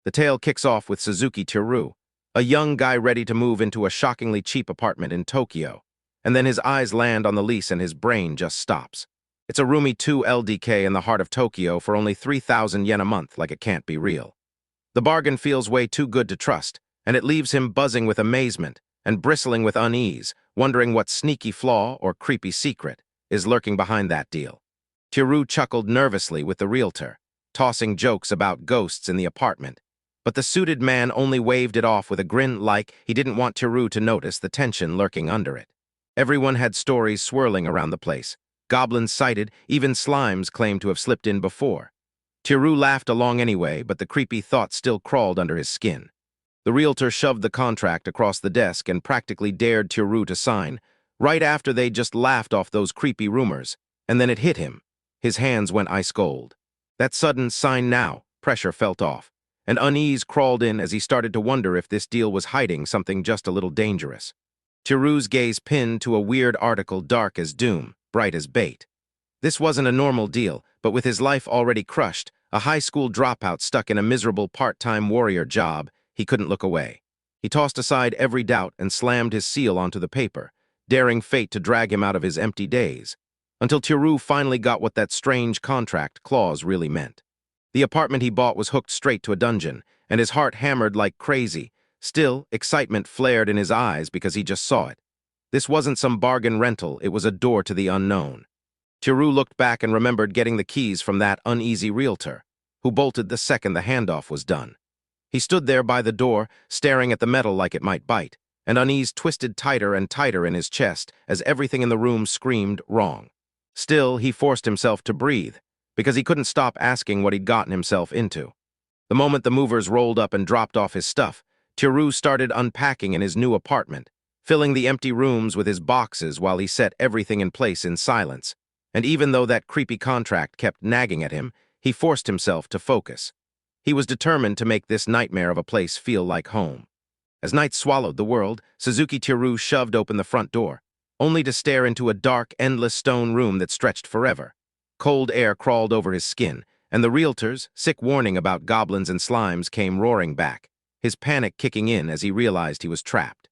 The tale kicks off with Suzuki Teru, a young guy ready to move into a shockingly cheap apartment in Tokyo, and then his eyes land on the lease and his brain just stops. It's a roomy 2 LDK in the heart of Tokyo for only 3,000 yen a month, like it can't be real. The bargain feels way too good to trust, and it leaves him buzzing with amazement and bristling with unease, wondering what sneaky flaw or creepy secret is lurking behind that deal. Teru chuckled nervously with the realtor, tossing jokes about ghosts in the apartment, but the suited man only waved it off with a grin like he didn't want Teru to notice the tension lurking under it. Everyone had stories swirling around the place. Goblins sighted, even slimes claimed to have slipped in before. Teru laughed along anyway, but the creepy thought still crawled under his skin. The realtor shoved the contract across the desk and practically dared Teru to sign, right after they just laughed off those creepy rumors, and then it hit him. His hands went ice cold. That sudden sign now pressure felt off, and unease crawled in as he started to wonder if this deal was hiding something just a little dangerous. Teru's gaze pinned to a weird article dark as doom, bright as bait. This wasn't a normal deal, but with his life already crushed, a high school dropout stuck in a miserable part-time warrior job, he couldn't look away. He tossed aside every doubt and slammed his seal onto the paper, daring fate to drag him out of his empty days, until Teru finally got what that strange contract clause really meant. The apartment he bought was hooked straight to a dungeon, and his heart hammered like crazy. Still, excitement flared in his eyes because he just saw it. This wasn't some bargain rental, it was a door to the unknown. Teru looked back and remembered getting the keys from that uneasy realtor, who bolted the second the handoff was done. He stood there by the door, staring at the metal like it might bite, and unease twisted tighter and tighter in his chest as everything in the room screamed wrong. Still, he forced himself to breathe, because he couldn't stop asking what he'd gotten himself into. The moment the movers rolled up and dropped off his stuff, Teru started unpacking in his new apartment, filling the empty rooms with his boxes while he set everything in place in silence. And even though that creepy contract kept nagging at him, he forced himself to focus. He was determined to make this nightmare of a place feel like home. As night swallowed the world, Suzuki Teru shoved open the front door, only to stare into a dark, endless stone room that stretched forever. Cold air crawled over his skin, and the realtor's sick warning about goblins and slimes came roaring back, his panic kicking in as he realized he was trapped.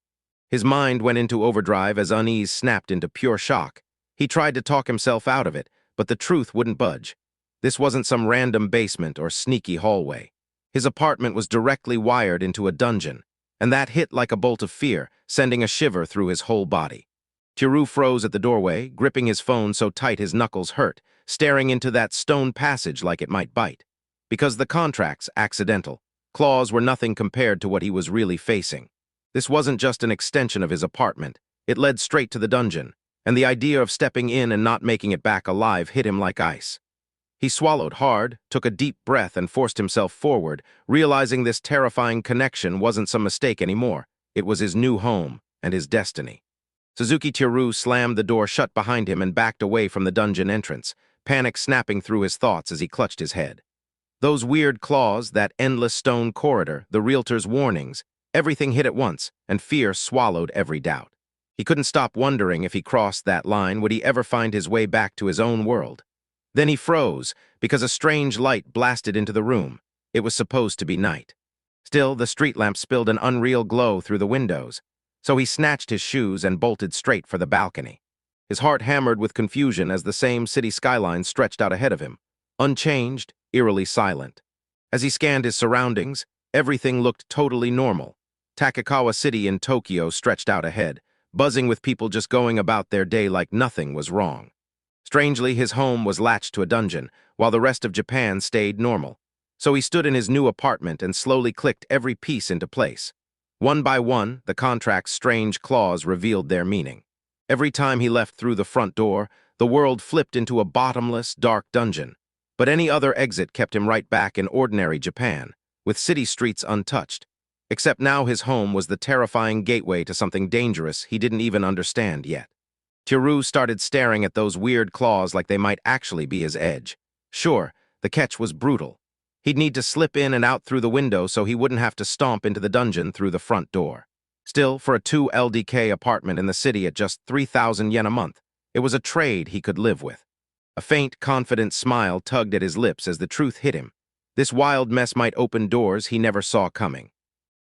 His mind went into overdrive as unease snapped into pure shock. He tried to talk himself out of it, but the truth wouldn't budge. This wasn't some random basement or sneaky hallway. His apartment was directly wired into a dungeon, and that hit like a bolt of fear, sending a shiver through his whole body. Teru froze at the doorway, gripping his phone so tight his knuckles hurt, staring into that stone passage like it might bite. Because the contract's accidental claws were nothing compared to what he was really facing. This wasn't just an extension of his apartment. It led straight to the dungeon, and the idea of stepping in and not making it back alive hit him like ice. He swallowed hard, took a deep breath, and forced himself forward, realizing this terrifying connection wasn't some mistake anymore. It was his new home and his destiny. Suzuki Teru slammed the door shut behind him and backed away from the dungeon entrance, panic snapping through his thoughts as he clutched his head. Those weird claws, that endless stone corridor, the realtor's warnings, everything hit at once, and fear swallowed every doubt. He couldn't stop wondering if he crossed that line, would he ever find his way back to his own world? Then he froze, because a strange light blasted into the room. It was supposed to be night. Still, the street lamp spilled an unreal glow through the windows, so he snatched his shoes and bolted straight for the balcony. His heart hammered with confusion as the same city skyline stretched out ahead of him, unchanged, eerily silent. As he scanned his surroundings, everything looked totally normal. Takakawa City in Tokyo stretched out ahead, buzzing with people just going about their day like nothing was wrong. Strangely, his home was latched to a dungeon, while the rest of Japan stayed normal. So he stood in his new apartment and slowly clicked every piece into place. One by one, the contract's strange clause revealed their meaning. Every time he left through the front door, the world flipped into a bottomless, dark dungeon. But any other exit kept him right back in ordinary Japan, with city streets untouched. Except now his home was the terrifying gateway to something dangerous he didn't even understand yet. Teru started staring at those weird claws like they might actually be his edge. Sure, the catch was brutal. He'd need to slip in and out through the window so he wouldn't have to stomp into the dungeon through the front door. Still, for a 2 LDK apartment in the city at just 3,000 yen a month, it was a trade he could live with. A faint, confident smile tugged at his lips as the truth hit him. This wild mess might open doors he never saw coming.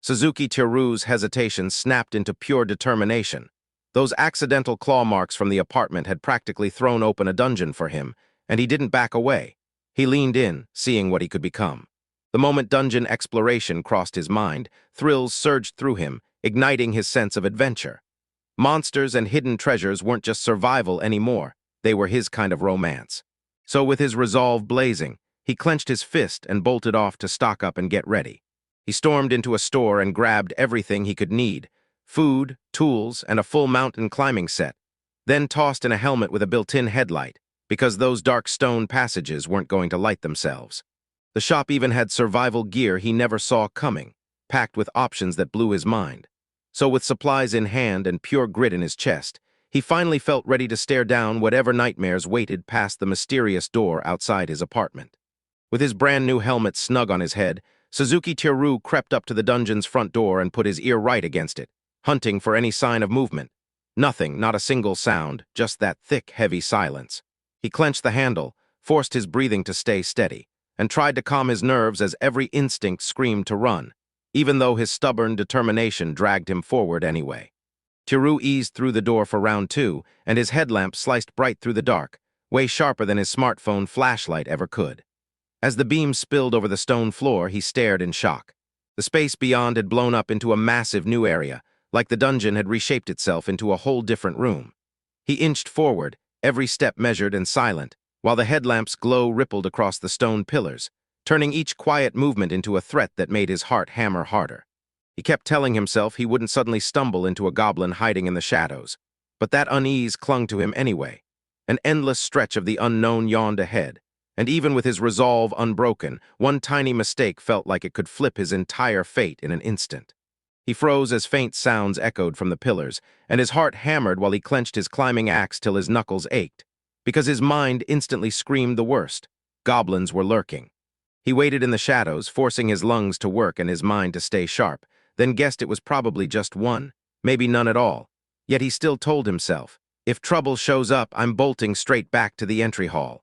Suzuki Teru's hesitation snapped into pure determination. Those accidental claw marks from the apartment had practically thrown open a dungeon for him, and he didn't back away. He leaned in, seeing what he could become. The moment dungeon exploration crossed his mind, thrills surged through him, igniting his sense of adventure. Monsters and hidden treasures weren't just survival anymore, they were his kind of romance. So with his resolve blazing, he clenched his fist and bolted off to stock up and get ready. He stormed into a store and grabbed everything he could need: food, tools, and a full mountain climbing set, then tossed in a helmet with a built-in headlight, because those dark stone passages weren't going to light themselves. The shop even had survival gear he never saw coming, packed with options that blew his mind. So with supplies in hand and pure grit in his chest, he finally felt ready to stare down whatever nightmares waited past the mysterious door outside his apartment. With his brand new helmet snug on his head, Suzuki Teru crept up to the dungeon's front door and put his ear right against it, hunting for any sign of movement. Nothing, not a single sound, just that thick, heavy silence. He clenched the handle, forced his breathing to stay steady, and tried to calm his nerves as every instinct screamed to run, even though his stubborn determination dragged him forward anyway. Teru eased through the door for round two, and his headlamp sliced bright through the dark, way sharper than his smartphone flashlight ever could. As the beam spilled over the stone floor, he stared in shock. The space beyond had blown up into a massive new area, like the dungeon had reshaped itself into a whole different room. He inched forward, every step measured and silent, while the headlamp's glow rippled across the stone pillars, turning each quiet movement into a threat that made his heart hammer harder. He kept telling himself he wouldn't suddenly stumble into a goblin hiding in the shadows, but that unease clung to him anyway. An endless stretch of the unknown yawned ahead, and even with his resolve unbroken, one tiny mistake felt like it could flip his entire fate in an instant. He froze as faint sounds echoed from the pillars, and his heart hammered while he clenched his climbing axe till his knuckles ached, because his mind instantly screamed the worst. Goblins were lurking. He waited in the shadows, forcing his lungs to work and his mind to stay sharp, then guessed it was probably just one, maybe none at all. Yet he still told himself, if trouble shows up, I'm bolting straight back to the entry hall.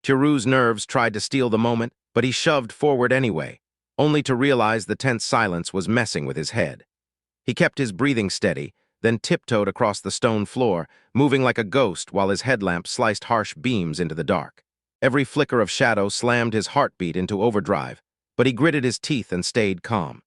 Teru's nerves tried to steal the moment, but he shoved forward anyway, only to realize the tense silence was messing with his head. He kept his breathing steady, then tiptoed across the stone floor, moving like a ghost while his headlamp sliced harsh beams into the dark. Every flicker of shadow slammed his heartbeat into overdrive, but he gritted his teeth and stayed calm.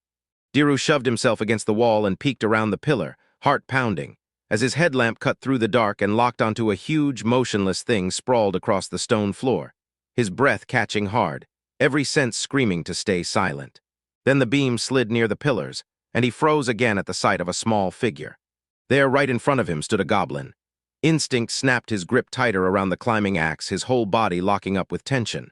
Teru shoved himself against the wall and peeked around the pillar, heart pounding, as his headlamp cut through the dark and locked onto a huge, motionless thing sprawled across the stone floor, his breath catching hard, every sense screaming to stay silent. Then the beam slid near the pillars, and he froze again at the sight of a small figure. There, right in front of him, stood a goblin. Instinct snapped his grip tighter around the climbing axe, his whole body locking up with tension.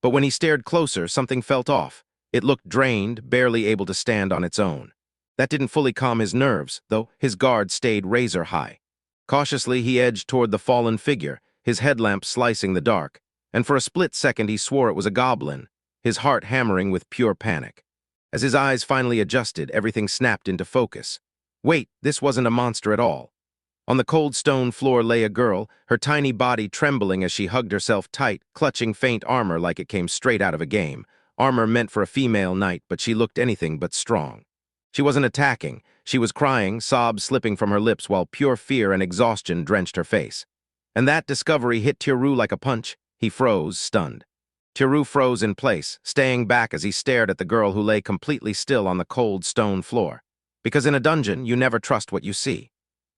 But when he stared closer, something felt off. It looked drained, barely able to stand on its own. That didn't fully calm his nerves, though his guard stayed razor high. Cautiously, he edged toward the fallen figure, his headlamp slicing the dark, and for a split second he swore it was a goblin, his heart hammering with pure panic. As his eyes finally adjusted, everything snapped into focus. Wait, this wasn't a monster at all. On the cold stone floor lay a girl, her tiny body trembling as she hugged herself tight, clutching faint armor like it came straight out of a game. Armor meant for a female knight, but she looked anything but strong. She wasn't attacking. She was crying, sobs slipping from her lips while pure fear and exhaustion drenched her face. And that discovery hit Teru like a punch. He froze, stunned. Teru froze in place, staying back as he stared at the girl who lay completely still on the cold stone floor. Because in a dungeon, you never trust what you see.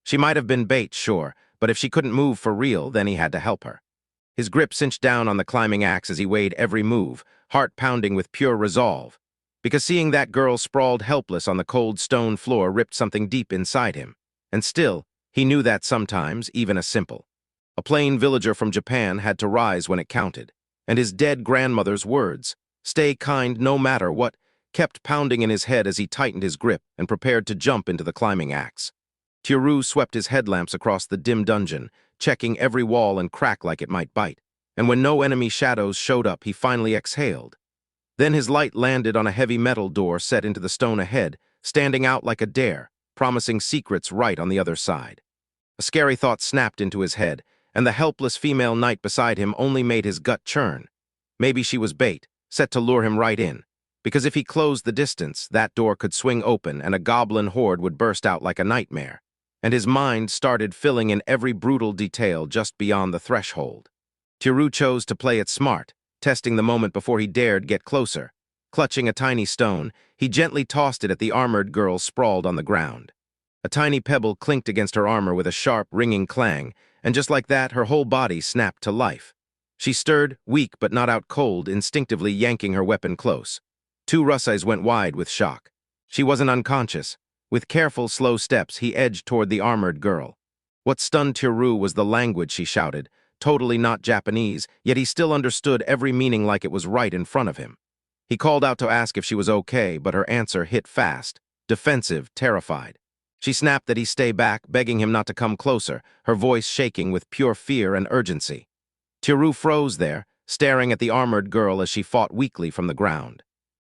She might have been bait, sure, but if she couldn't move for real, then he had to help her. His grip cinched down on the climbing axe as he weighed every move, heart pounding with pure resolve. Because seeing that girl sprawled helpless on the cold stone floor ripped something deep inside him. And still, he knew that sometimes, even a simple. A plain villager from Japan had to rise when it counted. And his dead grandmother's words, "Stay kind no matter what," kept pounding in his head as he tightened his grip and prepared to jump into the climbing axe. Teru swept his headlamps across the dim dungeon, checking every wall and crack like it might bite. And when no enemy shadows showed up, he finally exhaled. Then his light landed on a heavy metal door set into the stone ahead, standing out like a dare, promising secrets right on the other side. A scary thought snapped into his head, and the helpless female knight beside him only made his gut churn. Maybe she was bait, set to lure him right in. Because if he closed the distance, that door could swing open and a goblin horde would burst out like a nightmare. And his mind started filling in every brutal detail just beyond the threshold. Tiru chose to play it smart, testing the moment before he dared get closer. Clutching a tiny stone, he gently tossed it at the armored girl sprawled on the ground. A tiny pebble clinked against her armor with a sharp, ringing clang, and just like that, her whole body snapped to life. She stirred, weak but not out cold, instinctively yanking her weapon close. Two Russais went wide with shock. She wasn't unconscious. With careful, slow steps, he edged toward the armored girl. What stunned Tiru was the language she shouted, totally not Japanese, yet he still understood every meaning like it was right in front of him. He called out to ask if she was okay, but her answer hit fast, defensive, terrified. She snapped that he stay back, begging him not to come closer, her voice shaking with pure fear and urgency. Tiru froze there, staring at the armored girl as she fought weakly from the ground.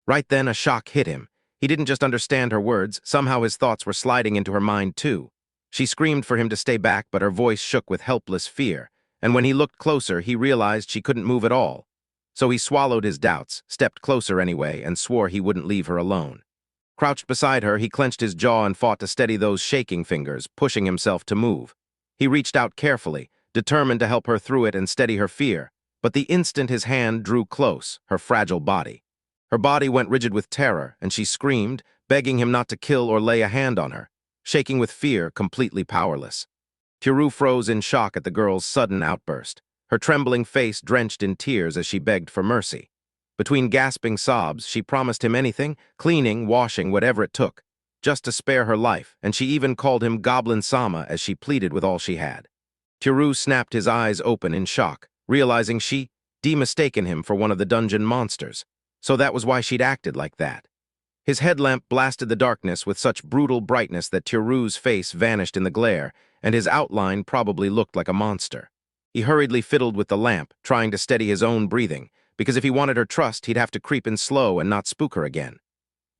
Right then, a shock hit him. He didn't just understand her words, somehow his thoughts were sliding into her mind too. She screamed for him to stay back, but her voice shook with helpless fear, and when he looked closer, he realized she couldn't move at all. So he swallowed his doubts, stepped closer anyway, and swore he wouldn't leave her alone. Crouched beside her, he clenched his jaw and fought to steady those shaking fingers, pushing himself to move. He reached out carefully, determined to help her through it and steady her fear, but the instant his hand drew close, her fragile body. Her body went rigid with terror, and she screamed, begging him not to kill or lay a hand on her, shaking with fear, completely powerless. Tiru froze in shock at the girl's sudden outburst, her trembling face drenched in tears as she begged for mercy. Between gasping sobs, she promised him anything, cleaning, washing, whatever it took, just to spare her life, and she even called him Goblin Sama as she pleaded with all she had. Tiru snapped his eyes open in shock, realizing she'd mistaken him for one of the dungeon monsters. So that was why she'd acted like that. His headlamp blasted the darkness with such brutal brightness that Tiru's face vanished in the glare, and his outline probably looked like a monster. He hurriedly fiddled with the lamp, trying to steady his own breathing, because if he wanted her trust, he'd have to creep in slow and not spook her again.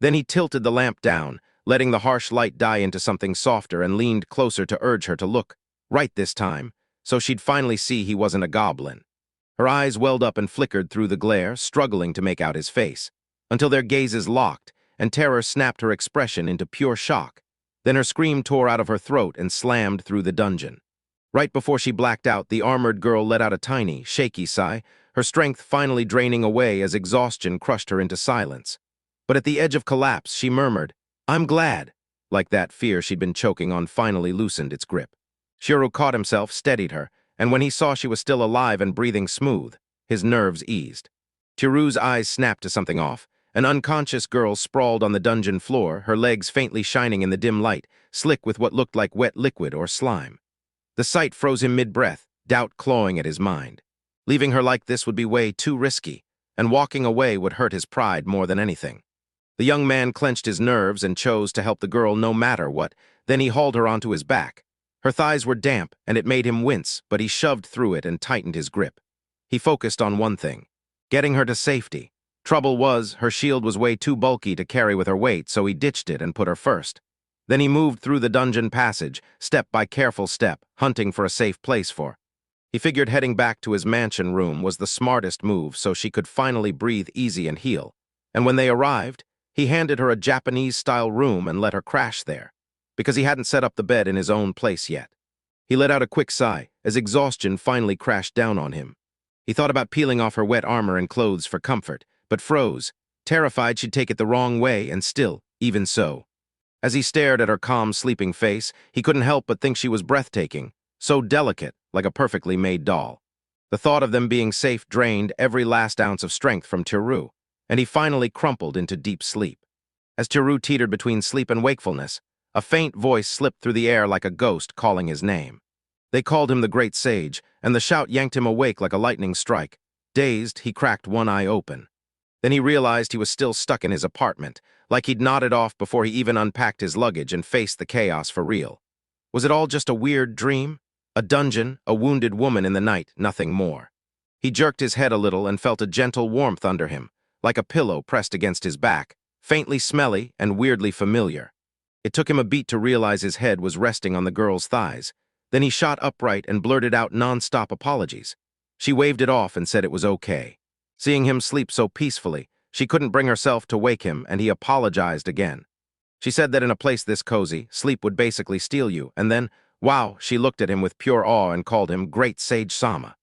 Then he tilted the lamp down, letting the harsh light die into something softer, and leaned closer to urge her to look, right this time, so she'd finally see he wasn't a goblin. Her eyes welled up and flickered through the glare, struggling to make out his face, until their gazes locked, and terror snapped her expression into pure shock. Then her scream tore out of her throat and slammed through the dungeon. Right before she blacked out, the armored girl let out a tiny, shaky sigh, her strength finally draining away as exhaustion crushed her into silence. But at the edge of collapse, she murmured, "I'm glad," like that fear she'd been choking on finally loosened its grip. Shiro caught himself, steadied her, and when he saw she was still alive and breathing smooth, his nerves eased. Tiru's eyes snapped to something off. An unconscious girl sprawled on the dungeon floor, her legs faintly shining in the dim light, slick with what looked like wet liquid or slime. The sight froze him mid-breath, doubt clawing at his mind. Leaving her like this would be way too risky, and walking away would hurt his pride more than anything. The young man clenched his nerves and chose to help the girl no matter what, then he hauled her onto his back. Her thighs were damp, and it made him wince, but he shoved through it and tightened his grip. He focused on one thing, getting her to safety. Trouble was, her shield was way too bulky to carry with her weight, so he ditched it and put her first. Then he moved through the dungeon passage, step by careful step, hunting for a safe place for her. He figured heading back to his mansion room was the smartest move so she could finally breathe easy and heal. And when they arrived, he handed her a Japanese-style room and let her crash there, because he hadn't set up the bed in his own place yet. He let out a quick sigh as exhaustion finally crashed down on him. He thought about peeling off her wet armor and clothes for comfort, but froze, terrified she'd take it the wrong way, and still, even so. As he stared at her calm, sleeping face, he couldn't help but think she was breathtaking, so delicate, like a perfectly made doll. The thought of them being safe drained every last ounce of strength from Tiru, and he finally crumpled into deep sleep. As Tiru teetered between sleep and wakefulness, a faint voice slipped through the air like a ghost calling his name. They called him the Great Sage, and the shout yanked him awake like a lightning strike. Dazed, he cracked one eye open. Then he realized he was still stuck in his apartment, like he'd nodded off before he even unpacked his luggage and faced the chaos for real. Was it all just a weird dream? A dungeon, a wounded woman in the night, nothing more. He jerked his head a little and felt a gentle warmth under him, like a pillow pressed against his back, faintly smelly and weirdly familiar. It took him a beat to realize his head was resting on the girl's thighs. Then he shot upright and blurted out non-stop apologies. She waved it off and said it was okay. Seeing him sleep so peacefully, she couldn't bring herself to wake him, and he apologized again. She said that in a place this cozy, sleep would basically steal you, and then, wow, she looked at him with pure awe and called him Great Sage Sama.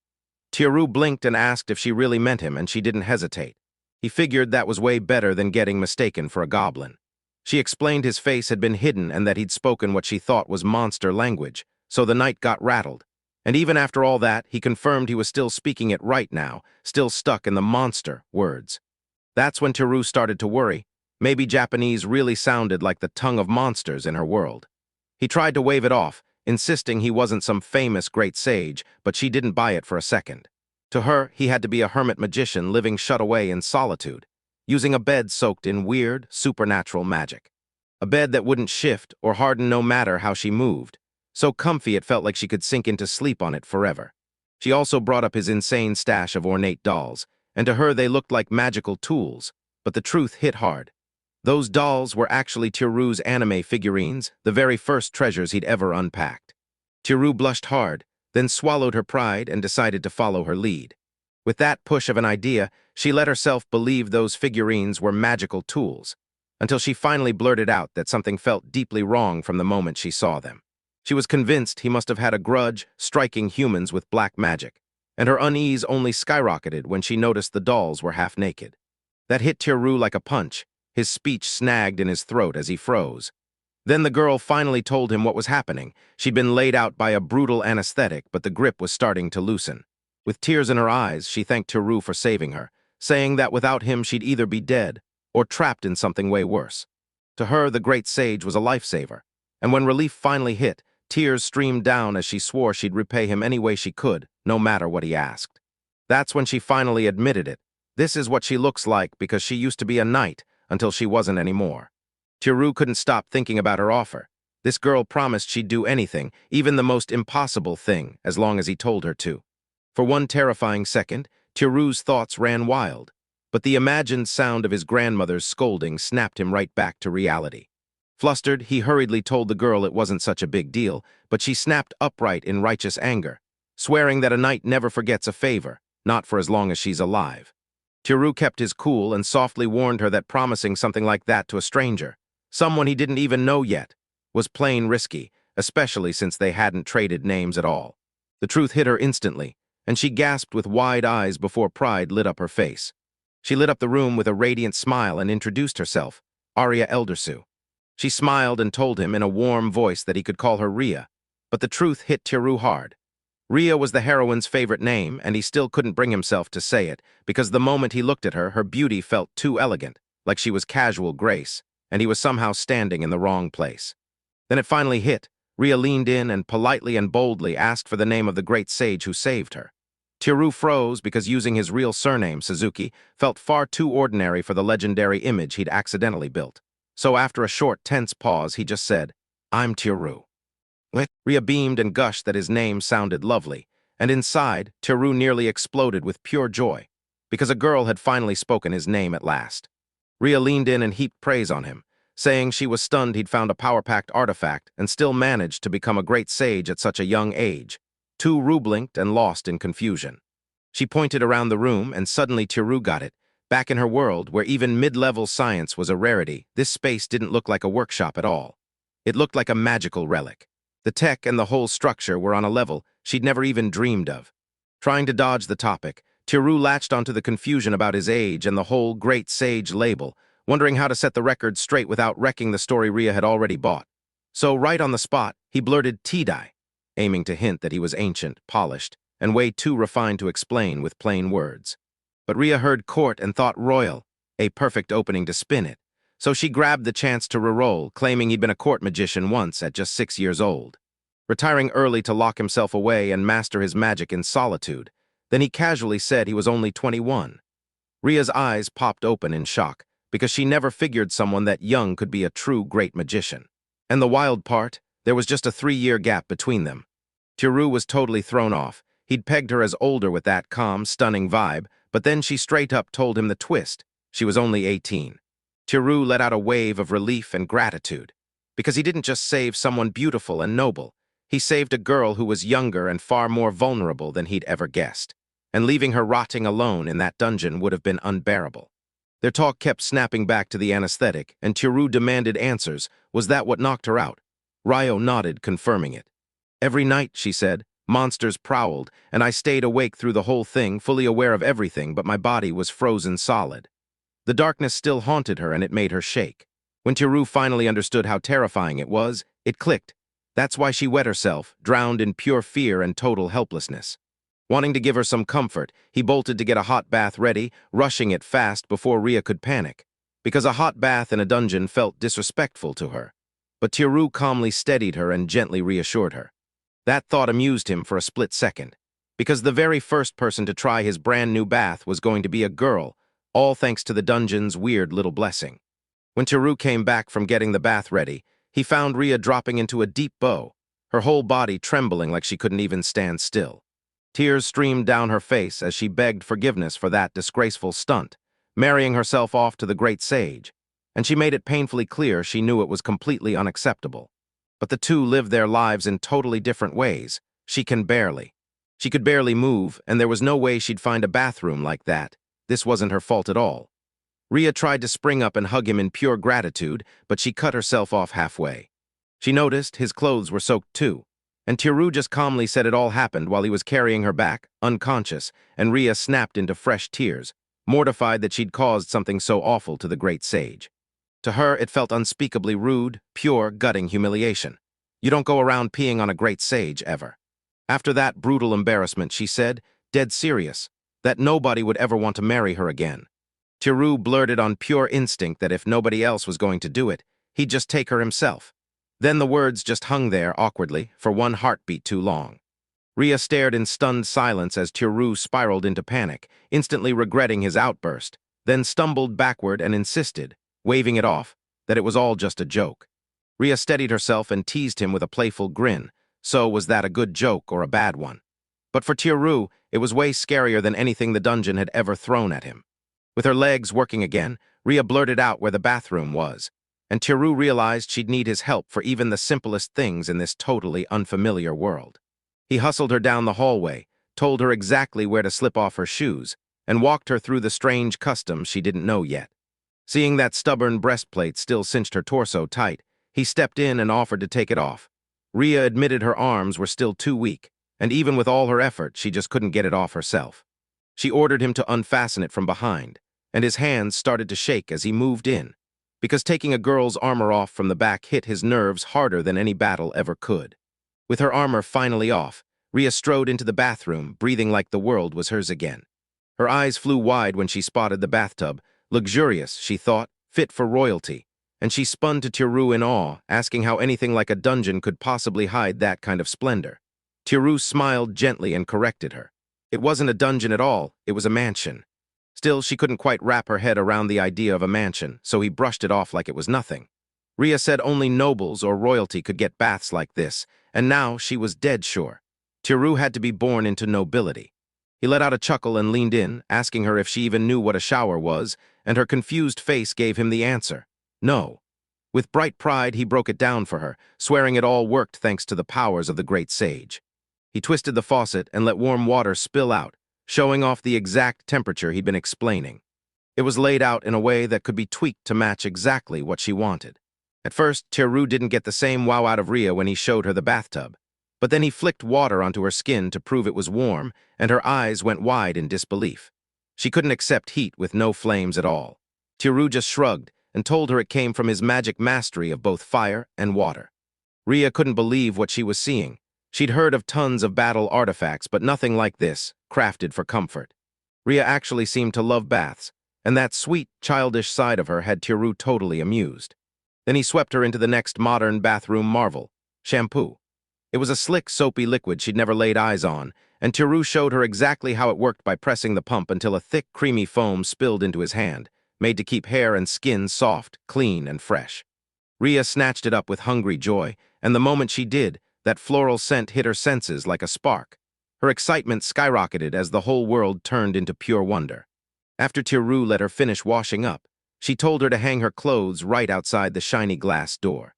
Tiaru blinked and asked if she really meant him, and she didn't hesitate. He figured that was way better than getting mistaken for a goblin. She explained his face had been hidden and that he'd spoken what she thought was monster language, so the knight got rattled. And even after all that, he confirmed he was still speaking it right now, still stuck in the monster words. That's when Tiaru started to worry. Maybe Japanese really sounded like the tongue of monsters in her world. He tried to wave it off, insisting he wasn't some famous great sage, but she didn't buy it for a second. To her, he had to be a hermit magician living shut away in solitude, using a bed soaked in weird, supernatural magic. A bed that wouldn't shift or harden no matter how she moved. So comfy it felt like she could sink into sleep on it forever. She also brought up his insane stash of ornate dolls, and to her they looked like magical tools, but the truth hit hard. Those dolls were actually Tiaru's anime figurines, the very first treasures he'd ever unpacked. Tiaru blushed hard, then swallowed her pride and decided to follow her lead. With that push of an idea, she let herself believe those figurines were magical tools, until she finally blurted out that something felt deeply wrong from the moment she saw them. She was convinced he must have had a grudge striking humans with black magic, and her unease only skyrocketed when she noticed the dolls were half naked. That hit Tiaru like a punch, his speech snagged in his throat as he froze. Then the girl finally told him what was happening. She'd been laid out by a brutal anesthetic, but the grip was starting to loosen. With tears in her eyes, she thanked Tiaru for saving her, saying that without him she'd either be dead or trapped in something way worse. To her, the great sage was a lifesaver, and when relief finally hit, tears streamed down as she swore she'd repay him any way she could, no matter what he asked. That's when she finally admitted it. This is what she looks like because she used to be a knight until she wasn't anymore. Tiaru couldn't stop thinking about her offer. This girl promised she'd do anything, even the most impossible thing, as long as he told her to. For one terrifying second, Tiaru's thoughts ran wild, but the imagined sound of his grandmother's scolding snapped him right back to reality. Flustered, he hurriedly told the girl it wasn't such a big deal, but she snapped upright in righteous anger, swearing that a knight never forgets a favor, not for as long as she's alive. Tiaru kept his cool and softly warned her that promising something like that to a stranger, someone he didn't even know yet, was plain risky, especially since they hadn't traded names at all. The truth hit her instantly, and she gasped with wide eyes before pride lit up her face. She lit up the room with a radiant smile and introduced herself, Arya Eldersu. She smiled and told him in a warm voice that he could call her Rhea, but the truth hit Tiaru hard. Rhea was the heroine's favorite name, and he still couldn't bring himself to say it, because the moment he looked at her, her beauty felt too elegant, like she was casual grace, and he was somehow standing in the wrong place. Then it finally hit. Rhea leaned in and politely and boldly asked for the name of the great sage who saved her. Tiaru froze because using his real surname, Suzuki, felt far too ordinary for the legendary image he'd accidentally built. So after a short, tense pause, he just said, "I'm Tiaru." Rhea beamed and gushed that his name sounded lovely, and inside, Tiaru nearly exploded with pure joy, because a girl had finally spoken his name at last. Rhea leaned in and heaped praise on him, saying she was stunned he'd found a power-packed artifact and still managed to become a great sage at such a young age. Tiaru blinked and lost in confusion. She pointed around the room, and suddenly Tiaru got it. Back in her world, where even mid-level science was a rarity, this space didn't look like a workshop at all. It looked like a magical relic. The tech and the whole structure were on a level she'd never even dreamed of. Trying to dodge the topic, Tiaru latched onto the confusion about his age and the whole great sage label, wondering how to set the record straight without wrecking the story Rhea had already bought. So right on the spot, he blurted Tidai, aiming to hint that he was ancient, polished, and way too refined to explain with plain words. But Rhea heard court and thought royal, a perfect opening to spin it. So she grabbed the chance to re-roll, claiming he'd been a court magician once at just 6 years old. Retiring early to lock himself away and master his magic in solitude, then he casually said he was only 21. Rhea's eyes popped open in shock, because she never figured someone that young could be a true great magician. And the wild part, there was just a 3-year gap between them. Tiaru was totally thrown off. He'd pegged her as older with that calm, stunning vibe, but then she straight up told him the twist. She was only 18. Tiaru let out a wave of relief and gratitude, because he didn't just save someone beautiful and noble. He saved a girl who was younger and far more vulnerable than he'd ever guessed. and leaving her rotting alone in that dungeon would have been unbearable. Their talk kept snapping back to the anesthetic, and Tiru demanded answers. Was that what knocked her out? Ryo nodded, confirming it. Every night, she said, monsters prowled, and I stayed awake through the whole thing, fully aware of everything, but my body was frozen solid. The darkness still haunted her, and it made her shake. When Tiru finally understood how terrifying it was, it clicked. That's why she wet herself, drowned in pure fear and total helplessness. Wanting to give her some comfort, he bolted to get a hot bath ready, rushing it fast before Ria could panic, because a hot bath in a dungeon felt disrespectful to her. But Tiru calmly steadied her and gently reassured her. That thought amused him for a split second, because the very first person to try his brand new bath was going to be a girl, all thanks to the dungeon's weird little blessing. When Tiru came back from getting the bath ready, he found Ria dropping into a deep bow, her whole body trembling like she couldn't even stand still. Tears streamed down her face as she begged forgiveness for that disgraceful stunt, marrying herself off to the great sage, and she made it painfully clear she knew it was completely unacceptable. But the two lived their lives in totally different ways. She could barely move, and there was no way she'd find a bathroom like that. This wasn't her fault at all. Ria tried to spring up and hug him in pure gratitude, but she cut herself off halfway. She noticed his clothes were soaked too, and Tiru just calmly said it all happened while he was carrying her back, unconscious, and Ria snapped into fresh tears, mortified that she'd caused something so awful to the great sage. To her, it felt unspeakably rude, pure, gutting humiliation. You don't go around peeing on a great sage, ever. After that brutal embarrassment, she said, dead serious, that nobody would ever want to marry her again. Tiru blurted on pure instinct that if nobody else was going to do it, he'd just take her himself. Then the words just hung there awkwardly for one heartbeat too long. Ria stared in stunned silence as Tiru spiraled into panic, instantly regretting his outburst, then stumbled backward and insisted, waving it off, that it was all just a joke. Ria steadied herself and teased him with a playful grin. So was that a good joke or a bad one? But for Tiru, it was way scarier than anything the dungeon had ever thrown at him. With her legs working again, Ria blurted out where the bathroom was, and Tiru realized she'd need his help for even the simplest things in this totally unfamiliar world. He hustled her down the hallway, told her exactly where to slip off her shoes, and walked her through the strange customs she didn't know yet. Seeing that stubborn breastplate still cinched her torso tight, he stepped in and offered to take it off. Ria admitted her arms were still too weak, and even with all her effort, she just couldn't get it off herself. She ordered him to unfasten it from behind, and his hands started to shake as he moved in, because taking a girl's armor off from the back hit his nerves harder than any battle ever could. With her armor finally off, Ria strode into the bathroom, breathing like the world was hers again. Her eyes flew wide when she spotted the bathtub, luxurious, she thought, fit for royalty, and she spun to Tiru in awe, asking how anything like a dungeon could possibly hide that kind of splendor. Tiru smiled gently and corrected her. It wasn't a dungeon at all, it was a mansion. Still, she couldn't quite wrap her head around the idea of a mansion, so he brushed it off like it was nothing. Ria said only nobles or royalty could get baths like this, and now she was dead sure. Tiru had to be born into nobility. He let out a chuckle and leaned in, asking her if she even knew what a shower was, and her confused face gave him the answer. No. With bright pride, he broke it down for her, swearing it all worked thanks to the powers of the great sage. He twisted the faucet and let warm water spill out, showing off the exact temperature he'd been explaining. It was laid out in a way that could be tweaked to match exactly what she wanted. At first, Tiru didn't get the same wow out of Ria when he showed her the bathtub, but then he flicked water onto her skin to prove it was warm, and her eyes went wide in disbelief. She couldn't accept heat with no flames at all. Tiru just shrugged and told her it came from his magic mastery of both fire and water. Ria couldn't believe what she was seeing. She'd heard of tons of battle artifacts, but nothing like this, crafted for comfort. Ria actually seemed to love baths, and that sweet, childish side of her had Tiru totally amused. Then he swept her into the next modern bathroom marvel, shampoo. It was a slick, soapy liquid she'd never laid eyes on, and Tiru showed her exactly how it worked by pressing the pump until a thick, creamy foam spilled into his hand, made to keep hair and skin soft, clean, and fresh. Ria snatched it up with hungry joy, and the moment she did, that floral scent hit her senses like a spark. Her excitement skyrocketed as the whole world turned into pure wonder. After Tiru let her finish washing up, she told her to hang her clothes right outside the shiny glass door.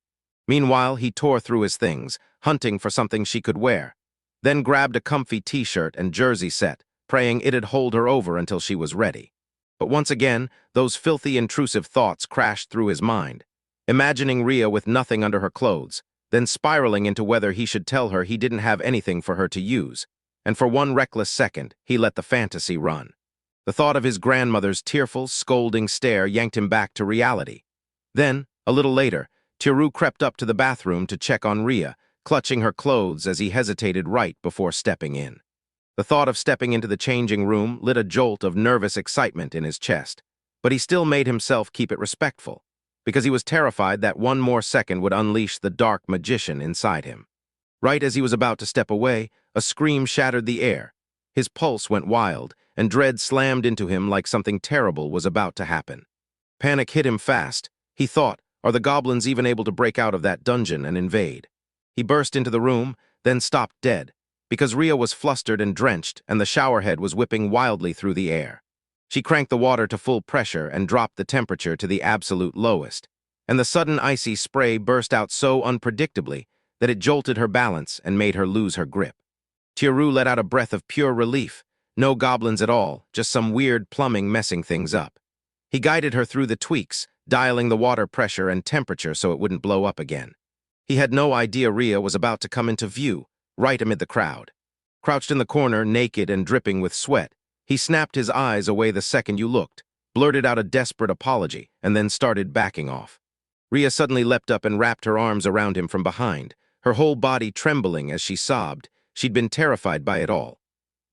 Meanwhile, he tore through his things, hunting for something she could wear, then grabbed a comfy t-shirt and jersey set, praying it'd hold her over until she was ready. But once again, those filthy, intrusive thoughts crashed through his mind, imagining Rhea with nothing under her clothes, then spiraling into whether he should tell her he didn't have anything for her to use, and for one reckless second, he let the fantasy run. The thought of his grandmother's tearful, scolding stare yanked him back to reality. Then, a little later, Tiru crept up to the bathroom to check on Rhea, clutching her clothes as he hesitated right before stepping in. The thought of stepping into the changing room lit a jolt of nervous excitement in his chest, but he still made himself keep it respectful, because he was terrified that one more second would unleash the dark magician inside him. Right as he was about to step away, a scream shattered the air. His pulse went wild, and dread slammed into him like something terrible was about to happen. Panic hit him fast. He thought, are the goblins even able to break out of that dungeon and invade? He burst into the room, then stopped dead, because Rhea was flustered and drenched, and the showerhead was whipping wildly through the air. She cranked the water to full pressure and dropped the temperature to the absolute lowest, and the sudden icy spray burst out so unpredictably that it jolted her balance and made her lose her grip. Tiru let out a breath of pure relief. No goblins at all, just some weird plumbing messing things up. He guided her through the tweaks, dialing the water pressure and temperature so it wouldn't blow up again. He had no idea Rhea was about to come into view, right amid the crowd. Crouched in the corner, naked and dripping with sweat, he snapped his eyes away the second you looked, blurted out a desperate apology, and then started backing off. Rhea suddenly leapt up and wrapped her arms around him from behind, her whole body trembling as she sobbed. She'd been terrified by it all.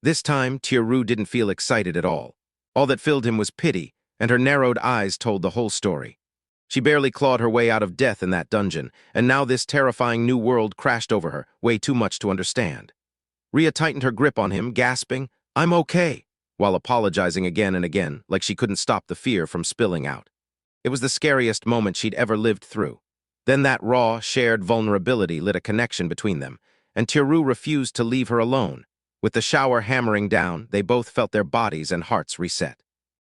This time, Tiru didn't feel excited at all. All that filled him was pity, and her narrowed eyes told the whole story. She barely clawed her way out of death in that dungeon, and now this terrifying new world crashed over her, way too much to understand. Rhea tightened her grip on him, gasping, "I'm okay," while apologizing again and again, like she couldn't stop the fear from spilling out. It was the scariest moment she'd ever lived through. Then that raw, shared vulnerability lit a connection between them, and Tiru refused to leave her alone. With the shower hammering down, they both felt their bodies and hearts reset.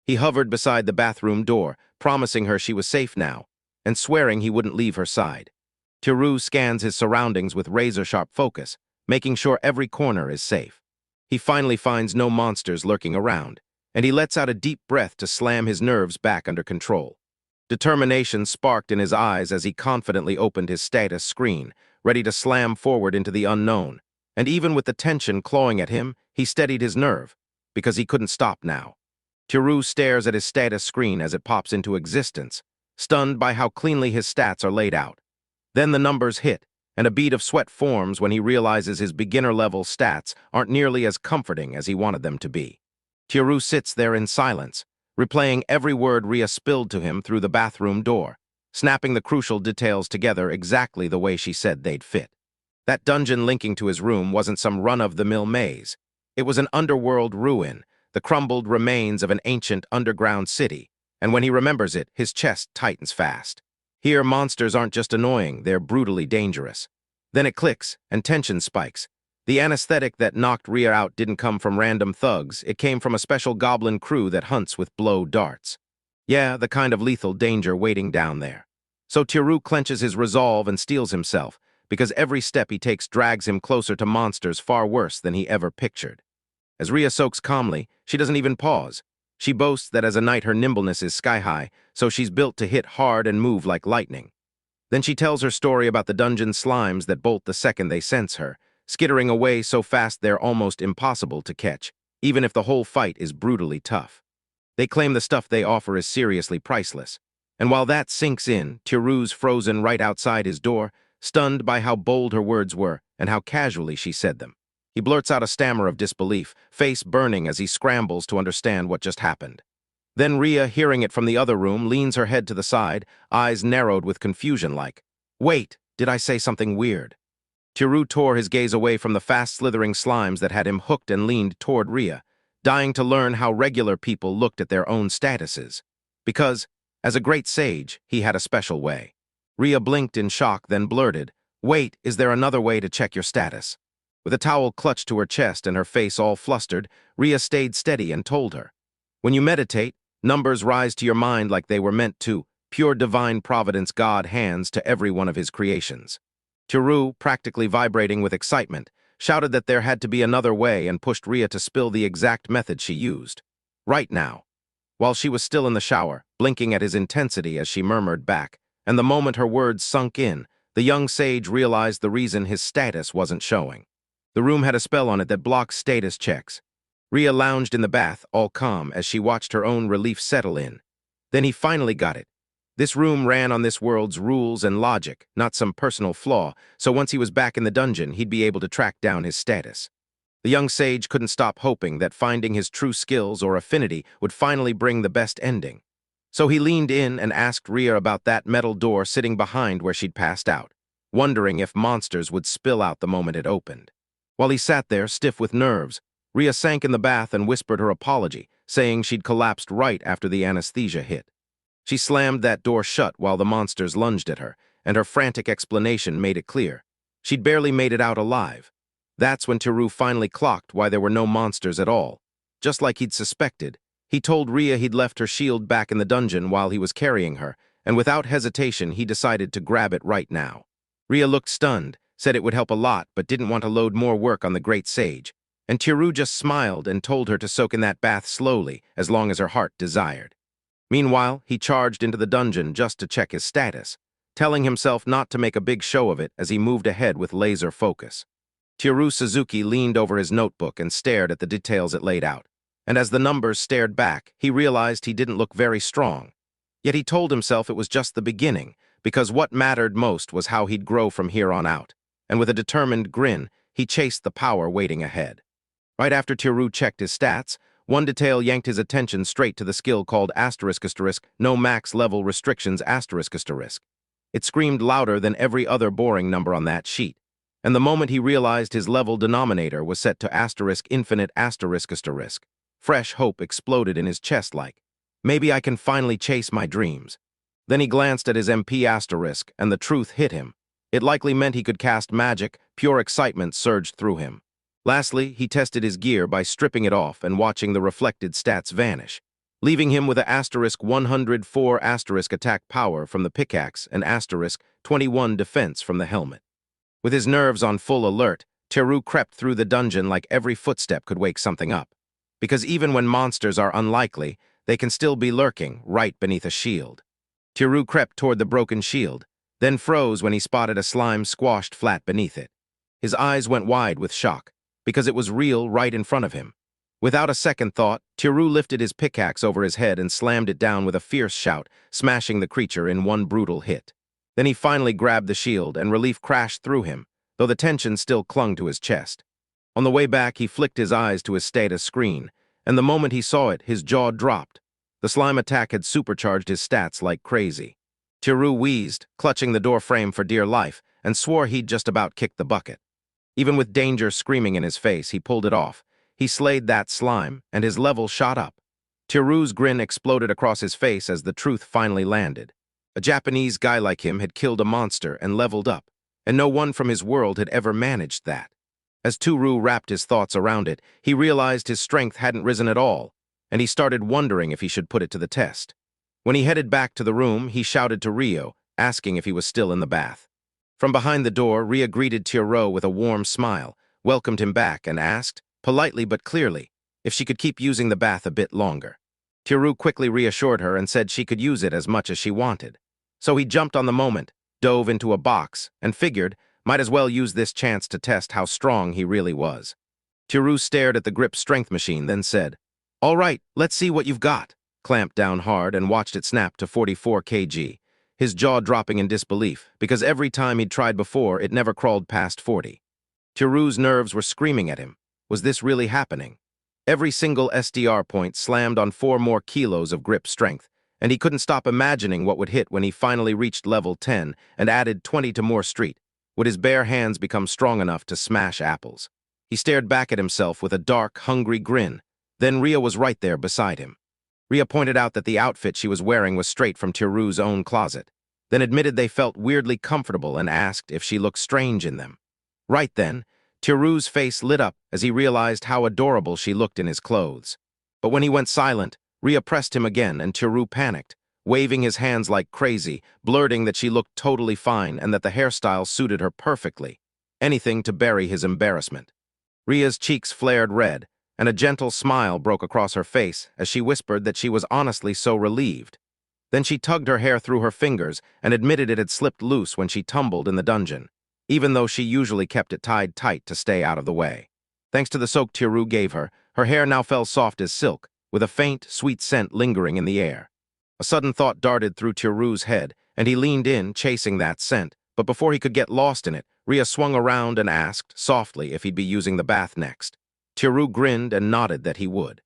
He hovered beside the bathroom door, promising her she was safe now, and swearing he wouldn't leave her side. Tiru scans his surroundings with razor-sharp focus, making sure every corner is safe. He finally finds no monsters lurking around, and he lets out a deep breath to slam his nerves back under control. Determination sparked in his eyes as he confidently opened his status screen, ready to slam forward into the unknown. And even with the tension clawing at him, he steadied his nerve, because he couldn't stop now. Tiru stares at his status screen as it pops into existence, stunned by how cleanly his stats are laid out. Then the numbers hit, and a bead of sweat forms when he realizes his beginner-level stats aren't nearly as comforting as he wanted them to be. Tiru sits there in silence, replaying every word Rhea spilled to him through the bathroom door, snapping the crucial details together exactly the way she said they'd fit. That dungeon linking to his room wasn't some run-of-the-mill maze. It was an underworld ruin, the crumbled remains of an ancient underground city, and when he remembers it, his chest tightens fast. Here, monsters aren't just annoying, they're brutally dangerous. Then it clicks, and tension spikes. The anesthetic that knocked Rhea out didn't come from random thugs, it came from a special goblin crew that hunts with blow darts. Yeah, the kind of lethal danger waiting down there. So Tiru clenches his resolve and steels himself, because every step he takes drags him closer to monsters far worse than he ever pictured. As Rhea soaks calmly, she doesn't even pause. She boasts that as a knight her nimbleness is sky-high, so she's built to hit hard and move like lightning. Then she tells her story about the dungeon slimes that bolt the second they sense her, skittering away so fast they're almost impossible to catch, even if the whole fight is brutally tough. They claim the stuff they offer is seriously priceless. And while that sinks in, Tiru's frozen right outside his door, stunned by how bold her words were and how casually she said them. He blurts out a stammer of disbelief, face burning as he scrambles to understand what just happened. Then Rhea, hearing it from the other room, leans her head to the side, eyes narrowed with confusion like, "Wait, did I say something weird?" Tiru tore his gaze away from the fast-slithering slimes that had him hooked and leaned toward Rhea, dying to learn how regular people looked at their own statuses. Because, as a great sage, he had a special way. Rhea blinked in shock, then blurted, "Wait, is there another way to check your status?" With a towel clutched to her chest and her face all flustered, Rhea stayed steady and told her, "When you meditate, numbers rise to your mind like they were meant to. Pure divine providence God hands to every one of his creations." Tiru, practically vibrating with excitement, shouted that there had to be another way and pushed Ria to spill the exact method she used. Right now. While she was still in the shower, blinking at his intensity as she murmured back, and the moment her words sunk in, the young sage realized the reason his status wasn't showing. The room had a spell on it that blocked status checks. Ria lounged in the bath, all calm, as she watched her own relief settle in. Then he finally got it. This room ran on this world's rules and logic, not some personal flaw, so once he was back in the dungeon, he'd be able to track down his status. The young sage couldn't stop hoping that finding his true skills or affinity would finally bring the best ending. So he leaned in and asked Ria about that metal door sitting behind where she'd passed out, wondering if monsters would spill out the moment it opened. While he sat there, stiff with nerves, Ria sank in the bath and whispered her apology, saying she'd collapsed right after the anesthesia hit. She slammed that door shut while the monsters lunged at her, and her frantic explanation made it clear. She'd barely made it out alive. That's when Teru finally clocked why there were no monsters at all. Just like he'd suspected, he told Ria he'd left her shield back in the dungeon while he was carrying her, and without hesitation he decided to grab it right now. Ria looked stunned, said it would help a lot but didn't want to load more work on the great sage, and Teru just smiled and told her to soak in that bath slowly as long as her heart desired. Meanwhile, he charged into the dungeon just to check his status, telling himself not to make a big show of it as he moved ahead with laser focus. Teru Suzuki leaned over his notebook and stared at the details it laid out, and as the numbers stared back, he realized he didn't look very strong. Yet he told himself it was just the beginning, because what mattered most was how he'd grow from here on out, and with a determined grin, he chased the power waiting ahead. Right after Teru checked his stats, one detail yanked his attention straight to the skill called **, no max level restrictions **. It screamed louder than every other boring number on that sheet, and the moment he realized his level denominator was set to *infinite**. Fresh hope exploded in his chest like, maybe I can finally chase my dreams. Then he glanced at his MP**, and the truth hit him. It likely meant he could cast magic. Pure excitement surged through him. Lastly, he tested his gear by stripping it off and watching the reflected stats vanish, leaving him with a *104 attack power from the pickaxe and *21 defense from the helmet. With his nerves on full alert, Teru crept through the dungeon like every footstep could wake something up. Because even when monsters are unlikely, they can still be lurking right beneath a shield. Teru crept toward the broken shield, then froze when he spotted a slime squashed flat beneath it. His eyes went wide with shock, because it was real right in front of him. Without a second thought, Teru lifted his pickaxe over his head and slammed it down with a fierce shout, smashing the creature in one brutal hit. Then he finally grabbed the shield, and relief crashed through him, though the tension still clung to his chest. On the way back, he flicked his eyes to his status screen, and the moment he saw it, his jaw dropped. The slime attack had supercharged his stats like crazy. Teru wheezed, clutching the door frame for dear life, and swore he'd just about kicked the bucket. Even with danger screaming in his face, he pulled it off. He slayed that slime, and his level shot up. Teru's grin exploded across his face as the truth finally landed. A Japanese guy like him had killed a monster and leveled up, and no one from his world had ever managed that. As Teru wrapped his thoughts around it, he realized his strength hadn't risen at all, and he started wondering if he should put it to the test. When he headed back to the room, he shouted to Rio, asking if he was still in the bath. From behind the door, Ria greeted Teru with a warm smile, welcomed him back, and asked, politely but clearly, if she could keep using the bath a bit longer. Teru quickly reassured her and said she could use it as much as she wanted. So he jumped on the moment, dove into a box, and figured, might as well use this chance to test how strong he really was. Teru stared at the grip strength machine, then said, "All right, let's see what you've got," clamped down hard and watched it snap to 44 kg, his jaw dropping in disbelief, because every time he'd tried before, it never crawled past 40. Teru's nerves were screaming at him. Was this really happening? Every single SDR point slammed on 4 more kilos of grip strength, and he couldn't stop imagining what would hit when he finally reached level 10 and added 20 to more street. Would his bare hands become strong enough to smash apples? He stared back at himself with a dark, hungry grin. Then Ria was right there beside him. Ria pointed out that the outfit she was wearing was straight from Teru's own closet, then admitted they felt weirdly comfortable and asked if she looked strange in them. Right then, Teru's face lit up as he realized how adorable she looked in his clothes. But when he went silent, Ria pressed him again and Teru panicked, waving his hands like crazy, blurting that she looked totally fine and that the hairstyle suited her perfectly. Anything to bury his embarrassment. Ria's cheeks flared red, and a gentle smile broke across her face as she whispered that she was honestly so relieved. Then she tugged her hair through her fingers and admitted it had slipped loose when she tumbled in the dungeon, even though she usually kept it tied tight to stay out of the way. Thanks to the soak Tiru gave her, her hair now fell soft as silk, with a faint, sweet scent lingering in the air. A sudden thought darted through Tiru's head, and he leaned in, chasing that scent. But before he could get lost in it, Ria swung around and asked, softly, if he'd be using the bath next. Tiru grinned and nodded that he would.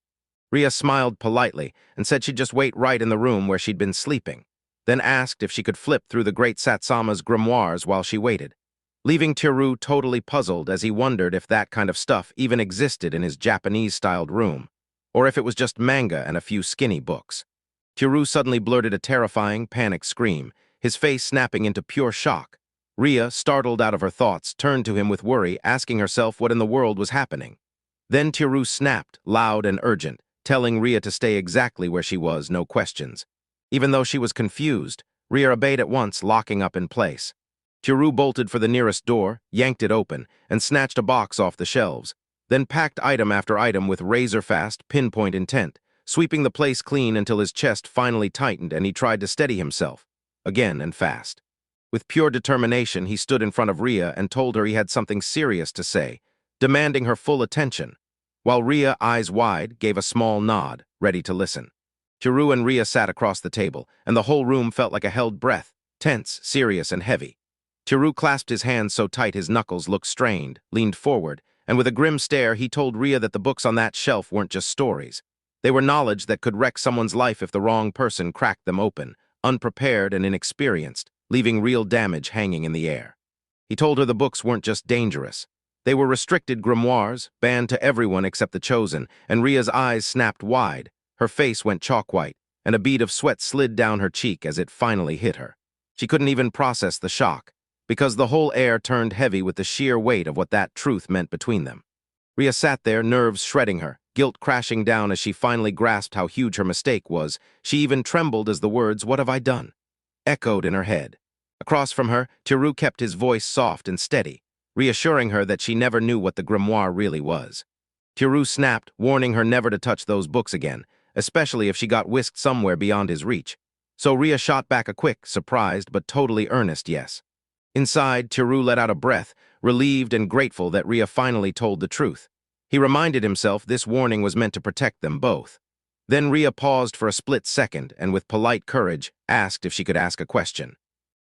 Ria smiled politely and said she'd just wait right in the room where she'd been sleeping, then asked if she could flip through the great Satsama's grimoires while she waited, leaving Tiru totally puzzled as he wondered if that kind of stuff even existed in his Japanese-styled room, or if it was just manga and a few skinny books. Tiru suddenly blurted a terrifying, panicked scream, his face snapping into pure shock. Ria, startled out of her thoughts, turned to him with worry, asking herself what in the world was happening. Then Tiru snapped, loud and urgent, telling Ria to stay exactly where she was, no questions. Even though she was confused, Ria obeyed at once, locking up in place. Tiru bolted for the nearest door, yanked it open, and snatched a box off the shelves, then packed item after item with razor-fast, pinpoint intent, sweeping the place clean until his chest finally tightened and he tried to steady himself, again and fast. With pure determination, he stood in front of Ria and told her he had something serious to say, demanding her full attention, while Ria, eyes wide, gave a small nod, ready to listen. Tiru and Ria sat across the table, and the whole room felt like a held breath, tense, serious, and heavy. Tiru clasped his hands so tight his knuckles looked strained, leaned forward, and with a grim stare he told Ria that the books on that shelf weren't just stories. They were knowledge that could wreck someone's life if the wrong person cracked them open, unprepared and inexperienced, leaving real damage hanging in the air. He told her the books weren't just dangerous. They were restricted grimoires, banned to everyone except the chosen, and Ria's eyes snapped wide, her face went chalk-white, and a bead of sweat slid down her cheek as it finally hit her. She couldn't even process the shock, because the whole air turned heavy with the sheer weight of what that truth meant between them. Ria sat there, nerves shredding her, guilt crashing down as she finally grasped how huge her mistake was. She even trembled as the words, "What have I done?" echoed in her head. Across from her, Tiru kept his voice soft and steady, reassuring her that she never knew what the grimoire really was. Tiru snapped, warning her never to touch those books again, especially if she got whisked somewhere beyond his reach. So Ria shot back a quick, surprised but totally earnest yes. Inside, Tiru let out a breath, relieved and grateful that Ria finally told the truth. He reminded himself this warning was meant to protect them both. Then Ria paused for a split second and with polite courage asked if she could ask a question.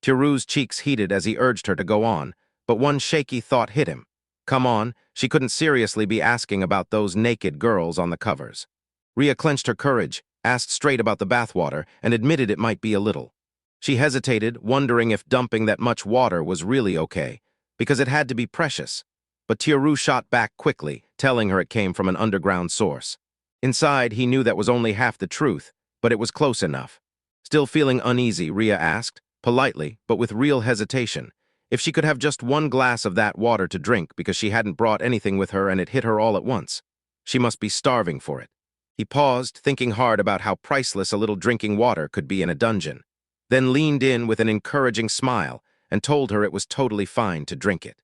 Tiru's cheeks heated as he urged her to go on, but one shaky thought hit him. Come on, she couldn't seriously be asking about those naked girls on the covers. Ria clenched her courage, asked straight about the bathwater, and admitted it might be a little. She hesitated, wondering if dumping that much water was really okay, because it had to be precious. But Tiru shot back quickly, telling her it came from an underground source. Inside, he knew that was only half the truth, but it was close enough. Still feeling uneasy, Ria asked, politely, but with real hesitation, if she could have just one glass of that water to drink because she hadn't brought anything with her and it hit her all at once. She must be starving for it. He paused, thinking hard about how priceless a little drinking water could be in a dungeon, then leaned in with an encouraging smile and told her it was totally fine to drink it.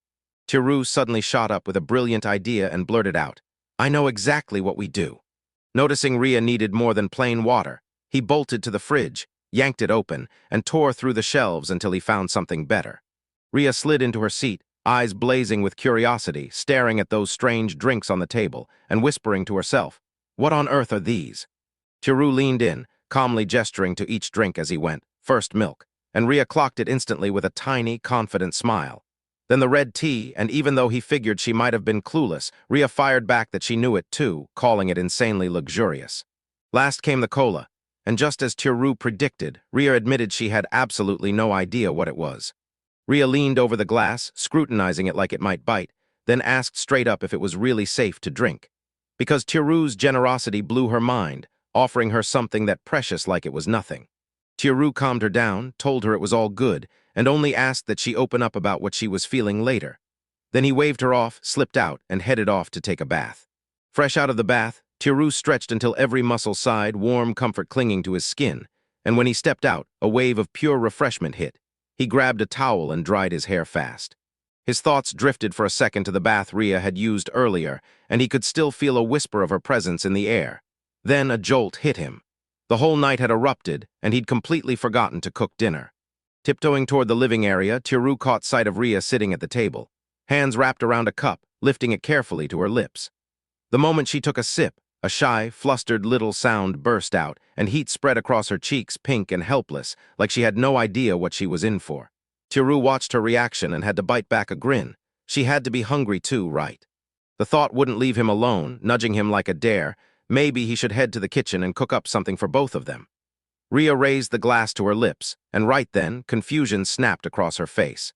Tiru suddenly shot up with a brilliant idea and blurted out, "I know exactly what we do." Noticing Ria needed more than plain water, he bolted to the fridge, yanked it open, and tore through the shelves until he found something better. Ria slid into her seat, eyes blazing with curiosity, staring at those strange drinks on the table and whispering to herself, "What on earth are these?" Tiru leaned in, calmly gesturing to each drink as he went. First milk, and Ria clocked it instantly with a tiny, confident smile. Then the red tea, and even though he figured she might have been clueless, Ria fired back that she knew it too, calling it insanely luxurious. Last came the cola, and just as Tiru predicted, Ria admitted she had absolutely no idea what it was. Ria leaned over the glass, scrutinizing it like it might bite, then asked straight up if it was really safe to drink. Because Tiru's generosity blew her mind, offering her something that precious like it was nothing. Tiru calmed her down, told her it was all good, and only asked that she open up about what she was feeling later. Then he waved her off, slipped out, and headed off to take a bath. Fresh out of the bath, Tiru stretched until every muscle sighed, warm comfort clinging to his skin, and when he stepped out, a wave of pure refreshment hit. He grabbed a towel and dried his hair fast. His thoughts drifted for a second to the bath Rhea had used earlier, and he could still feel a whisper of her presence in the air. Then a jolt hit him. The whole night had erupted, and he'd completely forgotten to cook dinner. Tiptoeing toward the living area, Tiru caught sight of Rhea sitting at the table, hands wrapped around a cup, lifting it carefully to her lips. The moment she took a sip, a shy, flustered little sound burst out, and heat spread across her cheeks, pink and helpless, like she had no idea what she was in for. Tiru watched her reaction and had to bite back a grin. She had to be hungry too, right? The thought wouldn't leave him alone, nudging him like a dare. Maybe he should head to the kitchen and cook up something for both of them. Rhea raised the glass to her lips, and right then, confusion snapped across her face.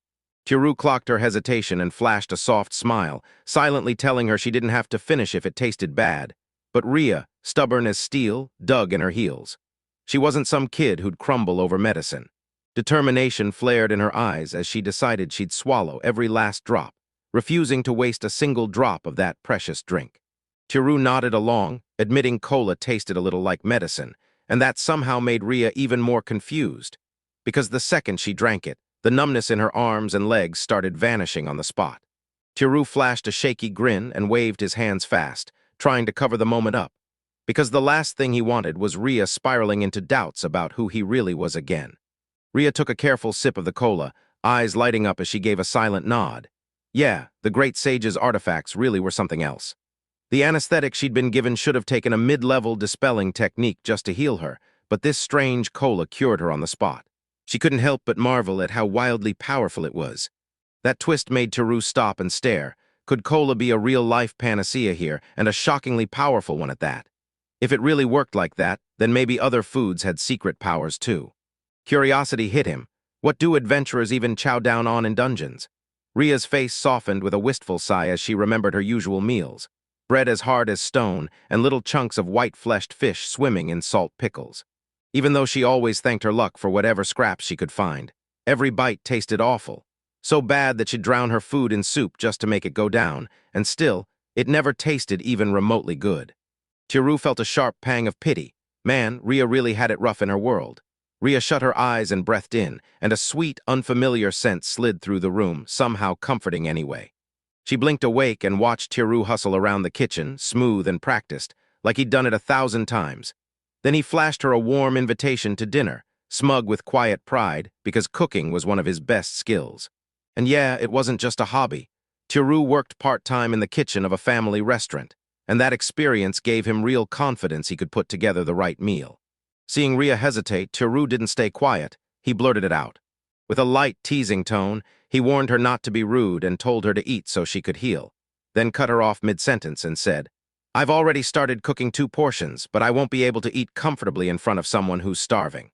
Tiru clocked her hesitation and flashed a soft smile, silently telling her she didn't have to finish if it tasted bad. But Rhea, stubborn as steel, dug in her heels. She wasn't some kid who'd crumble over medicine. Determination flared in her eyes as she decided she'd swallow every last drop, refusing to waste a single drop of that precious drink. Tiru nodded along, admitting cola tasted a little like medicine, and that somehow made Rhea even more confused. Because the second she drank it, the numbness in her arms and legs started vanishing on the spot. Tiru flashed a shaky grin and waved his hands fast, trying to cover the moment up, because the last thing he wanted was Rhea spiraling into doubts about who he really was again. Rhea took a careful sip of the cola, eyes lighting up as she gave a silent nod. Yeah, the great sage's artifacts really were something else. The anesthetic she'd been given should have taken a mid-level dispelling technique just to heal her, but this strange cola cured her on the spot. She couldn't help but marvel at how wildly powerful it was. That twist made Tiru stop and stare. Could cola be a real-life panacea here, and a shockingly powerful one at that? If it really worked like that, then maybe other foods had secret powers too. Curiosity hit him. What do adventurers even chow down on in dungeons? Rhea's face softened with a wistful sigh as she remembered her usual meals. Bread as hard as stone, and little chunks of white-fleshed fish swimming in salt pickles. Even though she always thanked her luck for whatever scraps she could find, every bite tasted awful. So bad that she'd drown her food in soup just to make it go down, and still, it never tasted even remotely good. Tiru felt a sharp pang of pity. Man, Rhea really had it rough in her world. Rhea shut her eyes and breathed in, and a sweet, unfamiliar scent slid through the room, somehow comforting anyway. She blinked awake and watched Tiru hustle around the kitchen, smooth and practiced, like he'd done it 1,000 times. Then he flashed her a warm invitation to dinner, smug with quiet pride, because cooking was one of his best skills. And yeah, it wasn't just a hobby. Tiru worked part-time in the kitchen of a family restaurant, and that experience gave him real confidence he could put together the right meal. Seeing Rhea hesitate, Tiru didn't stay quiet. He blurted it out. With a light, teasing tone, he warned her not to be rude and told her to eat so she could heal, then cut her off mid-sentence and said, "I've already started cooking 2 portions, but I won't be able to eat comfortably in front of someone who's starving."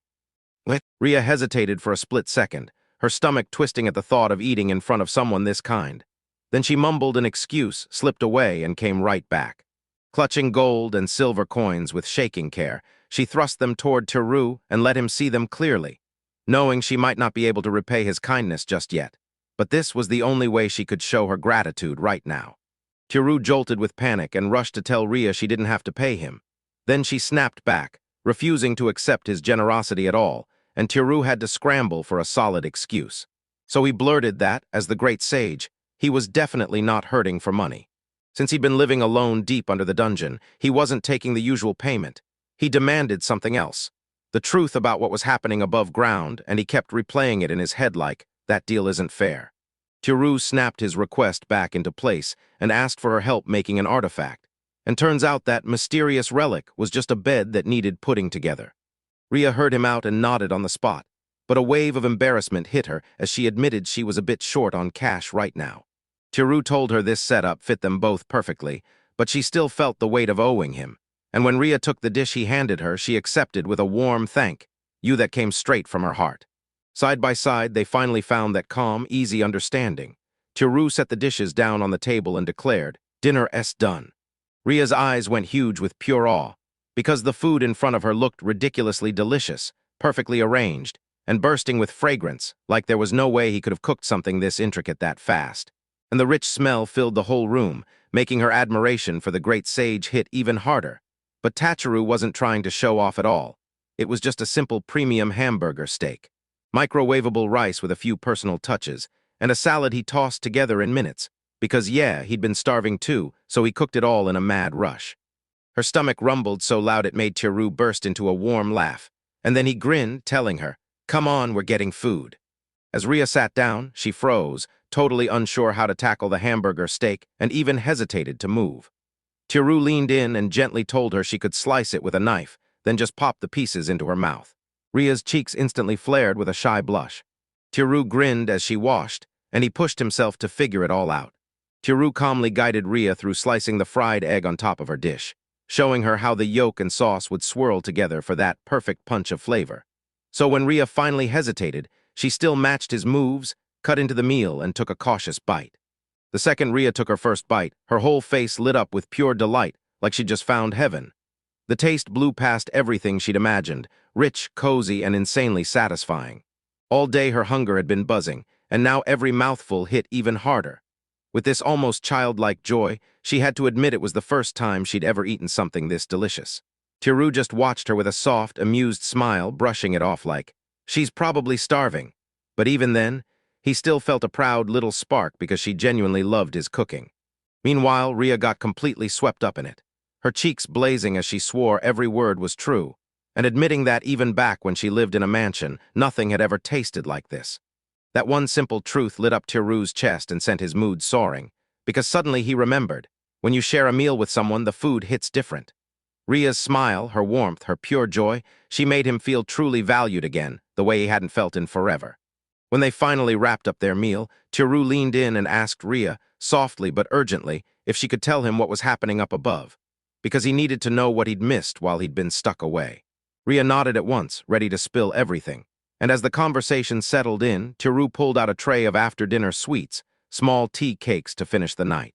Rhea hesitated for a split second, her stomach twisting at the thought of eating in front of someone this kind. Then she mumbled an excuse, slipped away, and came right back. Clutching gold and silver coins with shaking care, she thrust them toward Tiru and let him see them clearly, knowing she might not be able to repay his kindness just yet. But this was the only way she could show her gratitude right now. Tiru jolted with panic and rushed to tell Rhea she didn't have to pay him. Then she snapped back, refusing to accept his generosity at all, and Tiru had to scramble for a solid excuse. So he blurted that, as the great sage, he was definitely not hurting for money. Since he'd been living alone deep under the dungeon, he wasn't taking the usual payment. He demanded something else. The truth about what was happening above ground, and he kept replaying it in his head like, that deal isn't fair. Tiru snapped his request back into place and asked for her help making an artifact. And turns out that mysterious relic was just a bed that needed putting together. Rhea heard him out and nodded on the spot, but a wave of embarrassment hit her as she admitted she was a bit short on cash right now. Tiru told her this setup fit them both perfectly, but she still felt the weight of owing him. And when Rhea took the dish he handed her, she accepted with a warm thank you that came straight from her heart. Side by side, they finally found that calm, easy understanding. Tiru set the dishes down on the table and declared, "Dinner is done." Rhea's eyes went huge with pure awe, because the food in front of her looked ridiculously delicious, perfectly arranged, and bursting with fragrance, like there was no way he could have cooked something this intricate that fast. And the rich smell filled the whole room, making her admiration for the great sage hit even harder. But Tachiru wasn't trying to show off at all. It was just a simple premium hamburger steak. Microwavable rice with a few personal touches, and a salad he tossed together in minutes, because yeah, he'd been starving too, so he cooked it all in a mad rush. Her stomach rumbled so loud it made Tiru burst into a warm laugh, and then he grinned, telling her, "Come on, we're getting food." As Rhea sat down, she froze, totally unsure how to tackle the hamburger steak, and even hesitated to move. Tiru leaned in and gently told her she could slice it with a knife, then just pop the pieces into her mouth. Rhea's cheeks instantly flared with a shy blush. Tiru grinned as she washed, and he pushed himself to figure it all out. Tiru calmly guided Rhea through slicing the fried egg on top of her dish, showing her how the yolk and sauce would swirl together for that perfect punch of flavor. So when Rhea finally hesitated, she still matched his moves, cut into the meal, and took a cautious bite. The second Rhea took her first bite, her whole face lit up with pure delight, like she'd just found heaven. The taste blew past everything she'd imagined, rich, cozy, and insanely satisfying. All day her hunger had been buzzing, and now every mouthful hit even harder. With this almost childlike joy, she had to admit it was the first time she'd ever eaten something this delicious. Tiru just watched her with a soft, amused smile, brushing it off like, "She's probably starving." But even then, he still felt a proud little spark because she genuinely loved his cooking. Meanwhile, Rhea got completely swept up in it, her cheeks blazing as she swore every word was true, and admitting that even back when she lived in a mansion, nothing had ever tasted like this. That one simple truth lit up Tiru's chest and sent his mood soaring, because suddenly he remembered, when you share a meal with someone, the food hits different. Rhea's smile, her warmth, her pure joy, she made him feel truly valued again, the way he hadn't felt in forever. When they finally wrapped up their meal, Tiru leaned in and asked Rhea, softly but urgently, if she could tell him what was happening up above, because he needed to know what he'd missed while he'd been stuck away. Rhea nodded at once, ready to spill everything. And as the conversation settled in, Tiru pulled out a tray of after-dinner sweets, small tea cakes to finish the night.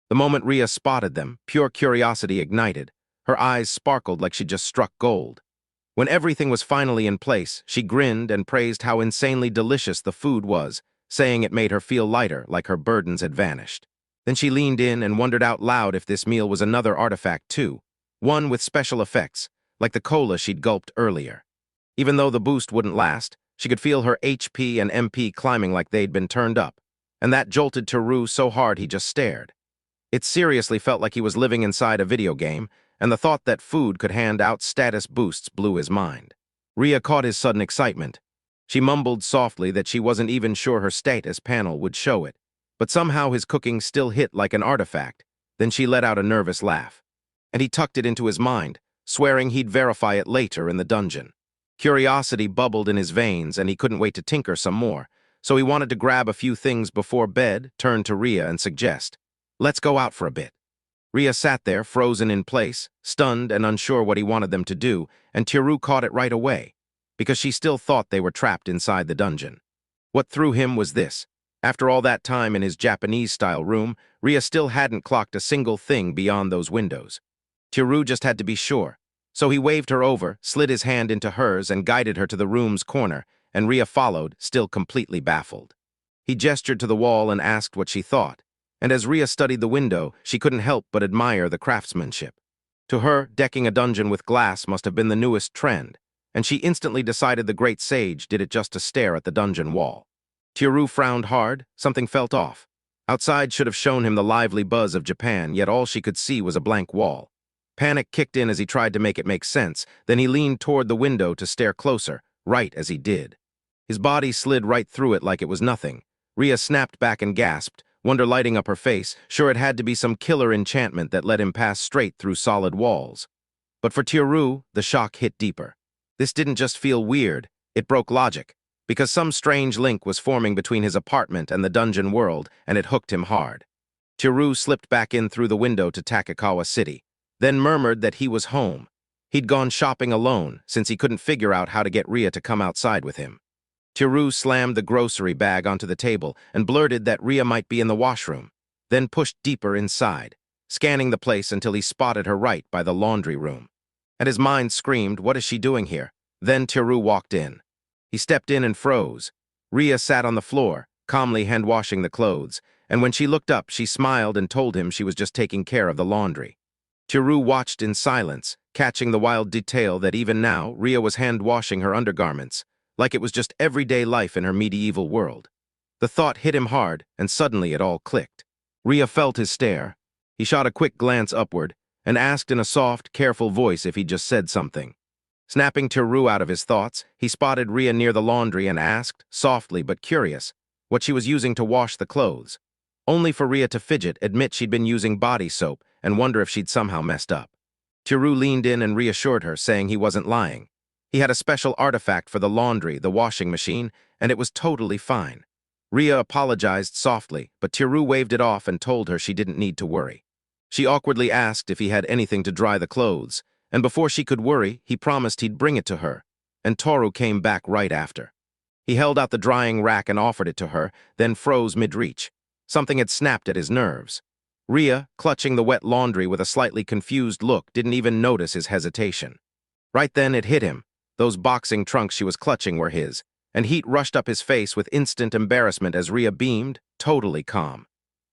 The moment Rhea spotted them, pure curiosity ignited. Her eyes sparkled like she'd just struck gold. When everything was finally in place, she grinned and praised how insanely delicious the food was, saying it made her feel lighter, like her burdens had vanished. Then she leaned in and wondered out loud if this meal was another artifact too, one with special effects, like the cola she'd gulped earlier. Even though the boost wouldn't last, she could feel her HP and MP climbing like they'd been turned up, and that jolted Tiru so hard he just stared. It seriously felt like he was living inside a video game, and the thought that food could hand out status boosts blew his mind. Rhea caught his sudden excitement. She mumbled softly that she wasn't even sure her status panel would show it, but somehow his cooking still hit like an artifact. Then she let out a nervous laugh. And he tucked it into his mind, swearing he'd verify it later in the dungeon. Curiosity bubbled in his veins, and he couldn't wait to tinker some more, so he wanted to grab a few things before bed, turn to Rhea, and suggest, "Let's go out for a bit." Rhea sat there, frozen in place, stunned and unsure what he wanted them to do, and Tiru caught it right away, because she still thought they were trapped inside the dungeon. What threw him was this. After all that time in his Japanese-style room, Rhea still hadn't clocked a single thing beyond those windows. Tiru just had to be sure. So he waved her over, slid his hand into hers, and guided her to the room's corner, and Rhea followed, still completely baffled. He gestured to the wall and asked what she thought, and as Rhea studied the window, she couldn't help but admire the craftsmanship. To her, decking a dungeon with glass must have been the newest trend, and she instantly decided the great sage did it just to stare at the dungeon wall. Tiru frowned hard, something felt off. Outside should have shown him the lively buzz of Japan, yet all she could see was a blank wall. Panic kicked in as he tried to make it make sense, then he leaned toward the window to stare closer, right as he did. His body slid right through it like it was nothing. Rhea snapped back and gasped, wonder lighting up her face, sure it had to be some killer enchantment that let him pass straight through solid walls. But for Tiru, the shock hit deeper. This didn't just feel weird, it broke logic, because some strange link was forming between his apartment and the dungeon world, and it hooked him hard. Tiru slipped back in through the window to Takakawa City, then murmured that he was home. He'd gone shopping alone, since he couldn't figure out how to get Rhea to come outside with him. Tiru slammed the grocery bag onto the table and blurted that Rhea might be in the washroom, then pushed deeper inside, scanning the place until he spotted her right by the laundry room. And his mind screamed, "What is she doing here?" Then Tiru walked in. He stepped in and froze. Rhea sat on the floor, calmly hand-washing the clothes, and when she looked up, she smiled and told him she was just taking care of the laundry. Tiru watched in silence, catching the wild detail that even now, Rhea was hand-washing her undergarments, like it was just everyday life in her medieval world. The thought hit him hard, and suddenly it all clicked. Rhea felt his stare. He shot a quick glance upward, and asked in a soft, careful voice if he'd just said something. Snapping Teru out of his thoughts, he spotted Rhea near the laundry and asked, softly but curious, what she was using to wash the clothes. Only for Rhea to fidget, admit she'd been using body soap, and wonder if she'd somehow messed up. Teru leaned in and reassured her, saying he wasn't lying. He had a special artifact for the laundry, the washing machine, and it was totally fine. Rhea apologized softly, but Teru waved it off and told her she didn't need to worry. She awkwardly asked if he had anything to dry the clothes, and before she could worry, he promised he'd bring it to her, and Toru came back right after. He held out the drying rack and offered it to her, then froze mid-reach. Something had snapped at his nerves. Rhea, clutching the wet laundry with a slightly confused look, didn't even notice his hesitation. Right then it hit him. Those boxing trunks she was clutching were his, and heat rushed up his face with instant embarrassment as Rhea beamed, totally calm.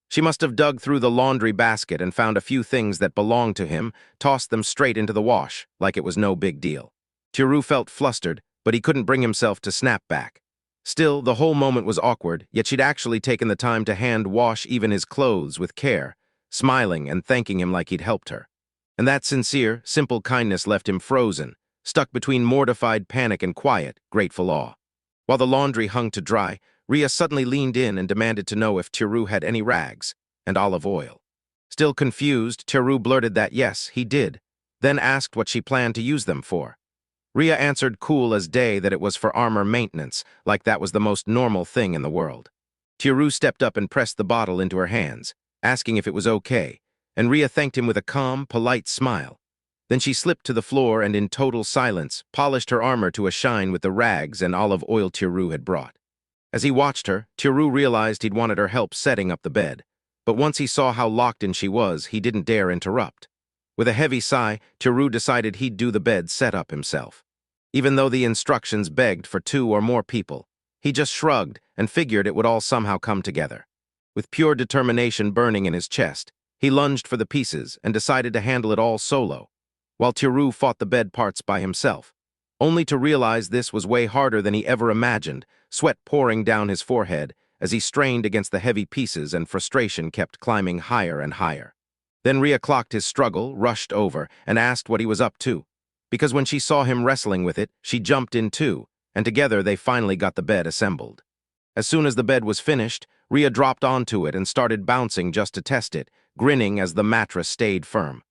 She must have dug through the laundry basket and found a few things that belonged to him, tossed them straight into the wash, like it was no big deal. Teru felt flustered, but he couldn't bring himself to snap back. Still, the whole moment was awkward, yet she'd actually taken the time to hand-wash even his clothes with care, smiling and thanking him like he'd helped her. And that sincere, simple kindness left him frozen, stuck between mortified panic and quiet, grateful awe. While the laundry hung to dry, Rhea suddenly leaned in and demanded to know if Teru had any rags and olive oil. Still confused, Teru blurted that yes, he did, then asked what she planned to use them for. Rhea answered cool as day that it was for armor maintenance, like that was the most normal thing in the world. Teru stepped up and pressed the bottle into her hands, asking if it was okay, and Rhea thanked him with a calm, polite smile. Then she slipped to the floor and in total silence polished her armor to a shine with the rags and olive oil Teru had brought. As he watched her, Teru realized he'd wanted her help setting up the bed, but once he saw how locked in she was, he didn't dare interrupt. With a heavy sigh, Teru decided he'd do the bed setup himself. Even though the instructions begged for 2 or more people, he just shrugged and figured it would all somehow come together. With pure determination burning in his chest, he lunged for the pieces and decided to handle it all solo, while Teru fought the bed parts by himself, only to realize this was way harder than he ever imagined, sweat pouring down his forehead as he strained against the heavy pieces and frustration kept climbing higher and higher. Then Rhea clocked his struggle, rushed over, and asked what he was up to, because when she saw him wrestling with it, she jumped in too, and together they finally got the bed assembled. As soon as the bed was finished, Rhea dropped onto it and started bouncing just to test it, grinning as the mattress stayed firm.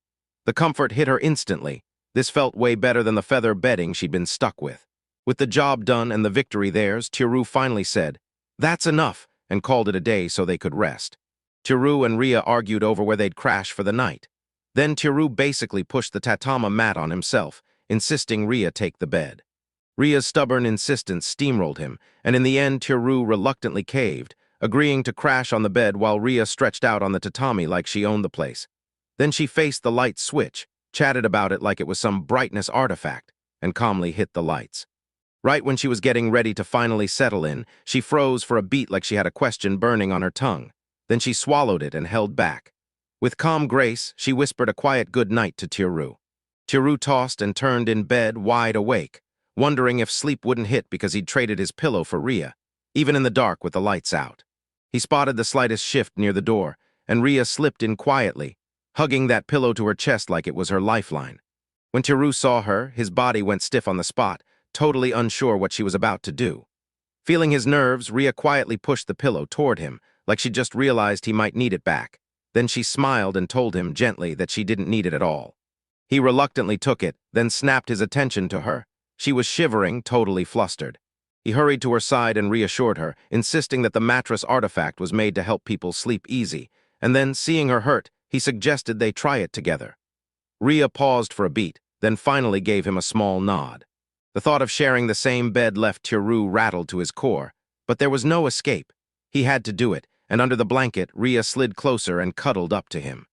The comfort hit her instantly. This felt way better than the feather bedding she'd been stuck with. With the job done and the victory theirs, Teru finally said, "That's enough," and called it a day so they could rest. Teru and Rhea argued over where they'd crash for the night. Then Teru basically pushed the tatama mat on himself, insisting Rhea take the bed. Rhea's stubborn insistence steamrolled him, and in the end Teru reluctantly caved, agreeing to crash on the bed while Rhea stretched out on the tatami like she owned the place. Then she faced the light switch, chatted about it like it was some brightness artifact, and calmly hit the lights. Right when she was getting ready to finally settle in, she froze for a beat like she had a question burning on her tongue. Then she swallowed it and held back. With calm grace, she whispered a quiet good night to Teru. Teru tossed and turned in bed, wide awake, wondering if sleep wouldn't hit because he'd traded his pillow for Rhea, even in the dark with the lights out. He spotted the slightest shift near the door, and Rhea slipped in quietly, hugging that pillow to her chest like it was her lifeline. When Teru saw her, his body went stiff on the spot, totally unsure what she was about to do. Feeling his nerves, Rhea quietly pushed the pillow toward him, like she just realized he might need it back. Then she smiled and told him gently that she didn't need it at all. He reluctantly took it, then snapped his attention to her. She was shivering, totally flustered. He hurried to her side and reassured her, insisting that the mattress artifact was made to help people sleep easy, and then, seeing her hurt, he suggested they try it together. Rhea paused for a beat, then finally gave him a small nod. The thought of sharing the same bed left Teru rattled to his core, but there was no escape. He had to do it, and under the blanket, Rhea slid closer and cuddled up to him.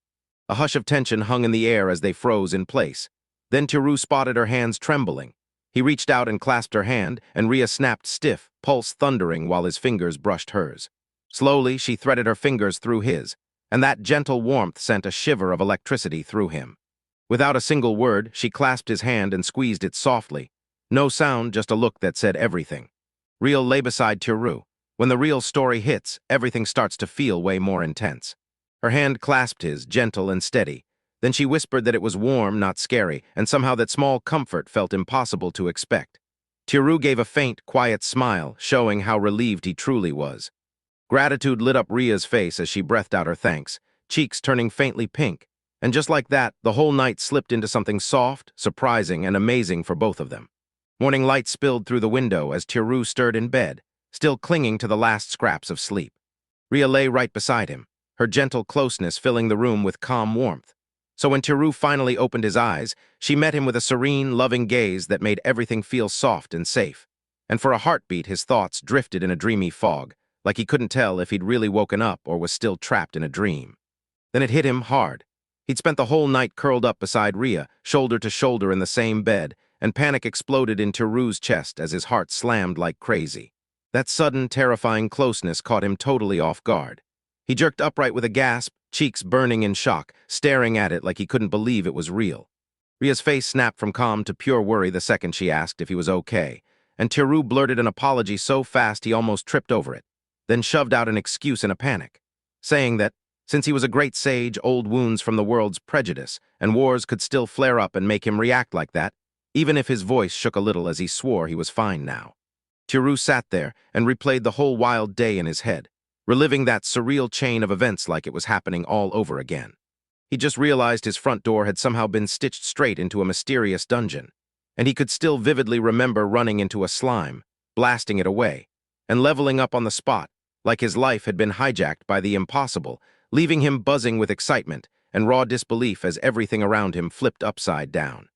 A hush of tension hung in the air as they froze in place. Then Teru spotted her hands trembling. He reached out and clasped her hand, and Rhea snapped stiff, pulse thundering while his fingers brushed hers. Slowly, she threaded her fingers through his, and that gentle warmth sent a shiver of electricity through him. Without a single word, she clasped his hand and squeezed it softly. No sound, just a look that said everything. Rhea lay beside Teru, When the real story hits, everything starts to feel way more intense. Her hand clasped his, gentle and steady. Then she whispered that it was warm, not scary, and somehow that small comfort felt impossible to expect. Tiru gave a faint, quiet smile, showing how relieved he truly was. Gratitude lit up Ria's face as she breathed out her thanks, cheeks turning faintly pink. And just like that, the whole night slipped into something soft, surprising, and amazing for both of them. Morning light spilled through the window as Tiru stirred in bed, still clinging to the last scraps of sleep. Ria lay right beside him, her gentle closeness filling the room with calm warmth. So when Tiru finally opened his eyes, she met him with a serene, loving gaze that made everything feel soft and safe. And for a heartbeat, his thoughts drifted in a dreamy fog, like he couldn't tell if he'd really woken up or was still trapped in a dream. Then it hit him hard. He'd spent the whole night curled up beside Ria, shoulder to shoulder in the same bed, and panic exploded in Tiru's chest as his heart slammed like crazy. That sudden, terrifying closeness caught him totally off guard. He jerked upright with a gasp, cheeks burning in shock, staring at it like he couldn't believe it was real. Ria's face snapped from calm to pure worry the second she asked if he was okay, and Tiru blurted an apology so fast he almost tripped over it, then shoved out an excuse in a panic, saying that, since he was a great sage, old wounds from the world's prejudice, and wars could still flare up and make him react like that, even if his voice shook a little as he swore he was fine now. Tiru sat there and replayed the whole wild day in his head, reliving that surreal chain of events like it was happening all over again. He just realized his front door had somehow been stitched straight into a mysterious dungeon, and he could still vividly remember running into a slime, blasting it away, and leveling up on the spot, like his life had been hijacked by the impossible, leaving him buzzing with excitement and raw disbelief as everything around him flipped upside down.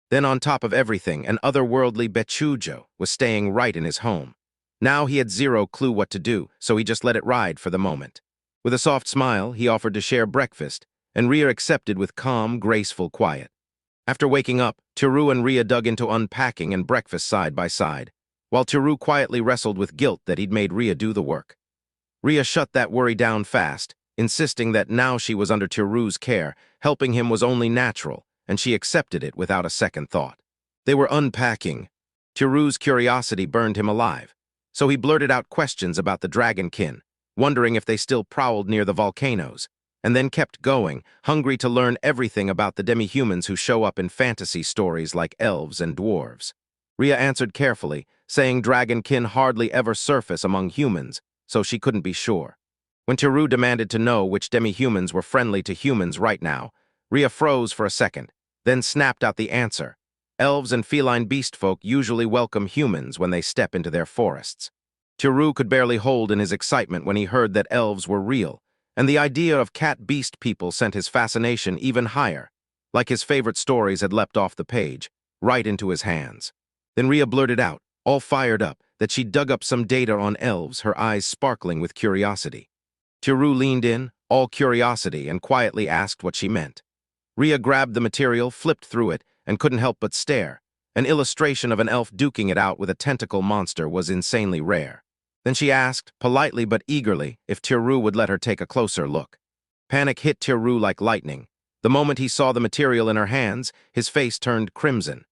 Then on top of everything, an otherworldly Bechujo was staying right in his home. Now he had zero clue what to do, so he just let it ride for the moment. With a soft smile, he offered to share breakfast, and Ria accepted with calm, graceful quiet. After waking up, Tiru and Ria dug into unpacking and breakfast side by side, while Tiru quietly wrestled with guilt that he'd made Ria do the work. Ria shut that worry down fast, insisting that now she was under Tiru's care, helping him was only natural, and she accepted it without a second thought. They were unpacking. Tiru's curiosity burned him alive, so he blurted out questions about the dragonkin, wondering if they still prowled near the volcanoes, and then kept going, hungry to learn everything about the demi-humans who show up in fantasy stories like elves and dwarves. Ria answered carefully, saying dragonkin hardly ever surface among humans, so she couldn't be sure. When Tiru demanded to know which demi-humans were friendly to humans right now, Ria froze for a second, then snapped out the answer. Elves and feline beast folk usually welcome humans when they step into their forests. Tiru could barely hold in his excitement when he heard that elves were real, and the idea of cat-beast people sent his fascination even higher, like his favorite stories had leapt off the page, right into his hands. Then Ria blurted out, all fired up, that she dug up some data on elves, her eyes sparkling with curiosity. Tiru leaned in, all curiosity, and quietly asked what she meant. Ria grabbed the material, flipped through it, and couldn't help but stare. An illustration of an elf duking it out with a tentacle monster was insanely rare. Then she asked, politely but eagerly, if Tiru would let her take a closer look. Panic hit Tiru like lightning. The moment he saw the material in her hands, his face turned crimson.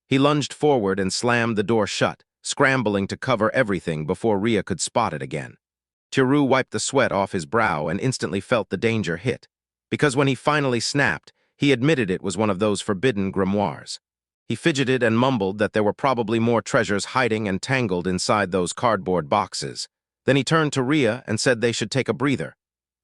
He lunged forward and slammed the door shut, scrambling to cover everything before Ria could spot it again. Tiru wiped the sweat off his brow and instantly felt the danger hit, because when he finally snapped, he admitted it was one of those forbidden grimoires. He fidgeted and mumbled that there were probably more treasures hiding and tangled inside those cardboard boxes. Then he turned to Ria and said they should take a breather.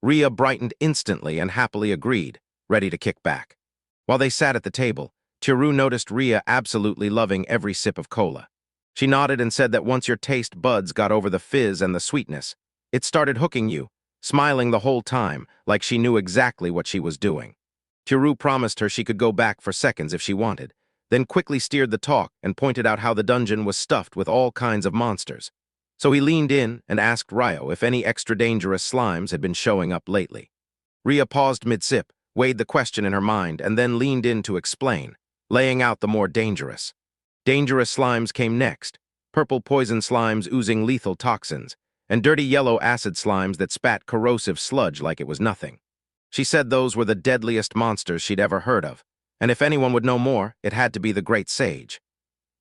Ria brightened instantly and happily agreed, ready to kick back. While they sat at the table, Tiru noticed Ria absolutely loving every sip of cola. She nodded and said that once your taste buds got over the fizz and the sweetness, it started hooking you, smiling the whole time like she knew exactly what she was doing. Tiru promised her she could go back for seconds if she wanted, then quickly steered the talk and pointed out how the dungeon was stuffed with all kinds of monsters. So he leaned in and asked Ryo if any extra dangerous slimes had been showing up lately. Ria paused mid-sip, weighed the question in her mind, and then leaned in to explain, laying out the more dangerous. Dangerous slimes came next, purple poison slimes oozing lethal toxins, and dirty yellow acid slimes that spat corrosive sludge like it was nothing. She said those were the deadliest monsters she'd ever heard of, and if anyone would know more, it had to be the great sage.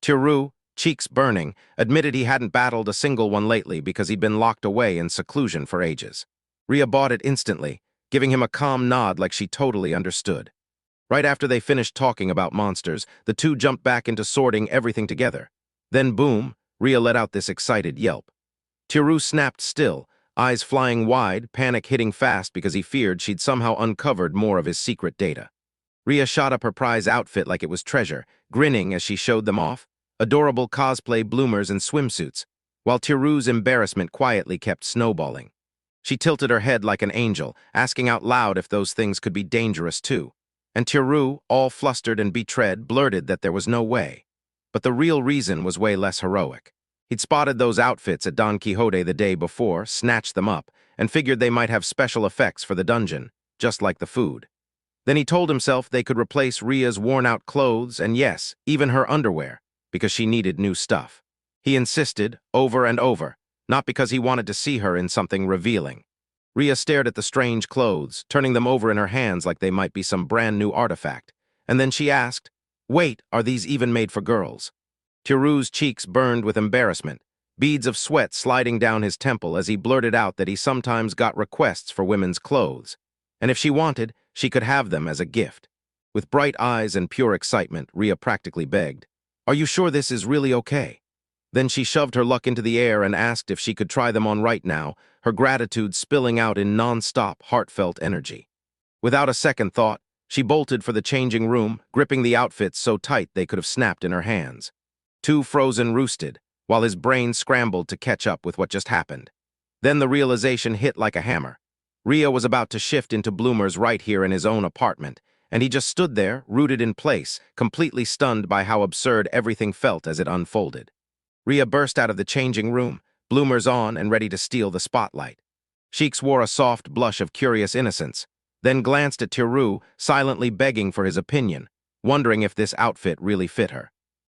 Tiru, cheeks burning, admitted he hadn't battled a single one lately because he'd been locked away in seclusion for ages. Rhea bought it instantly, giving him a calm nod like she totally understood. Right after they finished talking about monsters, the two jumped back into sorting everything together. Then boom, Rhea let out this excited yelp. Tiru snapped still, eyes flying wide, panic hitting fast because he feared she'd somehow uncovered more of his secret data. Rhea shot up her prize outfit like it was treasure, grinning as she showed them off, adorable cosplay bloomers and swimsuits, while Tiru's embarrassment quietly kept snowballing. She tilted her head like an angel, asking out loud if those things could be dangerous too. And Tiru, all flustered and betrayed, blurted that there was no way. But the real reason was way less heroic. He'd spotted those outfits at Don Quixote the day before, snatched them up, and figured they might have special effects for the dungeon, just like the food. Then he told himself they could replace Rhea's worn-out clothes and yes, even her underwear, because she needed new stuff. He insisted, over and over, not because he wanted to see her in something revealing. Rhea stared at the strange clothes, turning them over in her hands like they might be some brand-new artifact, and then she asked, "Wait, are these even made for girls?" Tiru's cheeks burned with embarrassment, beads of sweat sliding down his temple as he blurted out that he sometimes got requests for women's clothes, and if she wanted, she could have them as a gift. With bright eyes and pure excitement, Rhea practically begged, "Are you sure this is really okay?" Then she shoved her luck into the air and asked if she could try them on right now, her gratitude spilling out in non-stop, heartfelt energy. Without a second thought, she bolted for the changing room, gripping the outfits so tight they could have snapped in her hands. Two frozen roosted, while his brain scrambled to catch up with what just happened. Then the realization hit like a hammer. Rhea was about to shift into bloomers right here in his own apartment, and he just stood there, rooted in place, completely stunned by how absurd everything felt as it unfolded. Rhea burst out of the changing room, bloomers on and ready to steal the spotlight. Cheeks wore a soft blush of curious innocence, then glanced at Tiru, silently begging for his opinion, wondering if this outfit really fit her.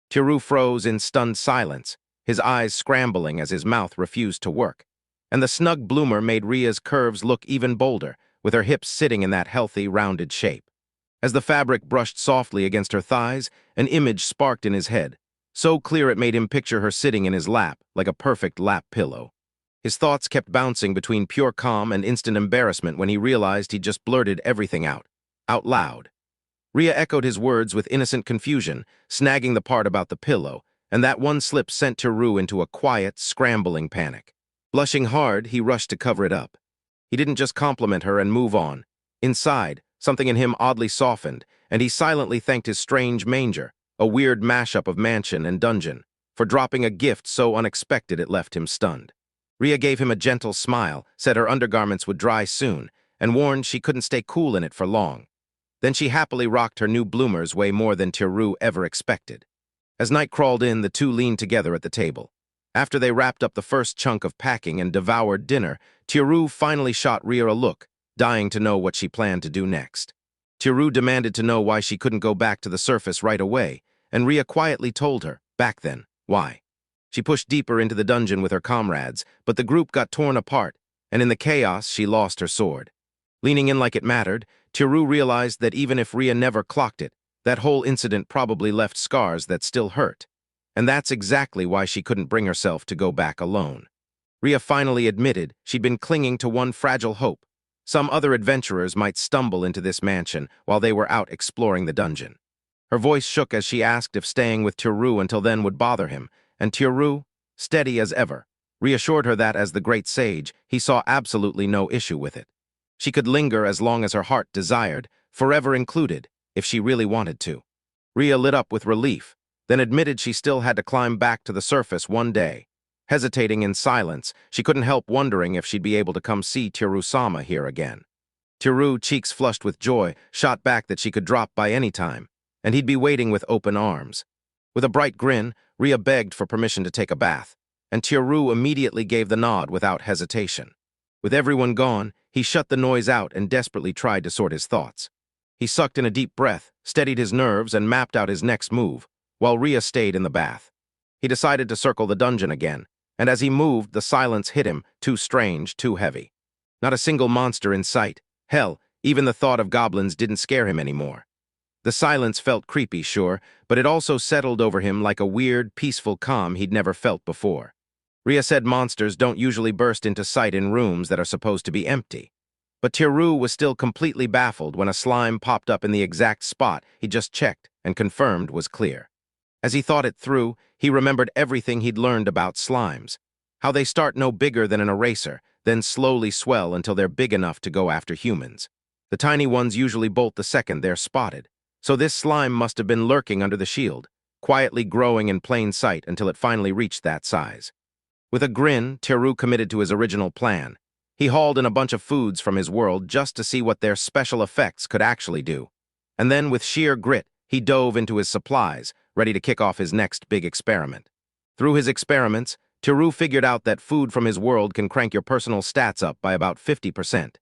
Tiru froze in stunned silence, his eyes scrambling as his mouth refused to work. And the snug bloomer made Rhea's curves look even bolder, with her hips sitting in that healthy, rounded shape. As the fabric brushed softly against her thighs, an image sparked in his head, so clear it made him picture her sitting in his lap, like a perfect lap pillow. His thoughts kept bouncing between pure calm and instant embarrassment when he realized he'd just blurted everything out loud. Rhea echoed his words with innocent confusion, snagging the part about the pillow, and that one slip sent Tiru into a quiet, scrambling panic. Blushing hard, he rushed to cover it up. He didn't just compliment her and move on. Inside, something in him oddly softened, and he silently thanked his strange manger, a weird mashup of mansion and dungeon, for dropping a gift so unexpected it left him stunned. Rhea gave him a gentle smile, said her undergarments would dry soon, and warned she couldn't stay cool in it for long. Then she happily rocked her new bloomers way more than Tiru ever expected. As night crawled in, the two leaned together at the table. After they wrapped up the first chunk of packing and devoured dinner, Tiru finally shot Rhea a look, dying to know what she planned to do next. Tiru demanded to know why she couldn't go back to the surface right away, and Rhea quietly told her, back then, why. She pushed deeper into the dungeon with her comrades, but the group got torn apart, and in the chaos she lost her sword. Leaning in like it mattered, Tiru realized that even if Rhea never clocked it, that whole incident probably left scars that still hurt. And that's exactly why she couldn't bring herself to go back alone. Rhea finally admitted she'd been clinging to one fragile hope. Some other adventurers might stumble into this mansion while they were out exploring the dungeon. Her voice shook as she asked if staying with Tiru until then would bother him, and Tiru, steady as ever, reassured her that as the great sage, he saw absolutely no issue with it. She could linger as long as her heart desired, forever included, if she really wanted to. Rhea lit up with relief, then admitted she still had to climb back to the surface one day. Hesitating in silence, she couldn't help wondering if she'd be able to come see Tiru-sama here again. Tiru, cheeks flushed with joy, shot back that she could drop by any time, and he'd be waiting with open arms. With a bright grin, Rhea begged for permission to take a bath, and Tiru immediately gave the nod without hesitation. With everyone gone, he shut the noise out and desperately tried to sort his thoughts. He sucked in a deep breath, steadied his nerves, and mapped out his next move, while Rhea stayed in the bath. He decided to circle the dungeon again, and as he moved, the silence hit him, too strange, too heavy. Not a single monster in sight. Hell, even the thought of goblins didn't scare him anymore. The silence felt creepy, sure, but it also settled over him like a weird, peaceful calm he'd never felt before. Ria said monsters don't usually burst into sight in rooms that are supposed to be empty. But Tiru was still completely baffled when a slime popped up in the exact spot he just checked and confirmed was clear. As he thought it through, he remembered everything he'd learned about slimes. How they start no bigger than an eraser, then slowly swell until they're big enough to go after humans. The tiny ones usually bolt the second they're spotted. So this slime must have been lurking under the shield, quietly growing in plain sight until it finally reached that size. With a grin, Tiru committed to his original plan. He hauled in a bunch of foods from his world just to see what their special effects could actually do. And then, with sheer grit, he dove into his supplies, ready to kick off his next big experiment. Through his experiments, Tiru figured out that food from his world can crank your personal stats up by about 50%.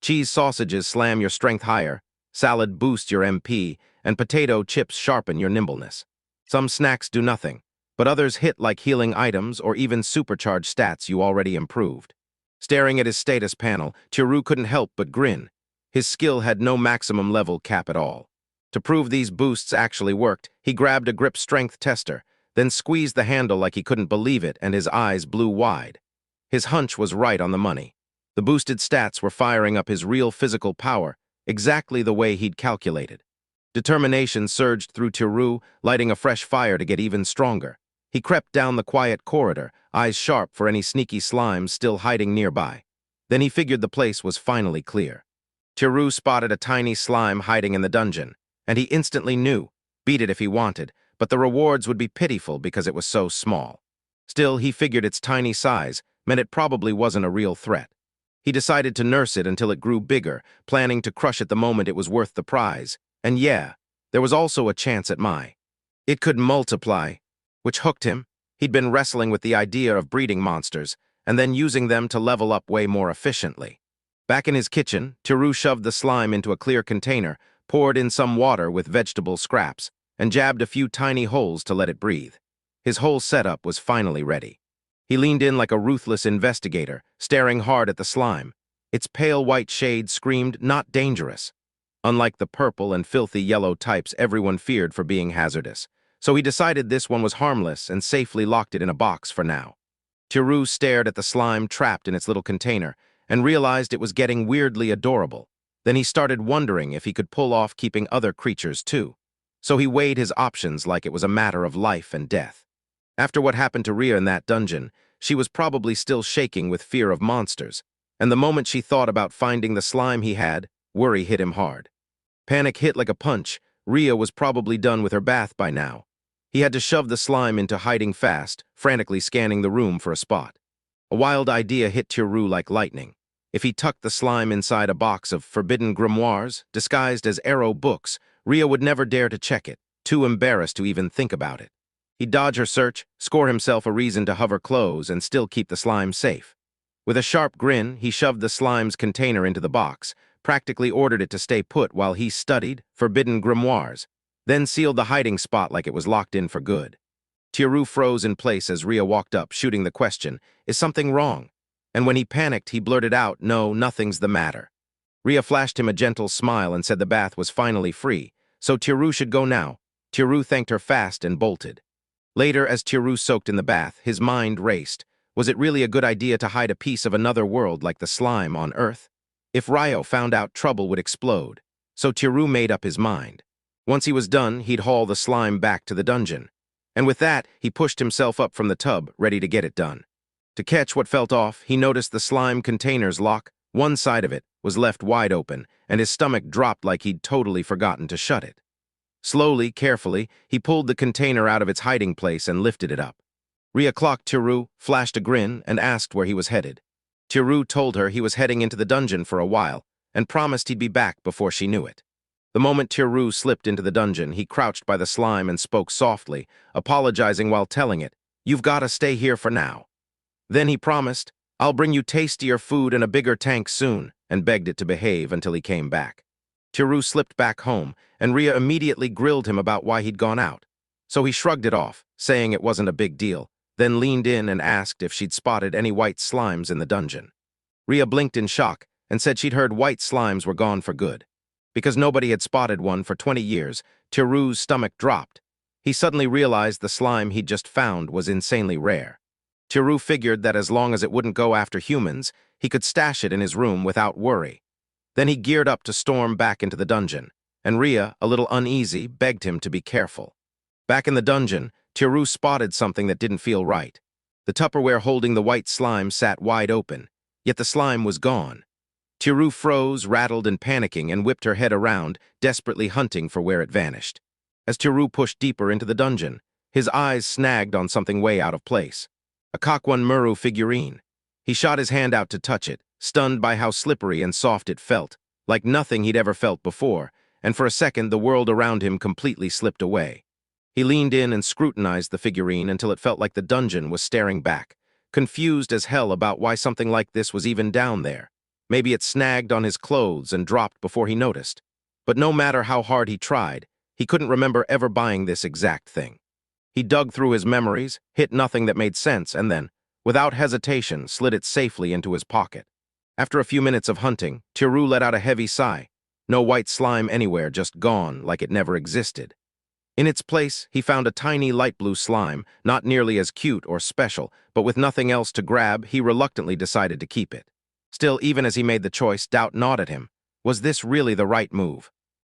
Cheese sausages slam your strength higher, salad boosts your MP, and potato chips sharpen your nimbleness. Some snacks do nothing, but others hit like healing items or even supercharge stats you already improved. Staring at his status panel, Tiru couldn't help but grin. His skill had no maximum level cap at all. To prove these boosts actually worked, he grabbed a grip strength tester, then squeezed the handle like he couldn't believe it, and his eyes blew wide. His hunch was right on the money. The boosted stats were firing up his real physical power, exactly the way he'd calculated. Determination surged through Tiru, lighting a fresh fire to get even stronger. He crept down the quiet corridor, eyes sharp for any sneaky slimes still hiding nearby. Then he figured the place was finally clear. Tiru spotted a tiny slime hiding in the dungeon, and he instantly knew, beat it if he wanted, but the rewards would be pitiful because it was so small. Still, he figured its tiny size meant it probably wasn't a real threat. He decided to nurse it until it grew bigger, planning to crush it the moment it was worth the prize. And yeah, there was also a chance at it could multiply, which hooked him. He'd been wrestling with the idea of breeding monsters, and then using them to level up way more efficiently. Back in his kitchen, Tiru shoved the slime into a clear container, poured in some water with vegetable scraps, and jabbed a few tiny holes to let it breathe. His whole setup was finally ready. He leaned in like a ruthless investigator, staring hard at the slime. Its pale white shade screamed not dangerous, unlike the purple and filthy yellow types everyone feared for being hazardous. So he decided this one was harmless and safely locked it in a box for now. Tiru stared at the slime trapped in its little container and realized it was getting weirdly adorable. Then he started wondering if he could pull off keeping other creatures too. So he weighed his options like it was a matter of life and death. After what happened to Ria in that dungeon, she was probably still shaking with fear of monsters, and the moment she thought about finding the slime he had, worry hit him hard. Panic hit like a punch. Ria was probably done with her bath by now. He had to shove the slime into hiding fast, frantically scanning the room for a spot. A wild idea hit Tiru like lightning. If he tucked the slime inside a box of forbidden grimoires, disguised as enro books, Ria would never dare to check it, too embarrassed to even think about it. He'd dodge her search, score himself a reason to hover close, and still keep the slime safe. With a sharp grin, he shoved the slime's container into the box, practically ordered it to stay put while he studied forbidden grimoires, then sealed the hiding spot like it was locked in for good. Tiru froze in place as Ria walked up, shooting the question, "Is something wrong?" And when he panicked, he blurted out, "No, nothing's the matter." Ria flashed him a gentle smile and said the bath was finally free, so Tiru should go now. Tiru thanked her fast and bolted. Later, as Tiru soaked in the bath, his mind raced. Was it really a good idea to hide a piece of another world like the slime on Earth? If Ryo found out, trouble would explode. So Tiru made up his mind. Once he was done, he'd haul the slime back to the dungeon. And with that, he pushed himself up from the tub, ready to get it done. To catch what felt off, he noticed the slime container's lock. One side of it was left wide open, and his stomach dropped like he'd totally forgotten to shut it. Slowly, carefully, he pulled the container out of its hiding place and lifted it up. Ria clocked Tiru, flashed a grin, and asked where he was headed. Tiru told her he was heading into the dungeon for a while, and promised he'd be back before she knew it. The moment Tiru slipped into the dungeon, he crouched by the slime and spoke softly, apologizing while telling it, "You've got to stay here for now." Then he promised, "I'll bring you tastier food and a bigger tank soon," and begged it to behave until he came back. Tiru slipped back home, and Ria immediately grilled him about why he'd gone out. So he shrugged it off, saying it wasn't a big deal, then leaned in and asked if she'd spotted any white slimes in the dungeon. Ria blinked in shock and said she'd heard white slimes were gone for good. Because nobody had spotted one for 20 years, Tiru's stomach dropped. He suddenly realized the slime he'd just found was insanely rare. Tiru figured that as long as it wouldn't go after humans, he could stash it in his room without worry. Then he geared up to storm back into the dungeon, and Rhea, a little uneasy, begged him to be careful. Back in the dungeon, Tiru spotted something that didn't feel right. The Tupperware holding the white slime sat wide open, yet the slime was gone. Tiru froze, rattled and panicking, and whipped her head around, desperately hunting for where it vanished. As Tiru pushed deeper into the dungeon, his eyes snagged on something way out of place. A Kakwan Muru figurine. He shot his hand out to touch it, stunned by how slippery and soft it felt, like nothing he'd ever felt before, and for a second the world around him completely slipped away. He leaned in and scrutinized the figurine until it felt like the dungeon was staring back, confused as hell about why something like this was even down there. Maybe it snagged on his clothes and dropped before he noticed. But no matter how hard he tried, he couldn't remember ever buying this exact thing. He dug through his memories, hit nothing that made sense, and then, without hesitation, slid it safely into his pocket. After a few minutes of hunting, Tiru let out a heavy sigh. No white slime anywhere, just gone, like it never existed. In its place, he found a tiny light blue slime, not nearly as cute or special, but with nothing else to grab, he reluctantly decided to keep it. Still, even as he made the choice, doubt gnawed at him. Was this really the right move?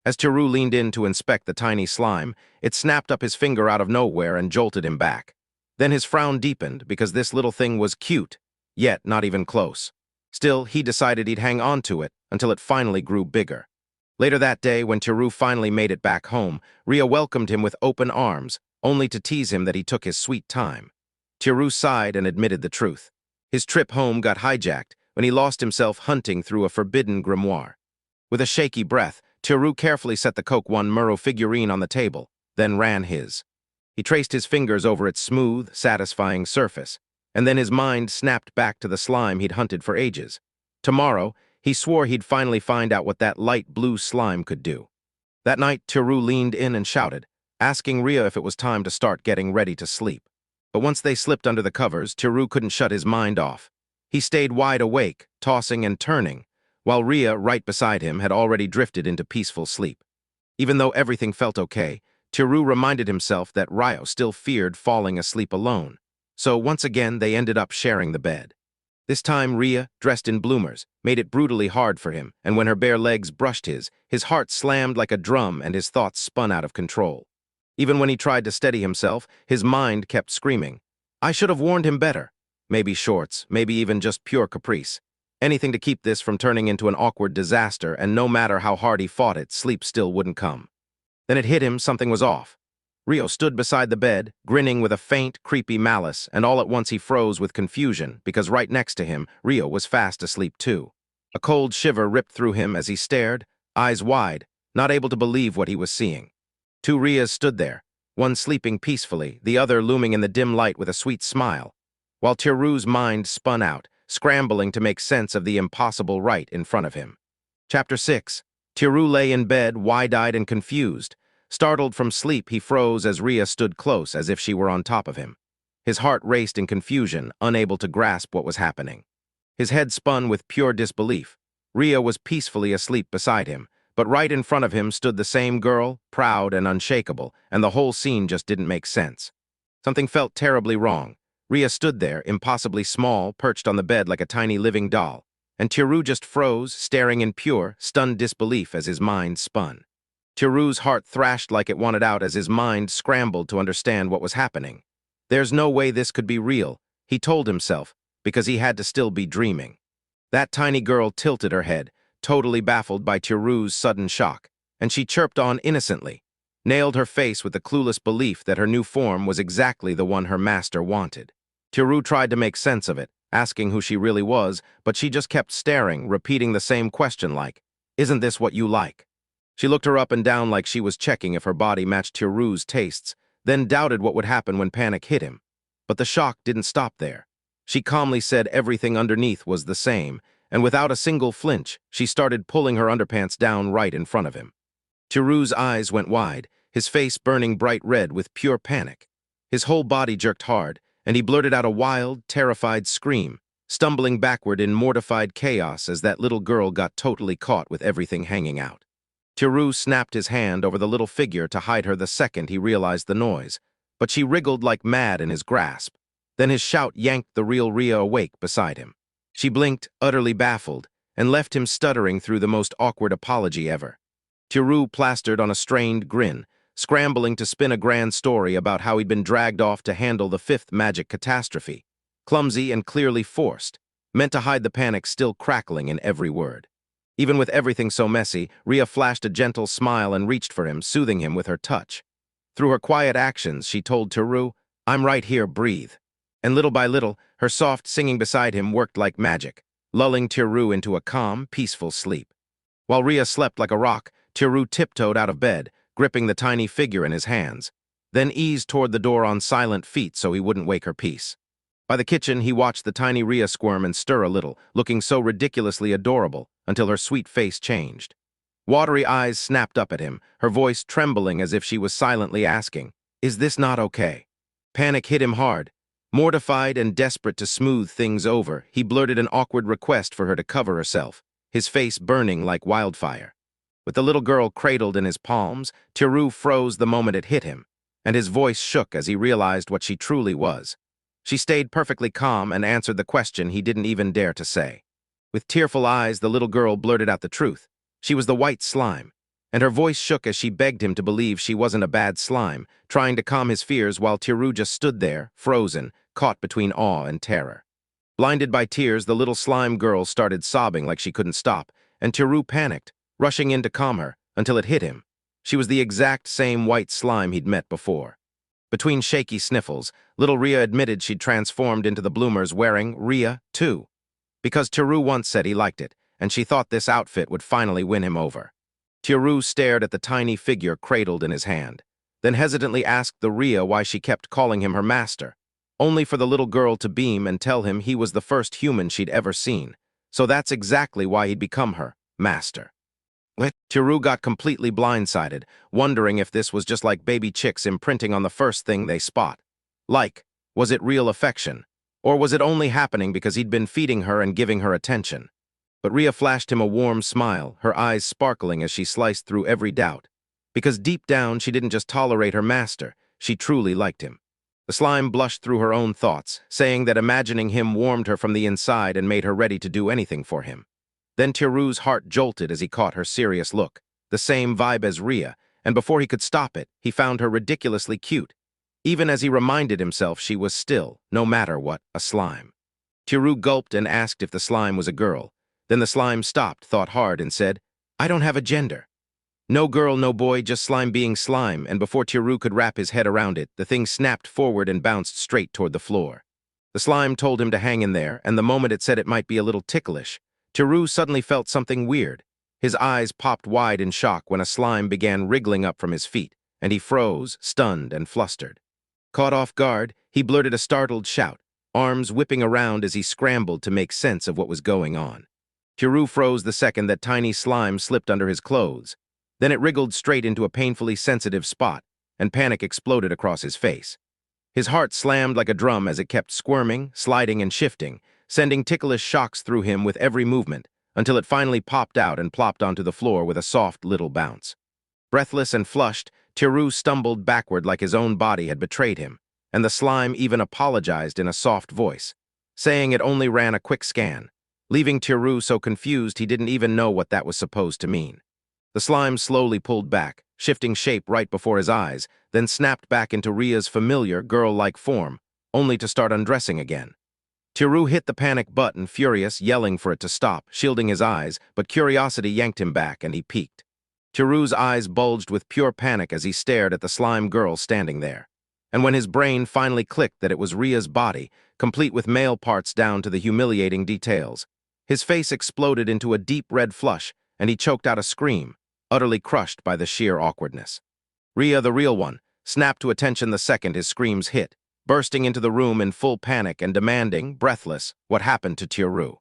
As Tiru leaned in to inspect the tiny slime, it snapped up his finger out of nowhere and jolted him back. Then his frown deepened because this little thing was cute, yet not even close. Still, he decided he'd hang on to it until it finally grew bigger. Later that day, when Tiru finally made it back home, Rhea welcomed him with open arms, only to tease him that he took his sweet time. Tiru sighed and admitted the truth. His trip home got hijacked when he lost himself hunting through a forbidden grimoire. With a shaky breath, Tiru carefully set the Kokwan Muro figurine on the table, then ran his. He traced his fingers over its smooth, satisfying surface, and then his mind snapped back to the slime he'd hunted for ages. Tomorrow, he swore he'd finally find out what that light blue slime could do. That night, Tiru leaned in and shouted, asking Rhea if it was time to start getting ready to sleep. But once they slipped under the covers, Tiru couldn't shut his mind off. He stayed wide awake, tossing and turning, while Rhea, right beside him, had already drifted into peaceful sleep. Even though everything felt okay, Tiru reminded himself that Ryo still feared falling asleep alone. So once again, they ended up sharing the bed. This time, Rhea, dressed in bloomers, made it brutally hard for him, and when her bare legs brushed his heart slammed like a drum and his thoughts spun out of control. Even when he tried to steady himself, his mind kept screaming, "I should have warned him better." Maybe shorts, maybe even just pure caprice. Anything to keep this from turning into an awkward disaster, and no matter how hard he fought it, sleep still wouldn't come. Then it hit him something was off. Rio stood beside the bed, grinning with a faint, creepy malice, and all at once he froze with confusion, because right next to him, Rio was fast asleep too. A cold shiver ripped through him as he stared, eyes wide, not able to believe what he was seeing. Two Rias stood there, one sleeping peacefully, the other looming in the dim light with a sweet smile, while Tiru's mind spun out, scrambling to make sense of the impossible right in front of him. Chapter 6. Tiru lay in bed, wide-eyed and confused. Startled from sleep, he froze as Rhea stood close, as if she were on top of him. His heart raced in confusion, unable to grasp what was happening. His head spun with pure disbelief. Rhea was peacefully asleep beside him, but right in front of him stood the same girl, proud and unshakable, and the whole scene just didn't make sense. Something felt terribly wrong. Rhea stood there, impossibly small, perched on the bed like a tiny living doll, and Tiru just froze, staring in pure, stunned disbelief as his mind spun. Tiru's heart thrashed like it wanted out as his mind scrambled to understand what was happening. There's no way this could be real, he told himself, because he had to still be dreaming. That tiny girl tilted her head, totally baffled by Tiru's sudden shock, and she chirped on innocently, nailed her face with the clueless belief that her new form was exactly the one her master wanted. Tiru tried to make sense of it, asking who she really was, but she just kept staring, repeating the same question like, "Isn't this what you like?" She looked her up and down like she was checking if her body matched Tiru's tastes, then doubted what would happen when panic hit him. But the shock didn't stop there. She calmly said everything underneath was the same, and without a single flinch, she started pulling her underpants down right in front of him. Tiru's eyes went wide, his face burning bright red with pure panic. His whole body jerked hard, and he blurted out a wild, terrified scream, stumbling backward in mortified chaos as that little girl got totally caught with everything hanging out. Tiru snapped his hand over the little figure to hide her the second he realized the noise, but she wriggled like mad in his grasp. Then his shout yanked the real Rhea awake beside him. She blinked, utterly baffled, and left him stuttering through the most awkward apology ever. Tiru plastered on a strained grin, scrambling to spin a grand story about how he'd been dragged off to handle the fifth magic catastrophe. Clumsy and clearly forced, meant to hide the panic still crackling in every word. Even with everything so messy, Rhea flashed a gentle smile and reached for him, soothing him with her touch. Through her quiet actions, she told Tiru, "I'm right here, breathe." And little by little, her soft singing beside him worked like magic, lulling Tiru into a calm, peaceful sleep. While Rhea slept like a rock, Tiru tiptoed out of bed, gripping the tiny figure in his hands, then eased toward the door on silent feet so he wouldn't wake her peace. By the kitchen, he watched the tiny Rhea squirm and stir a little, looking so ridiculously adorable, until her sweet face changed. Watery eyes snapped up at him, her voice trembling as if she was silently asking, "Is this not okay?" Panic hit him hard. Mortified and desperate to smooth things over, he blurted an awkward request for her to cover herself, his face burning like wildfire. With the little girl cradled in his palms, Tiru froze the moment it hit him, and his voice shook as he realized what she truly was. She stayed perfectly calm and answered the question he didn't even dare to say. With tearful eyes, the little girl blurted out the truth. She was the white slime, and her voice shook as she begged him to believe she wasn't a bad slime, trying to calm his fears while Tiru just stood there, frozen, caught between awe and terror. Blinded by tears, the little slime girl started sobbing like she couldn't stop, and Tiru panicked, rushing in to calm her, until it hit him. She was the exact same white slime he'd met before. Between shaky sniffles, little Rhea admitted she'd transformed into the bloomers wearing Rhea, too. Because Tiru once said he liked it, and she thought this outfit would finally win him over. Tiru stared at the tiny figure cradled in his hand, then hesitantly asked the Rhea why she kept calling him her master, only for the little girl to beam and tell him he was the first human she'd ever seen, so that's exactly why he'd become her master. Tiru got completely blindsided, wondering if this was just like baby chicks imprinting on the first thing they spot. Like, was it real affection? Or was it only happening because he'd been feeding her and giving her attention? But Rhea flashed him a warm smile, her eyes sparkling as she sliced through every doubt. Because deep down, she didn't just tolerate her master, she truly liked him. The slime blushed through her own thoughts, saying that imagining him warmed her from the inside and made her ready to do anything for him. Then Tiru's heart jolted as he caught her serious look, the same vibe as Rhea, and before he could stop it, he found her ridiculously cute, even as he reminded himself she was still, no matter what, a slime. Tiru gulped and asked if the slime was a girl. Then the slime stopped, thought hard, and said, "I don't have a gender." No girl, no boy, just slime being slime, and before Tiru could wrap his head around it, the thing snapped forward and bounced straight toward the floor. The slime told him to hang in there, and the moment it said it might be a little ticklish, Tiru suddenly felt something weird. His eyes popped wide in shock when a slime began wriggling up from his feet, and he froze, stunned and flustered. Caught off guard, he blurted a startled shout, arms whipping around as he scrambled to make sense of what was going on. Tiru froze the second that tiny slime slipped under his clothes. Then it wriggled straight into a painfully sensitive spot, and panic exploded across his face. His heart slammed like a drum as it kept squirming, sliding and shifting, sending ticklish shocks through him with every movement, until it finally popped out and plopped onto the floor with a soft little bounce. Breathless and flushed, Tiru stumbled backward like his own body had betrayed him, and the slime even apologized in a soft voice, saying it only ran a quick scan, leaving Tiru so confused he didn't even know what that was supposed to mean. The slime slowly pulled back, shifting shape right before his eyes, then snapped back into Rhea's familiar, girl-like form, only to start undressing again. Tiru hit the panic button, furious, yelling for it to stop, shielding his eyes, but curiosity yanked him back and he peeked. Tiru's eyes bulged with pure panic as he stared at the slime girl standing there. And when his brain finally clicked that it was Rhea's body, complete with male parts down to the humiliating details, his face exploded into a deep red flush, and he choked out a scream, utterly crushed by the sheer awkwardness. Rhea, the real one, snapped to attention the second his screams hit, bursting into the room in full panic and demanding, breathless, what happened to Tiru.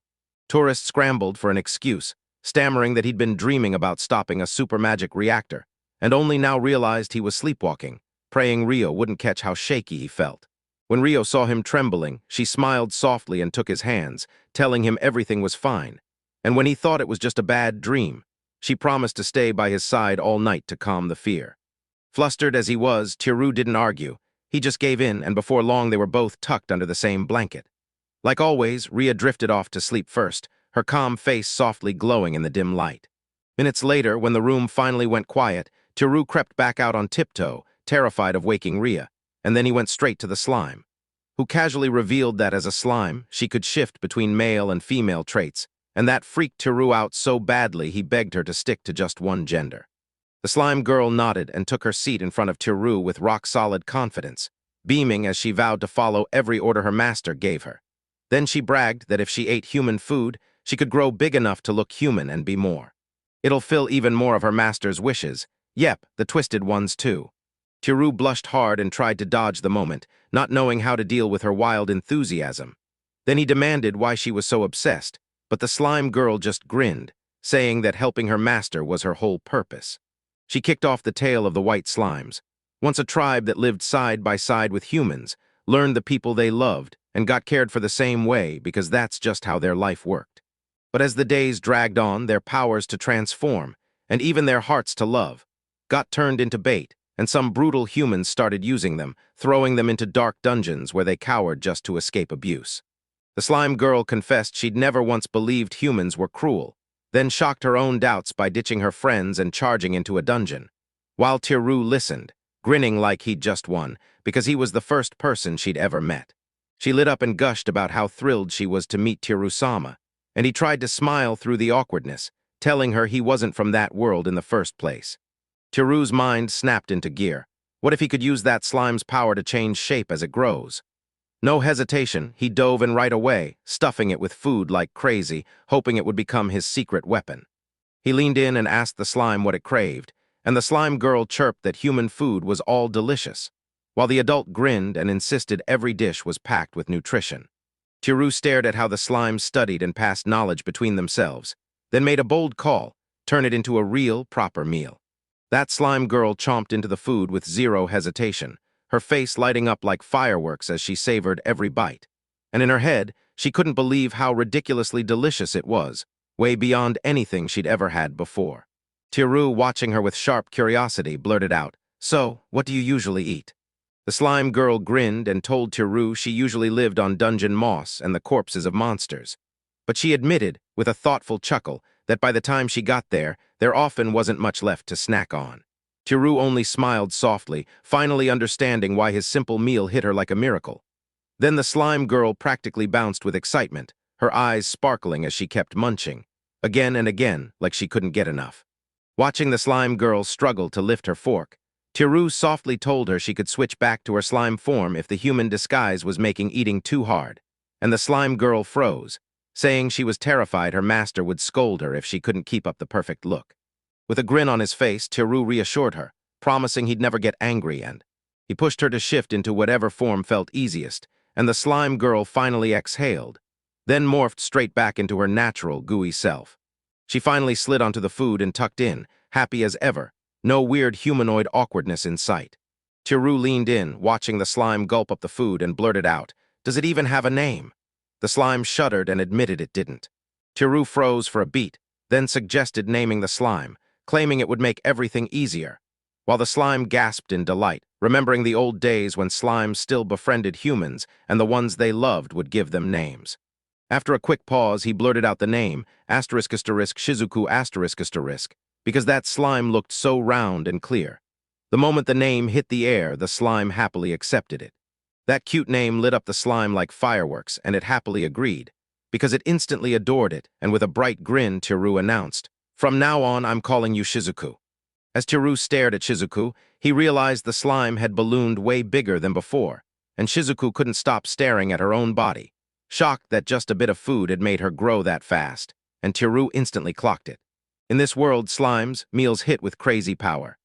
Tourists scrambled for an excuse, stammering that he'd been dreaming about stopping a super magic reactor, and only now realized he was sleepwalking, praying Rio wouldn't catch how shaky he felt. When Rio saw him trembling, she smiled softly and took his hands, telling him everything was fine. And when he thought it was just a bad dream, She promised to stay by his side all night to calm the fear. Flustered as he was, Tiru didn't argue. He just gave in, and before long they were both tucked under the same blanket. Like always, Rhea drifted off to sleep first, her calm face softly glowing in the dim light. Minutes later, when the room finally went quiet, Tiru crept back out on tiptoe, terrified of waking Rhea, and then he went straight to the slime, who casually revealed that as a slime, she could shift between male and female traits, and that freaked Tiru out so badly he begged her to stick to just one gender. The slime girl nodded and took her seat in front of Tiru with rock-solid confidence, beaming as she vowed to follow every order her master gave her. Then she bragged that if she ate human food, she could grow big enough to look human and be more. It'll fill even more of her master's wishes. Yep, the twisted ones too. Tiru blushed hard and tried to dodge the moment, not knowing how to deal with her wild enthusiasm. Then he demanded why she was so obsessed, but the slime girl just grinned, saying that helping her master was her whole purpose. She kicked off the tail of the white slimes, once a tribe that lived side by side with humans, learned the people they loved, and got cared for the same way because that's just how their life worked. But as the days dragged on, their powers to transform, and even their hearts to love, got turned into bait, and some brutal humans started using them, throwing them into dark dungeons where they cowered just to escape abuse. The slime girl confessed she'd never once believed humans were cruel, then shocked her own doubts by ditching her friends and charging into a dungeon. While Tiru listened, grinning like he'd just won, because he was the first person she'd ever met. She lit up and gushed about how thrilled she was to meet Tiru-sama, and he tried to smile through the awkwardness, telling her he wasn't from that world in the first place. Tiru's mind snapped into gear. What if he could use that slime's power to change shape as it grows? No hesitation, he dove in right away, stuffing it with food like crazy, hoping it would become his secret weapon. He leaned in and asked the slime what it craved, and the slime girl chirped that human food was all delicious, while the adult grinned and insisted every dish was packed with nutrition. Tiru stared at how the slime studied and passed knowledge between themselves, then made a bold call, turn it into a real, proper meal. That slime girl chomped into the food with zero hesitation, her face lighting up like fireworks as she savored every bite. And in her head, she couldn't believe how ridiculously delicious it was, way beyond anything she'd ever had before. Tiru, watching her with sharp curiosity, blurted out, "So, what do you usually eat?" The slime girl grinned and told Tiru she usually lived on dungeon moss and the corpses of monsters. But she admitted, with a thoughtful chuckle, that by the time she got there often wasn't much left to snack on. Tiru only smiled softly, finally understanding why his simple meal hit her like a miracle. Then the slime girl practically bounced with excitement, her eyes sparkling as she kept munching, again and again, like she couldn't get enough. Watching the slime girl struggle to lift her fork, Tiru softly told her she could switch back to her slime form if the human disguise was making eating too hard, and the slime girl froze, saying she was terrified her master would scold her if she couldn't keep up the perfect look. With a grin on his face, Tiru reassured her, promising he'd never get angry, and he pushed her to shift into whatever form felt easiest, and the slime girl finally exhaled, then morphed straight back into her natural, gooey self. She finally slid onto the food and tucked in, happy as ever, no weird humanoid awkwardness in sight. Tiru leaned in, watching the slime gulp up the food, and blurted out, "Does it even have a name?" The slime shuddered and admitted it didn't. Tiru froze for a beat, then suggested naming the slime, claiming it would make everything easier, while the slime gasped in delight, remembering the old days when slimes still befriended humans and the ones they loved would give them names. After a quick pause, he blurted out the name, **Shizuku***, because that slime looked so round and clear. The moment the name hit the air, the slime happily accepted it. That cute name lit up the slime like fireworks, and it happily agreed, because it instantly adored it, and with a bright grin, Tiru announced, "From now on, I'm calling you Shizuku." As Tiru stared at Shizuku, he realized the slime had ballooned way bigger than before, and Shizuku couldn't stop staring at her own body, shocked that just a bit of food had made her grow that fast, and Tiru instantly clocked it. In this world, slimes, meals hit with crazy power.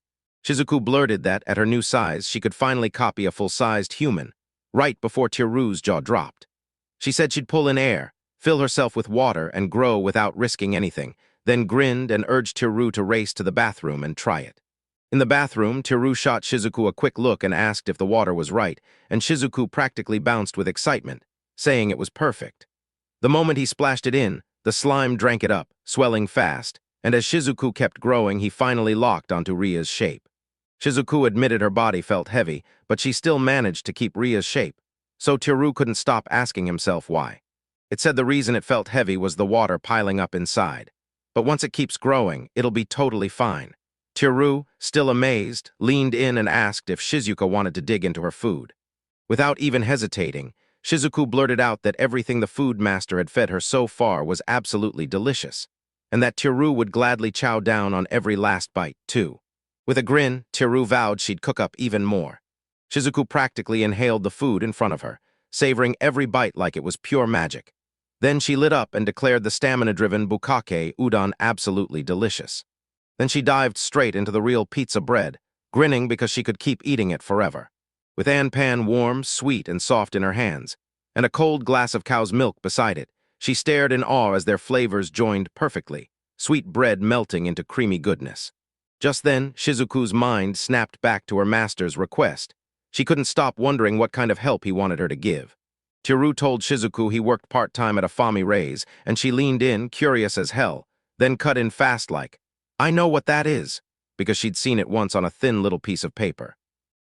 Shizuku blurted that, at her new size, she could finally copy a full-sized human, right before Tiru's jaw dropped. She said she'd pull in air, fill herself with water, and grow without risking anything, then grinned and urged Tiru to race to the bathroom and try it. In the bathroom, Tiru shot Shizuku a quick look and asked if the water was right, and Shizuku practically bounced with excitement, saying it was perfect. The moment he splashed it in, the slime drank it up, swelling fast, And as Shizuku kept growing, he finally locked onto Ria's shape. Shizuku admitted her body felt heavy, but she still managed to keep Ria's shape, so Teru couldn't stop asking himself why. It said the reason it felt heavy was the water piling up inside. But once it keeps growing, it'll be totally fine. Teru, still amazed, leaned in and asked if Shizuka wanted to dig into her food. Without even hesitating, Shizuku blurted out that everything the food master had fed her so far was absolutely delicious, and that Teru would gladly chow down on every last bite, too. With a grin, Teru vowed she'd cook up even more. Shizuku practically inhaled the food in front of her, savoring every bite like it was pure magic. Then she lit up and declared the stamina-driven bukkake udon absolutely delicious. Then she dived straight into the real pizza bread, grinning because she could keep eating it forever. With anpan warm, sweet, and soft in her hands, and a cold glass of cow's milk beside it, she stared in awe as their flavors joined perfectly, sweet bread melting into creamy goodness. Just then, Shizuku's mind snapped back to her master's request. She couldn't stop wondering what kind of help he wanted her to give. Teru told Shizuku he worked part-time at a Fami Raise, and she leaned in, curious as hell, then cut in fast like, "I know what that is," because she'd seen it once on a thin little piece of paper.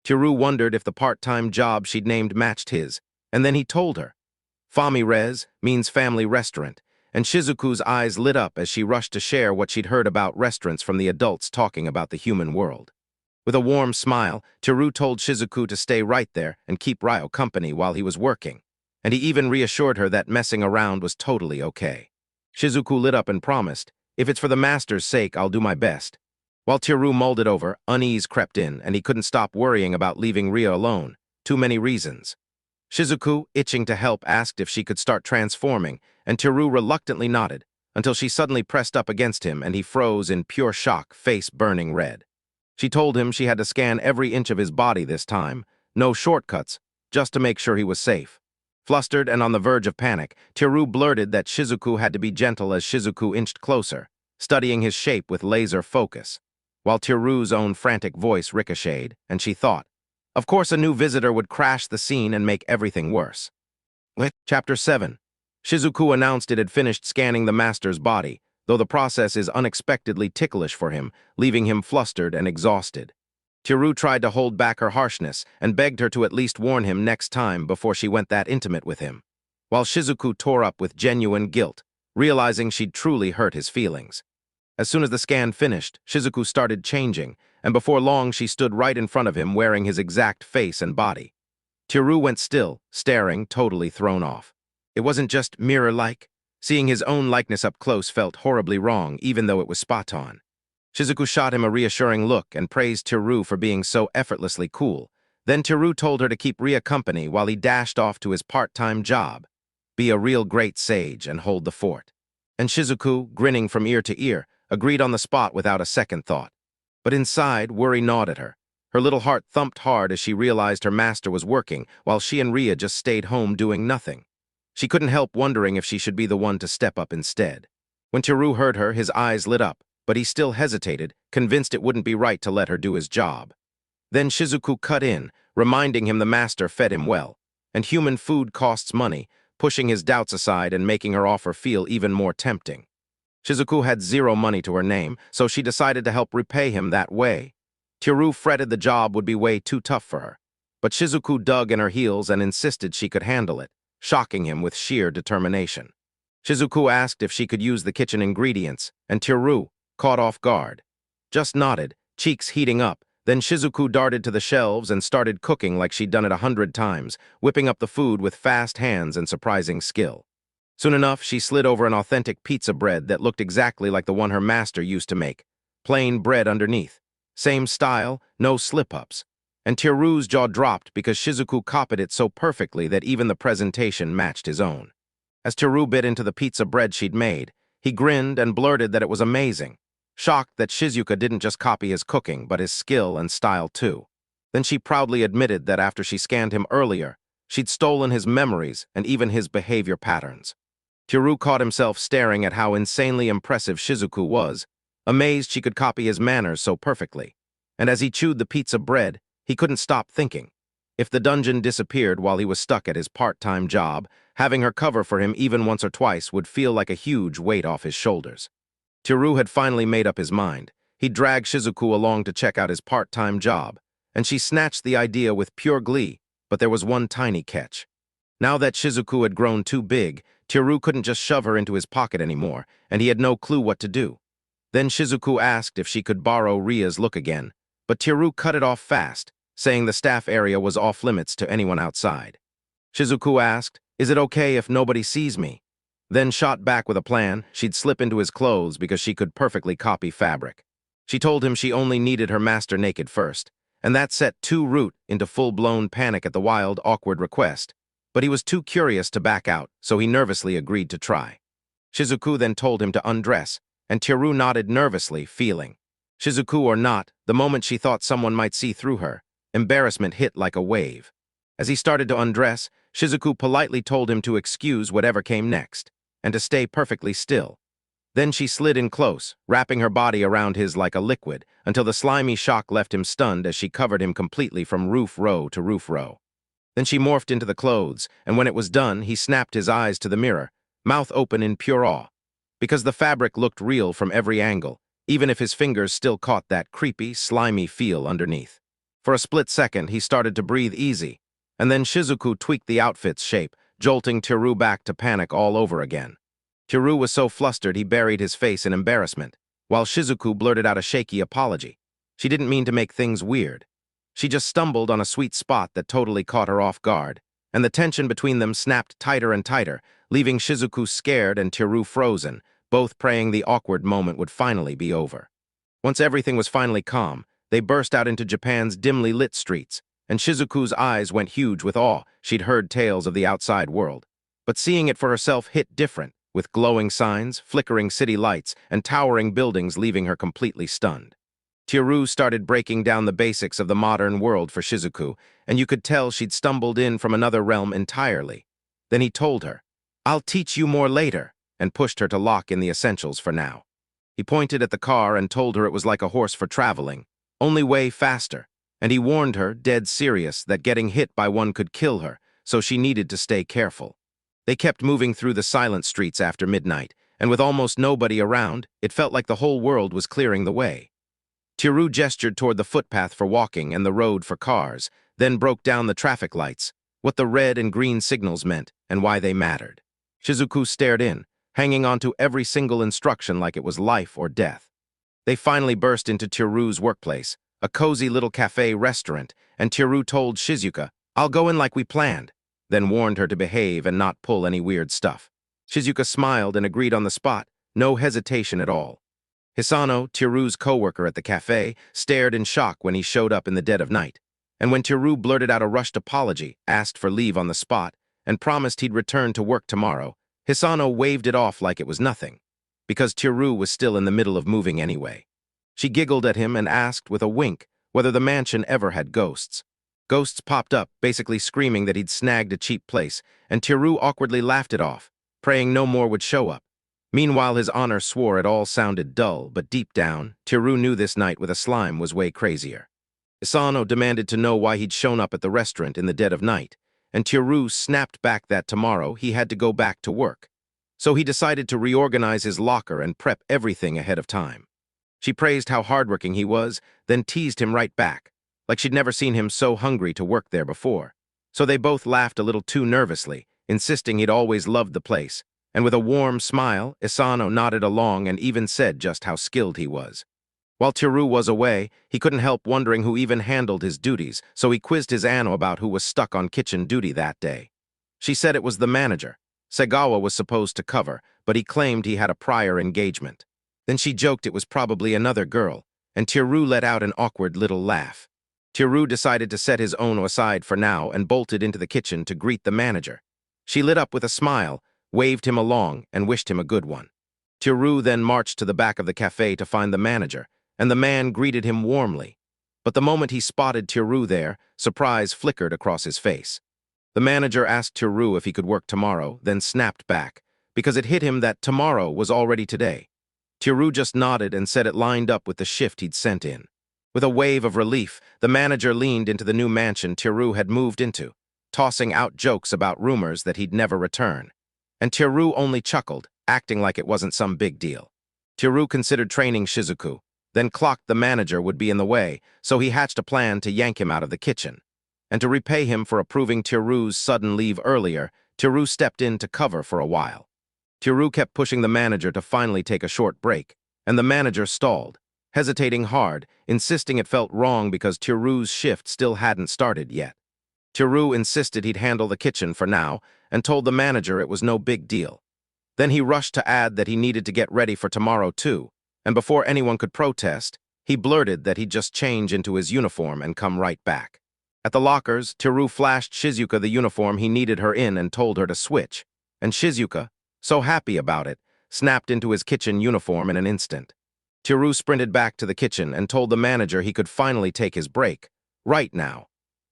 Teru wondered if the part-time job she'd named matched his, and then he told her. Fami Res means family restaurant, and Shizuku's eyes lit up as she rushed to share what she'd heard about restaurants from the adults talking about the human world. With a warm smile, Teru told Shizuku to stay right there and keep Ryo company while he was working, and he even reassured her that messing around was totally okay. Shizuku lit up and promised, "If it's for the master's sake, I'll do my best." While Teru mulled it over, unease crept in, and he couldn't stop worrying about leaving Ria alone. Too many reasons. Shizuku, itching to help, asked if she could start transforming, and Teru reluctantly nodded, until she suddenly pressed up against him and he froze in pure shock, face burning red. She told him she had to scan every inch of his body this time, no shortcuts, just to make sure he was safe. Flustered and on the verge of panic, Teru blurted that Shizuku had to be gentle as Shizuku inched closer, studying his shape with laser focus, while Teru's own frantic voice ricocheted, and she thought, of course a new visitor would crash the scene and make everything worse. Chapter 7. Shizuku announced it had finished scanning the master's body, though the process is unexpectedly ticklish for him, leaving him flustered and exhausted. Teru tried to hold back her harshness and begged her to at least warn him next time before she went that intimate with him, while Shizuku tore up with genuine guilt, realizing she'd truly hurt his feelings. As soon as the scan finished, Shizuku started changing, and before long she stood right in front of him wearing his exact face and body. Teru went still, staring, totally thrown off. It wasn't just mirror-like. Seeing his own likeness up close felt horribly wrong, even though it was spot-on. Shizuku shot him a reassuring look and praised Teru for being so effortlessly cool. Then Teru told her to keep Ria company while he dashed off to his part-time job. Be a real great sage and hold the fort. And Shizuku, grinning from ear to ear, agreed on the spot without a second thought. But inside, worry gnawed at her. Her little heart thumped hard as she realized her master was working, while she and Ria just stayed home doing nothing. She couldn't help wondering if she should be the one to step up instead. When Teru heard her, his eyes lit up, but he still hesitated, convinced it wouldn't be right to let her do his job. Then Shizuku cut in, reminding him the master fed him well, and human food costs money, pushing his doubts aside and making her offer feel even more tempting. Shizuku had zero money to her name, so she decided to help repay him that way. Teru fretted the job would be way too tough for her, but Shizuku dug in her heels and insisted she could handle it, shocking him with sheer determination. Shizuku asked if she could use the kitchen ingredients, and Teru, caught off guard, just nodded, cheeks heating up. Then Shizuku darted to the shelves and started cooking like she'd done it 100 times, whipping up the food with fast hands and surprising skill. Soon enough, she slid over an authentic pizza bread that looked exactly like the one her master used to make, plain bread underneath. Same style, no slip-ups. And Teru's jaw dropped because Shizuku copied it so perfectly that even the presentation matched his own. As Teru bit into the pizza bread she'd made, he grinned and blurted that it was amazing, shocked that Shizuka didn't just copy his cooking, but his skill and style too. Then she proudly admitted that after she scanned him earlier, she'd stolen his memories and even his behavior patterns. Teru caught himself staring at how insanely impressive Shizuku was, amazed she could copy his manners so perfectly. And as he chewed the pizza bread, he couldn't stop thinking. If the dungeon disappeared while he was stuck at his part-time job, having her cover for him even once or twice would feel like a huge weight off his shoulders. Tiru had finally made up his mind. He dragged Shizuku along to check out his part-time job, and she snatched the idea with pure glee, but there was one tiny catch. Now that Shizuku had grown too big, Tiru couldn't just shove her into his pocket anymore, and he had no clue what to do. Then Shizuku asked if she could borrow Ria's look again, but Tiru cut it off fast, saying the staff area was off-limits to anyone outside. Shizuku asked, "Is it okay if nobody sees me?" Then shot back with a plan. She'd slip into his clothes because she could perfectly copy fabric. She told him she only needed her master naked first, and that set Root into full-blown panic at the wild, awkward request. But he was too curious to back out, so he nervously agreed to try. Shizuku then told him to undress, and Tiru nodded nervously, feeling. Shizuku or not, the moment she thought someone might see through her, embarrassment hit like a wave. As he started to undress, Shizuku politely told him to excuse whatever came next, and to stay perfectly still. Then she slid in close, wrapping her body around his like a liquid, until the slimy shock left him stunned as she covered him completely from roof row to roof row. Then she morphed into the clothes, and when it was done, he snapped his eyes to the mirror, mouth open in pure awe. Because the fabric looked real from every angle, even if his fingers still caught that creepy, slimy feel underneath. For a split second, he started to breathe easy, and then Shizuku tweaked the outfit's shape, jolting Tiru back to panic all over again. Tiru was so flustered he buried his face in embarrassment, while Shizuku blurted out a shaky apology. She didn't mean to make things weird. She just stumbled on a sweet spot that totally caught her off guard, and the tension between them snapped tighter and tighter, leaving Shizuku scared and Tiru frozen, both praying the awkward moment would finally be over. Once everything was finally calm, they burst out into Japan's dimly lit streets, and Shizuku's eyes went huge with awe. She'd heard tales of the outside world, but seeing it for herself hit different, with glowing signs, flickering city lights, and towering buildings leaving her completely stunned. Tiru started breaking down the basics of the modern world for Shizuku, and you could tell she'd stumbled in from another realm entirely. Then he told her, "I'll teach you more later," and pushed her to lock in the essentials for now. He pointed at the car and told her it was like a horse for traveling, only way faster, and he warned her, dead serious, that getting hit by one could kill her, so she needed to stay careful. They kept moving through the silent streets after midnight, and with almost nobody around, it felt like the whole world was clearing the way. Tiru gestured toward the footpath for walking and the road for cars, then broke down the traffic lights, what the red and green signals meant, and why they mattered. Shizuku stared in, hanging on to every single instruction like it was life or death. They finally burst into Tiru's workplace, a cozy little cafe restaurant, and Tiru told Shizuka, "I'll go in like we planned," then warned her to behave and not pull any weird stuff. Shizuka smiled and agreed on the spot, no hesitation at all. Hisano, Tiru's co-worker at the cafe, stared in shock when he showed up in the dead of night, and when Tiru blurted out a rushed apology, asked for leave on the spot, and promised he'd return to work tomorrow, Hisano waved it off like it was nothing, because Tiru was still in the middle of moving anyway. She giggled at him and asked with a wink whether the mansion ever had ghosts. Ghosts popped up, basically screaming that he'd snagged a cheap place, and Tiru awkwardly laughed it off, praying no more would show up. Meanwhile, his honor swore it all sounded dull, but deep down, Tiru knew this night with a slime was way crazier. Hisano demanded to know why he'd shown up at the restaurant in the dead of night, and Tiru snapped back that tomorrow he had to go back to work. So he decided to reorganize his locker and prep everything ahead of time. She praised how hardworking he was, then teased him right back, like she'd never seen him so hungry to work there before. So they both laughed a little too nervously, insisting he'd always loved the place, and with a warm smile, Hisano nodded along and even said just how skilled he was. While Tiru was away, he couldn't help wondering who even handled his duties, so he quizzed his Anno about who was stuck on kitchen duty that day. She said it was the manager. Segawa was supposed to cover, but he claimed he had a prior engagement. Then she joked it was probably another girl, and Tiru let out an awkward little laugh. Tiru decided to set his Ono aside for now and bolted into the kitchen to greet the manager. She lit up with a smile, waved him along, and wished him a good one. Tiru then marched to the back of the cafe to find the manager, and the man greeted him warmly. But the moment he spotted Tiru there, surprise flickered across his face. The manager asked Tiru if he could work tomorrow, then snapped back, because it hit him that tomorrow was already today. Tiru just nodded and said it lined up with the shift he'd sent in. With a wave of relief, the manager leaned into the new mansion Tiru had moved into, tossing out jokes about rumors that he'd never return. And Tiru only chuckled, acting like it wasn't some big deal. Tiru considered training Shizuku, then clocked the manager would be in the way, so he hatched a plan to yank him out of the kitchen. And to repay him for approving Tiru's sudden leave earlier, Tiru stepped in to cover for a while. Tiru kept pushing the manager to finally take a short break, and the manager stalled, hesitating hard, insisting it felt wrong because Tiru's shift still hadn't started yet. Tiru insisted he'd handle the kitchen for now and told the manager it was no big deal. Then he rushed to add that he needed to get ready for tomorrow too, and before anyone could protest, he blurted that he'd just change into his uniform and come right back. At the lockers, Tiru flashed Shizuka the uniform he needed her in and told her to switch, and Shizuka, so happy about it, snapped into his kitchen uniform in an instant. Tiru sprinted back to the kitchen and told the manager he could finally take his break, right now.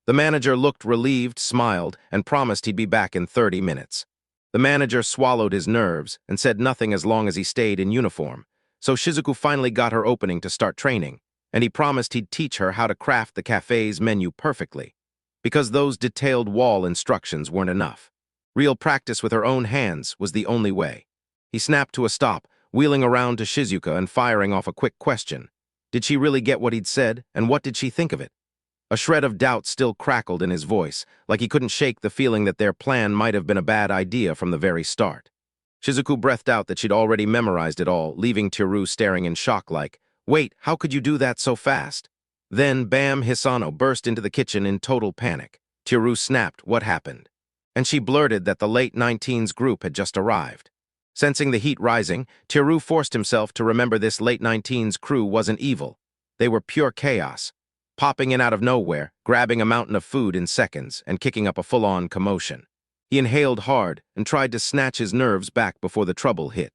The manager looked relieved, smiled, and promised he'd be back in 30 minutes. The manager swallowed his nerves and said nothing as long as he stayed in uniform, so Shizuku finally got her opening to start training, and he promised he'd teach her how to craft the cafe's menu perfectly, because those detailed wall instructions weren't enough. Real practice with her own hands was the only way. He snapped to a stop, wheeling around to Shizuka and firing off a quick question. Did she really get what he'd said, and what did she think of it? A shred of doubt still crackled in his voice, like he couldn't shake the feeling that their plan might have been a bad idea from the very start. Shizuku breathed out that she'd already memorized it all, leaving Tiru staring in shock like, "Wait, how could you do that so fast?" Then Bam Hisano burst into the kitchen in total panic. Tiru snapped, "What happened?" And she blurted that the late 19s group had just arrived. Sensing the heat rising, Tiru forced himself to remember this late 19s crew wasn't evil. They were pure chaos, popping in out of nowhere, grabbing a mountain of food in seconds, and kicking up a full-on commotion. He inhaled hard and tried to snatch his nerves back before the trouble hit.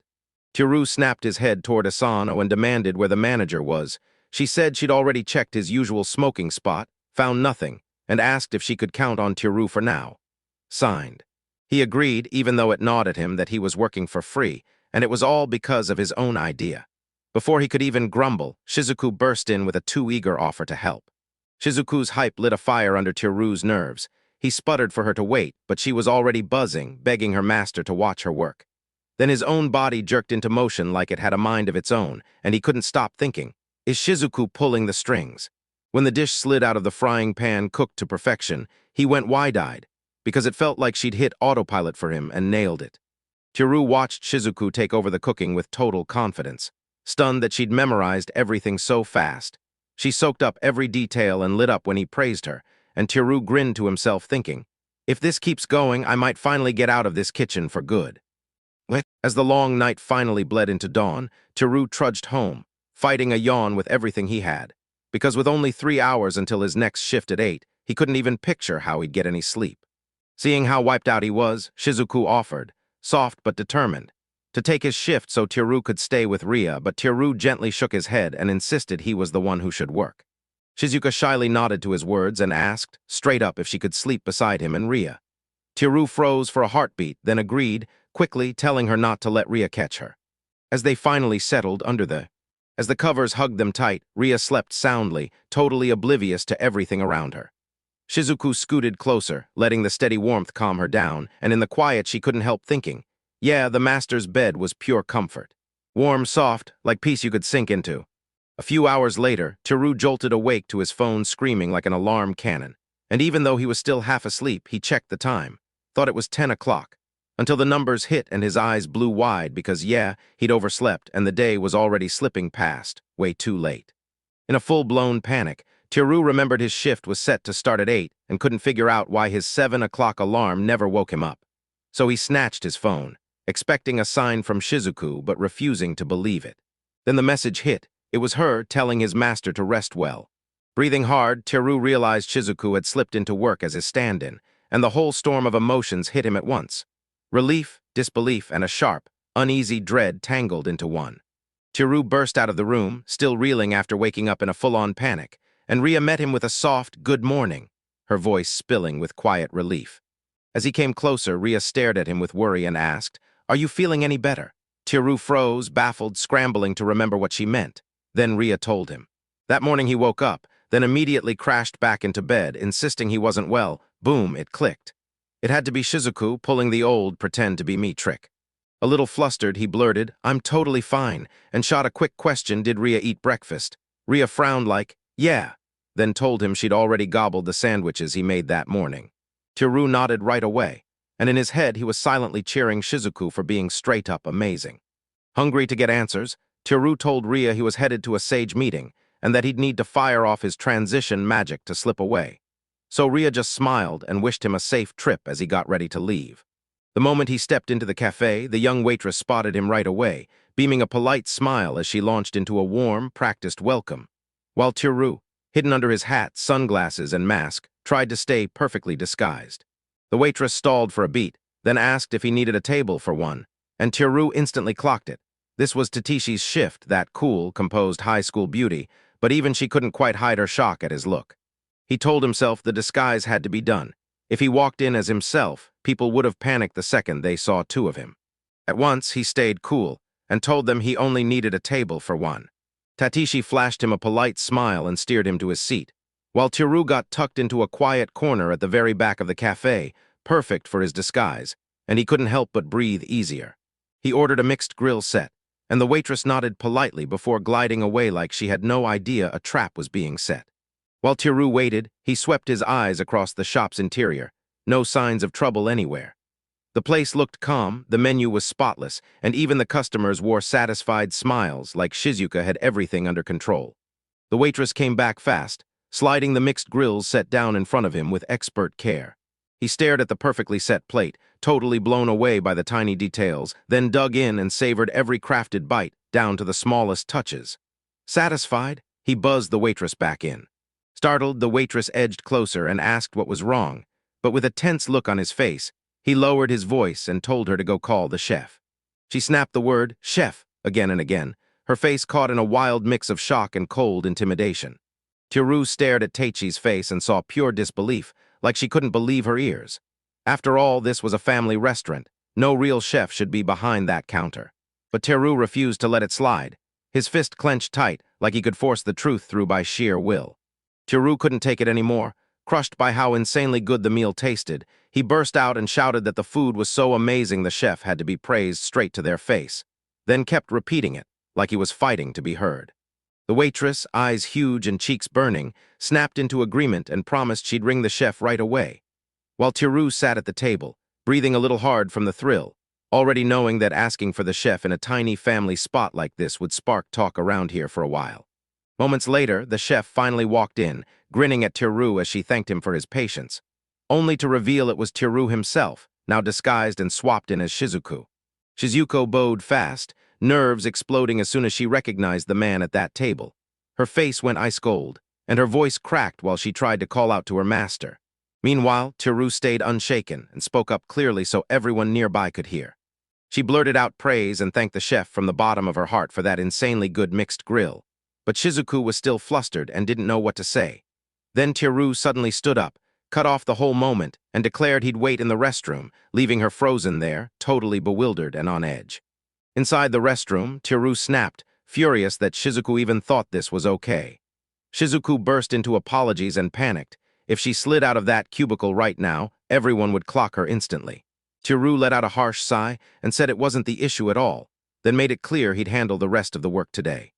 Tiru snapped his head toward Asano and demanded where the manager was. She said she'd already checked his usual smoking spot, found nothing, and asked if she could count on Tiru for now. Signed. He agreed, even though it gnawed at him that he was working for free, and it was all because of his own idea. Before he could even grumble, Shizuku burst in with a too-eager offer to help. Shizuku's hype lit a fire under Tiru's nerves. He sputtered for her to wait, but she was already buzzing, begging her master to watch her work. Then his own body jerked into motion like it had a mind of its own, and he couldn't stop thinking, is Shizuku pulling the strings? When the dish slid out of the frying pan cooked to perfection, he went wide-eyed, because it felt like she'd hit autopilot for him and nailed it. Tiru watched Shizuku take over the cooking with total confidence, stunned that she'd memorized everything so fast. She soaked up every detail and lit up when he praised her, and Tiru grinned to himself thinking, if this keeps going, I might finally get out of this kitchen for good. As the long night finally bled into dawn, Tiru trudged home, fighting a yawn with everything he had, because with only 3 hours until his next shift at 8, he couldn't even picture how he'd get any sleep. Seeing how wiped out he was, Shizuku offered, soft but determined, to take his shift so Tiru could stay with Ria, but Tiru gently shook his head and insisted he was the one who should work. Shizuka shyly nodded to his words and asked, straight up, if she could sleep beside him and Ria. Tiru froze for a heartbeat, then agreed, quickly telling her not to let Ria catch her. As they finally settled as the covers hugged them tight, Ria slept soundly, totally oblivious to everything around her. Shizuku scooted closer, letting the steady warmth calm her down, and in the quiet she couldn't help thinking, yeah, the master's bed was pure comfort. Warm, soft, like peace you could sink into. A few hours later, Tiru jolted awake to his phone screaming like an alarm cannon, and even though he was still half asleep, he checked the time, thought it was 10 o'clock, until the numbers hit and his eyes blew wide because, yeah, he'd overslept and the day was already slipping past, way too late. In a full-blown panic, Tiru remembered his shift was set to start at 8 and couldn't figure out why his 7 o'clock alarm never woke him up. So he snatched his phone, expecting a sign from Shizuku but refusing to believe it. Then the message hit. It was her telling his master to rest well. Breathing hard, Tiru realized Shizuku had slipped into work as his stand-in, and the whole storm of emotions hit him at once. Relief, disbelief, and a sharp, uneasy dread tangled into one. Tiru burst out of the room, still reeling after waking up in a full-on panic, and Ria met him with a soft good morning, her voice spilling with quiet relief. As he came closer, Ria stared at him with worry and asked, "Are you feeling any better?" Tiru froze, baffled, scrambling to remember what she meant. Then Ria told him. That morning he woke up, then immediately crashed back into bed, insisting he wasn't well. Boom, it clicked. It had to be Shizuku pulling the old pretend-to-be-me trick. A little flustered, he blurted, "I'm totally fine," and shot a quick question, "Did Ria eat breakfast?" Ria frowned like, "Yeah," then told him she'd already gobbled the sandwiches he made that morning. Teru nodded right away, and in his head he was silently cheering Shizuku for being straight-up amazing. Hungry to get answers, Teru told Ria he was headed to a sage meeting and that he'd need to fire off his transition magic to slip away. So Ria just smiled and wished him a safe trip as he got ready to leave. The moment he stepped into the cafe, the young waitress spotted him right away, beaming a polite smile as she launched into a warm, practiced welcome, while Teru, hidden under his hat, sunglasses, and mask, tried to stay perfectly disguised. The waitress stalled for a beat, then asked if he needed a table for one, and Teru instantly clocked it. This was Tatishi's shift, that cool, composed high school beauty, but even she couldn't quite hide her shock at his look. He told himself the disguise had to be done. If he walked in as himself, people would have panicked the second they saw two of him. At once, he stayed cool and told them he only needed a table for one. Tatishi flashed him a polite smile and steered him to his seat, while Teru got tucked into a quiet corner at the very back of the cafe, perfect for his disguise, and he couldn't help but breathe easier. He ordered a mixed grill set, and the waitress nodded politely before gliding away like she had no idea a trap was being set. While Teru waited, he swept his eyes across the shop's interior. No signs of trouble anywhere. The place looked calm, the menu was spotless, and even the customers wore satisfied smiles like Shizuka had everything under control. The waitress came back fast, sliding the mixed grills set down in front of him with expert care. He stared at the perfectly set plate, totally blown away by the tiny details, then dug in and savored every crafted bite, down to the smallest touches. Satisfied, he buzzed the waitress back in. Startled, the waitress edged closer and asked what was wrong, but with a tense look on his face, he lowered his voice and told her to go call the chef. She snapped the word, "chef," again and again, her face caught in a wild mix of shock and cold intimidation. Teru stared at Teichi's face and saw pure disbelief, like she couldn't believe her ears. After all, this was a family restaurant. No real chef should be behind that counter. But Teru refused to let it slide. His fist clenched tight, like he could force the truth through by sheer will. Teru couldn't take it anymore. Crushed by how insanely good the meal tasted, he burst out and shouted that the food was so amazing the chef had to be praised straight to their face, then kept repeating it, like he was fighting to be heard. The waitress, eyes huge and cheeks burning, snapped into agreement and promised she'd ring the chef right away, while Teru sat at the table, breathing a little hard from the thrill, already knowing that asking for the chef in a tiny family spot like this would spark talk around here for a while. Moments later, the chef finally walked in, grinning at Teru as she thanked him for his patience, only to reveal it was Teru himself, now disguised and swapped in as Shizuku. Shizuko bowed fast, nerves exploding as soon as she recognized the man at that table. Her face went ice cold, and her voice cracked while she tried to call out to her master. Meanwhile, Teru stayed unshaken and spoke up clearly so everyone nearby could hear. She blurted out praise and thanked the chef from the bottom of her heart for that insanely good mixed grill. But Shizuku was still flustered and didn't know what to say. Then Teru suddenly stood up, cut off the whole moment, and declared he'd wait in the restroom, leaving her frozen there, totally bewildered and on edge. Inside the restroom, Teru snapped, furious that Shizuku even thought this was okay. Shizuku burst into apologies and panicked. If she slid out of that cubicle right now, everyone would clock her instantly. Teru let out a harsh sigh and said it wasn't the issue at all, then made it clear he'd handle the rest of the work today.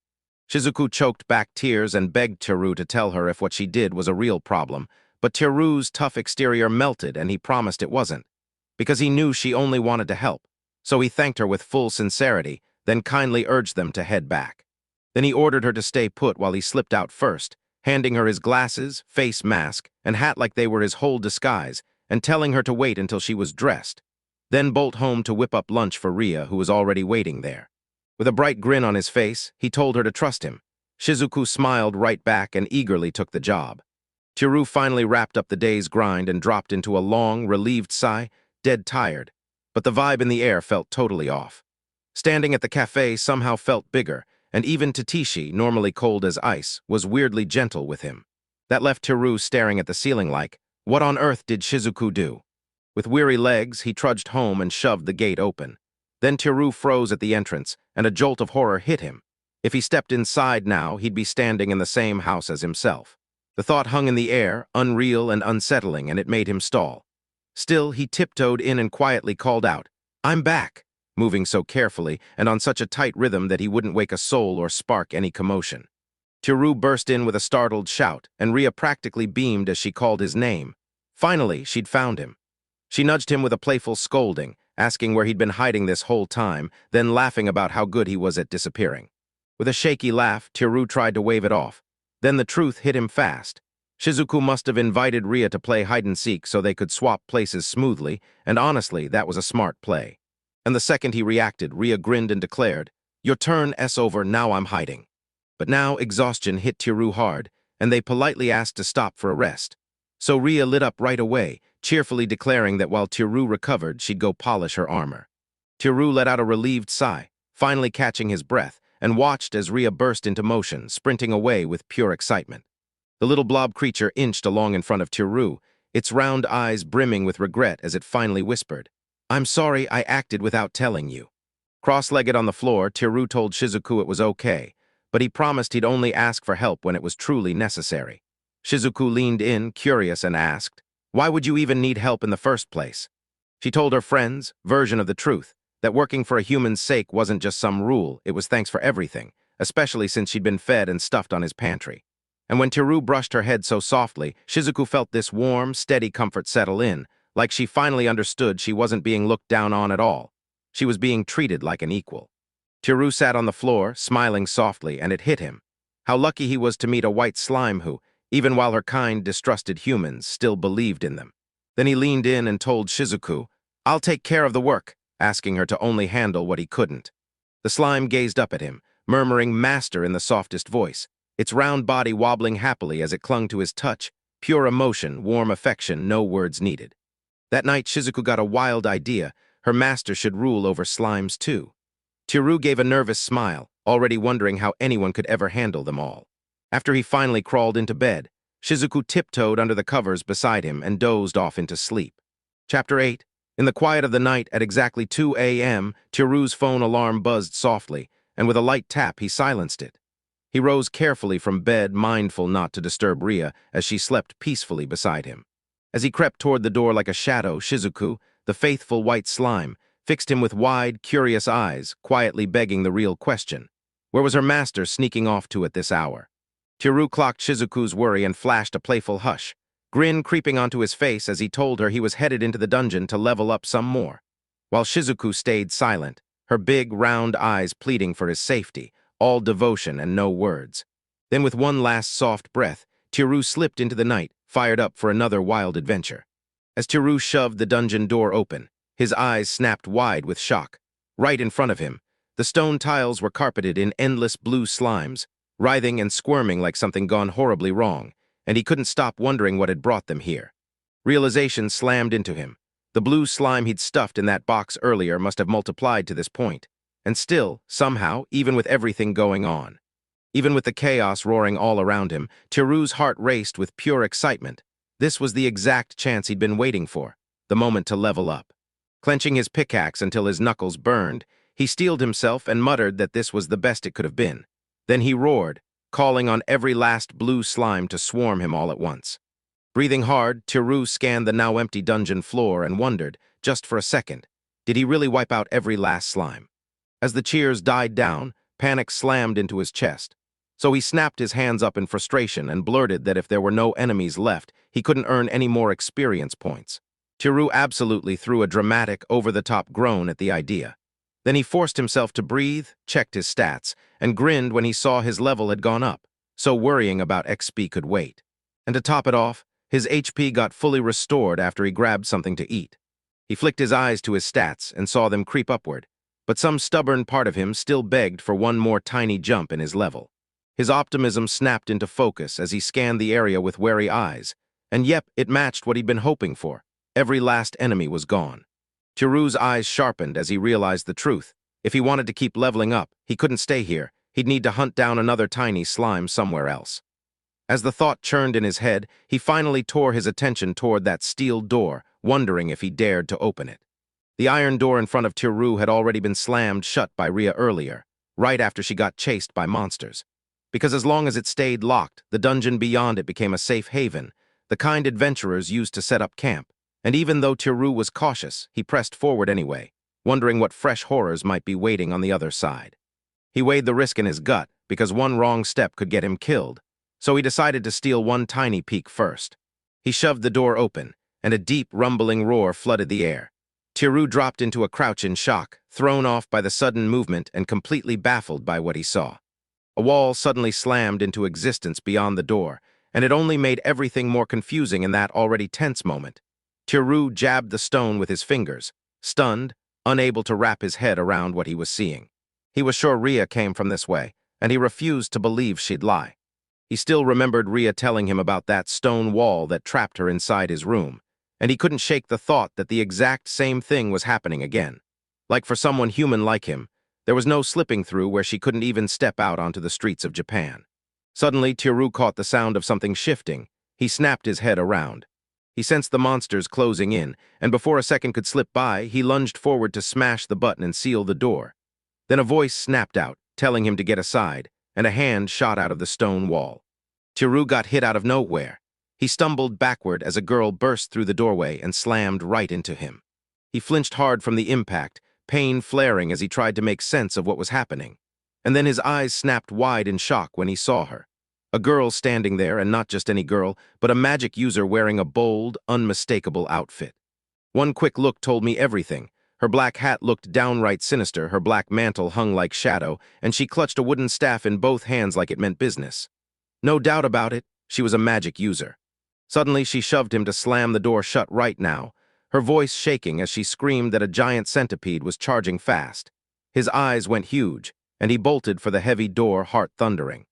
Shizuku choked back tears and begged Teru to tell her if what she did was a real problem, but Teru's tough exterior melted and he promised it wasn't, because he knew she only wanted to help. So he thanked her with full sincerity, then kindly urged them to head back. Then he ordered her to stay put while he slipped out first, handing her his glasses, face mask, and hat like they were his whole disguise, and telling her to wait until she was dressed. Then bolt home to whip up lunch for Ria, who was already waiting there. With a bright grin on his face, he told her to trust him. Shizuku smiled right back and eagerly took the job. Teru finally wrapped up the day's grind and dropped into a long, relieved sigh, dead tired. But the vibe in the air felt totally off. Standing at the cafe somehow felt bigger, and even Tatishi, normally cold as ice, was weirdly gentle with him. That left Teru staring at the ceiling like, what on earth did Shizuku do? With weary legs, he trudged home and shoved the gate open. Then Teru froze at the entrance, and a jolt of horror hit him. If he stepped inside now, he'd be standing in the same house as himself. The thought hung in the air, unreal and unsettling, and it made him stall. Still, he tiptoed in and quietly called out, "I'm back," moving so carefully and on such a tight rhythm that he wouldn't wake a soul or spark any commotion. Tiru burst in with a startled shout, and Rhea practically beamed as she called his name. Finally, she'd found him. She nudged him with a playful scolding, asking where he'd been hiding this whole time, then laughing about how good he was at disappearing. With a shaky laugh, Tiru tried to wave it off. Then the truth hit him fast. Shizuku must have invited Rhea to play hide-and-seek so they could swap places smoothly, and honestly, that was a smart play. And the second he reacted, Rhea grinned and declared, "Your turn, S over, now I'm hiding." But now exhaustion hit Tiru hard, and they politely asked to stop for a rest. So Rhea lit up right away, cheerfully declaring that while Tiru recovered, she'd go polish her armor. Tiru let out a relieved sigh, finally catching his breath, and watched as Rhea burst into motion, sprinting away with pure excitement. The little blob creature inched along in front of Tiru, its round eyes brimming with regret as it finally whispered, "I'm sorry I acted without telling you." Cross-legged on the floor, Tiru told Shizuku it was okay, but he promised he'd only ask for help when it was truly necessary. Shizuku leaned in, curious, and asked, "Why would you even need help in the first place?" She told her friend's version of the truth, that working for a human's sake wasn't just some rule, it was thanks for everything, especially since she'd been fed and stuffed on his pantry. And when Tiru brushed her head so softly, Shizuku felt this warm, steady comfort settle in, like she finally understood she wasn't being looked down on at all. She was being treated like an equal. Tiru sat on the floor, smiling softly, and it hit him. How lucky he was to meet a white slime who, even while her kind distrusted humans, still believed in them. Then he leaned in and told Shizuku, "I'll take care of the work," asking her to only handle what he couldn't. The slime gazed up at him, murmuring "master" in the softest voice, its round body wobbling happily as it clung to his touch, pure emotion, warm affection, no words needed. That night, Shizuku got a wild idea. Her master should rule over slimes too. Tiru gave a nervous smile, already wondering how anyone could ever handle them all. After he finally crawled into bed, Shizuku tiptoed under the covers beside him and dozed off into sleep. Chapter 8. In the quiet of the night, at exactly 2 a.m., Tiru's phone alarm buzzed softly, and with a light tap, he silenced it. He rose carefully from bed, mindful not to disturb Rhea, as she slept peacefully beside him. As he crept toward the door like a shadow, Shizuku, the faithful white slime, fixed him with wide, curious eyes, quietly begging the real question. Where was her master sneaking off to at this hour? Tiru clocked Shizuku's worry and flashed a playful hush, grin creeping onto his face as he told her he was headed into the dungeon to level up some more. While Shizuku stayed silent, her big, round eyes pleading for his safety, all devotion and no words. Then with one last soft breath, Tiru slipped into the night, fired up for another wild adventure. As Tiru shoved the dungeon door open, his eyes snapped wide with shock. Right in front of him, the stone tiles were carpeted in endless blue slimes, writhing and squirming like something gone horribly wrong, and he couldn't stop wondering what had brought them here. Realization slammed into him. The blue slime he'd stuffed in that box earlier must have multiplied to this point. And still, somehow, even with everything going on, even with the chaos roaring all around him, Tiru's heart raced with pure excitement. This was the exact chance he'd been waiting for, the moment to level up. Clenching his pickaxe until his knuckles burned, he steeled himself and muttered that this was the best it could have been. Then he roared, calling on every last blue slime to swarm him all at once. Breathing hard, Tiru scanned the now empty dungeon floor and wondered, just for a second, did he really wipe out every last slime? As the cheers died down, panic slammed into his chest. So he snapped his hands up in frustration and blurted that if there were no enemies left, he couldn't earn any more experience points. Tiru absolutely threw a dramatic, over-the-top groan at the idea. Then he forced himself to breathe, checked his stats, and grinned when he saw his level had gone up, so worrying about XP could wait. And to top it off, his HP got fully restored after he grabbed something to eat. He flicked his eyes to his stats and saw them creep upward, but some stubborn part of him still begged for one more tiny jump in his level. His optimism snapped into focus as he scanned the area with wary eyes, and yep, it matched what he'd been hoping for. Every last enemy was gone. Tiru's eyes sharpened as he realized the truth. If he wanted to keep leveling up, he couldn't stay here. He'd need to hunt down another tiny slime somewhere else. As the thought churned in his head, he finally tore his attention toward that steel door, wondering if he dared to open it. The iron door in front of Tiru had already been slammed shut by Rhea earlier, right after she got chased by monsters. Because as long as it stayed locked, the dungeon beyond it became a safe haven, the kind adventurers used to set up camp. And even though Tiru was cautious, he pressed forward anyway. wondering what fresh horrors might be waiting on the other side. He weighed the risk in his gut, because one wrong step could get him killed, so he decided to steal one tiny peek first. He shoved the door open, and a deep, rumbling roar flooded the air. Tiru dropped into a crouch in shock, thrown off by the sudden movement and completely baffled by what he saw. A wall suddenly slammed into existence beyond the door, and it only made everything more confusing in that already tense moment. Tiru jabbed the stone with his fingers, stunned, unable to wrap his head around what he was seeing. He was sure Rhea came from this way, and he refused to believe she'd lie. He still remembered Rhea telling him about that stone wall that trapped her inside his room, and he couldn't shake the thought that the exact same thing was happening again. Like for someone human like him, there was no slipping through where she couldn't even step out onto the streets of Japan. Suddenly, Tiru caught the sound of something shifting. He snapped his head around. He sensed the monsters closing in, and before a second could slip by, he lunged forward to smash the button and seal the door. Then a voice snapped out, telling him to get aside, and a hand shot out of the stone wall. Tiru got hit out of nowhere. He stumbled backward as a girl burst through the doorway and slammed right into him. He flinched hard from the impact, pain flaring as he tried to make sense of what was happening. And then his eyes snapped wide in shock when he saw her. A girl standing there, and not just any girl, but a magic user wearing a bold, unmistakable outfit. One quick look told me everything. Her black hat looked downright sinister, her black mantle hung like shadow, and she clutched a wooden staff in both hands like it meant business. No doubt about it, she was a magic user. Suddenly, she shoved him to slam the door shut right now, her voice shaking as she screamed that a giant centipede was charging fast. His eyes went huge, and he bolted for the heavy door, heart thundering.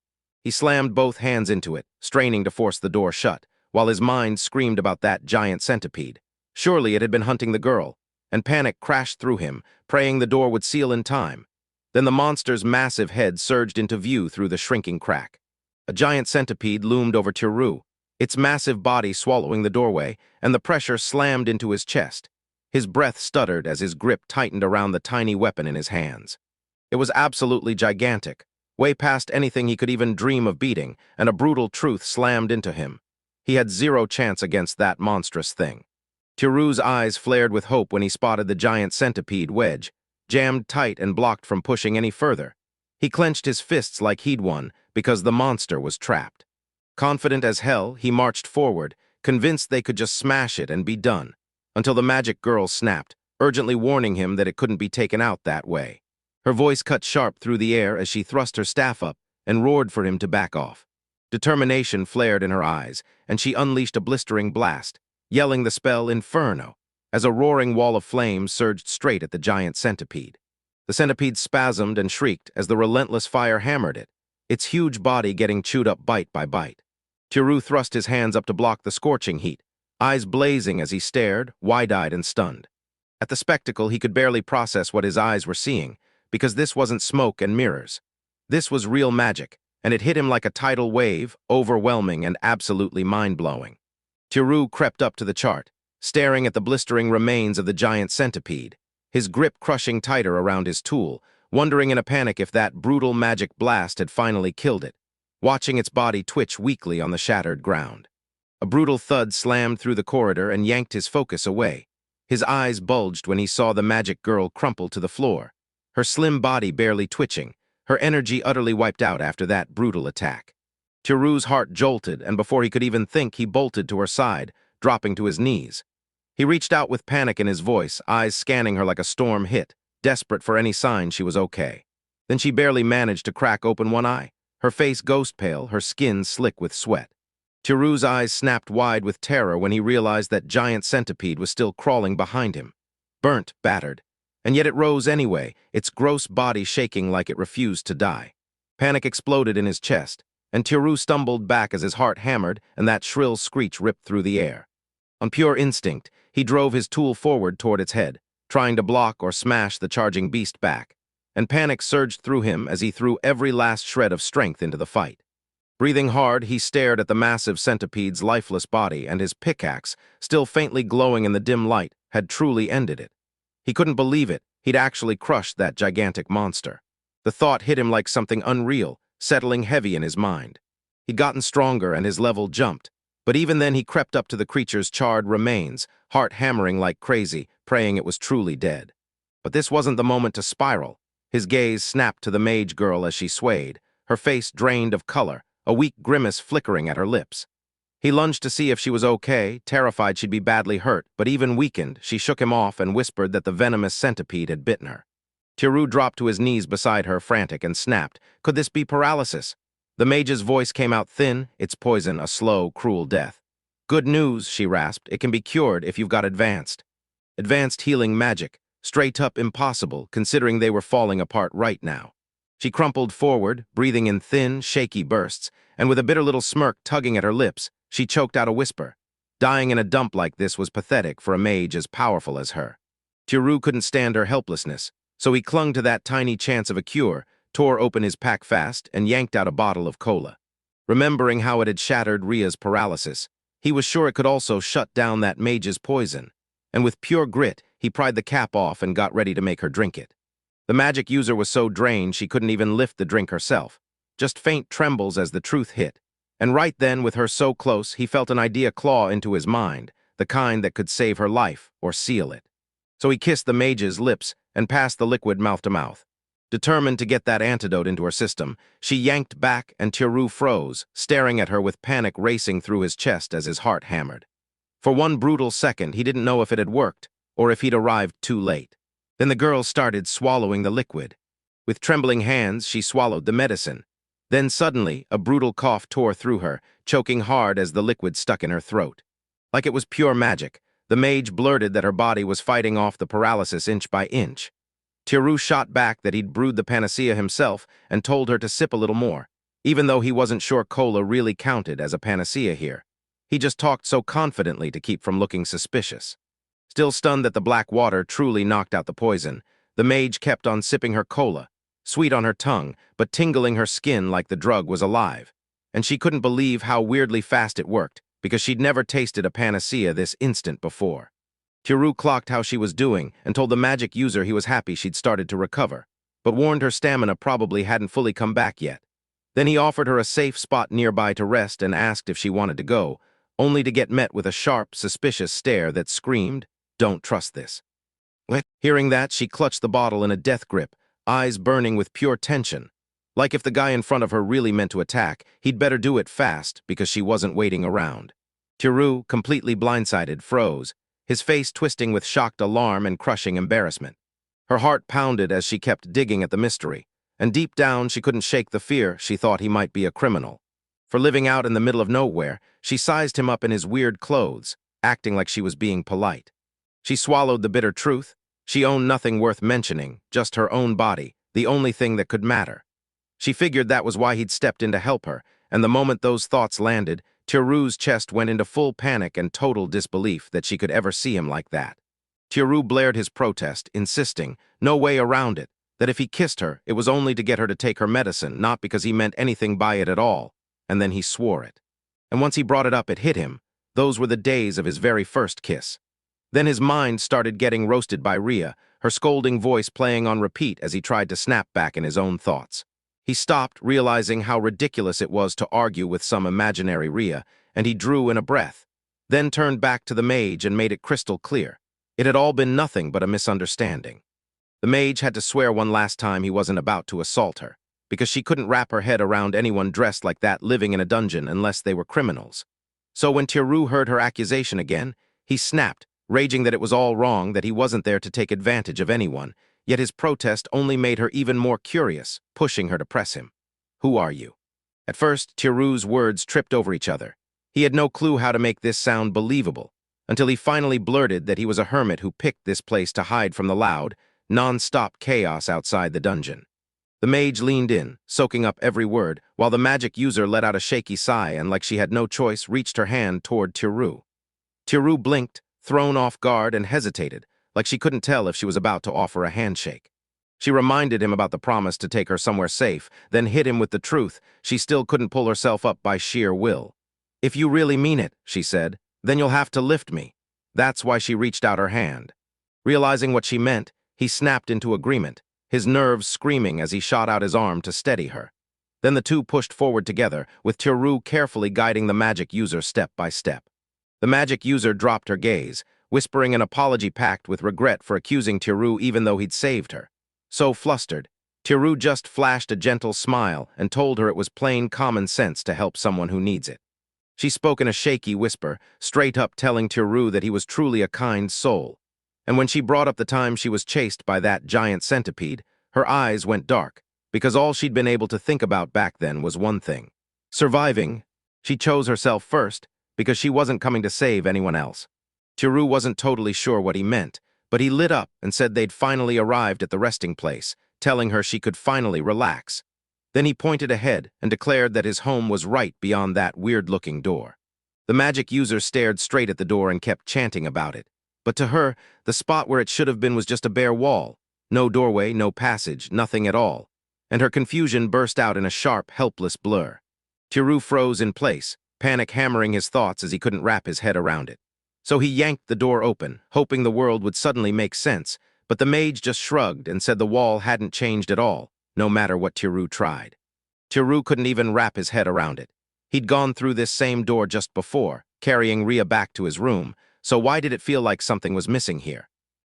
He slammed both hands into it, straining to force the door shut, while his mind screamed about that giant centipede. Surely it had been hunting the girl, and panic crashed through him, praying the door would seal in time. Then the monster's massive head surged into view through the shrinking crack. A giant centipede loomed over Tiru, its massive body swallowing the doorway, and the pressure slammed into his chest. His breath stuttered as his grip tightened around the tiny weapon in his hands. It was absolutely gigantic, way past anything he could even dream of beating, and a brutal truth slammed into him. He had zero chance against that monstrous thing. Tiru's eyes flared with hope when he spotted the giant centipede wedge, jammed tight and blocked from pushing any further. He clenched his fists like he'd won, because the monster was trapped. Confident as hell, he marched forward, convinced they could just smash it and be done, until the magic girl snapped, urgently warning him that it couldn't be taken out that way. Her voice cut sharp through the air as she thrust her staff up and roared for him to back off. Determination flared in her eyes, and she unleashed a blistering blast, yelling the spell Inferno, as a roaring wall of flames surged straight at the giant centipede. The centipede spasmed and shrieked as the relentless fire hammered it, its huge body getting chewed up bite by bite. Tiru thrust his hands up to block the scorching heat, eyes blazing as he stared, wide-eyed and stunned. At the spectacle, he could barely process what his eyes were seeing, because this wasn't smoke and mirrors. This was real magic, and it hit him like a tidal wave, overwhelming and absolutely mind-blowing. Tiru crept up to the chart, staring at the blistering remains of the giant centipede, his grip crushing tighter around his tool, wondering in a panic if that brutal magic blast had finally killed it, watching its body twitch weakly on the shattered ground. A brutal thud slammed through the corridor and yanked his focus away. His eyes bulged when he saw the magic girl crumple to the floor, her slim body barely twitching, her energy utterly wiped out after that brutal attack. Tiru's heart jolted, and before he could even think, he bolted to her side, dropping to his knees. He reached out with panic in his voice, eyes scanning her like a storm hit, desperate for any sign she was okay. Then she barely managed to crack open one eye, her face ghost pale, her skin slick with sweat. Tiru's eyes snapped wide with terror when he realized that giant centipede was still crawling behind him. Burnt, battered. And yet it rose anyway, its gross body shaking like it refused to die. Panic exploded in his chest, and Tiru stumbled back as his heart hammered and that shrill screech ripped through the air. On pure instinct, he drove his tool forward toward its head, trying to block or smash the charging beast back, and panic surged through him as he threw every last shred of strength into the fight. Breathing hard, he stared at the massive centipede's lifeless body, and his pickaxe, still faintly glowing in the dim light, had truly ended it. He couldn't believe it. He'd actually crushed that gigantic monster. The thought hit him like something unreal, settling heavy in his mind. He'd gotten stronger and his level jumped, but even then he crept up to the creature's charred remains, heart hammering like crazy, praying it was truly dead. But this wasn't the moment to spiral. His gaze snapped to the mage girl as she swayed, her face drained of color, a weak grimace flickering at her lips. He lunged to see if she was okay, terrified she'd be badly hurt, but even weakened, she shook him off and whispered that the venomous centipede had bitten her. Tiru dropped to his knees beside her, frantic, and snapped. Could this be paralysis? The mage's voice came out thin, its poison a slow, cruel death. Good news, she rasped. It can be cured if you've got advanced healing magic. Straight up impossible, considering they were falling apart right now. She crumpled forward, breathing in thin, shaky bursts, and with a bitter little smirk tugging at her lips, she choked out a whisper. Dying in a dump like this was pathetic for a mage as powerful as her. Tiru couldn't stand her helplessness, so he clung to that tiny chance of a cure, tore open his pack fast, and yanked out a bottle of cola. Remembering how it had shattered Ria's paralysis, he was sure it could also shut down that mage's poison. And with pure grit, he pried the cap off and got ready to make her drink it. The magic user was so drained she couldn't even lift the drink herself, just faint trembles as the truth hit. And right then, with her so close, he felt an idea claw into his mind, the kind that could save her life or seal it. So he kissed the mage's lips and passed the liquid mouth to mouth. Determined to get that antidote into her system, she yanked back and Tiru froze, staring at her with panic racing through his chest as his heart hammered. For one brutal second, he didn't know if it had worked, or if he'd arrived too late. Then the girl started swallowing the liquid. With trembling hands, she swallowed the medicine. Then suddenly, a brutal cough tore through her, choking hard as the liquid stuck in her throat. Like it was pure magic, the mage blurted that her body was fighting off the paralysis inch by inch. Tiru shot back that he'd brewed the panacea himself and told her to sip a little more, even though he wasn't sure cola really counted as a panacea here. He just talked so confidently to keep from looking suspicious. Still stunned that the black water truly knocked out the poison, the mage kept on sipping her cola, sweet on her tongue, but tingling her skin like the drug was alive. And she couldn't believe how weirdly fast it worked, because she'd never tasted a panacea this instant before. Tiru clocked how she was doing and told the magic user he was happy she'd started to recover, but warned her stamina probably hadn't fully come back yet. Then he offered her a safe spot nearby to rest and asked if she wanted to go, only to get met with a sharp, suspicious stare that screamed, "Don't trust this." Hearing that, she clutched the bottle in a death grip, eyes burning with pure tension. Like if the guy in front of her really meant to attack, he'd better do it fast because she wasn't waiting around. Tiru, completely blindsided, froze, his face twisting with shocked alarm and crushing embarrassment. Her heart pounded as she kept digging at the mystery, and deep down she couldn't shake the fear she thought he might be a criminal. For living out in the middle of nowhere, she sized him up in his weird clothes, acting like she was being polite. She swallowed the bitter truth. She owned nothing worth mentioning, just her own body, the only thing that could matter. She figured that was why he'd stepped in to help her, and the moment those thoughts landed, Tiru's chest went into full panic and total disbelief that she could ever see him like that. Tiru blared his protest, insisting, no way around it, that if he kissed her, it was only to get her to take her medicine, not because he meant anything by it at all. And then he swore it. And once he brought it up, it hit him. Those were the days of his very first kiss. Then his mind started getting roasted by Ria, her scolding voice playing on repeat as he tried to snap back in his own thoughts. He stopped, realizing how ridiculous it was to argue with some imaginary Ria, and he drew in a breath, then turned back to the mage and made it crystal clear. It had all been nothing but a misunderstanding. The mage had to swear one last time he wasn't about to assault her, because she couldn't wrap her head around anyone dressed like that living in a dungeon unless they were criminals. So when Tiru heard her accusation again, he snapped, raging that it was all wrong, that he wasn't there to take advantage of anyone, yet his protest only made her even more curious, pushing her to press him. "Who are you?" At first, Tiru's words tripped over each other. He had no clue how to make this sound believable, until he finally blurted that he was a hermit who picked this place to hide from the loud, non-stop chaos outside the dungeon. The mage leaned in, soaking up every word, while the magic user let out a shaky sigh and, like she had no choice, reached her hand toward Tiru. Tiru blinked, thrown off guard, and hesitated, like she couldn't tell if she was about to offer a handshake. She reminded him about the promise to take her somewhere safe, then hit him with the truth. She still couldn't pull herself up by sheer will. "If you really mean it," she said, "then you'll have to lift me." That's why she reached out her hand. Realizing what she meant, he snapped into agreement, his nerves screaming as he shot out his arm to steady her. Then the two pushed forward together, with Tiru carefully guiding the magic user step by step. The magic user dropped her gaze, whispering an apology packed with regret for accusing Tiru even though he'd saved her. So flustered, Tiru just flashed a gentle smile and told her it was plain common sense to help someone who needs it. She spoke in a shaky whisper, straight up telling Tiru that he was truly a kind soul. And when she brought up the time she was chased by that giant centipede, her eyes went dark, because all she'd been able to think about back then was one thing: surviving. She chose herself first, because she wasn't coming to save anyone else. Tiru wasn't totally sure what he meant, but he lit up and said they'd finally arrived at the resting place, telling her she could finally relax. Then he pointed ahead and declared that his home was right beyond that weird-looking door. The magic user stared straight at the door and kept chanting about it. But to her, the spot where it should have been was just a bare wall. No doorway, no passage, nothing at all. And her confusion burst out in a sharp, helpless blur. Tiru froze in place, panic hammering his thoughts as he couldn't wrap his head around it. So he yanked the door open, hoping the world would suddenly make sense, but the mage just shrugged and said the wall hadn't changed at all, no matter what Tiru tried. Tiru couldn't even wrap his head around it. He'd gone through this same door just before, carrying Rhea back to his room, so why did it feel like something was missing here?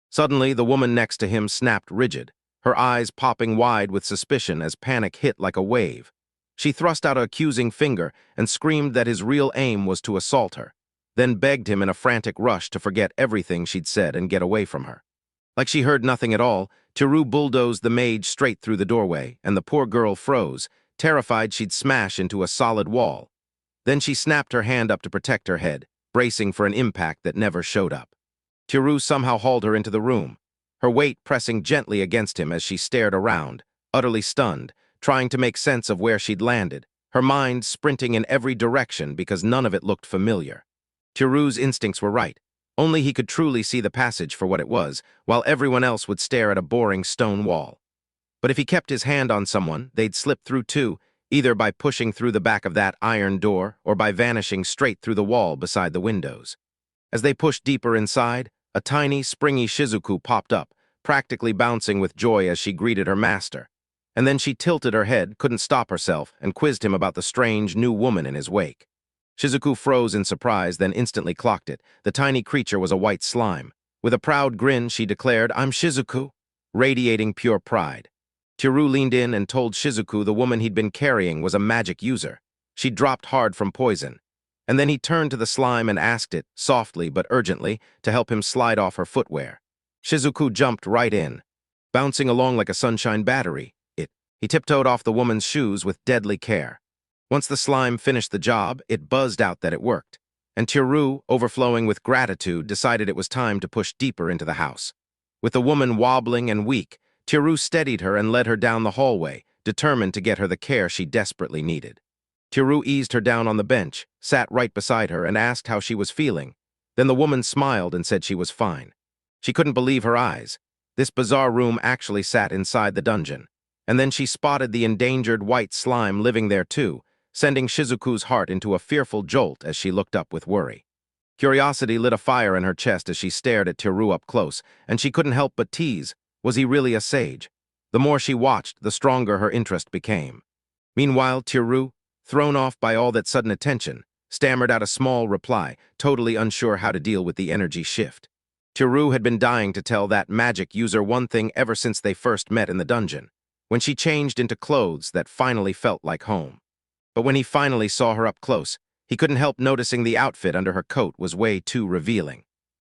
Suddenly, the woman next to him snapped rigid, her eyes popping wide with suspicion as panic hit like a wave. She thrust out an accusing finger and screamed that his real aim was to assault her, then begged him in a frantic rush to forget everything she'd said and get away from her. Like she heard nothing at all, Tiru bulldozed the mage straight through the doorway, and the poor girl froze, terrified she'd smash into a solid wall. Then she snapped her hand up to protect her head, bracing for an impact that never showed up. Tiru somehow hauled her into the room, her weight pressing gently against him as she stared around, utterly stunned, trying to make sense of where she'd landed, her mind sprinting in every direction because none of it looked familiar. Tiru's instincts were right. Only he could truly see the passage for what it was, while everyone else would stare at a boring stone wall. But if he kept his hand on someone, they'd slip through too, either by pushing through the back of that iron door or by vanishing straight through the wall beside the windows. As they pushed deeper inside, a tiny, springy Shizuku popped up, practically bouncing with joy as she greeted her master. And then she tilted her head, couldn't stop herself, and quizzed him about the strange new woman in his wake. Shizuku froze in surprise, then instantly clocked it. The tiny creature was a white slime. With a proud grin, she declared, "I'm Shizuku," radiating pure pride. Tiru leaned in and told Shizuku the woman he'd been carrying was a magic user. She dropped hard from poison. And then he turned to the slime and asked it, softly but urgently, to help him slide off her footwear. Shizuku jumped right in, bouncing along like a sunshine battery. He tiptoed off the woman's shoes with deadly care. Once the slime finished the job, it buzzed out that it worked, and Tiru, overflowing with gratitude, decided it was time to push deeper into the house. With the woman wobbling and weak, Tiru steadied her and led her down the hallway, determined to get her the care she desperately needed. Tiru eased her down on the bench, sat right beside her, and asked how she was feeling. Then the woman smiled and said she was fine. She couldn't believe her eyes. This bizarre room actually sat inside the dungeon. And then she spotted the endangered white slime living there too, sending Shizuku's heart into a fearful jolt as she looked up with worry. Curiosity lit a fire in her chest as she stared at Tiru up close, and she couldn't help but tease, was he really a sage? The more she watched, the stronger her interest became. Meanwhile, Tiru, thrown off by all that sudden attention, stammered out a small reply, totally unsure how to deal with the energy shift. Tiru had been dying to tell that magic user one thing ever since they first met in the dungeon, when she changed into clothes that finally felt like home. But when he finally saw her up close, he couldn't help noticing the outfit under her coat was way too revealing.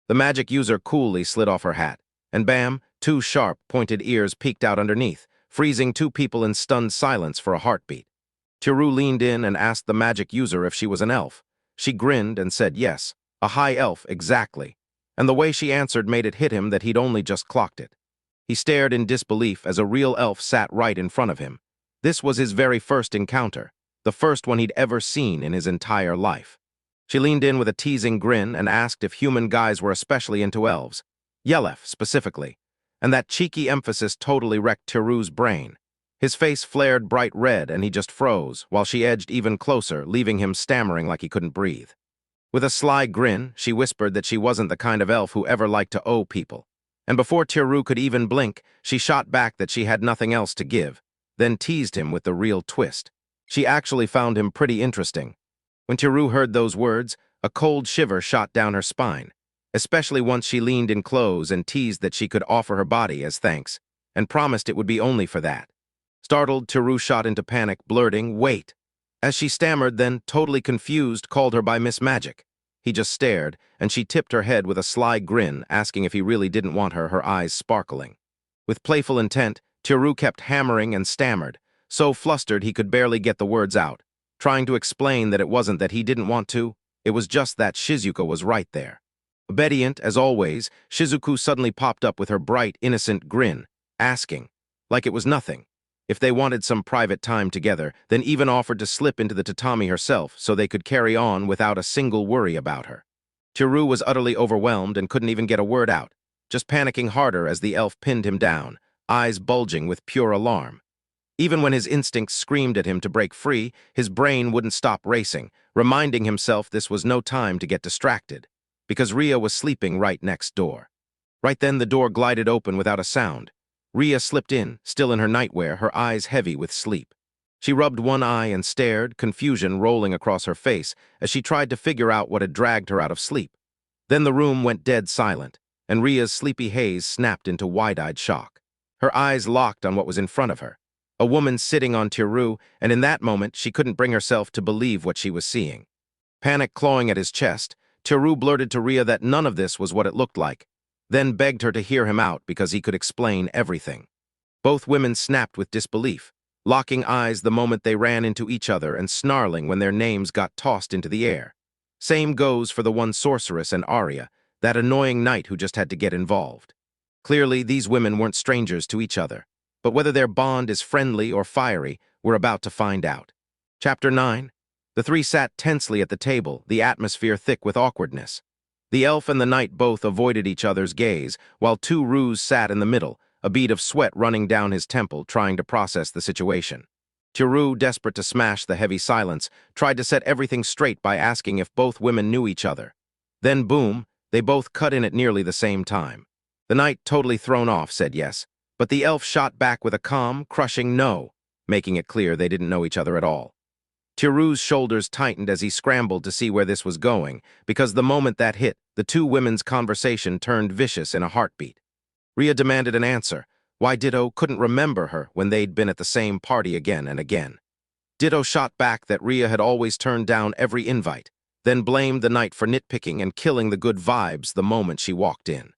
The magic user coolly slid off her hat, and bam, two sharp, pointed ears peeked out underneath, freezing two people in stunned silence for a heartbeat. Tiru leaned in and asked the magic user if she was an elf. She grinned and said yes, a high elf, exactly. And the way she answered made it hit him that he'd only just clocked it. He stared in disbelief as a real elf sat right in front of him. This was his very first encounter, the first one he'd ever seen in his entire life. She leaned in with a teasing grin and asked if human guys were especially into elves, Yelef specifically, and that cheeky emphasis totally wrecked Tiru's brain. His face flared bright red and he just froze, while she edged even closer, leaving him stammering like he couldn't breathe. With a sly grin, she whispered that she wasn't the kind of elf who ever liked to owe people. And before Tiru could even blink, she shot back that she had nothing else to give, then teased him with the real twist. She actually found him pretty interesting. When Tiru heard those words, a cold shiver shot down her spine. especially once she leaned in close and teased that she could offer her body as thanks, and promised it would be only for that. Startled, Teru shot into panic, blurting, "Wait!" As she stammered, then, totally confused, called her by Miss Magic. He just stared, and she tipped her head with a sly grin, asking if he really didn't want her, her eyes sparkling. With playful intent, Teru kept hammering and stammered, so flustered he could barely get the words out, trying to explain that it wasn't that he didn't want to, it was just that Shizuka was right there. Obedient, as always, Shizuku suddenly popped up with her bright, innocent grin, asking, like it was nothing, if they wanted some private time together, then even offered to slip into the tatami herself so they could carry on without a single worry about her. Teru was utterly overwhelmed and couldn't even get a word out, just panicking harder as the elf pinned him down, eyes bulging with pure alarm. Even when his instincts screamed at him to break free, his brain wouldn't stop racing, reminding himself this was no time to get distracted, because Ria was sleeping right next door. Right then the door glided open without a sound. Ria slipped in, still in her nightwear, her eyes heavy with sleep. She rubbed one eye and stared, confusion rolling across her face as she tried to figure out what had dragged her out of sleep. Then the room went dead silent, and Ria's sleepy haze snapped into wide-eyed shock. Her eyes locked on what was in front of her, a woman sitting on Teru, and in that moment she couldn't bring herself to believe what she was seeing. Panic clawing at his chest, Teru blurted to Ria that none of this was what it looked like, then begged her to hear him out because he could explain everything. Both women snapped with disbelief, locking eyes the moment they ran into each other and snarling when their names got tossed into the air. Same goes for the one sorceress and Arya, that annoying knight who just had to get involved. Clearly, these women weren't strangers to each other, but whether their bond is friendly or fiery, we're about to find out. Chapter 9. The three sat tensely at the table, the atmosphere thick with awkwardness. The elf and the knight both avoided each other's gaze, while Teru sat in the middle, a bead of sweat running down his temple, trying to process the situation. Teru, desperate to smash the heavy silence, tried to set everything straight by asking if both women knew each other. Then boom, they both cut in at nearly the same time. The knight, totally thrown off, said yes, but the elf shot back with a calm, crushing no, making it clear they didn't know each other at all. Teru's shoulders tightened as he scrambled to see where this was going, because the moment that hit, the two women's conversation turned vicious in a heartbeat. Ria demanded an answer, why Ditto couldn't remember her when they'd been at the same party again and again. Ditto shot back that Ria had always turned down every invite, then blamed the knight for nitpicking and killing the good vibes the moment she walked in.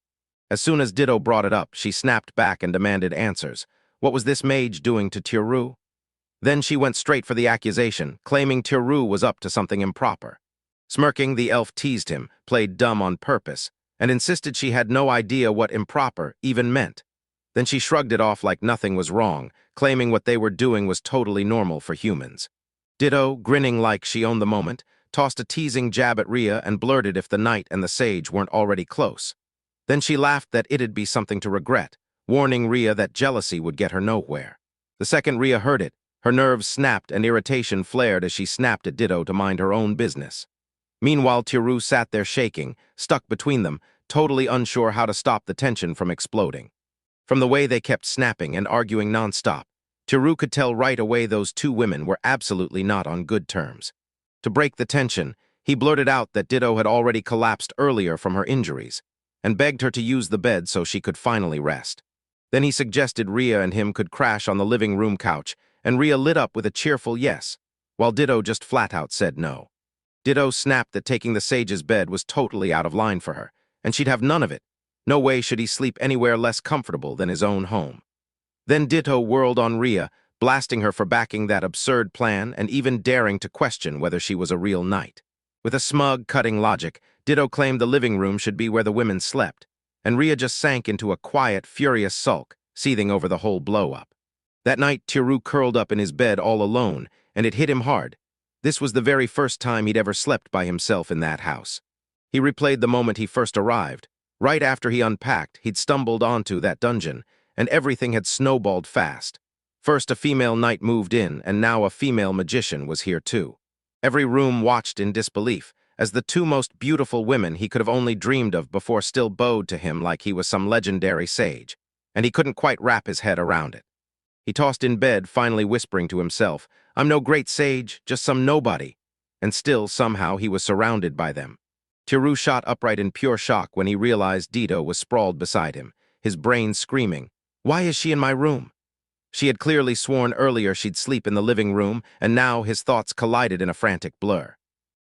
As soon as Ditto brought it up, she snapped back and demanded answers. What was this mage doing to Teru? Then she went straight for the accusation, claiming Teru was up to something improper. Smirking, the elf teased him, played dumb on purpose, and insisted she had no idea what improper even meant. Then she shrugged it off like nothing was wrong, claiming what they were doing was totally normal for humans. Ditto, grinning like she owned the moment, tossed a teasing jab at Ria and blurted if the knight and the sage weren't already close. Then she laughed that it'd be something to regret, warning Ria that jealousy would get her nowhere. The second Ria heard it, her nerves snapped and irritation flared as she snapped at Ditto to mind her own business. Meanwhile, Teru sat there shaking, stuck between them, totally unsure how to stop the tension from exploding. From the way they kept snapping and arguing nonstop, Teru could tell right away those two women were absolutely not on good terms. To break the tension, he blurted out that Ditto had already collapsed earlier from her injuries, and begged her to use the bed so she could finally rest. Then he suggested Ria and him could crash on the living room couch, and Ria lit up with a cheerful yes, while Ditto just flat-out said no. Ditto snapped that taking the sage's bed was totally out of line for her, and she'd have none of it. No way should he sleep anywhere less comfortable than his own home. Then Ditto whirled on Ria, blasting her for backing that absurd plan and even daring to question whether she was a real knight. With a smug, cutting logic, Ditto claimed the living room should be where the women slept, and Ria just sank into a quiet, furious sulk, seething over the whole blow-up. That night, Teru curled up in his bed all alone, and it hit him hard. This was the very first time he'd ever slept by himself in that house. He replayed the moment he first arrived. Right after he unpacked, he'd stumbled onto that dungeon, and everything had snowballed fast. First a female knight moved in, and now a female magician was here too. Every room watched in disbelief, as the two most beautiful women he could have only dreamed of before still bowed to him like he was some legendary sage, and he couldn't quite wrap his head around it. He tossed in bed, finally whispering to himself, "I'm no great sage, just some nobody." And still, somehow, he was surrounded by them. Tiru shot upright in pure shock when he realized Dito was sprawled beside him, his brain screaming, "Why is she in my room?" She had clearly sworn earlier she'd sleep in the living room, and now his thoughts collided in a frantic blur.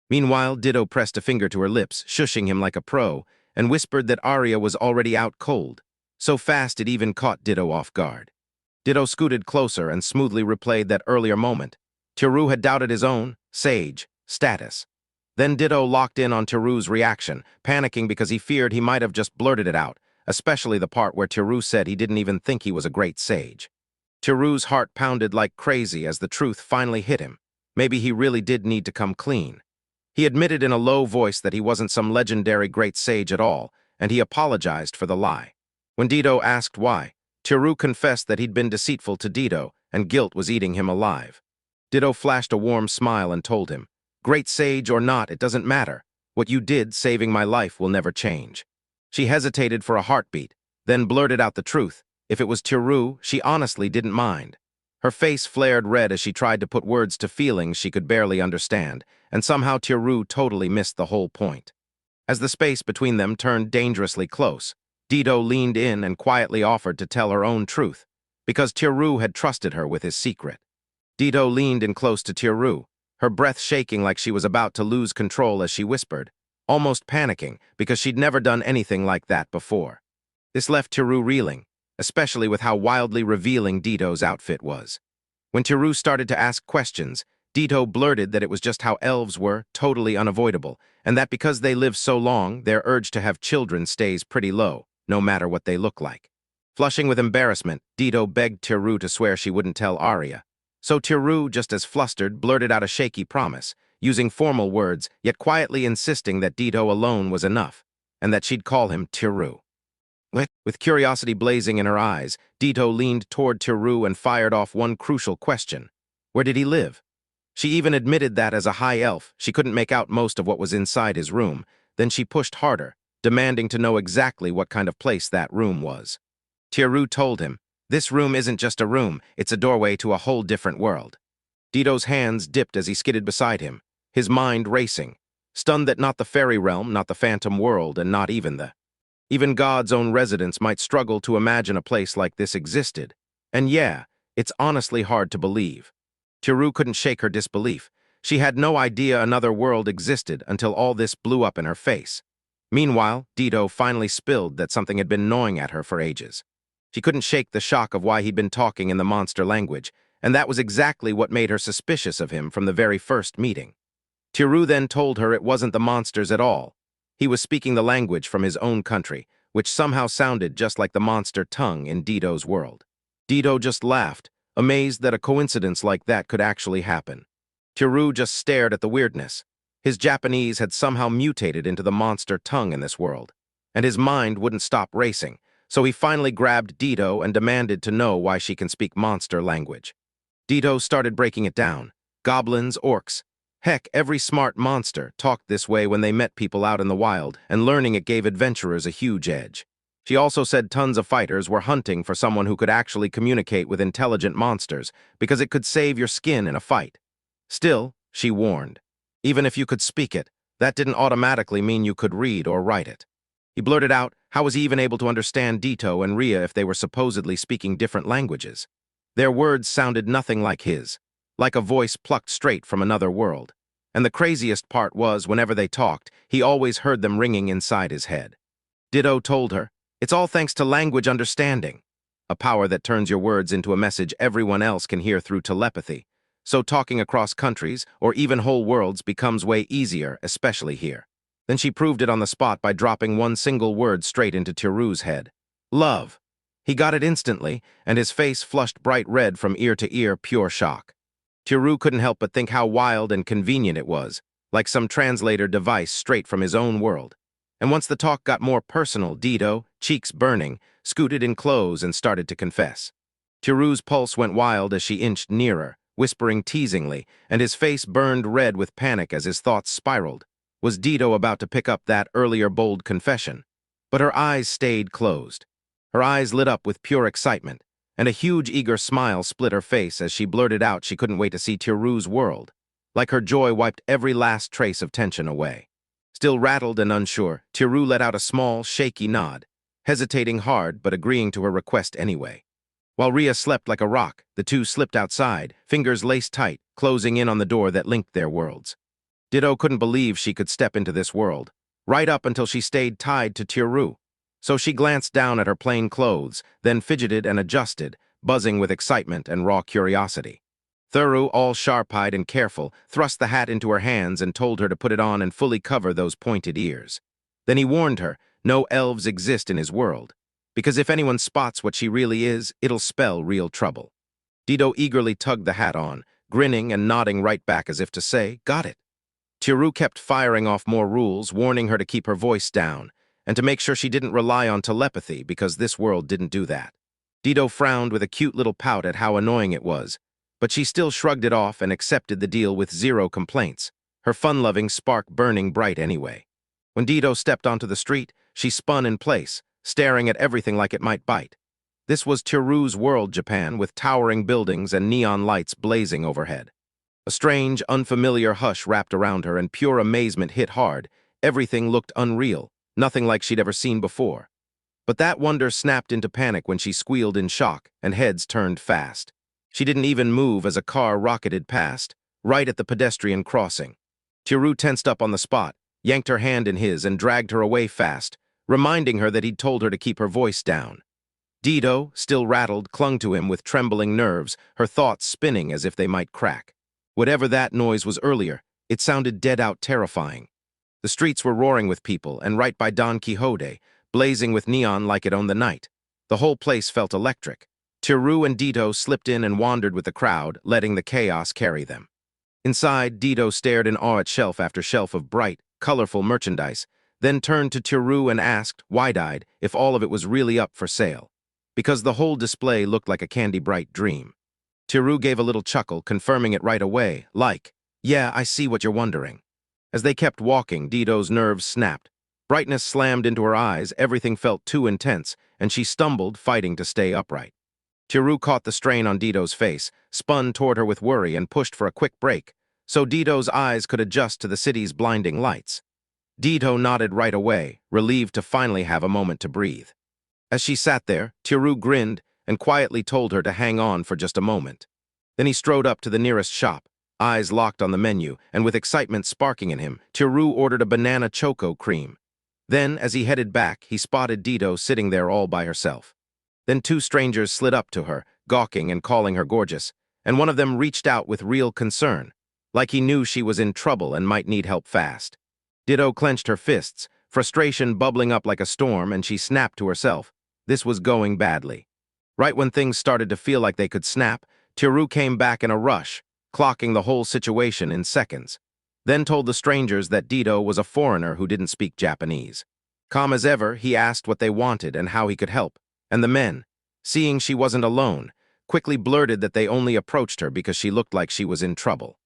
Meanwhile, Ditto pressed a finger to her lips, shushing him like a pro, and whispered that Arya was already out cold. So fast it even caught Ditto off guard. Ditto scooted closer and smoothly replayed that earlier moment. Tiru had doubted his own, sage, status. Then Ditto locked in on Tiru's reaction, panicking because he feared he might have just blurted it out, especially the part where Tiru said he didn't even think he was a great sage. Tiru's heart pounded like crazy as the truth finally hit him. Maybe he really did need to come clean. He admitted in a low voice that he wasn't some legendary great sage at all, and he apologized for the lie. When Ditto asked why, Tiru confessed that he'd been deceitful to Ditto, and guilt was eating him alive. Ditto flashed a warm smile and told him, "Great sage or not, it doesn't matter. What you did saving my life will never change." She hesitated for a heartbeat, then blurted out the truth. If it was Tiru, she honestly didn't mind. Her face flared red as she tried to put words to feelings she could barely understand, and somehow Tiru totally missed the whole point. As the space between them turned dangerously close, Ditto leaned in and quietly offered to tell her own truth, because Tiru had trusted her with his secret. Ditto leaned in close to Tiru, her breath shaking like she was about to lose control as she whispered, almost panicking because she'd never done anything like that before. This left Tiru reeling, especially with how wildly revealing Ditto's outfit was. When Tiru started to ask questions, Ditto blurted that it was just how elves were, totally unavoidable, and that because they live so long, their urge to have children stays pretty low, no matter what they look like. Flushing with embarrassment, Ditto begged Tiru to swear she wouldn't tell Arya. So Tiru, just as flustered, blurted out a shaky promise, using formal words, yet quietly insisting that Ditto alone was enough, and that she'd call him Tiru. With curiosity blazing in her eyes, Ditto leaned toward Tiru and fired off one crucial question. Where did he live? She even admitted that as a high elf, she couldn't make out most of what was inside his room. Then she pushed harder, demanding to know exactly what kind of place that room was. Tiru told him, "This room isn't just a room, it's a doorway to a whole different world." Ditto's hands dipped as he skidded beside him, his mind racing, stunned that not the fairy realm, not the phantom world, and not even God's own residents might struggle to imagine a place like this existed. And yeah, it's honestly hard to believe. Tiru couldn't shake her disbelief. She had no idea another world existed until all this blew up in her face. Meanwhile, Ditto finally spilled that something had been gnawing at her for ages. She couldn't shake the shock of why he'd been talking in the monster language, and that was exactly what made her suspicious of him from the very first meeting. Tiru then told her it wasn't the monsters at all. He was speaking the language from his own country, which somehow sounded just like the monster tongue in Ditto's world. Ditto just laughed, amazed that a coincidence like that could actually happen. Tiru just stared at the weirdness. His Japanese had somehow mutated into the monster tongue in this world, and his mind wouldn't stop racing, so he finally grabbed Ditto and demanded to know why she can speak monster language. Ditto started breaking it down. Goblins, orcs. Heck, every smart monster talked this way when they met people out in the wild, and learning it gave adventurers a huge edge. She also said tons of fighters were hunting for someone who could actually communicate with intelligent monsters because it could save your skin in a fight. Still, she warned, even if you could speak it, that didn't automatically mean you could read or write it. He blurted out, how was he even able to understand Ditto and Rhea if they were supposedly speaking different languages? Their words sounded nothing like his, like a voice plucked straight from another world. And the craziest part was, whenever they talked, he always heard them ringing inside his head. Ditto told her, "It's all thanks to language understanding, a power that turns your words into a message everyone else can hear through telepathy. So talking across countries, or even whole worlds, becomes way easier, especially here." Then she proved it on the spot by dropping one single word straight into Tiru's head. Love. He got it instantly, and his face flushed bright red from ear to ear, pure shock. Tiru couldn't help but think how wild and convenient it was, like some translator device straight from his own world. And once the talk got more personal, Ditto, cheeks burning, scooted in close and started to confess. Tiru's pulse went wild as she inched nearer, whispering teasingly, and his face burned red with panic as his thoughts spiraled. Was Ditto about to pick up that earlier bold confession? But her eyes stayed closed. Her eyes lit up with pure excitement, and a huge eager smile split her face as she blurted out she couldn't wait to see Tiru's world. Like her joy wiped every last trace of tension away. Still rattled and unsure, Tiru let out a small, shaky nod, hesitating hard but agreeing to her request anyway. While Rhea slept like a rock, the two slipped outside, fingers laced tight, closing in on the door that linked their worlds. Ditto couldn't believe she could step into this world, right up until she stayed tied to Tiru. So she glanced down at her plain clothes, then fidgeted and adjusted, buzzing with excitement and raw curiosity. Thuru, all sharp-eyed and careful, thrust the hat into her hands and told her to put it on and fully cover those pointed ears. Then he warned her, no elves exist in his world, because if anyone spots what she really is, it'll spell real trouble. Ditto eagerly tugged the hat on, grinning and nodding right back as if to say, got it. Tiru kept firing off more rules, warning her to keep her voice down, and to make sure she didn't rely on telepathy because this world didn't do that. Ditto frowned with a cute little pout at how annoying it was, but she still shrugged it off and accepted the deal with zero complaints, her fun-loving spark burning bright anyway. When Ditto stepped onto the street, she spun in place, staring at everything like it might bite. This was Tiru's world, Japan, with towering buildings and neon lights blazing overhead. A strange, unfamiliar hush wrapped around her and pure amazement hit hard. Everything looked unreal, nothing like she'd ever seen before. But that wonder snapped into panic when she squealed in shock and heads turned fast. She didn't even move as a car rocketed past, right at the pedestrian crossing. Tiru tensed up on the spot, yanked her hand in his and dragged her away fast, reminding her that he'd told her to keep her voice down. Ditto, still rattled, clung to him with trembling nerves, her thoughts spinning as if they might crack. Whatever that noise was earlier, it sounded dead-out terrifying. The streets were roaring with people, and right by Don Quixote, blazing with neon like it owned the night. The whole place felt electric. Tiru and Ditto slipped in and wandered with the crowd, letting the chaos carry them. Inside, Ditto stared in awe at shelf after shelf of bright, colorful merchandise, then turned to Tiru and asked, wide-eyed, if all of it was really up for sale, because the whole display looked like a candy-bright dream. Tiru gave a little chuckle, confirming it right away, like, yeah, I see what you're wondering. As they kept walking, Ditto's nerves snapped. Brightness slammed into her eyes, everything felt too intense, and she stumbled, fighting to stay upright. Tiru caught the strain on Ditto's face, spun toward her with worry and pushed for a quick break, so Ditto's eyes could adjust to the city's blinding lights. Ditto nodded right away, relieved to finally have a moment to breathe. As she sat there, Tiru grinned and quietly told her to hang on for just a moment. Then he strode up to the nearest shop, eyes locked on the menu, and with excitement sparking in him, Tiru ordered a banana choco cream. Then, as he headed back, he spotted Ditto sitting there all by herself. Then two strangers slid up to her, gawking and calling her gorgeous, and one of them reached out with real concern, like he knew she was in trouble and might need help fast. Ditto clenched her fists, frustration bubbling up like a storm, and she snapped to herself. This was going badly. Right when things started to feel like they could snap, Tiru came back in a rush, clocking the whole situation in seconds, then told the strangers that Ditto was a foreigner who didn't speak Japanese. Calm as ever, he asked what they wanted and how he could help, and the men, seeing she wasn't alone, quickly blurted that they only approached her because she looked like she was in trouble.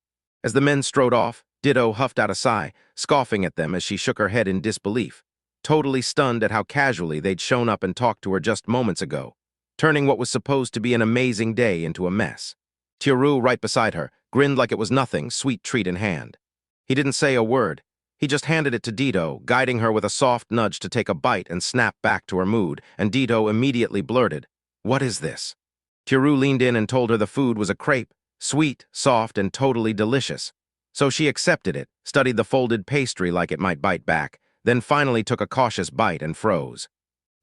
As the men strode off, Ditto huffed out a sigh, scoffing at them as she shook her head in disbelief, totally stunned at how casually they'd shown up and talked to her just moments ago, turning what was supposed to be an amazing day into a mess. Tiru, right beside her, grinned like it was nothing, sweet treat in hand. He didn't say a word. He just handed it to Ditto, guiding her with a soft nudge to take a bite and snap back to her mood, and Ditto immediately blurted, "What is this?" Tiru leaned in and told her the food was a crepe, sweet, soft, and totally delicious. So she accepted it, studied the folded pastry like it might bite back, then finally took a cautious bite and froze.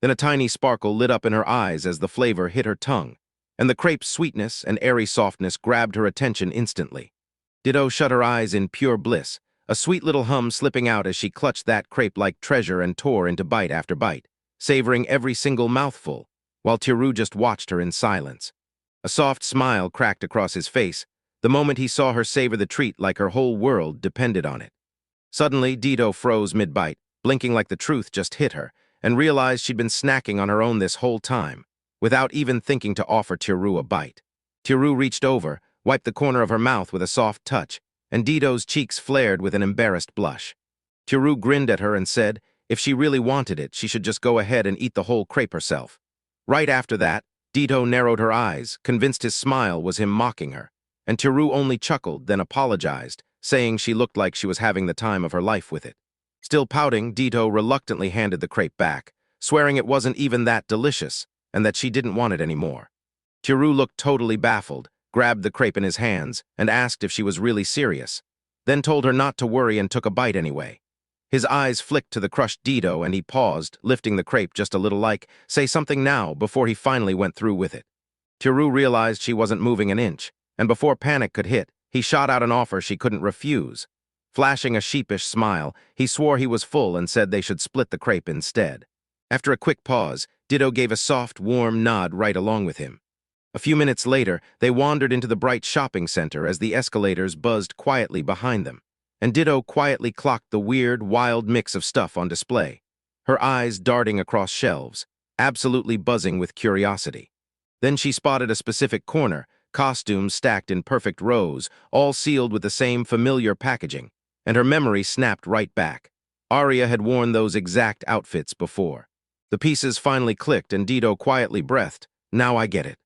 Then a tiny sparkle lit up in her eyes as the flavor hit her tongue, and the crepe's sweetness and airy softness grabbed her attention instantly. Ditto shut her eyes in pure bliss, a sweet little hum slipping out as she clutched that crepe like treasure and tore into bite after bite, savoring every single mouthful, while Tiru just watched her in silence. A soft smile cracked across his face the moment he saw her savor the treat like her whole world depended on it. Suddenly, Ditto froze mid-bite, blinking like the truth just hit her, and realized she'd been snacking on her own this whole time, without even thinking to offer Tiru a bite. Tiru reached over, wiped the corner of her mouth with a soft touch, and Ditto's cheeks flared with an embarrassed blush. Tiru grinned at her and said, if she really wanted it, she should just go ahead and eat the whole crepe herself. Right after that, Ditto narrowed her eyes, convinced his smile was him mocking her, and Tiru only chuckled, then apologized, saying she looked like she was having the time of her life with it. Still pouting, Dito reluctantly handed the crepe back, swearing it wasn't even that delicious and that she didn't want it anymore. Tiru looked totally baffled, grabbed the crepe in his hands, and asked if she was really serious, then told her not to worry and took a bite anyway. His eyes flicked to the crushed Dito and he paused, lifting the crepe just a little like, "Say something now," before he finally went through with it. Tiru realized she wasn't moving an inch, and before panic could hit, he shot out an offer she couldn't refuse. Flashing a sheepish smile, he swore he was full and said they should split the crepe instead. After a quick pause, Dito gave a soft, warm nod right along with him. A few minutes later, they wandered into the bright shopping center as the escalators buzzed quietly behind them, and Ditto quietly clocked the weird, wild mix of stuff on display, her eyes darting across shelves, absolutely buzzing with curiosity. Then she spotted a specific corner, costumes stacked in perfect rows, all sealed with the same familiar packaging, and her memory snapped right back. Arya had worn those exact outfits before. The pieces finally clicked and Ditto quietly breathed, "Now I get it."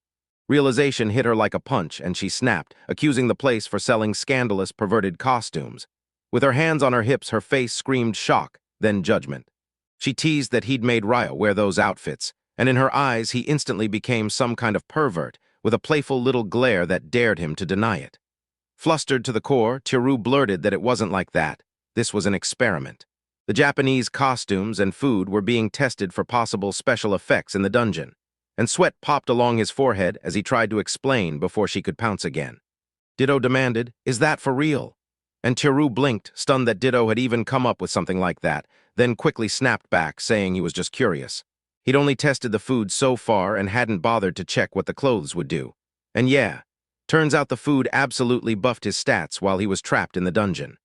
Realization hit her like a punch, and she snapped, accusing the place for selling scandalous, perverted costumes. With her hands on her hips, her face screamed shock, then judgment. She teased that he'd made Ryo wear those outfits, and in her eyes he instantly became some kind of pervert, with a playful little glare that dared him to deny it. Flustered to the core, Tiru blurted that it wasn't like that. This was an experiment. The Japanese costumes and food were being tested for possible special effects in the dungeon, and sweat popped along his forehead as he tried to explain before she could pounce again. Ditto demanded, "Is that for real?" And Tiru blinked, stunned that Ditto had even come up with something like that, then quickly snapped back, saying he was just curious. He'd only tested the food so far and hadn't bothered to check what the clothes would do. And yeah, turns out the food absolutely buffed his stats while he was trapped in the dungeon.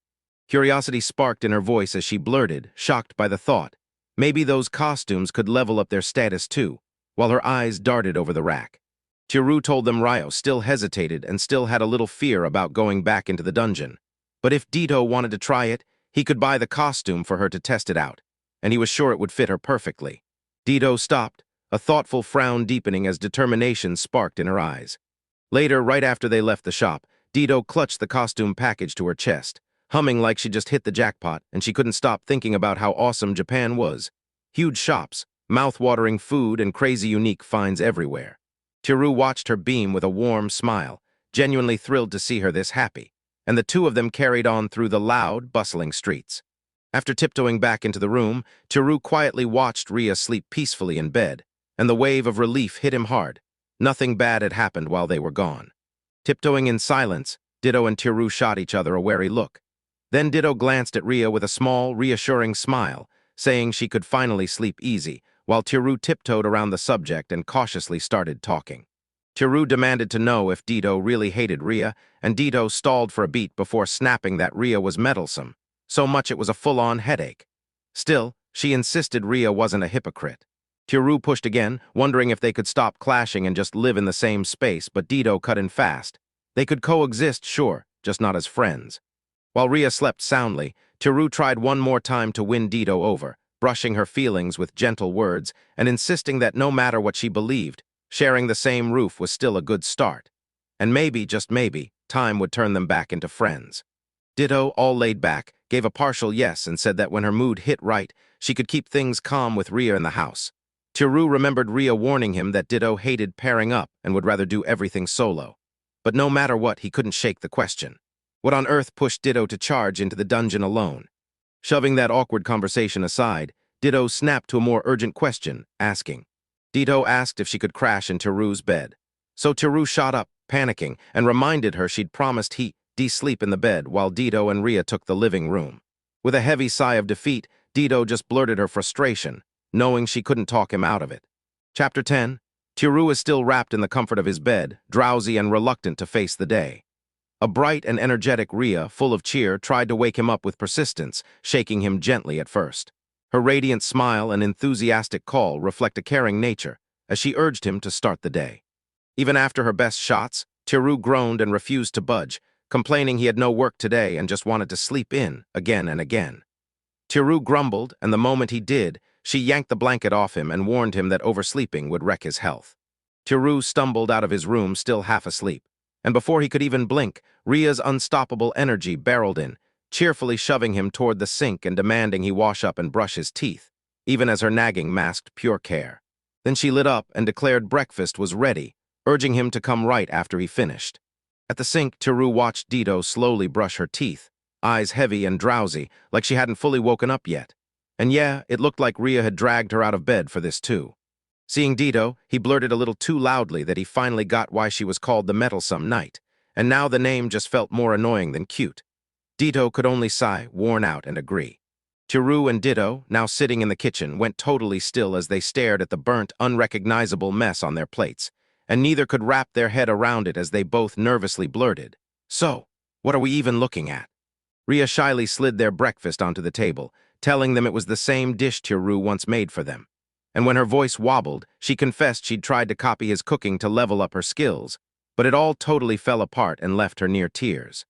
Curiosity sparked in her voice as she blurted, shocked by the thought. Maybe those costumes could level up their status too, while her eyes darted over the rack. Tiru told them Ryo still hesitated and still had a little fear about going back into the dungeon. But if Ditto wanted to try it, he could buy the costume for her to test it out, and he was sure it would fit her perfectly. Ditto stopped, a thoughtful frown deepening as determination sparked in her eyes. Later, right after they left the shop, Ditto clutched the costume package to her chest, humming like she just hit the jackpot, and she couldn't stop thinking about how awesome Japan was. Huge shops, mouth-watering food, and crazy unique finds everywhere. Tiru watched her beam with a warm smile, genuinely thrilled to see her this happy, and the two of them carried on through the loud, bustling streets. After tiptoeing back into the room, Tiru quietly watched Rhea sleep peacefully in bed, and the wave of relief hit him hard. Nothing bad had happened while they were gone. Tiptoeing in silence, Ditto and Tiru shot each other a wary look. Then Ditto glanced at Rhea with a small, reassuring smile, saying she could finally sleep easy, while Tiru tiptoed around the subject and cautiously started talking. Tiru demanded to know if Ditto really hated Rhea, and Ditto stalled for a beat before snapping that Rhea was meddlesome, so much it was a full-on headache. Still, she insisted Rhea wasn't a hypocrite. Tiru pushed again, wondering if they could stop clashing and just live in the same space, but Ditto cut in fast. They could coexist, sure, just not as friends. While Rhea slept soundly, Tiru tried one more time to win Ditto over, brushing her feelings with gentle words and insisting that no matter what she believed, sharing the same roof was still a good start. And maybe, just maybe, time would turn them back into friends. Ditto, all laid back, gave a partial yes and said that when her mood hit right, she could keep things calm with Rhea in the house. Tiru remembered Rhea warning him that Ditto hated pairing up and would rather do everything solo. But no matter what, he couldn't shake the question. What on earth pushed Ditto to charge into the dungeon alone? Shoving that awkward conversation aside, Ditto snapped to a more urgent question, asking. Ditto asked if she could crash in Tiru's bed. So Tiru shot up, panicking, and reminded her she'd promised he'd sleep in the bed while Ditto and Rhea took the living room. With a heavy sigh of defeat, Ditto just blurted her frustration, knowing she couldn't talk him out of it. Chapter 10. Tiru is still wrapped in the comfort of his bed, drowsy and reluctant to face the day. A bright and energetic Rhea, full of cheer, tried to wake him up with persistence, shaking him gently at first. Her radiant smile and enthusiastic call reflect a caring nature, as she urged him to start the day. Even after her best shots, Tiru groaned and refused to budge, complaining he had no work today and just wanted to sleep in, again and again. Tiru grumbled, and the moment he did, she yanked the blanket off him and warned him that oversleeping would wreck his health. Tiru stumbled out of his room still half asleep, and before he could even blink, Rhea's unstoppable energy barreled in, cheerfully shoving him toward the sink and demanding he wash up and brush his teeth, even as her nagging masked pure care. Then she lit up and declared breakfast was ready, urging him to come right after he finished. At the sink, Teru watched Dito slowly brush her teeth, eyes heavy and drowsy, like she hadn't fully woken up yet. And yeah, it looked like Rhea had dragged her out of bed for this too. Seeing Dito, he blurted a little too loudly that he finally got why she was called the Meddlesome Knight, and now the name just felt more annoying than cute. Dito could only sigh, worn out, and agree. Teru and Dito, now sitting in the kitchen, went totally still as they stared at the burnt, unrecognizable mess on their plates, and neither could wrap their head around it as they both nervously blurted, "So, what are we even looking at?" Rhea shyly slid their breakfast onto the table, telling them it was the same dish Teru once made for them. And when her voice wobbled, she confessed she'd tried to copy his cooking to level up her skills, but it all totally fell apart and left her near tears.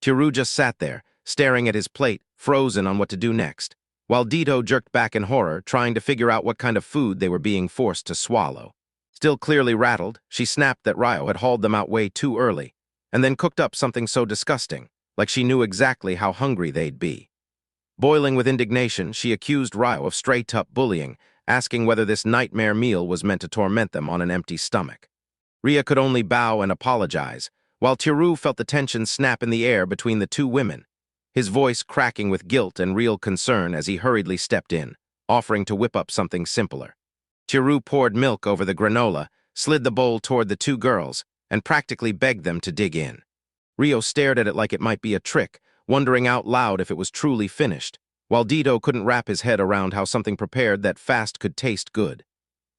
Teru just sat there, staring at his plate, frozen on what to do next, while Dito jerked back in horror, trying to figure out what kind of food they were being forced to swallow. Still clearly rattled, she snapped that Ryo had hauled them out way too early, and then cooked up something so disgusting, like she knew exactly how hungry they'd be. Boiling with indignation, she accused Ryo of straight-up bullying, asking whether this nightmare meal was meant to torment them on an empty stomach. Rhea could only bow and apologize, while Teru felt the tension snap in the air between the two women, his voice cracking with guilt and real concern as he hurriedly stepped in, offering to whip up something simpler. Teru poured milk over the granola, slid the bowl toward the two girls, and practically begged them to dig in. Ryo stared at it like it might be a trick, wondering out loud if it was truly finished, while Dito couldn't wrap his head around how something prepared that fast could taste good.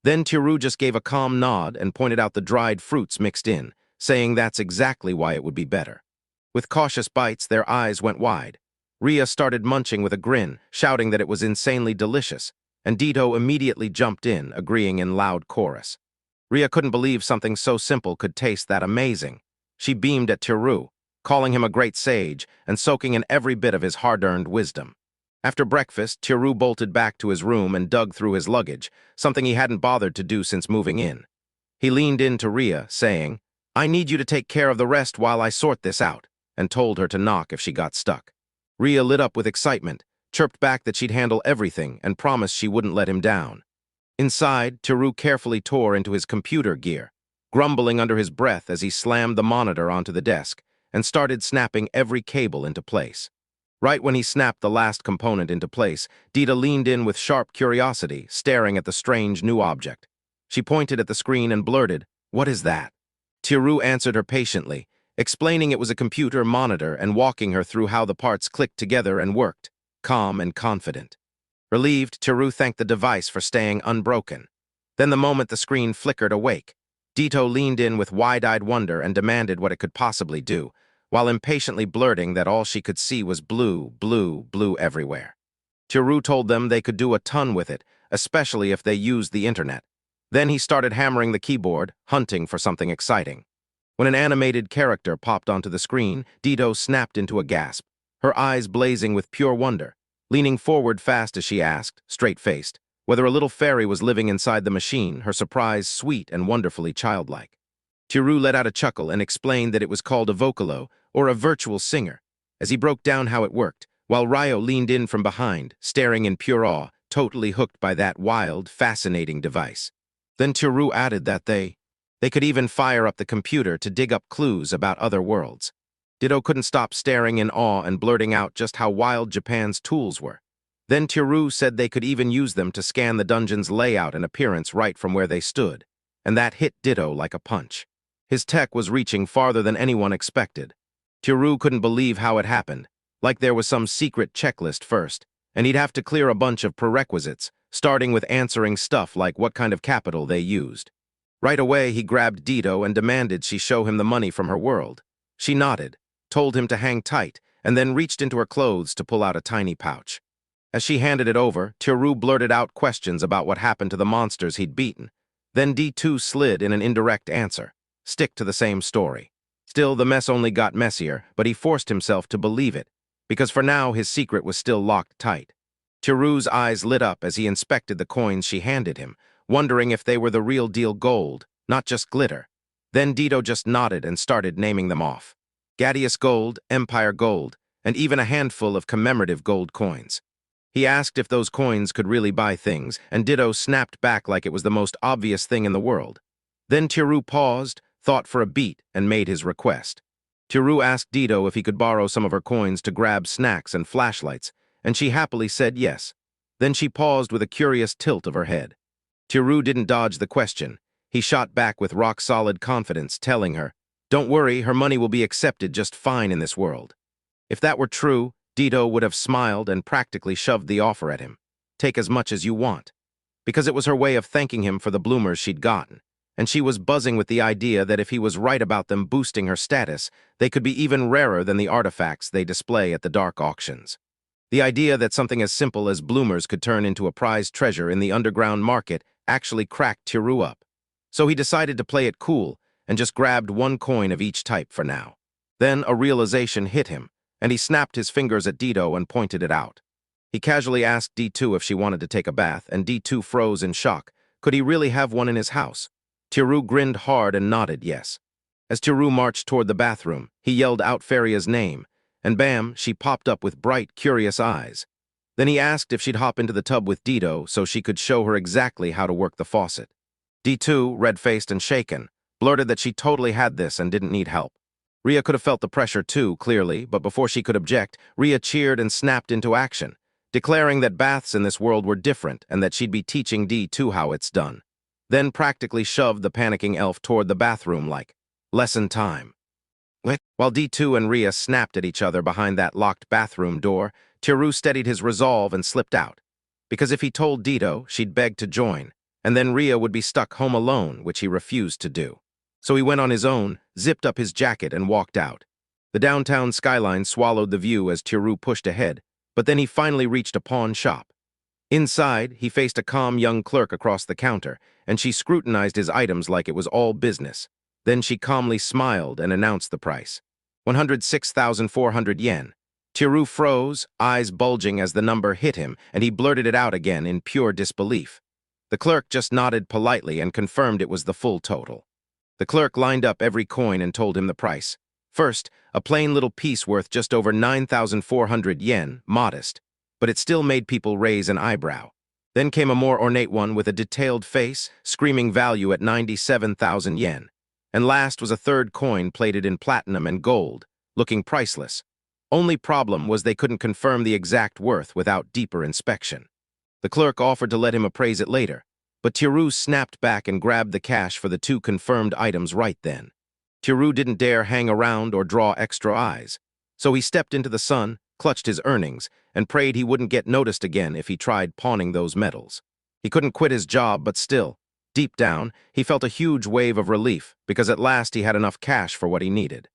Then Teru just gave a calm nod and pointed out the dried fruits mixed in, saying that's exactly why it would be better. With cautious bites, their eyes went wide. Rhea started munching with a grin, shouting that it was insanely delicious, and Dito immediately jumped in, agreeing in loud chorus. Rhea couldn't believe something so simple could taste that amazing. She beamed at Teru, calling him a great sage and soaking in every bit of his hard-earned wisdom. After breakfast, Teru bolted back to his room and dug through his luggage, something he hadn't bothered to do since moving in. He leaned in to Rhea, saying, "I need you to take care of the rest while I sort this out," and told her to knock if she got stuck. Rhea lit up with excitement, chirped back that she'd handle everything, and promised she wouldn't let him down. Inside, Teru carefully tore into his computer gear, grumbling under his breath as he slammed the monitor onto the desk and started snapping every cable into place. Right when he snapped the last component into place, Dita leaned in with sharp curiosity, staring at the strange new object. She pointed at the screen and blurted, "What is that?" Teru answered her patiently, explaining it was a computer monitor and walking her through how the parts clicked together and worked, calm and confident. Relieved, Teru thanked the device for staying unbroken. Then the moment the screen flickered awake, Dito leaned in with wide-eyed wonder and demanded what it could possibly do, while impatiently blurting that all she could see was blue, blue, blue everywhere. Teru told them they could do a ton with it, especially if they used the internet. Then he started hammering the keyboard, hunting for something exciting. When an animated character popped onto the screen, Dito snapped into a gasp, her eyes blazing with pure wonder, leaning forward fast as she asked, straight-faced, whether a little fairy was living inside the machine, her surprise sweet and wonderfully childlike. Teru let out a chuckle and explained that it was called a vocalo, or a virtual singer, as he broke down how it worked, while Ryo leaned in from behind, staring in pure awe, totally hooked by that wild, fascinating device. Then Teru added that they could even fire up the computer to dig up clues about other worlds. Dito couldn't stop staring in awe and blurting out just how wild Japan's tools were. Then Teru said they could even use them to scan the dungeon's layout and appearance right from where they stood, and that hit Dito like a punch. His tech was reaching farther than anyone expected. Teru couldn't believe how it happened, like there was some secret checklist first, and he'd have to clear a bunch of prerequisites, starting with answering stuff like what kind of capital they used. Right away, he grabbed Dito and demanded she show him the money from her world. She nodded, told him to hang tight, and then reached into her clothes to pull out a tiny pouch. As she handed it over, Teru blurted out questions about what happened to the monsters he'd beaten. Then D2 slid in an indirect answer. Stick to the same story. Still, the mess only got messier, but he forced himself to believe it, because for now his secret was still locked tight. Teru's eyes lit up as he inspected the coins she handed him, wondering if they were the real deal gold, not just glitter. Then Dito just nodded and started naming them off. Gadius gold, Empire gold, and even a handful of commemorative gold coins. He asked if those coins could really buy things, and Ditto snapped back like it was the most obvious thing in the world. Then Tiru paused, thought for a beat, and made his request. Tiru asked Ditto if he could borrow some of her coins to grab snacks and flashlights, and she happily said yes. Then she paused with a curious tilt of her head. Tiru didn't dodge the question. He shot back with rock-solid confidence, telling her, "Don't worry, her money will be accepted just fine in this world." If that were true, Ditto would have smiled and practically shoved the offer at him. Take as much as you want. Because it was her way of thanking him for the bloomers she'd gotten, and she was buzzing with the idea that if he was right about them boosting her status, they could be even rarer than the artifacts they display at the dark auctions. The idea that something as simple as bloomers could turn into a prized treasure in the underground market actually cracked Tiru up. So he decided to play it cool and just grabbed one coin of each type for now. Then a realization hit him, and he snapped his fingers at Ditto and pointed it out. He casually asked D2 if she wanted to take a bath, and D2 froze in shock. Could he really have one in his house? Tiru grinned hard and nodded yes. As Tiru marched toward the bathroom, he yelled out Feria's name, and bam, she popped up with bright, curious eyes. Then he asked if she'd hop into the tub with Ditto so she could show her exactly how to work the faucet. D2, red-faced and shaken, blurted that she totally had this and didn't need help. Ria could have felt the pressure too, clearly, but before she could object, Ria cheered and snapped into action, declaring that baths in this world were different and that she'd be teaching D2 how it's done. Then practically shoved the panicking elf toward the bathroom like, lesson time. While D2 and Ria snapped at each other behind that locked bathroom door, Tiru steadied his resolve and slipped out. Because if he told Ditto, she'd beg to join, and then Ria would be stuck home alone, which he refused to do. So he went on his own, zipped up his jacket, and walked out. The downtown skyline swallowed the view as Tiru pushed ahead, but then he finally reached a pawn shop. Inside, he faced a calm young clerk across the counter, and she scrutinized his items like it was all business. Then she calmly smiled and announced the price. 106,400 yen. Tiru froze, eyes bulging as the number hit him, and he blurted it out again in pure disbelief. The clerk just nodded politely and confirmed it was the full total. The clerk lined up every coin and told him the price. First, a plain little piece worth just over 9,400 yen, modest, but it still made people raise an eyebrow. Then came a more ornate one with a detailed face, screaming value at 97,000 yen. And last was a third coin plated in platinum and gold, looking priceless. Only problem was they couldn't confirm the exact worth without deeper inspection. The clerk offered to let him appraise it later, but Tiru snapped back and grabbed the cash for the two confirmed items right then. Tiru didn't dare hang around or draw extra eyes, so he stepped into the sun, clutched his earnings, and prayed he wouldn't get noticed again if he tried pawning those medals. He couldn't quit his job, but still, deep down, he felt a huge wave of relief because at last he had enough cash for what he needed.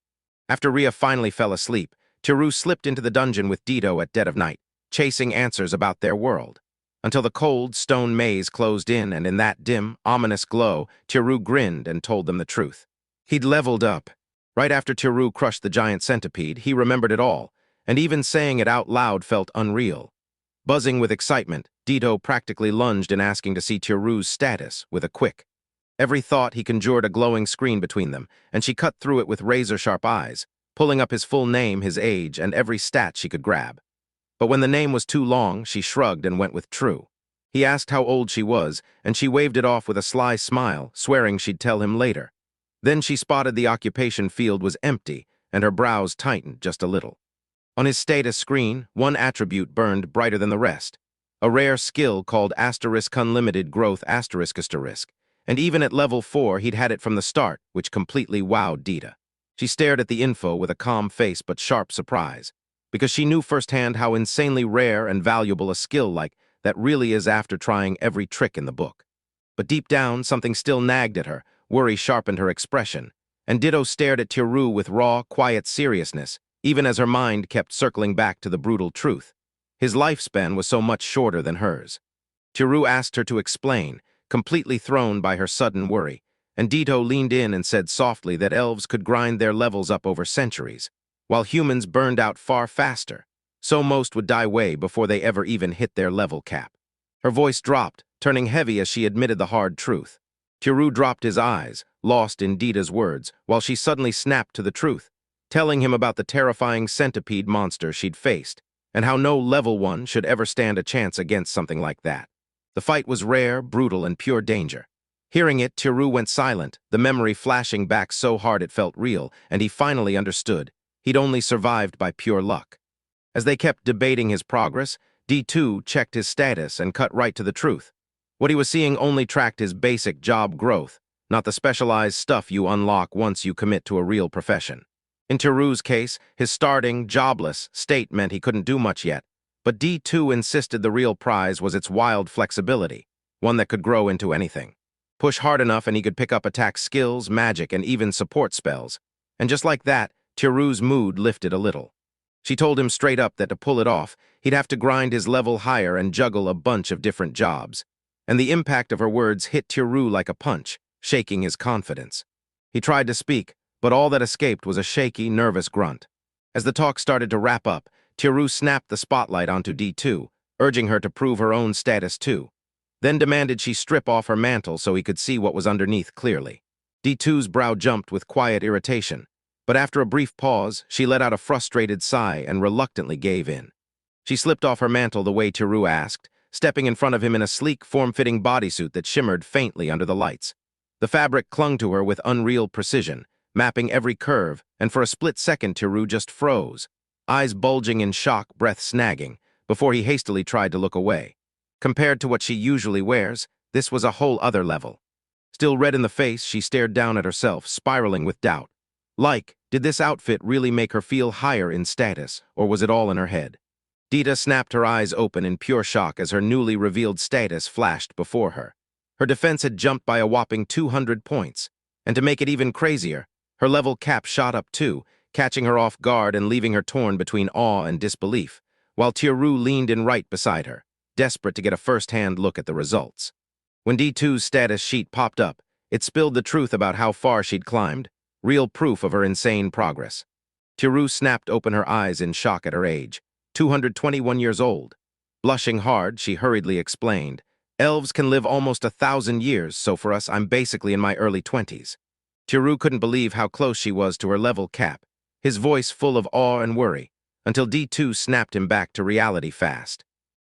After Ria finally fell asleep, Tiru slipped into the dungeon with Ditto at dead of night, chasing answers about their world. Until the cold, stone maze closed in, and in that dim, ominous glow, Tiru grinned and told them the truth. He'd leveled up. Right after Tiru crushed the giant centipede, he remembered it all, and even saying it out loud felt unreal. Buzzing with excitement, Ditto practically lunged in asking to see Tiru's status with a quick. Every thought he conjured a glowing screen between them, and she cut through it with razor-sharp eyes, pulling up his full name, his age, and every stat she could grab. But when the name was too long, she shrugged and went with true. He asked how old she was, and she waved it off with a sly smile, swearing she'd tell him later. Then she spotted the occupation field was empty, and her brows tightened just a little. On his status screen, one attribute burned brighter than the rest. A rare skill called *unlimited growth **, and even at level 4 he'd had it from the start, which completely wowed Ditto. She stared at the info with a calm face but sharp surprise, because she knew firsthand how insanely rare and valuable a skill like that really is after trying every trick in the book. But deep down, something still nagged at her, worry sharpened her expression, and Ditto stared at Tiru with raw, quiet seriousness, even as her mind kept circling back to the brutal truth. His lifespan was so much shorter than hers. Tiru asked her to explain, completely thrown by her sudden worry, and Ditto leaned in and said softly that elves could grind their levels up over centuries, while humans burned out far faster, so most would die way before they ever even hit their level cap. Her voice dropped, turning heavy as she admitted the hard truth. Tiru dropped his eyes, lost in Ditto's words, while she suddenly snapped to the truth. telling him about the terrifying centipede monster she'd faced, and how no level 1 should ever stand a chance against something like that. The fight was rare, brutal, and pure danger. Hearing it, Tiru went silent, the memory flashing back so hard it felt real, and he finally understood. He'd only survived by pure luck. As they kept debating his progress, D2 checked his status and cut right to the truth. What he was seeing only tracked his basic job growth, not the specialized stuff you unlock once you commit to a real profession. In Tiru's case, his starting, jobless state meant he couldn't do much yet, but D2 insisted the real prize was its wild flexibility, one that could grow into anything. Push hard enough and he could pick up attack skills, magic, and even support spells. And just like that, Tiru's mood lifted a little. She told him straight up that to pull it off, he'd have to grind his level higher and juggle a bunch of different jobs. And the impact of her words hit Tiru like a punch, shaking his confidence. He tried to speak, but all that escaped was a shaky, nervous grunt. As the talk started to wrap up, Tiru snapped the spotlight onto D2, urging her to prove her own status too, then demanded she strip off her mantle so he could see what was underneath clearly. D2's brow jumped with quiet irritation, but after a brief pause, she let out a frustrated sigh and reluctantly gave in. She slipped off her mantle the way Tiru asked, stepping in front of him in a sleek, form-fitting bodysuit that shimmered faintly under the lights. The fabric clung to her with unreal precision, mapping every curve, and for a split second Tiru just froze, eyes bulging in shock, breath snagging, before he hastily tried to look away. Compared to what she usually wears, this was a whole other level. Still red in the face, she stared down at herself, spiraling with doubt. Did this outfit really make her feel higher in status, or was it all in her head? Dita snapped her eyes open in pure shock as her newly revealed status flashed before her. Her defense had jumped by a whopping 200 points, and to make it even crazier, her level cap shot up too, catching her off guard and leaving her torn between awe and disbelief, while Tiru leaned in right beside her, desperate to get a first-hand look at the results. When D2's status sheet popped up, it spilled the truth about how far she'd climbed, real proof of her insane progress. Tiru snapped open her eyes in shock at her age, 221 years old. Blushing hard, she hurriedly explained, "Elves can live almost 1,000 years, so for us, I'm basically in my early 20s. Tiru couldn't believe how close she was to her level cap, his voice full of awe and worry, until D2 snapped him back to reality fast.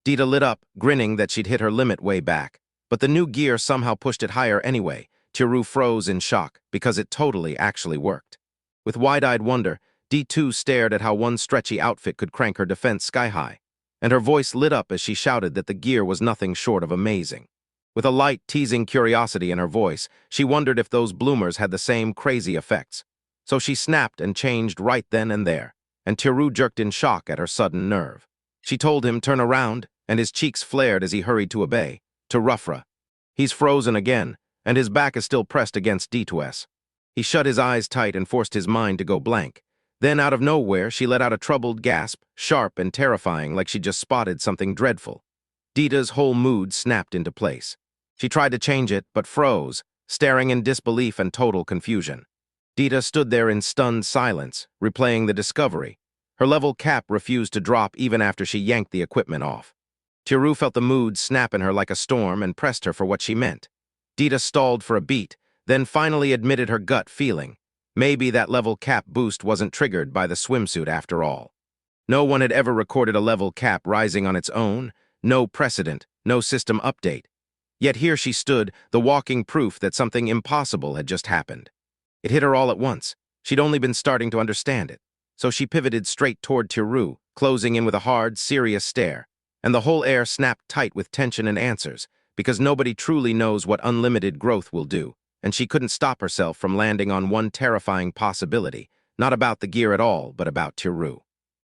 Dita lit up, grinning that she'd hit her limit way back, but the new gear somehow pushed it higher anyway. Tiru froze in shock, because it totally actually worked. With wide-eyed wonder, D2 stared at how one stretchy outfit could crank her defense sky-high, and her voice lit up as she shouted that the gear was nothing short of amazing. With a light, teasing curiosity in her voice, she wondered if those bloomers had the same crazy effects. So she snapped and changed right then and there, and Tiru jerked in shock at her sudden nerve. She told him turn around, and his cheeks flared as he hurried to obey. To Ruffra. He's frozen again, and his back is still pressed against D2S. He shut his eyes tight and forced his mind to go blank. Then, out of nowhere, she let out a troubled gasp, sharp and terrifying, like she just spotted something dreadful. Dita's whole mood snapped into place. She tried to change it, but froze, staring in disbelief and total confusion. Dita stood there in stunned silence, replaying the discovery. Her level cap refused to drop even after she yanked the equipment off. Tiru felt the mood snap in her like a storm and pressed her for what she meant. Dita stalled for a beat, then finally admitted her gut feeling. Maybe that level cap boost wasn't triggered by the swimsuit after all. No one had ever recorded a level cap rising on its own, no precedent, no system update. Yet here she stood, the walking proof that something impossible had just happened. It hit her all at once. She'd only been starting to understand it. So she pivoted straight toward Tiru, closing in with a hard, serious stare. And the whole air snapped tight with tension and answers, because nobody truly knows what unlimited growth will do, and she couldn't stop herself from landing on one terrifying possibility, not about the gear at all, but about Tiru.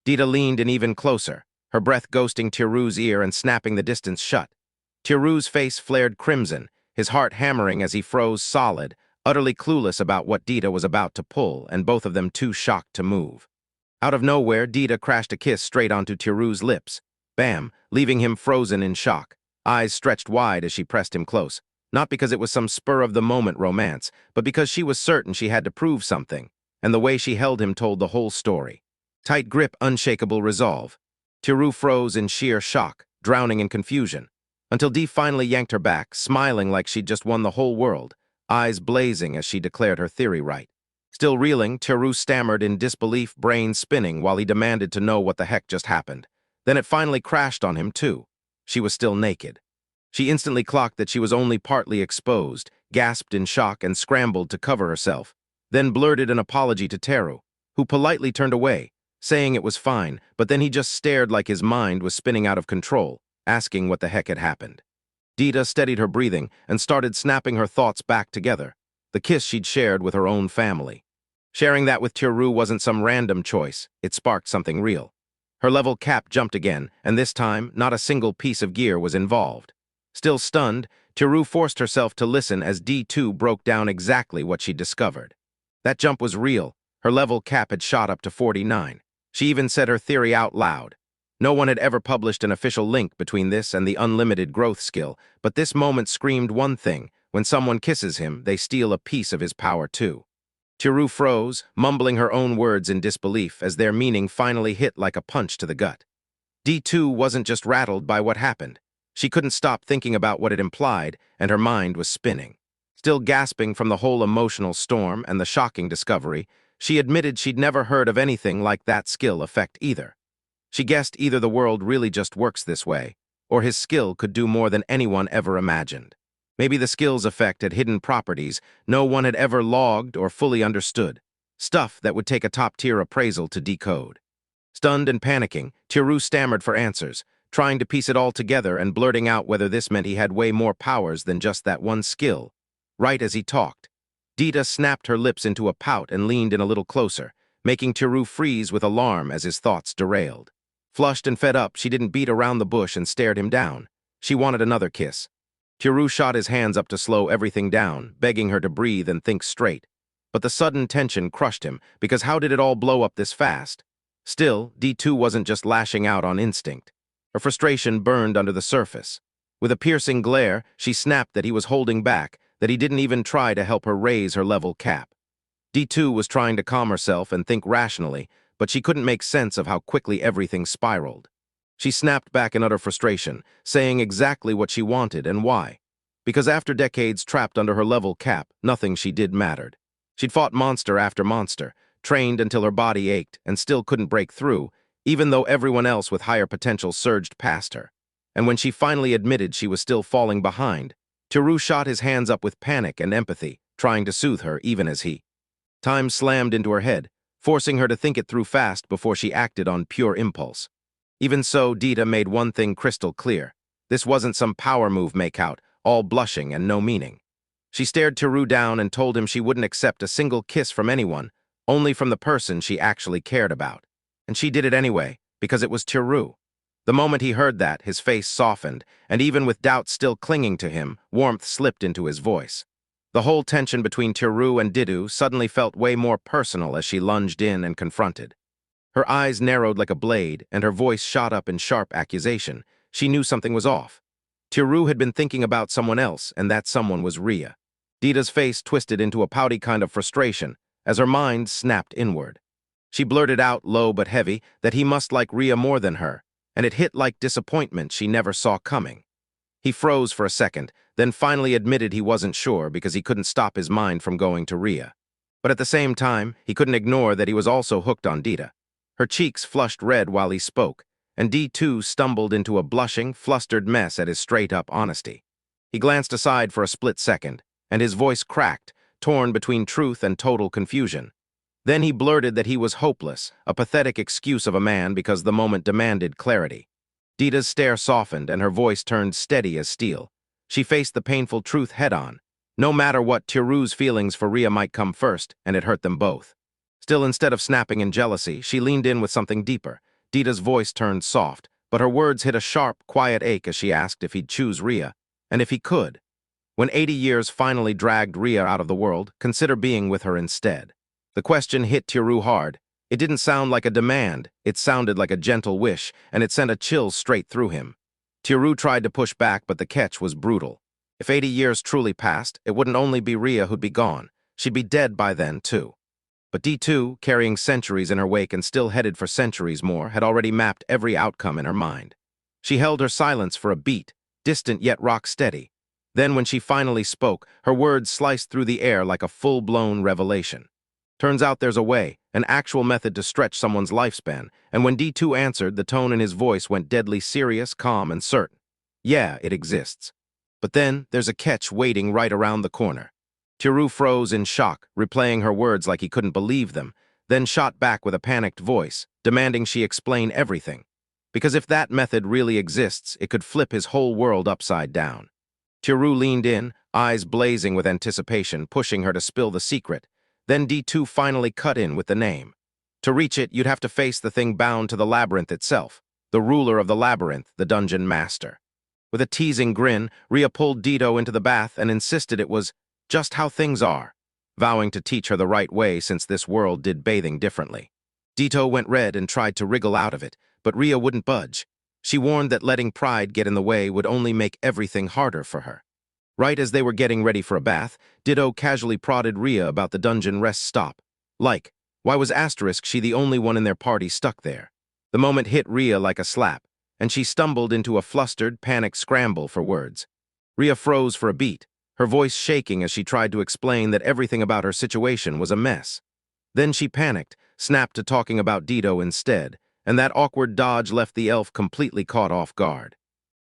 Dita leaned in even closer, her breath ghosting Tiru's ear and snapping the distance shut. Tiru's face flared crimson, his heart hammering as he froze solid, utterly clueless about what Dita was about to pull, and both of them too shocked to move. Out of nowhere, Dita crashed a kiss straight onto Tiru's lips. Bam, leaving him frozen in shock, eyes stretched wide as she pressed him close, not because it was some spur-of-the-moment romance, but because she was certain she had to prove something, and the way she held him told the whole story. Tight grip, unshakable resolve. Tiru froze in sheer shock, drowning in confusion, until Dee finally yanked her back, smiling like she'd just won the whole world, eyes blazing as she declared her theory right. Still reeling, Teru stammered in disbelief, brain spinning while he demanded to know what the heck just happened. Then it finally crashed on him, too. She was still naked. She instantly clocked that she was only partly exposed, gasped in shock, and scrambled to cover herself, then blurted an apology to Teru, who politely turned away, saying it was fine, but then he just stared like his mind was spinning out of control, asking what the heck had happened. Dita steadied her breathing and started snapping her thoughts back together, the kiss she'd shared with her own family. Sharing that with Teru wasn't some random choice, it sparked something real. Her level cap jumped again, and this time, not a single piece of gear was involved. Still stunned, Teru forced herself to listen as D2 broke down exactly what she'd discovered. That jump was real. Her level cap had shot up to 49. She even said her theory out loud. No one had ever published an official link between this and the unlimited growth skill, but this moment screamed one thing: when someone kisses him, they steal a piece of his power too. Teru froze, mumbling her own words in disbelief as their meaning finally hit like a punch to the gut. D2 wasn't just rattled by what happened. She couldn't stop thinking about what it implied, and her mind was spinning. Still gasping from the whole emotional storm and the shocking discovery, she admitted she'd never heard of anything like that skill effect either. She guessed either the world really just works this way, or his skill could do more than anyone ever imagined. Maybe the skill's effect had hidden properties no one had ever logged or fully understood, stuff that would take a top-tier appraisal to decode. Stunned and panicking, Teru stammered for answers, trying to piece it all together and blurting out whether this meant he had way more powers than just that one skill. Right as he talked, Dita snapped her lips into a pout and leaned in a little closer, making Teru freeze with alarm as his thoughts derailed. Flushed and fed up, she didn't beat around the bush and stared him down. She wanted another kiss. Teru shot his hands up to slow everything down, begging her to breathe and think straight. But the sudden tension crushed him, because how did it all blow up this fast? Still, D2 wasn't just lashing out on instinct. Her frustration burned under the surface. With a piercing glare, she snapped that he was holding back, that he didn't even try to help her raise her level cap. D2 was trying to calm herself and think rationally, but she couldn't make sense of how quickly everything spiraled. She snapped back in utter frustration, saying exactly what she wanted and why. Because after decades trapped under her level cap, nothing she did mattered. She'd fought monster after monster, trained until her body ached, and still couldn't break through, even though everyone else with higher potential surged past her. And when she finally admitted she was still falling behind, Teru shot his hands up with panic and empathy, trying to soothe her even as he. Time slammed into her head, forcing her to think it through fast before she acted on pure impulse. Even so, Dita made one thing crystal clear. This wasn't some power move makeout, all blushing and no meaning. She stared Teru down and told him she wouldn't accept a single kiss from anyone, only from the person she actually cared about. And she did it anyway, because it was Teru. The moment he heard that, his face softened, and even with doubt still clinging to him, warmth slipped into his voice. The whole tension between Teru and Didu suddenly felt way more personal as she lunged in and confronted. Her eyes narrowed like a blade, and her voice shot up in sharp accusation. She knew something was off. Teru had been thinking about someone else, and that someone was Ria. Dita's face twisted into a pouty kind of frustration as her mind snapped inward. She blurted out, low but heavy, that he must like Ria more than her, and it hit like disappointment she never saw coming. He froze for a second, then finally admitted he wasn't sure because he couldn't stop his mind from going to Ria. But at the same time, he couldn't ignore that he was also hooked on Dita. Her cheeks flushed red while he spoke, and D2 stumbled into a blushing, flustered mess at his straight-up honesty. He glanced aside for a split second, and his voice cracked, torn between truth and total confusion. Then he blurted that he was hopeless, a pathetic excuse of a man because the moment demanded clarity. Dita's stare softened and her voice turned steady as steel. She faced the painful truth head-on. No matter what, Teru's feelings for Ria might come first, and it hurt them both. Still, instead of snapping in jealousy, she leaned in with something deeper. Dita's voice turned soft, but her words hit a sharp, quiet ache as she asked if he'd choose Ria, and if he could. When 80 years finally dragged Ria out of the world, consider being with her instead. The question hit Teru hard. It didn't sound like a demand, it sounded like a gentle wish, and it sent a chill straight through him. Teru tried to push back, but the catch was brutal. If 80 years truly passed, it wouldn't only be Ria who'd be gone. She'd be dead by then, too. But D2, carrying centuries in her wake and still headed for centuries more, had already mapped every outcome in her mind. She held her silence for a beat, distant yet rock-steady. Then when she finally spoke, her words sliced through the air like a full-blown revelation. Turns out there's a way, an actual method to stretch someone's lifespan, and when D2 answered, the tone in his voice went deadly serious, calm, and certain. Yeah, it exists. But then, there's a catch waiting right around the corner. Tiru froze in shock, replaying her words like he couldn't believe them, then shot back with a panicked voice, demanding she explain everything. Because if that method really exists, it could flip his whole world upside down. Tiru leaned in, eyes blazing with anticipation, pushing her to spill the secret. Then D2 finally cut in with the name. To reach it, you'd have to face the thing bound to the labyrinth itself, the ruler of the labyrinth, the dungeon master. With a teasing grin, Rhea pulled Dito into the bath and insisted it was just how things are, vowing to teach her the right way since this world did bathing differently. Dito went red and tried to wriggle out of it, but Rhea wouldn't budge. She warned that letting pride get in the way would only make everything harder for her. Right as they were getting ready for a bath, Ditto casually prodded Rhea about the dungeon rest stop. Like, why was she the only one in their party stuck there? The moment hit Rhea like a slap, and she stumbled into a flustered, panicked scramble for words. Rhea froze for a beat, her voice shaking as she tried to explain that everything about her situation was a mess. Then she panicked, snapped to talking about Ditto instead, and that awkward dodge left the elf completely caught off guard.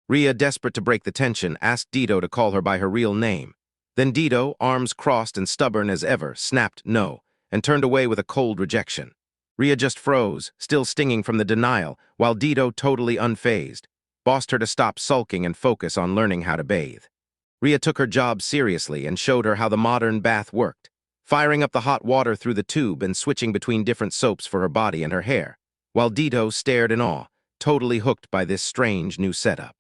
Rhea, desperate to break the tension, asked Ditto to call her by her real name. Then Ditto, arms crossed and stubborn as ever, snapped no, and turned away with a cold rejection. Rhea just froze, still stinging from the denial, while Ditto, totally unfazed, bossed her to stop sulking and focus on learning how to bathe. Rhea took her job seriously and showed her how the modern bath worked, firing up the hot water through the tube and switching between different soaps for her body and her hair, while Ditto stared in awe, totally hooked by this strange new setup.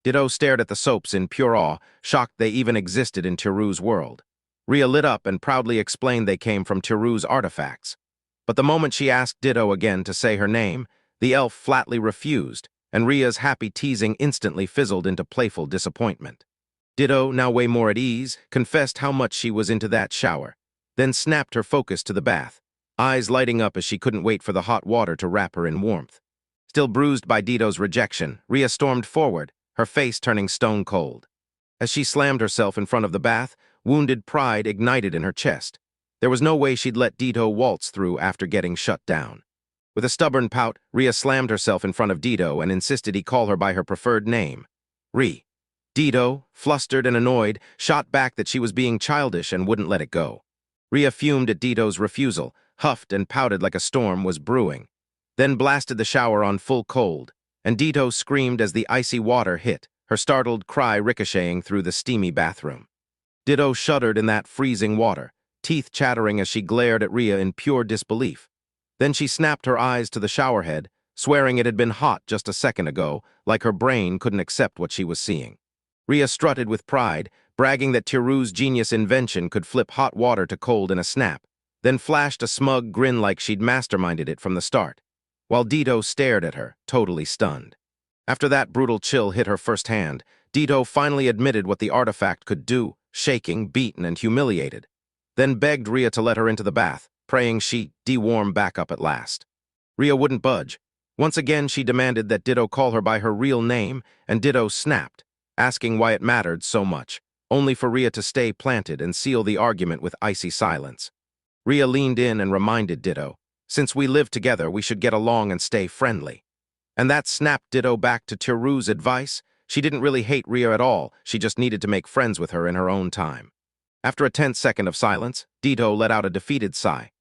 Ditto stared at the soaps in pure awe, shocked they even existed in Tiru's world. Rhea lit up and proudly explained they came from Tiru's artifacts. But the moment she asked Ditto again to say her name, the elf flatly refused, and Rhea's happy teasing instantly fizzled into playful disappointment. Ditto, now way more at ease, confessed how much she was into that shower, then snapped her focus to the bath, eyes lighting up as she couldn't wait for the hot water to wrap her in warmth. Still bruised by Ditto's rejection, Rhea stormed forward, her face turning stone cold. As she slammed herself in front of the bath, wounded pride ignited in her chest. There was no way she'd let Ditto waltz through after getting shut down. With a stubborn pout, Rhea slammed herself in front of Ditto and insisted he call her by her preferred name, Rhea. Ditto, flustered and annoyed, shot back that she was being childish and wouldn't let it go. Rhea fumed at Ditto's refusal, huffed and pouted like a storm was brewing, then blasted the shower on full cold, and Ditto screamed as the icy water hit, her startled cry ricocheting through the steamy bathroom. Ditto shuddered in that freezing water, teeth chattering as she glared at Rhea in pure disbelief. Then she snapped her eyes to the showerhead, swearing it had been hot just a second ago, like her brain couldn't accept what she was seeing. Rhea strutted with pride, bragging that Tiru's genius invention could flip hot water to cold in a snap, then flashed a smug grin like she'd masterminded it from the start, while Ditto stared at her, totally stunned. After that brutal chill hit her firsthand, Ditto finally admitted what the artifact could do, shaking, beaten, and humiliated, then begged Rhea to let her into the bath, praying she'd dewarm back up at last. Rhea wouldn't budge. Once again, she demanded that Ditto call her by her real name, and Ditto snapped, asking why it mattered so much, only for Rhea to stay planted and seal the argument with icy silence. Rhea leaned in and reminded Ditto, since we live together, we should get along and stay friendly. And that snapped Ditto back to Tiru's advice. She didn't really hate Rhea at all, she just needed to make friends with her in her own time. After a tense second of silence, Ditto let out a defeated sigh.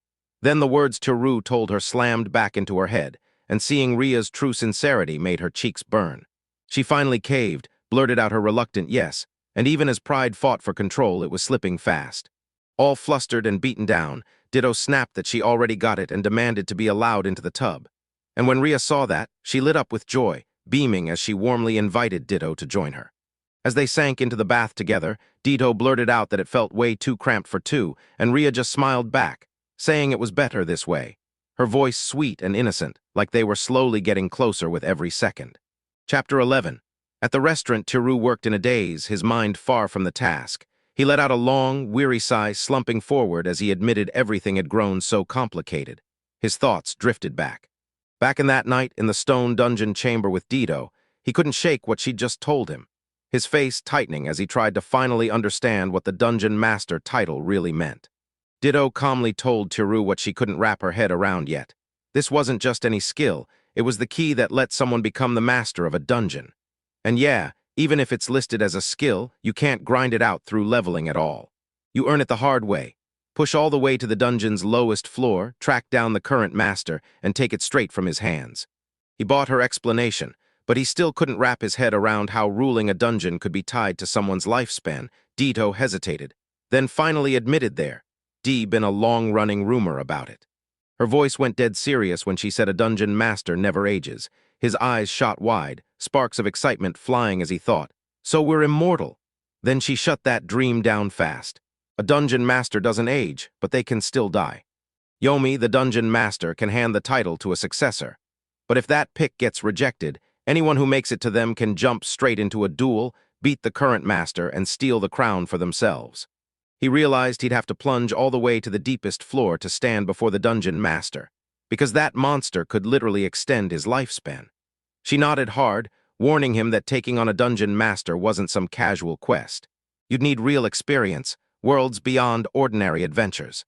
Then the words Tiru told her slammed back into her head, and seeing Rhea's true sincerity made her cheeks burn. She finally caved, blurted out her reluctant yes, and even as pride fought for control, it was slipping fast. All flustered and beaten down, Ditto snapped that she already got it and demanded to be allowed into the tub. And when Rhea saw that, she lit up with joy, beaming as she warmly invited Ditto to join her. As they sank into the bath together, Ditto blurted out that it felt way too cramped for two, and Rhea just smiled back, saying it was better this way, her voice sweet and innocent, like they were slowly getting closer with every second. Chapter 11. At the restaurant, Tiru worked in a daze, his mind far from the task. He let out a long, weary sigh, slumping forward as he admitted everything had grown so complicated. His thoughts drifted back. Back in that night in the stone dungeon chamber with Ditto, he couldn't shake what she'd just told him, his face tightening as he tried to finally understand what the dungeon master title really meant. Ditto calmly told Tiru what she couldn't wrap her head around yet. This wasn't just any skill, it was the key that let someone become the master of a dungeon. And yeah, even if it's listed as a skill, you can't grind it out through leveling at all. You earn it the hard way. Push all the way to the dungeon's lowest floor, track down the current master, and take it straight from his hands. He bought her explanation, but he still couldn't wrap his head around how ruling a dungeon could be tied to someone's lifespan. Ditto hesitated, then finally admitted there. Been a long-running rumor about it. Her voice went dead serious when she said a dungeon master never ages. His eyes shot wide, sparks of excitement flying as he thought, "So we're immortal." Then she shut that dream down fast. A dungeon master doesn't age, but they can still die. Yomi, the dungeon master, can hand the title to a successor. But if that pick gets rejected, anyone who makes it to them can jump straight into a duel, beat the current master, and steal the crown for themselves. He realized he'd have to plunge all the way to the deepest floor to stand before the dungeon master, because that monster could literally extend his lifespan. She nodded hard, warning him that taking on a dungeon master wasn't some casual quest. You'd need real experience, worlds beyond ordinary adventures.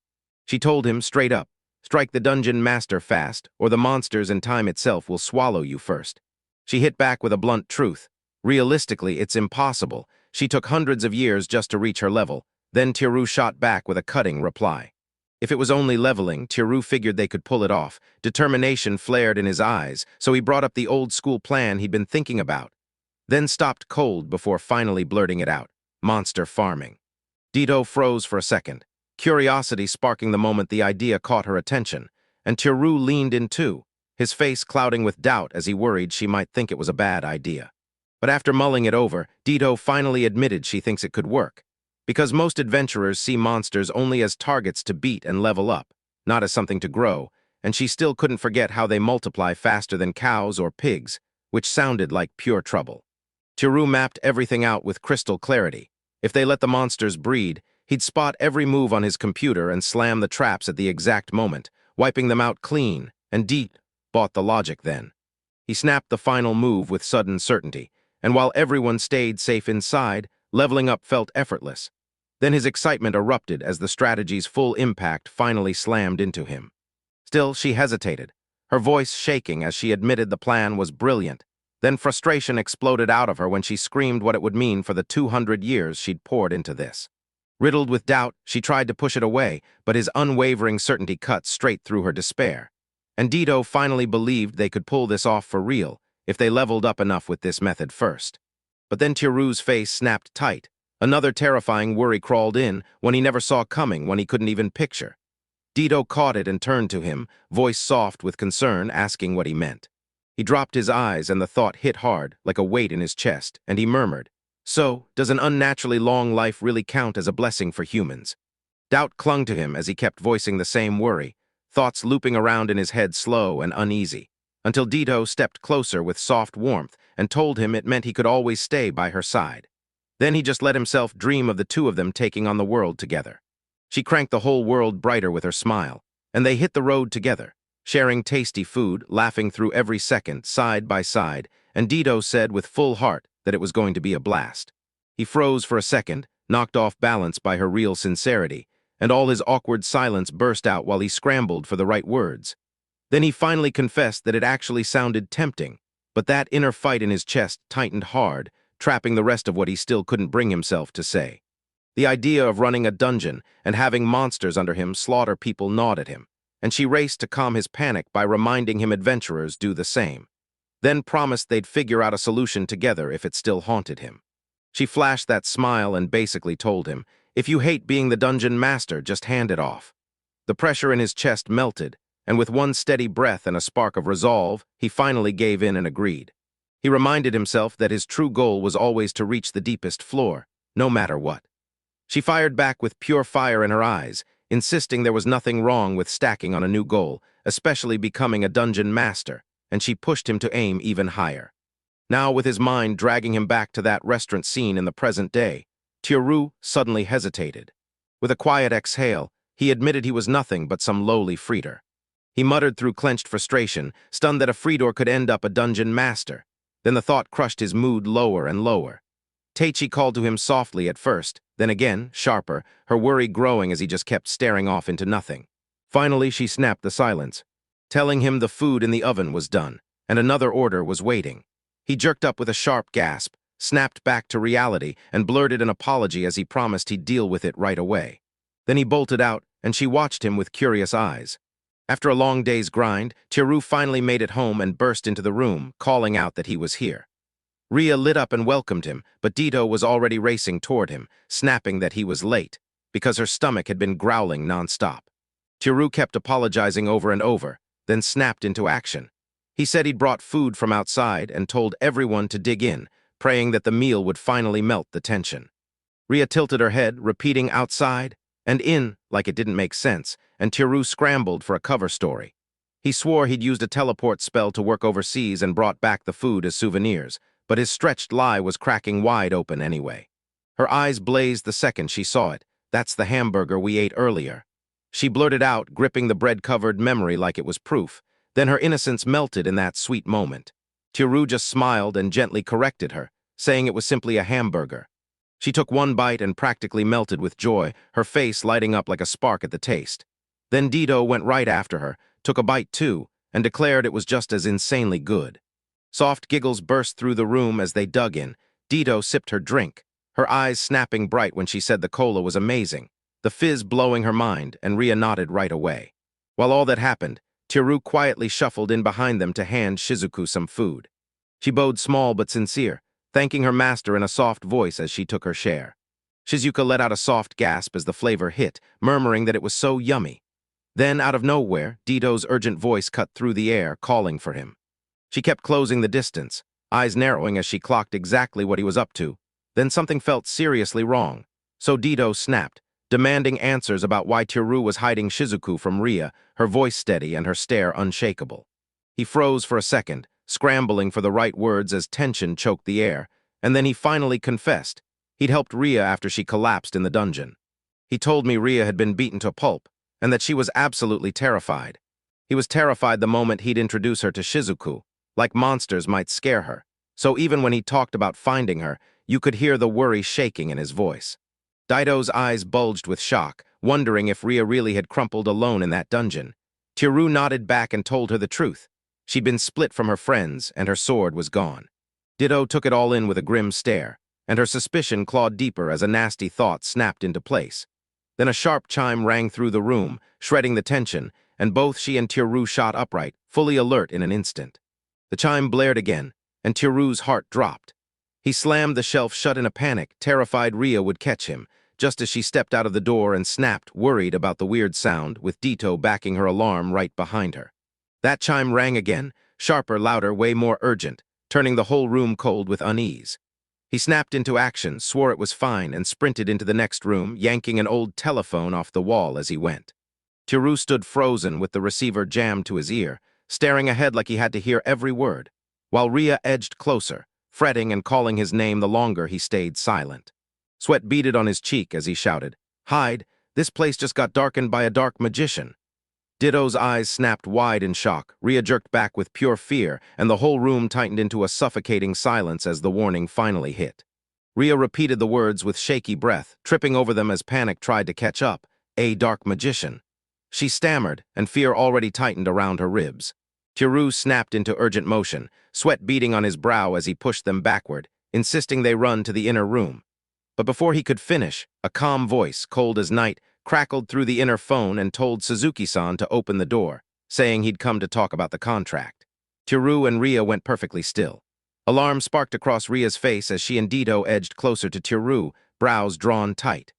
She told him straight up, strike the dungeon master fast, or the monsters and time itself will swallow you first. She hit back with a blunt truth. Realistically, it's impossible. She took hundreds of years just to reach her level. Then Tiru shot back with a cutting reply. If it was only leveling, Tiru figured they could pull it off. Determination flared in his eyes, so he brought up the old-school plan he'd been thinking about, then stopped cold before finally blurting it out. Monster farming. Ditto froze for a second, curiosity sparking the moment the idea caught her attention, and Tiru leaned in too, his face clouding with doubt as he worried she might think it was a bad idea. But after mulling it over, Ditto finally admitted she thinks it could work. Because most adventurers see monsters only as targets to beat and level up, not as something to grow, and she still couldn't forget how they multiply faster than cows or pigs, which sounded like pure trouble. Tiru mapped everything out with crystal clarity. If they let the monsters breed, he'd spot every move on his computer and slam the traps at the exact moment, wiping them out clean, and Deet bought the logic then. He snapped the final move with sudden certainty, and while everyone stayed safe inside, leveling up felt effortless. Then his excitement erupted as the strategy's full impact finally slammed into him. Still, she hesitated, her voice shaking as she admitted the plan was brilliant. Then frustration exploded out of her when she screamed what it would mean for the 200 years she'd poured into this. Riddled with doubt, she tried to push it away, but his unwavering certainty cut straight through her despair. And Ditto finally believed they could pull this off for real if they leveled up enough with this method first. But then Tiru's face snapped tight. Another terrifying worry crawled in, one he never saw coming, one he couldn't even picture. Ditto caught it and turned to him, voice soft with concern, asking what he meant. He dropped his eyes and the thought hit hard, like a weight in his chest, and he murmured, "So, does an unnaturally long life really count as a blessing for humans?" Doubt clung to him as he kept voicing the same worry, thoughts looping around in his head slow and uneasy, until Ditto stepped closer with soft warmth and told him it meant he could always stay by her side. Then he just let himself dream of the two of them taking on the world together. She cranked the whole world brighter with her smile, and they hit the road together, sharing tasty food, laughing through every second, side by side, and Ditto said with full heart that it was going to be a blast. He froze for a second, knocked off balance by her real sincerity, and all his awkward silence burst out while he scrambled for the right words. Then he finally confessed that it actually sounded tempting, but that inner fight in his chest tightened hard, trapping the rest of what he still couldn't bring himself to say. The idea of running a dungeon and having monsters under him slaughter people gnawed at him, and she raced to calm his panic by reminding him adventurers do the same, then promised they'd figure out a solution together if it still haunted him. She flashed that smile and basically told him, "If you hate being the dungeon master, just hand it off." The pressure in his chest melted, and with one steady breath and a spark of resolve, he finally gave in and agreed. He reminded himself that his true goal was always to reach the deepest floor, no matter what. She fired back with pure fire in her eyes, insisting there was nothing wrong with stacking on a new goal, especially becoming a dungeon master, and she pushed him to aim even higher. Now, with his mind dragging him back to that restaurant scene in the present day, Tiru suddenly hesitated. With a quiet exhale, he admitted he was nothing but some lowly freedor. He muttered through clenched frustration, stunned that a freedor could end up a dungeon master. Then the thought crushed his mood lower and lower. Teichi called to him softly at first, Then again, sharper, her worry growing as he just kept staring off into nothing. Finally, she snapped the silence, telling him the food in the oven was done, and another order was waiting. He jerked up with a sharp gasp, snapped back to reality, and blurted an apology as he promised he'd deal with it right away. Then he bolted out, and she watched him with curious eyes. After a long day's grind, Tiru finally made it home and burst into the room, calling out that he was here. Ria lit up and welcomed him, but Dito was already racing toward him, snapping that he was late, because her stomach had been growling nonstop. Tiru kept apologizing over and over, then snapped into action. He said he'd brought food from outside and told everyone to dig in, praying that the meal would finally melt the tension. Ria tilted her head, repeating outside and in like it didn't make sense, and Tiru scrambled for a cover story. He swore he'd used a teleport spell to work overseas and brought back the food as souvenirs, but his stretched lie was cracking wide open anyway. Her eyes blazed the second she saw it. "That's the hamburger we ate earlier." She blurted out, gripping the bread-covered memory like it was proof. Then her innocence melted in that sweet moment. Tiru just smiled and gently corrected her, saying it was simply a hamburger. She took one bite and practically melted with joy, her face lighting up like a spark at the taste. Then Dito went right after her, took a bite too, and declared it was just as insanely good. Soft giggles burst through the room as they dug in. Dito sipped her drink, her eyes snapping bright when she said the cola was amazing, the fizz blowing her mind, and Ria nodded right away. While all that happened, Tiru quietly shuffled in behind them to hand Shizuku some food. She bowed small but sincere, thanking her master in a soft voice as she took her share. Shizuka let out a soft gasp as the flavor hit, murmuring that it was so yummy. Then, out of nowhere, Dito's urgent voice cut through the air, calling for him. She kept closing the distance, eyes narrowing as she clocked exactly what he was up to. Then something felt seriously wrong, so Dito snapped, demanding answers about why Tiru was hiding Shizuku from Ria, her voice steady and her stare unshakable. He froze for a second, scrambling for the right words as tension choked the air, and then he finally confessed. He'd helped Ria after she collapsed in the dungeon. He told me Ria had been beaten to pulp, and that she was absolutely terrified. He was terrified the moment he'd introduce her to Shizuku, like monsters might scare her, so even when he talked about finding her, you could hear the worry shaking in his voice. Dito's eyes bulged with shock, wondering if Ria really had crumpled alone in that dungeon. Tiru nodded back and told her the truth. She'd been split from her friends, and her sword was gone. Dito took it all in with a grim stare, and her suspicion clawed deeper as a nasty thought snapped into place. Then a sharp chime rang through the room, shredding the tension, and both she and Tiru shot upright, fully alert in an instant. The chime blared again, and Tiru's heart dropped. He slammed the shelf shut in a panic, terrified Ria would catch him, just as she stepped out of the door and snapped, worried about the weird sound, with Dito backing her alarm right behind her. That chime rang again, sharper, louder, way more urgent, turning the whole room cold with unease. He snapped into action, swore it was fine, and sprinted into the next room, yanking an old telephone off the wall as he went. Tiru stood frozen with the receiver jammed to his ear, staring ahead like he had to hear every word, while Ria edged closer, fretting and calling his name the longer he stayed silent. Sweat beaded on his cheek as he shouted, "Hide! This place just got darkened by a dark magician." Dito's eyes snapped wide in shock. Ria jerked back with pure fear, and the whole room tightened into a suffocating silence as the warning finally hit. Ria repeated the words with shaky breath, tripping over them as panic tried to catch up. "A dark magician." She stammered, and fear already tightened around her ribs. Tiru snapped into urgent motion, sweat beading on his brow as he pushed them backward, insisting they run to the inner room. But before he could finish, a calm voice, cold as night, crackled through the inner phone and told Suzuki-san to open the door, saying he'd come to talk about the contract. Tiru and Ria went perfectly still. Alarm sparked across Ria's face as she and Dito edged closer to Tiru, brows drawn tight.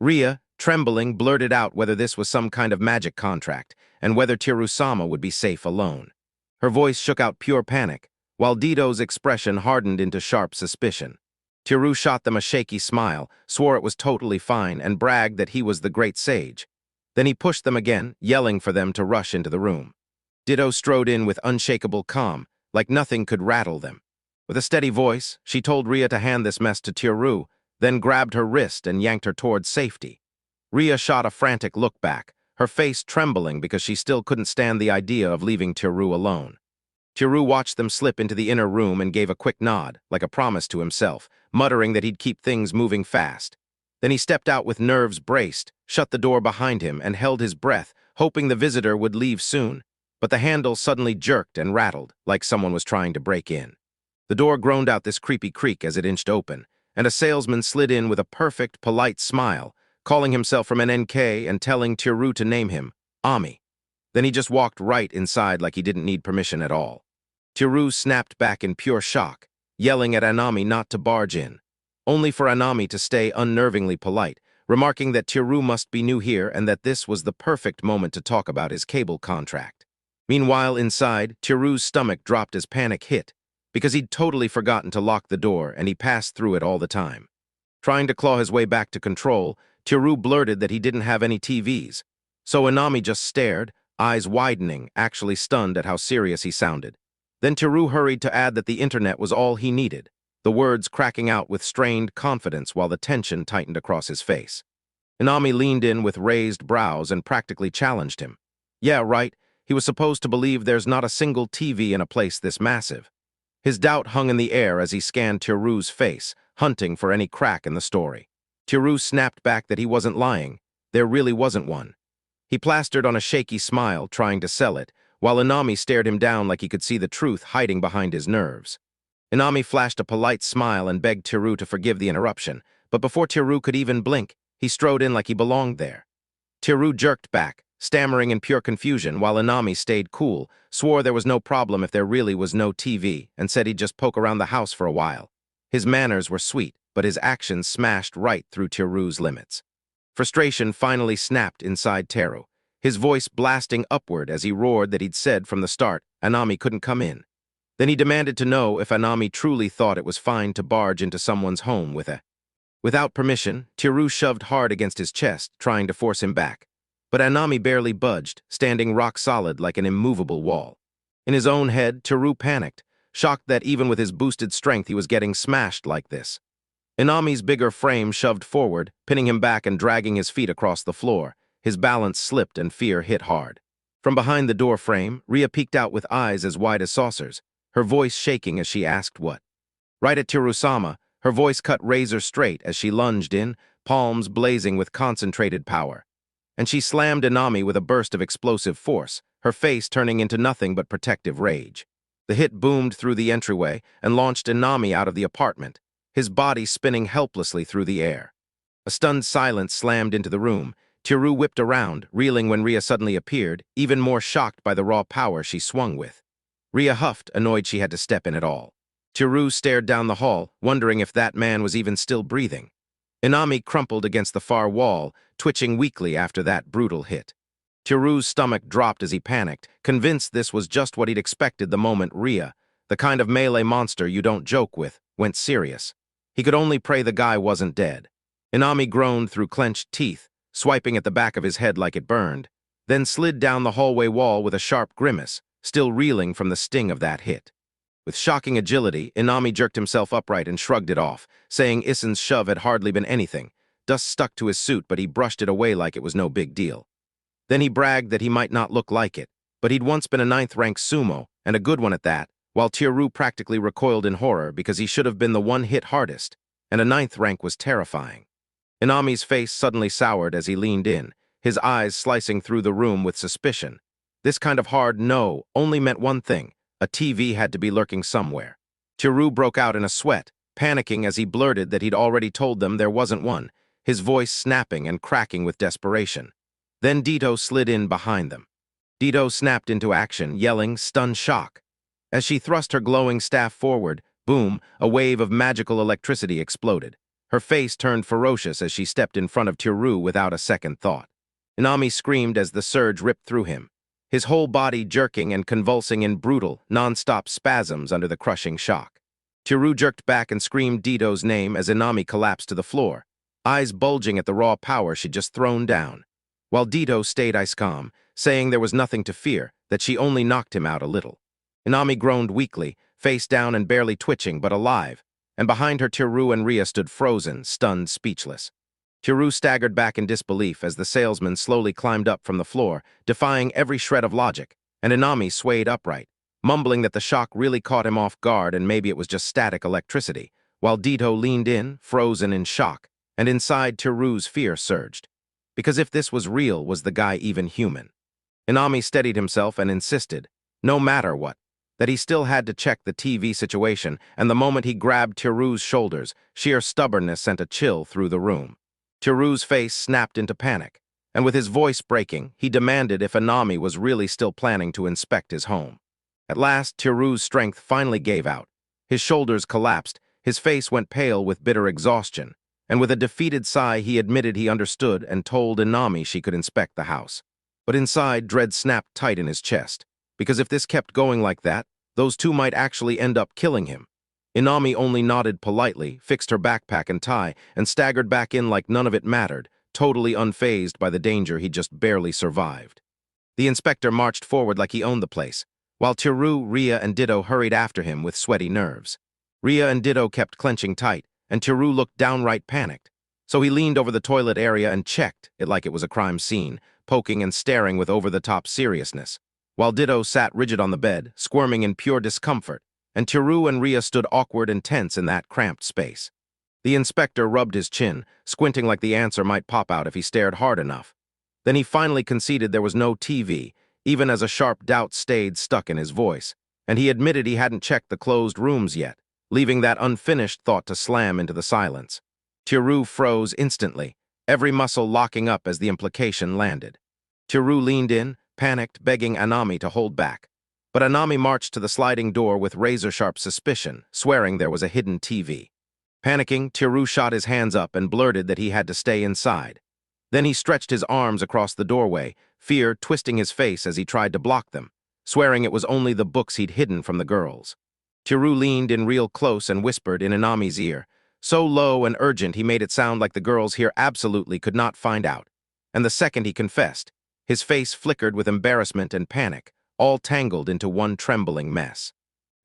Ria, trembling, blurted out whether this was some kind of magic contract, and whether Tiru-sama would be safe alone. Her voice shook out pure panic, while Dito's expression hardened into sharp suspicion. Tiru shot them a shaky smile, swore it was totally fine, and bragged that he was the great sage. Then he pushed them again, yelling for them to rush into the room. Dito strode in with unshakable calm, like nothing could rattle them. With a steady voice, she told Ria to hand this mess to Tiru, then grabbed her wrist and yanked her towards safety. Ria shot a frantic look back, her face trembling because she still couldn't stand the idea of leaving Tiru alone. Tiru watched them slip into the inner room and gave a quick nod, like a promise to himself, muttering that he'd keep things moving fast. Then he stepped out with nerves braced, shut the door behind him, and held his breath, hoping the visitor would leave soon. But the handle suddenly jerked and rattled, like someone was trying to break in. The door groaned out this creepy creak as it inched open, and a salesman slid in with a perfect, polite smile, calling himself from an NK and telling Tiru to name him, Ami. Then he just walked right inside like he didn't need permission at all. Tiru snapped back in pure shock, yelling at Anami not to barge in, only for Anami to stay unnervingly polite, remarking that Tiru must be new here and that this was the perfect moment to talk about his cable contract. Meanwhile, inside, Tiru's stomach dropped as panic hit, because he'd totally forgotten to lock the door and he passed through it all the time. Trying to claw his way back to control, Tiru blurted that he didn't have any TVs. So Anami just stared, eyes widening, actually stunned at how serious he sounded. Then Tiru hurried to add that the internet was all he needed, the words cracking out with strained confidence while the tension tightened across his face. Anami leaned in with raised brows and practically challenged him. Yeah, right, he was supposed to believe there's not a single TV in a place this massive. His doubt hung in the air as he scanned Tiru's face, hunting for any crack in the story. Tiru snapped back that he wasn't lying. There really wasn't one. He plastered on a shaky smile, trying to sell it, while Anami stared him down like he could see the truth hiding behind his nerves. Anami flashed a polite smile and begged Tiru to forgive the interruption, but before Tiru could even blink, he strode in like he belonged there. Tiru jerked back, stammering in pure confusion, while Anami stayed cool, swore there was no problem if there really was no TV, and said he'd just poke around the house for a while. His manners were sweet, but his actions smashed right through Tiru's limits. Frustration finally snapped inside Teru, his voice blasting upward as he roared that he'd said from the start Anami couldn't come in. Then he demanded to know if Anami truly thought it was fine to barge into someone's home with a... Without permission, Tiru shoved hard against his chest, trying to force him back. But Anami barely budged, standing rock solid like an immovable wall. In his own head, Tiru panicked, shocked that even with his boosted strength he was getting smashed like this. Anami's bigger frame shoved forward, pinning him back and dragging his feet across the floor. His balance slipped and fear hit hard. From behind the door frame, Ria peeked out with eyes as wide as saucers, her voice shaking as she asked what. Right at Tiru-sama, her voice cut razor straight as she lunged in, palms blazing with concentrated power. And she slammed Anami with a burst of explosive force, her face turning into nothing but protective rage. The hit boomed through the entryway and launched Anami out of the apartment, his body spinning helplessly through the air. A stunned silence slammed into the room. Tiru whipped around, reeling when Ria suddenly appeared, even more shocked by the raw power she swung with. Ria huffed, annoyed she had to step in at all. Tiru stared down the hall, wondering if that man was even still breathing. Anami crumpled against the far wall, twitching weakly after that brutal hit. Tiru's stomach dropped as he panicked, convinced this was just what he'd expected the moment Ria, the kind of melee monster you don't joke with, went serious. He could only pray the guy wasn't dead. Anami groaned through clenched teeth, swiping at the back of his head like it burned, then slid down the hallway wall with a sharp grimace, still reeling from the sting of that hit. With shocking agility, Anami jerked himself upright and shrugged it off, saying Issen's shove had hardly been anything. Dust stuck to his suit, but he brushed it away like it was no big deal. Then he bragged that he might not look like it, but he'd once been a 9th-ranked sumo, and a good one at that, while Tiru practically recoiled in horror because he should have been the one hit hardest, and a 9th rank was terrifying. Inami's face suddenly soured as he leaned in, his eyes slicing through the room with suspicion. This kind of hard no only meant one thing: a TV had to be lurking somewhere. Tiru broke out in a sweat, panicking as he blurted that he'd already told them there wasn't one, his voice snapping and cracking with desperation. Then Dito slid in behind them. Dito snapped into action, yelling stunned shock. As she thrust her glowing staff forward, boom, a wave of magical electricity exploded. Her face turned ferocious as she stepped in front of Tiru without a second thought. Inami screamed as the surge ripped through him, his whole body jerking and convulsing in brutal, non-stop spasms under the crushing shock. Tiru jerked back and screamed Dito's name as Inami collapsed to the floor, eyes bulging at the raw power she'd just thrown down, while Dito stayed ice calm, saying there was nothing to fear, that she only knocked him out a little. Inami groaned weakly, face down and barely twitching but alive, and behind her Tiru and Ria stood frozen, stunned, speechless. Tiru staggered back in disbelief as the salesman slowly climbed up from the floor, defying every shred of logic, and Inami swayed upright, mumbling that the shock really caught him off guard and maybe it was just static electricity, while Dito leaned in, frozen in shock, and inside Teru's fear surged. Because if this was real, was the guy even human? Inami steadied himself and insisted, no matter what, that he still had to check the TV situation, and the moment he grabbed Teru's shoulders, sheer stubbornness sent a chill through the room. Teru's face snapped into panic, and with his voice breaking, he demanded if Inami was really still planning to inspect his home. At last, Teru's strength finally gave out. His shoulders collapsed, his face went pale with bitter exhaustion, and with a defeated sigh he admitted he understood and told Inami she could inspect the house. But inside, dread snapped tight in his chest, because if this kept going like that, those two might actually end up killing him. Inami only nodded politely, fixed her backpack and tie, and staggered back in like none of it mattered, totally unfazed by the danger he'd just barely survived. The inspector marched forward like he owned the place, while Teru, Ria, and Ditto hurried after him with sweaty nerves. Ria and Ditto kept clenching tight, and Teru looked downright panicked. So he leaned over the toilet area and checked it like it was a crime scene, poking and staring with over-the-top seriousness, while Ditto sat rigid on the bed, squirming in pure discomfort, and Teru and Ria stood awkward and tense in that cramped space. The inspector rubbed his chin, squinting like the answer might pop out if he stared hard enough. Then he finally conceded there was no TV, even as a sharp doubt stayed stuck in his voice, and he admitted he hadn't checked the closed rooms yet, leaving that unfinished thought to slam into the silence. Teru froze instantly, every muscle locking up as the implication landed. Teru leaned in, panicked, begging Inami to hold back. But Inami marched to the sliding door with razor-sharp suspicion, swearing there was a hidden TV. Panicking, Teru shot his hands up and blurted that he had to stay inside. Then he stretched his arms across the doorway, fear twisting his face as he tried to block them, swearing it was only the books he'd hidden from the girls. Teru leaned in real close and whispered in Inami's ear, so low and urgent he made it sound like the girls here absolutely could not find out. And the second he confessed, his face flickered with embarrassment and panic, all tangled into one trembling mess.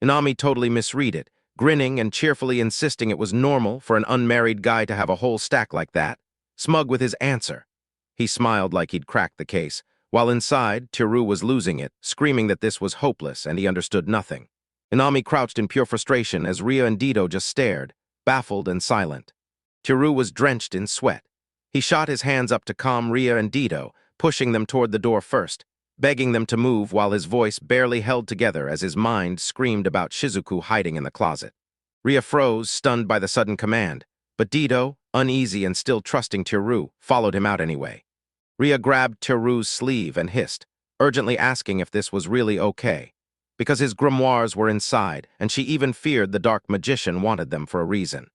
Inami totally misread it, grinning and cheerfully insisting it was normal for an unmarried guy to have a whole stack like that, smug with his answer. He smiled like he'd cracked the case, while inside, Teru was losing it, screaming that this was hopeless and he understood nothing. Inami crouched in pure frustration as Ria and Ditto just stared, baffled and silent. Teru was drenched in sweat. He shot his hands up to calm Ria and Ditto, pushing them toward the door first, begging them to move while his voice barely held together as his mind screamed about Shizuku hiding in the closet. Ria froze, stunned by the sudden command, but Ditto, uneasy and still trusting Teru, followed him out anyway. Ria grabbed Teru's sleeve and hissed, urgently asking if this was really okay, because his grimoires were inside, and she even feared the dark magician wanted them for a reason.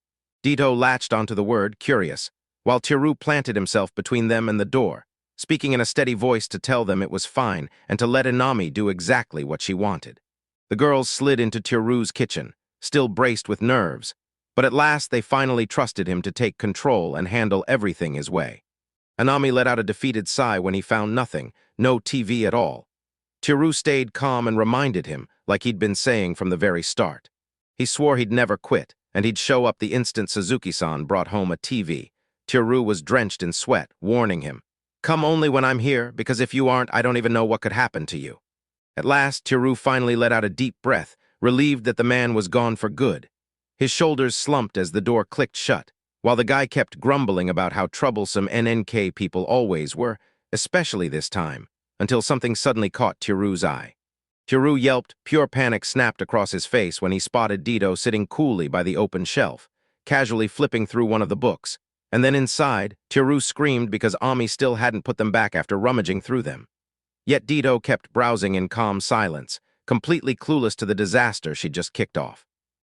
Ditto latched onto the word, curious, while Teru planted himself between them and the door, speaking in a steady voice to tell them it was fine and to let Inami do exactly what she wanted. The girls slid into Teru's kitchen, still braced with nerves, but at last they finally trusted him to take control and handle everything his way. Inami let out a defeated sigh when he found nothing, no TV at all. Teru stayed calm and reminded him, like he'd been saying from the very start. He swore he'd never quit, and he'd show up the instant Suzuki-san brought home a TV. Teru was drenched in sweat, warning him, "Come only when I'm here, because if you aren't, I don't even know what could happen to you." At last, Teru finally let out a deep breath, relieved that the man was gone for good. His shoulders slumped as the door clicked shut, while the guy kept grumbling about how troublesome NNK people always were, especially this time, until something suddenly caught Teru's eye. Teru yelped, pure panic snapped across his face when he spotted Ditto sitting coolly by the open shelf, casually flipping through one of the books. And then inside, Teru screamed because Ami still hadn't put them back after rummaging through them. Yet Ditto kept browsing in calm silence, completely clueless to the disaster she'd just kicked off.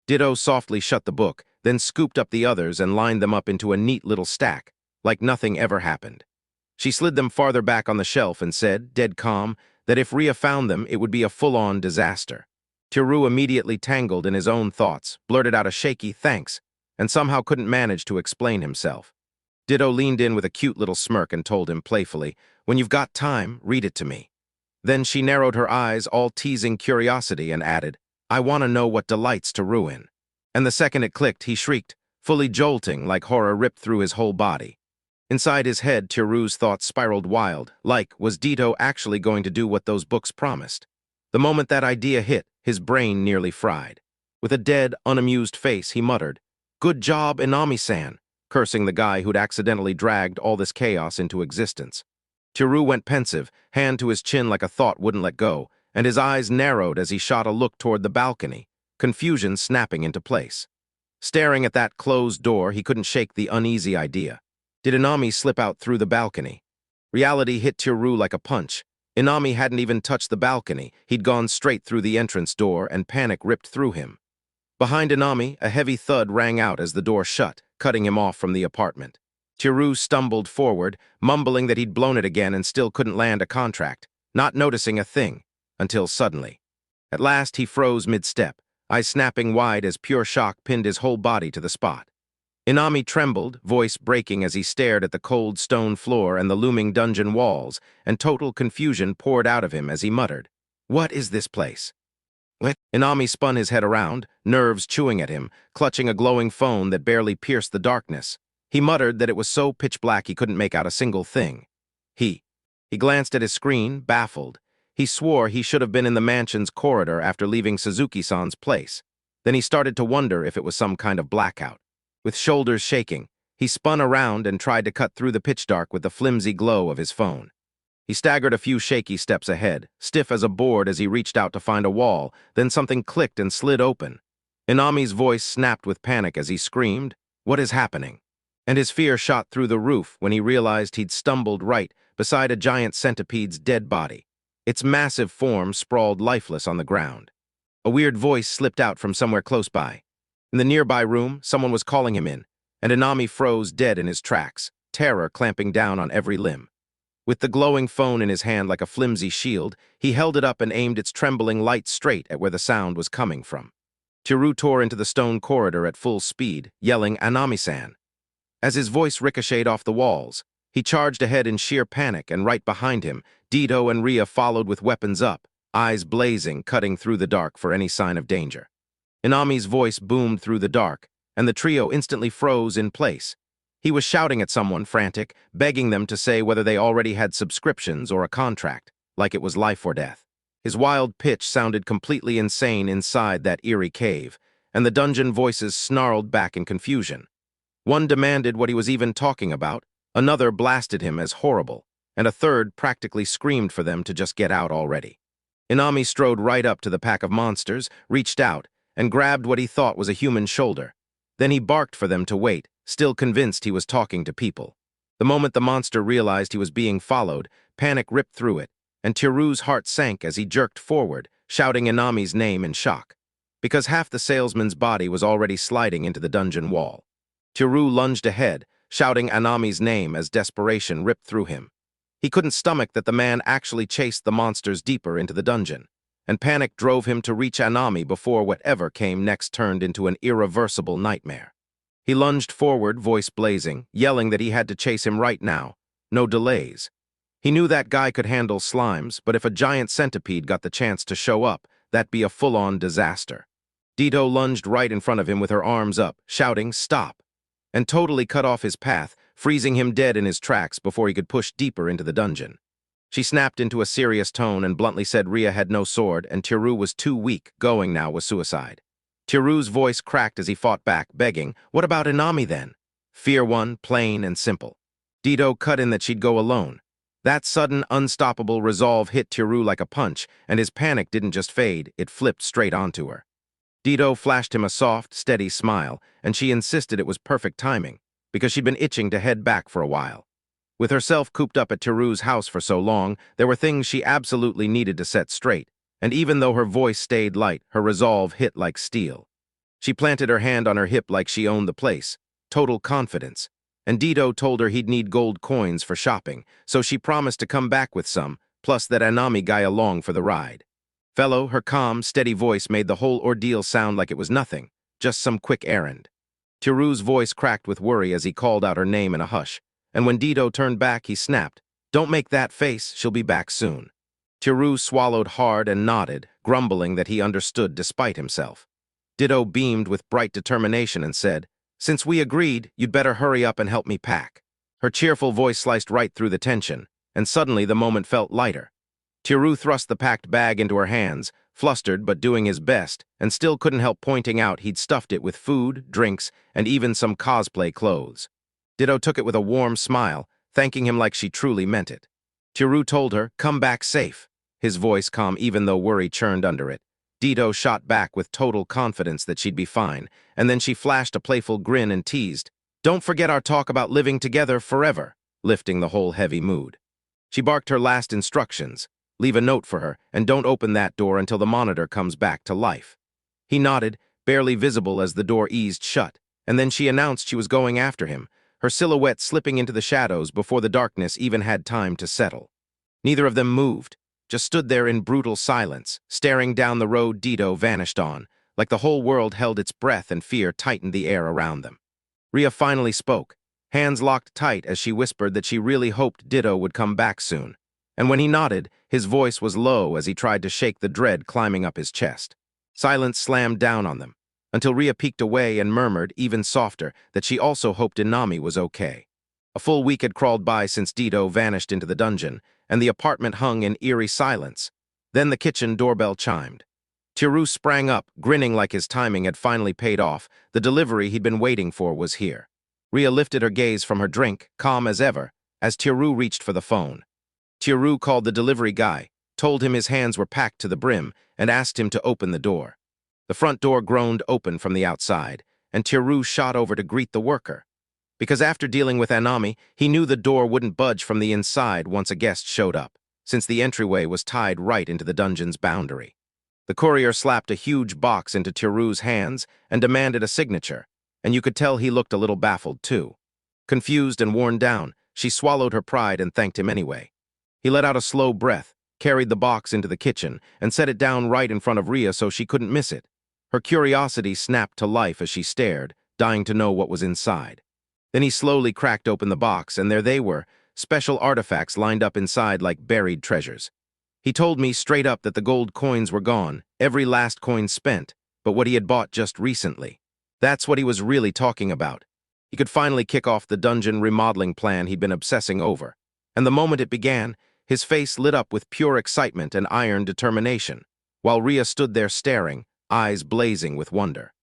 Ditto softly shut the book, then scooped up the others and lined them up into a neat little stack, like nothing ever happened. She slid them farther back on the shelf and said, dead calm, that if Ria found them, it would be a full-on disaster. Teru immediately tangled in his own thoughts, blurted out a shaky thanks, and somehow couldn't manage to explain himself. Ditto leaned in with a cute little smirk and told him playfully, "When you've got time, read it to me." Then she narrowed her eyes, all teasing curiosity, and added, "I want to know what delights to ruin." And the second it clicked, he shrieked, fully jolting like horror ripped through his whole body. Inside his head, Teru's thoughts spiraled wild, like, was Ditto actually going to do what those books promised? The moment that idea hit, his brain nearly fried. With a dead, unamused face, he muttered, "Good job, Inami-san. cursing the guy who'd accidentally dragged all this chaos into existence. Tiru went pensive, hand to his chin like a thought wouldn't let go, and his eyes narrowed as he shot a look toward the balcony, confusion snapping into place. Staring at that closed door, he couldn't shake the uneasy idea. Did Inami slip out through the balcony? Reality hit Tiru like a punch. Inami hadn't even touched the balcony. He'd gone straight through the entrance door, and panic ripped through him. Behind Inami, a heavy thud rang out as the door shut, cutting him off from the apartment. Tiru stumbled forward, mumbling that he'd blown it again and still couldn't land a contract, not noticing a thing, until suddenly. At last he froze mid-step, eyes snapping wide as pure shock pinned his whole body to the spot. Inami trembled, voice breaking as he stared at the cold stone floor and the looming dungeon walls, and total confusion poured out of him as he muttered, "What is this place?" What? Inami spun his head around, nerves chewing at him, clutching a glowing phone that barely pierced the darkness. He muttered that it was so pitch black he couldn't make out a single thing. He glanced at his screen, baffled. He swore he should have been in the mansion's corridor after leaving Suzuki-san's place. Then he started to wonder if it was some kind of blackout. With shoulders shaking, he spun around and tried to cut through the pitch dark with the flimsy glow of his phone. He staggered a few shaky steps ahead, stiff as a board as he reached out to find a wall, then something clicked and slid open. Inami's voice snapped with panic as he screamed, "What is happening?" And his fear shot through the roof when he realized he'd stumbled right beside a giant centipede's dead body. Its massive form sprawled lifeless on the ground. A weird voice slipped out from somewhere close by. In the nearby room, someone was calling him in, and Inami froze dead in his tracks, terror clamping down on every limb. With the glowing phone in his hand like a flimsy shield, he held it up and aimed its trembling light straight at where the sound was coming from. Tiru tore into the stone corridor at full speed, yelling, "Anami-san!" As his voice ricocheted off the walls, he charged ahead in sheer panic, and right behind him, Dito and Ria followed with weapons up, eyes blazing, cutting through the dark for any sign of danger. Inami's voice boomed through the dark, and the trio instantly froze in place. He was shouting at someone, frantic, begging them to say whether they already had subscriptions or a contract, like it was life or death. His wild pitch sounded completely insane inside that eerie cave, and the dungeon voices snarled back in confusion. One demanded what he was even talking about, another blasted him as horrible, and a third practically screamed for them to just get out already. Inami strode right up to the pack of monsters, reached out, and grabbed what he thought was a human shoulder. Then he barked for them to wait, still convinced he was talking to people. The moment the monster realized he was being followed, panic ripped through it, and Tiru's heart sank as he jerked forward, shouting Inami's name in shock, because half the salesman's body was already sliding into the dungeon wall. Tiru lunged ahead, shouting Anami's name as desperation ripped through him. He couldn't stomach that the man actually chased the monsters deeper into the dungeon, and panic drove him to reach Anami before whatever came next turned into an irreversible nightmare. He lunged forward, voice blazing, yelling that he had to chase him right now. No delays. He knew that guy could handle slimes, but if a giant centipede got the chance to show up, that'd be a full-on disaster. Dito lunged right in front of him with her arms up, shouting, "Stop!" and totally cut off his path, freezing him dead in his tracks before he could push deeper into the dungeon. She snapped into a serious tone and bluntly said Ria had no sword and Tiru was too weak, going now was suicide. Tiru's voice cracked as he fought back, begging, "What about Inami then?" Fear won, plain and simple. Dito cut in that she'd go alone. That sudden, unstoppable resolve hit Tiru like a punch, and his panic didn't just fade, it flipped straight onto her. Dito flashed him a soft, steady smile, and she insisted it was perfect timing, because she'd been itching to head back for a while. With herself cooped up at Tiru's house for so long, there were things she absolutely needed to set straight, and even though her voice stayed light, her resolve hit like steel. She planted her hand on her hip like she owned the place, total confidence, and Dito told her he'd need gold coins for shopping, so she promised to come back with some, plus that Anami guy along for the ride. Fellow, her calm, steady voice made the whole ordeal sound like it was nothing, just some quick errand. Tiru's voice cracked with worry as he called out her name in a hush, and when Dito turned back, he snapped, "Don't make that face, she'll be back soon." Tiru swallowed hard and nodded, grumbling that he understood despite himself. Dito beamed with bright determination and said, "Since we agreed, you'd better hurry up and help me pack." Her cheerful voice sliced right through the tension, and suddenly the moment felt lighter. Tiru thrust the packed bag into her hands, flustered but doing his best, and still couldn't help pointing out he'd stuffed it with food, drinks, and even some cosplay clothes. Ditto took it with a warm smile, thanking him like she truly meant it. Tiru told her, "Come back safe." His voice calm even though worry churned under it. Ditto shot back with total confidence that she'd be fine, and then she flashed a playful grin and teased, "Don't forget our talk about living together forever," lifting the whole heavy mood. She barked her last instructions, "Leave a note for her, and don't open that door until the monitor comes back to life." He nodded, barely visible as the door eased shut, and then she announced she was going after him, her silhouette slipping into the shadows before the darkness even had time to settle. Neither of them moved, just stood there in brutal silence, staring down the road Ditto vanished on, like the whole world held its breath and fear tightened the air around them. Rhea finally spoke, hands locked tight as she whispered that she really hoped Ditto would come back soon. And when he nodded, his voice was low as he tried to shake the dread climbing up his chest. Silence slammed down on them, until Rhea peeked away and murmured, even softer, that she also hoped Inami was okay. A full week had crawled by since Ditto vanished into the dungeon, and the apartment hung in eerie silence. Then the kitchen doorbell chimed. Tiru sprang up, grinning like his timing had finally paid off. The delivery he'd been waiting for was here. Rhea lifted her gaze from her drink, calm as ever, as Tiru reached for the phone. Tiru called the delivery guy, told him his hands were packed to the brim, and asked him to open the door. The front door groaned open from the outside, and Tiru shot over to greet the worker. Because after dealing with Anami, he knew the door wouldn't budge from the inside once a guest showed up, since the entryway was tied right into the dungeon's boundary. The courier slapped a huge box into Tiru's hands and demanded a signature, and you could tell he looked a little baffled too. Confused and worn down, she swallowed her pride and thanked him anyway. He let out a slow breath, carried the box into the kitchen, and set it down right in front of Rhea so she couldn't miss it. Her curiosity snapped to life as she stared, dying to know what was inside. Then he slowly cracked open the box, and there they were, special artifacts lined up inside like buried treasures. He told me straight up that the gold coins were gone, every last coin spent, but what he had bought just recently. That's what he was really talking about. He could finally kick off the dungeon remodeling plan he'd been obsessing over. And the moment it began, his face lit up with pure excitement and iron determination, while Rhea stood there staring, eyes blazing with wonder.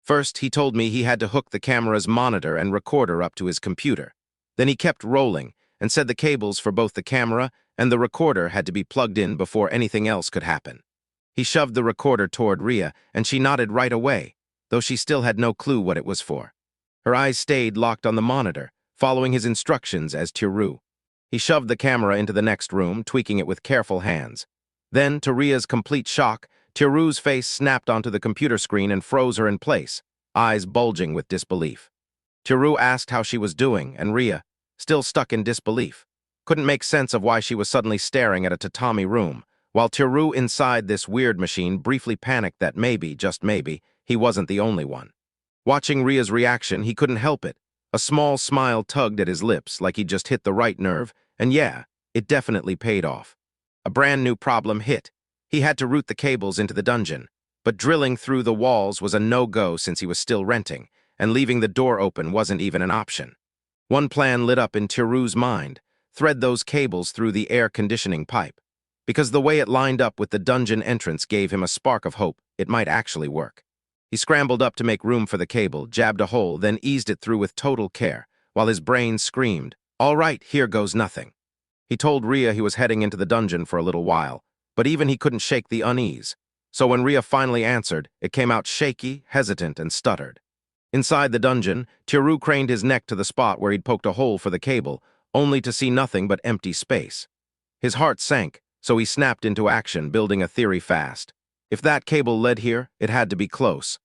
First, he told me he had to hook the camera's monitor and recorder up to his computer. Then he kept rolling and said the cables for both the camera and the recorder had to be plugged in before anything else could happen. He shoved the recorder toward Rhea, and she nodded right away, though she still had no clue what it was for. Her eyes stayed locked on the monitor, following his instructions as Tiru. He shoved the camera into the next room, tweaking it with careful hands. Then, to Rhea's complete shock, Tiru's face snapped onto the computer screen and froze her in place, eyes bulging with disbelief. Tiru asked how she was doing, and Rhea, still stuck in disbelief, couldn't make sense of why she was suddenly staring at a tatami room, while Tiru inside this weird machine briefly panicked that maybe, just maybe, he wasn't the only one. Watching Rhea's reaction, he couldn't help it. A small smile tugged at his lips like he'd just hit the right nerve, and yeah, it definitely paid off. A brand new problem hit. He had to route the cables into the dungeon, but drilling through the walls was a no-go since he was still renting, and leaving the door open wasn't even an option. One plan lit up in Tiru's mind: thread those cables through the air conditioning pipe, because the way it lined up with the dungeon entrance gave him a spark of hope it might actually work. He scrambled up to make room for the cable, jabbed a hole, then eased it through with total care, while his brain screamed, "All right, here goes nothing." He told Rhea he was heading into the dungeon for a little while, but even he couldn't shake the unease. So when Rhea finally answered, it came out shaky, hesitant, and stuttered. Inside the dungeon, Tiru craned his neck to the spot where he'd poked a hole for the cable, only to see nothing but empty space. His heart sank, so he snapped into action, building a theory fast. If that cable led here, it had to be close.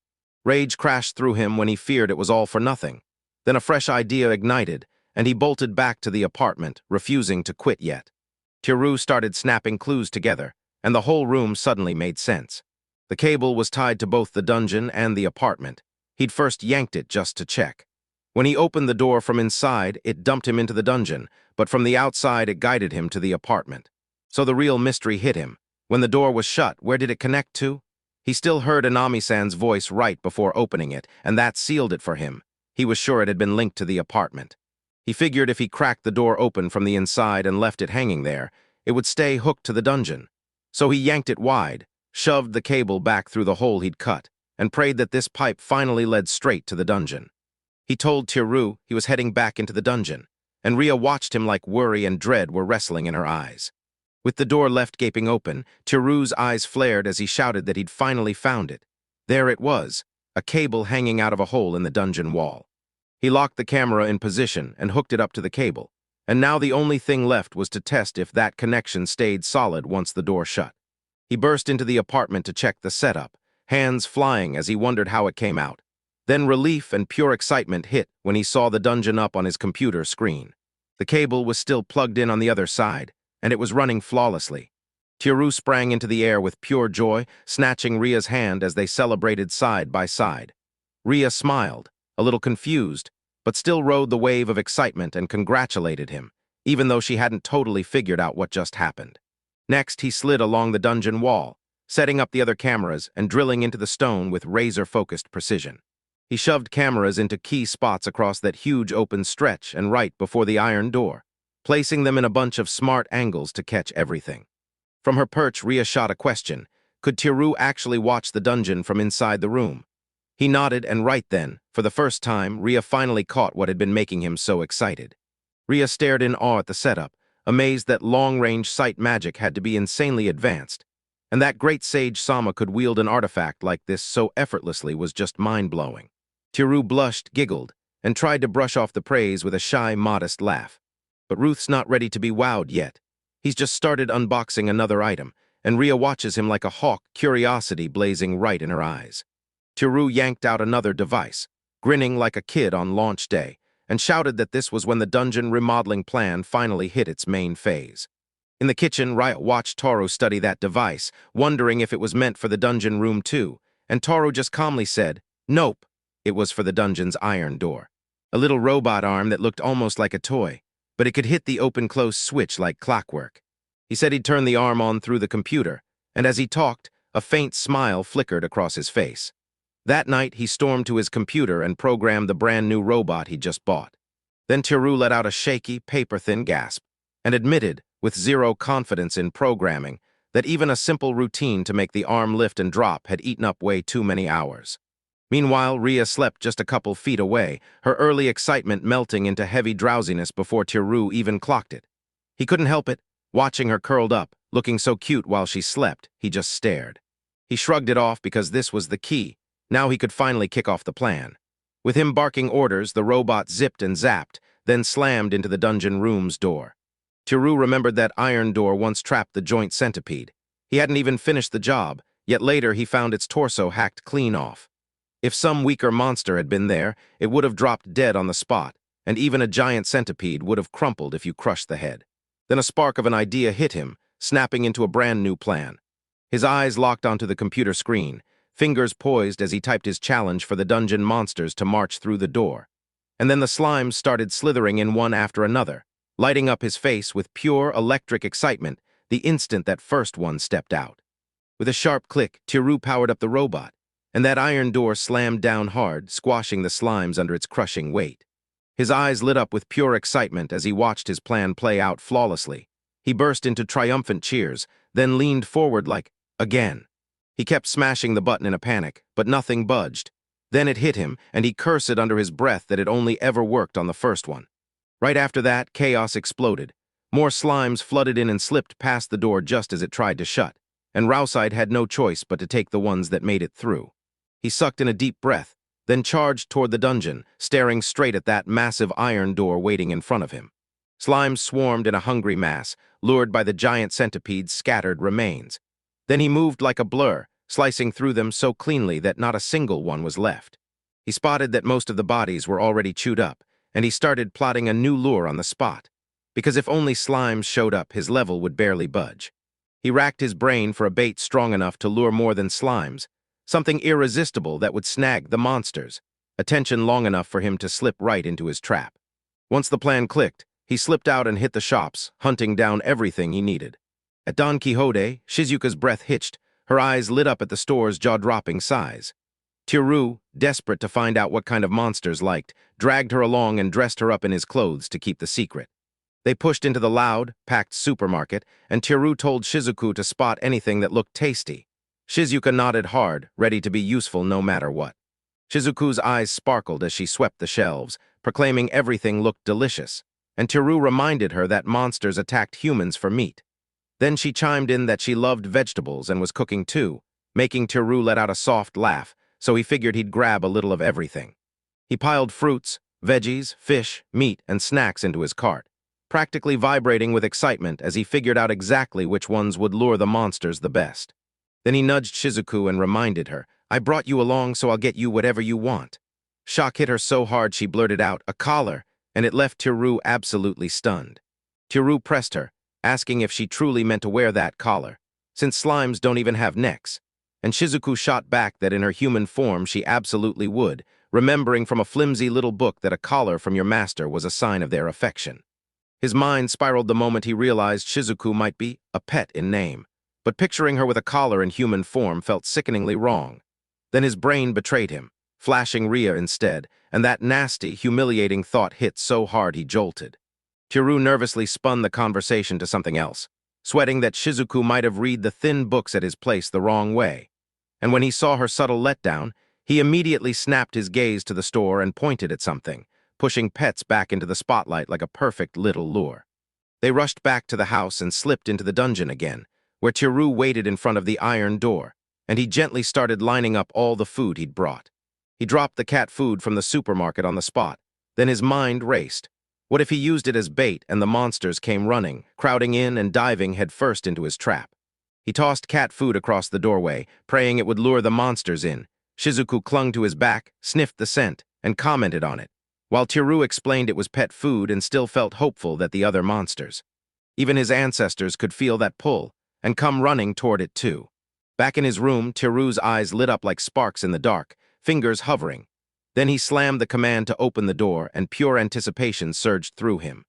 Rage crashed through him when he feared it was all for nothing. Then a fresh idea ignited, and he bolted back to the apartment, refusing to quit yet. Tiru started snapping clues together, and the whole room suddenly made sense. The cable was tied to both the dungeon and the apartment. He'd first yanked it just to check. When he opened the door from inside, it dumped him into the dungeon, but from the outside it guided him to the apartment. So the real mystery hit him. When the door was shut, where did it connect to? He still heard Anami-san's voice right before opening it, and that sealed it for him. He was sure it had been linked to the apartment. He figured if he cracked the door open from the inside and left it hanging there, it would stay hooked to the dungeon. So he yanked it wide, shoved the cable back through the hole he'd cut, and prayed that this pipe finally led straight to the dungeon. He told Teru he was heading back into the dungeon, and Ria watched him like worry and dread were wrestling in her eyes. With the door left gaping open, Teru's eyes flared as he shouted that he'd finally found it. There it was, a cable hanging out of a hole in the dungeon wall. He locked the camera in position and hooked it up to the cable, and now the only thing left was to test if that connection stayed solid once the door shut. He burst into the apartment to check the setup, hands flying as he wondered how it came out. Then relief and pure excitement hit when he saw the dungeon up on his computer screen. The cable was still plugged in on the other side, and it was running flawlessly. Teru sprang into the air with pure joy, snatching Ria's hand as they celebrated side by side. Ria smiled, a little confused, but still rode the wave of excitement and congratulated him, even though she hadn't totally figured out what just happened. Next, he slid along the dungeon wall, setting up the other cameras and drilling into the stone with razor-focused precision. He shoved cameras into key spots across that huge open stretch and right before the iron door, placing them in a bunch of smart angles to catch everything. From her perch, Ria shot a question. Could Teru actually watch the dungeon from inside the room? He nodded, and right then, for the first time, Ria finally caught what had been making him so excited. Ria stared in awe at the setup, amazed that long-range sight magic had to be insanely advanced, and that great sage Sama could wield an artifact like this so effortlessly was just mind-blowing. Teru blushed, giggled, and tried to brush off the praise with a shy, modest laugh. But Ruth's not ready to be wowed yet. He's just started unboxing another item, and Ria watches him like a hawk, curiosity blazing right in her eyes. Teru yanked out another device, grinning like a kid on launch day, and shouted that this was when the dungeon remodeling plan finally hit its main phase. In the kitchen, Ria watched Toru study that device, wondering if it was meant for the dungeon room too, and Toru just calmly said, "Nope." It was for the dungeon's iron door. A little robot arm that looked almost like a toy, but it could hit the open-close switch like clockwork. He said he'd turn the arm on through the computer, and as he talked, a faint smile flickered across his face. That night, he stormed to his computer and programmed the brand-new robot he'd just bought. Then Teru let out a shaky, paper-thin gasp, and admitted, with zero confidence in programming, that even a simple routine to make the arm lift and drop had eaten up way too many hours. Meanwhile, Ria slept just a couple feet away, her early excitement melting into heavy drowsiness before Teru even clocked it. He couldn't help it. Watching her curled up, looking so cute while she slept, he just stared. He shrugged it off because this was the key. Now he could finally kick off the plan. With him barking orders, the robot zipped and zapped, then slammed into the dungeon room's door. Teru remembered that iron door once trapped the joint centipede. He hadn't even finished the job, yet later he found its torso hacked clean off. If some weaker monster had been there, it would have dropped dead on the spot, and even a giant centipede would have crumpled if you crushed the head. Then a spark of an idea hit him, snapping into a brand new plan. His eyes locked onto the computer screen, fingers poised as he typed his challenge for the dungeon monsters to march through the door. And then the slimes started slithering in one after another, lighting up his face with pure electric excitement the instant that first one stepped out. With a sharp click, Teru powered up the robot, and that iron door slammed down hard, squashing the slimes under its crushing weight. His eyes lit up with pure excitement as he watched his plan play out flawlessly. He burst into triumphant cheers, then leaned forward like, again. He kept smashing the button in a panic, but nothing budged. Then it hit him, and he cursed under his breath that it only ever worked on the first one. Right after that, chaos exploded. More slimes flooded in and slipped past the door just as it tried to shut, and Rouside had no choice but to take the ones that made it through. He sucked in a deep breath, then charged toward the dungeon, staring straight at that massive iron door waiting in front of him. Slimes swarmed in a hungry mass, lured by the giant centipede's scattered remains. Then he moved like a blur, slicing through them so cleanly that not a single one was left. He spotted that most of the bodies were already chewed up, and he started plotting a new lure on the spot, because if only slimes showed up, his level would barely budge. He racked his brain for a bait strong enough to lure more than slimes, something irresistible that would snag the monsters, attention long enough for him to slip right into his trap. Once the plan clicked, he slipped out and hit the shops, hunting down everything he needed. At Don Quixote, Shizuka's breath hitched, her eyes lit up at the store's jaw-dropping size. Teru, desperate to find out what kind of monsters liked, dragged her along and dressed her up in his clothes to keep the secret. They pushed into the loud, packed supermarket, and Teru told Shizuku to spot anything that looked tasty. Shizuka nodded hard, ready to be useful no matter what. Shizuku's eyes sparkled as she swept the shelves, proclaiming everything looked delicious, and Teru reminded her that monsters attacked humans for meat. Then she chimed in that she loved vegetables and was cooking too, making Teru let out a soft laugh, so he figured he'd grab a little of everything. He piled fruits, veggies, fish, meat, and snacks into his cart, practically vibrating with excitement as he figured out exactly which ones would lure the monsters the best. Then he nudged Shizuku and reminded her, "I brought you along so I'll get you whatever you want." Shock hit her so hard she blurted out, "A collar," and it left Teru absolutely stunned. Teru pressed her, asking if she truly meant to wear that collar, since slimes don't even have necks. And Shizuku shot back that in her human form she absolutely would, remembering from a flimsy little book that a collar from your master was a sign of their affection. His mind spiraled the moment he realized Shizuku might be a pet in name, but picturing her with a collar in human form felt sickeningly wrong. Then his brain betrayed him, flashing Ria instead, and that nasty, humiliating thought hit so hard he jolted. Teru nervously spun the conversation to something else, sweating that Shizuku might have read the thin books at his place the wrong way. And when he saw her subtle letdown, he immediately snapped his gaze to the store and pointed at something, pushing pets back into the spotlight like a perfect little lure. They rushed back to the house and slipped into the dungeon again, where Teru waited in front of the iron door, and he gently started lining up all the food he'd brought. He dropped the cat food from the supermarket on the spot, then his mind raced. What if he used it as bait and the monsters came running, crowding in and diving headfirst into his trap? He tossed cat food across the doorway, praying it would lure the monsters in. Shizuku clung to his back, sniffed the scent, and commented on it, while Teru explained it was pet food and still felt hopeful that the other monsters. Even his ancestors could feel that pull, and come running toward it too. Back in his room, Teru's eyes lit up like sparks in the dark, fingers hovering. Then he slammed the command to open the door, and pure anticipation surged through him.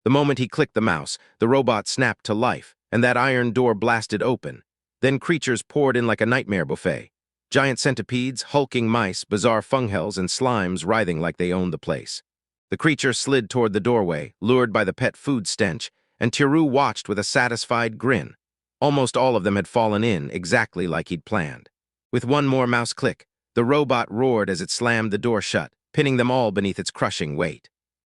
The moment he clicked the mouse, the robot snapped to life, and that iron door blasted open. Then creatures poured in like a nightmare buffet. Giant centipedes, hulking mice, bizarre funghells, and slimes writhing like they owned the place. The creature slid toward the doorway, lured by the pet food stench, and Teru watched with a satisfied grin. Almost all of them had fallen in, exactly like he'd planned. With one more mouse click, the robot roared as it slammed the door shut, pinning them all beneath its crushing weight.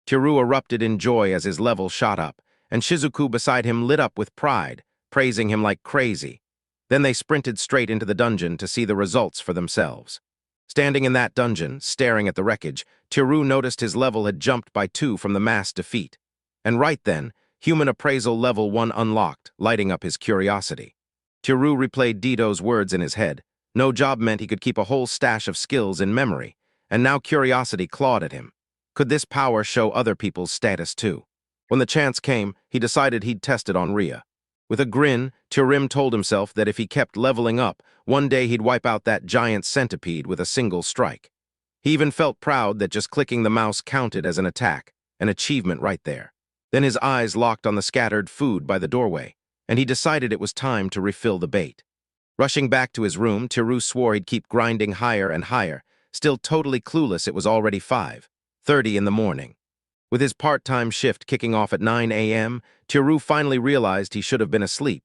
Teru erupted in joy as his level shot up, and Shizuku beside him lit up with pride, praising him like crazy. Then they sprinted straight into the dungeon to see the results for themselves. Standing in that dungeon, staring at the wreckage, Teru noticed his level had jumped by 2 from the mass defeat. And right then, Human Appraisal Level 1 unlocked, lighting up his curiosity. Teru replayed Dido's words in his head. No job meant he could keep a whole stash of skills in memory, and now curiosity clawed at him. Could this power show other people's status too? When the chance came, he decided he'd test it on Ria. With a grin, Terim told himself that if he kept leveling up, one day he'd wipe out that giant centipede with a single strike. He even felt proud that just clicking the mouse counted as an attack, an achievement right there. Then his eyes locked on the scattered food by the doorway, and he decided it was time to refill the bait. Rushing back to his room, Teru swore he'd keep grinding higher and higher, still totally clueless it was already 5:30 in the morning. With his part-time shift kicking off at 9 a.m., Teru finally realized he should have been asleep,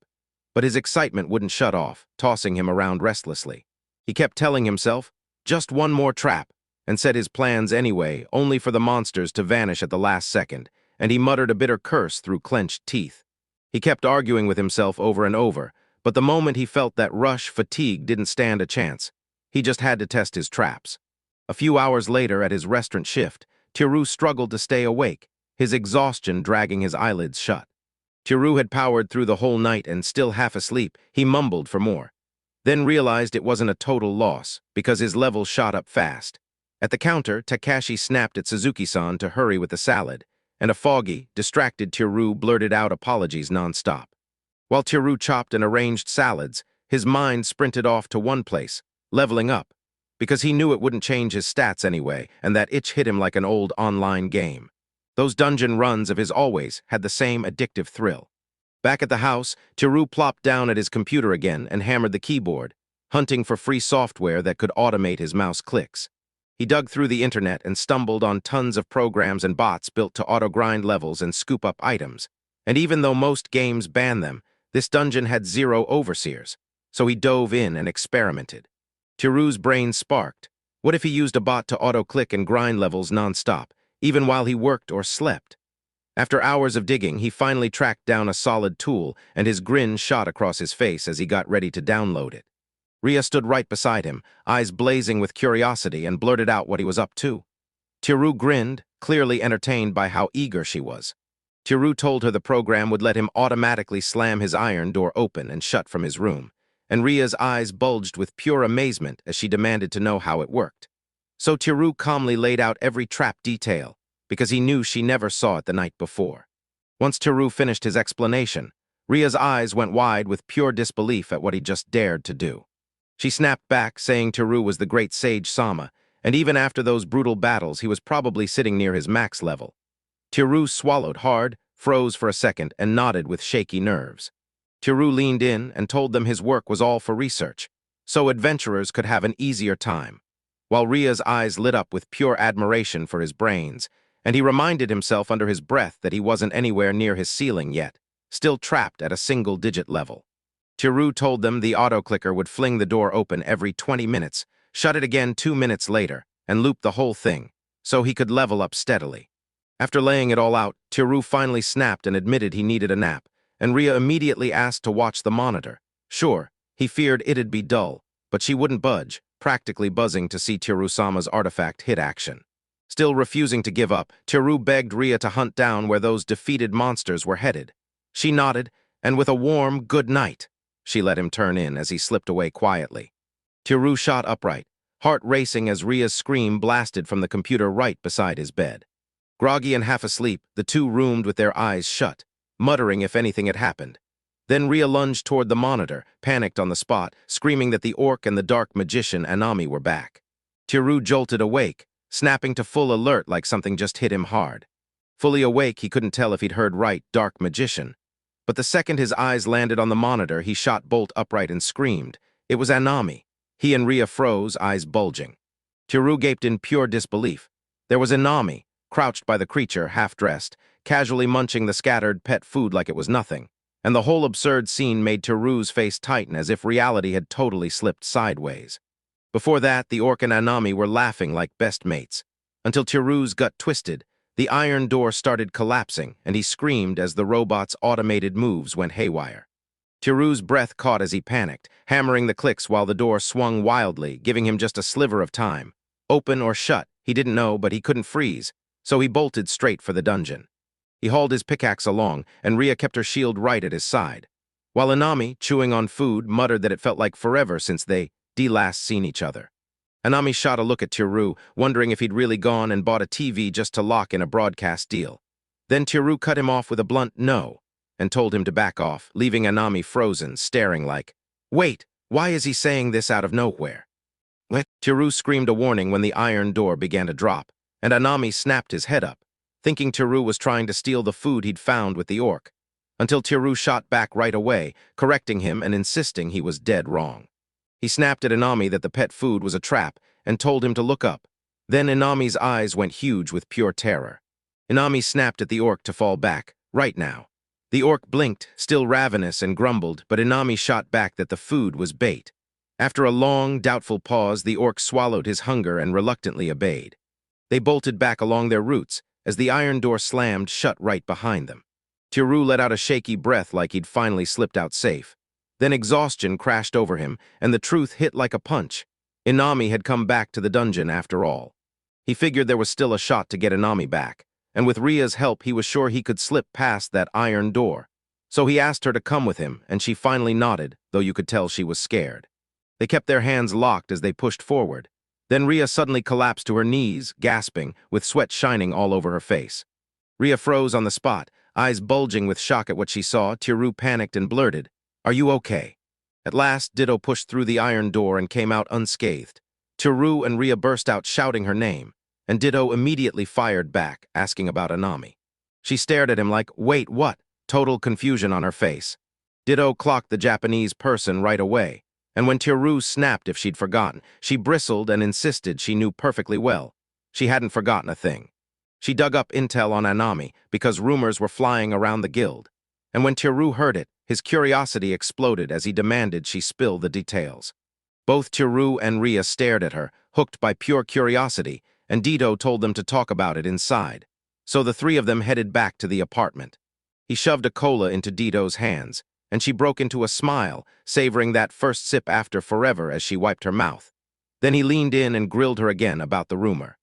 but his excitement wouldn't shut off, tossing him around restlessly. He kept telling himself, just one more trap, and set his plans anyway, only for the monsters to vanish at the last second, and he muttered a bitter curse through clenched teeth. He kept arguing with himself over and over, but the moment he felt that rush, fatigue didn't stand a chance. He just had to test his traps. A few hours later, at his restaurant shift, Teru struggled to stay awake, his exhaustion dragging his eyelids shut. Teru had powered through the whole night and still half asleep, he mumbled for more. Then realized it wasn't a total loss, because his level shot up fast. At the counter, Takashi snapped at Suzuki-san to hurry with the salad, and a foggy, distracted Teru blurted out apologies nonstop. While Teru chopped and arranged salads, his mind sprinted off to one place, leveling up, because he knew it wouldn't change his stats anyway, and that itch hit him like an old online game. Those dungeon runs of his always had the same addictive thrill. Back at the house, Teru plopped down at his computer again and hammered the keyboard, hunting for free software that could automate his mouse clicks. He dug through the internet and stumbled on tons of programs and bots built to auto-grind levels and scoop up items. And even though most games ban them, this dungeon had 0 overseers, so he dove in and experimented. Teru's brain sparked. What if he used a bot to auto-click and grind levels non-stop, even while he worked or slept? After hours of digging, he finally tracked down a solid tool, and his grin shot across his face as he got ready to download it. Ria stood right beside him, eyes blazing with curiosity, and blurted out what he was up to. Tiru grinned, clearly entertained by how eager she was. Tiru told her the program would let him automatically slam his iron door open and shut from his room, and Ria's eyes bulged with pure amazement as she demanded to know how it worked. So Tiru calmly laid out every trap detail, because he knew she never saw it the night before. Once Tiru finished his explanation, Ria's eyes went wide with pure disbelief at what he just dared to do. She snapped back, saying Tiru was the great sage Sama, and even after those brutal battles, he was probably sitting near his max level. Tiru swallowed hard, froze for a second, and nodded with shaky nerves. Tiru leaned in and told them his work was all for research, so adventurers could have an easier time, while Ria's eyes lit up with pure admiration for his brains, and he reminded himself under his breath that he wasn't anywhere near his ceiling yet, still trapped at a single-digit level. Tiru told them the auto-clicker would fling the door open every 20 minutes, shut it again 2 minutes later, and loop the whole thing, so he could level up steadily. After laying it all out, Tiru finally snapped and admitted he needed a nap, and Ria immediately asked to watch the monitor. Sure, he feared it'd be dull, but she wouldn't budge, practically buzzing to see Tiru-sama's artifact hit action. Still refusing to give up, Tiru begged Ria to hunt down where those defeated monsters were headed. She nodded, and with a warm good night, she let him turn in as he slipped away quietly. Tiru shot upright, heart racing as Ria's scream blasted from the computer right beside his bed. Groggy and half asleep, the two roomed with their eyes shut, muttering if anything had happened. Then Ria lunged toward the monitor, panicked on the spot, screaming that the orc and the dark magician Anami were back. Tiru jolted awake, snapping to full alert like something just hit him hard. Fully awake, he couldn't tell if he'd heard right, dark magician. But the second his eyes landed on the monitor, he shot bolt upright and screamed. It was Anami. He and Ria froze, eyes bulging. Tiru gaped in pure disbelief. There was Anami, crouched by the creature, half-dressed, casually munching the scattered pet food like it was nothing, and the whole absurd scene made Tiru's face tighten as if reality had totally slipped sideways. Before that, the orc and Anami were laughing like best mates, until Tiru's gut twisted, the iron door started collapsing, and he screamed as the robot's automated moves went haywire. Tiru's breath caught as he panicked, hammering the clicks while the door swung wildly, giving him just a sliver of time. Open or shut, he didn't know, but he couldn't freeze, so he bolted straight for the dungeon. He hauled his pickaxe along, and Ria kept her shield right at his side, while Anami, chewing on food, muttered that it felt like forever since they last seen each other. Anami shot a look at Tiru, wondering if he'd really gone and bought a TV just to lock in a broadcast deal. Then Tiru cut him off with a blunt no, and told him to back off, leaving Anami frozen, staring like, "Wait, why is he saying this out of nowhere?" Tiru screamed a warning when the iron door began to drop, and Anami snapped his head up, thinking Tiru was trying to steal the food he'd found with the orc, until Tiru shot back right away, correcting him and insisting he was dead wrong. He snapped at Inami that the pet food was a trap and told him to look up. Then Inami's eyes went huge with pure terror. Inami snapped at the orc to fall back, right now. The orc blinked, still ravenous, and grumbled, but Inami shot back that the food was bait. After a long, doubtful pause, the orc swallowed his hunger and reluctantly obeyed. They bolted back along their routes as the iron door slammed shut right behind them. Tiru let out a shaky breath like he'd finally slipped out safe. Then exhaustion crashed over him, and the truth hit like a punch. Inami had come back to the dungeon after all. He figured there was still a shot to get Inami back, and with Ria's help he was sure he could slip past that iron door. So he asked her to come with him, and she finally nodded, though you could tell she was scared. They kept their hands locked as they pushed forward. Then Ria suddenly collapsed to her knees, gasping, with sweat shining all over her face. Ria froze on the spot, eyes bulging with shock at what she saw. Tiru panicked and blurted, "Are you okay?" At last, Ditto pushed through the iron door and came out unscathed. Tiru and Ria burst out shouting her name, and Ditto immediately fired back, asking about Anami. She stared at him like, "Wait, what?" Total confusion on her face. Ditto clocked the Japanese person right away, and when Tiru snapped if she'd forgotten, she bristled and insisted she knew perfectly well. She hadn't forgotten a thing. She dug up intel on Anami because rumors were flying around the guild, and when Tiru heard it, his curiosity exploded as he demanded she spill the details. Both Tiru and Ria stared at her, hooked by pure curiosity, and Dito told them to talk about it inside. So the three of them headed back to the apartment. He shoved a cola into Dito's hands, and she broke into a smile, savoring that first sip after forever as she wiped her mouth. Then he leaned in and grilled her again about the rumor.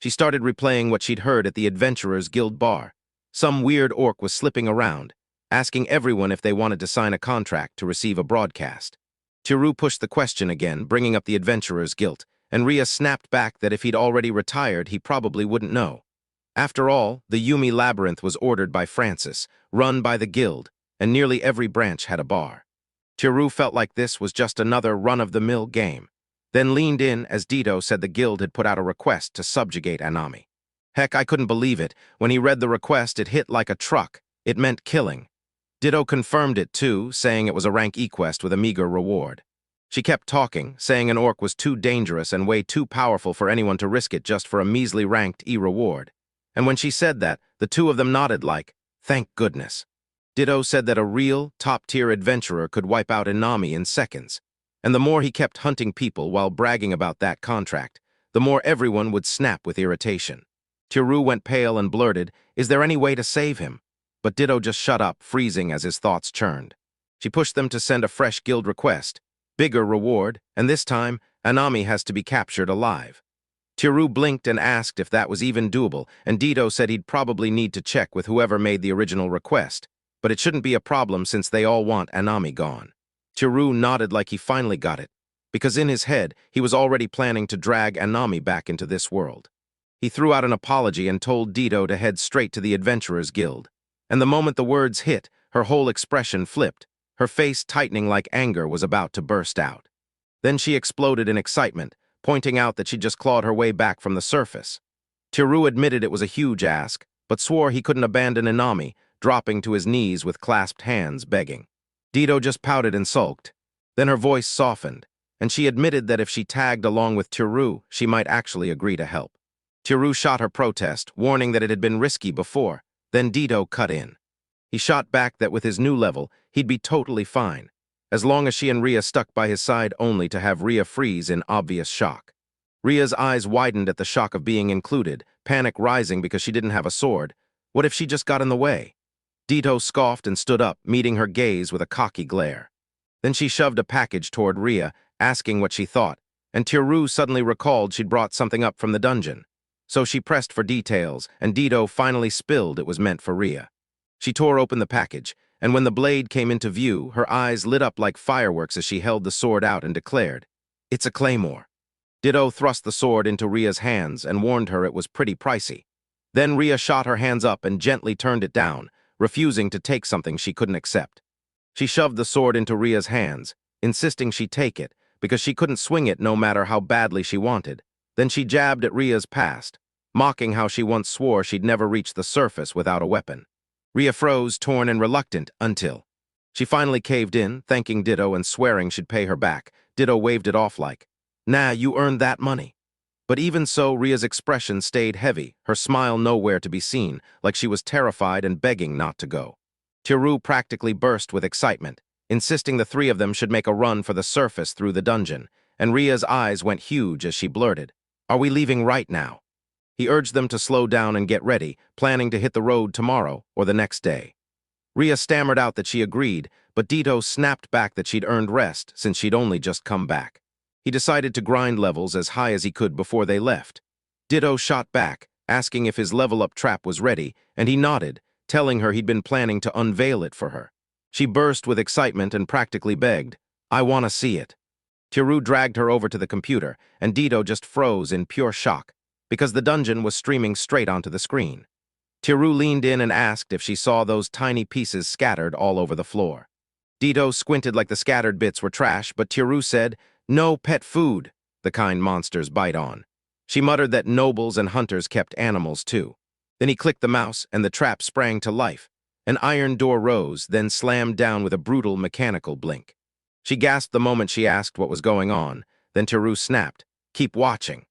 She started replaying what she'd heard at the Adventurers Guild bar. Some weird orc was slipping around, asking everyone if they wanted to sign a contract to receive a broadcast. Tiru pushed the question again, bringing up the Adventurers Guild, and Ria snapped back that if he'd already retired, he probably wouldn't know. After all, the Yumi Labyrinth was ordered by Francis, run by the guild, and nearly every branch had a bar. Tiru felt like this was just another run-of-the-mill game, then leaned in as Dito said the guild had put out a request to subjugate Anami. Heck, I couldn't believe it. When he read the request, it hit like a truck. It meant killing. Dito confirmed it too, saying it was a rank E-quest with a meager reward. She kept talking, saying an orc was too dangerous and way too powerful for anyone to risk it just for a measly ranked E-reward. And when she said that, the two of them nodded like, thank goodness. Dito said that a real, top-tier adventurer could wipe out Inami in seconds. And the more he kept hunting people while bragging about that contract, the more everyone would snap with irritation. Tiru went pale and blurted, is there any way to save him? But Dito just shut up, freezing as his thoughts churned. She pushed them to send a fresh guild request, bigger reward, and this time, Anami has to be captured alive. Tiru blinked and asked if that was even doable, and Dito said he'd probably need to check with whoever made the original request, but it shouldn't be a problem since they all want Anami gone. Tiru nodded like he finally got it, because in his head, he was already planning to drag Anami back into this world. He threw out an apology and told Dito to head straight to the Adventurers Guild. And the moment the words hit, her whole expression flipped, her face tightening like anger was about to burst out. Then she exploded in excitement, pointing out that she'd just clawed her way back from the surface. Tiru admitted it was a huge ask, but swore he couldn't abandon Inami, dropping to his knees with clasped hands, begging. Dito just pouted and sulked. Then her voice softened, and she admitted that if she tagged along with Tiru, she might actually agree to help. Tiru shot her protest, warning that it had been risky before. Then Dito cut in. He shot back that with his new level, he'd be totally fine, as long as she and Ria stuck by his side only to have Ria freeze in obvious shock. Ria's eyes widened at the shock of being included, panic rising because she didn't have a sword. What if she just got in the way? Dito scoffed and stood up, meeting her gaze with a cocky glare. Then she shoved a package toward Ria, asking what she thought, and Tiru suddenly recalled she'd brought something up from the dungeon. So she pressed for details, and Dito finally spilled it was meant for Ria. She tore open the package, and when the blade came into view, her eyes lit up like fireworks as she held the sword out and declared, "It's a claymore." Dito thrust the sword into Ria's hands and warned her it was pretty pricey. Then Ria shot her hands up and gently turned it down, refusing to take something she couldn't accept. She shoved the sword into Ria's hands, insisting she take it, because she couldn't swing it no matter how badly she wanted. Then she jabbed at Ria's past, mocking how she once swore she'd never reach the surface without a weapon. Ria froze, torn and reluctant, until she finally caved in, thanking Dito and swearing she'd pay her back. Dito waved it off like, "Nah, you earned that money." But even so, Ria's expression stayed heavy, her smile nowhere to be seen, like she was terrified and begging not to go. Tiru practically burst with excitement, insisting the three of them should make a run for the surface through the dungeon, and Ria's eyes went huge as she blurted, "Are we leaving right now?" He urged them to slow down and get ready, planning to hit the road tomorrow or the next day. Ria stammered out that she agreed, but Dito snapped back that she'd earned rest since she'd only just come back. He decided to grind levels as high as he could before they left. Dito shot back, asking if his level-up trap was ready, and he nodded, telling her he'd been planning to unveil it for her. She burst with excitement and practically begged, "I want to see it." Tiru dragged her over to the computer, and Dito just froze in pure shock, because the dungeon was streaming straight onto the screen. Tiru leaned in and asked if she saw those tiny pieces scattered all over the floor. Dito squinted like the scattered bits were trash, but Tiru said, "No pet food, the kind monsters bite on." She muttered that nobles and hunters kept animals too. Then he clicked the mouse, and the trap sprang to life. An iron door rose, then slammed down with a brutal mechanical blink. She gasped the moment she asked what was going on. Then Tiru snapped, "Keep watching."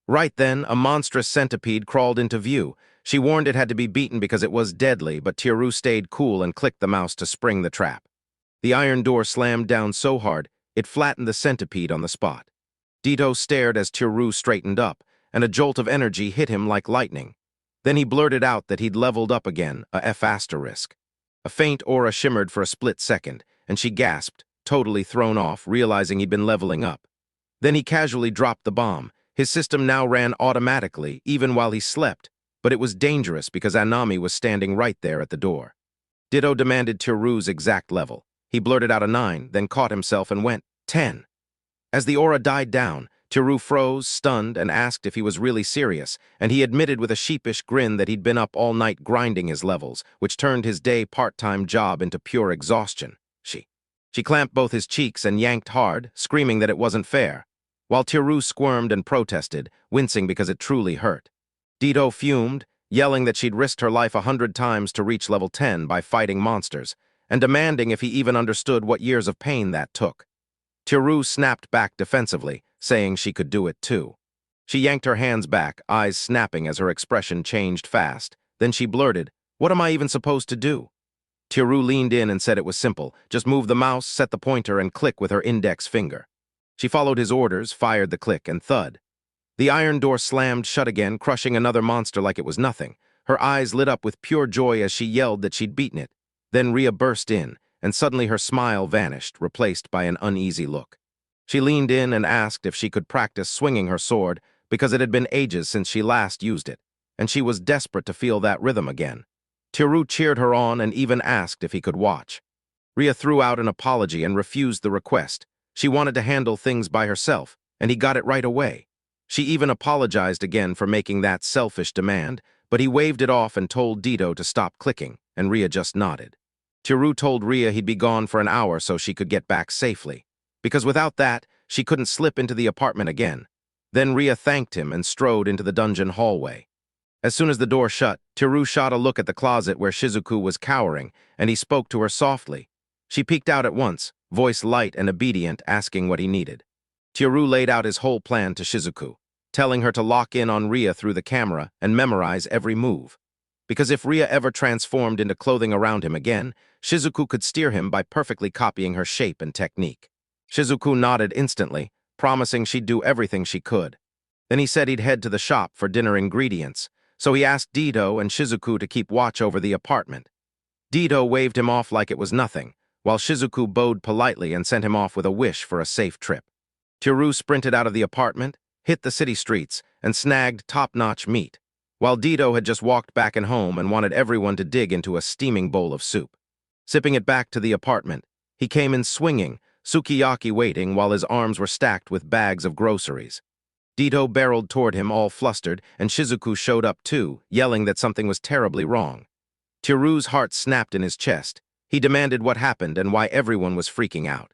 Right then, a monstrous centipede crawled into view. She warned it had to be beaten because it was deadly, but Tiru stayed cool and clicked the mouse to spring the trap. The iron door slammed down so hard, it flattened the centipede on the spot. Dito stared as Tiru straightened up, and a jolt of energy hit him like lightning. Then he blurted out that he'd leveled up again, a F asterisk. A faint aura shimmered for a split second, and she gasped, totally thrown off, realizing he'd been leveling up. Then he casually dropped the bomb. His system now ran automatically, even while he slept, but it was dangerous because Anami was standing right there at the door. Ditto demanded Tiru's exact level. He blurted out a 9, then caught himself and went, 10. As the aura died down, Tiru froze, stunned, and asked if he was really serious, and he admitted with a sheepish grin that he'd been up all night grinding his levels, which turned his day part-time job into pure exhaustion. She clamped both his cheeks and yanked hard, screaming that it wasn't fair, while Tiru squirmed and protested, wincing because it truly hurt. Dito fumed, yelling that she'd risked her life 100 times to reach level 10 by fighting monsters, and demanding if he even understood what years of pain that took. Tiru snapped back defensively, saying she could do it too. She yanked her hands back, eyes snapping as her expression changed fast. Then she blurted, "What am I even supposed to do?" Tiru leaned in and said it was simple. Just move the mouse, set the pointer, and click with her index finger. She followed his orders, fired the click, and thud. The iron door slammed shut again, crushing another monster like it was nothing. Her eyes lit up with pure joy as she yelled that she'd beaten it. Then Rhea burst in, and suddenly her smile vanished, replaced by an uneasy look. She leaned in and asked if she could practice swinging her sword, because it had been ages since she last used it, and she was desperate to feel that rhythm again. Tiru cheered her on and even asked if he could watch. Rhea threw out an apology and refused the request. She wanted to handle things by herself, and he got it right away. She even apologized again for making that selfish demand, but he waved it off and told Dito to stop clicking, and Rhea just nodded. Tiru told Rhea he'd be gone for an hour so she could get back safely, because without that, she couldn't slip into the apartment again. Then Rhea thanked him and strode into the dungeon hallway. As soon as the door shut, Tiru shot a look at the closet where Shizuku was cowering, and he spoke to her softly. She peeked out at once, voice light and obedient, asking what he needed. Tiru laid out his whole plan to Shizuku, telling her to lock in on Rhea through the camera and memorize every move. Because if Rhea ever transformed into clothing around him again, Shizuku could steer him by perfectly copying her shape and technique. Shizuku nodded instantly, promising she'd do everything she could. Then he said he'd head to the shop for dinner ingredients, so he asked Dito and Shizuku to keep watch over the apartment. Dito waved him off like it was nothing, while Shizuku bowed politely and sent him off with a wish for a safe trip. Tiru sprinted out of the apartment, hit the city streets, and snagged top-notch meat, while Dito had just walked back in home and wanted everyone to dig into a steaming bowl of soup. Sipping it back to the apartment, he came in swinging, sukiyaki waiting while his arms were stacked with bags of groceries. Dito barreled toward him all flustered, and Shizuku showed up too, yelling that something was terribly wrong. Tiru's heart snapped in his chest. He demanded what happened and why everyone was freaking out.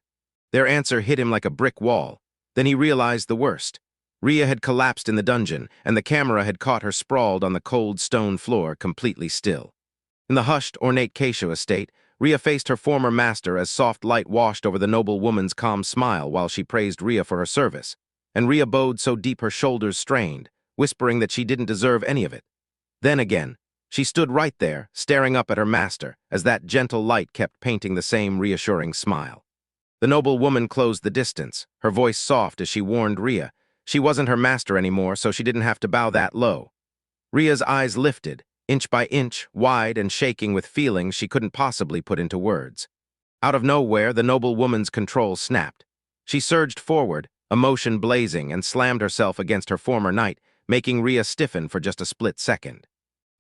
Their answer hit him like a brick wall. Then he realized the worst. Rhea had collapsed in the dungeon, and the camera had caught her sprawled on the cold stone floor, completely still. In the hushed, ornate Keisho estate, Rhea faced her former master as soft light washed over the noble woman's calm smile while she praised Rhea for her service, and Rhea bowed so deep her shoulders strained, whispering that she didn't deserve any of it. Then again, she stood right there, staring up at her master, as that gentle light kept painting the same reassuring smile. The noble woman closed the distance, her voice soft as she warned Rhea. She wasn't her master anymore, so she didn't have to bow that low. Rhea's eyes lifted, inch by inch, wide and shaking with feelings she couldn't possibly put into words. Out of nowhere, the noble woman's control snapped. She surged forward, emotion blazing, and slammed herself against her former knight, making Rhea stiffen for just a split second.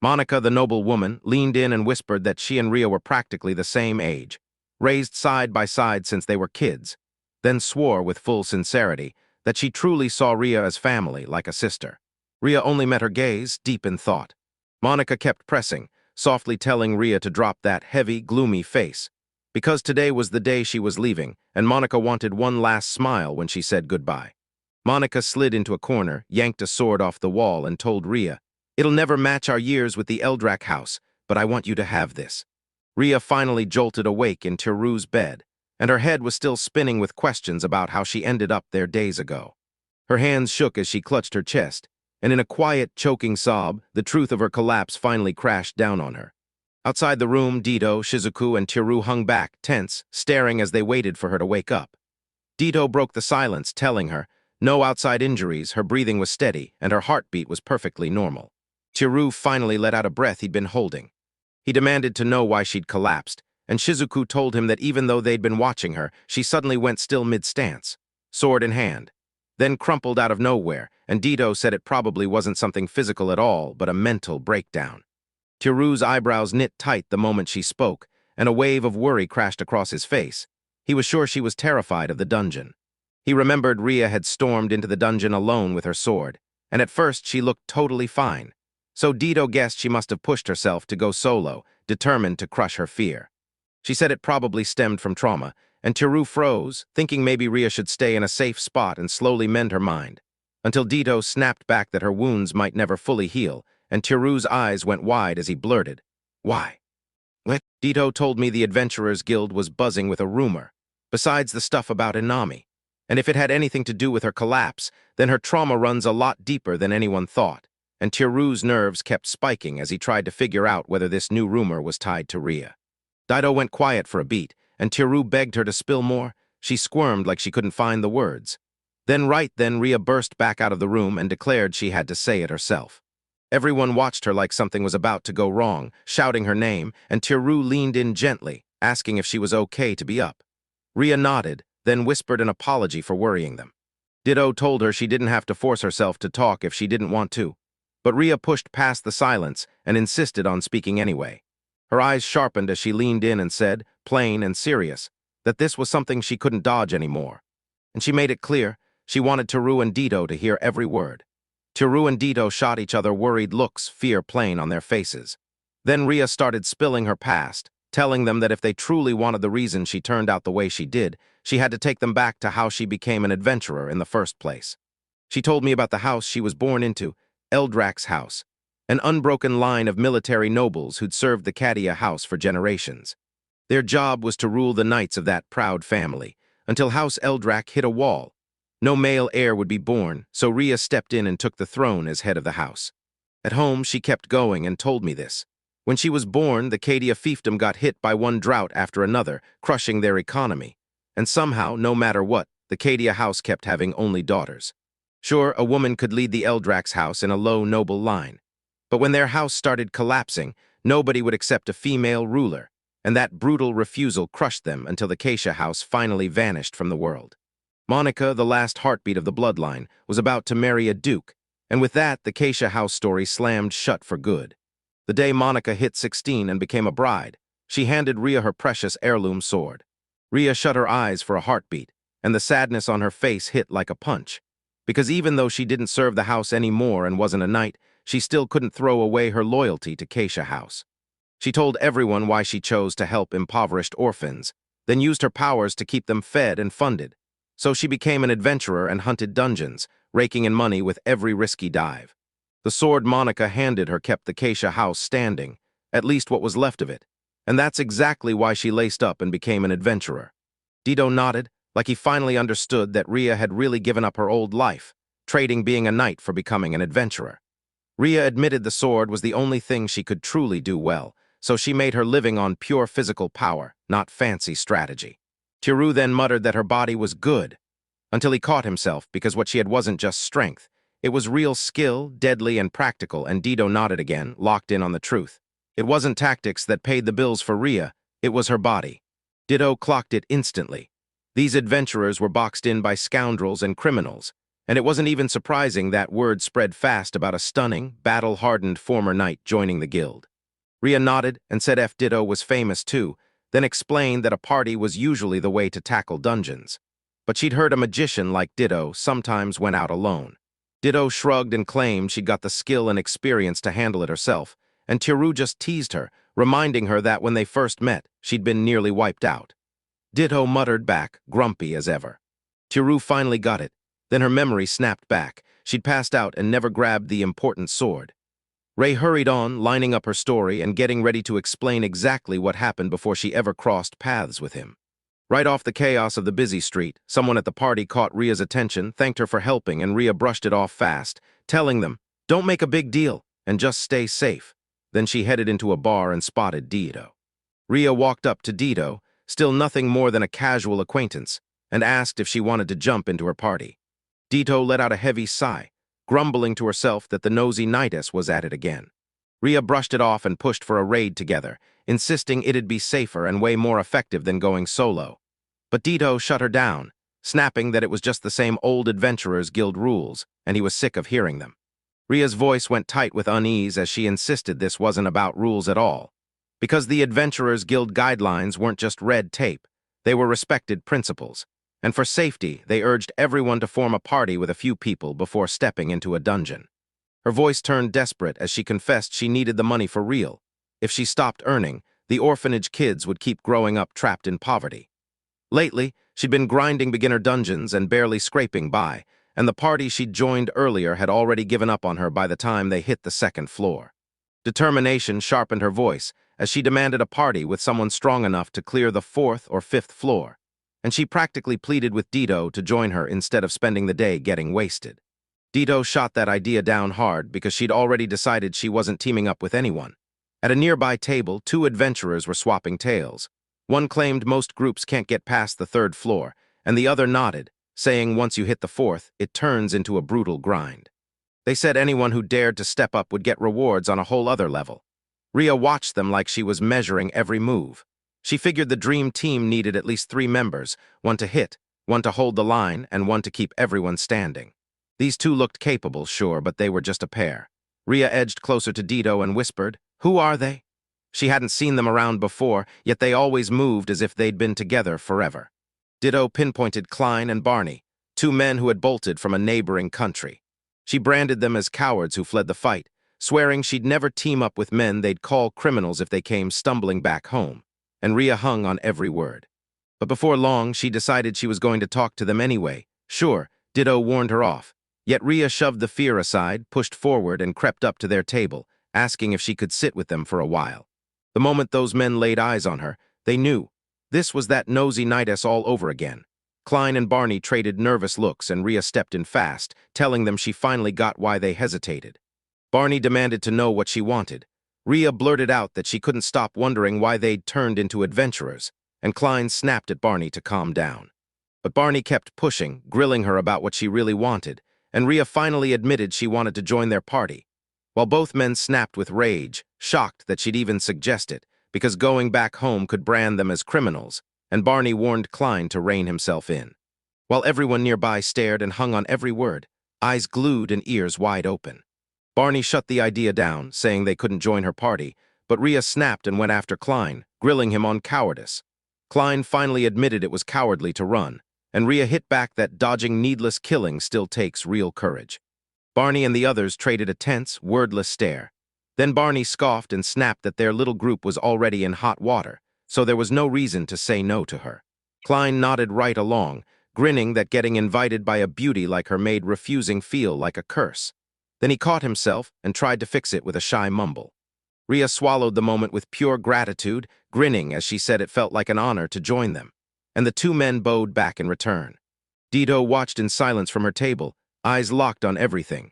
Monica, the noble woman, leaned in and whispered that she and Rhea were practically the same age, raised side by side since they were kids, then swore with full sincerity that she truly saw Rhea as family, like a sister. Rhea only met her gaze, deep in thought. Monica kept pressing, softly telling Rhea to drop that heavy, gloomy face, because today was the day she was leaving, and Monica wanted one last smile when she said goodbye. Monica slid into a corner, yanked a sword off the wall, and told Rhea, "It'll never match our years with the Eldrak house, but I want you to have this." Rhea finally jolted awake in Tiru's bed, and her head was still spinning with questions about how she ended up there days ago. Her hands shook as she clutched her chest, and in a quiet, choking sob, the truth of her collapse finally crashed down on her. Outside the room, Dito, Shizuku, and Tiru hung back, tense, staring as they waited for her to wake up. Dito broke the silence, telling her, No outside injuries, her breathing was steady, and her heartbeat was perfectly normal. Chiru finally let out a breath he'd been holding. He demanded to know why she'd collapsed, and Shizuku told him that even though they'd been watching her, she suddenly went still mid-stance, sword in hand, then crumpled out of nowhere, and Dito said it probably wasn't something physical at all, but a mental breakdown. Chiru's eyebrows knit tight the moment she spoke, and a wave of worry crashed across his face. He was sure she was terrified of the dungeon. He remembered Ria had stormed into the dungeon alone with her sword, and at first she looked totally fine. So Dito guessed she must have pushed herself to go solo, determined to crush her fear. She said it probably stemmed from trauma, and Chiru froze, thinking maybe Ria should stay in a safe spot and slowly mend her mind, until Dito snapped back that her wounds might never fully heal, and Chiru's eyes went wide as he blurted, "Why?" "What?" "Dito told me the Adventurers Guild was buzzing with a rumor, besides the stuff about Inami, and if it had anything to do with her collapse, then her trauma runs a lot deeper than anyone thought." And Chiru's nerves kept spiking as he tried to figure out whether this new rumor was tied to Ria. Dito went quiet for a beat, and Chiru begged her to spill more. She squirmed like she couldn't find the words. Then Ria burst back out of the room and declared she had to say it herself. Everyone watched her like something was about to go wrong, shouting her name, and Chiru leaned in gently, asking if she was okay to be up. Ria nodded, then whispered an apology for worrying them. Dito told her she didn't have to force herself to talk if she didn't want to. But Ria pushed past the silence and insisted on speaking anyway. Her eyes sharpened as she leaned in and said, plain and serious, that this was something she couldn't dodge anymore. And she made it clear she wanted Chiru and Dito to hear every word. Chiru and Dito shot each other worried looks, fear plain on their faces. Then Ria started spilling her past, telling them that if they truly wanted the reason she turned out the way she did, she had to take them back to how she became an adventurer in the first place. She told me about the house she was born into, Eldrak's house, an unbroken line of military nobles who'd served the Kadia house for generations. Their job was to rule the knights of that proud family, until House Eldrak hit a wall. No male heir would be born, so Ria stepped in and took the throne as head of the house. At home, she kept going and told me this. When she was born, the Kadia fiefdom got hit by one drought after another, crushing their economy. And somehow, no matter what, the Kadia house kept having only daughters. Sure, a woman could lead the Eldrak's house in a low, noble line. But when their house started collapsing, nobody would accept a female ruler, and that brutal refusal crushed them until the Keisha house finally vanished from the world. Monica, the last heartbeat of the bloodline, was about to marry a duke, and with that, the Keisha house story slammed shut for good. The day Monica hit 16 and became a bride, she handed Ria her precious heirloom sword. Ria shut her eyes for a heartbeat, and the sadness on her face hit like a punch. Because even though she didn't serve the house anymore and wasn't a knight, she still couldn't throw away her loyalty to Keisha house. She told everyone why she chose to help impoverished orphans, then used her powers to keep them fed and funded. So she became an adventurer and hunted dungeons, raking in money with every risky dive. The sword Monica handed her kept the Keisha house standing, at least what was left of it, and that's exactly why she laced up and became an adventurer. Dito nodded, like he finally understood that Ria had really given up her old life, trading being a knight for becoming an adventurer. Ria admitted the sword was the only thing she could truly do well, so she made her living on pure physical power, not fancy strategy. Chiru then muttered that her body was good, until he caught himself because what she had wasn't just strength. It was real skill, deadly and practical, and Dito nodded again, locked in on the truth. It wasn't tactics that paid the bills for Ria, it was her body. Dito clocked it instantly. These adventurers were boxed in by scoundrels and criminals, and it wasn't even surprising that word spread fast about a stunning, battle-hardened former knight joining the guild. Ria nodded and said F. Dito was famous too, then explained that a party was usually the way to tackle dungeons. But she'd heard a magician like Dito sometimes went out alone. Dito shrugged and claimed she'd got the skill and experience to handle it herself, and Chiru just teased her, reminding her that when they first met, she'd been nearly wiped out. Dito muttered back, grumpy as ever. Chiru finally got it. Then her memory snapped back. She'd passed out and never grabbed the important sword. Ray hurried on, lining up her story and getting ready to explain exactly what happened before she ever crossed paths with him. Right off the chaos of the busy street, someone at the party caught Ria's attention, thanked her for helping, and Ria brushed it off fast, telling them, "Don't make a big deal, and just stay safe." Then she headed into a bar and spotted Dito. Ria walked up to Dito, still nothing more than a casual acquaintance, and asked if she wanted to jump into her party. Dito let out a heavy sigh, grumbling to herself that the nosy knightess was at it again. Rhea brushed it off and pushed for a raid together, insisting it'd be safer and way more effective than going solo. But Dito shut her down, snapping that it was just the same old Adventurers Guild rules, and he was sick of hearing them. Rhea's voice went tight with unease as she insisted this wasn't about rules at all. Because the Adventurers Guild guidelines weren't just red tape, they were respected principles. And for safety, they urged everyone to form a party with a few people before stepping into a dungeon. Her voice turned desperate as she confessed she needed the money for real. If she stopped earning, the orphanage kids would keep growing up trapped in poverty. Lately, she'd been grinding beginner dungeons and barely scraping by, and the party she'd joined earlier had already given up on her by the time they hit the second floor. Determination sharpened her voice as she demanded a party with someone strong enough to clear the fourth or fifth floor, and she practically pleaded with Dito to join her instead of spending the day getting wasted. Dito shot that idea down hard because she'd already decided she wasn't teaming up with anyone. At a nearby table, two adventurers were swapping tales. One claimed most groups can't get past the third floor, and the other nodded, saying once you hit the fourth, it turns into a brutal grind. They said anyone who dared to step up would get rewards on a whole other level. Rhea watched them like she was measuring every move. She figured the dream team needed at least 3 members, one to hit, one to hold the line, and one to keep everyone standing. These two looked capable, sure, but they were just a pair. Rhea edged closer to Dito and whispered, "Who are they?" She hadn't seen them around before, yet they always moved as if they'd been together forever. Dito pinpointed Klein and Barney, 2 men who had bolted from a neighboring country. She branded them as cowards who fled the fight, swearing she'd never team up with men they'd call criminals if they came stumbling back home. And Rhea hung on every word. But before long, she decided she was going to talk to them anyway. Sure, Dito warned her off. Yet Rhea shoved the fear aside, pushed forward, and crept up to their table, asking if she could sit with them for a while. The moment those men laid eyes on her, they knew. This was that nosy knightess all over again. Klein and Barney traded nervous looks, and Rhea stepped in fast, telling them she finally got why they hesitated. Barney demanded to know what she wanted. Rhea blurted out that she couldn't stop wondering why they'd turned into adventurers, and Klein snapped at Barney to calm down. But Barney kept pushing, grilling her about what she really wanted, and Rhea finally admitted she wanted to join their party. While both men snapped with rage, shocked that she'd even suggest it, because going back home could brand them as criminals, and Barney warned Klein to rein himself in. While everyone nearby stared and hung on every word, eyes glued and ears wide open. Barney shut the idea down, saying they couldn't join her party, but Rhea snapped and went after Klein, grilling him on cowardice. Klein finally admitted it was cowardly to run, and Rhea hit back that dodging needless killing still takes real courage. Barney and the others traded a tense, wordless stare. Then Barney scoffed and snapped that their little group was already in hot water, so there was no reason to say no to her. Klein nodded right along, grinning that getting invited by a beauty like her made refusing feel like a curse. Then he caught himself and tried to fix it with a shy mumble. Rhea swallowed the moment with pure gratitude, grinning as she said it felt like an honor to join them, and the 2 men bowed back in return. Dito watched in silence from her table, eyes locked on everything.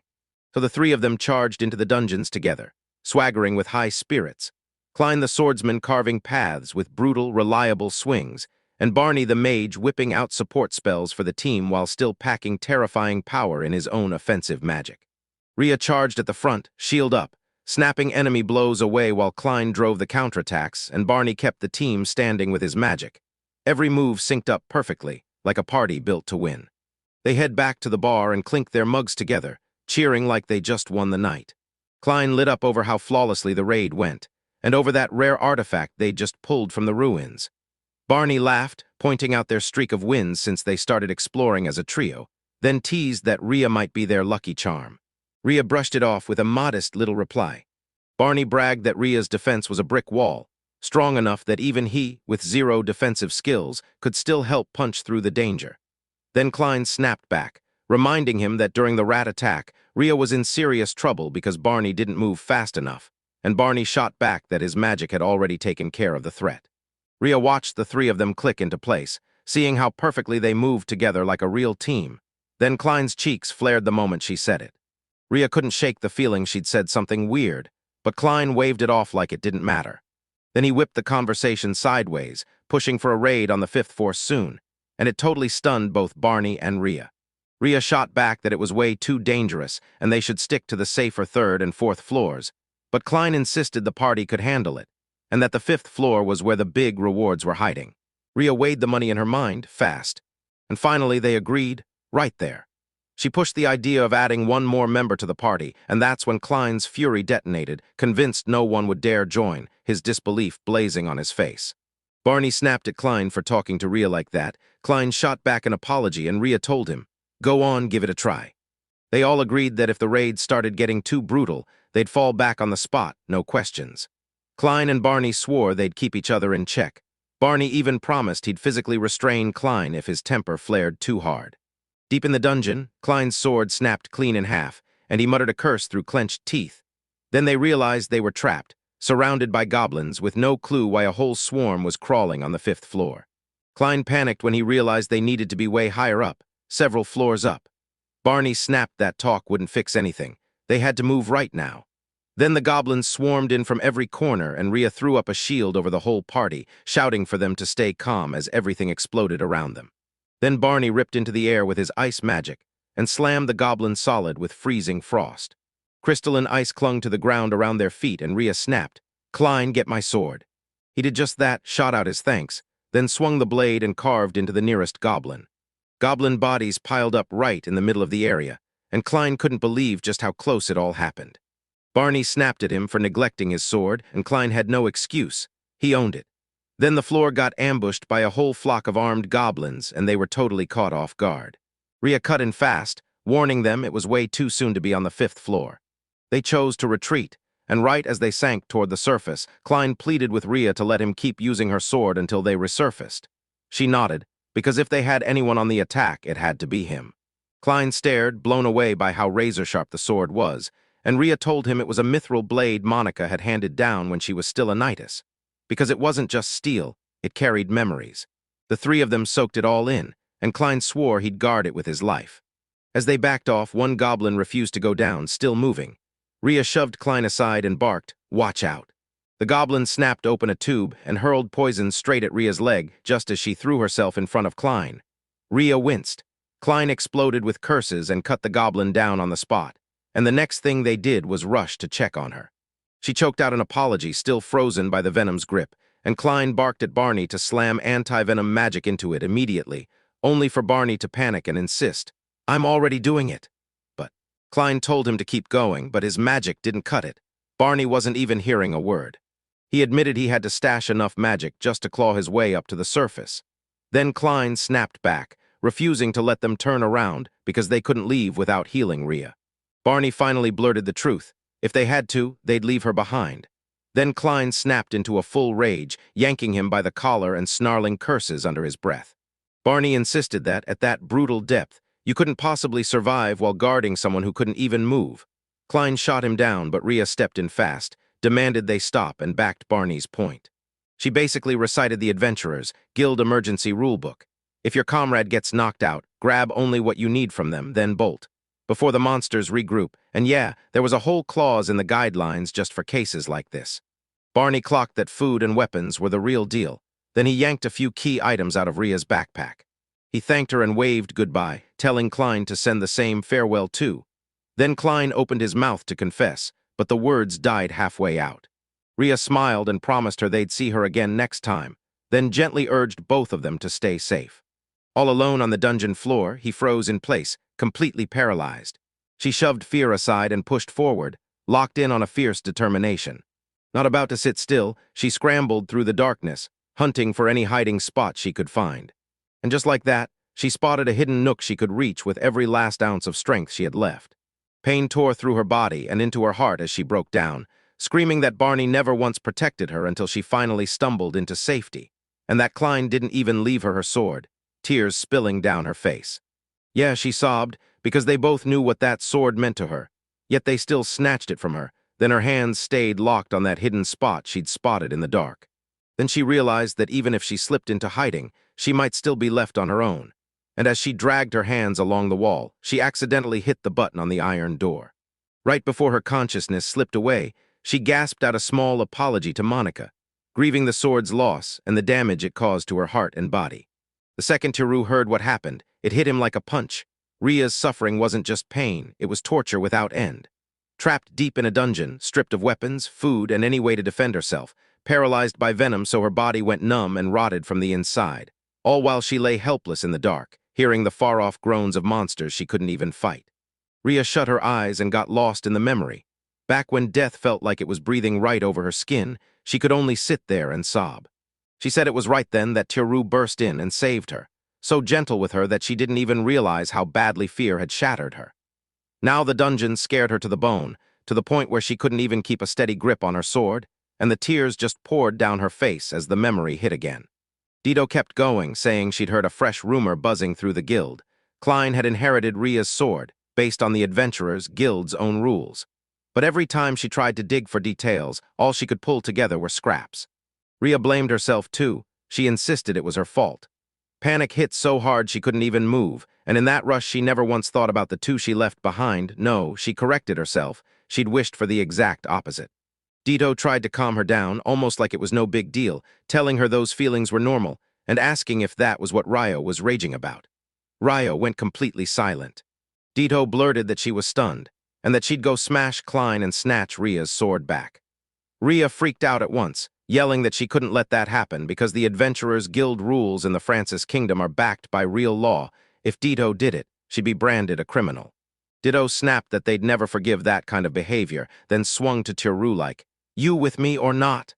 So the 3 of them charged into the dungeons together, swaggering with high spirits. Klein the swordsman carving paths with brutal, reliable swings, and Barney the mage whipping out support spells for the team while still packing terrifying power in his own offensive magic. Rhea charged at the front, shield up, snapping enemy blows away while Klein drove the counterattacks, and Barney kept the team standing with his magic. Every move synced up perfectly, like a party built to win. They head back to the bar and clink their mugs together, cheering like they just won the night. Klein lit up over how flawlessly the raid went, and over that rare artifact they'd just pulled from the ruins. Barney laughed, pointing out their streak of wins since they started exploring as a trio, then teased that Rhea might be their lucky charm. Rhea brushed it off with a modest little reply. Barney bragged that Rhea's defense was a brick wall, strong enough that even he, with 0 defensive skills, could still help punch through the danger. Then Klein snapped back, reminding him that during the rat attack, Rhea was in serious trouble because Barney didn't move fast enough, and Barney shot back that his magic had already taken care of the threat. Rhea watched the 3 of them click into place, seeing how perfectly they moved together like a real team. Then Klein's cheeks flared the moment she said it. Rhea couldn't shake the feeling she'd said something weird, but Klein waved it off like it didn't matter. Then he whipped the conversation sideways, pushing for a raid on the 5th floor soon, and it totally stunned both Barney and Rhea. Rhea shot back that it was way too dangerous and they should stick to the safer third and fourth floors, but Klein insisted the party could handle it, and that the fifth floor was where the big rewards were hiding. Rhea weighed the money in her mind, fast. And finally they agreed, right there. She pushed the idea of adding one more member to the party, and that's when Klein's fury detonated, convinced no one would dare join, his disbelief blazing on his face. Barney snapped at Klein for talking to Rhea like that. Klein shot back an apology and Rhea told him, "Go on, give it a try." They all agreed that if the raid started getting too brutal, they'd fall back on the spot, no questions. Klein and Barney swore they'd keep each other in check. Barney even promised he'd physically restrain Klein if his temper flared too hard. Deep in the dungeon, Klein's sword snapped clean in half, and he muttered a curse through clenched teeth. Then they realized they were trapped, surrounded by goblins, with no clue why a whole swarm was crawling on the fifth floor. Klein panicked when he realized they needed to be way higher up, several floors up. Barney snapped that talk wouldn't fix anything. They had to move right now. Then the goblins swarmed in from every corner, and Rhea threw up a shield over the whole party, shouting for them to stay calm as everything exploded around them. Then Barney ripped into the air with his ice magic and slammed the goblins solid with freezing frost. Crystalline ice clung to the ground around their feet, and Rhea snapped, "Klein, get my sword." He did just that, shot out his thanks, then swung the blade and carved into the nearest goblin. Goblin bodies piled up right in the middle of the area, and Klein couldn't believe just how close it all happened. Barney snapped at him for neglecting his sword, and Klein had no excuse. He owned it. Then the floor got ambushed by a whole flock of armed goblins, and they were totally caught off guard. Rhea cut in fast, warning them it was way too soon to be on the fifth floor. They chose to retreat, and right as they sank toward the surface, Klein pleaded with Rhea to let him keep using her sword until they resurfaced. She nodded, because if they had anyone on the attack, it had to be him. Klein stared, blown away by how razor-sharp the sword was, and Rhea told him it was a mithril blade Monica had handed down when she was still a knightess. Because it wasn't just steel, it carried memories. The three of them soaked it all in, and Klein swore he'd guard it with his life. As they backed off, one goblin refused to go down, still moving. Rhea shoved Klein aside and barked, "Watch out." The goblin snapped open a tube and hurled poison straight at Rhea's leg just as she threw herself in front of Klein. Rhea winced. Klein exploded with curses and cut the goblin down on the spot, and the next thing they did was rush to check on her. She choked out an apology, still frozen by the venom's grip, and Klein barked at Barney to slam anti-venom magic into it immediately, only for Barney to panic and insist, "I'm already doing it." But Klein told him to keep going, but his magic didn't cut it. Barney wasn't even hearing a word. He admitted he had to stash enough magic just to claw his way up to the surface. Then Klein snapped back, refusing to let them turn around because they couldn't leave without healing Rhea. Barney finally blurted the truth. If they had to, they'd leave her behind. Then Klein snapped into a full rage, yanking him by the collar and snarling curses under his breath. Barney insisted that, at that brutal depth, you couldn't possibly survive while guarding someone who couldn't even move. Klein shot him down, but Rhea stepped in fast, demanded they stop, and backed Barney's point. She basically recited the Adventurers' Guild emergency rulebook. If your comrade gets knocked out, grab only what you need from them, then bolt, before the monsters regroup. And yeah, there was a whole clause in the guidelines just for cases like this. Barney clocked that food and weapons were the real deal. Then he yanked a few key items out of Rhea's backpack. He thanked her and waved goodbye, telling Klein to send the same farewell too. Then Klein opened his mouth to confess, but the words died halfway out. Rhea smiled and promised her they'd see her again next time, then gently urged both of them to stay safe. All alone on the dungeon floor, he froze in place, completely paralyzed. She shoved fear aside and pushed forward, locked in on a fierce determination. Not about to sit still, she scrambled through the darkness, hunting for any hiding spot she could find. And just like that, she spotted a hidden nook she could reach with every last ounce of strength she had left. Pain tore through her body and into her heart as she broke down, screaming that Barney never once protected her until she finally stumbled into safety, and that Klein didn't even leave her sword, tears spilling down her face. Yeah, she sobbed, because they both knew what that sword meant to her, yet they still snatched it from her. Then her hands stayed locked on that hidden spot she'd spotted in the dark. Then she realized that even if she slipped into hiding, she might still be left on her own. And as she dragged her hands along the wall, she accidentally hit the button on the iron door. Right before her consciousness slipped away, she gasped out a small apology to Monica, grieving the sword's loss and the damage it caused to her heart and body. The second Tiru heard what happened, it hit him like a punch. Ria's suffering wasn't just pain, it was torture without end. Trapped deep in a dungeon, stripped of weapons, food, and any way to defend herself, paralyzed by venom so her body went numb and rotted from the inside, all while she lay helpless in the dark, hearing the far-off groans of monsters she couldn't even fight. Ria shut her eyes and got lost in the memory. Back when death felt like it was breathing right over her skin, she could only sit there and sob. She said it was right then that Teru burst in and saved her, so gentle with her that she didn't even realize how badly fear had shattered her. Now the dungeon scared her to the bone, to the point where she couldn't even keep a steady grip on her sword, and the tears just poured down her face as the memory hit again. Dido kept going, saying she'd heard a fresh rumor buzzing through the guild. Klein had inherited Ria's sword, based on the adventurers' guild's own rules. But every time she tried to dig for details, all she could pull together were scraps. Ria blamed herself too. She insisted it was her fault. Panic hit so hard she couldn't even move, and in that rush she never once thought about the two she left behind. No, she corrected herself. She'd wished for the exact opposite. Dido tried to calm her down, almost like it was no big deal, telling her those feelings were normal, and asking if that was what Ryo was raging about. Ryo went completely silent. Dido blurted that she was stunned, and that she'd go smash Klein and snatch Ria's sword back. Ria freaked out at once, yelling that she couldn't let that happen because the Adventurers Guild rules in the Francis Kingdom are backed by real law. If Dido did it, she'd be branded a criminal. Dido snapped that they'd never forgive that kind of behavior, then swung to Teru like, "You with me or not?"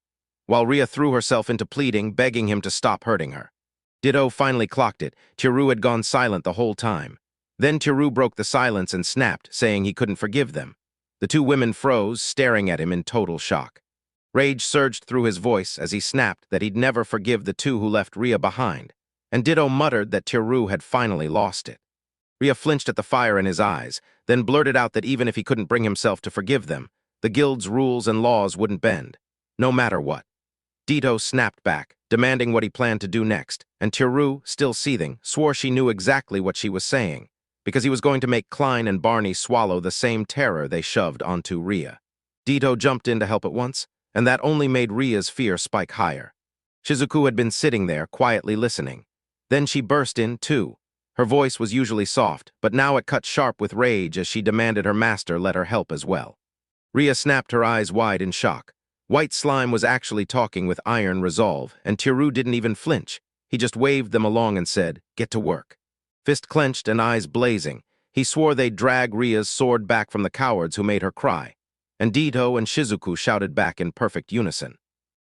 While Ria threw herself into pleading, begging him to stop hurting her. Dido finally clocked it. Teru had gone silent the whole time. Then Teru broke the silence and snapped, saying he couldn't forgive them. The two women froze, staring at him in total shock. Rage surged through his voice as he snapped that he'd never forgive the two who left Ria behind, and Dido muttered that Teru had finally lost it. Ria flinched at the fire in his eyes, then blurted out that even if he couldn't bring himself to forgive them, the guild's rules and laws wouldn't bend, no matter what. Dido snapped back, demanding what he planned to do next, and Teru, still seething, swore she knew exactly what she was saying, because he was going to make Klein and Barney swallow the same terror they shoved onto Ria. Dido jumped in to help at once, and that only made Ria's fear spike higher. Shizuku had been sitting there, quietly listening. Then she burst in, too. Her voice was usually soft, but now it cut sharp with rage as she demanded her master let her help as well. Ria snapped her eyes wide in shock. White Slime was actually talking with iron resolve, and Teru didn't even flinch. He just waved them along and said, "Get to work." Fist clenched and eyes blazing, he swore they'd drag Ria's sword back from the cowards who made her cry. And Dido and Shizuku shouted back in perfect unison.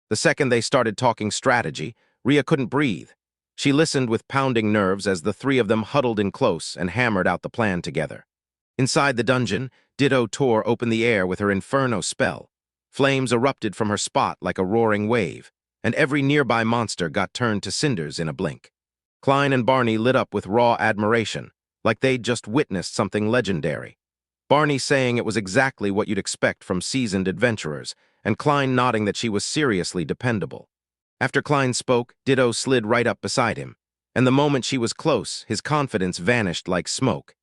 The second they started talking strategy, Ria couldn't breathe. She listened with pounding nerves as the three of them huddled in close and hammered out the plan together. Inside the dungeon, Dido tore open the air with her Inferno spell. Flames erupted from her spot like a roaring wave, and every nearby monster got turned to cinders in a blink. Klein and Barney lit up with raw admiration, like they'd just witnessed something legendary. Barney saying it was exactly what you'd expect from seasoned adventurers, and Klein nodding that she was seriously dependable. After Klein spoke, Dido slid right up beside him, and the moment she was close, his confidence vanished like smoke.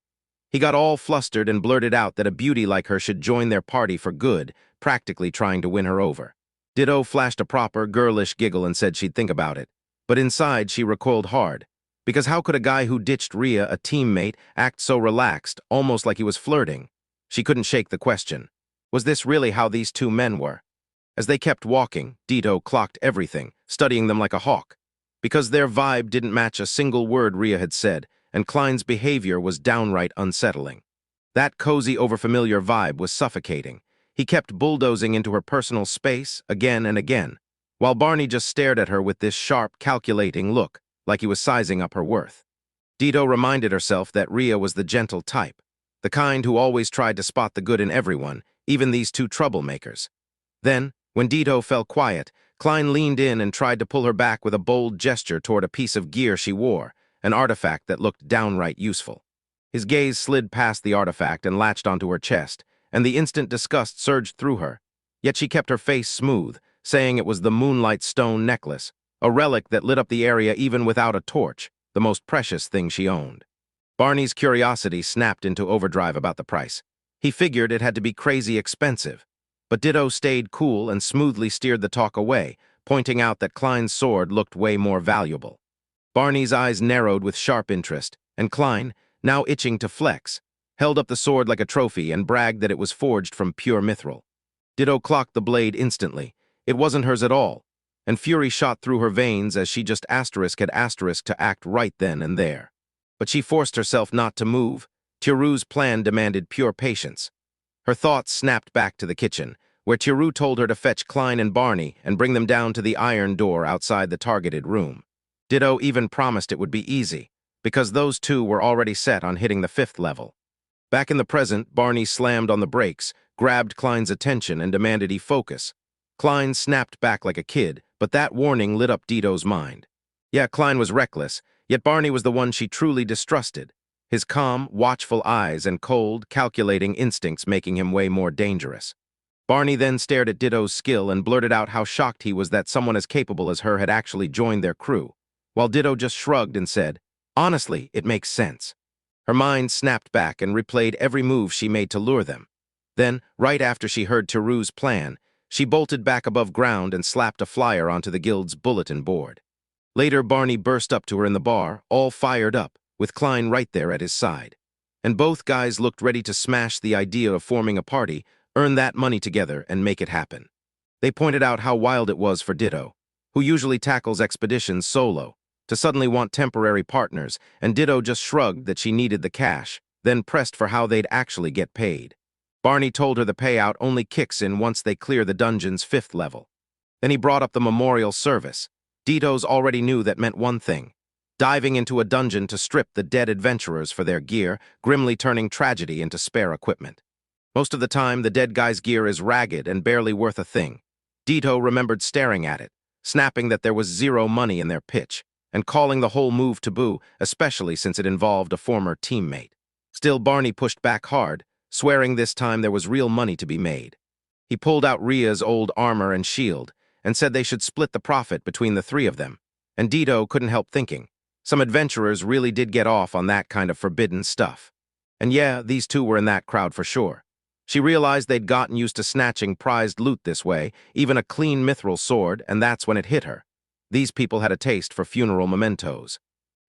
He got all flustered and blurted out that a beauty like her should join their party for good, practically trying to win her over. Dido flashed a proper, girlish giggle and said she'd think about it, but inside she recoiled hard, because how could a guy who ditched Ria, a teammate, act so relaxed, almost like he was flirting? She couldn't shake the question. Was this really how these two men were? As they kept walking, Dido clocked everything, studying them like a hawk. Because their vibe didn't match a single word Ria had said, and Klein's behavior was downright unsettling. That cozy, overfamiliar vibe was suffocating. He kept bulldozing into her personal space again and again, while Barney just stared at her with this sharp, calculating look, like he was sizing up her worth. Dido reminded herself that Ria was the gentle type, the kind who always tried to spot the good in everyone, even these two troublemakers. Then, when Dido fell quiet, Klein leaned in and tried to pull her back with a bold gesture toward a piece of gear she wore, an artifact that looked downright useful. His gaze slid past the artifact and latched onto her chest, and the instant disgust surged through her. Yet she kept her face smooth, saying it was the Moonlight Stone necklace, a relic that lit up the area even without a torch, the most precious thing she owned. Barney's curiosity snapped into overdrive about the price. He figured it had to be crazy expensive, but Dido stayed cool and smoothly steered the talk away, pointing out that Klein's sword looked way more valuable. Barney's eyes narrowed with sharp interest, and Klein, now itching to flex, held up the sword like a trophy and bragged that it was forged from pure mithril. Ditto clocked the blade instantly. It wasn't hers at all, and fury shot through her veins as she just had asterisk to act right then and there. But she forced herself not to move. Tiru's plan demanded pure patience. Her thoughts snapped back to the kitchen, where Tiru told her to fetch Klein and Barney and bring them down to the iron door outside the targeted room. Ditto even promised it would be easy, because those two were already set on hitting the 5th level. Back in the present, Barney slammed on the brakes, grabbed Klein's attention, and demanded he focus. Klein snapped back like a kid, but that warning lit up Ditto's mind. Yeah, Klein was reckless, yet Barney was the one she truly distrusted. His calm, watchful eyes and cold, calculating instincts making him way more dangerous. Barney then stared at Ditto's skill and blurted out how shocked he was that someone as capable as her had actually joined their crew, while Ditto just shrugged and said, "Honestly, it makes sense." Her mind snapped back and replayed every move she made to lure them. Then, right after she heard Tiru's plan, she bolted back above ground and slapped a flyer onto the guild's bulletin board. Later, Barney burst up to her in the bar, all fired up, with Klein right there at his side. And both guys looked ready to smash the idea of forming a party, earn that money together, and make it happen. They pointed out how wild it was for Ditto, who usually tackles expeditions solo, to suddenly want temporary partners, and Ditto just shrugged that she needed the cash, then pressed for how they'd actually get paid. Barney told her the payout only kicks in once they clear the dungeon's 5th level. Then he brought up the memorial service. Ditto's already knew that meant one thing: diving into a dungeon to strip the dead adventurers for their gear, grimly turning tragedy into spare equipment. Most of the time, the dead guy's gear is ragged and barely worth a thing. Ditto remembered staring at it, snapping that there was zero money in their pitch, and calling the whole move taboo, especially since it involved a former teammate. Still, Barney pushed back hard, swearing this time there was real money to be made. He pulled out Rhea's old armor and shield, and said they should split the profit between the 3 of them, and Ditto couldn't help thinking, some adventurers really did get off on that kind of forbidden stuff. And yeah, these 2 were in that crowd for sure. She realized they'd gotten used to snatching prized loot this way, even a clean mithril sword, and that's when it hit her. These people had a taste for funeral mementos.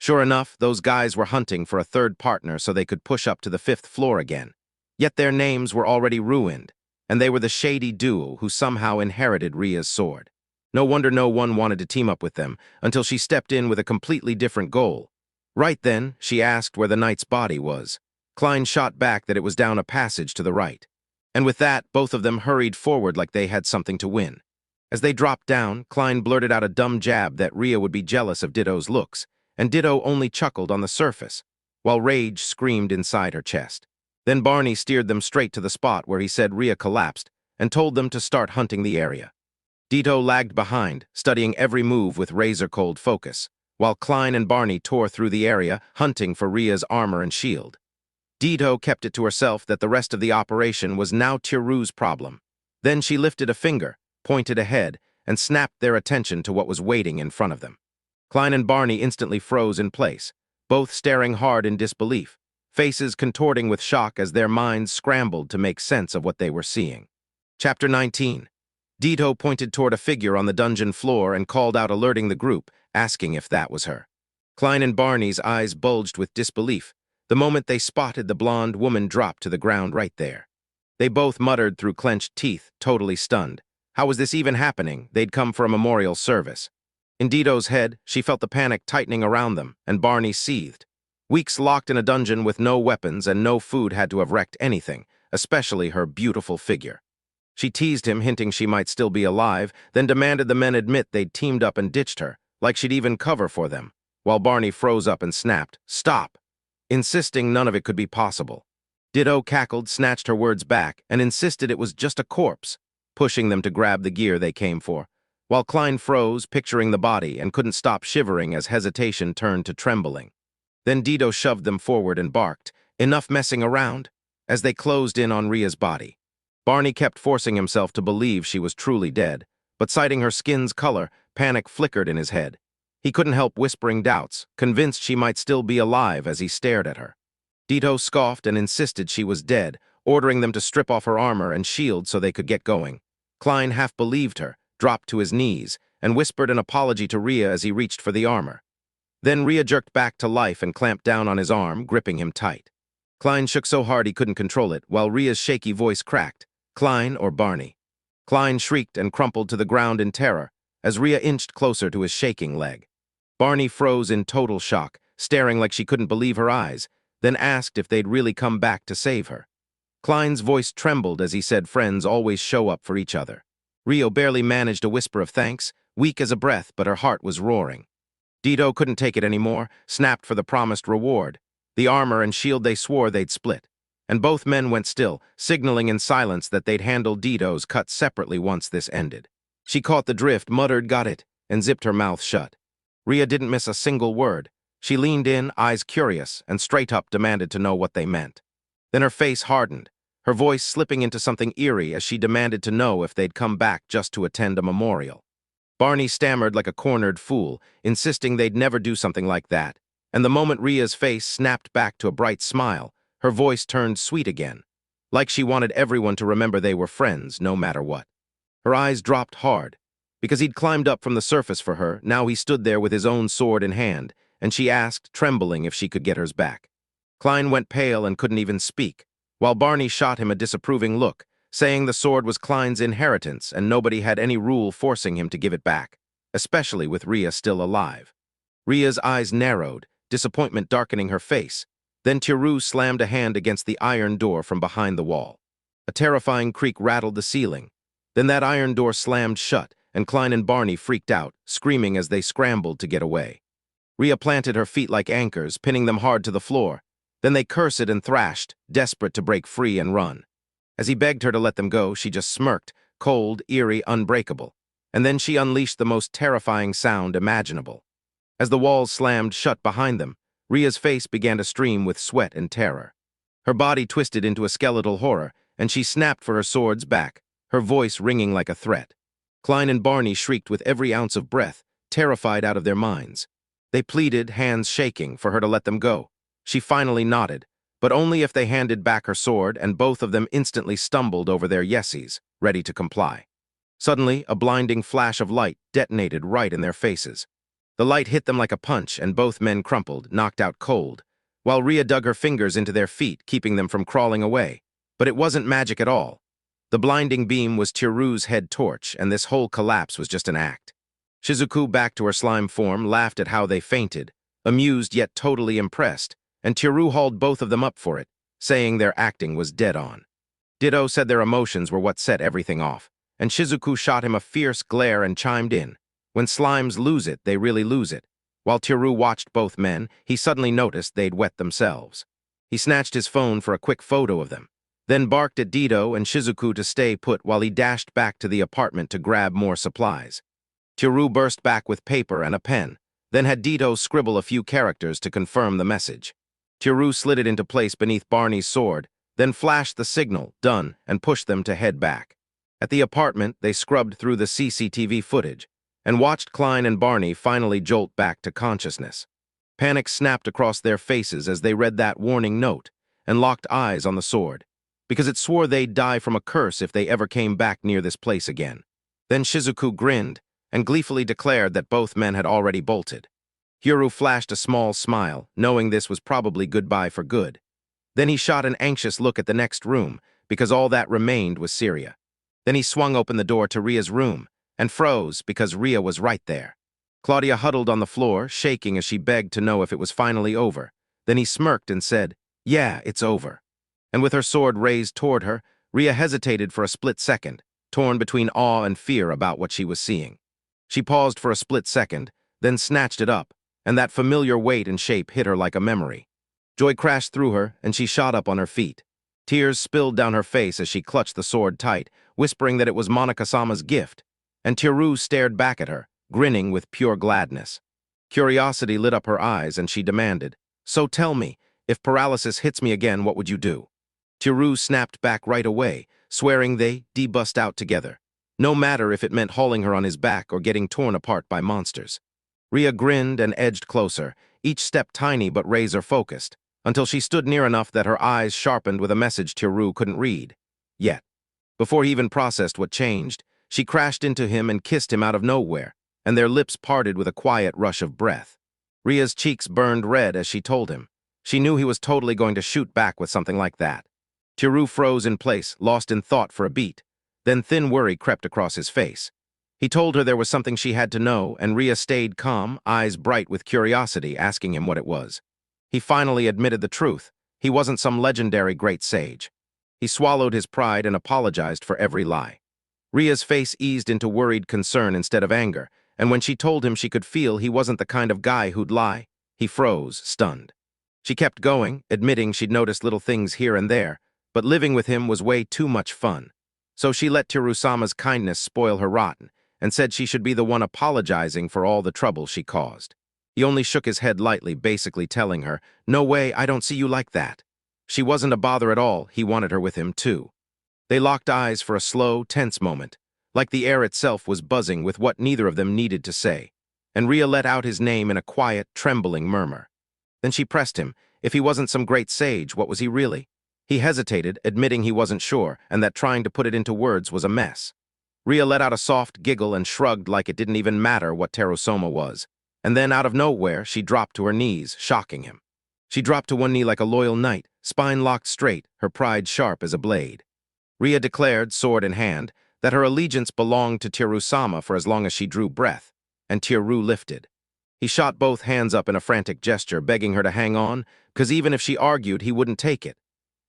Sure enough, those guys were hunting for a 3rd partner so they could push up to the 5th floor again. Yet their names were already ruined, and they were the shady duo who somehow inherited Rhea's sword. No wonder no one wanted to team up with them, until she stepped in with a completely different goal. Right then, she asked where the knight's body was. Klein shot back that it was down a passage to the right. And with that, both of them hurried forward like they had something to win. As they dropped down, Klein blurted out a dumb jab that Rhea would be jealous of Ditto's looks, and Ditto only chuckled on the surface, while rage screamed inside her chest. Then Barney steered them straight to the spot where he said Rhea collapsed, and told them to start hunting the area. Ditto lagged behind, studying every move with razor-cold focus, while Klein and Barney tore through the area, hunting for Rhea's armor and shield. Ditto kept it to herself that the rest of the operation was now Tiru's problem. Then she lifted a finger, pointed ahead, and snapped their attention to what was waiting in front of them. Klein and Barney instantly froze in place, both staring hard in disbelief, faces contorting with shock as their minds scrambled to make sense of what they were seeing. Chapter 19. Ditto pointed toward a figure on the dungeon floor and called out, alerting the group, asking if that was her. Klein and Barney's eyes bulged with disbelief. The moment they spotted the blonde woman drop to the ground right there. They both muttered through clenched teeth, totally stunned. How was this even happening? They'd come for a memorial service. In Ditto's head, she felt the panic tightening around them, and Barney seethed. Weeks locked in a dungeon with no weapons and no food had to have wrecked anything, especially her beautiful figure. She teased him, hinting she might still be alive, then demanded the men admit they'd teamed up and ditched her, like she'd even cover for them, while Barney froze up and snapped, "Stop!" insisting none of it could be possible. Ditto cackled, snatched her words back, and insisted it was just a corpse, pushing them to grab the gear they came for, while Klein froze, picturing the body, and couldn't stop shivering as hesitation turned to trembling. Then Ditto shoved them forward and barked, "Enough messing around," as they closed in on Rhea's body. Barney kept forcing himself to believe she was truly dead, but citing her skin's color, panic flickered in his head. He couldn't help whispering doubts, convinced she might still be alive as he stared at her. Ditto scoffed and insisted she was dead, ordering them to strip off her armor and shield so they could get going. Klein half believed her, dropped to his knees, and whispered an apology to Rhea as he reached for the armor. Then Rhea jerked back to life and clamped down on his arm, gripping him tight. Klein shook so hard he couldn't control it, while Rhea's shaky voice cracked. Klein or Barney? Klein shrieked and crumpled to the ground in terror as Rhea inched closer to his shaking leg. Barney froze in total shock, staring like she couldn't believe her eyes, then asked if they'd really come back to save her. Klein's voice trembled as he said friends always show up for each other. Rhea barely managed a whisper of thanks, weak as a breath, but her heart was roaring. Dido couldn't take it anymore, snapped for the promised reward. The armor and shield they swore they'd split. And both men went still, signaling in silence that they'd handle Dido's cut separately once this ended. She caught the drift, muttered, "Got it," and zipped her mouth shut. Rhea didn't miss a single word. She leaned in, eyes curious, and straight up demanded to know what they meant. Then her face hardened, her voice slipping into something eerie as she demanded to know if they'd come back just to attend a memorial. Barney stammered like a cornered fool, insisting they'd never do something like that, and the moment Rhea's face snapped back to a bright smile, her voice turned sweet again, like she wanted everyone to remember they were friends, no matter what. Her eyes dropped hard. Because he'd climbed up from the surface for her, now he stood there with his own sword in hand, and she asked, trembling, if she could get hers back. Klein went pale and couldn't even speak, while Barney shot him a disapproving look, saying the sword was Klein's inheritance and nobody had any rule forcing him to give it back, especially with Rhea still alive. Rhea's eyes narrowed, disappointment darkening her face. Then Tiru slammed a hand against the iron door from behind the wall. A terrifying creak rattled the ceiling. Then that iron door slammed shut, and Klein and Barney freaked out, screaming as they scrambled to get away. Rhea planted her feet like anchors, pinning them hard to the floor. Then they cursed and thrashed, desperate to break free and run. As he begged her to let them go, she just smirked, cold, eerie, unbreakable. And then she unleashed the most terrifying sound imaginable. As the walls slammed shut behind them, Rhea's face began to stream with sweat and terror. Her body twisted into a skeletal horror, and she snapped for her swords back, her voice ringing like a threat. Klein and Barney shrieked with every ounce of breath, terrified out of their minds. They pleaded, hands shaking, for her to let them go. She finally nodded, but only if they handed back her sword, and both of them instantly stumbled over their yeses, ready to comply. Suddenly, a blinding flash of light detonated right in their faces. The light hit them like a punch, and both men crumpled, knocked out cold, while Rhea dug her fingers into their feet, keeping them from crawling away. But it wasn't magic at all. The blinding beam was Tiru's head torch, and this whole collapse was just an act. Shizuku, back to her slime form, laughed at how they fainted, amused yet totally impressed, and Tiru hauled both of them up for it, saying their acting was dead on. Ditto said their emotions were what set everything off, and Shizuku shot him a fierce glare and chimed in. When slimes lose it, they really lose it. While Tiru watched both men, he suddenly noticed they'd wet themselves. He snatched his phone for a quick photo of them, then barked at Dido and Shizuku to stay put while he dashed back to the apartment to grab more supplies. Tiru burst back with paper and a pen, then had Dido scribble a few characters to confirm the message. Tiru slid it into place beneath Barney's sword, then flashed the signal, done, and pushed them to head back. At the apartment, they scrubbed through the CCTV footage and watched Klein and Barney finally jolt back to consciousness. Panic snapped across their faces as they read that warning note and locked eyes on the sword, because it swore they'd die from a curse if they ever came back near this place again. Then Shizuku grinned and gleefully declared that both men had already bolted. Hiro flashed a small smile, knowing this was probably goodbye for good. Then he shot an anxious look at the next room, because all that remained was Syria. Then he swung open the door to Rhea's room, and froze because Rhea was right there. Claudia huddled on the floor, shaking as she begged to know if it was finally over. Then he smirked and said, "Yeah, it's over." And with her sword raised toward her, Rhea hesitated for a split second, torn between awe and fear about what she was seeing. She paused for a split second, then snatched it up, and that familiar weight and shape hit her like a memory. Joy crashed through her, and she shot up on her feet. Tears spilled down her face as she clutched the sword tight, whispering that it was Monica-sama's gift, and Tiru stared back at her, grinning with pure gladness. Curiosity lit up her eyes, and she demanded, "So tell me, if paralysis hits me again, what would you do?" Tiru snapped back right away, swearing they'd bust out together, no matter if it meant hauling her on his back or getting torn apart by monsters. Rhea grinned and edged closer, each step tiny but razor-focused, until she stood near enough that her eyes sharpened with a message Tiru couldn't read. Yet, before he even processed what changed, she crashed into him and kissed him out of nowhere, and their lips parted with a quiet rush of breath. Ria's cheeks burned red as she told him. She knew he was totally going to shoot back with something like that. Tiru froze in place, lost in thought for a beat. Then thin worry crept across his face. He told her there was something she had to know, and Ria stayed calm, eyes bright with curiosity, asking him what it was. He finally admitted the truth. He wasn't some legendary great sage. He swallowed his pride and apologized for every lie. Ria's face eased into worried concern instead of anger, and when she told him she could feel he wasn't the kind of guy who'd lie, he froze, stunned. She kept going, admitting she'd noticed little things here and there, but living with him was way too much fun. So she let Tirusama's kindness spoil her rotten, and said she should be the one apologizing for all the trouble she caused. He only shook his head lightly, basically telling her, "No way, I don't see you like that." She wasn't a bother at all, he wanted her with him too. They locked eyes for a slow, tense moment, like the air itself was buzzing with what neither of them needed to say, and Ria let out his name in a quiet, trembling murmur. Then she pressed him. If he wasn't some great sage, what was he really? He hesitated, admitting he wasn't sure, and that trying to put it into words was a mess. Ria let out a soft giggle and shrugged like it didn't even matter what Terusoma was, and then out of nowhere she dropped to her knees, shocking him. She dropped to one knee like a loyal knight, spine locked straight, her pride sharp as a blade. Ria declared, sword in hand, that her allegiance belonged to Tirusama for as long as she drew breath, and Tiru lifted. He shot both hands up in a frantic gesture, begging her to hang on, because even if she argued, he wouldn't take it.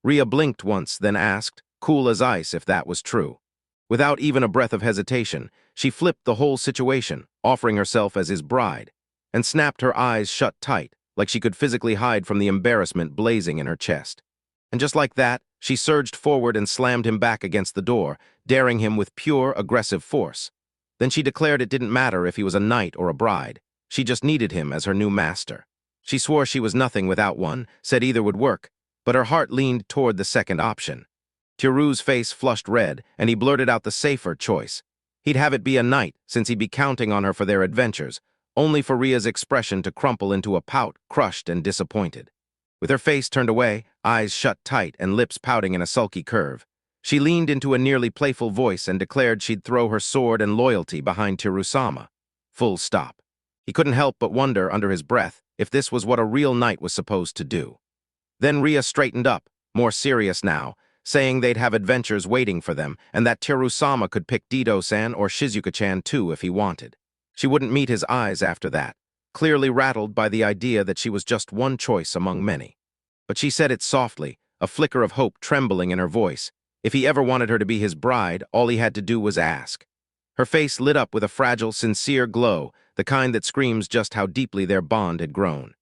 Ria blinked once, then asked, cool as ice if that was true. Without even a breath of hesitation, she flipped the whole situation, offering herself as his bride, and snapped her eyes shut tight, like she could physically hide from the embarrassment blazing in her chest. And just like that, she surged forward and slammed him back against the door, daring him with pure, aggressive force. Then she declared it didn't matter if he was a knight or a bride. She just needed him as her new master. She swore she was nothing without one, said either would work, but her heart leaned toward the second option. Tiru's face flushed red, and he blurted out the safer choice. He'd have it be a knight, since he'd be counting on her for their adventures, only for Ria's expression to crumple into a pout, crushed and disappointed. With her face turned away, eyes shut tight, and lips pouting in a sulky curve, she leaned into a nearly playful voice and declared she'd throw her sword and loyalty behind Tirusama. Full stop. He couldn't help but wonder under his breath if this was what a real knight was supposed to do. Then Ria straightened up, more serious now, saying they'd have adventures waiting for them and that Tirusama could pick Dido-san or Shizuka-chan too if he wanted. She wouldn't meet his eyes after that, clearly rattled by the idea that she was just one choice among many. But she said it softly, a flicker of hope trembling in her voice. If he ever wanted her to be his bride, all he had to do was ask. Her face lit up with a fragile, sincere glow, the kind that screams just how deeply their bond had grown.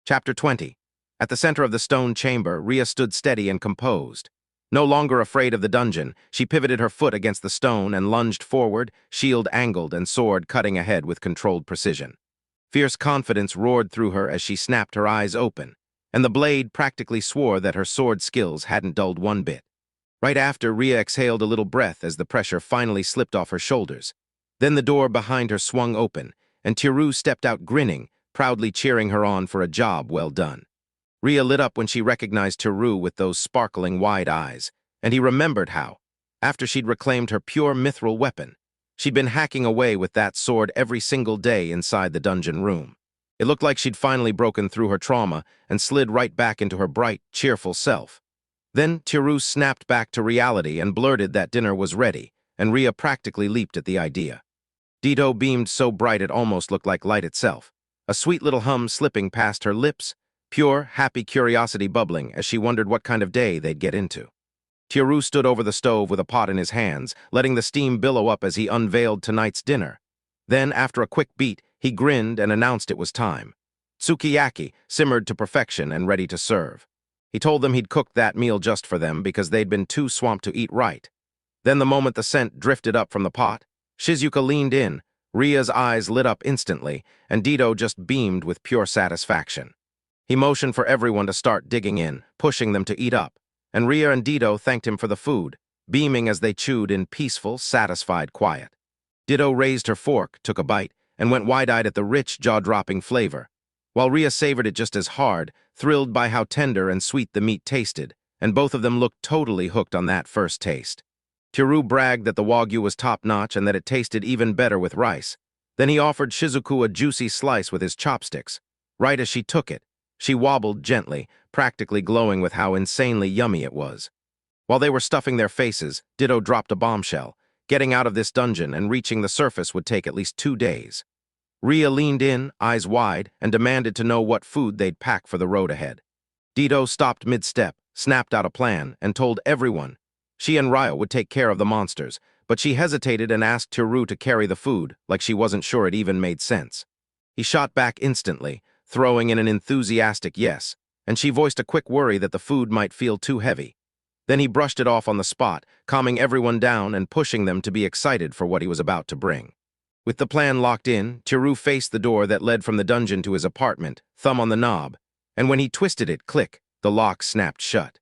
Chapter 20. At the center of the stone chamber, Ria stood steady and composed. No longer afraid of the dungeon, she pivoted her foot against the stone and lunged forward, shield angled and sword cutting ahead with controlled precision. Fierce confidence roared through her as she snapped her eyes open, and the blade practically swore that her sword skills hadn't dulled one bit. Right after, Ria exhaled a little breath as the pressure finally slipped off her shoulders. Then the door behind her swung open, and Tiru stepped out grinning, proudly cheering her on for a job well done. Ria lit up when she recognized Tiru with those sparkling wide eyes, and he remembered how, after she'd reclaimed her pure mithril weapon, she'd been hacking away with that sword every single day inside the dungeon room. It looked like she'd finally broken through her trauma and slid right back into her bright, cheerful self. Then Tiru snapped back to reality and blurted that dinner was ready, and Ria practically leaped at the idea. Dido beamed so bright it almost looked like light itself, a sweet little hum slipping past her lips, pure, happy curiosity bubbling as she wondered what kind of day they'd get into. Tiru stood over the stove with a pot in his hands, letting the steam billow up as he unveiled tonight's dinner. Then, after a quick beat, he grinned and announced it was time. Sukiyaki, simmered to perfection and ready to serve. He told them he'd cooked that meal just for them because they'd been too swamped to eat right. Then the moment the scent drifted up from the pot, Shizuka leaned in, Ria's eyes lit up instantly, and Dido just beamed with pure satisfaction. He motioned for everyone to start digging in, pushing them to eat up, and Ria and Dido thanked him for the food, beaming as they chewed in peaceful, satisfied quiet. Dido raised her fork, took a bite, and went wide-eyed at the rich, jaw-dropping flavor, while Ria savored it just as hard, thrilled by how tender and sweet the meat tasted, and both of them looked totally hooked on that first taste. Tiru bragged that the wagyu was top-notch and that it tasted even better with rice. Then he offered Shizuku a juicy slice with his chopsticks, Right as she took it, she wobbled gently, practically glowing with how insanely yummy it was. While they were stuffing their faces, Ditto dropped a bombshell. Getting out of this dungeon and reaching the surface would take at least 2 days. Rhea leaned in, eyes wide, and demanded to know what food they'd pack for the road ahead. Ditto stopped mid-step, snapped out a plan, and told everyone. She and Ryo would take care of the monsters, but she hesitated and asked Tiru to carry the food, like she wasn't sure it even made sense. He shot back instantly, throwing in an enthusiastic yes, and she voiced a quick worry that the food might feel too heavy. Then he brushed it off on the spot, calming everyone down and pushing them to be excited for what he was about to bring. With the plan locked in, Tiru faced the door that led from the dungeon to his apartment, thumb on the knob, and when he twisted it, click, the lock snapped shut.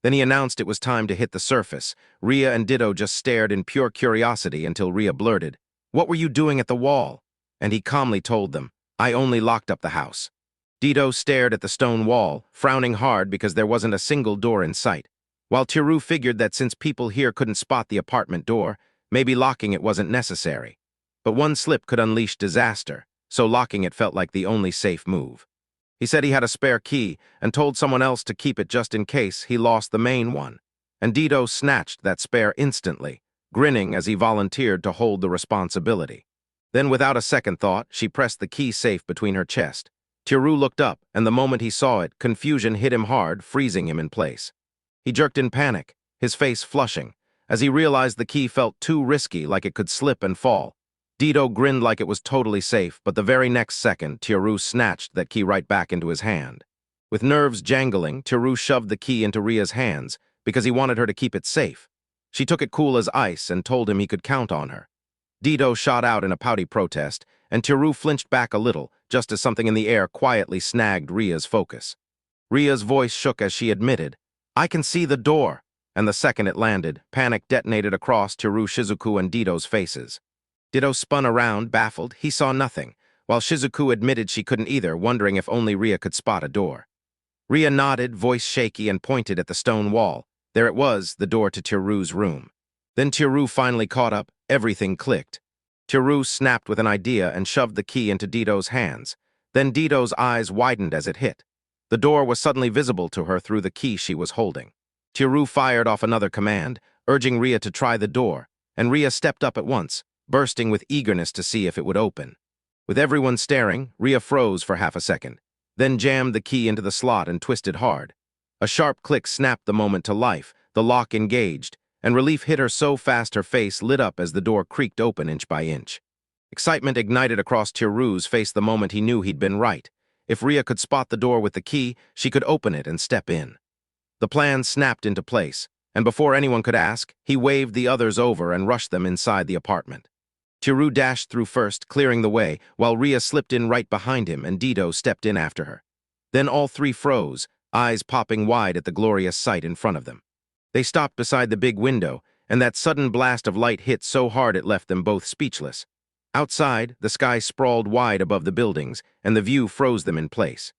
Then he announced it was time to hit the surface. Rhea and Ditto just stared in pure curiosity until Rhea blurted, "What were you doing at the wall?" And he calmly told them, "I only locked up the house." Ditto stared at the stone wall, frowning hard because there wasn't a single door in sight, while Tiru figured that since people here couldn't spot the apartment door, maybe locking it wasn't necessary. But one slip could unleash disaster, so locking it felt like the only safe move. He said he had a spare key and told someone else to keep it just in case he lost the main one, and Ditto snatched that spare instantly, grinning as he volunteered to hold the responsibility. Then, without a second thought, she pressed the key safe between her chest. Tiru looked up, and the moment he saw it, confusion hit him hard, freezing him in place. He jerked in panic, his face flushing, as he realized the key felt too risky, like it could slip and fall. Ditto grinned like it was totally safe, but the very next second, Tiru snatched that key right back into his hand. With nerves jangling, Tiru shoved the key into Rhea's hands because he wanted her to keep it safe. She took it cool as ice and told him he could count on her. Ditto shot out in a pouty protest, and Tiru flinched back a little, just as something in the air quietly snagged Rhea's focus. Rhea's voice shook as she admitted, "I can see the door," and the second it landed, panic detonated across Tiru, Shizuku, and Ditto's faces. Ditto spun around, baffled. He saw nothing, while Shizuku admitted she couldn't either, wondering if only Rhea could spot a door. Rhea nodded, voice shaky, and pointed at the stone wall. There it was, the door to Tiru's room. Then Tiru finally caught up. Everything clicked. Tiru snapped with an idea and shoved the key into Ditto's hands. Then Ditto's eyes widened as it hit. The door was suddenly visible to her through the key she was holding. Tiru fired off another command, urging Rhea to try the door, and Rhea stepped up at once, bursting with eagerness to see if it would open. With everyone staring, Rhea froze for half a second, then jammed the key into the slot and twisted hard. A sharp click snapped the moment to life, the lock engaged, and relief hit her so fast her face lit up as the door creaked open inch by inch. Excitement ignited across Tiru's face the moment he knew he'd been right. If Rhea could spot the door with the key, she could open it and step in. The plan snapped into place, and before anyone could ask, he waved the others over and rushed them inside the apartment. Tiru dashed through first, clearing the way, while Rhea slipped in right behind him and Ditto stepped in after her. Then all three froze, eyes popping wide at the glorious sight in front of them. They stopped beside the big window, and that sudden blast of light hit so hard it left them both speechless. Outside, the sky sprawled wide above the buildings, and the view froze them in place.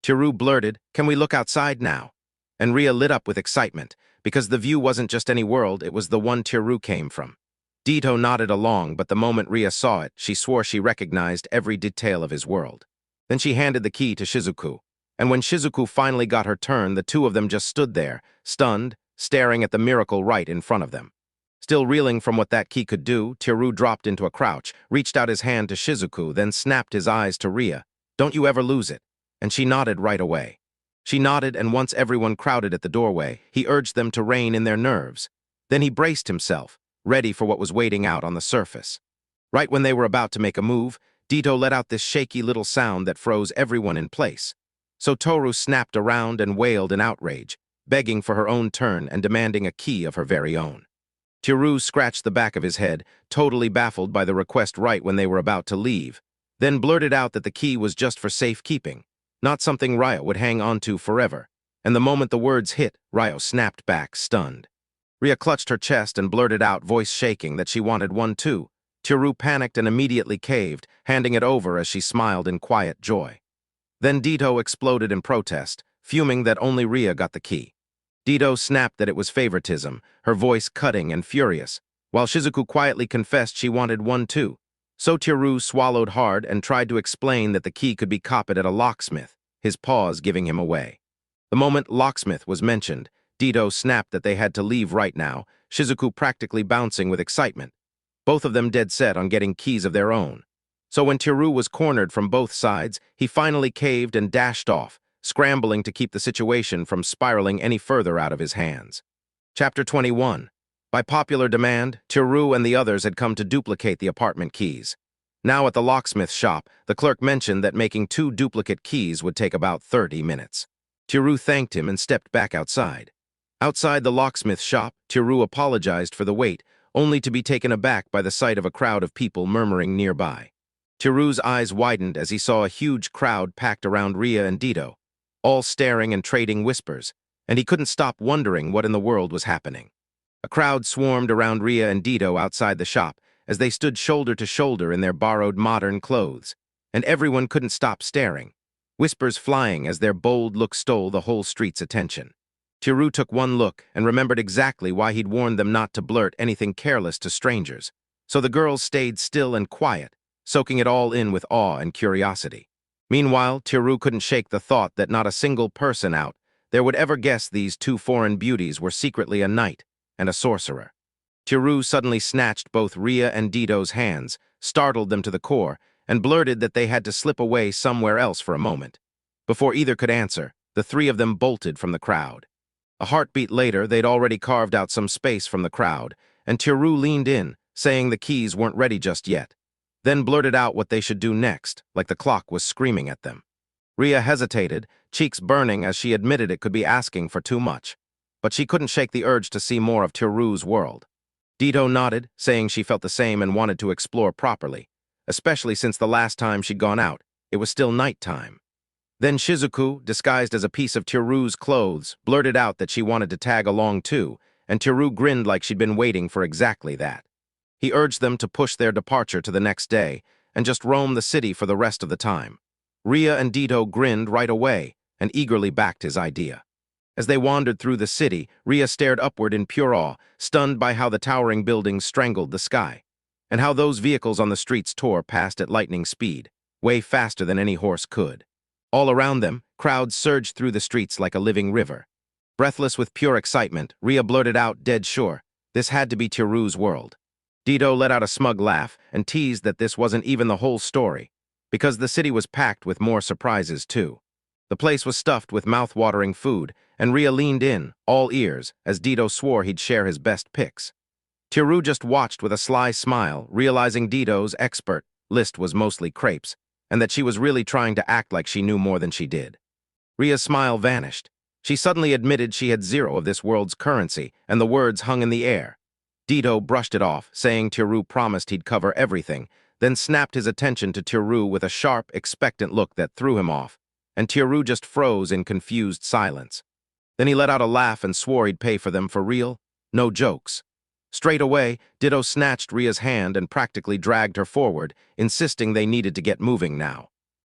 Tiru blurted, "Can we look outside now?" And Rhea lit up with excitement, because the view wasn't just any world, it was the one Tiru came from. Ditto nodded along, but the moment Rhea saw it, she swore she recognized every detail of his world. Then she handed the key to Shizuku, and when Shizuku finally got her turn, the two of them just stood there, stunned, staring at the miracle right in front of them. Still reeling from what that key could do, Tiru dropped into a crouch, reached out his hand to Shizuku, then snapped his eyes to Rhea. "Don't you ever lose it." And she nodded right away. She nodded, and once everyone crowded at the doorway, he urged them to rein in their nerves. Then he braced himself, ready for what was waiting out on the surface. Right when they were about to make a move, Ditto let out this shaky little sound that froze everyone in place. So Toru snapped around and wailed in outrage, begging for her own turn and demanding a key of her very own. Tiru scratched the back of his head, totally baffled by the request right when they were about to leave, then blurted out that the key was just for safekeeping, not something Ryo would hang onto forever. And the moment the words hit, Ryo snapped back, stunned. Rhea clutched her chest and blurted out, voice shaking, that she wanted one too. Tiru panicked and immediately caved, handing it over as she smiled in quiet joy. Then Ditto exploded in protest, fuming that only Rhea got the key. Ditto snapped that it was favoritism, her voice cutting and furious, while Shizuku quietly confessed she wanted one too. So Tiru swallowed hard and tried to explain that the key could be copied at a locksmith, his pause giving him away. The moment locksmith was mentioned, Dito snapped that they had to leave right now, Shizuku practically bouncing with excitement. Both of them dead set on getting keys of their own. So when Tiru was cornered from both sides, he finally caved and dashed off, scrambling to keep the situation from spiraling any further out of his hands. Chapter 21. By popular demand, Tiru and the others had come to duplicate the apartment keys. Now at the locksmith's shop, the clerk mentioned that making 2 duplicate keys would take about 30 minutes. Tiru thanked him and stepped back outside. Outside the locksmith's shop, Tiru apologized for the wait, only to be taken aback by the sight of a crowd of people murmuring nearby. Tiru's eyes widened as he saw a huge crowd packed around Ria and Dito, all staring and trading whispers, and he couldn't stop wondering what in the world was happening. A crowd swarmed around Ria and Dito outside the shop as they stood shoulder to shoulder in their borrowed modern clothes, and everyone couldn't stop staring, whispers flying as their bold look stole the whole street's attention. Tiru took one look and remembered exactly why he'd warned them not to blurt anything careless to strangers, so the girls stayed still and quiet, soaking it all in with awe and curiosity. Meanwhile, Tiru couldn't shake the thought that not a single person out there would ever guess these 2 foreign beauties were secretly a knight and a sorcerer. Tiru suddenly snatched both Ria and Dito's hands, startled them to the core, and blurted that they had to slip away somewhere else for a moment. Before either could answer, the 3 of them bolted from the crowd. A heartbeat later, they'd already carved out some space from the crowd, and Tiru leaned in, saying the keys weren't ready just yet, then blurted out what they should do next, like the clock was screaming at them. Ria hesitated, cheeks burning as she admitted it could be asking for too much, but she couldn't shake the urge to see more of Tiru's world. Dito nodded, saying she felt the same and wanted to explore properly, especially since the last time she'd gone out, it was still nighttime. Then Shizuku, disguised as a piece of Tiru's clothes, blurted out that she wanted to tag along too, and Tiru grinned like she'd been waiting for exactly that. He urged them to push their departure to the next day and just roam the city for the rest of the time. Ria and Dito grinned right away and eagerly backed his idea. As they wandered through the city, Ria stared upward in pure awe, stunned by how the towering buildings strangled the sky, and how those vehicles on the streets tore past at lightning speed, way faster than any horse could. All around them, crowds surged through the streets like a living river. Breathless with pure excitement, Ria blurted out, dead sure, this had to be Tiru's world. Dito let out a smug laugh and teased that this wasn't even the whole story, because the city was packed with more surprises too. The place was stuffed with mouth-watering food, and Ria leaned in, all ears, as Dito swore he'd share his best picks. Tiru just watched with a sly smile, realizing Dito's expert list was mostly crepes, and that she was really trying to act like she knew more than she did. Ria's smile vanished. She suddenly admitted she had 0 of this world's currency, and the words hung in the air. Dito brushed it off, saying Tiru promised he'd cover everything, then snapped his attention to Tiru with a sharp, expectant look that threw him off, and Tiru just froze in confused silence. Then he let out a laugh and swore he'd pay for them for real. No jokes. Straight away, Dito snatched Ria's hand and practically dragged her forward, insisting they needed to get moving now.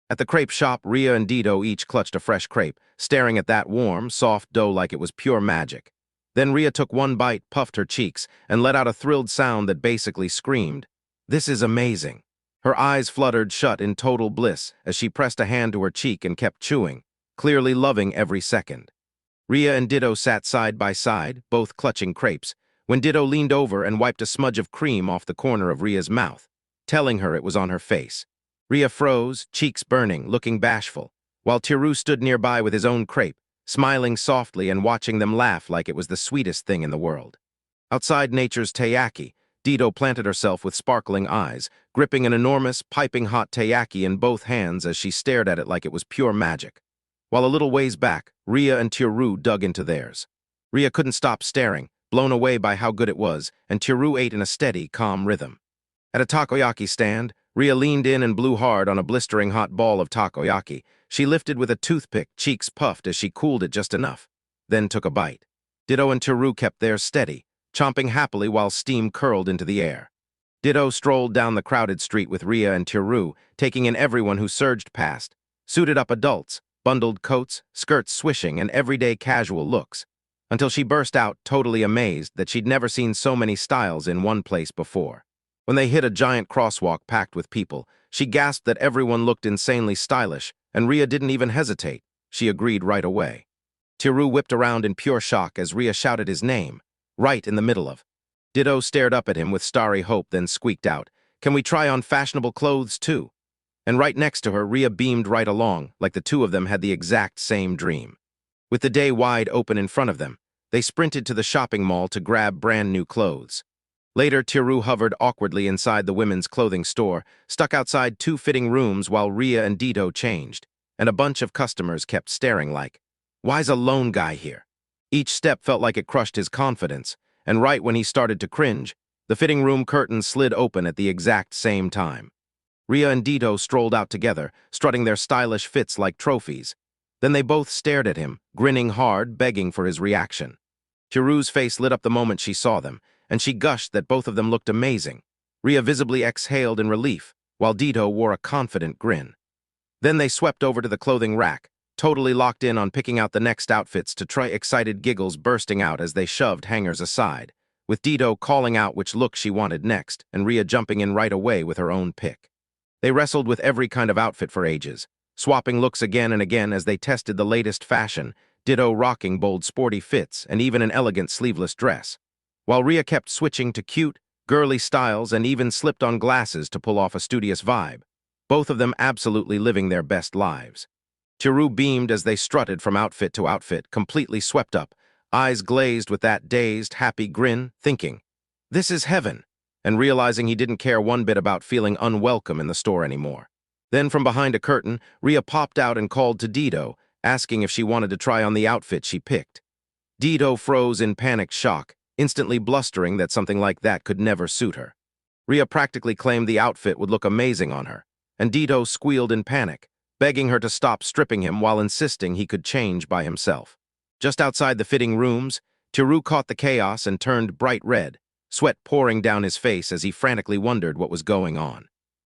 At the crepe shop, Ria and Dito each clutched a fresh crepe, staring at that warm, soft dough like it was pure magic. Then Ria took one bite, puffed her cheeks, and let out a thrilled sound that basically screamed, "This is amazing." Her eyes fluttered shut in total bliss as she pressed a hand to her cheek and kept chewing, clearly loving every second. Ria and Dito sat side by side, both clutching crepes, when Dito leaned over and wiped a smudge of cream off the corner of Ria's mouth, telling her it was on her face. Ria froze, cheeks burning, looking bashful, while Tiru stood nearby with his own crepe, smiling softly and watching them laugh like it was the sweetest thing in the world. Outside Nature's Teiyaki, Dito planted herself with sparkling eyes, gripping an enormous, piping hot teiyaki in both hands as she stared at it like it was pure magic. While a little ways back, Ria and Tiru dug into theirs. Ria couldn't stop staring, blown away by how good it was, and Tiru ate in a steady, calm rhythm. At a takoyaki stand, Ria leaned in and blew hard on a blistering hot ball of takoyaki. She lifted with a toothpick, cheeks puffed as she cooled it just enough, then took a bite. Dito and Tiru kept theirs steady, chomping happily while steam curled into the air. Dito strolled down the crowded street with Ria and Tiru, taking in everyone who surged past, suited-up adults, bundled coats, skirts swishing, and everyday casual looks, until she burst out, totally amazed that she'd never seen so many styles in one place before. When they hit a giant crosswalk packed with people, she gasped that everyone looked insanely stylish, and Rhea didn't even hesitate. She agreed right away. Tiru whipped around in pure shock as Rhea shouted his name, right in the middle of. Ditto stared up at him with starry hope, then squeaked out, "Can we try on fashionable clothes too?" And right next to her, Rhea beamed right along, like the two of them had the exact same dream. With the day wide open in front of them, they sprinted to the shopping mall to grab brand new clothes. Later, Tiru hovered awkwardly inside the women's clothing store, stuck outside two fitting rooms while Rhea and Ditto changed, and a bunch of customers kept staring like, "Why's a lone guy here?" Each step felt like it crushed his confidence, and right when he started to cringe, the fitting room curtains slid open at the exact same time. Rhea and Ditto strolled out together, strutting their stylish fits like trophies. Then they both stared at him, grinning hard, begging for his reaction. Tiru's face lit up the moment she saw them, and she gushed that both of them looked amazing. Rhea visibly exhaled in relief, while Ditto wore a confident grin. Then they swept over to the clothing rack, totally locked in on picking out the next outfits to try, excited giggles bursting out as they shoved hangers aside, with Ditto calling out which look she wanted next, and Rhea jumping in right away with her own pick. They wrestled with every kind of outfit for ages, swapping looks again and again as they tested the latest fashion, Ditto rocking bold sporty fits and even an elegant sleeveless dress, while Rhea kept switching to cute, girly styles and even slipped on glasses to pull off a studious vibe, both of them absolutely living their best lives. Tiru beamed as they strutted from outfit to outfit, completely swept up, eyes glazed with that dazed, happy grin, thinking, "This is heaven," and realizing he didn't care one bit about feeling unwelcome in the store anymore. Then from behind a curtain, Rhea popped out and called to Ditto, asking if she wanted to try on the outfit she picked. Ditto froze in panicked shock, instantly blustering that something like that could never suit her. Rhea practically claimed the outfit would look amazing on her, and Ditto squealed in panic, begging her to stop stripping him while insisting he could change by himself. Just outside the fitting rooms, Tiru caught the chaos and turned bright red, sweat pouring down his face as he frantically wondered what was going on.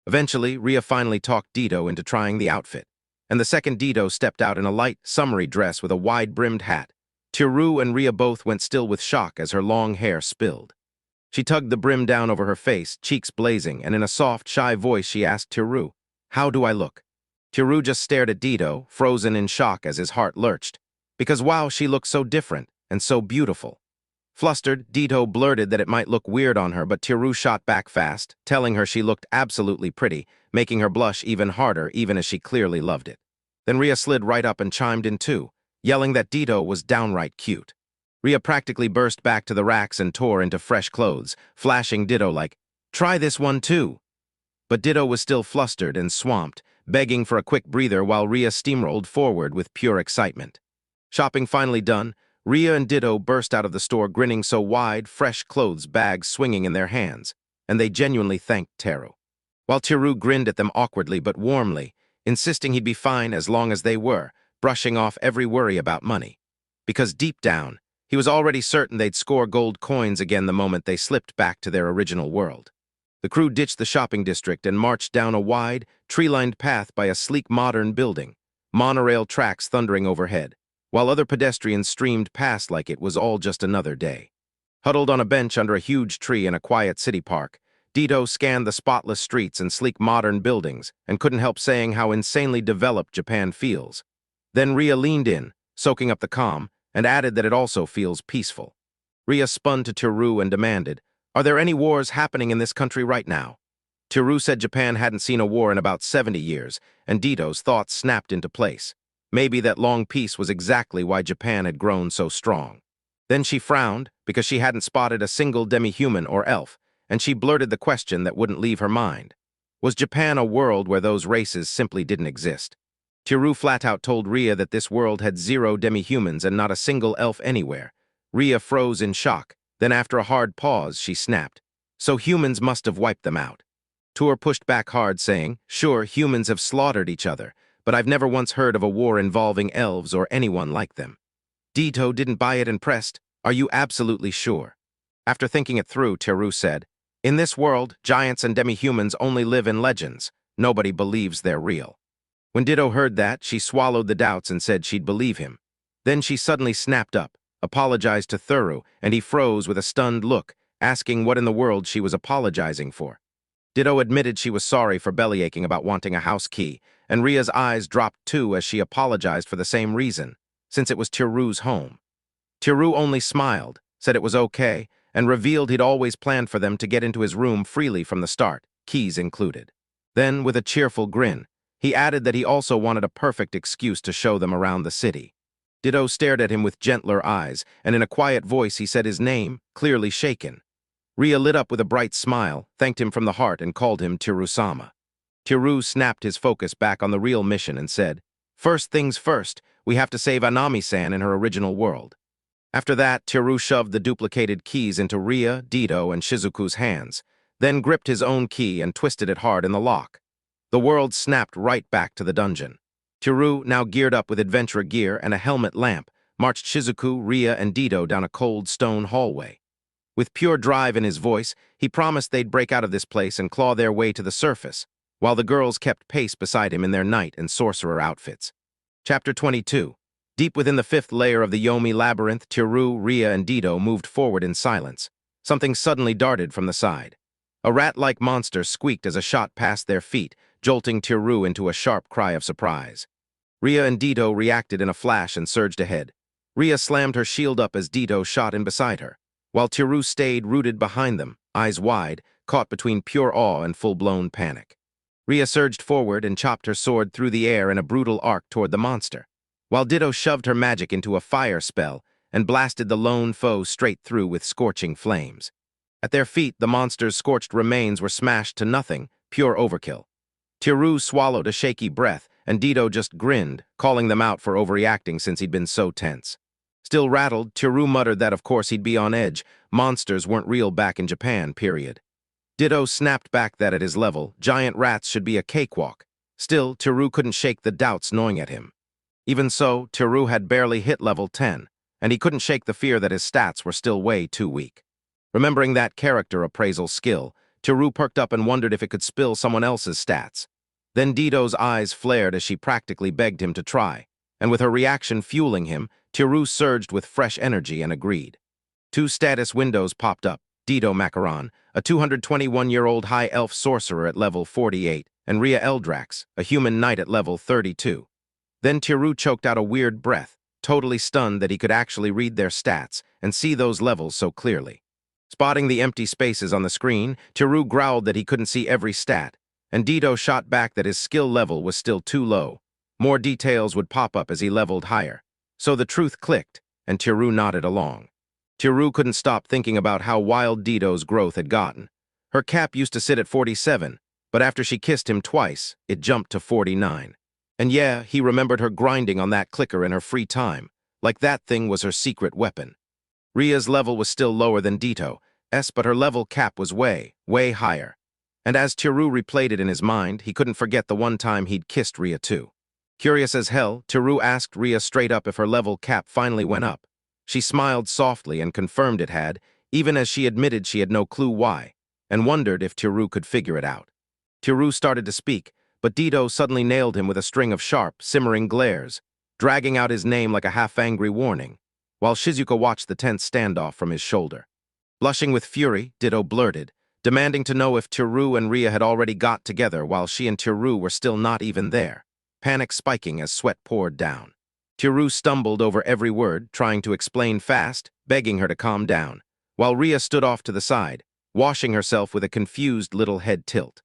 Eventually, Rhea finally talked Ditto into trying the outfit, and the second Ditto stepped out in a light, summery dress with a wide-brimmed hat. Tiru and Rhea both went still with shock as her long hair spilled. She tugged the brim down over her face, cheeks blazing, and in a soft, shy voice she asked Tiru, "How do I look?" Tiru just stared at Ditto, frozen in shock as his heart lurched, because wow, she looked so different and so beautiful. Flustered, Ditto blurted that it might look weird on her, but Tiru shot back fast, telling her she looked absolutely pretty, making her blush even harder even as she clearly loved it. Then Rhea slid right up and chimed in too, yelling that Ditto was downright cute. Rhea practically burst back to the racks and tore into fresh clothes, flashing Ditto like, "Try this one too." But Ditto was still flustered and swamped, begging for a quick breather while Rhea steamrolled forward with pure excitement. Shopping finally done, Rhea and Ditto burst out of the store grinning so wide, fresh clothes bags swinging in their hands, and they genuinely thanked Tiru. While Tiru grinned at them awkwardly but warmly, insisting he'd be fine as long as they were, brushing off every worry about money. Because deep down, he was already certain they'd score gold coins again the moment they slipped back to their original world. The crew ditched the shopping district and marched down a wide, tree-lined path by a sleek modern building, monorail tracks thundering overhead, while other pedestrians streamed past like it was all just another day. Huddled on a bench under a huge tree in a quiet city park, Ditto scanned the spotless streets and sleek modern buildings and couldn't help saying how insanely developed Japan feels. Then Rhea leaned in, soaking up the calm, and added that it also feels peaceful. Rhea spun to Tiru and demanded, "Are there any wars happening in this country right now?" Tiru said Japan hadn't seen a war in about 70 years, and Ditto's thoughts snapped into place. Maybe that long peace was exactly why Japan had grown so strong. Then she frowned, because she hadn't spotted a single demi-human or elf, and she blurted the question that wouldn't leave her mind. Was Japan a world where those races simply didn't exist? Tiru flat out told Rhea that this world had 0 demi-humans and not a single elf anywhere. Rhea froze in shock, then after a hard pause, she snapped, "So humans must have wiped them out." Tur pushed back hard, saying, "Sure, humans have slaughtered each other, but I've never once heard of a war involving elves or anyone like them." Ditto didn't buy it and pressed, "Are you absolutely sure?" After thinking it through, Tiru said, "In this world, giants and demi-humans only live in legends. Nobody believes they're real." When Ditto heard that, she swallowed the doubts and said she'd believe him. Then she suddenly snapped up, apologized to Thuru, and he froze with a stunned look, asking what in the world she was apologizing for. Ditto admitted she was sorry for bellyaching about wanting a house key, and Ria's eyes dropped too as she apologized for the same reason, since it was Tiru's home. Tiru only smiled, said it was okay, and revealed he'd always planned for them to get into his room freely from the start, keys included. Then, with a cheerful grin, he added that he also wanted a perfect excuse to show them around the city. Ditto stared at him with gentler eyes, and in a quiet voice he said his name, clearly shaken. Ria lit up with a bright smile, thanked him from the heart, and called him Tiru-sama. Tiru snapped his focus back on the real mission and said, "First things first, we have to save Anami-san in her original world." After that, Tiru shoved the duplicated keys into Ria, Ditto, and Shizuku's hands, then gripped his own key and twisted it hard in the lock. The world snapped right back to the dungeon. Tiru, now geared up with adventurer gear and a helmet lamp, marched Shizuku, Ria, and Ditto down a cold stone hallway. With pure drive in his voice, he promised they'd break out of this place and claw their way to the surface, while the girls kept pace beside him in their knight and sorcerer outfits. Chapter 22. Deep within the fifth layer of the Yomi labyrinth, Tiru, Ria, and Ditto moved forward in silence. Something suddenly darted from the side. A rat-like monster squeaked as a shot passed their feet, jolting Tiru into a sharp cry of surprise. Ria and Ditto reacted in a flash and surged ahead. Ria slammed her shield up as Ditto shot in beside her, while Tiru stayed rooted behind them, eyes wide, caught between pure awe and full-blown panic. Ria surged forward and chopped her sword through the air in a brutal arc toward the monster, while Ditto shoved her magic into a fire spell and blasted the lone foe straight through with scorching flames. At their feet, the monster's scorched remains were smashed to nothing, pure overkill. Tiru swallowed a shaky breath, and Ditto just grinned, calling them out for overreacting since he'd been so tense. Still rattled, Tiru muttered that of course he'd be on edge. Monsters weren't real back in Japan, period. Ditto snapped back that at his level, giant rats should be a cakewalk. Still, Tiru couldn't shake the doubts gnawing at him. Even so, Tiru had barely hit level 10, and he couldn't shake the fear that his stats were still way too weak. Remembering that character appraisal skill, Tiru perked up and wondered if it could spill someone else's stats. Then Ditto's eyes flared as she practically begged him to try, and with her reaction fueling him, Tiru surged with fresh energy and agreed. Two status windows popped up, Ditto Macaron, a 221-year-old high elf sorcerer at level 48, and Ria Eldrax, a human knight at level 32. Then Tiru choked out a weird breath, totally stunned that he could actually read their stats and see those levels so clearly. Spotting the empty spaces on the screen, Tiru growled that he couldn't see every stat, and Ditto shot back that his skill level was still too low. More details would pop up as he leveled higher. So the truth clicked, and Tiru nodded along. Tiru couldn't stop thinking about how wild Ditto's growth had gotten. Her cap used to sit at 47, but after she kissed him twice, it jumped to 49. And yeah, he remembered her grinding on that clicker in her free time, like that thing was her secret weapon. Ria's level was still lower than Ditto's, but her level cap was way, way higher. And as Tiru replayed it in his mind, he couldn't forget the one time he'd kissed Ria too. Curious as hell, Tiru asked Ria straight up if her level cap finally went up. She smiled softly and confirmed it had, even as she admitted she had no clue why, and wondered if Tiru could figure it out. Tiru started to speak, but Ditto suddenly nailed him with a string of sharp, simmering glares, dragging out his name like a half-angry warning, while Shizuka watched the tense standoff from his shoulder. Blushing with fury, Ditto blurted, demanding to know if Tiru and Ria had already got together while she and Tiru were still not even there, panic spiking as sweat poured down. Tiru stumbled over every word, trying to explain fast, begging her to calm down, while Ria stood off to the side, washing herself with a confused little head tilt.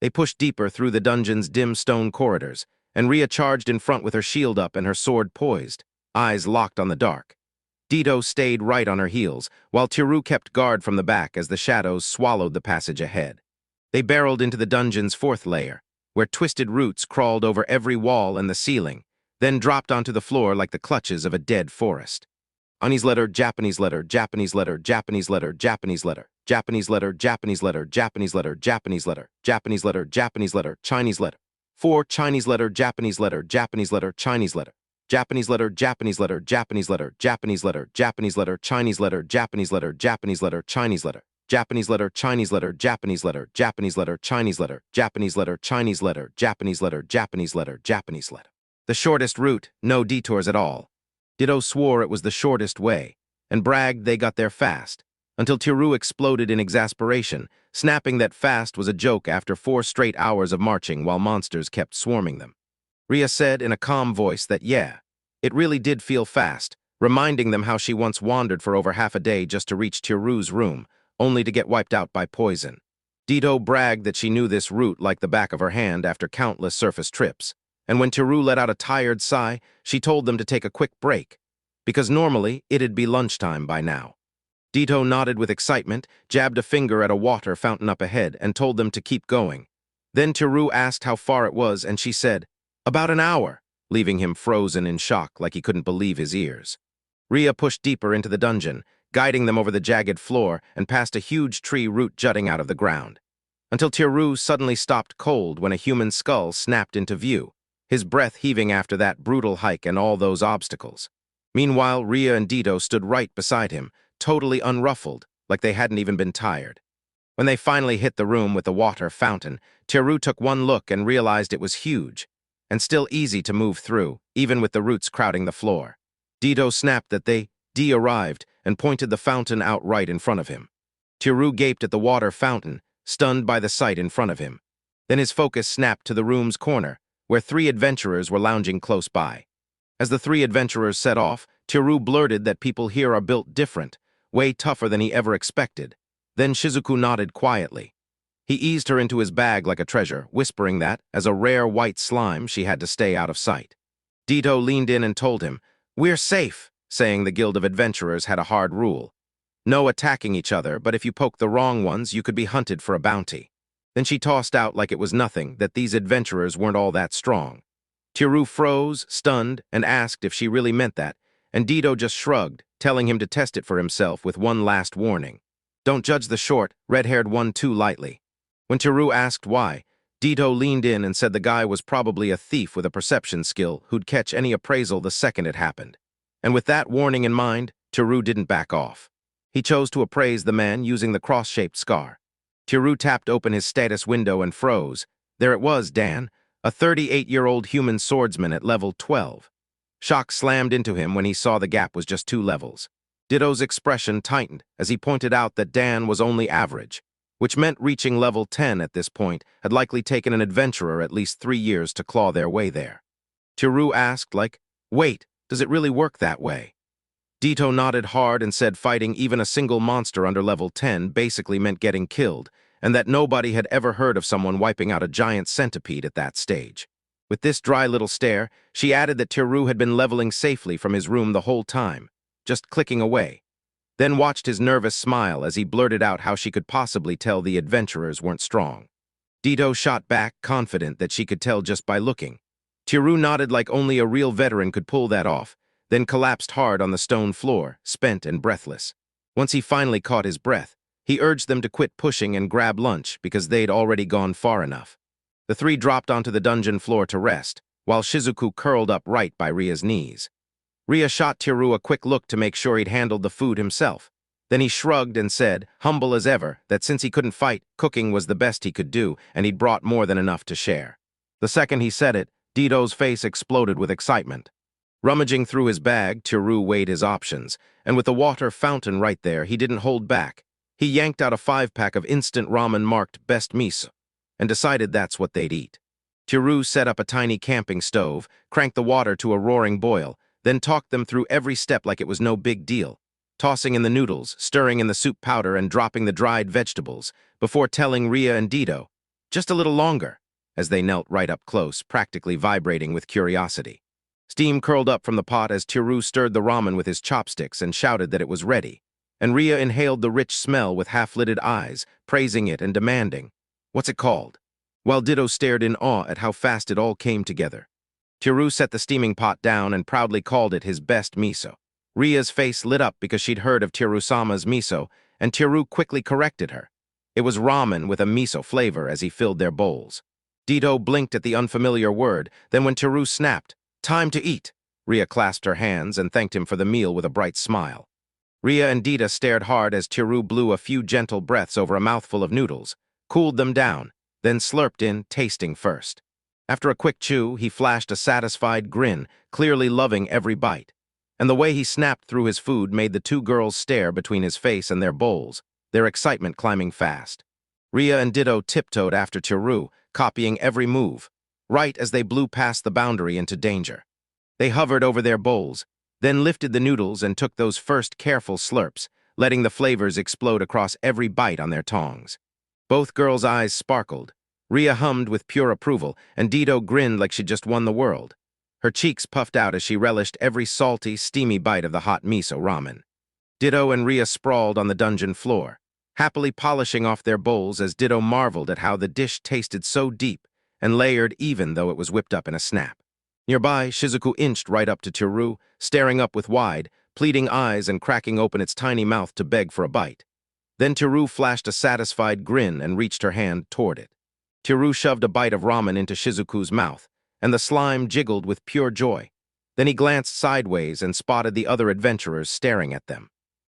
They pushed deeper through the dungeon's dim stone corridors, and Ria charged in front with her shield up and her sword poised, eyes locked on the dark. Ditto stayed right on her heels, while Tiru kept guard from the back as the shadows swallowed the passage ahead. They barreled into the dungeon's fourth layer, where twisted roots crawled over every wall and the ceiling, then dropped onto the floor like the clutches of a dead forest. Chinese letter, Japanese letter, Japanese letter, Japanese letter, Japanese letter, Japanese letter, Japanese letter, Japanese letter, Japanese letter, Japanese letter, Japanese letter, Chinese letter. 4 Chinese letter, Japanese letter, Japanese letter, Chinese letter. Japanese letter, Japanese letter, Japanese letter, Japanese letter, Japanese letter, Chinese letter, Japanese letter, Japanese letter, Chinese letter. Japanese letter, Chinese letter, Japanese letter, Japanese letter, Chinese letter, Japanese letter, Chinese letter, Japanese letter, Japanese letter, Japanese letter. The shortest route, no detours at all. Ditto swore it was the shortest way, and bragged they got there fast, until Tiru exploded in exasperation, snapping that fast was a joke after 4 straight hours of marching while monsters kept swarming them. Ria said in a calm voice that yeah, it really did feel fast, reminding them how she once wandered for over half a day just to reach Tiru's room, only to get wiped out by poison. Dito bragged that she knew this route like the back of her hand after countless surface trips, and when Tiru let out a tired sigh, she told them to take a quick break, because normally it'd be lunchtime by now. Dito nodded with excitement, jabbed a finger at a water fountain up ahead, and told them to keep going. Then Tiru asked how far it was, and she said, "About an hour," leaving him frozen in shock like he couldn't believe his ears. Ria pushed deeper into the dungeon, guiding them over the jagged floor and past a huge tree root jutting out of the ground, until Tiru suddenly stopped cold when a human skull snapped into view, his breath heaving after that brutal hike and all those obstacles. Meanwhile, Ria and Dito stood right beside him, totally unruffled, like they hadn't even been tired. When they finally hit the room with the water fountain, Tiru took one look and realized it was huge, and still easy to move through, even with the roots crowding the floor. Dito snapped that they arrived and pointed the fountain out right in front of him. Tiru gaped at the water fountain, stunned by the sight in front of him. Then his focus snapped to the room's corner, where 3 adventurers were lounging close by. As the 3 adventurers set off, Tiru blurted that people here are built different, way tougher than he ever expected. Then Shizuku nodded quietly. He eased her into his bag like a treasure, whispering that, as a rare white slime, she had to stay out of sight. Dito leaned in and told him, "We're safe," saying the Guild of Adventurers had a hard rule. No attacking each other, but if you poke the wrong ones, you could be hunted for a bounty. Then she tossed out like it was nothing that these adventurers weren't all that strong. Tiru froze, stunned, and asked if she really meant that, and Dito just shrugged, telling him to test it for himself with one last warning. Don't judge the short, red-haired one too lightly. When Tiru asked why, Dito leaned in and said the guy was probably a thief with a perception skill who'd catch any appraisal the second it happened. And with that warning in mind, Tiru didn't back off. He chose to appraise the man using the cross-shaped scar. Tiru tapped open his status window and froze. There it was, Dan, a 38-year-old human swordsman at level 12. Shock slammed into him when he saw the gap was just 2 levels. Dito's expression tightened as he pointed out that Dan was only average, which meant reaching level 10 at this point had likely taken an adventurer at least 3 years to claw their way there. Tiru asked, wait, does it really work that way? Dito nodded hard and said fighting even a single monster under level 10 basically meant getting killed, and that nobody had ever heard of someone wiping out a giant centipede at that stage. With this dry little stare, she added that Tiru had been leveling safely from his room the whole time, just clicking away, then watched his nervous smile as he blurted out how she could possibly tell the adventurers weren't strong. Dito shot back, confident that she could tell just by looking. Tiru nodded like only a real veteran could pull that off, then collapsed hard on the stone floor, spent and breathless. Once he finally caught his breath, he urged them to quit pushing and grab lunch because they'd already gone far enough. The 3 dropped onto the dungeon floor to rest, while Shizuku curled up right by Ria's knees. Ria shot Tiru a quick look to make sure he'd handled the food himself. Then he shrugged and said, humble as ever, that since he couldn't fight, cooking was the best he could do, and he'd brought more than enough to share. The second he said it, Dito's face exploded with excitement. Rummaging through his bag, Tiru weighed his options, and with the water fountain right there, he didn't hold back. He yanked out a 5-pack of instant ramen marked Best Miso, and decided that's what they'd eat. Tiru set up a tiny camping stove, cranked the water to a roaring boil, then talked them through every step like it was no big deal, tossing in the noodles, stirring in the soup powder, and dropping the dried vegetables, before telling Ria and Dito, just a little longer, as they knelt right up close, practically vibrating with curiosity. Steam curled up from the pot as Tiru stirred the ramen with his chopsticks and shouted that it was ready, and Ria inhaled the rich smell with half-lidded eyes, praising it and demanding, "What's it called?" While Dito stared in awe at how fast it all came together. Tiru set the steaming pot down and proudly called it his best miso. Ria's face lit up because she'd heard of Tiru-sama's miso, and Tiru quickly corrected her. It was ramen with a miso flavor as he filled their bowls. Dito blinked at the unfamiliar word, then when Tiru snapped, "Time to eat," Ria clasped her hands and thanked him for the meal with a bright smile. Ria and Dita stared hard as Tiru blew a few gentle breaths over a mouthful of noodles, cooled them down, then slurped in, tasting first. After a quick chew, he flashed a satisfied grin, clearly loving every bite. And the way he snapped through his food made the 2 girls stare between his face and their bowls, their excitement climbing fast. Ria and Ditto tiptoed after Tiru, copying every move, right as they blew past the boundary into danger. They hovered over their bowls, then lifted the noodles and took those first careful slurps, letting the flavors explode across every bite on their tongs. Both girls' eyes sparkled. Ria hummed with pure approval, and Ditto grinned like she'd just won the world. Her cheeks puffed out as she relished every salty, steamy bite of the hot miso ramen. Ditto and Ria sprawled on the dungeon floor, happily polishing off their bowls as Ditto marveled at how the dish tasted so deep and layered even though it was whipped up in a snap. Nearby, Shizuku inched right up to Tiru, staring up with wide, pleading eyes and cracking open its tiny mouth to beg for a bite. Then Tiru flashed a satisfied grin and reached her hand toward it. Tiru shoved a bite of ramen into Shizuku's mouth, and the slime jiggled with pure joy. Then he glanced sideways and spotted the other adventurers staring at them.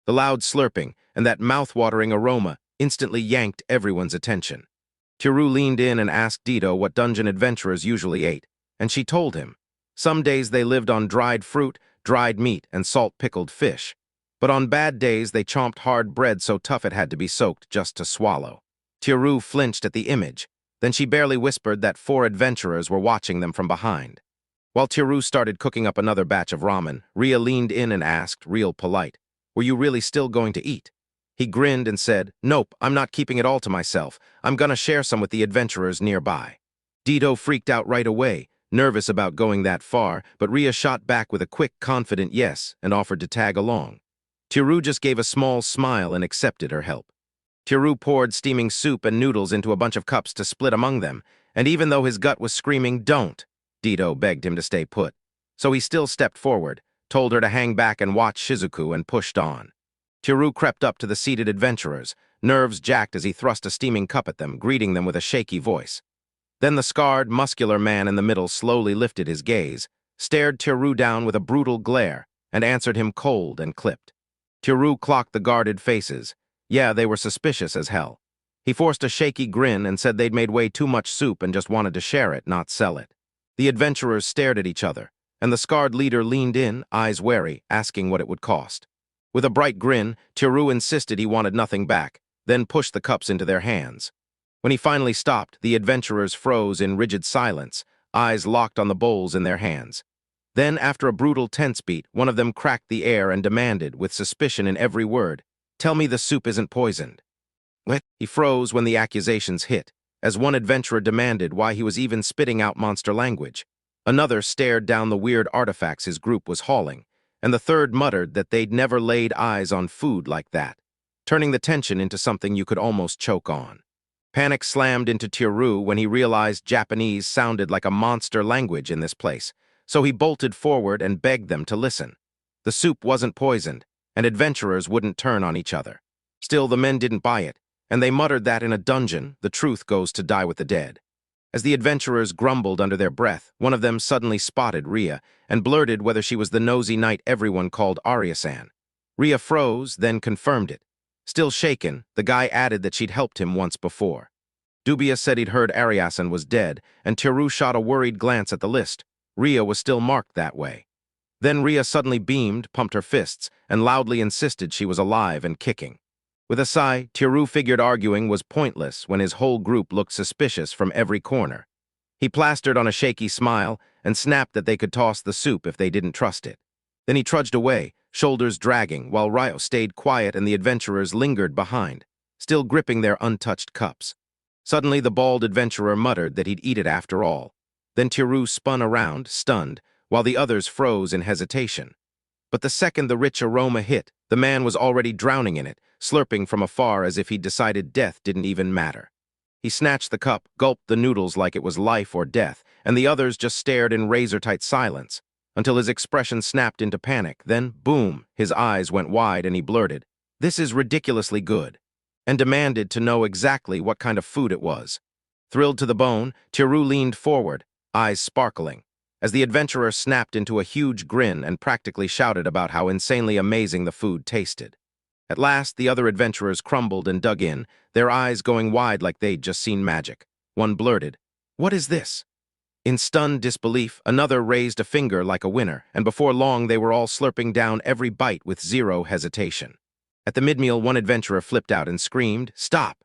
The loud slurping and that mouth-watering aroma instantly yanked everyone's attention. Tiru leaned in and asked Ditto what dungeon adventurers usually ate, and she told him. Some days they lived on dried fruit, dried meat, and salt-pickled fish. But on bad days they chomped hard bread so tough it had to be soaked just to swallow. Tiru flinched at the image. Then she barely whispered that 4 adventurers were watching them from behind. While Tiru started cooking up another batch of ramen, Ria leaned in and asked, real polite, "Were you really still going to eat?" He grinned and said, "Nope, I'm not keeping it all to myself. I'm gonna share some with the adventurers nearby." Ditto freaked out right away, nervous about going that far, but Ria shot back with a quick, confident yes and offered to tag along. Tiru just gave a small smile and accepted her help. Tiru poured steaming soup and noodles into a bunch of cups to split among them, and even though his gut was screaming, "Don't," Ditto begged him to stay put. So he still stepped forward, told her to hang back and watch Shizuku, and pushed on. Tiru crept up to the seated adventurers, nerves jacked as he thrust a steaming cup at them, greeting them with a shaky voice. Then the scarred, muscular man in the middle slowly lifted his gaze, stared Tiru down with a brutal glare, and answered him cold and clipped. Tiru clocked the guarded faces. Yeah, they were suspicious as hell. He forced a shaky grin and said they'd made way too much soup and just wanted to share it, not sell it. The adventurers stared at each other, and the scarred leader leaned in, eyes wary, asking what it would cost. With a bright grin, Tiru insisted he wanted nothing back, then pushed the cups into their hands. When he finally stopped, the adventurers froze in rigid silence, eyes locked on the bowls in their hands. Then, after a brutal tense beat, one of them cracked the air and demanded, with suspicion in every word, "Tell me the soup isn't poisoned." What? He froze when the accusations hit, as one adventurer demanded why he was even spitting out monster language. Another stared down the weird artifacts his group was hauling, and the third muttered that they'd never laid eyes on food like that, turning the tension into something you could almost choke on. Panic slammed into Tiru when he realized Japanese sounded like a monster language in this place, so he bolted forward and begged them to listen. The soup wasn't poisoned, and adventurers wouldn't turn on each other. Still, the men didn't buy it, and they muttered that in a dungeon, the truth goes to die with the dead. As the adventurers grumbled under their breath, one of them suddenly spotted Ria and blurted whether she was the nosy knight everyone called Arya-san. Ria froze, then confirmed it. Still shaken, the guy added that she'd helped him once before. Dubia said he'd heard Arya-san was dead, and Tiru shot a worried glance at the list. Ria was still marked that way. Then Ria suddenly beamed, pumped her fists, and loudly insisted she was alive and kicking. With a sigh, Tiru figured arguing was pointless when his whole group looked suspicious from every corner. He plastered on a shaky smile and snapped that they could toss the soup if they didn't trust it. Then he trudged away, shoulders dragging, while Ryo stayed quiet and the adventurers lingered behind, still gripping their untouched cups. Suddenly, the bald adventurer muttered that he'd eat it after all. Then Tiru spun around, stunned, while the others froze in hesitation. But the second the rich aroma hit, the man was already drowning in it, slurping from afar as if he'd decided death didn't even matter. He snatched the cup, gulped the noodles like it was life or death, and the others just stared in razor-tight silence, until his expression snapped into panic. Then, boom, his eyes went wide and he blurted, "This is ridiculously good," and demanded to know exactly what kind of food it was. Thrilled to the bone, Tiru leaned forward, eyes sparkling, as the adventurer snapped into a huge grin and practically shouted about how insanely amazing the food tasted. At last, the other adventurers crumbled and dug in, their eyes going wide like they'd just seen magic. One blurted, "What is this?" In stunned disbelief, another raised a finger like a winner, and before long they were all slurping down every bite with zero hesitation. At the mid-meal, one adventurer flipped out and screamed, "Stop!"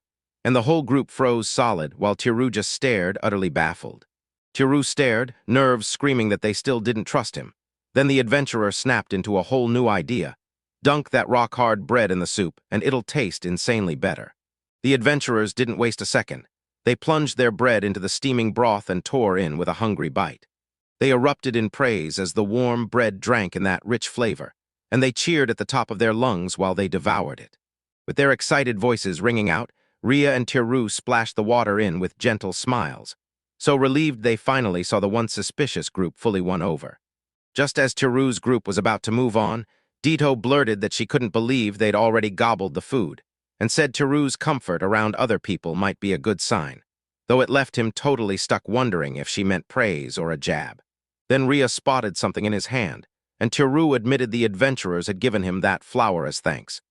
and the whole group froze solid while Tiru just stared, utterly baffled. Tiru stared, nerves screaming that they still didn't trust him. Then the adventurer snapped into a whole new idea. Dunk that rock-hard bread in the soup, and it'll taste insanely better. The adventurers didn't waste a second. They plunged their bread into the steaming broth and tore in with a hungry bite. They erupted in praise as the warm bread drank in that rich flavor, and they cheered at the top of their lungs while they devoured it. With their excited voices ringing out, Ria and Tiru splashed the water in with gentle smiles. So relieved they finally saw the once suspicious group fully won over. Just as Tiru's group was about to move on, Dito blurted that she couldn't believe they'd already gobbled the food, and said Tiru's comfort around other people might be a good sign, though it left him totally stuck wondering if she meant praise or a jab. Then Ria spotted something in his hand, and Tiru admitted the adventurers had given him that flower as thanks.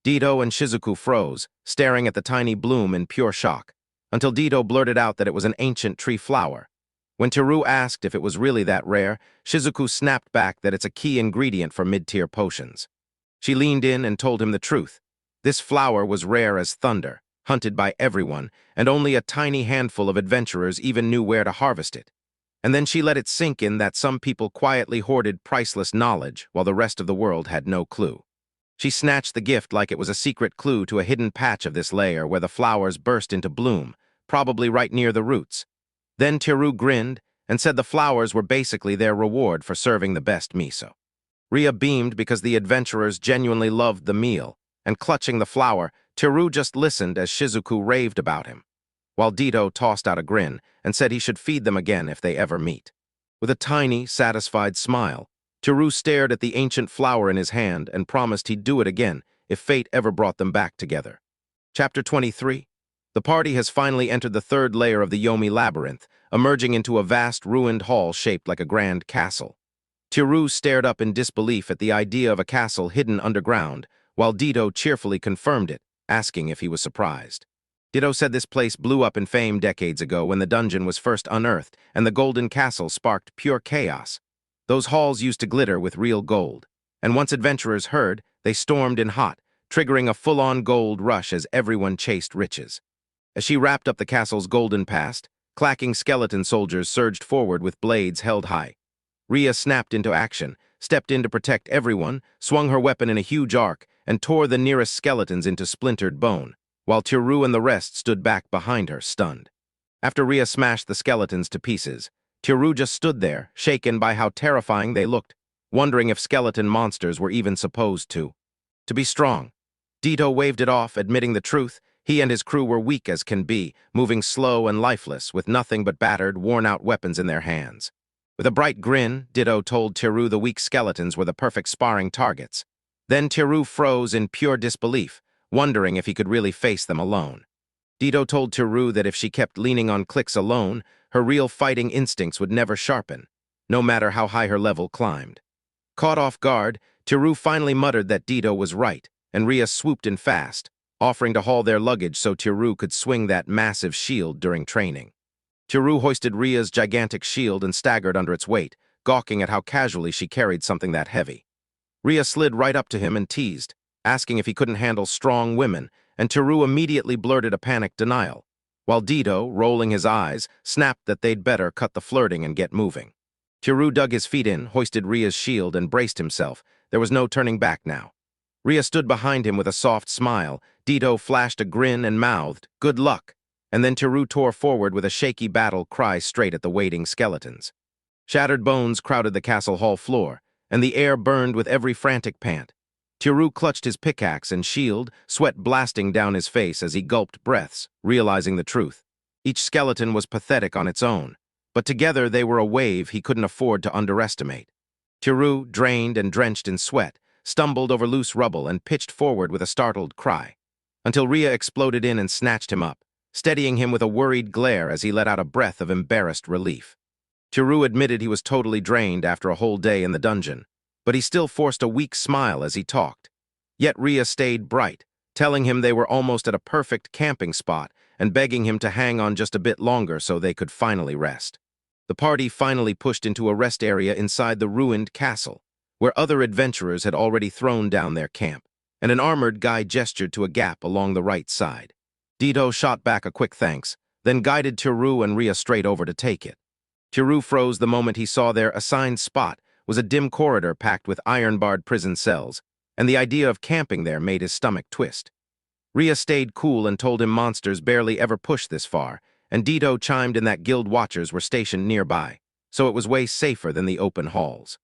Dito and Shizuku froze, staring at the tiny bloom in pure shock, until Dito blurted out that it was an ancient tree flower. When Tiru asked if it was really that rare, Shizuku snapped back that it's a key ingredient for mid-tier potions. She leaned in and told him the truth. This flower was rare as thunder, hunted by everyone, and only a tiny handful of adventurers even knew where to harvest it. And then she let it sink in that some people quietly hoarded priceless knowledge while the rest of the world had no clue. She snatched the gift like it was a secret clue to a hidden patch of this layer where the flowers burst into bloom, probably right near the roots. Then Tiru grinned and said the flowers were basically their reward for serving the best miso. Ria beamed because the adventurers genuinely loved the meal, and clutching the flower, Tiru just listened as Shizuku raved about him, while Dito tossed out a grin and said he should feed them again if they ever meet. With a tiny, satisfied smile, Tiru stared at the ancient flower in his hand and promised he'd do it again if fate ever brought them back together. Chapter 23. The party has finally entered the third layer of the Yomi labyrinth, emerging into a vast ruined hall shaped like a grand castle. Tiru stared up in disbelief at the idea of a castle hidden underground, while Dito cheerfully confirmed it, asking if he was surprised. Dito said this place blew up in fame decades ago when the dungeon was first unearthed and the golden castle sparked pure chaos. Those halls used to glitter with real gold, and once adventurers heard, they stormed in hot, triggering a full-on gold rush as everyone chased riches. As she wrapped up the castle's golden past, clacking skeleton soldiers surged forward with blades held high. Ria snapped into action, stepped in to protect everyone, swung her weapon in a huge arc, and tore the nearest skeletons into splintered bone, while Tiru and the rest stood back behind her, stunned. After Ria smashed the skeletons to pieces, Tiru just stood there, shaken by how terrifying they looked, wondering if skeleton monsters were even supposed to be strong. Dito waved it off, admitting the truth. He and his crew were weak as can be, moving slow and lifeless, with nothing but battered, worn-out weapons in their hands. With a bright grin, Dito told Tiru the weak skeletons were the perfect sparring targets. Then Tiru froze in pure disbelief, wondering if he could really face them alone. Dito told Tiru that if she kept leaning on clicks alone, her real fighting instincts would never sharpen, no matter how high her level climbed. Caught off guard, Tiru finally muttered that Dito was right, and Ria swooped in fast, offering to haul their luggage so Tiru could swing that massive shield during training. Tiru hoisted Ria's gigantic shield and staggered under its weight, gawking at how casually she carried something that heavy. Ria slid right up to him and teased, asking if he couldn't handle strong women, and Tiru immediately blurted a panicked denial, while Dito, rolling his eyes, snapped that they'd better cut the flirting and get moving. Tiru dug his feet in, hoisted Ria's shield, and braced himself. There was no turning back now. Ria stood behind him with a soft smile. Dito flashed a grin and mouthed, "Good luck," and then Tiru tore forward with a shaky battle cry straight at the waiting skeletons. Shattered bones crowded the castle hall floor, and the air burned with every frantic pant. Tiru clutched his pickaxe and shield, sweat blasting down his face as he gulped breaths, realizing the truth. Each skeleton was pathetic on its own, but together they were a wave he couldn't afford to underestimate. Tiru, drained and drenched in sweat, stumbled over loose rubble and pitched forward with a startled cry, until Ria exploded in and snatched him up, steadying him with a worried glare as he let out a breath of embarrassed relief. Tiru admitted he was totally drained after a whole day in the dungeon, but he still forced a weak smile as he talked. Yet Ria stayed bright, telling him they were almost at a perfect camping spot and begging him to hang on just a bit longer so they could finally rest. The party finally pushed into a rest area inside the ruined castle, where other adventurers had already thrown down their camp, and an armored guy gestured to a gap along the right side. Dito shot back a quick thanks, then guided Tiru and Ria straight over to take it. Tiru froze the moment he saw their assigned spot was a dim corridor packed with iron-barred prison cells, and the idea of camping there made his stomach twist. Ria stayed cool and told him monsters barely ever push this far, and Dito chimed in that guild watchers were stationed nearby, so it was way safer than the open halls.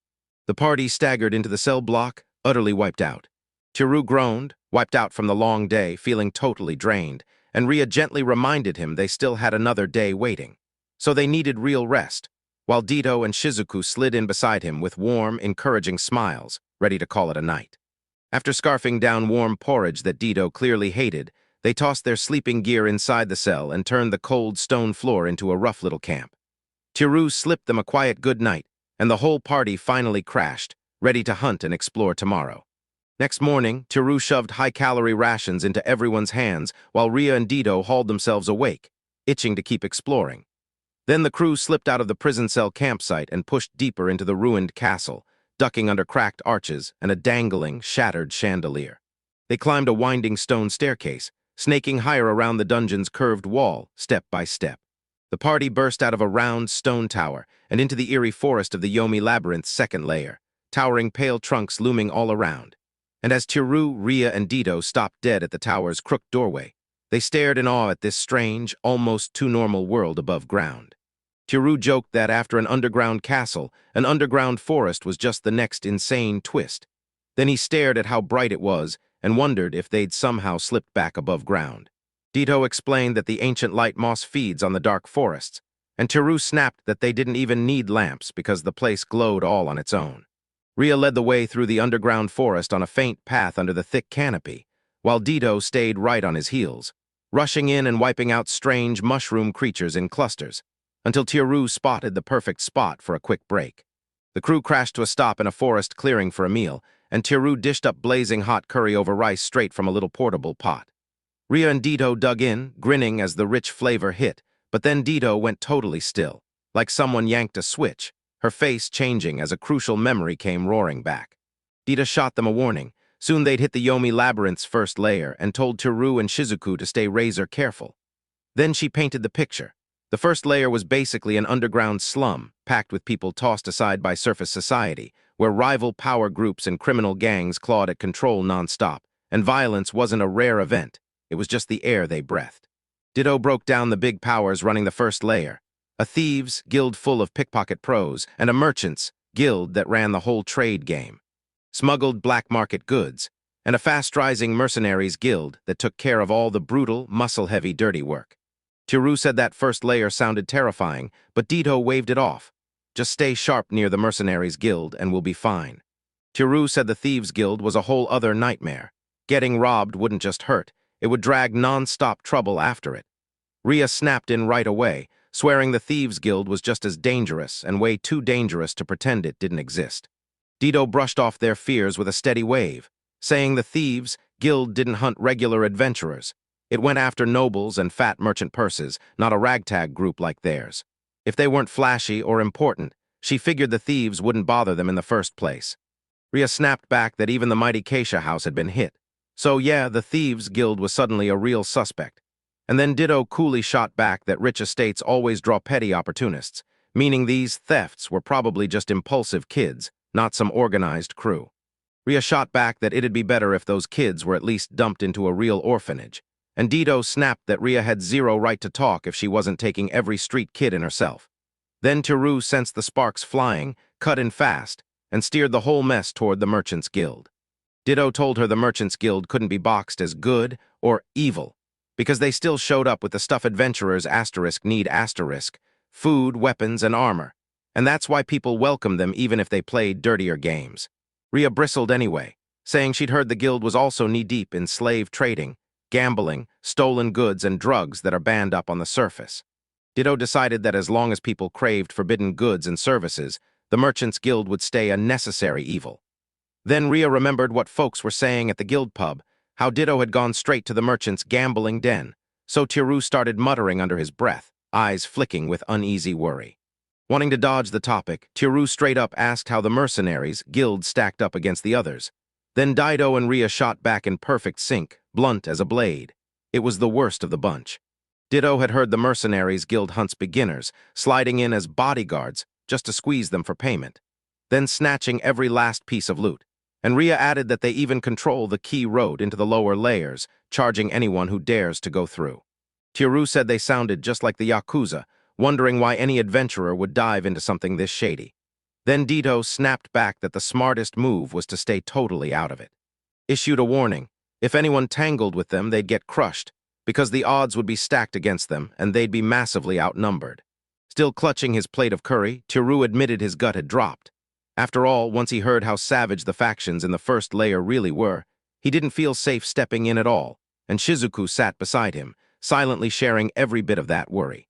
The party staggered into the cell block, utterly wiped out. Tiru groaned, wiped out from the long day, feeling totally drained, and Ria gently reminded him they still had another day waiting. So they needed real rest, while Dito and Shizuku slid in beside him with warm, encouraging smiles, ready to call it a night. After scarfing down warm porridge that Dito clearly hated, they tossed their sleeping gear inside the cell and turned the cold stone floor into a rough little camp. Tiru slipped them a quiet good night, and the whole party finally crashed, ready to hunt and explore tomorrow. Next morning, Tiru shoved high-calorie rations into everyone's hands while Ria and Dito hauled themselves awake, itching to keep exploring. Then the crew slipped out of the prison cell campsite and pushed deeper into the ruined castle, ducking under cracked arches and a dangling, shattered chandelier. They climbed a winding stone staircase, snaking higher around the dungeon's curved wall, step by step. The party burst out of a round stone tower and into the eerie forest of the Yomi Labyrinth's second layer, towering pale trunks looming all around. And as Tiru, Ria, and Dito stopped dead at the tower's crooked doorway, they stared in awe at this strange, almost too normal world above ground. Tiru joked that after an underground castle, an underground forest was just the next insane twist. Then he stared at how bright it was and wondered if they'd somehow slipped back above ground. Dito explained that the ancient light moss feeds on the dark forests, and Tiru snapped that they didn't even need lamps because the place glowed all on its own. Ria led the way through the underground forest on a faint path under the thick canopy, while Dito stayed right on his heels, rushing in and wiping out strange mushroom creatures in clusters, until Tiru spotted the perfect spot for a quick break. The crew crashed to a stop in a forest clearing for a meal, and Tiru dished up blazing hot curry over rice straight from a little portable pot. Ria and Dito dug in, grinning as the rich flavor hit, but then Dito went totally still, like someone yanked a switch, her face changing as a crucial memory came roaring back. Dito shot them a warning. Soon they'd hit the Yomi Labyrinth's first layer and told Tiru and Shizuku to stay razor careful. Then she painted the picture. The first layer was basically an underground slum, packed with people tossed aside by surface society, where rival power groups and criminal gangs clawed at control nonstop, and violence wasn't a rare event. It was just the air they breathed. Dito broke down the big powers running the first layer, a thieves' guild full of pickpocket pros, and a merchants' guild that ran the whole trade game, smuggled black market goods, and a fast-rising mercenaries guild that took care of all the brutal, muscle-heavy dirty work. Tiru said that first layer sounded terrifying, but Dito waved it off. Just stay sharp near the mercenaries guild and we'll be fine. Tiru said the thieves guild was a whole other nightmare. Getting robbed wouldn't just hurt, it would drag non-stop trouble after it. Ria snapped in right away, swearing the thieves guild was just as dangerous and way too dangerous to pretend it didn't exist. Dito brushed off their fears with a steady wave, saying the thieves guild didn't hunt regular adventurers. It went after nobles and fat merchant purses, not a ragtag group like theirs. If they weren't flashy or important, she figured the thieves wouldn't bother them in the first place. Ria snapped back that even the mighty Keisha house had been hit. So yeah, the thieves guild was suddenly a real suspect. And then Ditto coolly shot back that rich estates always draw petty opportunists, meaning these thefts were probably just impulsive kids, not some organized crew. Ria shot back that it'd be better if those kids were at least dumped into a real orphanage. And Dito snapped that Ria had zero right to talk if she wasn't taking every street kid in herself. Then Tiru sensed the sparks flying, cut in fast, and steered the whole mess toward the Merchants Guild. Dito told her the Merchants Guild couldn't be boxed as good or evil, because they still showed up with the stuff adventurers need food, weapons, and armor, and that's why people welcomed them even if they played dirtier games. Ria bristled anyway, saying she'd heard the guild was also knee-deep in slave trading, gambling, stolen goods, and drugs that are banned up on the surface. Ditto decided that as long as people craved forbidden goods and services, the Merchants Guild would stay a necessary evil. Then Ria remembered what folks were saying at the guild pub, how Ditto had gone straight to the merchant's gambling den, so Tiru started muttering under his breath, eyes flicking with uneasy worry. Wanting to dodge the topic, Tiru straight up asked how the mercenaries guild stacked up against the others. Then Dido and Ria shot back in perfect sync, blunt as a blade. It was the worst of the bunch. Ditto had heard the mercenaries guild hunts beginners, sliding in as bodyguards just to squeeze them for payment, then snatching every last piece of loot. And Ria added that they even control the key road into the lower layers, charging anyone who dares to go through. Tiru said they sounded just like the Yakuza, wondering why any adventurer would dive into something this shady. Then Ditto snapped back that the smartest move was to stay totally out of it. Issued a warning. If anyone tangled with them, they'd get crushed, because the odds would be stacked against them, and they'd be massively outnumbered. Still clutching his plate of curry, Tiru admitted his gut had dropped. After all, once he heard how savage the factions in the first layer really were, he didn't feel safe stepping in at all, and Shizuku sat beside him, silently sharing every bit of that worry.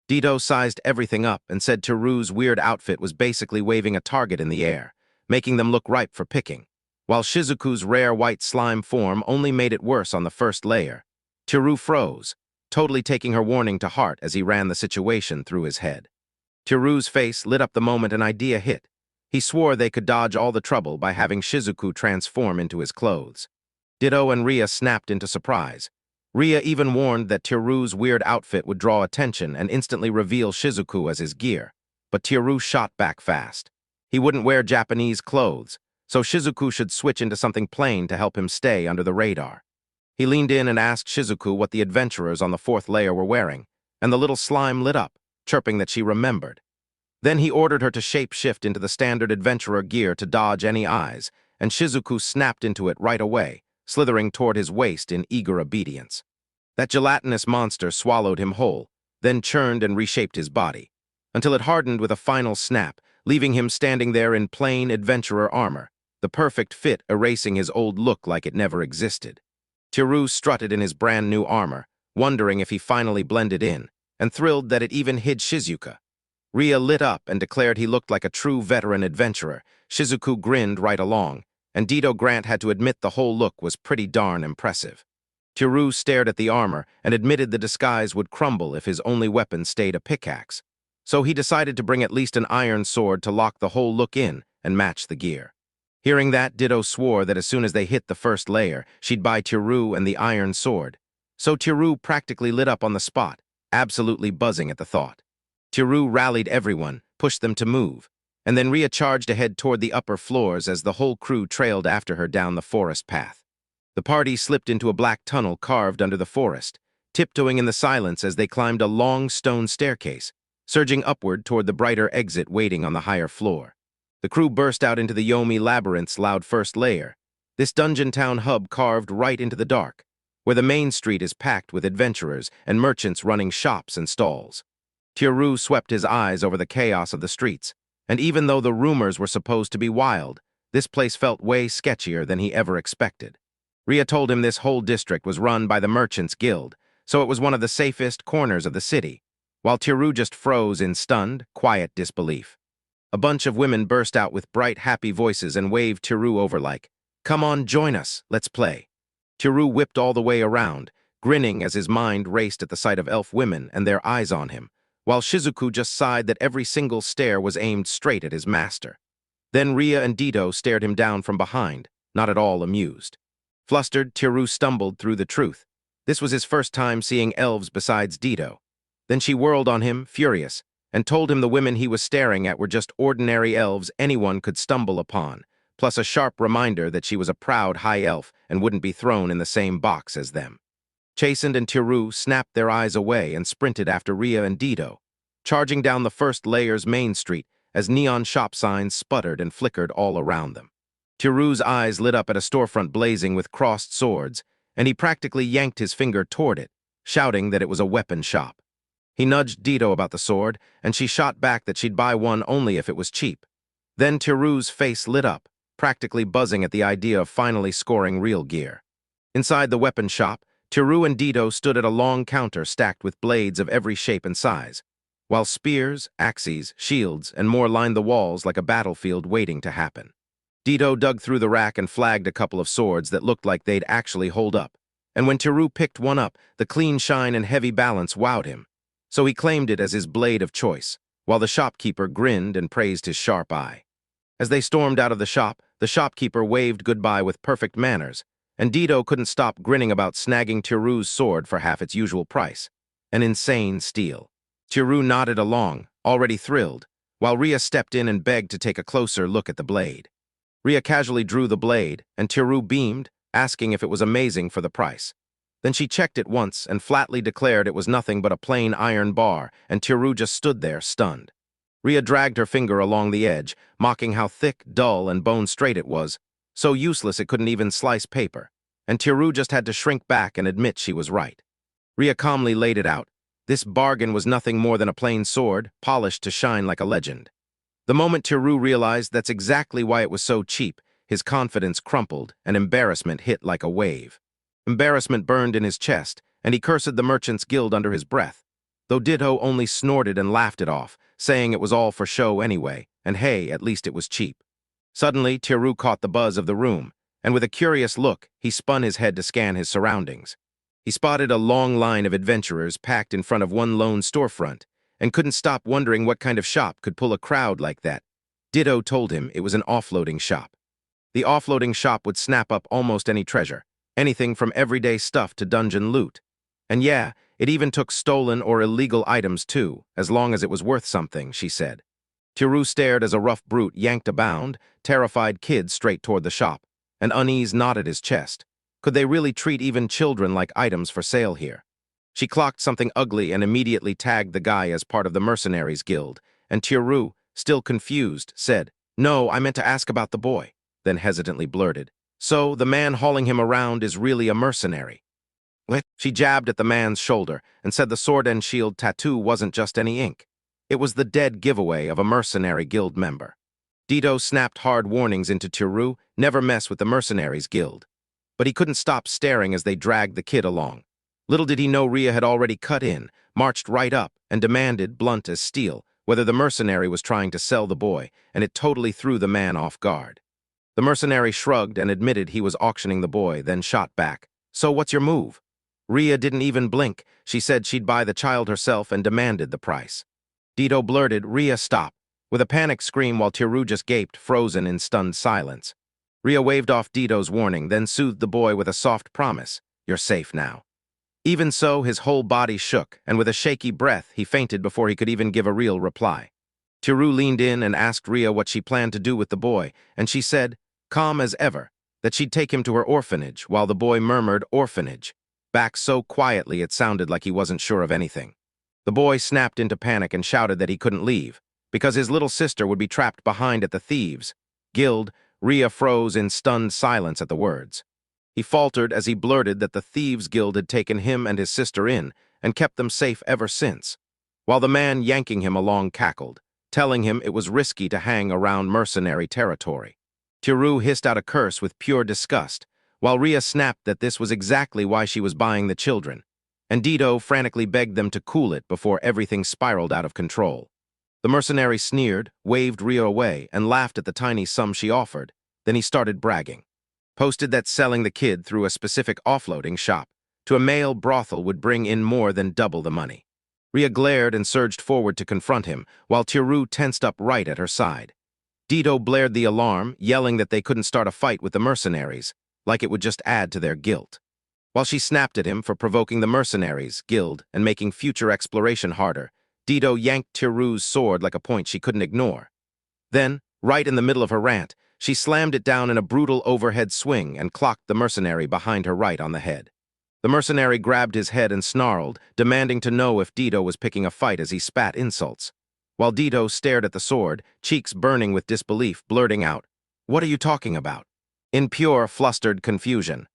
Ditto sized everything up and said Tiru's weird outfit was basically waving a target in the air, making them look ripe for picking, while Shizuku's rare white slime form only made it worse on the first layer. Tiru froze, totally taking her warning to heart as he ran the situation through his head. Tiru's face lit up the moment an idea hit. He swore they could dodge all the trouble by having Shizuku transform into his clothes. Ditto and Ria snapped into surprise. Ria even warned that Tiru's weird outfit would draw attention and instantly reveal Shizuku as his gear, but Tiru shot back fast. He wouldn't wear Japanese clothes, so Shizuku should switch into something plain to help him stay under the radar. He leaned in and asked Shizuku what the adventurers on the fourth layer were wearing, and the little slime lit up, chirping that she remembered. Then he ordered her to shape-shift into the standard adventurer gear to dodge any eyes, and Shizuku snapped into it right away, slithering toward his waist in eager obedience. That gelatinous monster swallowed him whole, then churned and reshaped his body, until it hardened with a final snap, leaving him standing there in plain adventurer armor, the perfect fit erasing his old look like it never existed. Tiru strutted in his brand-new armor, wondering if he finally blended in, and thrilled that it even hid Shizuka. Ria lit up and declared he looked like a true veteran adventurer. Shizuku grinned right along, and Ditto Grant had to admit the whole look was pretty darn impressive. Tiru stared at the armor and admitted the disguise would crumble if his only weapon stayed a pickaxe, so he decided to bring at least an iron sword to lock the whole look in and match the gear. Hearing that, Ditto swore that as soon as they hit the first layer, she'd buy Tiru and the iron sword, so Tiru practically lit up on the spot, absolutely buzzing at the thought. Tiru rallied everyone, pushed them to move, and then Ria charged ahead toward the upper floors as the whole crew trailed after her down the forest path. The party slipped into a black tunnel carved under the forest, tiptoeing in the silence as they climbed a long stone staircase, surging upward toward the brighter exit waiting on the higher floor. The crew burst out into the Yomi Labyrinth's loud first layer, this dungeon town hub carved right into the dark, where the main street is packed with adventurers and merchants running shops and stalls. Tiru swept his eyes over the chaos of the streets, and even though the rumors were supposed to be wild, this place felt way sketchier than he ever expected. Ria told him this whole district was run by the Merchants Guild, so it was one of the safest corners of the city, while Tiru just froze in stunned, quiet disbelief. A bunch of women burst out with bright, happy voices and waved Tiru over like, "Come on, join us, let's play." Tiru whipped all the way around, grinning as his mind raced at the sight of elf women and their eyes on him, while Shizuku just sighed that every single stare was aimed straight at his master. Then Ria and Ditto stared him down from behind, not at all amused. Flustered, Tiru stumbled through the truth. This was his first time seeing elves besides Ditto. Then she whirled on him, furious, and told him the women he was staring at were just ordinary elves anyone could stumble upon, plus a sharp reminder that she was a proud high elf and wouldn't be thrown in the same box as them. Chastened and Tiru snapped their eyes away and sprinted after Ria and Ditto, charging down the first layer's main street as neon shop signs sputtered and flickered all around them. Tiru's eyes lit up at a storefront blazing with crossed swords, and he practically yanked his finger toward it, shouting that it was a weapon shop. He nudged Ditto about the sword, and she shot back that she'd buy one only if it was cheap. Then Tiru's face lit up, practically buzzing at the idea of finally scoring real gear. Inside the weapon shop, Tiru and Ditto stood at a long counter stacked with blades of every shape and size, while spears, axes, shields, and more lined the walls like a battlefield waiting to happen. Ditto dug through the rack and flagged a couple of swords that looked like they'd actually hold up, and when Tiru picked one up, the clean shine and heavy balance wowed him, so he claimed it as his blade of choice, while the shopkeeper grinned and praised his sharp eye. As they stormed out of the shop, the shopkeeper waved goodbye with perfect manners, and Dito couldn't stop grinning about snagging Tiru's sword for half its usual price. An insane steal. Tiru nodded along, already thrilled, while Ria stepped in and begged to take a closer look at the blade. Ria casually drew the blade, and Tiru beamed, asking if it was amazing for the price. Then she checked it once and flatly declared it was nothing but a plain iron bar, and Tiru just stood there, stunned. Ria dragged her finger along the edge, mocking how thick, dull, and bone-straight it was, so useless it couldn't even slice paper, and Tiru just had to shrink back and admit she was right. Ria calmly laid it out. This bargain was nothing more than a plain sword, polished to shine like a legend. The moment Tiru realized that's exactly why it was so cheap, his confidence crumpled and embarrassment hit like a wave. Embarrassment burned in his chest, and he cursed the Merchants Guild under his breath, though Ditto only snorted and laughed it off, saying it was all for show anyway, and hey, at least it was cheap. Suddenly, Tiru caught the buzz of the room, and with a curious look, he spun his head to scan his surroundings. He spotted a long line of adventurers packed in front of one lone storefront, and couldn't stop wondering what kind of shop could pull a crowd like that. Ditto told him it was an offloading shop. The offloading shop would snap up almost any treasure, anything from everyday stuff to dungeon loot. And yeah, it even took stolen or illegal items too, as long as it was worth something, she said. Tiru stared as a rough brute yanked a bound, terrified kid straight toward the shop, and unease knotted his chest. Could they really treat even children like items for sale here? She clocked something ugly and immediately tagged the guy as part of the Mercenaries Guild, and Tiru, still confused, said, "No, I meant to ask about the boy," then hesitantly blurted, "So, the man hauling him around is really a mercenary?" She jabbed at the man's shoulder and said the sword and shield tattoo wasn't just any ink. It was the dead giveaway of a mercenary guild member. Dito snapped hard warnings into Tiru, never mess with the Mercenaries Guild. But he couldn't stop staring as they dragged the kid along. Little did he know Ria had already cut in, marched right up, and demanded, blunt as steel, whether the mercenary was trying to sell the boy, and it totally threw the man off guard. The mercenary shrugged and admitted he was auctioning the boy, then shot back. "So what's your move?" Ria didn't even blink. She said she'd buy the child herself and demanded the price. Dito blurted, "Ria, stop," with a panic scream while Tiru just gaped, frozen in stunned silence. Ria waved off Dito's warning, then soothed the boy with a soft promise, "You're safe now." Even so, his whole body shook, and with a shaky breath, he fainted before he could even give a real reply. Tiru leaned in and asked Ria what she planned to do with the boy, and she said, calm as ever, that she'd take him to her orphanage, while the boy murmured, "Orphanage," back so quietly it sounded like he wasn't sure of anything. The boy snapped into panic and shouted that he couldn't leave, because his little sister would be trapped behind at the thieves' guild. Ria froze in stunned silence at the words. He faltered as he blurted that the Thieves' Guild had taken him and his sister in and kept them safe ever since, while the man yanking him along cackled, telling him it was risky to hang around mercenary territory. Tiru hissed out a curse with pure disgust, while Ria snapped that this was exactly why she was buying the children, and Dito frantically begged them to cool it before everything spiraled out of control. The mercenary sneered, waved Ria away, and laughed at the tiny sum she offered. Then he started bragging. Posted that selling the kid through a specific offloading shop to a male brothel would bring in more than double the money. Ria glared and surged forward to confront him, while Tiru tensed up right at her side. Dito blared the alarm, yelling that they couldn't start a fight with the mercenaries, like it would just add to their guilt. While she snapped at him for provoking the Mercenaries Guild and making future exploration harder, Dito yanked Tiru's sword like a point she couldn't ignore. Then, right in the middle of her rant, she slammed it down in a brutal overhead swing and clocked the mercenary behind her right on the head. The mercenary grabbed his head and snarled, demanding to know if Dito was picking a fight as he spat insults. While Dito stared at the sword, cheeks burning with disbelief, blurting out, "What are you talking about?" in pure, flustered confusion.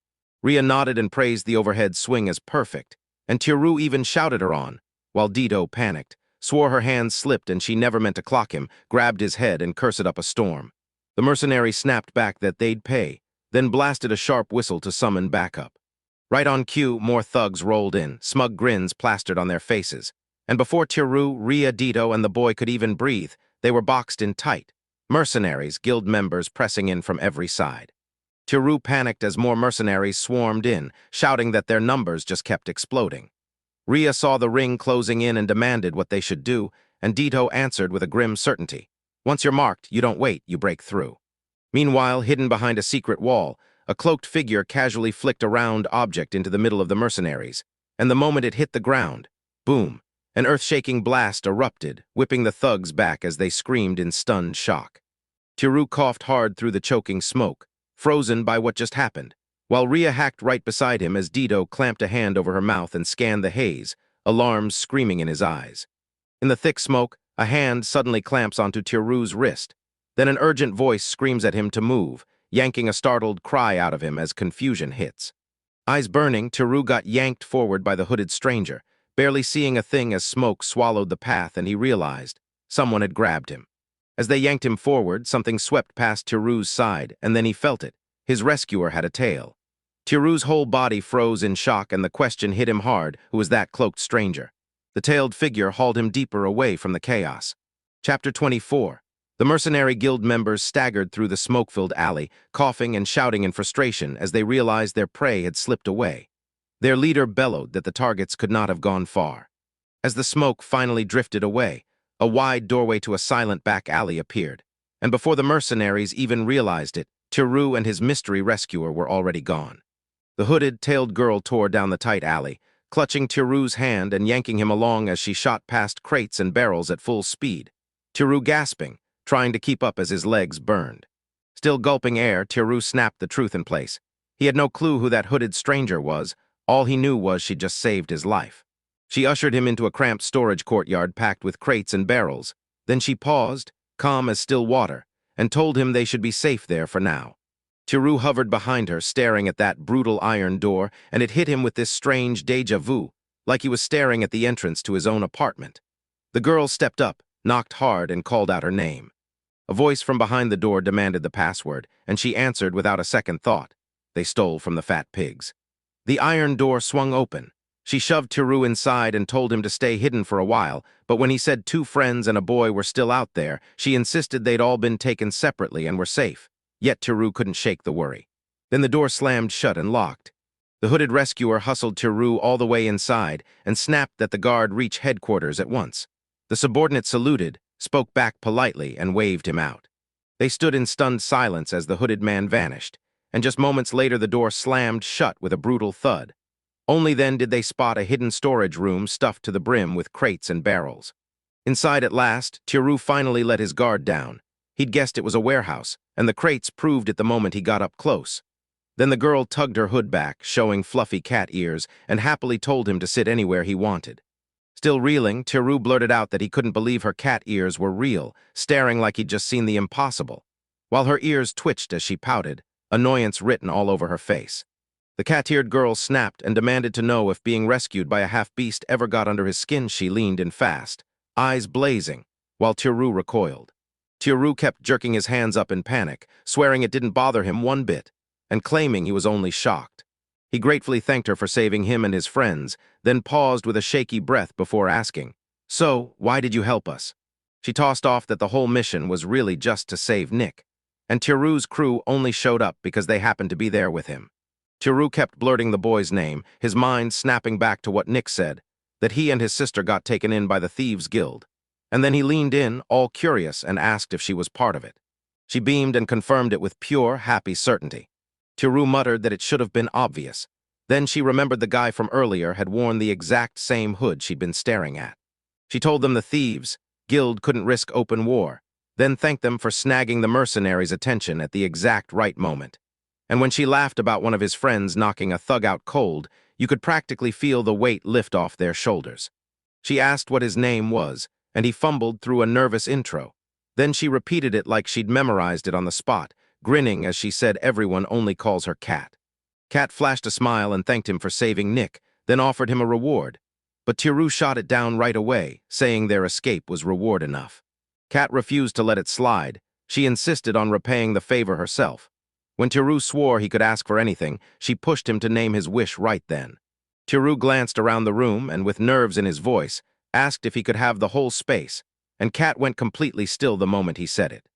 Ria nodded and praised the overhead swing as perfect, and Tiru even shouted her on, while Dito panicked, swore her hands slipped and she never meant to clock him, grabbed his head and cursed up a storm. The mercenary snapped back that they'd pay, then blasted a sharp whistle to summon backup. Right on cue, more thugs rolled in, smug grins plastered on their faces, and before Tiru, Ria, Dito, and the boy could even breathe, they were boxed in tight, mercenaries, guild members pressing in from every side. Tiru panicked as more mercenaries swarmed in, shouting that their numbers just kept exploding. Ria saw the ring closing in and demanded what they should do, and Dito answered with a grim certainty. "Once you're marked, you don't wait, you break through." Meanwhile, hidden behind a secret wall, a cloaked figure casually flicked a round object into the middle of the mercenaries, and the moment it hit the ground, boom, an earth-shaking blast erupted, whipping the thugs back as they screamed in stunned shock. Tiru coughed hard through the choking smoke, frozen by what just happened, while Rhea hacked right beside him as Dido clamped a hand over her mouth and scanned the haze, alarm screaming in his eyes. In the thick smoke, a hand suddenly clamps onto Tiru's wrist. Then an urgent voice screams at him to move, yanking a startled cry out of him as confusion hits. Eyes burning, Tiru got yanked forward by the hooded stranger, barely seeing a thing as smoke swallowed the path, and he realized someone had grabbed him. As they yanked him forward, something swept past Tiru's side, and then he felt it. His rescuer had a tail. Tiru's whole body froze in shock, and the question hit him hard: who was that cloaked stranger? The tailed figure hauled him deeper away from the chaos. Chapter 24. The mercenary guild members staggered through the smoke-filled alley, coughing and shouting in frustration as they realized their prey had slipped away. Their leader bellowed that the targets could not have gone far. As the smoke finally drifted away, a wide doorway to a silent back alley appeared, and before the mercenaries even realized it, Tiru and his mystery rescuer were already gone. The hooded, tailed girl tore down the tight alley, clutching Tiru's hand and yanking him along as she shot past crates and barrels at full speed. Tiru gasping, trying to keep up as his legs burned. Still gulping air, Tiru snapped the truth in place. He had no clue who that hooded stranger was. All he knew was she'd just saved his life. She ushered him into a cramped storage courtyard packed with crates and barrels. Then she paused, calm as still water, and told him they should be safe there for now. Tiru hovered behind her, staring at that brutal iron door, and it hit him with this strange déjà vu, like he was staring at the entrance to his own apartment. The girl stepped up, knocked hard, and called out her name. A voice from behind the door demanded the password, and she answered without a second thought. They stole from the fat pigs. The iron door swung open. She shoved Tiru inside and told him to stay hidden for a while, but when he said 2 friends and a boy were still out there, she insisted they'd all been taken separately and were safe. Yet Tiru couldn't shake the worry. Then the door slammed shut and locked. The hooded rescuer hustled Tiru all the way inside and snapped that the guard reach headquarters at once. The subordinate saluted, spoke back politely, and waved him out. They stood in stunned silence as the hooded man vanished, and just moments later the door slammed shut with a brutal thud. Only then did they spot a hidden storage room stuffed to the brim with crates and barrels. Inside at last, Tiru finally let his guard down. He'd guessed it was a warehouse, and the crates proved it the moment he got up close. Then the girl tugged her hood back, showing fluffy cat ears, and happily told him to sit anywhere he wanted. Still reeling, Tiru blurted out that he couldn't believe her cat ears were real, staring like he'd just seen the impossible, while her ears twitched as she pouted, annoyance written all over her face. The cat-eared girl snapped and demanded to know if being rescued by a half-beast ever got under his skin. She leaned in fast, eyes blazing, while Tiru recoiled. Tiru kept jerking his hands up in panic, swearing it didn't bother him one bit, and claiming he was only shocked. He gratefully thanked her for saving him and his friends, then paused with a shaky breath before asking, "So, why did you help us?" She tossed off that the whole mission was really just to save Nick, and Tiru's crew only showed up because they happened to be there with him. Tiru kept blurting the boy's name, his mind snapping back to what Nick said, that he and his sister got taken in by the Thieves' Guild. And then he leaned in, all curious, and asked if she was part of it. She beamed and confirmed it with pure, happy certainty. Tiru muttered that it should have been obvious. Then she remembered the guy from earlier had worn the exact same hood she'd been staring at. She told them the Thieves' Guild couldn't risk open war, then thanked them for snagging the mercenaries' attention at the exact right moment. And when she laughed about one of his friends knocking a thug out cold, you could practically feel the weight lift off their shoulders. She asked what his name was, and he fumbled through a nervous intro. Then she repeated it like she'd memorized it on the spot, grinning as she said everyone only calls her Cat. Cat flashed a smile and thanked him for saving Nick, then offered him a reward. But Tiru shot it down right away, saying their escape was reward enough. Cat refused to let it slide. She insisted on repaying the favor herself. When Tiru swore he could ask for anything, she pushed him to name his wish right then. Tiru glanced around the room and, with nerves in his voice, asked if he could have the whole space, and Cat went completely still the moment he said it.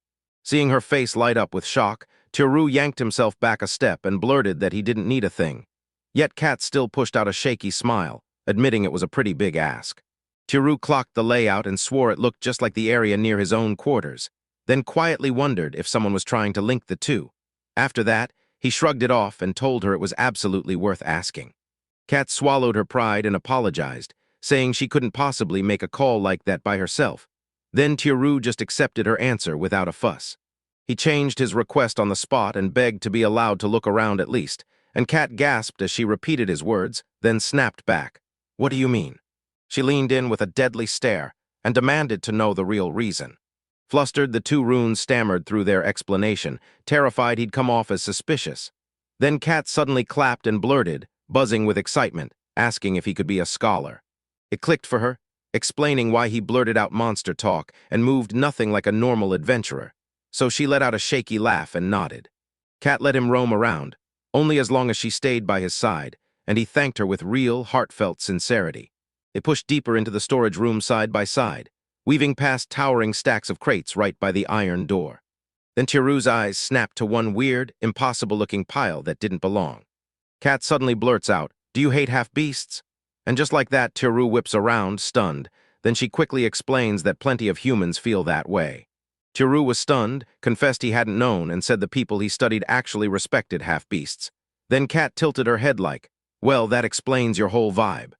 Seeing her face light up with shock, Tiru yanked himself back a step and blurted that he didn't need a thing. Yet Cat still pushed out a shaky smile, admitting it was a pretty big ask. Tiru clocked the layout and swore it looked just like the area near his own quarters, then quietly wondered if someone was trying to link the two. After that, He shrugged it off and told her it was absolutely worth asking. Kat swallowed her pride and apologized, saying she couldn't possibly make a call like that by herself. Then Tiru just accepted her answer without a fuss. He changed his request on the spot and begged to be allowed to look around at least, and Kat gasped as she repeated his words, then snapped back. "What do you mean?" She leaned in with a deadly stare and demanded to know the real reason. Flustered, the two runes stammered through their explanation, terrified he'd come off as suspicious. Then Kat suddenly clapped and blurted, buzzing with excitement, asking if he could be a scholar. It clicked for her, explaining why he blurted out monster talk and moved nothing like a normal adventurer. So she let out a shaky laugh and nodded. Kat let him roam around, only as long as she stayed by his side, and he thanked her with real, heartfelt sincerity. They pushed deeper into the storage room side by side, weaving past towering stacks of crates right by the iron door. Then Tiru's eyes snapped to one weird, impossible-looking pile that didn't belong. Kat suddenly blurts out, "Do you hate half-beasts?" And just like that, Tiru whips around, stunned. Then she quickly explains that plenty of humans feel that way. Tiru was stunned, confessed he hadn't known, and said the people he studied actually respected half-beasts. Then Kat tilted her head like, "Well, that explains your whole vibe."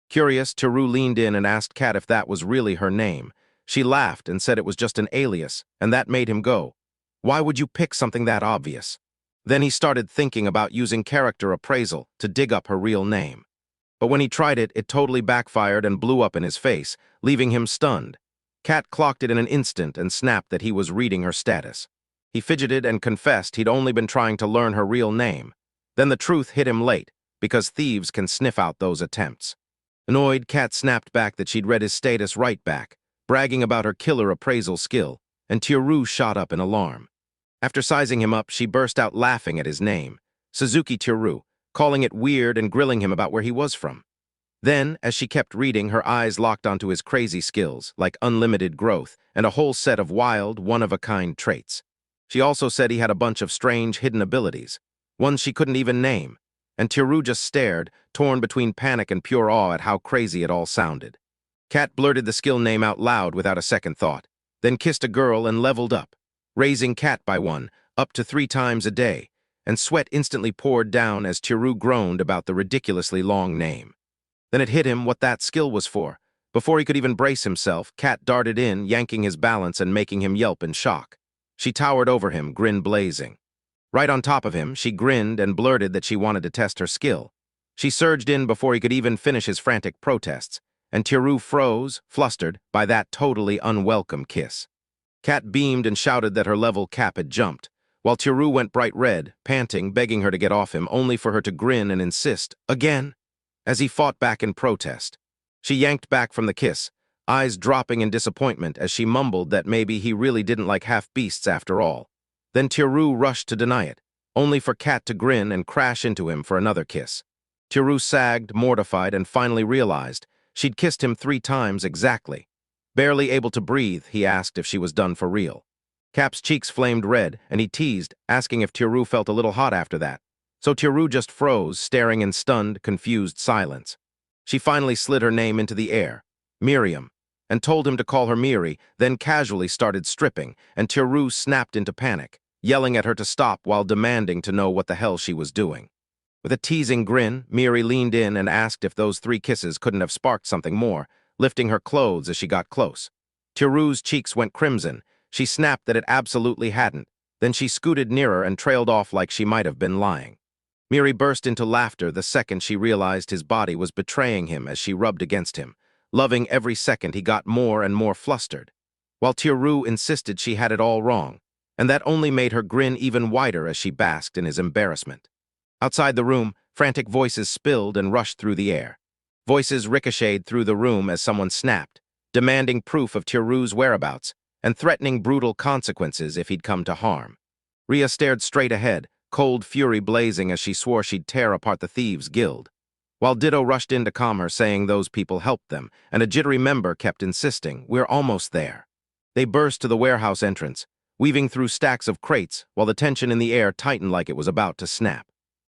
Curious, Tiru leaned in and asked Kat if that was really her name. She laughed and said it was just an alias, and that made him go, "Why would you pick something that obvious?" Then he started thinking about using character appraisal to dig up her real name. But when he tried it, it totally backfired and blew up in his face, leaving him stunned. Kat clocked it in an instant and snapped that he was reading her status. He fidgeted and confessed he'd only been trying to learn her real name. Then the truth hit him late, because thieves can sniff out those attempts. Annoyed, Kat snapped back that she'd read his status right back, bragging about her killer appraisal skill, and Tiru shot up in alarm. After sizing him up, she burst out laughing at his name, Suzuki Tiru, calling it weird and grilling him about where he was from. Then, as she kept reading, her eyes locked onto his crazy skills, like unlimited growth, and a whole set of wild, one-of-a-kind traits. She also said he had a bunch of strange, hidden abilities, ones she couldn't even name, and Tiru just stared, torn between panic and pure awe at how crazy it all sounded. Kat blurted the skill name out loud without a second thought, then kissed a girl and leveled up, raising Kat by one, up to 3 times a day, and sweat instantly poured down as Tiru groaned about the ridiculously long name. Then it hit him what that skill was for. Before he could even brace himself, Kat darted in, yanking his balance and making him yelp in shock. She towered over him, grin blazing. Right on top of him, she grinned and blurted that she wanted to test her skill. She surged in before he could even finish his frantic protests, and Tiru froze, flustered, by that totally unwelcome kiss. Kat beamed and shouted that her level cap had jumped, while Tiru went bright red, panting, begging her to get off him, only for her to grin and insist, "Again?" as he fought back in protest. She yanked back from the kiss, eyes dropping in disappointment as she mumbled that maybe he really didn't like half-beasts after all. Then Tiru rushed to deny it, only for Kat to grin and crash into him for another kiss. Tiru sagged, mortified, and finally realized she'd kissed him 3 times exactly. Barely able to breathe, he asked if she was done for real. Kap's cheeks flamed red, and he teased, asking if Tiru felt a little hot after that. So Tiru just froze, staring in stunned, confused silence. She finally slid her name into the air, Miriam, and told him to call her Miri, then casually started stripping, and Tiru snapped into panic, yelling at her to stop while demanding to know what the hell she was doing. With a teasing grin, Miri leaned in and asked if those 3 kisses couldn't have sparked something more, lifting her clothes as she got close. Tiru's cheeks went crimson. She snapped that it absolutely hadn't. Then she scooted nearer and trailed off like she might have been lying. Miri burst into laughter the second she realized his body was betraying him as she rubbed against him, loving every second he got more and more flustered, while Tiru insisted she had it all wrong, and that only made her grin even wider as she basked in his embarrassment. Outside the room, frantic voices spilled and rushed through the air. Voices ricocheted through the room as someone snapped, demanding proof of Tiru's whereabouts and threatening brutal consequences if he'd come to harm. Rhea stared straight ahead, cold fury blazing as she swore she'd tear apart the thieves' guild, while Ditto rushed in to calm her, saying those people helped them, and a jittery member kept insisting, "We're almost there." They burst to the warehouse entrance, weaving through stacks of crates, while the tension in the air tightened like it was about to snap.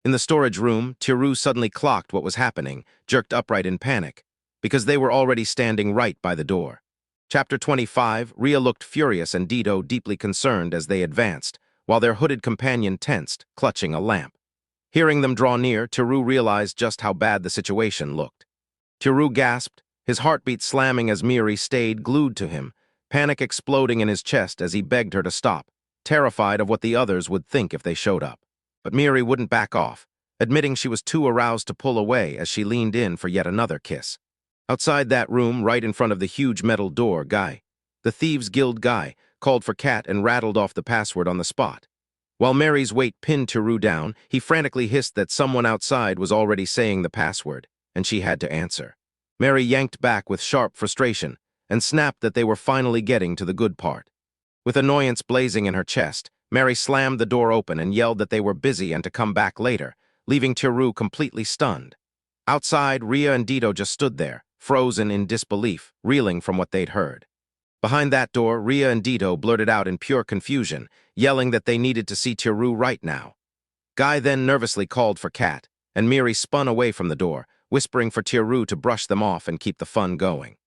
In the storage room, Tiru suddenly clocked what was happening, jerked upright in panic, because they were already standing right by the door. Chapter 25, Rhea looked furious and Ditto deeply concerned as they advanced, while their hooded companion tensed, clutching a lamp. Hearing them draw near, Teru realized just how bad the situation looked. Teru gasped, his heartbeat slamming as Miri stayed glued to him, panic exploding in his chest as he begged her to stop, terrified of what the others would think if they showed up. But Miri wouldn't back off, admitting she was too aroused to pull away as she leaned in for yet another kiss. Outside that room, right in front of the huge metal door, the Thieves' Guild guy, called for Cat and rattled off the password on the spot. While Mary's weight pinned Teru down, he frantically hissed that someone outside was already saying the password, and she had to answer. Mary yanked back with sharp frustration and snapped that they were finally getting to the good part. With annoyance blazing in her chest, Mary slammed the door open and yelled that they were busy and to come back later, leaving Teru completely stunned. Outside, Ria and Dito just stood there, frozen in disbelief, reeling from what they'd heard. Behind that door, Ria and Dito blurted out in pure confusion, yelling that they needed to see Teru right now. Guy then nervously called for Cat, and Miri spun away from the door, whispering for Teru to brush them off and keep the fun going.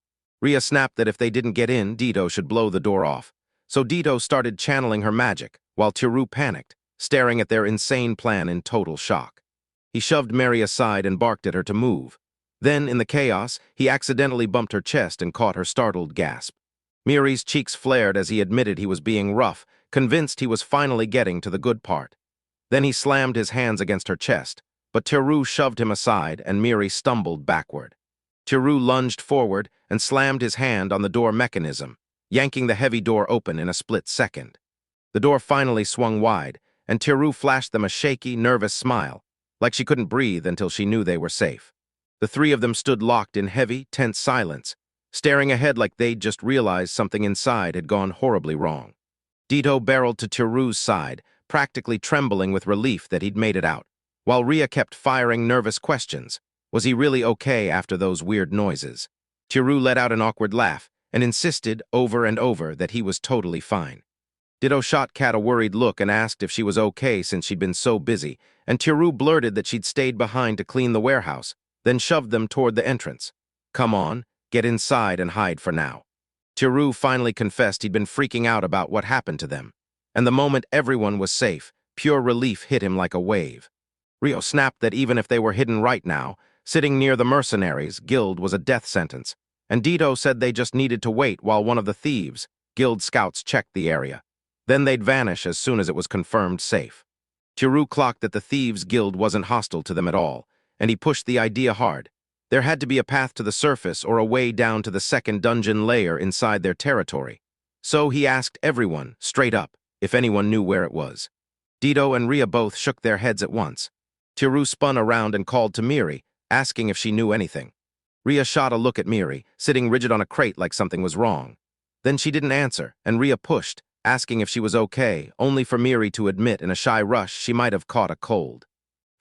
Ria snapped that if they didn't get in, Dito should blow the door off. So Dito started channeling her magic, while Teru panicked, staring at their insane plan in total shock. He shoved Mary aside and barked at her to move. Then, in the chaos, he accidentally bumped her chest and caught her startled gasp. Miri's cheeks flared as he admitted he was being rough, convinced he was finally getting to the good part. Then he slammed his hands against her chest, but Teru shoved him aside and Miri stumbled backward. Teru lunged forward and slammed his hand on the door mechanism, yanking the heavy door open in a split second. The door finally swung wide, and Teru flashed them a shaky, nervous smile, like she couldn't breathe until she knew they were safe. The three of them stood locked in heavy, tense silence, staring ahead like they'd just realized something inside had gone horribly wrong. Dito barreled to Teru's side, practically trembling with relief that he'd made it out, while Ria kept firing nervous questions. Was he really okay after those weird noises? Teru let out an awkward laugh and insisted over and over that he was totally fine. Dito shot Cat a worried look and asked if she was okay since she'd been so busy, and Teru blurted that she'd stayed behind to clean the warehouse, then shoved them toward the entrance. Come on. Get inside and hide for now. Teru finally confessed he'd been freaking out about what happened to them, and the moment everyone was safe, pure relief hit him like a wave. Rio snapped that even if they were hidden right now, sitting near the mercenaries' guild was a death sentence, and Dito said they just needed to wait while one of the thieves' guild scouts checked the area. Then they'd vanish as soon as it was confirmed safe. Teru clocked that the thieves' guild wasn't hostile to them at all, and he pushed the idea hard. There had to be a path to the surface or a way down to the second dungeon layer inside their territory. So he asked everyone, straight up, if anyone knew where it was. Dito and Ria both shook their heads at once. Teru spun around and called to Miri, asking if she knew anything. Ria shot a look at Miri, sitting rigid on a crate like something was wrong. Then she didn't answer, and Ria pushed, asking if she was okay, only for Miri to admit in a shy rush she might have caught a cold.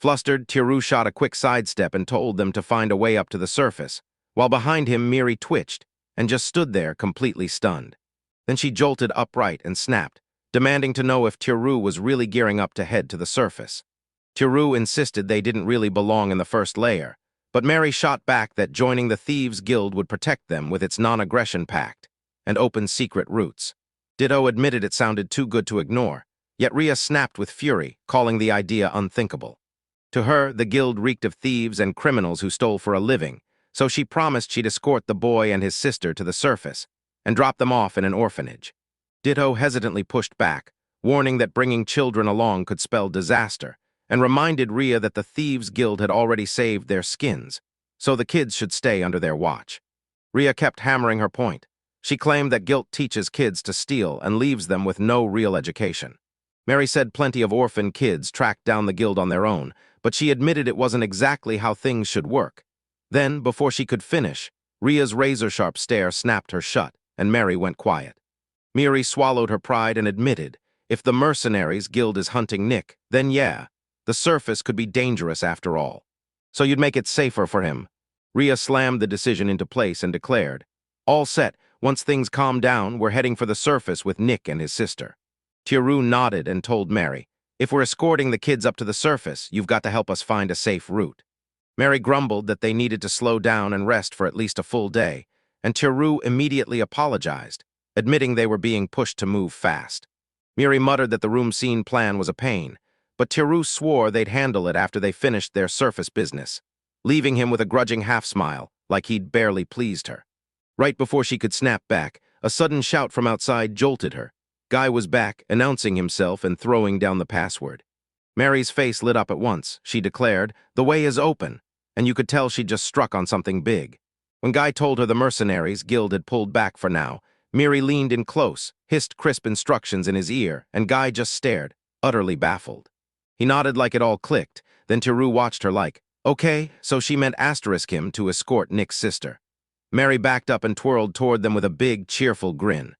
Flustered, Teru shot a quick sidestep and told them to find a way up to the surface, while behind him Miri twitched and just stood there completely stunned. Then she jolted upright and snapped, demanding to know if Teru was really gearing up to head to the surface. Teru insisted they didn't really belong in the first layer, but Mary shot back that joining the Thieves' Guild would protect them with its non-aggression pact and open secret routes. Dito admitted it sounded too good to ignore, yet Ria snapped with fury, calling the idea unthinkable. To her, the guild reeked of thieves and criminals who stole for a living, so she promised she'd escort the boy and his sister to the surface and drop them off in an orphanage. Dito hesitantly pushed back, warning that bringing children along could spell disaster, and reminded Ria that the Thieves' Guild had already saved their skins, so the kids should stay under their watch. Ria kept hammering her point. She claimed that guilt teaches kids to steal and leaves them with no real education. Mary said plenty of orphan kids tracked down the guild on their own, but she admitted it wasn't exactly how things should work. Then, before she could finish, Ria's razor-sharp stare snapped her shut, and Mary went quiet. Miri swallowed her pride and admitted, if the mercenaries' guild is hunting Nick, then yeah, the surface could be dangerous after all. So you'd make it safer for him. Ria slammed the decision into place and declared, all set, once things calm down, we're heading for the surface with Nick and his sister. Teru nodded and told Mary, if we're escorting the kids up to the surface, you've got to help us find a safe route. Mary grumbled that they needed to slow down and rest for at least a full day, and Teru immediately apologized, admitting they were being pushed to move fast. Miri muttered that the room scene plan was a pain, but Tiru swore they'd handle it after they finished their surface business, leaving him with a grudging half-smile, like he'd barely pleased her. Right before she could snap back, a sudden shout from outside jolted her. Guy was back, announcing himself and throwing down the password. Mary's face lit up at once. She declared, "The way is open," and you could tell she'd just struck on something big. When Guy told her the mercenaries guild had pulled back for now, Miri leaned in close, hissed crisp instructions in his ear, and Guy just stared, utterly baffled. He nodded like it all clicked, then Tiru watched her like, "Okay, so she meant asterisk him to escort Nick's sister." Mary backed up and twirled toward them with a big, cheerful grin.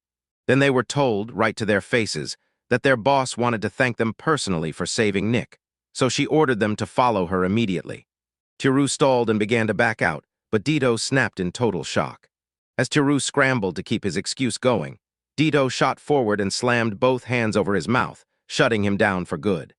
Then they were told, right to their faces, that their boss wanted to thank them personally for saving Nick, so she ordered them to follow her immediately. Tiru stalled and began to back out, but Dito snapped in total shock. As Tiru scrambled to keep his excuse going, Dito shot forward and slammed both hands over his mouth, shutting him down for good.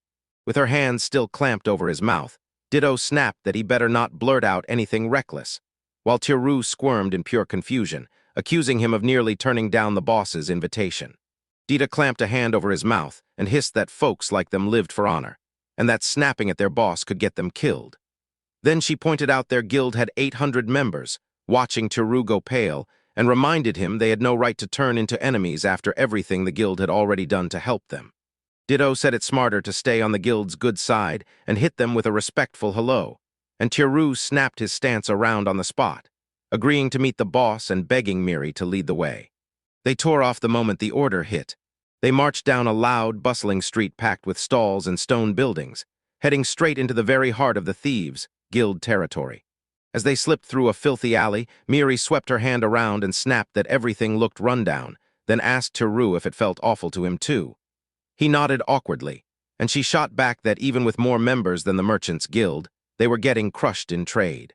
With her hands still clamped over his mouth, Dito snapped that he better not blurt out anything reckless, while Tiru squirmed in pure confusion, accusing him of nearly turning down the boss's invitation. Dita clamped a hand over his mouth and hissed that folks like them lived for honor, and that snapping at their boss could get them killed. Then she pointed out their guild had 800 members, watching Tiru go pale, and reminded him they had no right to turn into enemies after everything the guild had already done to help them. Ditto said it smarter to stay on the guild's good side and hit them with a respectful hello, and Tiru snapped his stance around on the spot, agreeing to meet the boss and begging Miri to lead the way. They tore off the moment the order hit. They marched down a loud, bustling street packed with stalls and stone buildings, heading straight into the very heart of the thieves' guild territory. As they slipped through a filthy alley, Miri swept her hand around and snapped that everything looked rundown, then asked Tiru if it felt awful to him too. He nodded awkwardly, and she shot back that even with more members than the Merchants' Guild, they were getting crushed in trade.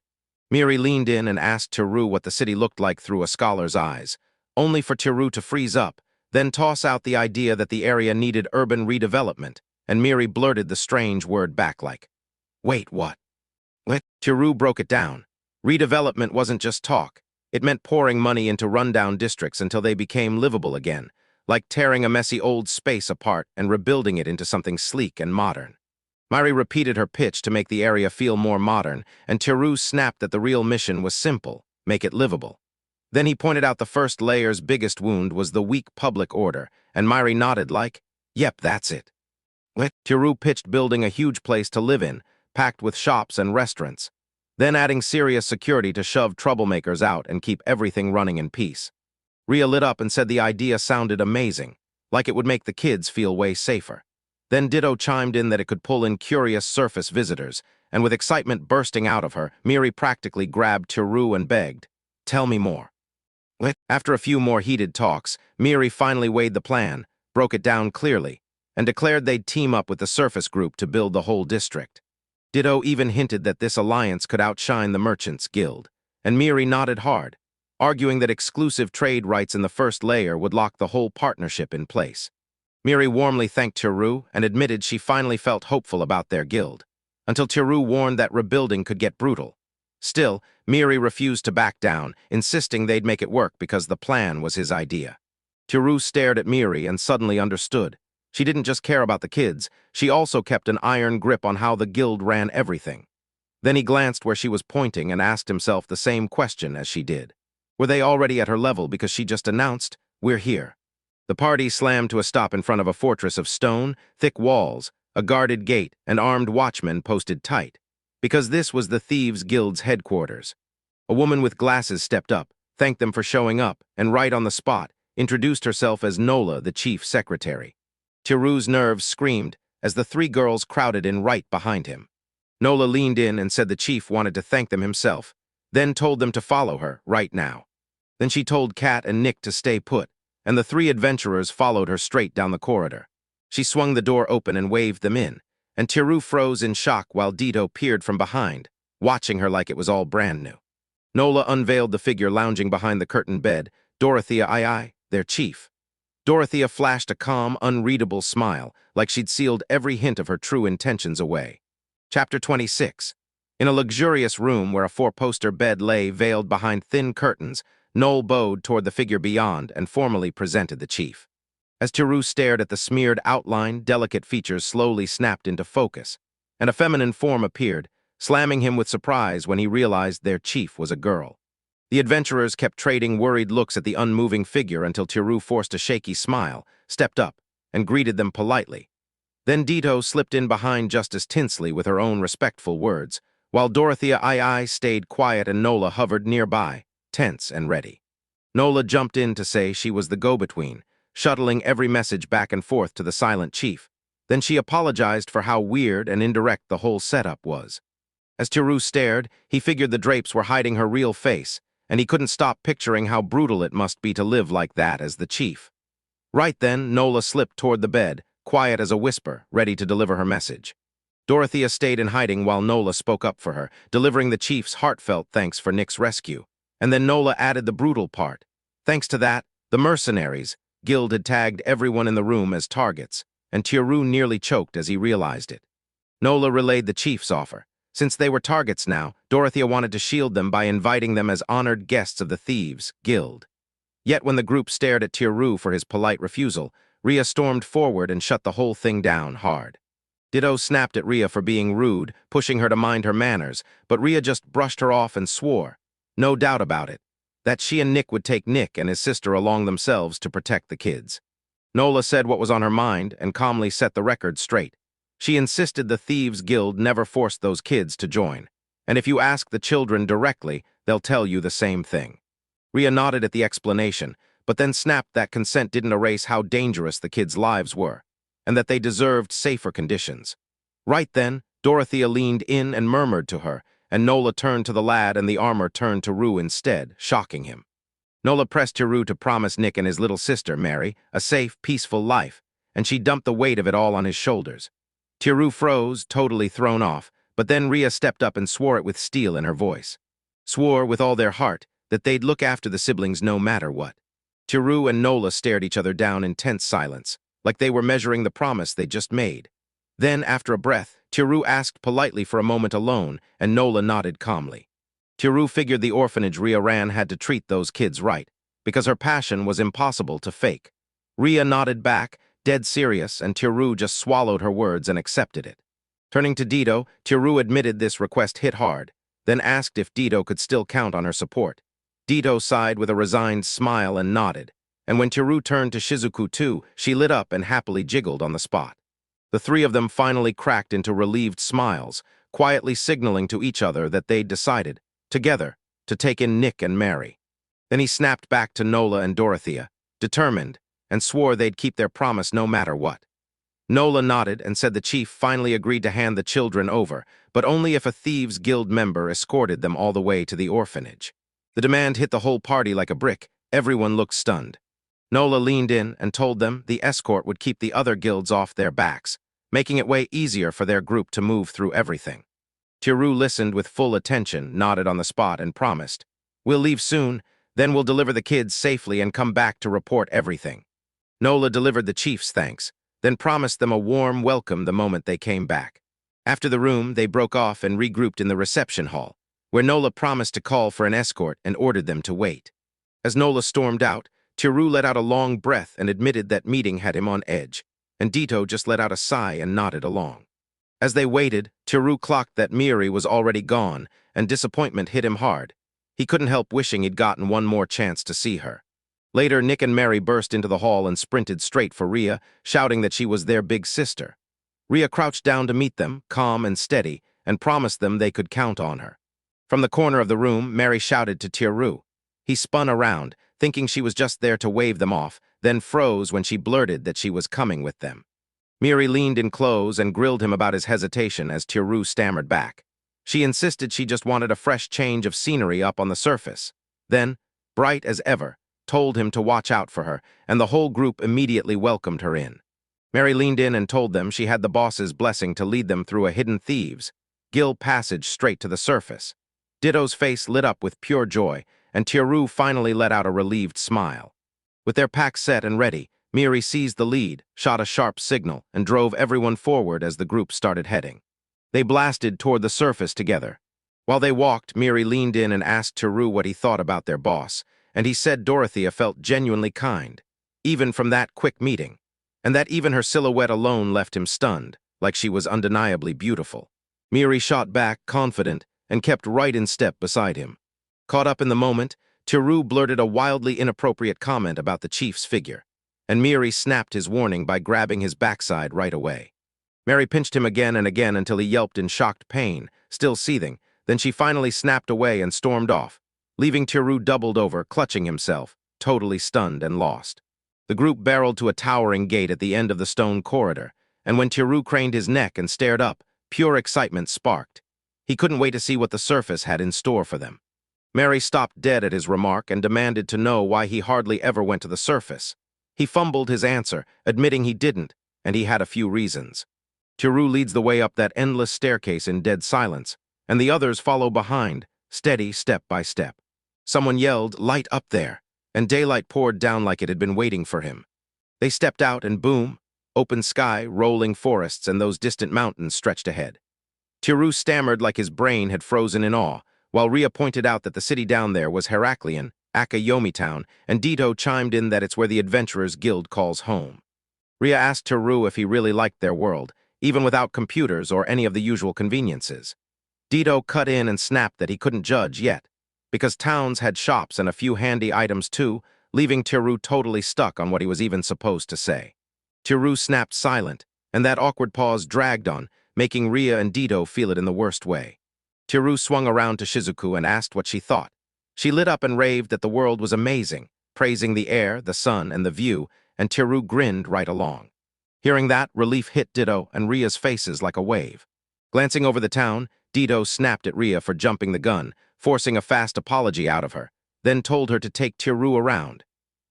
Miri leaned in and asked Tiru what the city looked like through a scholar's eyes, only for Tiru to freeze up, then toss out the idea that the area needed urban redevelopment, and Miri blurted the strange word back like, "Wait, what?" Tiru broke it down. Redevelopment wasn't just talk. It meant pouring money into rundown districts until they became livable again, like tearing a messy old space apart and rebuilding it into something sleek and modern. Miri repeated her pitch to make the area feel more modern, and Tiru snapped that the real mission was simple: make it livable. Then he pointed out the first layer's biggest wound was the weak public order, and Miri nodded like, "Yep, that's it." Tiru pitched building a huge place to live in, packed with shops and restaurants, then adding serious security to shove troublemakers out and keep everything running in peace. Rhea lit up and said the idea sounded amazing, like it would make the kids feel way safer. Then Ditto chimed in that it could pull in curious surface visitors, and with excitement bursting out of her, Miri practically grabbed Tiru and begged, "Tell me more." After a few more heated talks, Miri finally weighed the plan, broke it down clearly, and declared they'd team up with the surface group to build the whole district. Ditto even hinted that this alliance could outshine the Merchants' Guild, and Miri nodded hard, arguing that exclusive trade rights in the first layer would lock the whole partnership in place. Miri warmly thanked Tiru and admitted she finally felt hopeful about their guild, until Tiru warned that rebuilding could get brutal. Still, Miri refused to back down, insisting they'd make it work because the plan was his idea. Tiru stared at Miri and suddenly understood. She didn't just care about the kids, she also kept an iron grip on how the guild ran everything. Then he glanced where she was pointing and asked himself the same question as she did. Were they already at her level because she just announced, "We're here"? The party slammed to a stop in front of a fortress of stone, thick walls, a guarded gate, and armed watchmen posted tight, because this was the Thieves' Guild's headquarters. A woman with glasses stepped up, thanked them for showing up, and right on the spot, introduced herself as Nola, the chief secretary. Tiru's nerves screamed as the three girls crowded in right behind him. Nola leaned in and said the chief wanted to thank them himself, then told them to follow her right now. Then she told Kat and Nick to stay put, and the three adventurers followed her straight down the corridor. She swung the door open and waved them in, and Tiru froze in shock while Dito peered from behind, watching her like it was all brand new. Nola unveiled the figure lounging behind the curtained bed, Dorothea II, their chief. Dorothea flashed a calm, unreadable smile, like she'd sealed every hint of her true intentions away. Chapter 26. In a luxurious room where a four-poster bed lay veiled behind thin curtains, Noel bowed toward the figure beyond and formally presented the chief. As Tiru stared at the smeared outline, delicate features slowly snapped into focus, and a feminine form appeared, slamming him with surprise when he realized their chief was a girl. The adventurers kept trading worried looks at the unmoving figure until Tiru forced a shaky smile, stepped up, and greeted them politely. Then Dito slipped in behind just as Tinsley with her own respectful words, while Dorothea Ai stayed quiet and Nola hovered nearby, tense and ready. Nola jumped in to say she was the go-between, shuttling every message back and forth to the silent chief. Then she apologized for how weird and indirect the whole setup was. As Tiru stared, he figured the drapes were hiding her real face, and he couldn't stop picturing how brutal it must be to live like that as the chief. Right then, Nola slipped toward the bed, quiet as a whisper, ready to deliver her message. Dorothea stayed in hiding while Nola spoke up for her, delivering the chief's heartfelt thanks for Nick's rescue. And then Nola added the brutal part. Thanks to that, the mercenaries guild had tagged everyone in the room as targets, and Tiru nearly choked as he realized it. Nola relayed the chief's offer. Since they were targets now, Dorothea wanted to shield them by inviting them as honored guests of the Thieves' Guild. Yet when the group stared at Tiru for his polite refusal, Rhea stormed forward and shut the whole thing down hard. Ditto snapped at Rhea for being rude, pushing her to mind her manners, but Rhea just brushed her off and swore, no doubt about it, that she and Nick would take Nick and his sister along themselves to protect the kids. Nola said what was on her mind and calmly set the record straight. She insisted the Thieves' Guild never forced those kids to join, and if you ask the children directly, they'll tell you the same thing. Rhea nodded at the explanation, but then snapped that consent didn't erase how dangerous the kids' lives were, and that they deserved safer conditions. Right then, Dorothea leaned in and murmured to her, and Nola turned to the lad and the armor turned to Rue instead, shocking him. Nola pressed Tiru to promise Nick and his little sister, Mary, a safe, peaceful life, and she dumped the weight of it all on his shoulders. Tiru froze, totally thrown off, but then Rhea stepped up and swore it with steel in her voice. Swore with all their heart that they'd look after the siblings no matter what. Tiru and Nola stared each other down in tense silence, like they were measuring the promise they'd just made. Then, after a breath, Tiru asked politely for a moment alone, and Nola nodded calmly. Tiru figured the orphanage Rhea ran had to treat those kids right, because her passion was impossible to fake. Rhea nodded back, dead serious, and Tiru just swallowed her words and accepted it. Turning to Dito, Tiru admitted this request hit hard, then asked if Dito could still count on her support. Dito sighed with a resigned smile and nodded, and when Tiru turned to Shizuku too, she lit up and happily jiggled on the spot. The three of them finally cracked into relieved smiles, quietly signaling to each other that they'd decided, together, to take in Nick and Mary. Then he snapped back to Nola and Dorothea, determined, and swore they'd keep their promise no matter what. Nola nodded and said the chief finally agreed to hand the children over, but only if a Thieves' Guild member escorted them all the way to the orphanage. The demand hit the whole party like a brick. Everyone looked stunned. Nola leaned in and told them the escort would keep the other guilds off their backs, making it way easier for their group to move through everything. Tiru listened with full attention, nodded on the spot, and promised, "We'll leave soon, then we'll deliver the kids safely and come back to report everything." Nola delivered the chief's thanks, then promised them a warm welcome the moment they came back. After the room, they broke off and regrouped in the reception hall, where Nola promised to call for an escort and ordered them to wait. As Nola stormed out, Tiru let out a long breath and admitted that meeting had him on edge, and Dito just let out a sigh and nodded along. As they waited, Tiru clocked that Miri was already gone, and disappointment hit him hard. He couldn't help wishing he'd gotten one more chance to see her. Later, Nick and Mary burst into the hall and sprinted straight for Rhea, shouting that she was their big sister. Rhea crouched down to meet them, calm and steady, and promised them they could count on her. From the corner of the room, Mary shouted to Tiru. He spun around, thinking she was just there to wave them off, then froze when she blurted that she was coming with them. Miri leaned in close and grilled him about his hesitation as Tiru stammered back. She insisted she just wanted a fresh change of scenery up on the surface. Then, bright as ever, told him to watch out for her, and the whole group immediately welcomed her in. Mary leaned in and told them she had the boss's blessing to lead them through a hidden Thieves' Guild passage straight to the surface. Ditto's face lit up with pure joy, and Tiru finally let out a relieved smile. With their packs set and ready, Miri seized the lead, shot a sharp signal, and drove everyone forward as the group started heading. They blasted toward the surface together. While they walked, Miri leaned in and asked Tiru what he thought about their boss, and he said Dorothea felt genuinely kind. even from that quick meeting, and that even her silhouette alone left him stunned, like she was undeniably beautiful. Miri shot back, confident, and kept right in step beside him. Caught up in the moment, Teru blurted a wildly inappropriate comment about the chief's figure, and Miri snapped his warning by grabbing his backside right away. Mary pinched him again and again until he yelped in shocked pain, still seething. Then she finally snapped away and stormed off, leaving Teru doubled over, clutching himself, totally stunned and lost. The group barreled to a towering gate at the end of the stone corridor, and when Teru craned his neck and stared up, pure excitement sparked. He couldn't wait to see what the surface had in store for them. Mary stopped dead at his remark and demanded to know why he hardly ever went to the surface. He fumbled his answer, admitting he didn't, and he had a few reasons. Teru leads the way up that endless staircase in dead silence, and the others follow behind, steady step by step. Someone yelled, "Light up there," and daylight poured down like it had been waiting for him. They stepped out and boom, open sky, rolling forests, and those distant mountains stretched ahead. Teru stammered like his brain had frozen in awe, while Ria pointed out that the city down there was Heraklion, Akayomi Town, and Dito chimed in that it's where the Adventurers Guild calls home. Ria asked Teru if he really liked their world, even without computers or any of the usual conveniences. Dito cut in and snapped that he couldn't judge yet, because towns had shops and a few handy items too, leaving Teru totally stuck on what he was even supposed to say. Teru snapped silent, and that awkward pause dragged on, making Ria and Dito feel it in the worst way. Teru swung around to Shizuku and asked what she thought. She lit up and raved that the world was amazing, praising the air, the sun, and the view, and Teru grinned right along. Hearing that, relief hit Ditto and Ria's faces like a wave. Glancing over the town, Dito snapped at Ria for jumping the gun, forcing a fast apology out of her, then told her to take Teru around.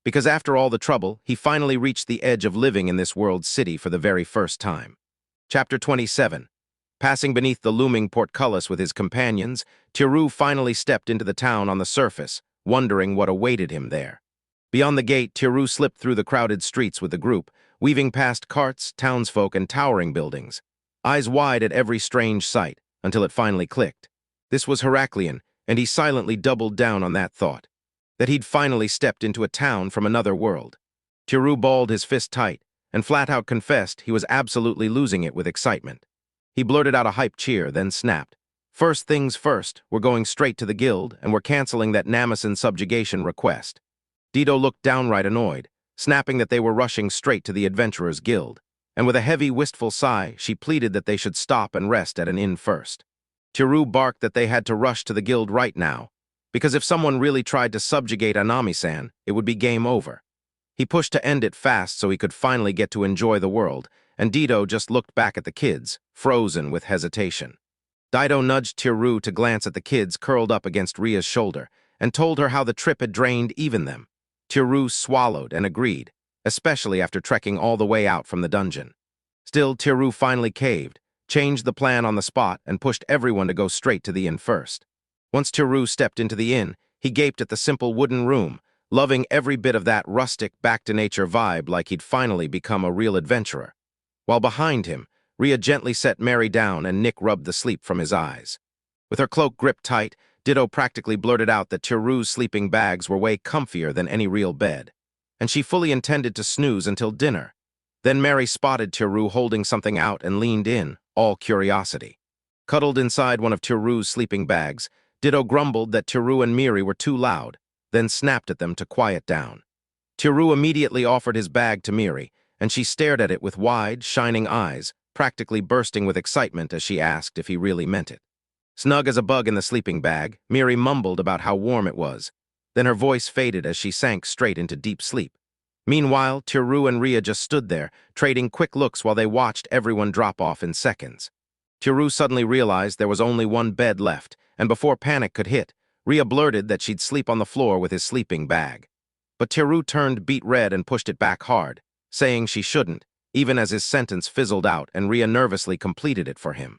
Because after all the trouble, he finally reached the edge of living in this world's city for the very first time. Chapter 27. Passing beneath the looming portcullis with his companions, Teru finally stepped into the town on the surface, wondering what awaited him there. Beyond the gate, Teru slipped through the crowded streets with the group, weaving past carts, townsfolk, and towering buildings, eyes wide at every strange sight, until it finally clicked. This was Heraklion, and he silently doubled down on that thought, that he'd finally stepped into a town from another world. Teru balled his fist tight, and flat-out confessed he was absolutely losing it with excitement. He blurted out a hype cheer, then snapped. First things first, we're going straight to the guild, and we're canceling that Namison subjugation request. Dito looked downright annoyed, snapping that they were rushing straight to the Adventurers Guild, and with a heavy, wistful sigh, she pleaded that they should stop and rest at an inn first. Teru barked that they had to rush to the guild right now, because if someone really tried to subjugate Anami-san, it would be game over. He pushed to end it fast so he could finally get to enjoy the world, and Dito just looked back at the kids, frozen with hesitation. Dito nudged Teru to glance at the kids curled up against Ria's shoulder, and told her how the trip had drained even them. Teru swallowed and agreed, especially after trekking all the way out from the dungeon. Still, Teru finally caved, changed the plan on the spot, and pushed everyone to go straight to the inn first. Once Teru stepped into the inn, he gaped at the simple wooden room, loving every bit of that rustic, back-to-nature vibe like he'd finally become a real adventurer. While behind him, Ria gently set Mary down and Nick rubbed the sleep from his eyes. With her cloak gripped tight, Ditto practically blurted out that Teru's sleeping bags were way comfier than any real bed, and she fully intended to snooze until dinner. Then Mary spotted Teru holding something out and leaned in, all curiosity. Cuddled inside one of Teru's sleeping bags, Ditto grumbled that Teru and Miri were too loud, then snapped at them to quiet down. Teru immediately offered his bag to Miri, and she stared at it with wide, shining eyes, practically bursting with excitement as she asked if he really meant it. Snug as a bug in the sleeping bag, Miri mumbled about how warm it was. Then her voice faded as she sank straight into deep sleep. Meanwhile, Teru and Ria just stood there, trading quick looks while they watched everyone drop off in seconds. Teru suddenly realized there was only one bed left, and before panic could hit, Ria blurted that she'd sleep on the floor with his sleeping bag. But Teru turned beet red and pushed it back hard, saying she shouldn't, even as his sentence fizzled out and Ria nervously completed it for him.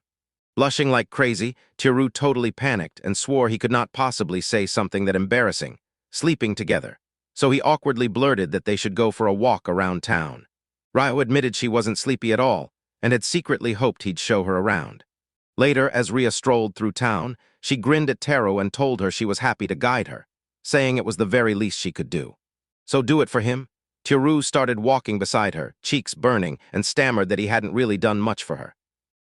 Blushing like crazy, Teru totally panicked and swore he could not possibly say something that embarrassing, sleeping together, so he awkwardly blurted that they should go for a walk around town. Ryo admitted she wasn't sleepy at all, and had secretly hoped he'd show her around. Later, as Ria strolled through town, she grinned at Taro and told her she was happy to guide her, saying it was the very least she could do. So do it for him? Tiru started walking beside her, cheeks burning, and stammered that he hadn't really done much for her.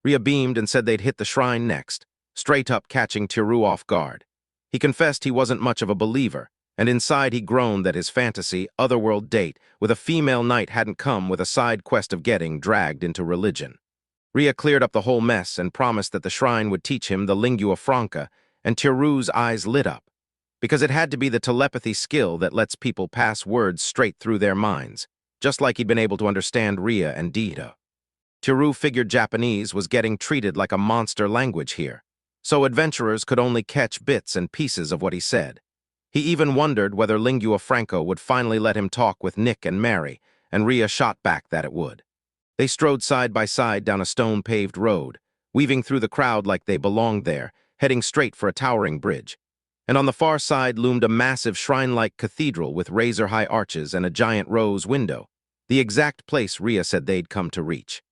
Ria beamed and said they'd hit the shrine next, straight up catching Tiru off guard. He confessed he wasn't much of a believer, and inside he groaned that his fantasy, otherworld date with a female knight hadn't come with a side quest of getting dragged into religion. Ria cleared up the whole mess and promised that the shrine would teach him the lingua franca, and Tiru's eyes lit up, because it had to be the telepathy skill that lets people pass words straight through their minds, just like he'd been able to understand Ria and Dita. Tiru figured Japanese was getting treated like a monster language here, so adventurers could only catch bits and pieces of what he said. He even wondered whether lingua franca would finally let him talk with Nick and Mary, and Ria shot back that it would. They strode side by side down a stone-paved road, weaving through the crowd like they belonged there, heading straight for a towering bridge. And on the far side loomed a massive shrine-like cathedral with razor-high arches and a giant rose window, the exact place Ria said they'd come to reach.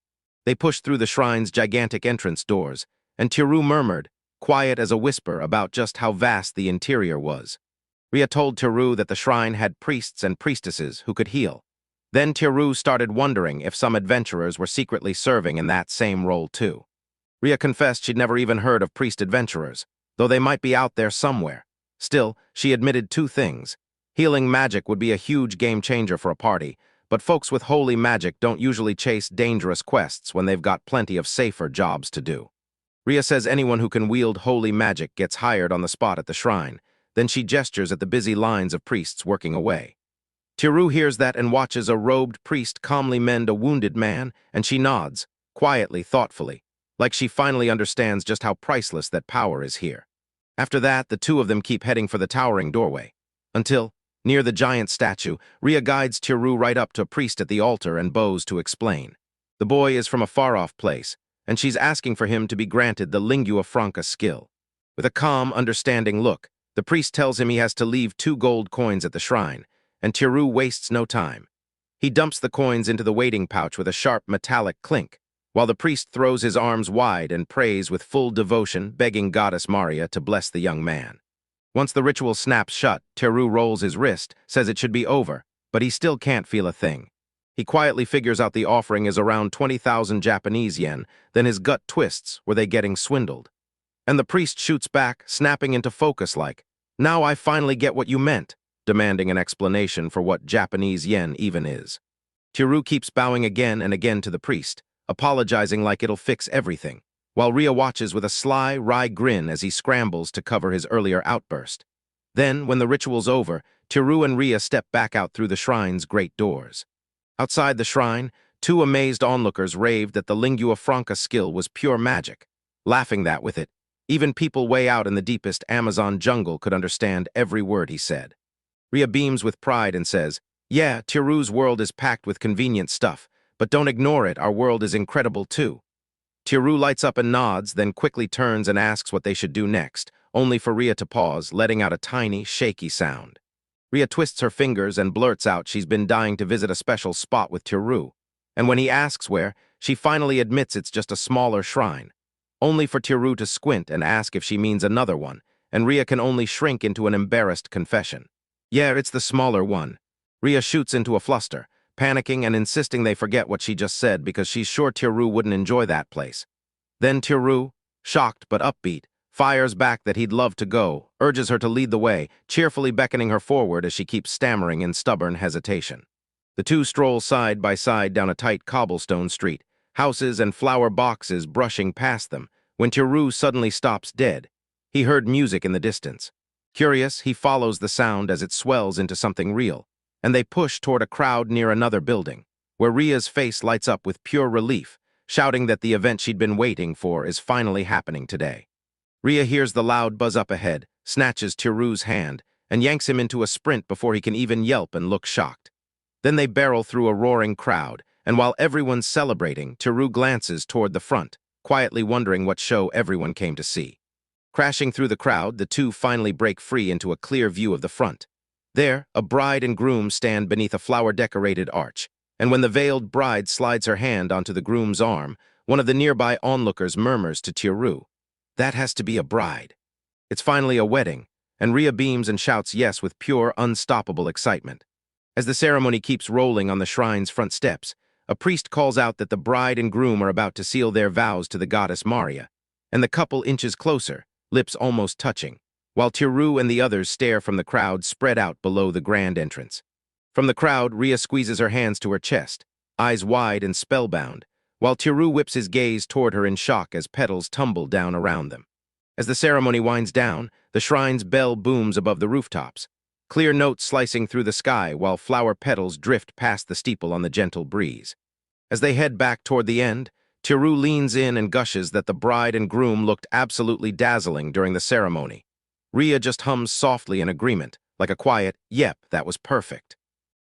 They pushed through the shrine's gigantic entrance doors, and Tiru murmured, quiet as a whisper, about just how vast the interior was. Ria told Tiru that the shrine had priests and priestesses who could heal. Then Tiru started wondering if some adventurers were secretly serving in that same role too. Ria confessed she'd never even heard of priest adventurers, though they might be out there somewhere. Still, she admitted two things. Healing magic would be a huge game-changer for a party, but folks with holy magic don't usually chase dangerous quests when they've got plenty of safer jobs to do. Ria says anyone who can wield holy magic gets hired on the spot at the shrine. Then she gestures at the busy lines of priests working away. Tiru hears that and watches a robed priest calmly mend a wounded man, and she nods, quietly, thoughtfully, like she finally understands just how priceless that power is here. After that, the two of them keep heading for the towering doorway, until, near the giant statue, Ria guides Tiru right up to a priest at the altar and bows to explain. The boy is from a far-off place, and she's asking for him to be granted the lingua franca skill. With a calm, understanding look, the priest tells him he has to leave 2 gold coins at the shrine, and Tiru wastes no time. He dumps the coins into the waiting pouch with a sharp metallic clink, while the priest throws his arms wide and prays with full devotion, begging Goddess Maria to bless the young man. Once the ritual snaps shut, Tiru rolls his wrist, says it should be over, but he still can't feel a thing. He quietly figures out the offering is around 20,000 Japanese yen, then his gut twists, were they getting swindled? And the priest shoots back, snapping into focus like, "Now I finally get what you meant," demanding an explanation for what Japanese yen even is. Tiru keeps bowing again and again to the priest, apologizing like it'll fix everything, while Ria watches with a sly, wry grin as he scrambles to cover his earlier outburst. Then, when the ritual's over, Tiru and Ria step back out through the shrine's great doors. Outside the shrine, 2 amazed onlookers raved that the lingua franca skill was pure magic, laughing that with it, even people way out in the deepest Amazon jungle could understand every word he said. Ria beams with pride and says, "Yeah, Tiru's world is packed with convenient stuff, but don't ignore it, our world is incredible too." Tiru lights up and nods, then quickly turns and asks what they should do next, only for Ria to pause, letting out a tiny, shaky sound. Ria twists her fingers and blurts out she's been dying to visit a special spot with Tiru, and when he asks where, she finally admits it's just a smaller shrine, only for Tiru to squint and ask if she means another one, and Ria can only shrink into an embarrassed confession. "Yeah, it's the smaller one." Ria shoots into a fluster, panicking and insisting they forget what she just said because she's sure Tiru wouldn't enjoy that place. Then Tiru, shocked but upbeat, fires back that he'd love to go, urges her to lead the way, cheerfully beckoning her forward as she keeps stammering in stubborn hesitation. The two stroll side by side down a tight cobblestone street, houses and flower boxes brushing past them, when Tiru suddenly stops dead. He heard music in the distance. Curious, he follows the sound as it swells into something real, and they push toward a crowd near another building, where Ria's face lights up with pure relief, shouting that the event she'd been waiting for is finally happening today. Ria hears the loud buzz up ahead, snatches Tiru's hand, and yanks him into a sprint before he can even yelp and look shocked. Then they barrel through a roaring crowd, and while everyone's celebrating, Tiru glances toward the front, quietly wondering what show everyone came to see. Crashing through the crowd, the two finally break free into a clear view of the front. There, a bride and groom stand beneath a flower-decorated arch, and when the veiled bride slides her hand onto the groom's arm, one of the nearby onlookers murmurs to Tiru, "That has to be a bride." It's finally a wedding, and Ria beams and shouts yes with pure, unstoppable excitement. As the ceremony keeps rolling on the shrine's front steps, a priest calls out that the bride and groom are about to seal their vows to the goddess Maria, and the couple inches closer, lips almost touching, while Tiru and the others stare from the crowd spread out below the grand entrance. From the crowd, Ria squeezes her hands to her chest, eyes wide and spellbound, while Tiru whips his gaze toward her in shock as petals tumble down around them. As the ceremony winds down, the shrine's bell booms above the rooftops, clear notes slicing through the sky while flower petals drift past the steeple on the gentle breeze. As they head back toward the end, Tiru leans in and gushes that the bride and groom looked absolutely dazzling during the ceremony. Ria just hums softly in agreement, like a quiet, "Yep, that was perfect."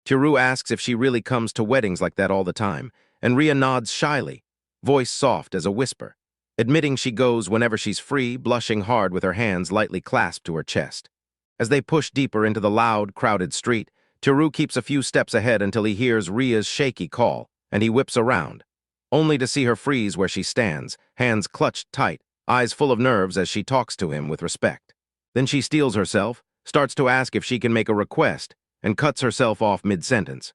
Tiru asks if she really comes to weddings like that all the time, and Ria nods shyly, voice soft as a whisper, admitting she goes whenever she's free, blushing hard with her hands lightly clasped to her chest. As they push deeper into the loud, crowded street, Tiru keeps a few steps ahead until he hears Ria's shaky call, and he whips around, only to see her freeze where she stands, hands clutched tight, eyes full of nerves as she talks to him with respect. Then she steels herself, starts to ask if she can make a request, and cuts herself off mid-sentence.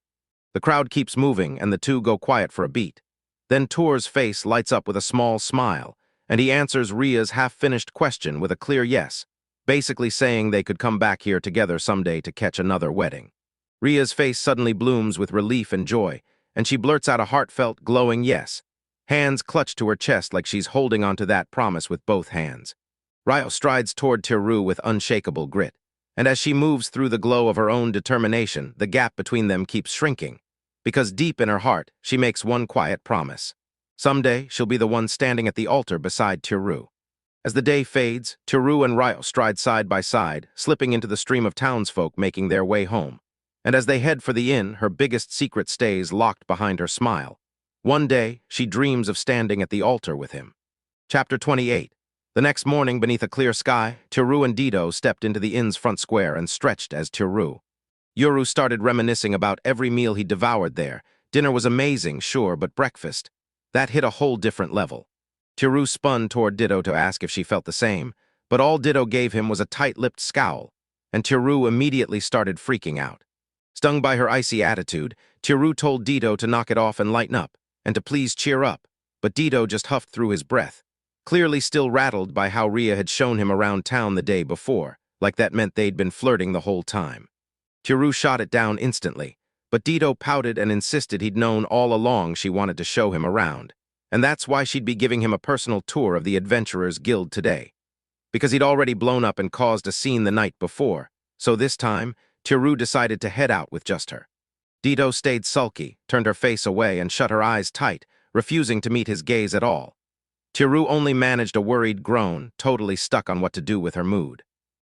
The crowd keeps moving, and the two go quiet for a beat. Then Tur's face lights up with a small smile, and he answers Ria's half-finished question with a clear yes, basically saying they could come back here together someday to catch another wedding. Ria's face suddenly blooms with relief and joy, and she blurts out a heartfelt, glowing yes, hands clutched to her chest like she's holding onto that promise with both hands. Rio strides toward Tiru with unshakable grit, and as she moves through the glow of her own determination, the gap between them keeps shrinking, because deep in her heart, she makes one quiet promise. Someday, she'll be the one standing at the altar beside Tiru. As the day fades, Tiru and Rio stride side by side, slipping into the stream of townsfolk making their way home. And as they head for the inn, her biggest secret stays locked behind her smile. One day, she dreams of standing at the altar with him. Chapter 28. The next morning, beneath a clear sky, Tiru and Dido stepped into the inn's front square and stretched as Tiru. Yuru started reminiscing about every meal he devoured there. Dinner was amazing, sure, but breakfast, that hit a whole different level. Tiru spun toward Dido to ask if she felt the same, but all Dido gave him was a tight-lipped scowl, and Tiru immediately started freaking out. Stung by her icy attitude, Tiru told Dido to knock it off and lighten up, and to please cheer up, but Dido just huffed through his breath, clearly still rattled by how Ria had shown him around town the day before, like that meant they'd been flirting the whole time. Tiru shot it down instantly, but Dido pouted and insisted he'd known all along she wanted to show him around, and that's why she'd be giving him a personal tour of the Adventurers Guild today. Because he'd already blown up and caused a scene the night before, so this time, Tiru decided to head out with just her. Dido stayed sulky, turned her face away, and shut her eyes tight, refusing to meet his gaze at all. Tiru only managed a worried groan, totally stuck on what to do with her mood.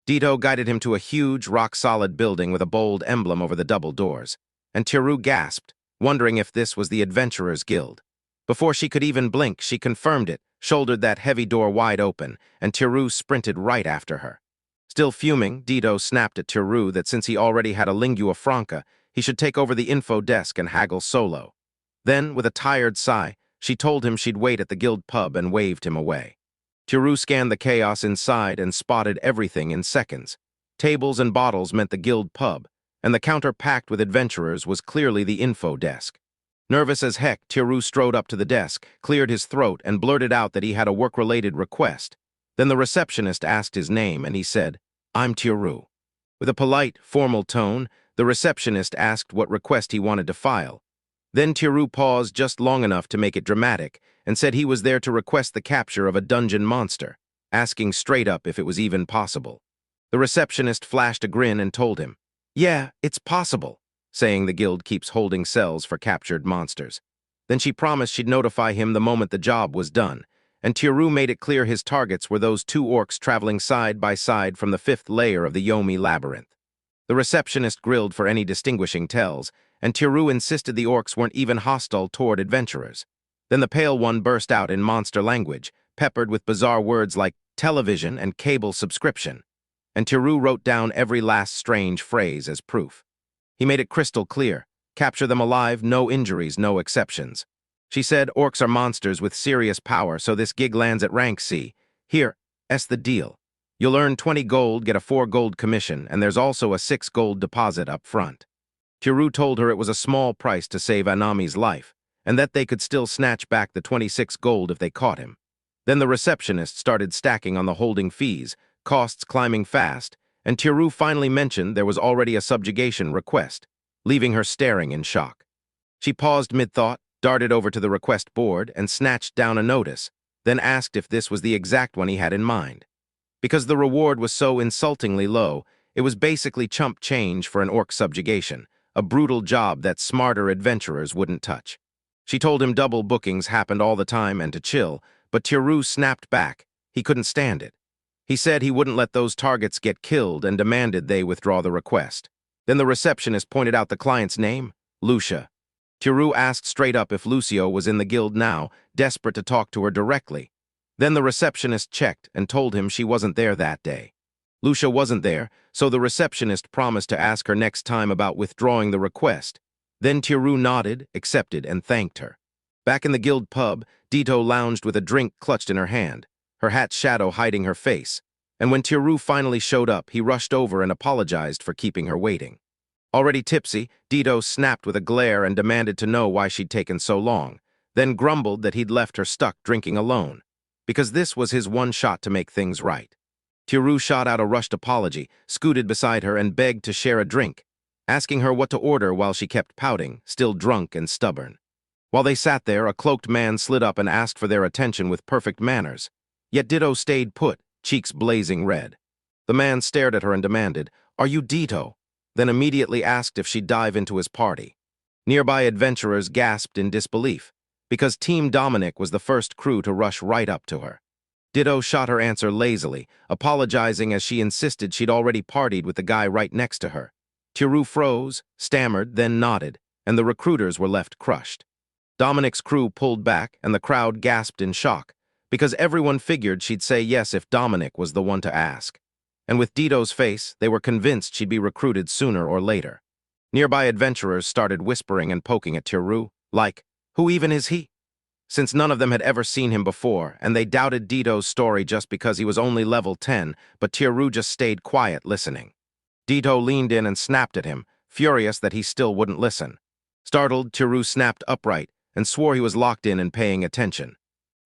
Dido guided him to a huge, rock-solid building with a bold emblem over the double doors, and Tiru gasped, wondering if this was the Adventurers Guild. Before she could even blink, she confirmed it, shouldered that heavy door wide open, and Tiru sprinted right after her. Still fuming, Dido snapped at Tiru that since he already had a lingua franca, he should take over the info desk and haggle solo. Then, with a tired sigh, she told him she'd wait at the guild pub and waved him away. Tiru scanned the chaos inside and spotted everything in seconds. Tables and bottles meant the guild pub, and the counter packed with adventurers was clearly the info desk. Nervous as heck, Tiru strode up to the desk, cleared his throat, and blurted out that he had a work-related request. Then the receptionist asked his name, and he said, "I'm Tiru." With a polite, formal tone, the receptionist asked what request he wanted to file. Then Tiru paused just long enough to make it dramatic and said he was there to request the capture of a dungeon monster, asking straight up if it was even possible. The receptionist flashed a grin and told him, "Yeah, it's possible," saying the guild keeps holding cells for captured monsters. Then she promised she'd notify him the moment the job was done, and Tiru made it clear his targets were those two orcs traveling side by side from the 5th layer of the Yomi labyrinth. The receptionist grilled for any distinguishing tells, and Tiru insisted the orcs weren't even hostile toward adventurers. Then the pale one burst out in monster language, peppered with bizarre words like television and cable subscription, and Tiru wrote down every last strange phrase as proof. He made it crystal clear, capture them alive, no injuries, no exceptions. She said orcs are monsters with serious power, so this gig lands at rank C. Here, that's the deal. You'll earn 20 gold, get a 4 gold commission, and there's also a 6 gold deposit up front. Tiru told her it was a small price to save Anami's life, and that they could still snatch back the 26 gold if they caught him. Then the receptionist started stacking on the holding fees, costs climbing fast, and Tiru finally mentioned there was already a subjugation request, leaving her staring in shock. She paused mid-thought, darted over to the request board, and snatched down a notice, then asked if this was the exact one he had in mind. Because the reward was so insultingly low, it was basically chump change for an orc subjugation, a brutal job that smarter adventurers wouldn't touch. She told him double bookings happened all the time and to chill, but Tiru snapped back. He couldn't stand it. He said he wouldn't let those targets get killed and demanded they withdraw the request. Then the receptionist pointed out the client's name, Lucia. Tiru asked straight up if Lucio was in the guild now, desperate to talk to her directly. Then the receptionist checked and told him she wasn't there that day. Lucia wasn't there, so the receptionist promised to ask her next time about withdrawing the request. Then Tiru nodded, accepted, and thanked her. Back in the guild pub, Dito lounged with a drink clutched in her hand, her hat's shadow hiding her face. And when Tiru finally showed up, he rushed over and apologized for keeping her waiting. Already tipsy, Dito snapped with a glare and demanded to know why she'd taken so long, then grumbled that he'd left her stuck drinking alone, because this was his one shot to make things right. Tiru shot out a rushed apology, scooted beside her, and begged to share a drink, asking her what to order while she kept pouting, still drunk and stubborn. While they sat there, a cloaked man slid up and asked for their attention with perfect manners. Yet Dito stayed put, cheeks blazing red. The man stared at her and demanded, "Are you Dito?" Then immediately asked if she'd dive into his party. Nearby adventurers gasped in disbelief, because Team Dominic was the first crew to rush right up to her. Dito shot her answer lazily, apologizing as she insisted she'd already partied with the guy right next to her. Tiru froze, stammered, then nodded, and the recruiters were left crushed. Dominic's crew pulled back, and the crowd gasped in shock, because everyone figured she'd say yes if Dominic was the one to ask. And with Dito's face, they were convinced she'd be recruited sooner or later. Nearby adventurers started whispering and poking at Tiru, like, who even is he? Since none of them had ever seen him before, and they doubted Dito's story just because he was only level 10, but Tiru just stayed quiet listening. Dito leaned in and snapped at him, furious that he still wouldn't listen. Startled, Tiru snapped upright and swore he was locked in and paying attention.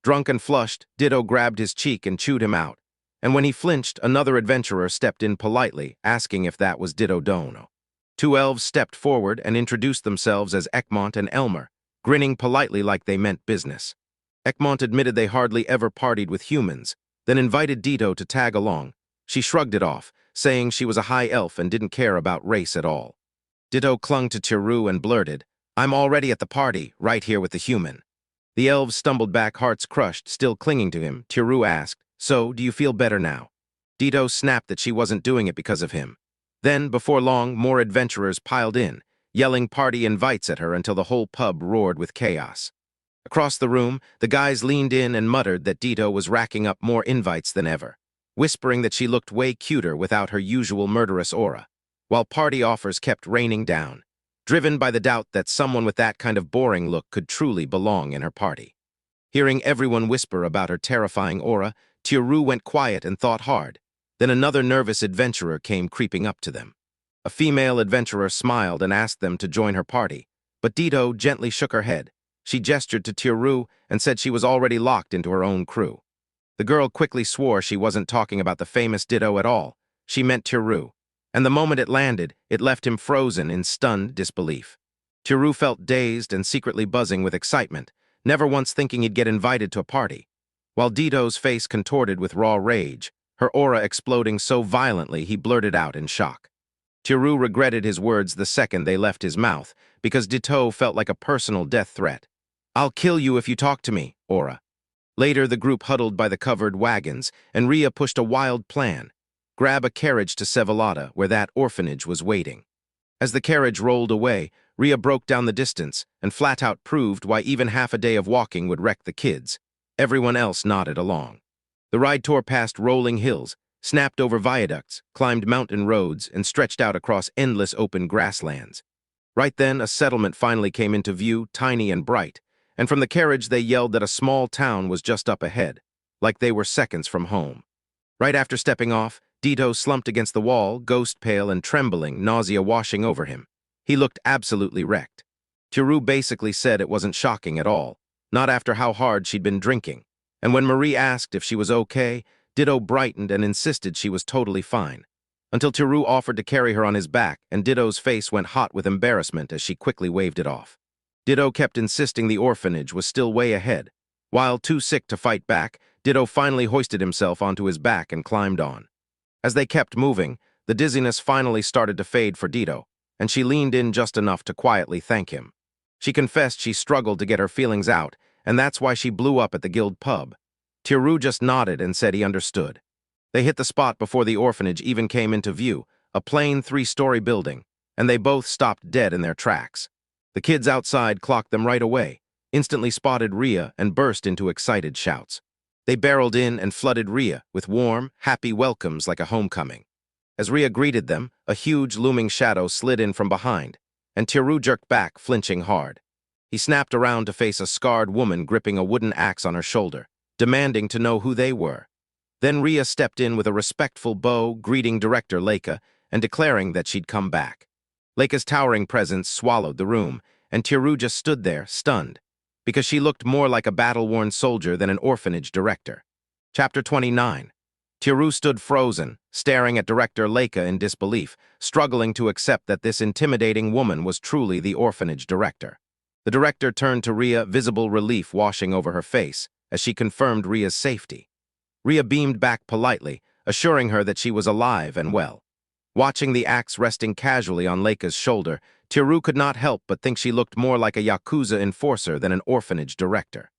Drunk and flushed, Dito grabbed his cheek and chewed him out. And when he flinched, another adventurer stepped in politely, asking if that was Dito Dono. Two elves stepped forward and introduced themselves as Ekmont and Elmer, grinning politely like they meant business. Ekmont admitted they hardly ever partied with humans, then invited Dito to tag along. She shrugged it off, saying she was a high elf and didn't care about race at all. Dito clung to Tiru and blurted, "I'm already at the party, right here with the human." The elves stumbled back, hearts crushed, still clinging to him. Tiru asked, "So, do you feel better now?" Dito snapped that she wasn't doing it because of him. Then, before long, more adventurers piled in, yelling party invites at her until the whole pub roared with chaos. Across the room, the guys leaned in and muttered that Dito was racking up more invites than ever, whispering that she looked way cuter without her usual murderous aura, while party offers kept raining down, driven by the doubt that someone with that kind of boring look could truly belong in her party. Hearing everyone whisper about her terrifying aura, Tiru went quiet and thought hard. Then another nervous adventurer came creeping up to them. A female adventurer smiled and asked them to join her party, but Dito gently shook her head. She gestured to Tiru and said she was already locked into her own crew. The girl quickly swore she wasn't talking about the famous Dito at all. She meant Tiru, and the moment it landed, it left him frozen in stunned disbelief. Tiru felt dazed and secretly buzzing with excitement, never once thinking he'd get invited to a party. While Dito's face contorted with raw rage, her aura exploding so violently he blurted out in shock. Tiru regretted his words the second they left his mouth, because Dito felt like a personal death threat. "I'll kill you if you talk to me, aura." Later, the group huddled by the covered wagons, and Rhea pushed a wild plan: grab a carriage to Sevillada, where that orphanage was waiting. As the carriage rolled away, Rhea broke down the distance and flat out proved why even half a day of walking would wreck the kids. Everyone else nodded along. The ride tore past rolling hills, snapped over viaducts, climbed mountain roads, and stretched out across endless open grasslands. Right then, a settlement finally came into view, tiny and bright, and from the carriage they yelled that a small town was just up ahead, like they were seconds from home. Right after stepping off, Dito slumped against the wall, ghost pale and trembling, nausea washing over him. He looked absolutely wrecked. Tiru basically said it wasn't shocking at all, not after how hard she'd been drinking. And when Marie asked if she was okay, Ditto brightened and insisted she was totally fine. Until Tiru offered to carry her on his back, and Ditto's face went hot with embarrassment as she quickly waved it off. Ditto kept insisting the orphanage was still way ahead. While too sick to fight back, Ditto finally hoisted himself onto his back and climbed on. As they kept moving, the dizziness finally started to fade for Ditto, and she leaned in just enough to quietly thank him. She confessed she struggled to get her feelings out, and that's why she blew up at the guild pub. Tiru just nodded and said he understood. They hit the spot before the orphanage even came into view, a plain 3-story building, and they both stopped dead in their tracks. The kids outside clocked them right away, instantly spotted Rhea, and burst into excited shouts. They barreled in and flooded Rhea with warm, happy welcomes like a homecoming. As Rhea greeted them, a huge looming shadow slid in from behind, and Tiru jerked back, flinching hard. He snapped around to face a scarred woman gripping a wooden axe on her shoulder, demanding to know who they were. Then Rhea stepped in with a respectful bow, greeting Director Leica and declaring that she'd come back. Leica's towering presence swallowed the room, and Tiru just stood there, stunned, because she looked more like a battle-worn soldier than an orphanage director. Chapter 29. Tiru stood frozen, staring at Director Leica in disbelief, struggling to accept that this intimidating woman was truly the orphanage director. The director turned to Rhea, visible relief washing over her face, as she confirmed Rhea's safety. Rhea beamed back politely, assuring her that she was alive and well. Watching the axe resting casually on Leica's shoulder, Tiru could not help but think she looked more like a Yakuza enforcer than an orphanage director.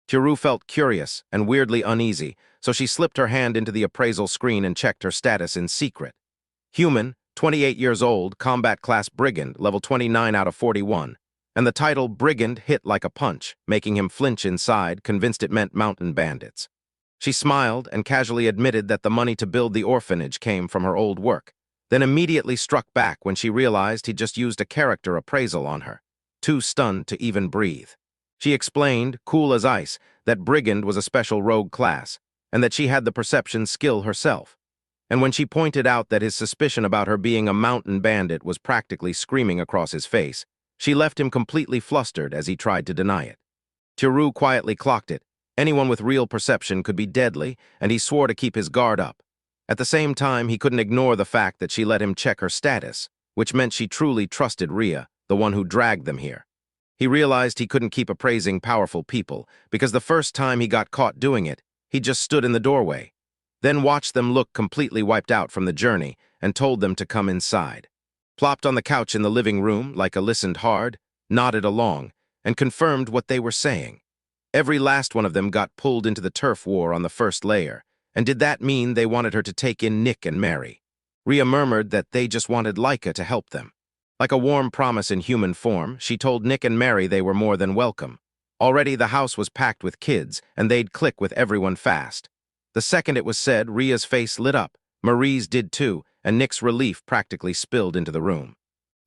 Tiru felt curious and weirdly uneasy, so she slipped her hand into the appraisal screen and checked her status in secret. Human, 28 years old, combat class brigand, level 29 out of 41. And the title Brigand hit like a punch, making him flinch inside, convinced it meant mountain bandits. She smiled and casually admitted that the money to build the orphanage came from her old work, then immediately struck back when she realized he'd just used a character appraisal on her, too stunned to even breathe. She explained, cool as ice, that Brigand was a special rogue class, and that she had the perception skill herself. And when she pointed out that his suspicion about her being a mountain bandit was practically screaming across his face, she left him completely flustered as he tried to deny it. Tiru quietly clocked it. Anyone with real perception could be deadly, and he swore to keep his guard up. At the same time, he couldn't ignore the fact that she let him check her status, which meant she truly trusted Rhea, the one who dragged them here. He realized he couldn't keep appraising powerful people, because the first time he got caught doing it, he just stood in the doorway, then watched them look completely wiped out from the journey and told them to come inside. Plopped on the couch in the living room, Leica listened hard, nodded along, and confirmed what they were saying. Every last one of them got pulled into the turf war on the first layer, and did that mean they wanted her to take in Nick and Mary? Rhea murmured that they just wanted Leica to help them. Like a warm promise in human form, she told Nick and Mary they were more than welcome. Already the house was packed with kids, and they'd click with everyone fast. The second it was said, Rhea's face lit up, Marie's did too, and Nick's relief practically spilled into the room.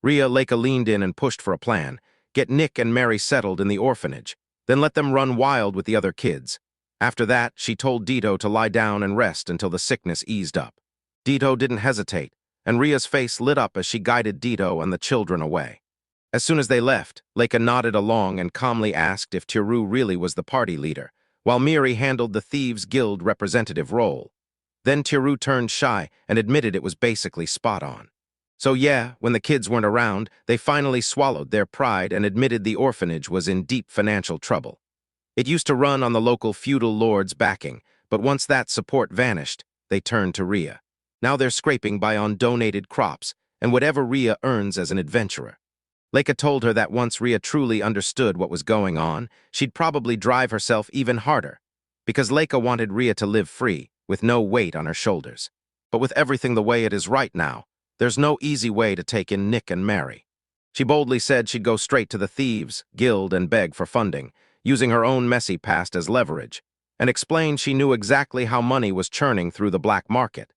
Rhea Leica leaned in and pushed for a plan, get Nick and Mary settled in the orphanage, then let them run wild with the other kids. After that, she told Ditto to lie down and rest until the sickness eased up. Ditto didn't hesitate, and Rhea's face lit up as she guided Ditto and the children away. As soon as they left, Leica nodded along and calmly asked if Tiru really was the party leader, while Miri handled the Thieves' Guild representative role. Then Tiru turned shy and admitted it was basically spot on. So yeah, when the kids weren't around, they finally swallowed their pride and admitted the orphanage was in deep financial trouble. It used to run on the local feudal lord's backing, but once that support vanished, they turned to Rhea. Now they're scraping by on donated crops and whatever Rhea earns as an adventurer. Leica told her that once Rhea truly understood what was going on, she'd probably drive herself even harder, because Leica wanted Rhea to live free, with no weight on her shoulders. But with everything the way it is right now, there's no easy way to take in Nick and Mary. She boldly said she'd go straight to the Thieves' Guild and beg for funding, using her own messy past as leverage, and explained she knew exactly how money was churning through the black market.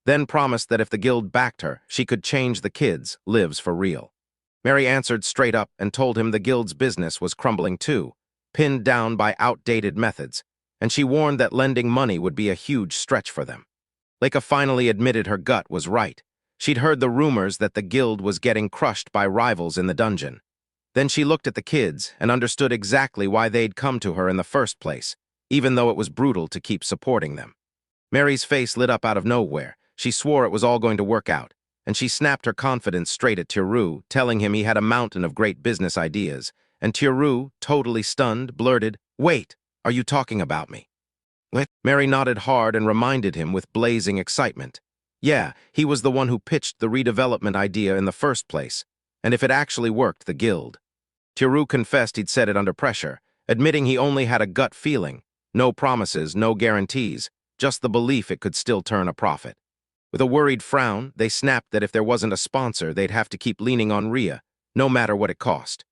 Then promised that if the guild backed her, she could change the kids' lives for real. Mary answered straight up and told him the guild's business was crumbling too, pinned down by outdated methods, and she warned that lending money would be a huge stretch for them. Leica finally admitted her gut was right. She'd heard the rumors that the guild was getting crushed by rivals in the dungeon. Then she looked at the kids and understood exactly why they'd come to her in the first place, even though it was brutal to keep supporting them. Mary's face lit up out of nowhere. She swore it was all going to work out, and she snapped her confidence straight at Tiru, telling him he had a mountain of great business ideas. And Tiru, totally stunned, blurted, "Wait, are you talking about me?" What? Mary nodded hard and reminded him with blazing excitement. Yeah, he was the one who pitched the redevelopment idea in the first place, and if it actually worked, the guild. Tiru confessed he'd said it under pressure, admitting he only had a gut feeling. No promises, no guarantees, just the belief it could still turn a profit. With a worried frown, they snapped that if there wasn't a sponsor, they'd have to keep leaning on Ria, no matter what it cost.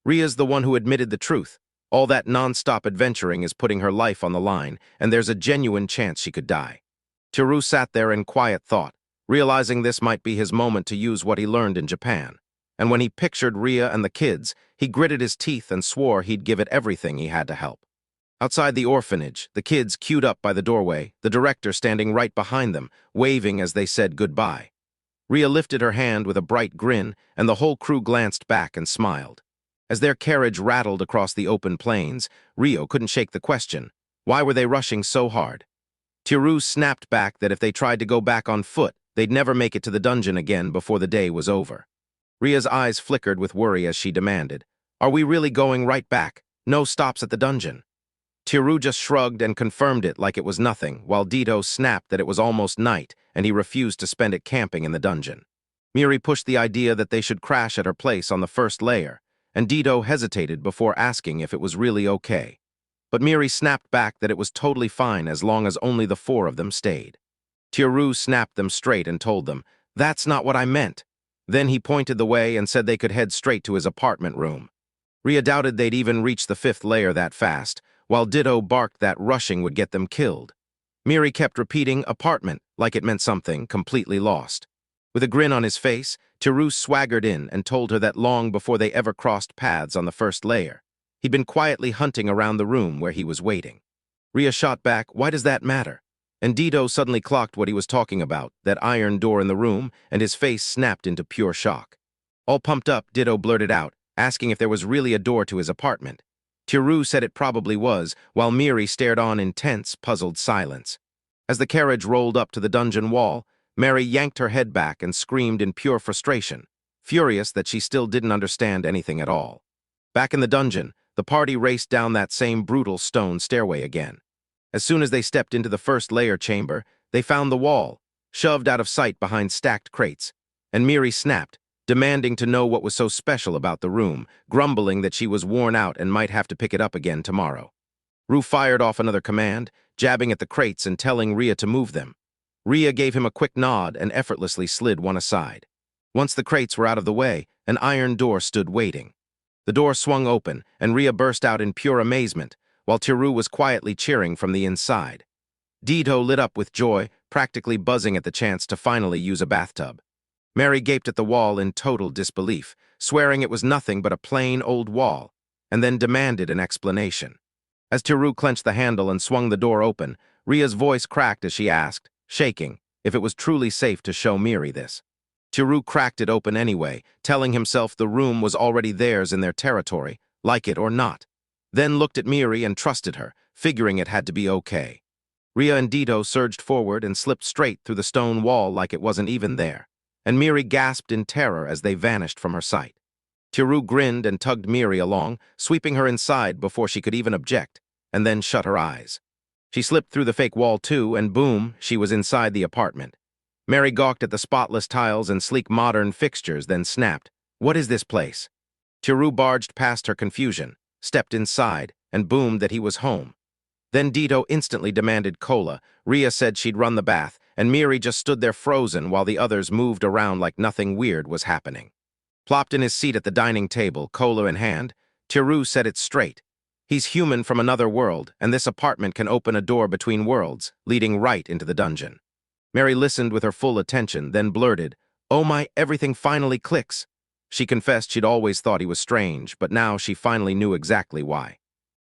Ria's the one who admitted the truth. All that non-stop adventuring is putting her life on the line, and there's a genuine chance she could die. Tiru sat there in quiet thought, realizing this might be his moment to use what he learned in Japan. And when he pictured Ria and the kids, he gritted his teeth and swore he'd give it everything he had to help. Outside the orphanage, the kids queued up by the doorway, the director standing right behind them, waving as they said goodbye. Ria lifted her hand with a bright grin, and the whole crew glanced back and smiled. As their carriage rattled across the open plains, Rio couldn't shake the question. Why were they rushing so hard? Tiru snapped back that if they tried to go back on foot, they'd never make it to the dungeon again before the day was over. Ria's eyes flickered with worry as she demanded, "Are we really going right back? No stops at the dungeon?" Tiru just shrugged and confirmed it like it was nothing, while Dito snapped that it was almost night and he refused to spend it camping in the dungeon. Miri pushed the idea that they should crash at her place on the first layer, and Dito hesitated before asking if it was really okay. But Miri snapped back that it was totally fine as long as only the four of them stayed. Tiru snapped them straight and told them, "That's not what I meant." Then he pointed the way and said they could head straight to his apartment room. Ria doubted they'd even reach the fifth layer that fast, while Ditto barked that rushing would get them killed. Miri kept repeating apartment like it meant something, completely lost. With a grin on his face, Tiru swaggered in and told her that long before they ever crossed paths on the first layer, he'd been quietly hunting around the room where he was waiting. Ria shot back, "Why does that matter?" And Dito suddenly clocked what he was talking about, that iron door in the room, and his face snapped into pure shock. All pumped up, Ditto blurted out, asking if there was really a door to his apartment. Tiru said it probably was, while Miri stared on in tense, puzzled silence. As the carriage rolled up to the dungeon wall, Mary yanked her head back and screamed in pure frustration, furious that she still didn't understand anything at all. Back in the dungeon, the party raced down that same brutal stone stairway again. As soon as they stepped into the first layer chamber, they found the wall, shoved out of sight behind stacked crates, and Miri snapped, demanding to know what was so special about the room, grumbling that she was worn out and might have to pick it up again tomorrow. Rue fired off another command, jabbing at the crates and telling Ria to move them. Ria gave him a quick nod and effortlessly slid one aside. Once the crates were out of the way, an iron door stood waiting. The door swung open, and Ria burst out in pure amazement, while Tiru was quietly cheering from the inside. Dito lit up with joy, practically buzzing at the chance to finally use a bathtub. Mary gaped at the wall in total disbelief, swearing it was nothing but a plain old wall, and then demanded an explanation. As Tiru clenched the handle and swung the door open, Ria's voice cracked as she asked, shaking, if it was truly safe to show Miri this. Tiru cracked it open anyway, telling himself the room was already theirs in their territory, like it or not. Then looked at Miri and trusted her, figuring it had to be okay. Ria and Dito surged forward and slipped straight through the stone wall like it wasn't even there, and Miri gasped in terror as they vanished from her sight. Tiru grinned and tugged Miri along, sweeping her inside before she could even object, and then shut her eyes. She slipped through the fake wall too, and boom, she was inside the apartment. Mary gawked at the spotless tiles and sleek modern fixtures, then snapped, "What is this place?" Tiru barged past her confusion, stepped inside, and boomed that he was home. Then Dito instantly demanded cola. Ria said she'd run the bath, and Miri just stood there frozen while the others moved around like nothing weird was happening. Plopped in his seat at the dining table, cola in hand, Tiru said it straight. He's human from another world, and this apartment can open a door between worlds, leading right into the dungeon. Mary listened with her full attention, then blurted, "Oh my, everything finally clicks." She confessed she'd always thought he was strange, but now she finally knew exactly why.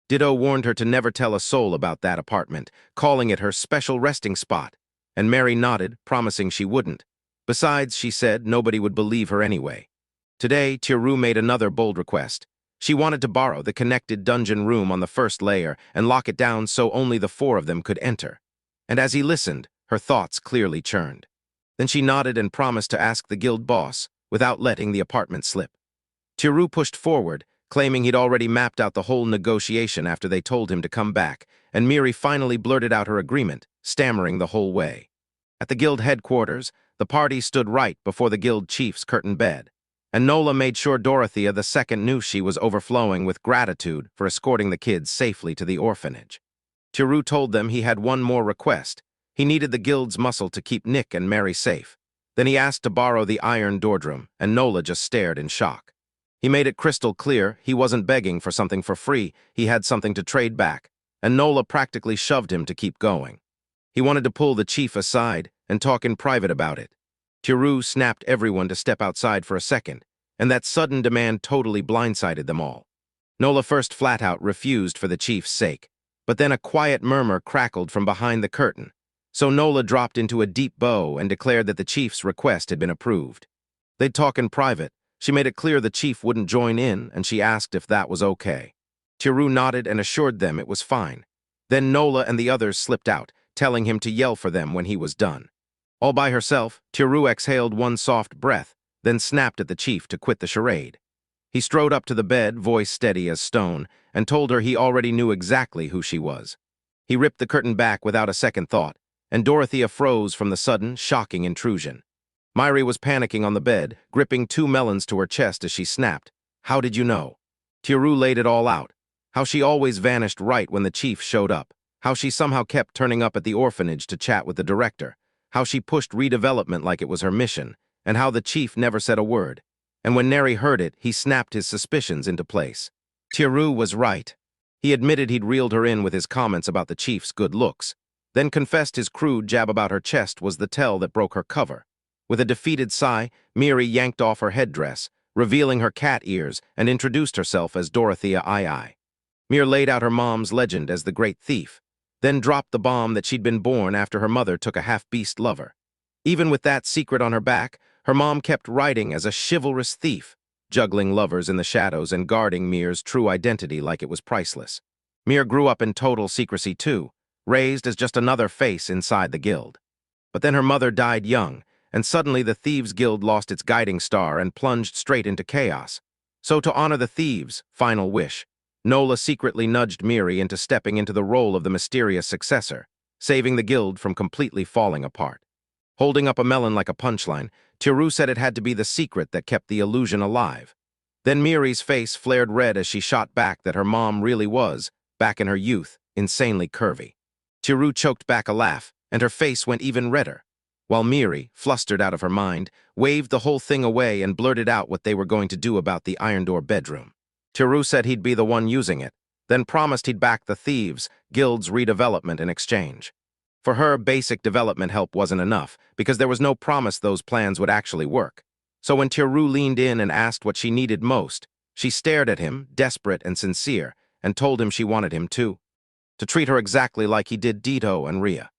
Ditto warned her to never tell a soul about that apartment, calling it her special resting spot, and Mary nodded, promising she wouldn't. Besides, she said, nobody would believe her anyway. Today, Tiru made another bold request. She wanted to borrow the connected dungeon room on the first layer and lock it down so only the four of them could enter. And as he listened, her thoughts clearly churned. Then she nodded and promised to ask the guild boss, without letting the apartment slip. Tiru pushed forward, claiming he'd already mapped out the whole negotiation after they told him to come back, and Miri finally blurted out her agreement, stammering the whole way. At the guild headquarters, the party stood right before the guild chief's curtained bed, and Nola made sure Dorothea II knew she was overflowing with gratitude for escorting the kids safely to the orphanage. Tiru told them he had one more request. He needed the guild's muscle to keep Nick and Mary safe. Then he asked to borrow the iron doordrum, and Nola just stared in shock. He made it crystal clear he wasn't begging for something for free, he had something to trade back, and Nola practically shoved him to keep going. He wanted to pull the chief aside and talk in private about it. Tiru snapped everyone to step outside for a second, and that sudden demand totally blindsided them all. Nola first flat-out refused for the chief's sake, but then a quiet murmur crackled from behind the curtain, so Nola dropped into a deep bow and declared that the chief's request had been approved. They'd talk in private. She made it clear the chief wouldn't join in, and she asked if that was okay. Tiru nodded and assured them it was fine. Then Nola and the others slipped out, telling him to yell for them when he was done. All by herself, Tiru exhaled one soft breath, then snapped at the chief to quit the charade. He strode up to the bed, voice steady as stone, and told her he already knew exactly who she was. He ripped the curtain back without a second thought, and Dorothea froze from the sudden, shocking intrusion. Myri was panicking on the bed, gripping two melons to her chest as she snapped. "How did you know?" Tiru laid it all out. How she always vanished right when the chief showed up. How she somehow kept turning up at the orphanage to chat with the director. How she pushed redevelopment like it was her mission. And how the chief never said a word. And when Neri heard it, he snapped his suspicions into place. Tiru was right. He admitted he'd reeled her in with his comments about the chief's good looks, then confessed his crude jab about her chest was the tell that broke her cover. With a defeated sigh, Miri yanked off her headdress, revealing her cat ears, and introduced herself as Dorothea II. Mir laid out her mom's legend as the great thief, then dropped the bomb that she'd been born after her mother took a half-beast lover. Even with that secret on her back, her mom kept writing as a chivalrous thief, juggling lovers in the shadows and guarding Mir's true identity like it was priceless. Mir grew up in total secrecy too, raised as just another face inside the guild. But then her mother died young, and suddenly the Thieves' Guild lost its guiding star and plunged straight into chaos. So to honor the thieves' final wish, Nola secretly nudged Miri into stepping into the role of the mysterious successor, saving the guild from completely falling apart. Holding up a melon like a punchline, Tiru said it had to be the secret that kept the illusion alive. Then Miri's face flared red as she shot back that her mom really was, back in her youth, insanely curvy. Tiru choked back a laugh, and her face went even redder, while Miri, flustered out of her mind, waved the whole thing away and blurted out what they were going to do about the iron door bedroom. Tiru said he'd be the one using it, then promised he'd back the Thieves' Guild's redevelopment in exchange. For her, basic development help wasn't enough, because there was no promise those plans would actually work. So when Tiru leaned in and asked what she needed most, she stared at him, desperate and sincere, and told him she wanted him to treat her exactly like he did Dito and Rhea.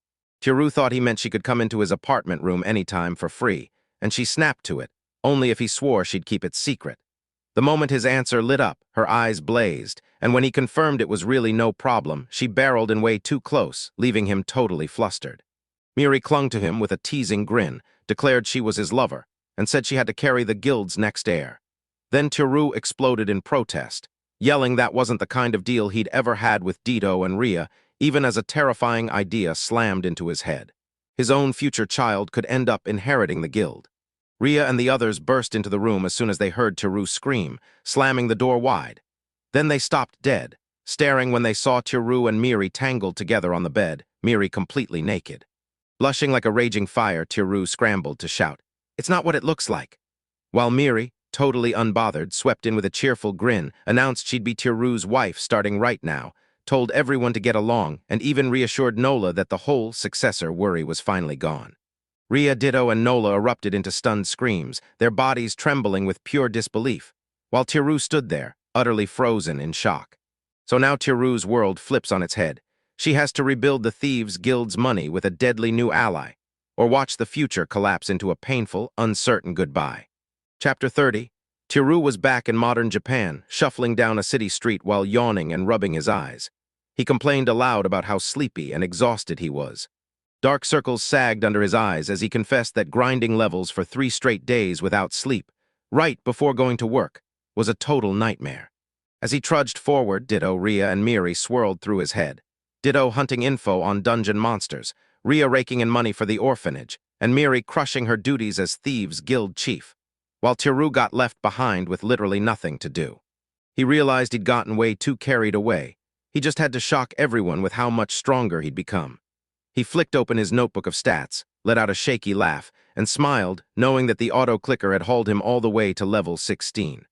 Tiru thought he meant she could come into his apartment room anytime for free, and she snapped to it, only if he swore she'd keep it secret. The moment his answer lit up, her eyes blazed, and when he confirmed it was really no problem, she barreled in way too close, leaving him totally flustered. Miri clung to him with a teasing grin, declared she was his lover, and said she had to carry the guild's next heir. Then Tiru exploded in protest, yelling that wasn't the kind of deal he'd ever had with Dito and Rhea, even as a terrifying idea slammed into his head. His own future child could end up inheriting the guild. Rhea and the others burst into the room as soon as they heard Tiru scream, slamming the door wide. Then they stopped dead, staring when they saw Tiru and Miri tangled together on the bed, Miri completely naked. Blushing like a raging fire, Tiru scrambled to shout, "It's not what it looks like." While Miri, totally unbothered, swept in with a cheerful grin, announced she'd be Tiru's wife starting right now, told everyone to get along, and even reassured Nola that the whole successor worry was finally gone. Rhea, Ditto, and Nola erupted into stunned screams, their bodies trembling with pure disbelief, while Tiru stood there, utterly frozen in shock. So now Tiru's world flips on its head. She has to rebuild the Thieves' Guild's money with a deadly new ally. or watch the future collapse into a painful, uncertain goodbye. Chapter 30. Teru was back in modern Japan, shuffling down a city street while yawning and rubbing his eyes. He complained aloud about how sleepy and exhausted he was. Dark circles sagged under his eyes as he confessed that grinding levels for 3 straight days without sleep, right before going to work, was a total nightmare. As he trudged forward, Ditto, Ria, and Miri swirled through his head. Ditto hunting info on dungeon monsters, Ria raking in money for the orphanage, and Miri crushing her duties as Thieves' Guild chief, while Teru got left behind with literally nothing to do. He realized he'd gotten way too carried away. He just had to shock everyone with how much stronger he'd become. He flicked open his notebook of stats, let out a shaky laugh, and smiled, knowing that the auto-clicker had hauled him all the way to level 16.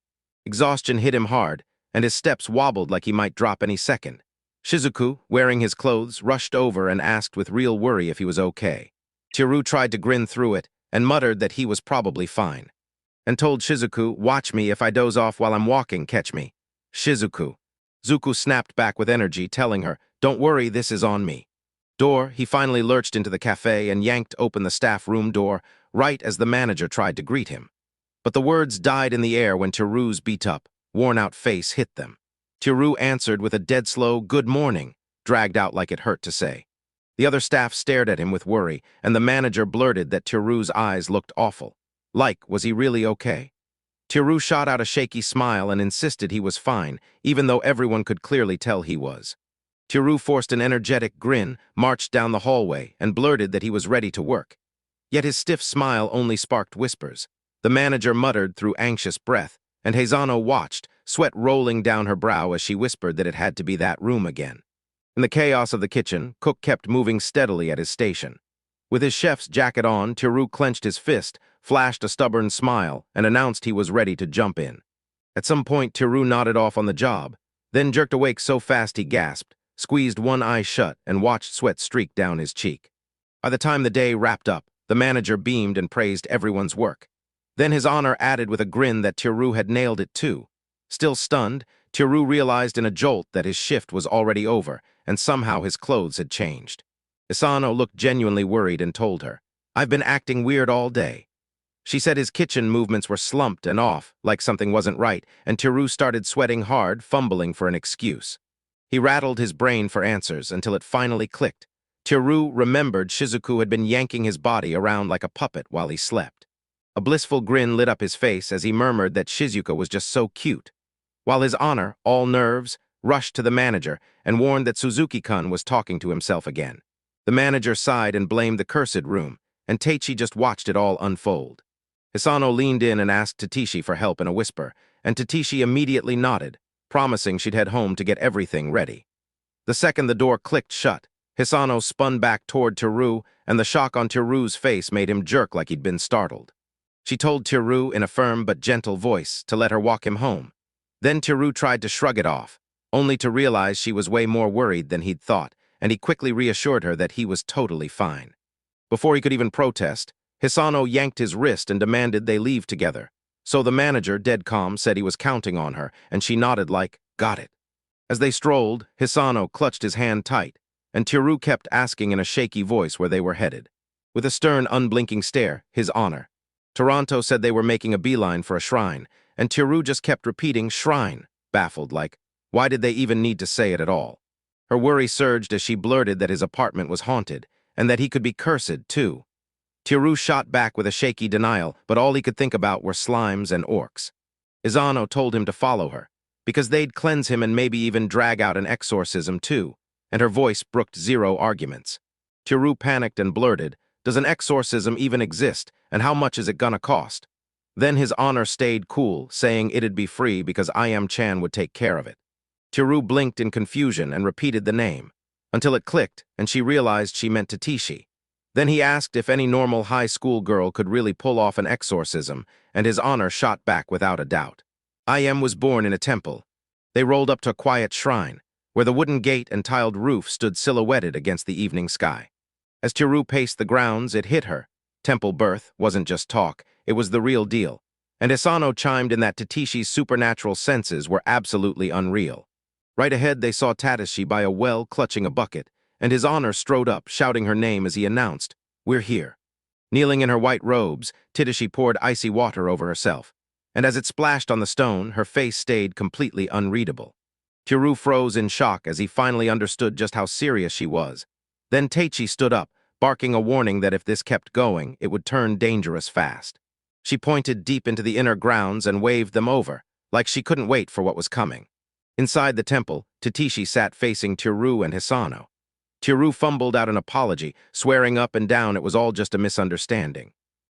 Exhaustion hit him hard, and his steps wobbled like he might drop any second. Shizuku, wearing his clothes, rushed over and asked with real worry if he was okay. Teru tried to grin through it and muttered that he was probably fine, and told Shizuku, "Watch me if I doze off while I'm walking, catch me." Shizuku. Zuku snapped back with energy, telling her, "Don't worry, this is on me." He finally lurched into the cafe and yanked open the staff room door right as the manager tried to greet him. But the words died in the air when Teru's beat-up, worn-out face hit them. Teru answered with a dead-slow "good morning," dragged out like it hurt to say. The other staff stared at him with worry, and the manager blurted that Teru's eyes looked awful. Was he really okay? Teru shot out a shaky smile and insisted he was fine, even though everyone could clearly tell he was. Teru forced an energetic grin, marched down the hallway, and blurted that he was ready to work. Yet his stiff smile only sparked whispers. The manager muttered through anxious breath, and Heizano watched, sweat rolling down her brow as she whispered that it had to be that room again. In the chaos of the kitchen, Cook kept moving steadily at his station. With his chef's jacket on, Teru clenched his fist, flashed a stubborn smile, and announced he was ready to jump in. At some point, Teru nodded off on the job, then jerked awake so fast he gasped, squeezed one eye shut, and watched sweat streak down his cheek. By the time the day wrapped up, the manager beamed and praised everyone's work. Then his honor added with a grin that Teru had nailed it too. Still stunned, Teru realized in a jolt that his shift was already over, and somehow his clothes had changed. Isano looked genuinely worried and told her, "I've been acting weird all day." She said his kitchen movements were slumped and off, like something wasn't right, and Teru started sweating hard, fumbling for an excuse. He rattled his brain for answers until it finally clicked. Teru remembered Shizuku had been yanking his body around like a puppet while he slept. A blissful grin lit up his face as he murmured that Shizuka was just so cute, while his honor, all nerves, rushed to the manager and warned that Suzuki-kun was talking to himself again. The manager sighed and blamed the cursed room, and Teichi just watched it all unfold. Hisano leaned in and asked Tatishi for help in a whisper, and Tatishi immediately nodded, promising she'd head home to get everything ready. The second the door clicked shut, Hisano spun back toward Teru, and the shock on Teru's face made him jerk like he'd been startled. She told Teru in a firm but gentle voice to let her walk him home. Then Teru tried to shrug it off, only to realize she was way more worried than he'd thought, and he quickly reassured her that he was totally fine. Before he could even protest, Hisano yanked his wrist and demanded they leave together. So the manager, dead calm, said he was counting on her, and she nodded like, "Got it." As they strolled, Hisano clutched his hand tight, and Teru kept asking in a shaky voice where they were headed. With a stern, unblinking stare, his honor. Toronto said they were making a beeline for a shrine, and Teru just kept repeating shrine, baffled like, why did they even need to say it at all? Her worry surged as she blurted that his apartment was haunted, and that he could be cursed, too. Teru shot back with a shaky denial, but all he could think about were slimes and orcs. Izano told him to follow her, because they'd cleanse him and maybe even drag out an exorcism, too, and her voice brooked zero arguments. Teru panicked and blurted, "Does an exorcism even exist, and how much is it gonna cost?" Then his honor stayed cool, saying it'd be free because I.M. Chan would take care of it. Teru blinked in confusion and repeated the name, until it clicked and she realized she meant Tatishi. Then he asked if any normal high school girl could really pull off an exorcism, and his honor shot back without a doubt. I.M. was born in a temple. They rolled up to a quiet shrine, where the wooden gate and tiled roof stood silhouetted against the evening sky. As Teru paced the grounds, it hit her. Temple birth wasn't just talk, it was the real deal. And Hisano chimed in that Tatishi's supernatural senses were absolutely unreal. Right ahead, they saw Tadashi by a well clutching a bucket, and his honor strode up, shouting her name as he announced, "We're here." Kneeling in her white robes, Tadashi poured icy water over herself, and as it splashed on the stone, her face stayed completely unreadable. Teru froze in shock as he finally understood just how serious she was. Then Teichi stood up, barking a warning that if this kept going, it would turn dangerous fast. She pointed deep into the inner grounds and waved them over, like she couldn't wait for what was coming. Inside the temple, Tadashi sat facing Teru and Hisano. Teru fumbled out an apology, swearing up and down it was all just a misunderstanding.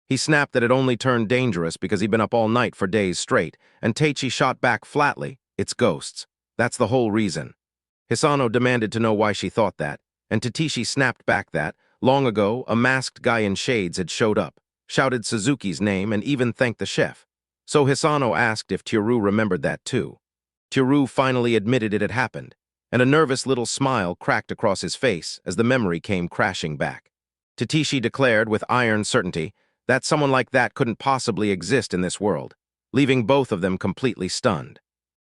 He snapped that it only turned dangerous because he'd been up all night for days straight, and Teichi shot back flatly, "It's ghosts. That's the whole reason." Hisano demanded to know why she thought that, and Tadashi snapped back that, long ago, a masked guy in shades had showed up, shouted Suzuki's name, and even thanked the chef. So Hisano asked if Teru remembered that too. Teru finally admitted it had happened, and a nervous little smile cracked across his face as the memory came crashing back. Tadashi declared with iron certainty that someone like that couldn't possibly exist in this world, leaving both of them completely stunned.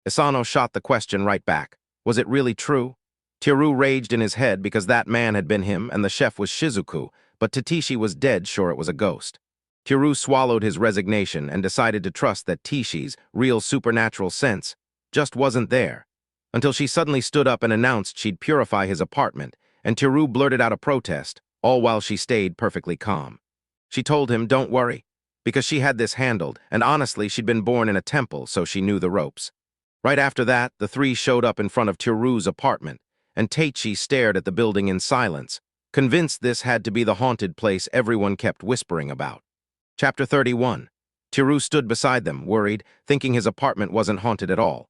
Hisano shot the question right back. Was it really true? Teru raged in his head because that man had been him and the chef was Shizuku, but Tadashi was dead sure it was a ghost. Teru swallowed his resignation and decided to trust that Tadashi's real supernatural sense just wasn't there, until she suddenly stood up and announced she'd purify his apartment, and Teru blurted out a protest, all while she stayed perfectly calm. She told him, don't worry, because she had this handled, and honestly she'd been born in a temple, so she knew the ropes. Right after that, the three showed up in front of Teru's apartment, and Teichi stared at the building in silence, convinced this had to be the haunted place everyone kept whispering about. Chapter 31. Teru stood beside them, worried, thinking his apartment wasn't haunted at all.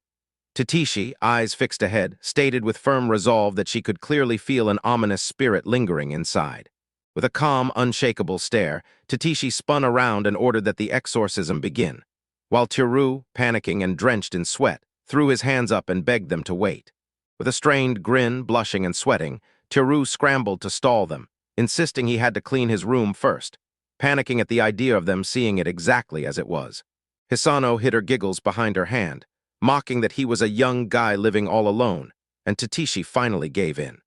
Tadashi, eyes fixed ahead, stated with firm resolve that she could clearly feel an ominous spirit lingering inside. With a calm, unshakable stare, Tadashi spun around and ordered that the exorcism begin, while Teru, panicking and drenched in sweat, threw his hands up and begged them to wait. With a strained grin, blushing and sweating, Teru scrambled to stall them, insisting he had to clean his room first, panicking at the idea of them seeing it exactly as it was. Hisano hid her giggles behind her hand, mocking that he was a young guy living all alone, and Tadashi finally gave in.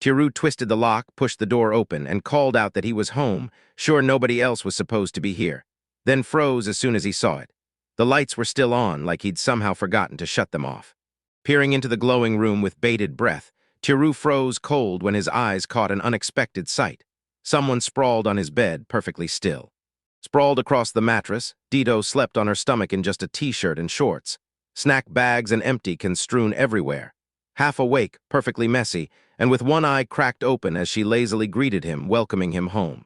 Teru twisted the lock, pushed the door open, and called out that he was home, sure nobody else was supposed to be here, then froze as soon as he saw it. The lights were still on, like he'd somehow forgotten to shut them off. Peering into the glowing room with bated breath, Teru froze cold when his eyes caught an unexpected sight. Someone sprawled on his bed, perfectly still. Sprawled across the mattress, Dido slept on her stomach in just a t-shirt and shorts. Snack bags and empty cans strewn everywhere. Half awake, perfectly messy, and with one eye cracked open as she lazily greeted him, welcoming him home.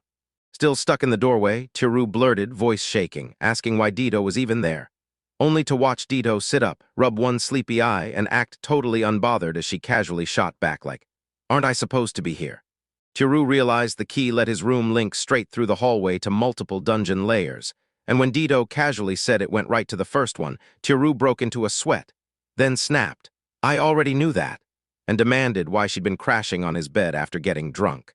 Still stuck in the doorway, Teru blurted, voice shaking, asking why Dido was even there, only to watch Dido sit up, rub one sleepy eye, and act totally unbothered as she casually shot back like, "Aren't I supposed to be here?" Teru realized the key let his room link straight through the hallway to multiple dungeon layers, and when Dido casually said it went right to the first one, Teru broke into a sweat, then snapped, "I already knew that," and demanded why she'd been crashing on his bed after getting drunk.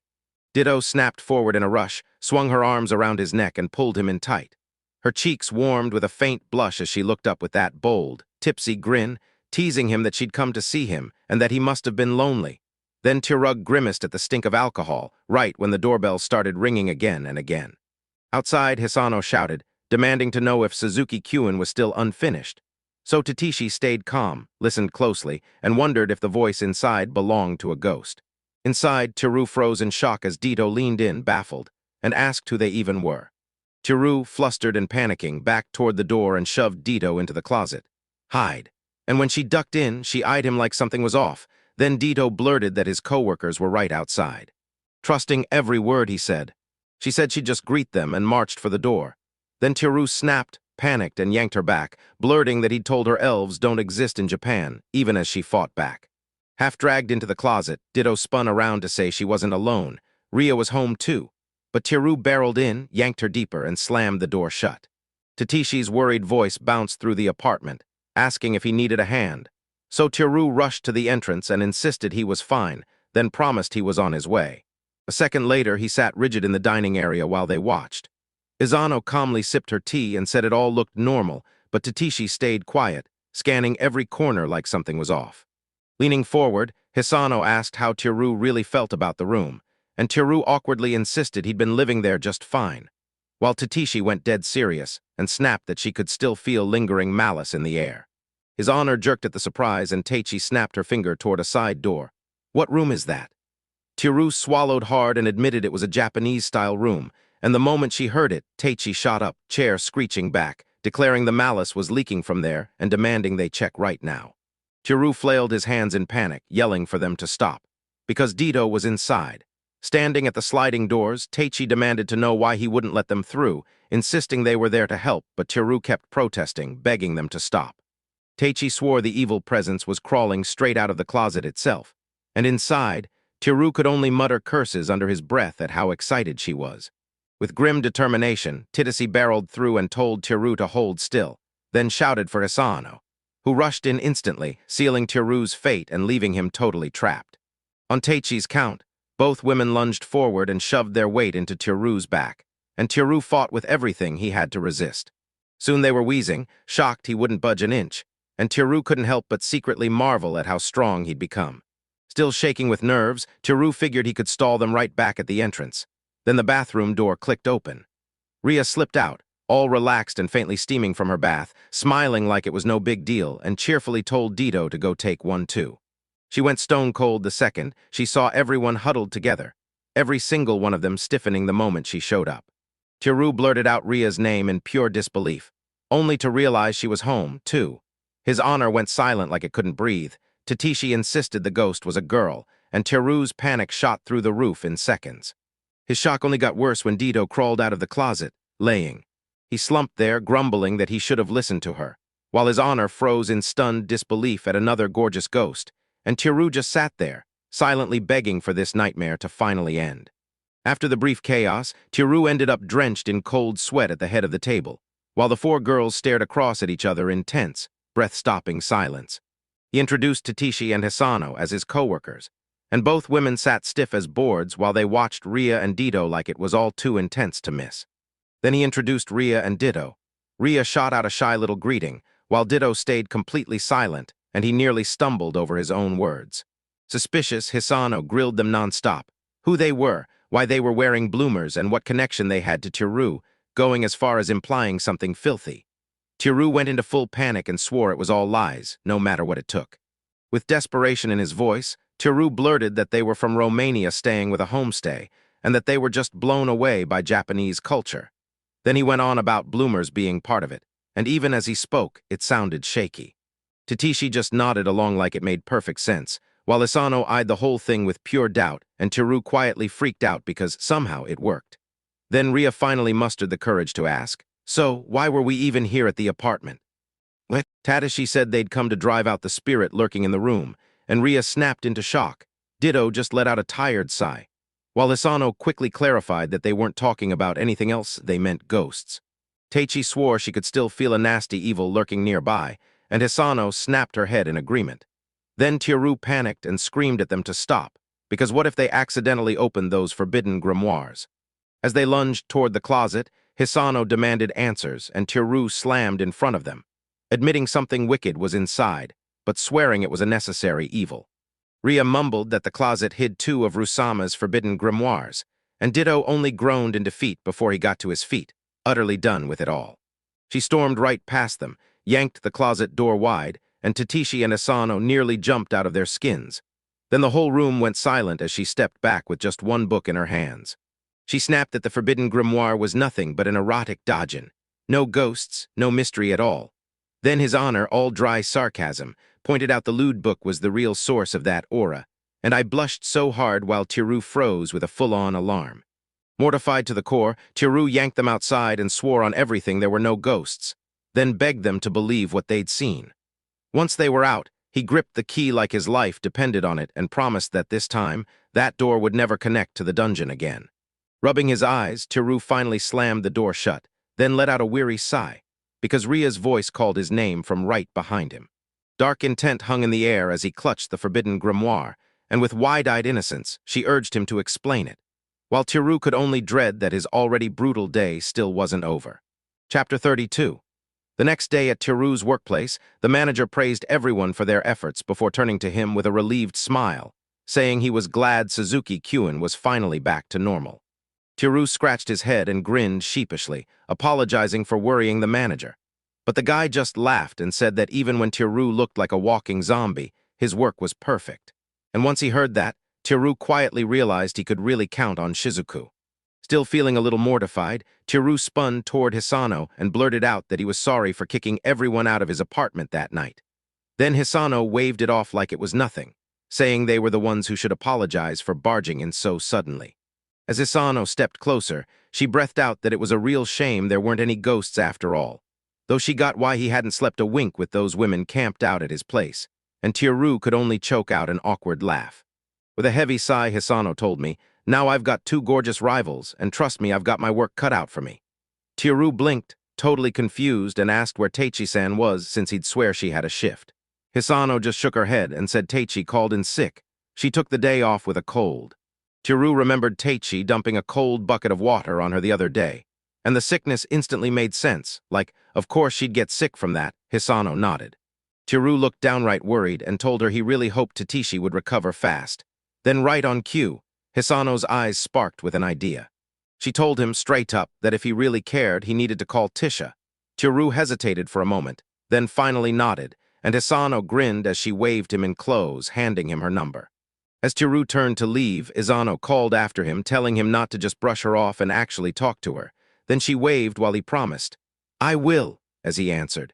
Dido snapped forward in a rush, swung her arms around his neck and pulled him in tight. Her cheeks warmed with a faint blush as she looked up with that bold, tipsy grin, teasing him that she'd come to see him and that he must have been lonely. Then Teru grimaced at the stink of alcohol, right when the doorbell started ringing again and again. Outside, Hisano shouted, demanding to know if Suzuki Kyun was still unfinished. So Tadashi stayed calm, listened closely, and wondered if the voice inside belonged to a ghost. Inside, Teru froze in shock as Dido leaned in, baffled, and asked who they even were. Teru, flustered and panicking, backed toward the door and shoved Dido into the closet. "Hide." And when she ducked in, she eyed him like something was off. Then Dido blurted that his coworkers were right outside. Trusting every word he said, she said she'd just greet them and marched for the door. Then Teru snapped, panicked, and yanked her back, blurting that he'd told her elves don't exist in Japan, even as she fought back. Half dragged into the closet, Dido spun around to say she wasn't alone. Ria was home too. But Teru barreled in, yanked her deeper, and slammed the door shut. Tadashi's worried voice bounced through the apartment, asking if he needed a hand. So Teru rushed to the entrance and insisted he was fine, then promised he was on his way. A second later, he sat rigid in the dining area while they watched. Izano calmly sipped her tea and said it all looked normal, but Tadashi stayed quiet, scanning every corner like something was off. Leaning forward, Hisano asked how Teru really felt about the room, and Teru awkwardly insisted he'd been living there just fine. while Tatishi went dead serious and snapped that she could still feel lingering malice in the air. His honor jerked at the surprise, and Teichi snapped her finger toward a side door. "What room is that?" Tiru swallowed hard and admitted it was a Japanese-style room, and the moment she heard it, Teichi shot up, chair screeching back, declaring the malice was leaking from there and demanding they check right now. Tiru flailed his hands in panic, yelling for them to stop, because Dido was inside. Standing at the sliding doors, Teichi demanded to know why he wouldn't let them through, insisting they were there to help, but Tiru kept protesting, begging them to stop. Teichi swore the evil presence was crawling straight out of the closet itself, and inside, Tiru could only mutter curses under his breath at how excited she was. With grim determination, Titisi barreled through and told Tiru to hold still, then shouted for Hisano, who rushed in instantly, sealing Tiru's fate and leaving him totally trapped. On Teichi's count, both women lunged forward and shoved their weight into Tiru's back, and Tiru fought with everything he had to resist. Soon they were wheezing, shocked he wouldn't budge an inch, and Tiru couldn't help but secretly marvel at how strong he'd become. Still shaking with nerves, Tiru figured he could stall them right back at the entrance. Then the bathroom door clicked open. Rhea slipped out, all relaxed and faintly steaming from her bath, smiling like it was no big deal, and cheerfully told Dido to go take one too. She went stone cold the second she saw everyone huddled together, every single one of them stiffening the moment she showed up. Tiru blurted out Rhea's name in pure disbelief, only to realize she was home, too. His honor went silent like it couldn't breathe. Tatishi insisted the ghost was a girl, and Tiru's panic shot through the roof in seconds. His shock only got worse when Dido crawled out of the closet, laying. He slumped there, grumbling that he should have listened to her, while his honor froze in stunned disbelief at another gorgeous ghost, and Tiru just sat there, silently begging for this nightmare to finally end. After the brief chaos, Tiru ended up drenched in cold sweat at the head of the table, while the four girls stared across at each other in tense, breath-stopping silence. He introduced Tatishi and Hisano as his co-workers, and both women sat stiff as boards while they watched Rhea and Dido like it was all too intense to miss. Then he introduced Rhea and Dido. Rhea shot out a shy little greeting, while Dido stayed completely silent, and he nearly stumbled over his own words. Suspicious, Hisano grilled them nonstop, who they were, why they were wearing bloomers, and what connection they had to Tiru, going as far as implying something filthy. Tiru went into full panic and swore it was all lies, no matter what it took. With desperation in his voice, Tiru blurted that they were from Romania staying with a homestay, and that they were just blown away by Japanese culture. Then he went on about bloomers being part of it, and even as he spoke, it sounded shaky. Tatishi just nodded along like it made perfect sense, while Hisano eyed the whole thing with pure doubt, and Tiru quietly freaked out because somehow it worked. Then Rhea finally mustered the courage to ask, "So, why were we even here at the apartment?" What? Tadashi said they'd come to drive out the spirit lurking in the room, and Rhea snapped into shock. Dido just let out a tired sigh, while Hisano quickly clarified that they weren't talking about anything else, they meant ghosts. Teichi swore she could still feel a nasty evil lurking nearby, and Hisano snapped her head in agreement. Then Tiru panicked and screamed at them to stop, because what if they accidentally opened those forbidden grimoires? As they lunged toward the closet, Hisano demanded answers, and Tiru slammed in front of them, admitting something wicked was inside, but swearing it was a necessary evil. Rhea mumbled that the closet hid 2 of Rusama's forbidden grimoires, and Dido only groaned in defeat before he got to his feet, utterly done with it all. She stormed right past them, yanked the closet door wide, and Tatishi and Hisano nearly jumped out of their skins. Then the whole room went silent as she stepped back with just one book in her hands. She snapped that the forbidden grimoire was nothing but an erotic dojin. No ghosts, no mystery at all. Then his honor, all dry sarcasm, pointed out the lewd book was the real source of that aura, and I blushed so hard while Tiru froze with a full-on alarm. Mortified to the core, Tiru yanked them outside and swore on everything there were no ghosts, then begged them to believe what they'd seen. Once they were out, he gripped the key like his life depended on it and promised that this time, that door would never connect to the dungeon again. Rubbing his eyes, Tiru finally slammed the door shut, then let out a weary sigh, because Rhea's voice called his name from right behind him. Dark intent hung in the air as he clutched the forbidden grimoire, and with wide-eyed innocence, she urged him to explain it, while Tiru could only dread that his already brutal day still wasn't over. Chapter 32. The next day at Tiru's workplace, the manager praised everyone for their efforts before turning to him with a relieved smile, saying he was glad Suzuki Kyun was finally back to normal. Teru scratched his head and grinned sheepishly, apologizing for worrying the manager. But the guy just laughed and said that even when Teru looked like a walking zombie, his work was perfect. And once he heard that, Teru quietly realized he could really count on Shizuku. Still feeling a little mortified, Teru spun toward Hisano and blurted out that he was sorry for kicking everyone out of his apartment that night. Then Hisano waved it off like it was nothing, saying they were the ones who should apologize for barging in so suddenly. As Hisano stepped closer, she breathed out that it was a real shame there weren't any ghosts after all, though she got why he hadn't slept a wink with those women camped out at his place, and Teru could only choke out an awkward laugh. With a heavy sigh, Hisano told me, "Now I've got two gorgeous rivals, and trust me, I've got my work cut out for me." Teru blinked, totally confused, and asked where Teichi-san was since he'd swear she had a shift. Hisano just shook her head and said Teichi called in sick. She took the day off with a cold. Teru remembered Teichi dumping a cold bucket of water on her the other day, and the sickness instantly made sense, like, of course she'd get sick from that. Hisano nodded. Teru looked downright worried and told her he really hoped Teichi would recover fast. Then right on cue, Hisano's eyes sparked with an idea. She told him straight up that if he really cared, he needed to call Tisha. Teru hesitated for a moment, then finally nodded, and Hisano grinned as she waved him in close, handing him her number. As Teru turned to leave, Hisano called after him, telling him not to just brush her off and actually talk to her. Then she waved while he promised, "I will," as he answered.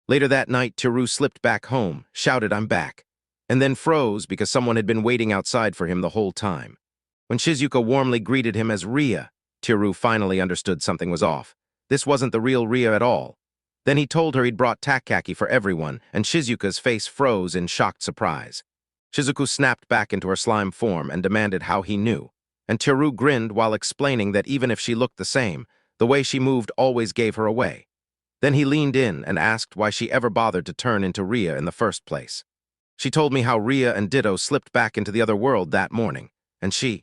Later that night, Teru slipped back home, shouted, "I'm back," and then froze because someone had been waiting outside for him the whole time. When Shizuka warmly greeted him as Ria, Teru finally understood something was off. This wasn't the real Ria at all. Then he told her he'd brought takoyaki for everyone, and Shizuka's face froze in shocked surprise. Shizuku snapped back into her slime form and demanded how he knew, and Teru grinned while explaining that even if she looked the same, the way she moved always gave her away. Then he leaned in and asked why she ever bothered to turn into Ria in the first place. She told me how Ria and Ditto slipped back into the other world that morning, and she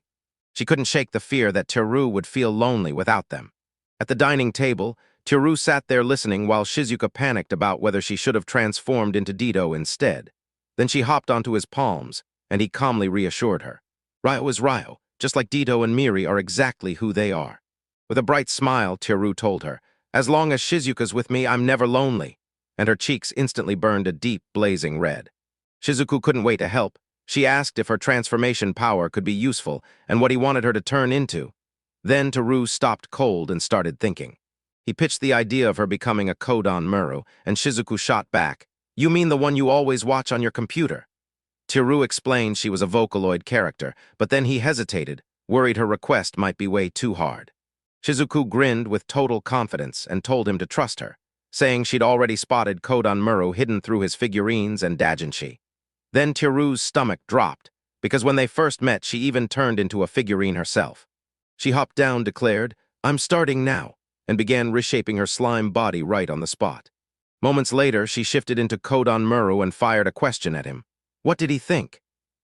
couldn't shake the fear that Teru would feel lonely without them. At the dining table, Teru sat there listening while Shizuka panicked about whether she should have transformed into Ditto instead. Then she hopped onto his palms, and he calmly reassured her. Ryo is Ryo, just like Ditto and Miri are exactly who they are. With a bright smile, Teru told her, "As long as Shizuka's with me, I'm never lonely," and her cheeks instantly burned a deep, blazing red. Shizuku couldn't wait to help. She asked if her transformation power could be useful and what he wanted her to turn into. Then Teru stopped cold and started thinking. He pitched the idea of her becoming a Kodan Muru, and Shizuku shot back, "You mean the one you always watch on your computer?" Teru explained she was a Vocaloid character, but then he hesitated, worried her request might be way too hard. Shizuku grinned with total confidence and told him to trust her, saying she'd already spotted Kodan Muru hidden through his figurines and dajinshi. Then Teru's stomach dropped, because when they first met, she even turned into a figurine herself. She hopped down, declared, "I'm starting now," and began reshaping her slime body right on the spot. Moments later, she shifted into Kodan Muru and fired a question at him. What did he think?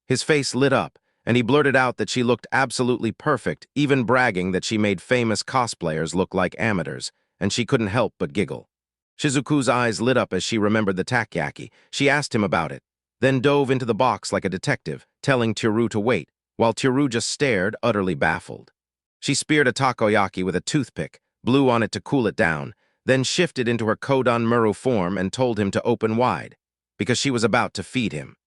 His face lit up, and he blurted out that she looked absolutely perfect, even bragging that she made famous cosplayers look like amateurs, and she couldn't help but giggle. Shizuku's eyes lit up as she remembered the takoyaki. She asked him about it, then dove into the box like a detective, telling Teru to wait, while Teru just stared, utterly baffled. She speared a takoyaki with a toothpick, blew on it to cool it down, then shifted into her Kodan Muru form and told him to open wide, because she was about to feed him.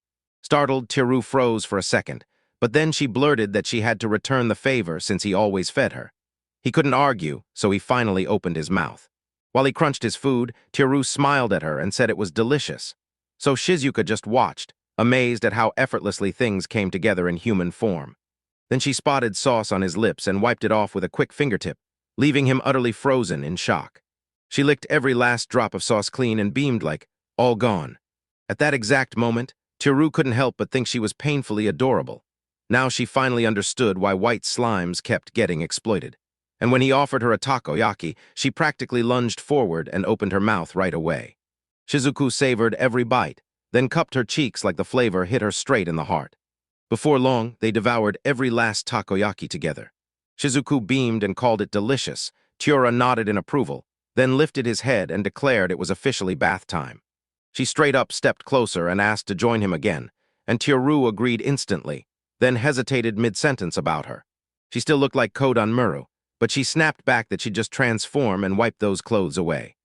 Startled, Teru froze for a second, but then she blurted that she had to return the favor since he always fed her. He couldn't argue, so he finally opened his mouth. While he crunched his food, Teru smiled at her and said it was delicious. So Shizuka just watched, amazed at how effortlessly things came together in human form. Then she spotted sauce on his lips and wiped it off with a quick fingertip, leaving him utterly frozen in shock. She licked every last drop of sauce clean and beamed like, all gone. At that exact moment, Teru couldn't help but think she was painfully adorable. Now she finally understood why white slimes kept getting exploited. And when he offered her a takoyaki, she practically lunged forward and opened her mouth right away. Shizuku savored every bite, then cupped her cheeks like the flavor hit her straight in the heart. Before long, they devoured every last takoyaki together. Shizuku beamed and called it delicious. Tura nodded in approval, then lifted his head and declared it was officially bath time. She straight up stepped closer and asked to join him again, and Teru agreed instantly, then hesitated mid-sentence about her. She still looked like Kodan Muru, but she snapped back that she'd just transform and wipe those clothes away.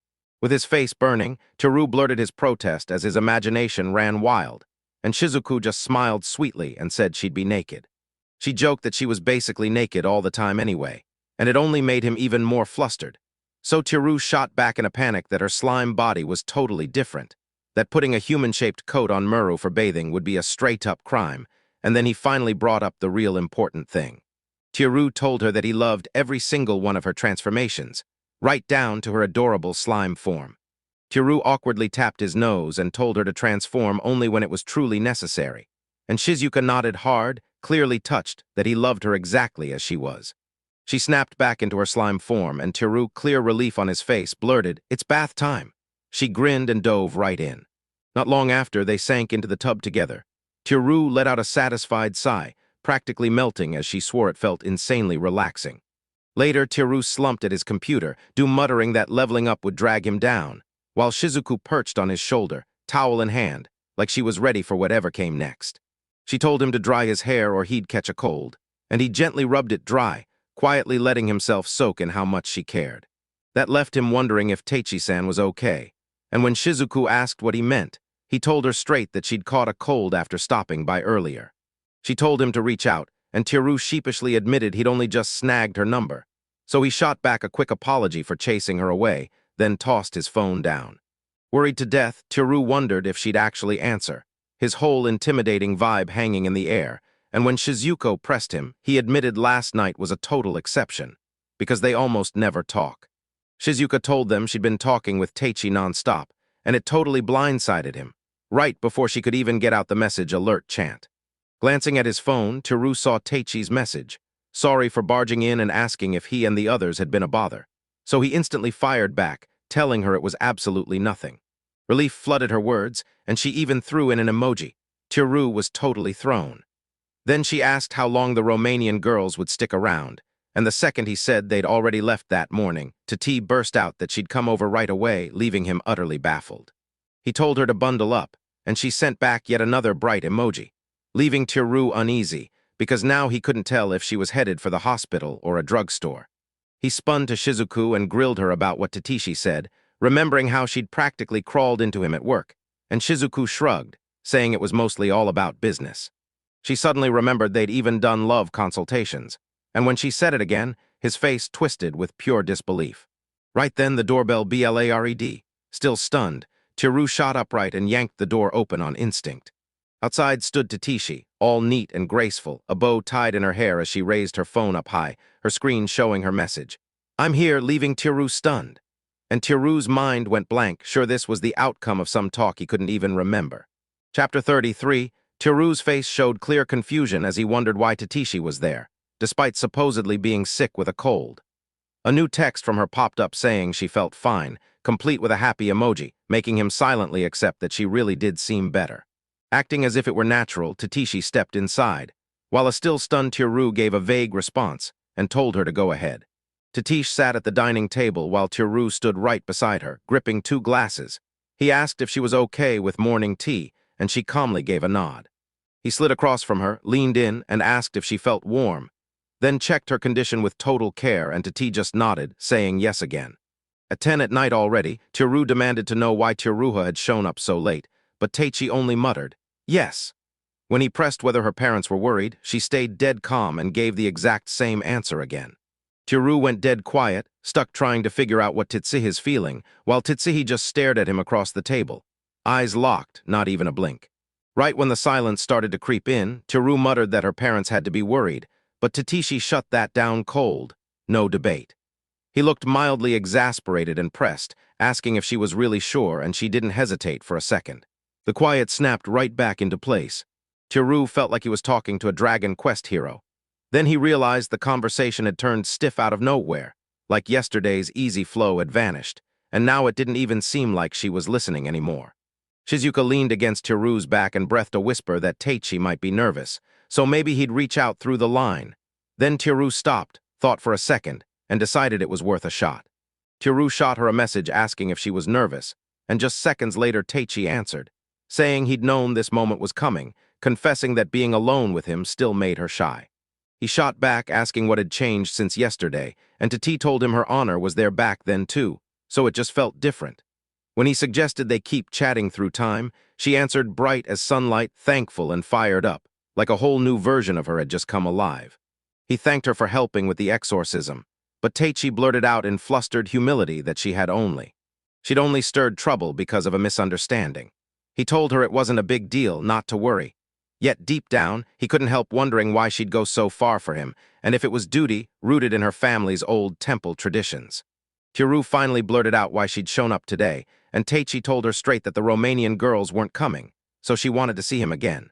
With his face burning, Teru blurted his protest as his imagination ran wild, and Shizuku just smiled sweetly and said she'd be naked. She joked that she was basically naked all the time anyway, and it only made him even more flustered. So Teru shot back in a panic that her slime body was totally different, that putting a human-shaped coat on Muru for bathing would be a straight-up crime, and then he finally brought up the real important thing. Teru told her that he loved every single one of her transformations, right down to her adorable slime form. Teru awkwardly tapped his nose and told her to transform only when it was truly necessary, and Shizuka nodded hard, clearly touched that he loved her exactly as she was. She snapped back into her slime form, and Teru, clear relief on his face, blurted, "It's bath time." She grinned and dove right in. Not long after, they sank into the tub together. Teru let out a satisfied sigh, practically melting as she swore it felt insanely relaxing. Later, Teru slumped at his computer, muttering that leveling up would drag him down, while Shizuku perched on his shoulder, towel in hand, like she was ready for whatever came next. She told him to dry his hair or he'd catch a cold, and he gently rubbed it dry, quietly letting himself soak in how much she cared. That left him wondering if Teichi-san was okay, and when Shizuku asked what he meant, he told her straight that she'd caught a cold after stopping by earlier. She told him to reach out, and Teru sheepishly admitted he'd only just snagged her number, so he shot back a quick apology for chasing her away, then tossed his phone down. Worried to death, Teru wondered if she'd actually answer, his whole intimidating vibe hanging in the air, and when Shizuko pressed him, he admitted last night was a total exception, because they almost never talk. Shizuka told them she'd been talking with Teichi nonstop, and it totally blindsided him, right before she could even get out the message alert chant. Glancing at his phone, Teru saw Teichi's message, sorry for barging in and asking if he and the others had been a bother. So he instantly fired back, telling her it was absolutely nothing. Relief flooded her words, and she even threw in an emoji. Teru was totally thrown. Then she asked how long the Romanian girls would stick around, and the second he said they'd already left that morning, Tati burst out that she'd come over right away, leaving him utterly baffled. He told her to bundle up, and she sent back yet another bright emoji, leaving Teru uneasy, because now he couldn't tell if she was headed for the hospital or a drugstore. He spun to Shizuku and grilled her about what Tatishi said, remembering how she'd practically crawled into him at work, and Shizuku shrugged, saying it was mostly all about business. She suddenly remembered they'd even done love consultations, and when she said it again, his face twisted with pure disbelief. Right then, the doorbell blared. Still stunned, Teru shot upright and yanked the door open on instinct. Outside stood Tatishi, all neat and graceful, a bow tied in her hair as she raised her phone up high, her screen showing her message. "I'm here," leaving Teru stunned. And Teru's mind went blank, sure this was the outcome of some talk he couldn't even remember. Chapter 33, Teru's face showed clear confusion as he wondered why Tatishi was there, despite supposedly being sick with a cold. A new text from her popped up saying she felt fine, complete with a happy emoji, making him silently accept that she really did seem better. Acting as if it were natural, Tatishi stepped inside, while a still stunned Teru gave a vague response and told her to go ahead. Tatish sat at the dining table while Teru stood right beside her, gripping two glasses. He asked if she was okay with morning tea, and she calmly gave a nod. He slid across from her, leaned in, and asked if she felt warm, then checked her condition with total care, and Tati just nodded, saying yes again. At 10 at night already, Teru demanded to know why Teruha had shown up so late, but Teichi only muttered, "Yes." When he pressed whether her parents were worried, she stayed dead calm and gave the exact same answer again. Teru went dead quiet, stuck trying to figure out what Titsuhi's feeling, while Titsuhi just stared at him across the table, eyes locked, not even a blink. Right when the silence started to creep in, Teru muttered that her parents had to be worried, but Tatishi shut that down cold. No debate. He looked mildly exasperated and pressed, asking if she was really sure, and she didn't hesitate for a second. The quiet snapped right back into place. Teru felt like he was talking to a Dragon Quest hero. Then he realized the conversation had turned stiff out of nowhere, like yesterday's easy flow had vanished, and now it didn't even seem like she was listening anymore. Shizuka leaned against Teru's back and breathed a whisper that Teichi might be nervous, so maybe he'd reach out through the line. Then Teru stopped, thought for a second, and decided it was worth a shot. Teru shot her a message asking if she was nervous, and just seconds later Teichi answered, saying he'd known this moment was coming, confessing that being alone with him still made her shy. He shot back, asking what had changed since yesterday, and Tati told him her honor was there back then too, so it just felt different. When he suggested they keep chatting through time, she answered bright as sunlight, thankful and fired up, like a whole new version of her had just come alive. He thanked her for helping with the exorcism, but Taichi blurted out in flustered humility that she'd only stirred trouble because of a misunderstanding. He told her it wasn't a big deal, not to worry. Yet deep down, he couldn't help wondering why she'd go so far for him, and if it was duty rooted in her family's old temple traditions. Tiru finally blurted out why she'd shown up today, and Taichi told her straight that the Romanian girls weren't coming, so she wanted to see him again.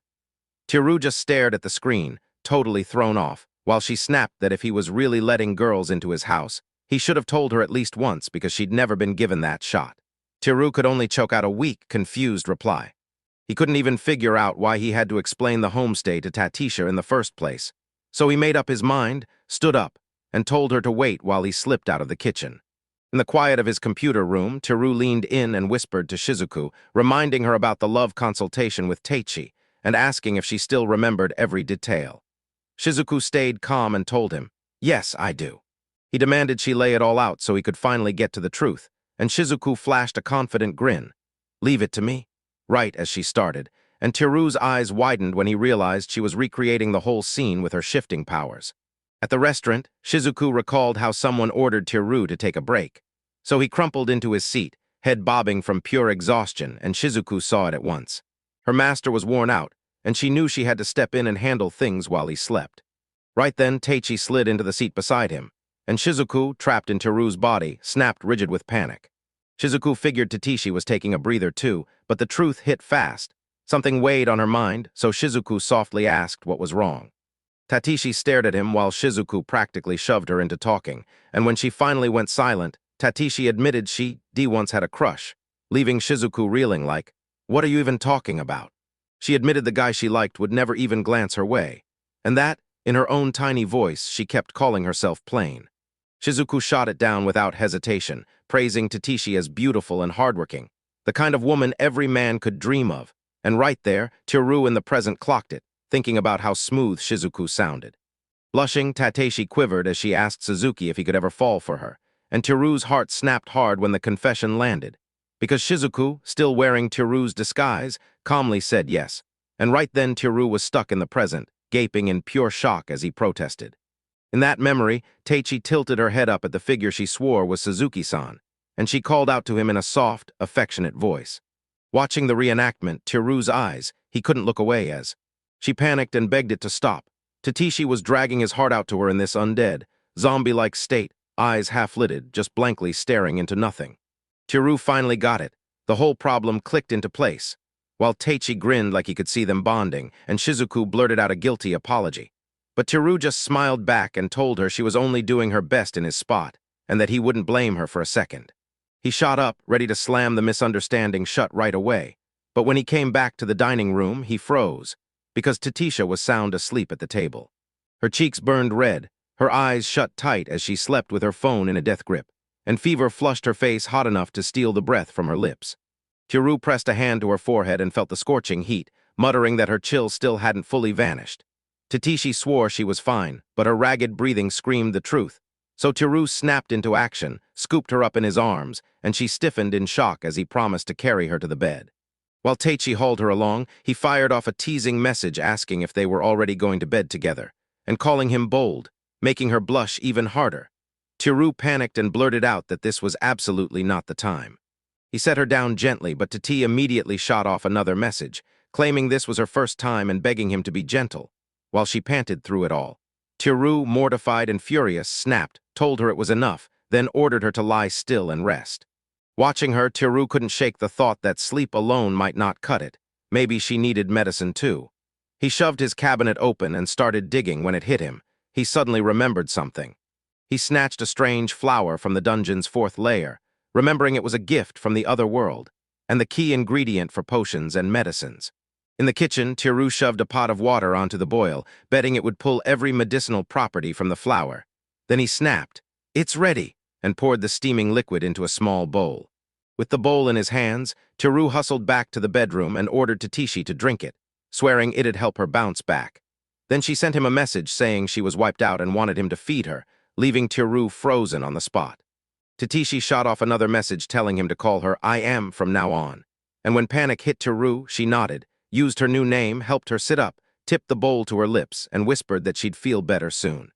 Tiru just stared at the screen, totally thrown off, while she snapped that if he was really letting girls into his house, he should have told her at least once because she'd never been given that shot. Tiru could only choke out a weak, confused reply. He couldn't even figure out why he had to explain the homestay to Tatisha in the first place. So he made up his mind, stood up, and told her to wait while he slipped out of the kitchen. In the quiet of his computer room, Tiru leaned in and whispered to Shizuku, reminding her about the love consultation with Taichi, and asking if she still remembered every detail. Shizuku stayed calm and told him, "Yes, I do." He demanded she lay it all out so he could finally get to the truth, and Shizuku flashed a confident grin. "Leave it to me," right as she started, and Tiru's eyes widened when he realized she was recreating the whole scene with her shifting powers. At the restaurant, Shizuku recalled how someone ordered Tiru to take a break. So he crumpled into his seat, head bobbing from pure exhaustion, and Shizuku saw it at once. Her master was worn out, and she knew she had to step in and handle things while he slept. Right then, Taichi slid into the seat beside him, and Shizuku, trapped in Tiru's body, snapped rigid with panic. Shizuku figured Tatishi was taking a breather too, but the truth hit fast. Something weighed on her mind, so Shizuku softly asked what was wrong. Tatishi stared at him while Shizuku practically shoved her into talking, and when she finally went silent, Tatishi admitted she once had a crush, leaving Shizuku reeling like, "What are you even talking about?" She admitted the guy she liked would never even glance her way, and that, in her own tiny voice, she kept calling herself plain. Shizuku shot it down without hesitation, praising Tatishi as beautiful and hardworking, the kind of woman every man could dream of, and right there, Tiru in the present clocked it, thinking about how smooth Shizuku sounded. Blushing, Tateshi quivered as she asked Suzuki if he could ever fall for her, and Tiru's heart snapped hard when the confession landed, because Shizuku, still wearing Tiru's disguise, calmly said yes, and right then Tiru was stuck in the present, gaping in pure shock as he protested. In that memory, Taichi tilted her head up at the figure she swore was Suzuki-san, and she called out to him in a soft, affectionate voice. Watching the reenactment, Tiru's eyes, he couldn't look away as. She panicked and begged it to stop. Tatishi was dragging his heart out to her in this undead, zombie-like state, eyes half-lidded, just blankly staring into nothing. Tiru finally got it. The whole problem clicked into place. While Taichi grinned like he could see them bonding, and Shizuku blurted out a guilty apology. But Tiru just smiled back and told her she was only doing her best in his spot, and that he wouldn't blame her for a second. He shot up, ready to slam the misunderstanding shut right away, but when he came back to the dining room, he froze, because Tatisha was sound asleep at the table. Her cheeks burned red, her eyes shut tight as she slept with her phone in a death grip, and fever flushed her face hot enough to steal the breath from her lips. Tiru pressed a hand to her forehead and felt the scorching heat, muttering that her chill still hadn't fully vanished. Tatishi swore she was fine, but her ragged breathing screamed the truth. So Tiru snapped into action, scooped her up in his arms, and she stiffened in shock as he promised to carry her to the bed. While Taichi hauled her along, he fired off a teasing message asking if they were already going to bed together, and calling him bold, making her blush even harder. Tiru panicked and blurted out that this was absolutely not the time. He set her down gently, but Tati immediately shot off another message, claiming this was her first time and begging him to be gentle, while she panted through it all. Tiru, mortified and furious, snapped, told her it was enough, then ordered her to lie still and rest. Watching her, Tiru couldn't shake the thought that sleep alone might not cut it. Maybe she needed medicine too. He shoved his cabinet open and started digging when it hit him. He suddenly remembered something. He snatched a strange flower from the dungeon's fourth layer, remembering it was a gift from the other world, and the key ingredient for potions and medicines. In the kitchen, Tiru shoved a pot of water onto the boil, betting it would pull every medicinal property from the flower. Then he snapped, "It's ready," and poured the steaming liquid into a small bowl. With the bowl in his hands, Tiru hustled back to the bedroom and ordered Tatishi to drink it, swearing it'd help her bounce back. Then she sent him a message saying she was wiped out and wanted him to feed her, leaving Teru frozen on the spot. Tatishi shot off another message telling him to call her I am from now on. And when panic hit Teru, she nodded, used her new name, helped her sit up, tipped the bowl to her lips, and whispered that she'd feel better soon.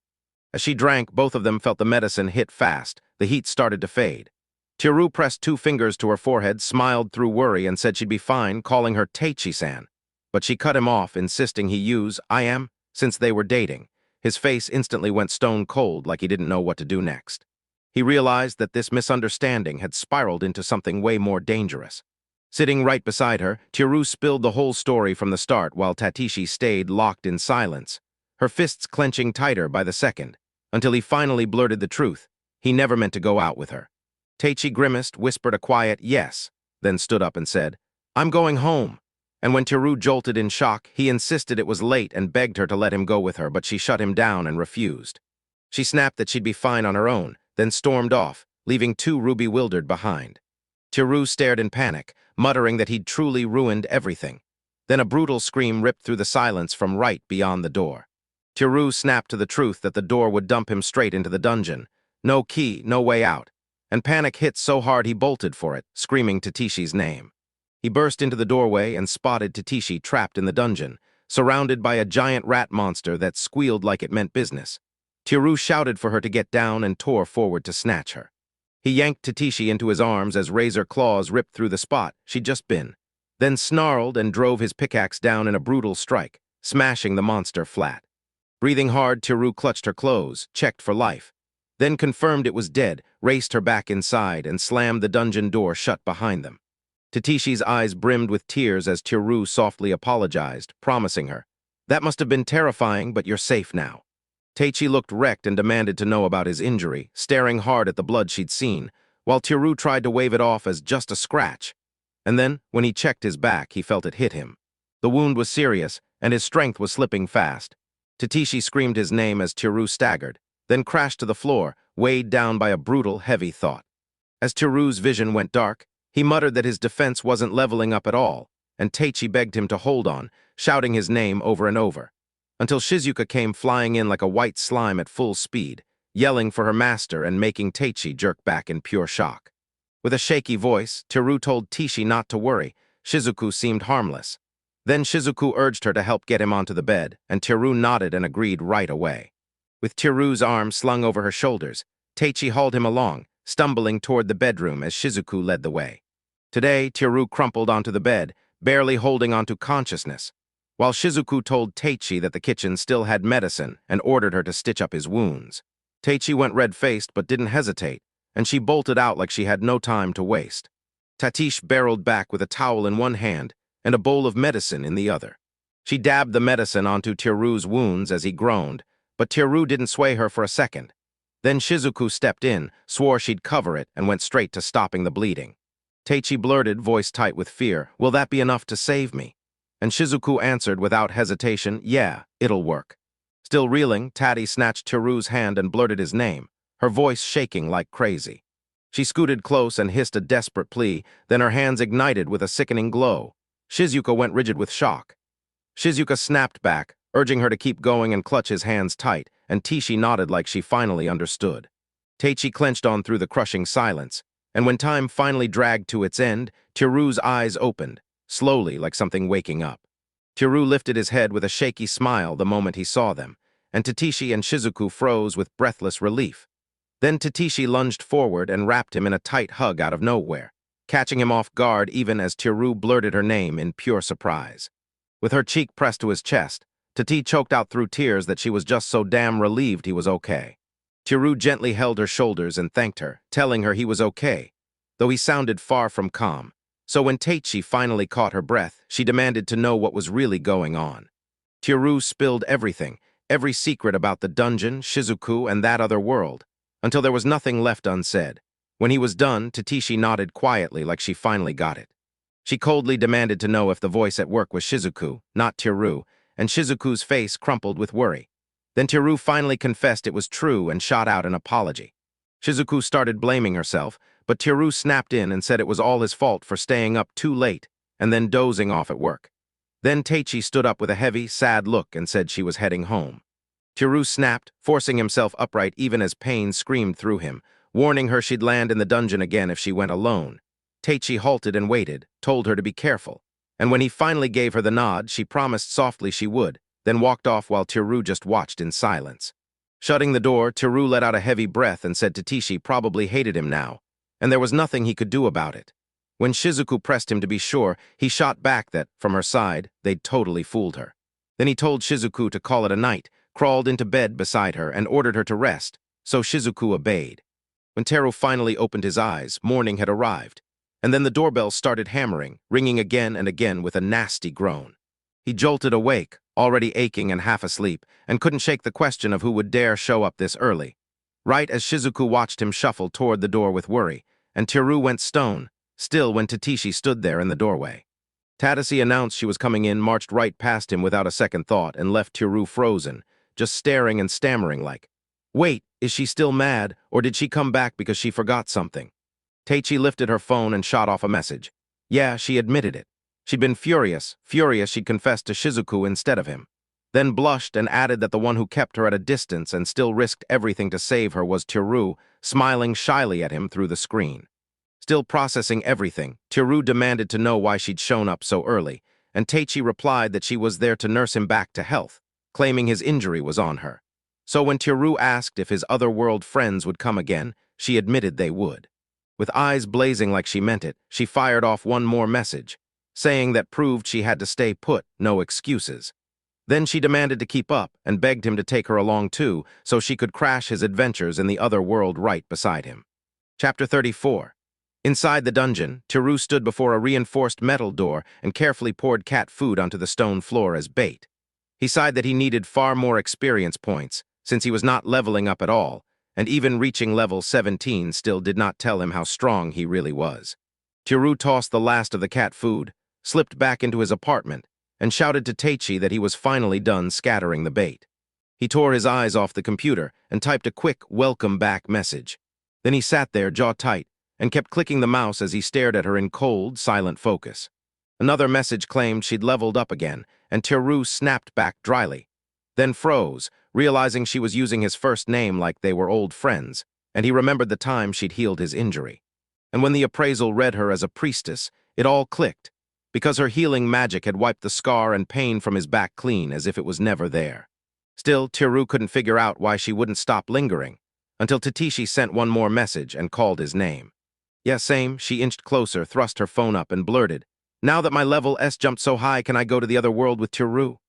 As she drank, both of them felt the medicine hit fast. The heat started to fade. Teru pressed 2 fingers to her forehead, smiled through worry, and said she'd be fine, calling her Teichi-san. But she cut him off, insisting he use I am, since they were dating. His face instantly went stone cold, like he didn't know what to do next. He realized that this misunderstanding had spiraled into something way more dangerous. Sitting right beside her, Teru spilled the whole story from the start while Tatishi stayed locked in silence, her fists clenching tighter by the second, until he finally blurted the truth. He never meant to go out with her. Teichi grimaced, whispered a quiet yes, then stood up and said, I'm going home. And when Teru jolted in shock, he insisted it was late and begged her to let him go with her, but she shut him down and refused. She snapped that she'd be fine on her own, then stormed off, leaving 2 bewildered behind. Teru stared in panic, muttering that he'd truly ruined everything. Then a brutal scream ripped through the silence from right beyond the door. Teru snapped to the truth that the door would dump him straight into the dungeon. No key, no way out. And panic hit so hard he bolted for it, screaming Tatishi's name. He burst into the doorway and spotted Tatishi trapped in the dungeon, surrounded by a giant rat monster that squealed like it meant business. Teru shouted for her to get down and tore forward to snatch her. He yanked Tatishi into his arms as razor claws ripped through the spot she'd just been, then snarled and drove his pickaxe down in a brutal strike, smashing the monster flat. Breathing hard, Teru clutched her clothes, checked for life, then confirmed it was dead, raced her back inside, and slammed the dungeon door shut behind them. Tatishi's eyes brimmed with tears as Teru softly apologized, promising her, that must have been terrifying, but you're safe now. Teichi looked wrecked and demanded to know about his injury, staring hard at the blood she'd seen, while Teru tried to wave it off as just a scratch. And then, when he checked his back, he felt it hit him. The wound was serious, and his strength was slipping fast. Tatishi screamed his name as Teru staggered, then crashed to the floor, weighed down by a brutal, heavy thought. As Teru's vision went dark, he muttered that his defense wasn't leveling up at all, and Teichi begged him to hold on, shouting his name over and over, until Shizuka came flying in like a white slime at full speed, yelling for her master and making Teichi jerk back in pure shock. With a shaky voice, Teru told Teichi not to worry. Shizuku seemed harmless. Then Shizuku urged her to help get him onto the bed, and Teru nodded and agreed right away. With Teru's arm slung over her shoulders, Teichi hauled him along, stumbling toward the bedroom as Shizuku led the way. Today, Teru crumpled onto the bed, barely holding onto consciousness, while Shizuku told Teichi that the kitchen still had medicine and ordered her to stitch up his wounds. Teichi went red-faced but didn't hesitate, and she bolted out like she had no time to waste. Tatish barreled back with a towel in one hand and a bowl of medicine in the other. She dabbed the medicine onto Teru's wounds as he groaned, but Teru didn't sway her for a second. Then Shizuku stepped in, swore she'd cover it, and went straight to stopping the bleeding. Teichi blurted, voice tight with fear, "Will that be enough to save me?" And Shizuku answered without hesitation, "Yeah, it'll work." Still reeling, Tati snatched Teru's hand and blurted his name, her voice shaking like crazy. She scooted close and hissed a desperate plea, then her hands ignited with a sickening glow. Shizuka went rigid with shock. Shizuka snapped back, urging her to keep going and clutch his hands tight, and Teichi nodded like she finally understood. Teichi clenched on through the crushing silence, and when time finally dragged to its end, Teru's eyes opened, slowly like something waking up. Teru lifted his head with a shaky smile the moment he saw them, and Tatishi and Shizuku froze with breathless relief. Then Tatishi lunged forward and wrapped him in a tight hug out of nowhere, catching him off guard even as Teru blurted her name in pure surprise. With her cheek pressed to his chest, Tati choked out through tears that she was just so damn relieved he was okay. Teru gently held her shoulders and thanked her, telling her he was okay, though he sounded far from calm. So when Teichi finally caught her breath, she demanded to know what was really going on. Teru spilled everything, every secret about the dungeon, Shizuku, and that other world, until there was nothing left unsaid. When he was done, Tatishi nodded quietly like she finally got it. She coldly demanded to know if the voice at work was Shizuku, not Teru, and Shizuku's face crumpled with worry. Then Teru finally confessed it was true and shot out an apology. Shizuku started blaming herself, but Teru snapped in and said it was all his fault for staying up too late and then dozing off at work. Then Teichi stood up with a heavy, sad look and said she was heading home. Teru snapped, forcing himself upright even as pain screamed through him, warning her she'd land in the dungeon again if she went alone. Teichi halted and waited, told her to be careful. And when he finally gave her the nod, she promised softly she would, then walked off while Teru just watched in silence. Shutting the door, Teru let out a heavy breath and said Teichi probably hated him now, and there was nothing he could do about it. When Shizuku pressed him to be sure, he shot back that, from her side, they'd totally fooled her. Then he told Shizuku to call it a night, crawled into bed beside her, and ordered her to rest, so Shizuku obeyed. When Teru finally opened his eyes, morning had arrived, and then the doorbell started hammering, ringing again and again with a nasty groan. He jolted awake, already aching and half asleep, and couldn't shake the question of who would dare show up this early. Right as Shizuku watched him shuffle toward the door with worry, and Teru went stone, still when Teichi stood there in the doorway. Tadasi announced she was coming in, marched right past him without a second thought, and left Teru frozen, just staring and stammering like, "Wait, is she still mad, or did she come back because she forgot something?" Teichi lifted her phone and shot off a message. Yeah, she admitted it. She'd been furious she'd confessed to Shizuku instead of him. Then blushed and added that the one who kept her at a distance and still risked everything to save her was Teru, smiling shyly at him through the screen. Still processing everything, Teru demanded to know why she'd shown up so early, and Teichi replied that she was there to nurse him back to health, claiming his injury was on her. So when Teru asked if his otherworld friends would come again, she admitted they would. With eyes blazing like she meant it, she fired off one more message, saying that proved she had to stay put, no excuses. Then she demanded to keep up and begged him to take her along too, so she could crash his adventures in the other world right beside him. Chapter 34. Inside the dungeon, Teru stood before a reinforced metal door and carefully poured cat food onto the stone floor as bait. He sighed that he needed far more experience points, since he was not leveling up at all, and even reaching level 17 still did not tell him how strong he really was. Teru tossed the last of the cat food, slipped back into his apartment, and shouted to Teichi that he was finally done scattering the bait. He tore his eyes off the computer and typed a quick welcome back message. Then he sat there, jaw tight, and kept clicking the mouse as he stared at her in cold, silent focus. Another message claimed she'd leveled up again, and Teru snapped back dryly. Then froze, realizing she was using his first name like they were old friends, and he remembered the time she'd healed his injury. And when the appraisal read her as a priestess, it all clicked, because her healing magic had wiped the scar and pain from his back clean as if it was never there. Still, Teru couldn't figure out why she wouldn't stop lingering, until Teichi sent one more message and called his name. Yeah, same, she inched closer, thrust her phone up, and blurted, "Now that my level S jumped so high, can I go to the other world with Teru?"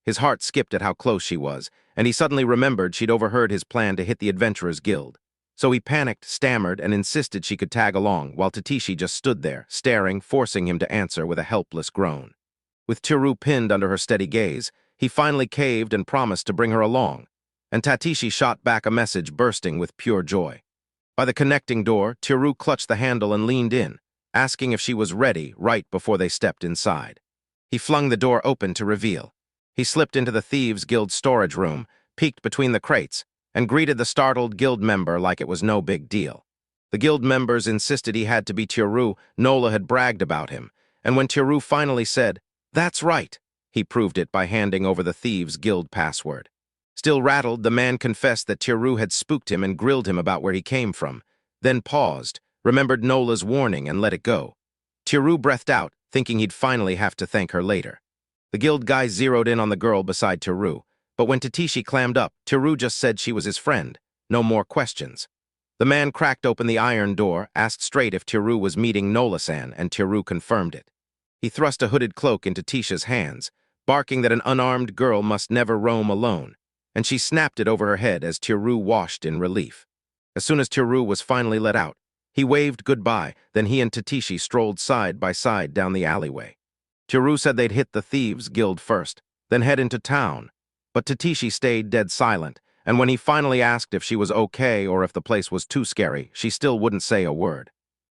His heart skipped at how close she was, and he suddenly remembered she'd overheard his plan to hit the Adventurers Guild. So he panicked, stammered, and insisted she could tag along, while Teichi just stood there, staring, forcing him to answer with a helpless groan. With Teru pinned under her steady gaze, he finally caved and promised to bring her along, and Teichi shot back a message bursting with pure joy. By the connecting door, Teru clutched the handle and leaned in, asking if she was ready right before they stepped inside. He flung the door open to reveal. He slipped into the Thieves' Guild storage room, peeked between the crates, and greeted the startled guild member like it was no big deal. The guild members insisted he had to be Teru. Nola had bragged about him, and when Teru finally said, "That's right," he proved it by handing over the Thieves' Guild password. Still rattled, the man confessed that Teru had spooked him and grilled him about where he came from, then paused, remembered Nola's warning, and let it go. Teru breathed out, thinking he'd finally have to thank her later. The guild guy zeroed in on the girl beside Teru, but when Teichi clammed up, Teru just said she was his friend. No more questions. The man cracked open the iron door, asked straight if Teru was meeting Nola-san, and Teru confirmed it. He thrust a hooded cloak into Tisha's hands, barking that an unarmed girl must never roam alone, and she snapped it over her head as Teru washed in relief. As soon as Teru was finally let out, he waved goodbye, then he and Teichi strolled side by side down the alleyway. Teru said they'd hit the Thieves' Guild first, then head into town, but Teichi stayed dead silent, and when he finally asked if she was okay or if the place was too scary, she still wouldn't say a word.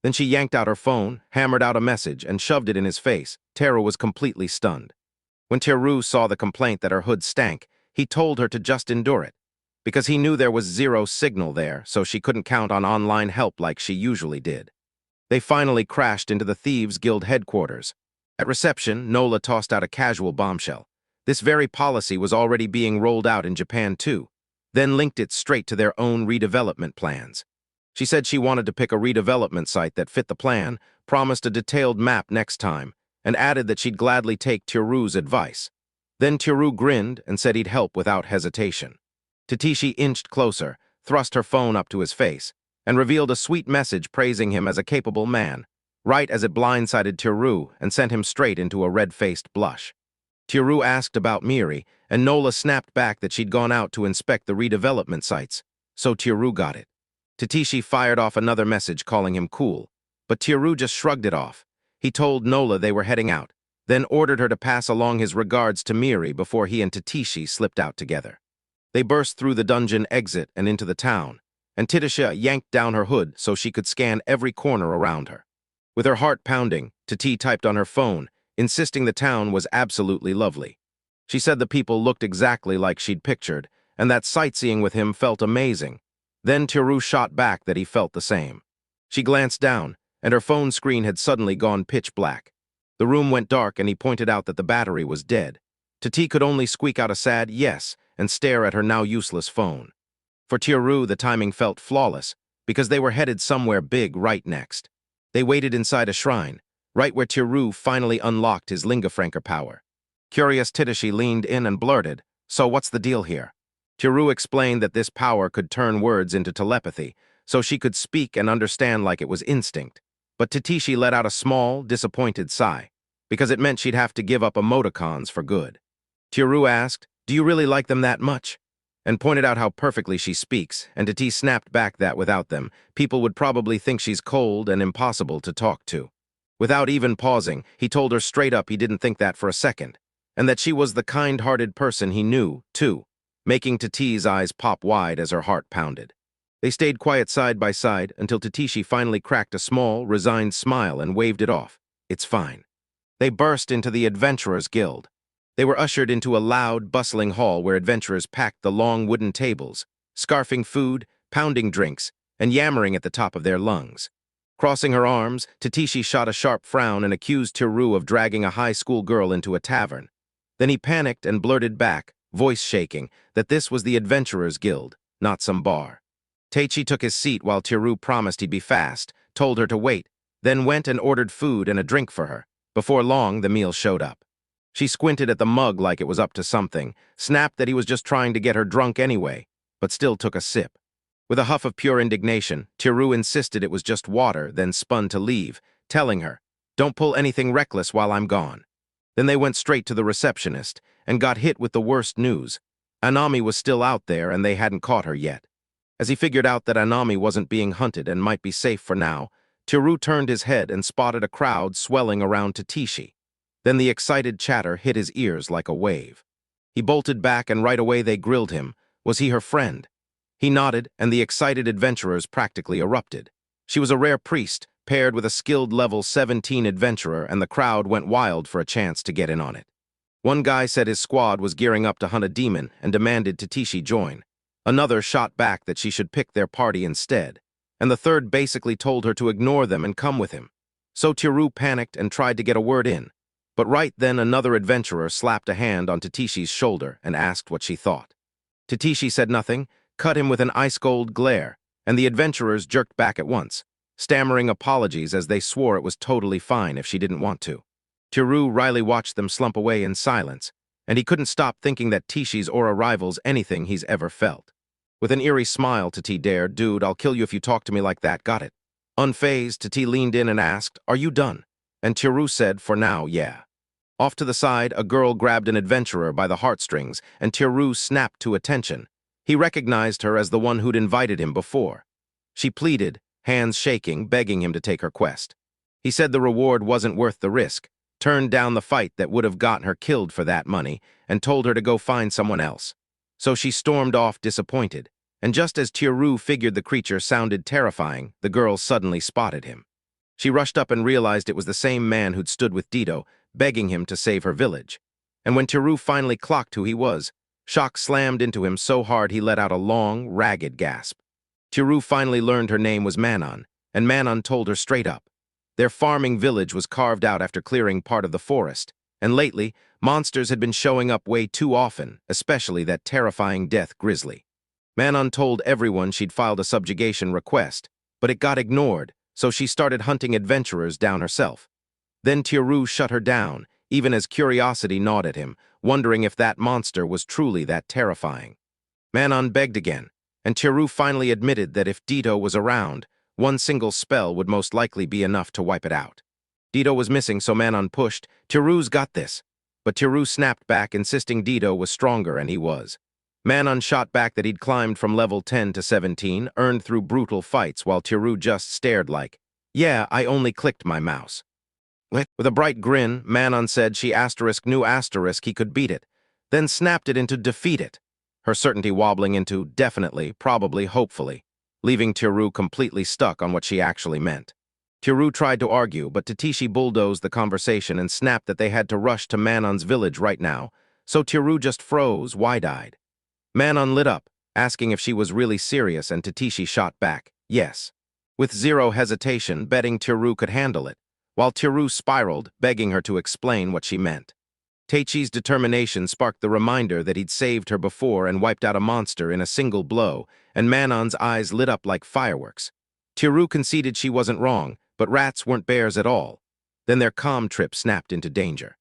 Then she yanked out her phone, hammered out a message, and shoved it in his face. Teru was completely stunned. When Teru saw the complaint that her hood stank, he told her to just endure it, because he knew there was zero signal there, so she couldn't count on online help like she usually did. They finally crashed into the Thieves' Guild headquarters. At reception, Nola tossed out a casual bombshell. This very policy was already being rolled out in Japan too, then linked it straight to their own redevelopment plans. She said she wanted to pick a redevelopment site that fit the plan, promised a detailed map next time, and added that she'd gladly take Tiru's advice. Then Tiru grinned and said he'd help without hesitation. Tatishi inched closer, thrust her phone up to his face, and revealed a sweet message praising him as a capable man, right as it blindsided Tiru and sent him straight into a red-faced blush. Tiru asked about Miri, and Nola snapped back that she'd gone out to inspect the redevelopment sites, so Tiru got it. Tatishi fired off another message calling him cool, but Tiru just shrugged it off. He told Nola they were heading out, then ordered her to pass along his regards to Miri before he and Tatishi slipped out together. They burst through the dungeon exit and into the town, and Titisha yanked down her hood so she could scan every corner around her. With her heart pounding, Tati typed on her phone, insisting the town was absolutely lovely. She said the people looked exactly like she'd pictured, and that sightseeing with him felt amazing. Then Tiru shot back that he felt the same. She glanced down, and her phone screen had suddenly gone pitch black. The room went dark, and he pointed out that the battery was dead. Tati could only squeak out a sad yes and stare at her now useless phone. For Tiru, the timing felt flawless, because they were headed somewhere big right next. They waited inside a shrine, right where Tiru finally unlocked his Lingafranker power. Curious Titishi leaned in and blurted, "So what's the deal here?" Tiru explained that this power could turn words into telepathy, so she could speak and understand like it was instinct. But Tatishi let out a small, disappointed sigh, because it meant she'd have to give up emoticons for good. Tiru asked, "Do you really like them that much?" and pointed out how perfectly she speaks, and Tati snapped back that without them, people would probably think she's cold and impossible to talk to. Without even pausing, he told her straight up he didn't think that for a second, and that she was the kind-hearted person he knew, too, making Tati's eyes pop wide as her heart pounded. They stayed quiet side by side until Tatishi finally cracked a small, resigned smile and waved it off. "It's fine." They burst into the Adventurers Guild. They were ushered into a loud, bustling hall where adventurers packed the long wooden tables, scarfing food, pounding drinks, and yammering at the top of their lungs. Crossing her arms, Tatishi shot a sharp frown and accused Tiru of dragging a high school girl into a tavern. Then he panicked and blurted back, voice shaking, that this was the Adventurers Guild, not some bar. Taichi took his seat while Tiru promised he'd be fast, told her to wait, then went and ordered food and a drink for her. Before long, the meal showed up. She squinted at the mug like it was up to something, snapped that he was just trying to get her drunk anyway, but still took a sip. With a huff of pure indignation, Tiru insisted it was just water, then spun to leave, telling her, "Don't pull anything reckless while I'm gone." Then they went straight to the receptionist and got hit with the worst news. Anami was still out there and they hadn't caught her yet. As he figured out that Anami wasn't being hunted and might be safe for now, Tiru turned his head and spotted a crowd swelling around Tatishi. Then the excited chatter hit his ears like a wave. He bolted back and right away they grilled him. Was he her friend? He nodded, and the excited adventurers practically erupted. She was a rare priest, paired with a skilled level 17 adventurer, and the crowd went wild for a chance to get in on it. One guy said his squad was gearing up to hunt a demon and demanded Tatishi join. Another shot back that she should pick their party instead, and the third basically told her to ignore them and come with him. So Tiru panicked and tried to get a word in. But right then another adventurer slapped a hand on Tatishi's shoulder and asked what she thought. Tatishi said nothing, cut him with an ice-cold glare, and the adventurers jerked back at once, stammering apologies as they swore it was totally fine if she didn't want to. Tiru wryly watched them slump away in silence, and he couldn't stop thinking that Tishi's aura rivals anything he's ever felt. With an eerie smile, Tati dared, "Dude, I'll kill you if you talk to me like that, got it?" Unfazed, Tati leaned in and asked, "Are you done?" And Tiru said, "For now, yeah." Off to the side, a girl grabbed an adventurer by the heartstrings, and Tiru snapped to attention. He recognized her as the one who'd invited him before. She pleaded, hands shaking, begging him to take her quest. He said the reward wasn't worth the risk, turned down the fight that would have gotten her killed for that money, and told her to go find someone else. So she stormed off disappointed, and just as Tiru figured the creature sounded terrifying, the girl suddenly spotted him. She rushed up and realized it was the same man who'd stood with Dido, begging him to save her village. And when Tiru finally clocked who he was, shock slammed into him so hard he let out a long, ragged gasp. Tiru finally learned her name was Manon, and Manon told her straight up. Their farming village was carved out after clearing part of the forest, and lately, monsters had been showing up way too often, especially that terrifying death grizzly. Manon told everyone she'd filed a subjugation request, but it got ignored, so she started hunting adventurers down herself. Then Tiru shut her down, even as curiosity gnawed at him, wondering if that monster was truly that terrifying. Manon begged again, and Tiru finally admitted that if Dito was around, one single spell would most likely be enough to wipe it out. Dito was missing, so Manon pushed, "Tiru's got this." But Tiru snapped back, insisting Dito was stronger, and he was. Manon shot back that he'd climbed from level 10 to 17, earned through brutal fights, while Tiru just stared like, "Yeah, I only clicked my mouse." With a bright grin, Manon said she knew he could beat it, then snapped it into defeat it, her certainty wobbling into definitely, probably, hopefully, leaving Tiru completely stuck on what she actually meant. Tiru tried to argue, but Tatishi bulldozed the conversation and snapped that they had to rush to Manon's village right now, so Tiru just froze, wide-eyed. Manon lit up, asking if she was really serious, and Tatishi shot back, yes. With zero hesitation, betting Tiru could handle it, while Tiru spiraled, begging her to explain what she meant. Teichi's determination sparked the reminder that he'd saved her before and wiped out a monster in a single blow, and Manon's eyes lit up like fireworks. Tiru conceded she wasn't wrong, but rats weren't bears at all. Then their calm trip snapped into danger.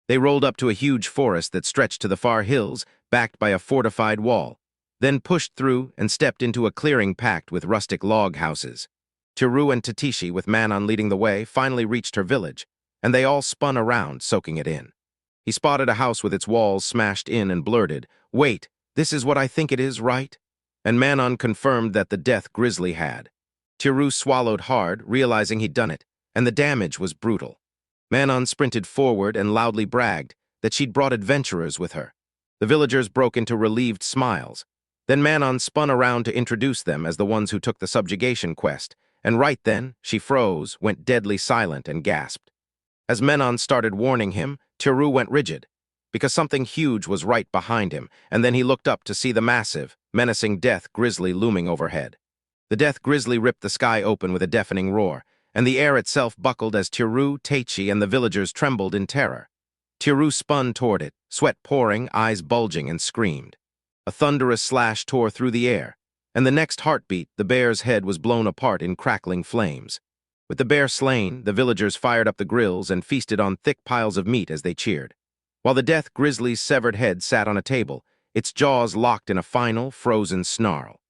They rolled up to a huge forest that stretched to the far hills, backed by a fortified wall, then pushed through and stepped into a clearing packed with rustic log houses. Tiru and Tatishi, with Manon leading the way, finally reached her village, and they all spun around, soaking it in. He spotted a house with its walls smashed in and blurted, "Wait, this is what I think it is, right?" And Manon confirmed that the death grizzly had. Tiru swallowed hard, realizing he'd done it, and the damage was brutal. Manon sprinted forward and loudly bragged that she'd brought adventurers with her. The villagers broke into relieved smiles. Then Manon spun around to introduce them as the ones who took the subjugation quest, and right then, she froze, went deadly silent, and gasped. As Manon started warning him, Tiru went rigid, because something huge was right behind him, and then he looked up to see the massive, menacing death grizzly looming overhead. The death grizzly ripped the sky open with a deafening roar, and the air itself buckled as Tiru, Teichi, and the villagers trembled in terror. Tiru spun toward it, sweat pouring, eyes bulging, and screamed. A thunderous slash tore through the air, and the next heartbeat, the bear's head was blown apart in crackling flames. With the bear slain, the villagers fired up the grills and feasted on thick piles of meat as they cheered. While the death grizzly's severed head sat on a table, its jaws locked in a final, frozen snarl.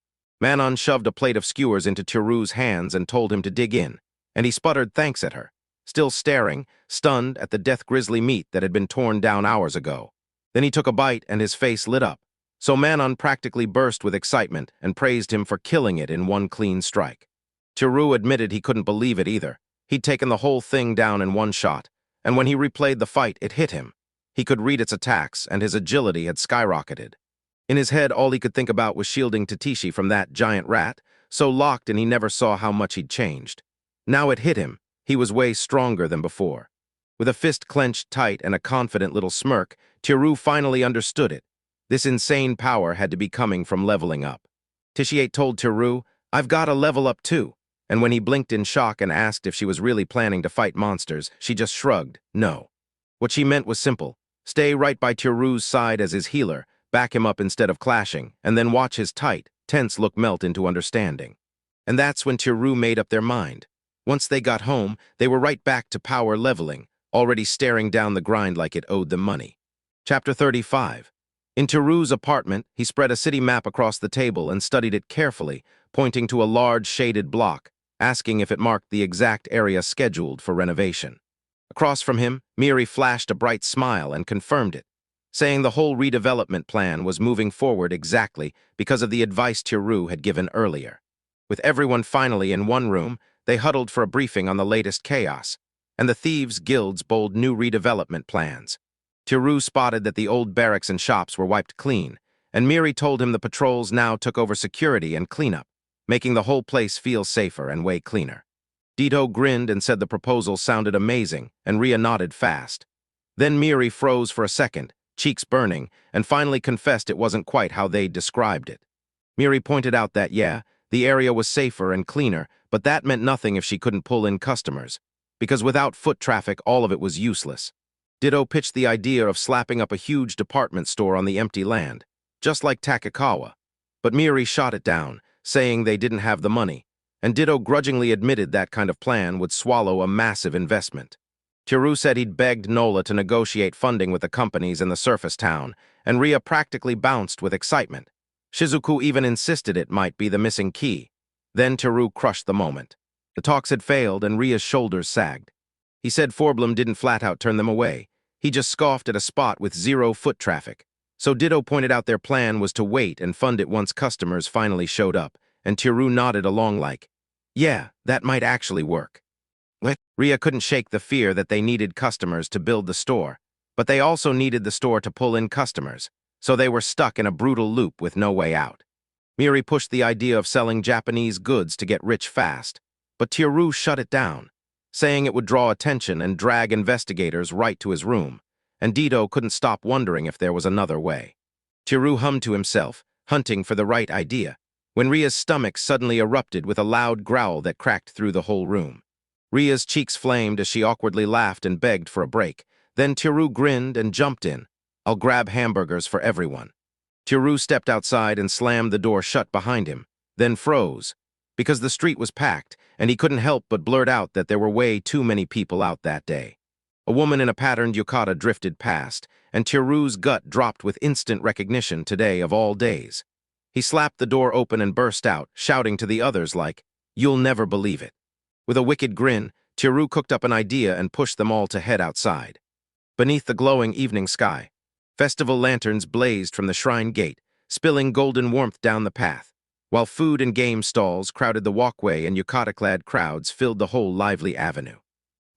Manon shoved a plate of skewers into Tiru's hands and told him to dig in, and he sputtered thanks at her, still staring, stunned at the death grizzly meat that had been torn down hours ago. Then he took a bite and his face lit up, so Manon practically burst with excitement and praised him for killing it in one clean strike. Tiru admitted he couldn't believe it either. He'd taken the whole thing down in one shot, and when he replayed the fight, it hit him. He could read its attacks, and his agility had skyrocketed. In his head, all he could think about was shielding Tatishi from that giant rat, so locked and he never saw how much he'd changed. Now it hit him. He was way stronger than before. With a fist clenched tight and a confident little smirk, Tiru finally understood it. This insane power had to be coming from leveling up. Tishiate told Tiru, "I've got to level up too." And when he blinked in shock and asked if she was really planning to fight monsters, she just shrugged, no. What she meant was simple. Stay right by Tiru's side as his healer, back him up instead of clashing, and then watch his tight, tense look melt into understanding. And that's when Tiru made up their mind. Once they got home, they were right back to power leveling, already staring down the grind like it owed them money. Chapter 35. In Tiru's apartment, he spread a city map across the table and studied it carefully, pointing to a large shaded block, asking if it marked the exact area scheduled for renovation. Across from him, Miri flashed a bright smile and confirmed it, saying the whole redevelopment plan was moving forward exactly because of the advice Tiru had given earlier. With everyone finally in one room, they huddled for a briefing on the latest chaos, and the Thieves' Guild's bold new redevelopment plans. Tiru spotted that the old barracks and shops were wiped clean, and Miri told him the patrols now took over security and cleanup, making the whole place feel safer and way cleaner. Dito grinned and said the proposal sounded amazing, and Ria nodded fast. Then Miri froze for a second, cheeks burning, and finally confessed it wasn't quite how they'd described it. Miri pointed out that, yeah, the area was safer and cleaner, but that meant nothing if she couldn't pull in customers. because without foot traffic, all of it was useless. Ditto pitched the idea of slapping up a huge department store on the empty land, just like Takakawa. But Miri shot it down, saying they didn't have the money, and Ditto grudgingly admitted that kind of plan would swallow a massive investment. Teru said he'd begged Nola to negotiate funding with the companies in the surface town, and Ria practically bounced with excitement. Shizuku even insisted it might be the missing key. Then Teru crushed the moment. The talks had failed, and Ria's shoulders sagged. He said Forblum didn't flat-out turn them away. He just scoffed at a spot with zero foot traffic. So Ditto pointed out their plan was to wait and fund it once customers finally showed up, and Teru nodded along like, yeah, that might actually work. Ria couldn't shake the fear that they needed customers to build the store, but they also needed the store to pull in customers, so they were stuck in a brutal loop with no way out. Miri pushed the idea of selling Japanese goods to get rich fast, but Teru shut it down, saying it would draw attention and drag investigators right to his room, and Ditto couldn't stop wondering if there was another way. Teru hummed to himself, hunting for the right idea, when Ria's stomach suddenly erupted with a loud growl that cracked through the whole room. Ria's cheeks flamed as she awkwardly laughed and begged for a break. Then Teru grinned and jumped in. I'll grab hamburgers for everyone. Teru stepped outside and slammed the door shut behind him, then froze, because the street was packed, and he couldn't help but blurt out that there were way too many people out that day. A woman in a patterned yukata drifted past, and Teru's gut dropped with instant recognition today of all days. He slapped the door open and burst out, shouting to the others like, "You'll never believe it." With a wicked grin, Teru cooked up an idea and pushed them all to head outside. Beneath the glowing evening sky, festival lanterns blazed from the shrine gate, spilling golden warmth down the path, while food and game stalls crowded the walkway and yukata-clad crowds filled the whole lively avenue.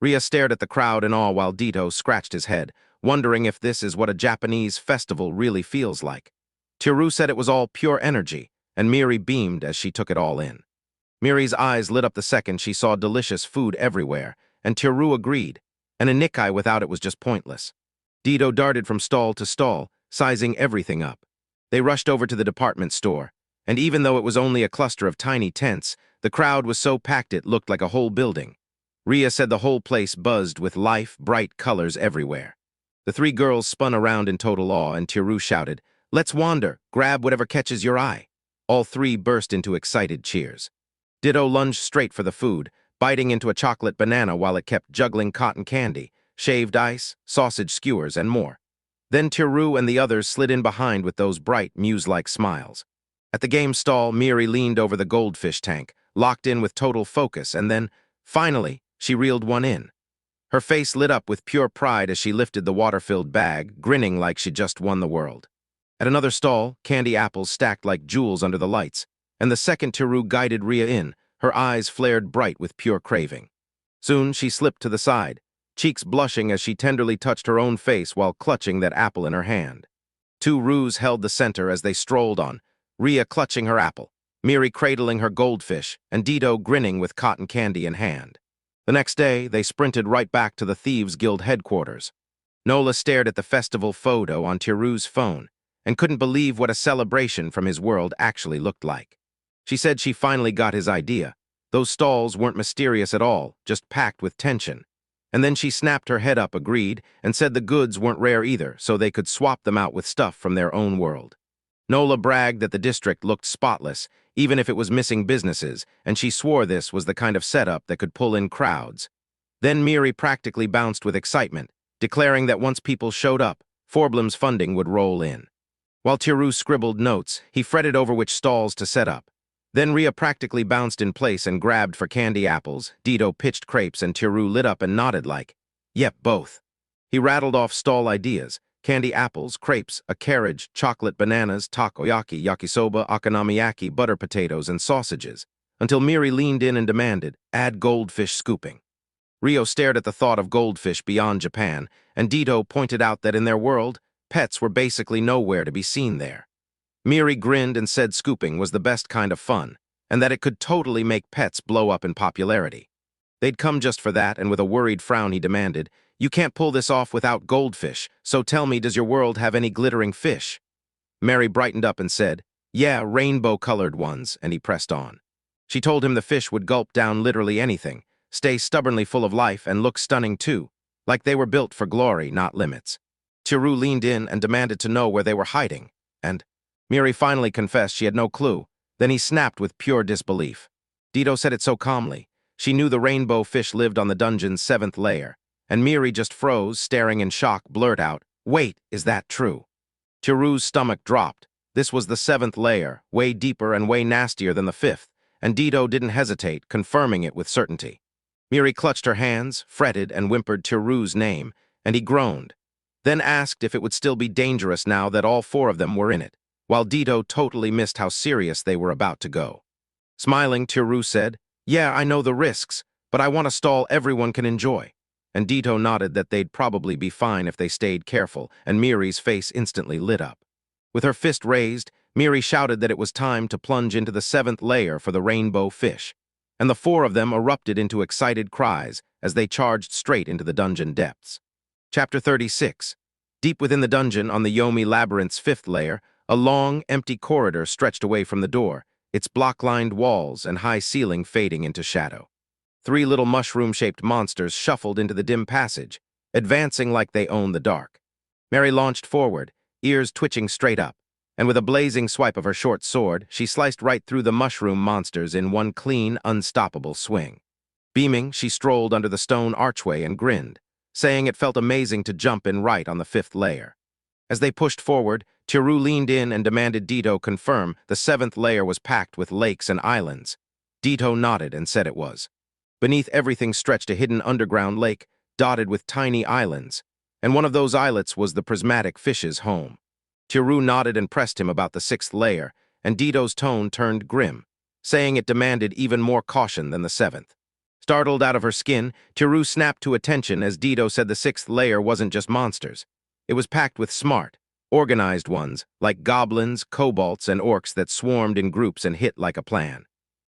Ria stared at the crowd in awe while Ditto scratched his head, wondering if this is what a Japanese festival really feels like. Teru said it was all pure energy, and Miri beamed as she took it all in. Miri's eyes lit up the second she saw delicious food everywhere, and Teru agreed. An anikai without it was just pointless. Ditto darted from stall to stall, sizing everything up. They rushed over to the department store, and even though it was only a cluster of tiny tents, the crowd was so packed it looked like a whole building. Ria said the whole place buzzed with life, bright colors everywhere. The three girls spun around in total awe, and Teru shouted, "Let's wander, grab whatever catches your eye." All three burst into excited cheers. Ditto lunged straight for the food, biting into a chocolate banana while it kept juggling cotton candy, shaved ice, sausage skewers, and more. Then Teru and the others slid in behind with those bright, muse-like smiles. At the game stall, Miri leaned over the goldfish tank, locked in with total focus, and then, finally, she reeled one in. Her face lit up with pure pride as she lifted the water-filled bag, grinning like she'd just won the world. At another stall, candy apples stacked like jewels under the lights, and the second Teru guided Ria in, her eyes flared bright with pure craving. Soon she slipped to the side, cheeks blushing as she tenderly touched her own face while clutching that apple in her hand. Two roos held the center as they strolled on, Ria clutching her apple, Miri cradling her goldfish, and Ditto grinning with cotton candy in hand. The next day, they sprinted right back to the Thieves' Guild headquarters. Nola stared at the festival photo on Teru's phone and couldn't believe what a celebration from his world actually looked like. She said she finally got his idea. Those stalls weren't mysterious at all, just packed with tension. And then she snapped her head up, agreed, and said the goods weren't rare either, so they could swap them out with stuff from their own world. Nola bragged that the district looked spotless, even if it was missing businesses, and she swore this was the kind of setup that could pull in crowds. Then Miri practically bounced with excitement, declaring that once people showed up, Forblum's funding would roll in. While Teru scribbled notes, he fretted over which stalls to set up. Then Ria practically bounced in place and grabbed for candy apples, Ditto pitched crepes, and Teru lit up and nodded like, "Yep, both." He rattled off stall ideas: candy apples, crepes, a carriage, chocolate bananas, takoyaki, yakisoba, okonomiyaki, butter potatoes, and sausages, until Miri leaned in and demanded, "Add goldfish scooping." Rio stared at the thought of goldfish beyond Japan, and Ditto pointed out that in their world, pets were basically nowhere to be seen there. Miri grinned and said scooping was the best kind of fun, and that it could totally make pets blow up in popularity. They'd come just for that, and with a worried frown he demanded, "You can't pull this off without goldfish, so tell me, does your world have any glittering fish?" Mary brightened up and said, "Yeah, rainbow-colored ones," and he pressed on. She told him the fish would gulp down literally anything, stay stubbornly full of life, and look stunning too, like they were built for glory, not limits. Tiru leaned in and demanded to know where they were hiding, and Miri finally confessed she had no clue. Then he snapped with pure disbelief. Dito said it so calmly. She knew the rainbow fish lived on the dungeon's 7th layer, and Miri just froze, staring in shock, blurt out, "Wait, is that true?" Tiru's stomach dropped. This was the 7th layer, way deeper and way nastier than the 5th, and Dito didn't hesitate, confirming it with certainty. Miri clutched her hands, fretted, and whimpered Tiru's name, and he groaned, then asked if it would still be dangerous now that all 4 of them were in it, while Dito totally missed how serious they were about to go. Smiling, Tiru said, "Yeah, I know the risks, but I want a stall everyone can enjoy." And Dito nodded that they'd probably be fine if they stayed careful, and Miri's face instantly lit up. With her fist raised, Miri shouted that it was time to plunge into the 7th layer for the rainbow fish, and the 4 of them erupted into excited cries as they charged straight into the dungeon depths. Chapter 36. Deep within the dungeon on the Yomi Labyrinth's 5th layer, a long, empty corridor stretched away from the door, its block-lined walls and high ceiling fading into shadow. 3 little mushroom-shaped monsters shuffled into the dim passage, advancing like they owned the dark. Mary launched forward, ears twitching straight up, and with a blazing swipe of her short sword, she sliced right through the mushroom monsters in one clean, unstoppable swing. Beaming, she strolled under the stone archway and grinned, saying it felt amazing to jump in right on the 5th layer. As they pushed forward, Tiru leaned in and demanded Dito confirm the 7th layer was packed with lakes and islands. Dito nodded and said it was. Beneath everything stretched a hidden underground lake, dotted with tiny islands, and one of those islets was the prismatic fish's home. Tiru nodded and pressed him about the 6th layer, and Dito's tone turned grim, saying it demanded even more caution than the 7th. Startled out of her skin, Tiru snapped to attention as Dito said the 6th layer wasn't just monsters. It was packed with smart, organized ones, like goblins, kobolds, and orcs that swarmed in groups and hit like a plan.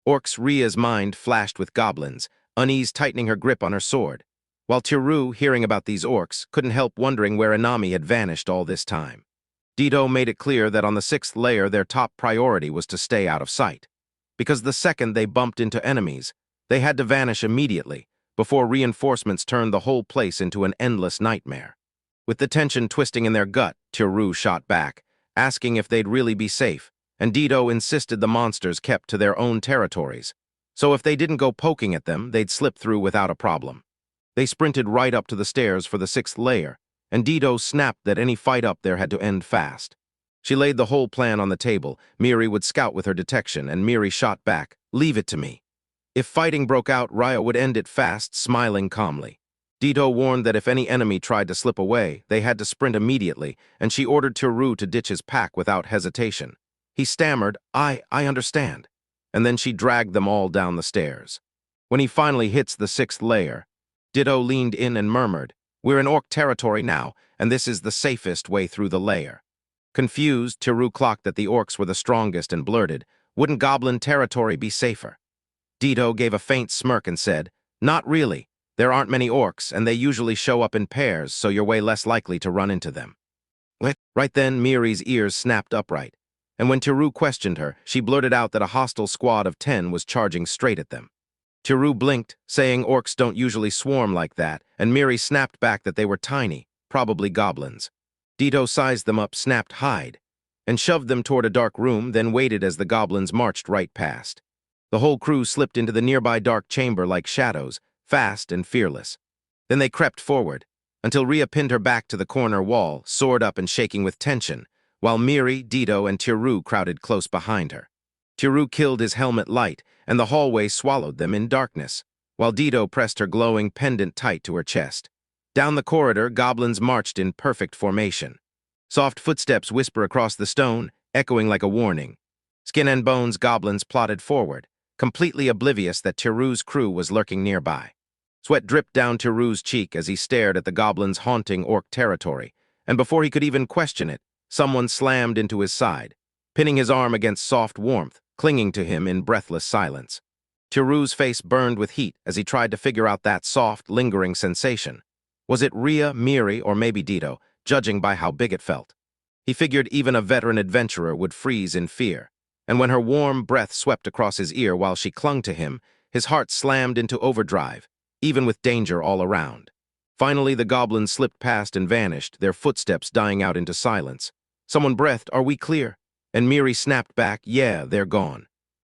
Orcs Ria's mind flashed with goblins, unease tightening her grip on her sword, while Tiru, hearing about these orcs, couldn't help wondering where Anami had vanished all this time. Dito made it clear that on the 6th layer their top priority was to stay out of sight, because the second they bumped into enemies, they had to vanish immediately, before reinforcements turned the whole place into an endless nightmare. With the tension twisting in their gut, Tiru shot back, asking if they'd really be safe, and Dito insisted the monsters kept to their own territories, so if they didn't go poking at them, they'd slip through without a problem. They sprinted right up to the stairs for the 6th layer, and Dito snapped that any fight up there had to end fast. She laid the whole plan on the table. Miri would scout with her detection, and Miri shot back, "Leave it to me." If fighting broke out, Raya would end it fast, smiling calmly. Dito warned that if any enemy tried to slip away, they had to sprint immediately, and she ordered Tiru to ditch his pack without hesitation. He stammered, I understand. And then she dragged them all down the stairs. When he finally hits the 6th layer, Dito leaned in and murmured, "We're in orc territory now, and this is the safest way through the layer." Confused, Tiru clocked that the orcs were the strongest and blurted, "Wouldn't goblin territory be safer?" Dito gave a faint smirk and said, "Not really. There aren't many orcs, and they usually show up in pairs, so you're way less likely to run into them." Right then, Miri's ears snapped upright, and when Tiru questioned her, she blurted out that a hostile squad of 10 was charging straight at them. Tiru blinked, saying orcs don't usually swarm like that, and Miri snapped back that they were tiny, probably goblins. Dito sized them up, snapped hide, and shoved them toward a dark room, then waited as the goblins marched right past. The whole crew slipped into the nearby dark chamber like shadows, fast and fearless. Then they crept forward, until Ria pinned her back to the corner wall, sword up and shaking with tension, while Miri, Dito, and Tiru crowded close behind her. Tiru killed his helmet light, and the hallway swallowed them in darkness, while Dito pressed her glowing pendant tight to her chest. Down the corridor, goblins marched in perfect formation. Soft footsteps whisper across the stone, echoing like a warning. Skin and bones goblins plodded forward, completely oblivious that Tiru's crew was lurking nearby. Sweat dripped down Tiru's cheek as he stared at the goblins' haunting orc territory, and before he could even question it, someone slammed into his side, pinning his arm against soft warmth, clinging to him in breathless silence. Tiru's face burned with heat as he tried to figure out that soft, lingering sensation. Was it Ria, Miri, or maybe Dito, judging by how big it felt? He figured even a veteran adventurer would freeze in fear, and when her warm breath swept across his ear while she clung to him, His heart slammed into overdrive, even with danger all around. Finally, the goblins slipped past and vanished, their footsteps dying out into silence. Someone breathed, "Are we clear?" And Miri snapped back, "Yeah, they're gone."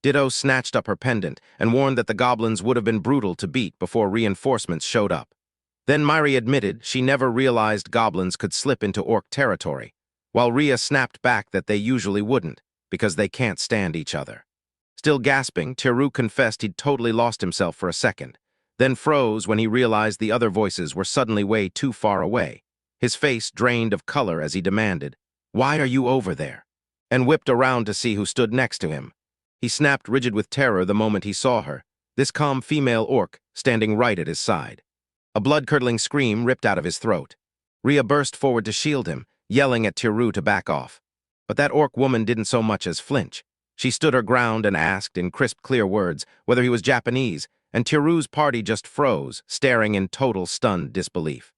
Ditto snatched up her pendant and warned that the goblins would have been brutal to beat before reinforcements showed up. Then Miri admitted she never realized goblins could slip into orc territory, while Rhea snapped back that they usually wouldn't, because they can't stand each other. Still gasping, Teru confessed he'd totally lost himself for a second, then froze when he realized the other voices were suddenly way too far away. His face drained of color as he demanded, "Why are you over there?" and whipped around to see who stood next to him. He snapped rigid with terror the moment he saw her, this calm female orc standing right at his side. A blood-curdling scream ripped out of his throat. Rhea burst forward to shield him, yelling at Teru to back off. But that orc woman didn't so much as flinch. She stood her ground and asked, in crisp, clear words, whether he was Japanese, and Teru's party just froze, staring in total stunned disbelief.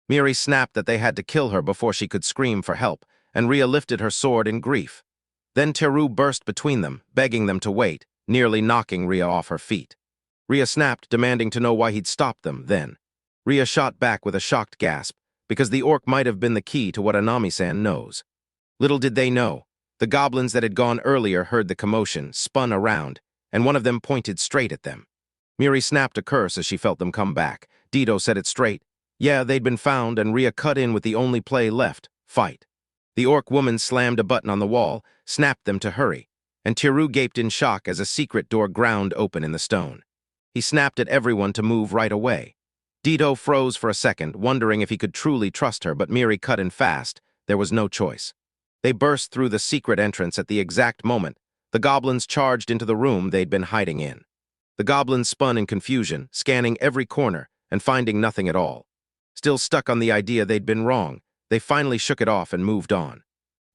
Miri snapped that they had to kill her before she could scream for help, and Rhea lifted her sword in grief. Then Teru burst between them, begging them to wait, nearly knocking Rhea off her feet. Rhea snapped, demanding to know why he'd stopped them then. Rhea shot back with a shocked gasp, because the orc might have been the key to what Anami-san knows. Little did they know, the goblins that had gone earlier heard the commotion, spun around, and one of them pointed straight at them. Miri snapped a curse as she felt them come back. Ditto said it straight. Yeah, they'd been found, and Rhea cut in with the only play left, fight. The orc woman slammed a button on the wall, snapped them to hurry, and Teru gaped in shock as a secret door ground open in the stone. He snapped at everyone to move right away. Ditto froze for a second, wondering if he could truly trust her, but Miri cut in fast. There was no choice. They burst through the secret entrance at the exact moment the goblins charged into the room they'd been hiding in. The goblins spun in confusion, scanning every corner and finding nothing at all. Still stuck on the idea they'd been wrong, they finally shook it off and moved on.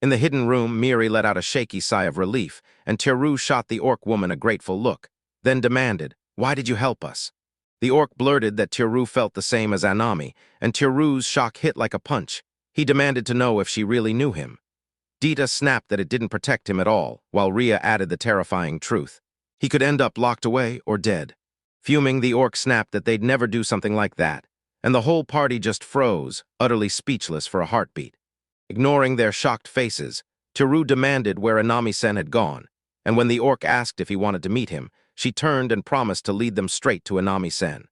In the hidden room, Miri let out a shaky sigh of relief, and Teru shot the orc woman a grateful look, then demanded, "Why did you help us?" The orc blurted that Teru felt the same as Anami, and Teru's shock hit like a punch. He demanded to know if she really knew him. Dita snapped that it didn't protect him at all, while Rhea added the terrifying truth. He could end up locked away or dead. Fuming, the orc snapped that they'd never do something like that, and the whole party just froze, utterly speechless for a heartbeat. Ignoring their shocked faces, Teru demanded where Anami-sen had gone, and when the orc asked if he wanted to meet him, she turned and promised to lead them straight to Anami-sen.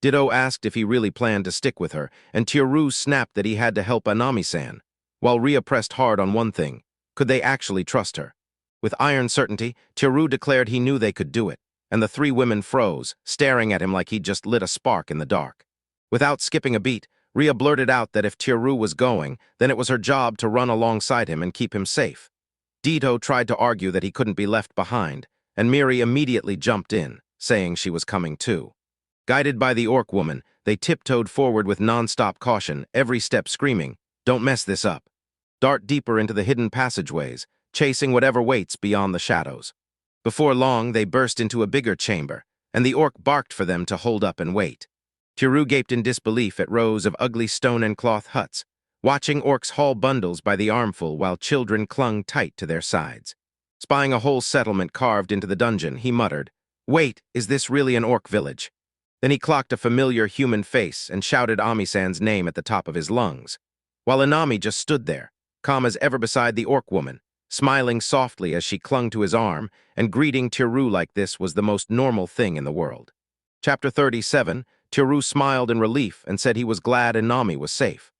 Ditto asked if he really planned to stick with her, and Teru snapped that he had to help Anami-san, while Rhea pressed hard on one thing: could they actually trust her? With iron certainty, Teru declared he knew they could do it, and the three women froze, staring at him like he'd just lit a spark in the dark. Without skipping a beat, Rhea blurted out that if Teru was going, then it was her job to run alongside him and keep him safe. Ditto tried to argue that he couldn't be left behind, and Miri immediately jumped in, saying she was coming too. Guided by the orc woman, they tiptoed forward with non-stop caution, every step screaming, "Don't mess this up." Dart deeper into the hidden passageways, chasing whatever waits beyond the shadows. Before long, they burst into a bigger chamber, and the orc barked for them to hold up and wait. Teru gaped in disbelief at rows of ugly stone and cloth huts, watching orcs haul bundles by the armful while children clung tight to their sides. Spying a whole settlement carved into the dungeon, he muttered, "Wait, is this really an orc village?" Then he clocked a familiar human face and shouted Ami-san's name at the top of his lungs, while Anami just stood there, calm as ever beside the orc woman, smiling softly as she clung to his arm, and greeting Teru like this was the most normal thing in the world. Chapter 37, Teru smiled in relief and said he was glad Inami was safe.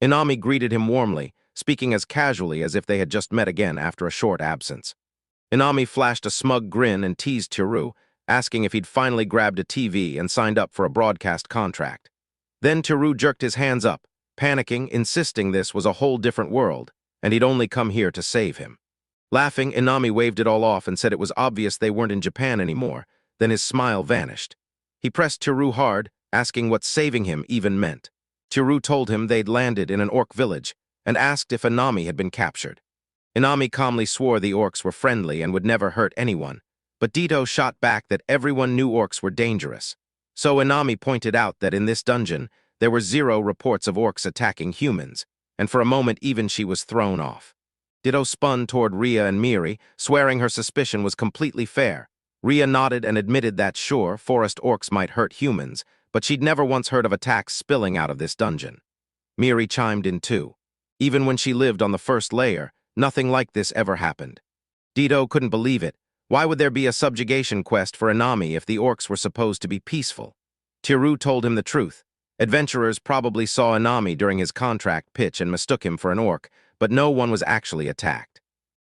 Inami greeted him warmly, speaking as casually as if they had just met again after a short absence. Inami flashed a smug grin and teased Teru, asking if he'd finally grabbed a TV and signed up for a broadcast contract. Then Teru jerked his hands up, panicking, insisting this was a whole different world, and he'd only come here to save him. Laughing, Inami waved it all off and said it was obvious they weren't in Japan anymore, then his smile vanished. He pressed Teru hard, asking what saving him even meant. Teru told him they'd landed in an orc village, and asked if Inami had been captured. Inami calmly swore the orcs were friendly and would never hurt anyone, but Ditto shot back that everyone knew orcs were dangerous. So Inami pointed out that in this dungeon, there were 0 reports of orcs attacking humans, and for a moment even she was thrown off. Ditto spun toward Rhea and Miri, swearing her suspicion was completely fair, Ria nodded and admitted that sure, forest orcs might hurt humans, but she'd never once heard of attacks spilling out of this dungeon. Miri chimed in too. Even when she lived on the first layer, nothing like this ever happened. Dito couldn't believe it. Why would there be a subjugation quest for Inami if the orcs were supposed to be peaceful? Tiru told him the truth. Adventurers probably saw Inami during his contract pitch and mistook him for an orc, but no one was actually attacked.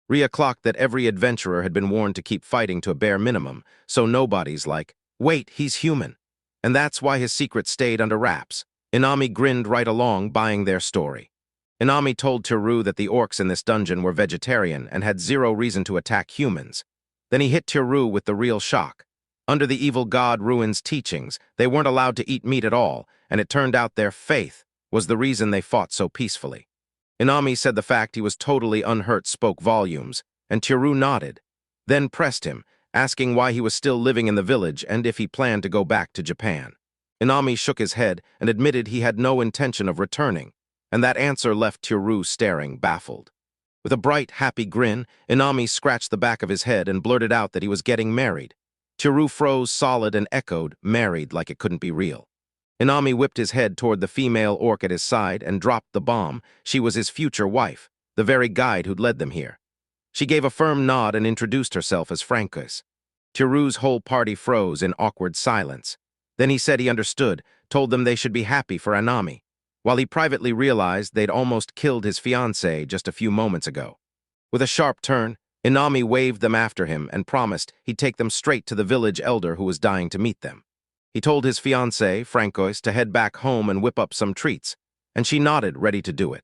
Ria clocked that every adventurer had been warned to keep fighting to a bare minimum, so nobody's like, wait, he's human. And that's why his secret stayed under wraps. Inami grinned right along, buying their story. Inami told Tiru that the orcs in this dungeon were vegetarian and had zero reason to attack humans. Then he hit Tiru with the real shock. Under the evil god Ruin's teachings, they weren't allowed to eat meat at all, and it turned out their faith was the reason they fought so peacefully. Inami said the fact he was totally unhurt spoke volumes, and Tiru nodded, then pressed him, asking why he was still living in the village and if he planned to go back to Japan. Inami shook his head and admitted he had no intention of returning, and that answer left Tiru staring, baffled. With a bright, happy grin, Inami scratched the back of his head and blurted out that he was getting married. Tiru froze solid and echoed, married, like it couldn't be real. Inami whipped his head toward the female orc at his side and dropped the bomb. She was his future wife, the very guide who'd led them here. She gave a firm nod and introduced herself as Frankus. Tiru's whole party froze in awkward silence. Then he said he understood, told them they should be happy for Inami, while he privately realized they'd almost killed his fiancée just a few moments ago. With a sharp turn, Inami waved them after him and promised he'd take them straight to the village elder who was dying to meet them. He told his fiancée, Francois, to head back home and whip up some treats, and she nodded, ready to do it.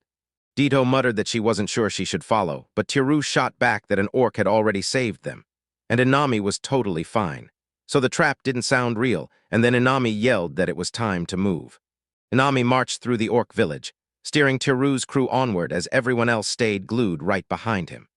Dito muttered that she wasn't sure she should follow, but Tiru shot back that an orc had already saved them, and Inami was totally fine. So the trap didn't sound real, and then Inami yelled that it was time to move. Inami marched through the orc village, steering Tiru's crew onward as everyone else stayed glued right behind him.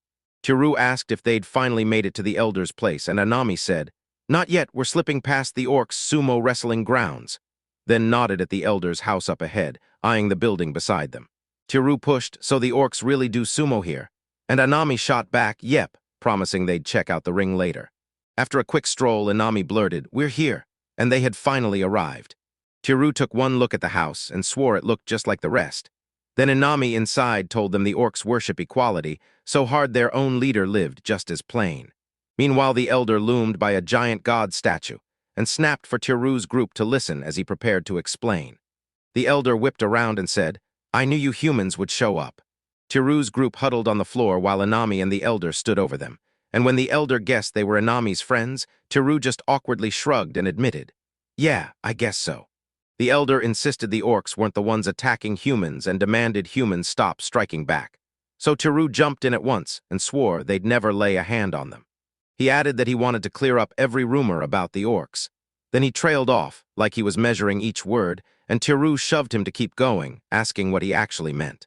Tiru asked if they'd finally made it to the elder's place, and Inami said, "Not yet, we're slipping past the orcs' sumo wrestling grounds," then nodded at the elder's house up ahead, eyeing the building beside them. Tiru pushed, "So the orcs really do sumo here?" And Inami shot back, "Yep," promising they'd check out the ring later. After a quick stroll, Inami blurted, "We're here," and they had finally arrived. Tiru took one look at the house and swore it looked just like the rest. Then Inami inside told them the orcs worship equality, so hard their own leader lived just as plain. Meanwhile, the elder loomed by a giant god statue and snapped for Tiru's group to listen as he prepared to explain. The elder whipped around and said, "I knew you humans would show up." Tiru's group huddled on the floor while Inami and the elder stood over them, and when the elder guessed they were Inami's friends, Tiru just awkwardly shrugged and admitted, "Yeah, I guess so." The elder insisted the orcs weren't the ones attacking humans and demanded humans stop striking back. So Tiru jumped in at once and swore they'd never lay a hand on them. He added that he wanted to clear up every rumor about the orcs. Then he trailed off, like he was measuring each word, and Tiru shoved him to keep going, asking what he actually meant.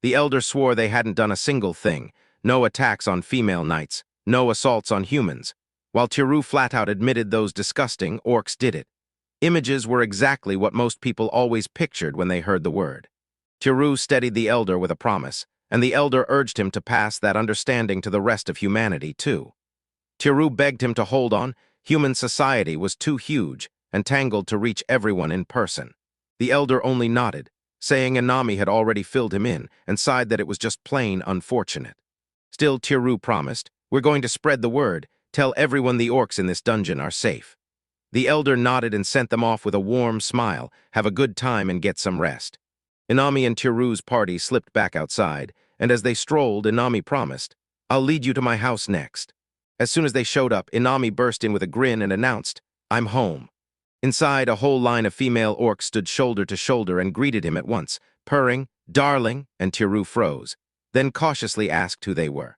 The elder swore they hadn't done a single thing, no attacks on female knights, no assaults on humans, while Tiru flat out admitted those disgusting orcs did it. Images were exactly what most people always pictured when they heard the word. Tiru steadied the elder with a promise, and the elder urged him to pass that understanding to the rest of humanity, too. Tiru begged him to hold on. Human society was too huge and tangled to reach everyone in person. The elder only nodded, saying Inami had already filled him in, and sighed that it was just plain unfortunate. Still, Tiru promised, "We're going to spread the word, tell everyone the orcs in this dungeon are safe." The elder nodded and sent them off with a warm smile, "Have a good time and get some rest." Inami and Tiru's party slipped back outside, and as they strolled, Inami promised, "I'll lead you to my house next." As soon as they showed up, Inami burst in with a grin and announced, "I'm home." Inside, a whole line of female orcs stood shoulder to shoulder and greeted him at once, purring, "Darling," and Tiru froze, then cautiously asked who they were.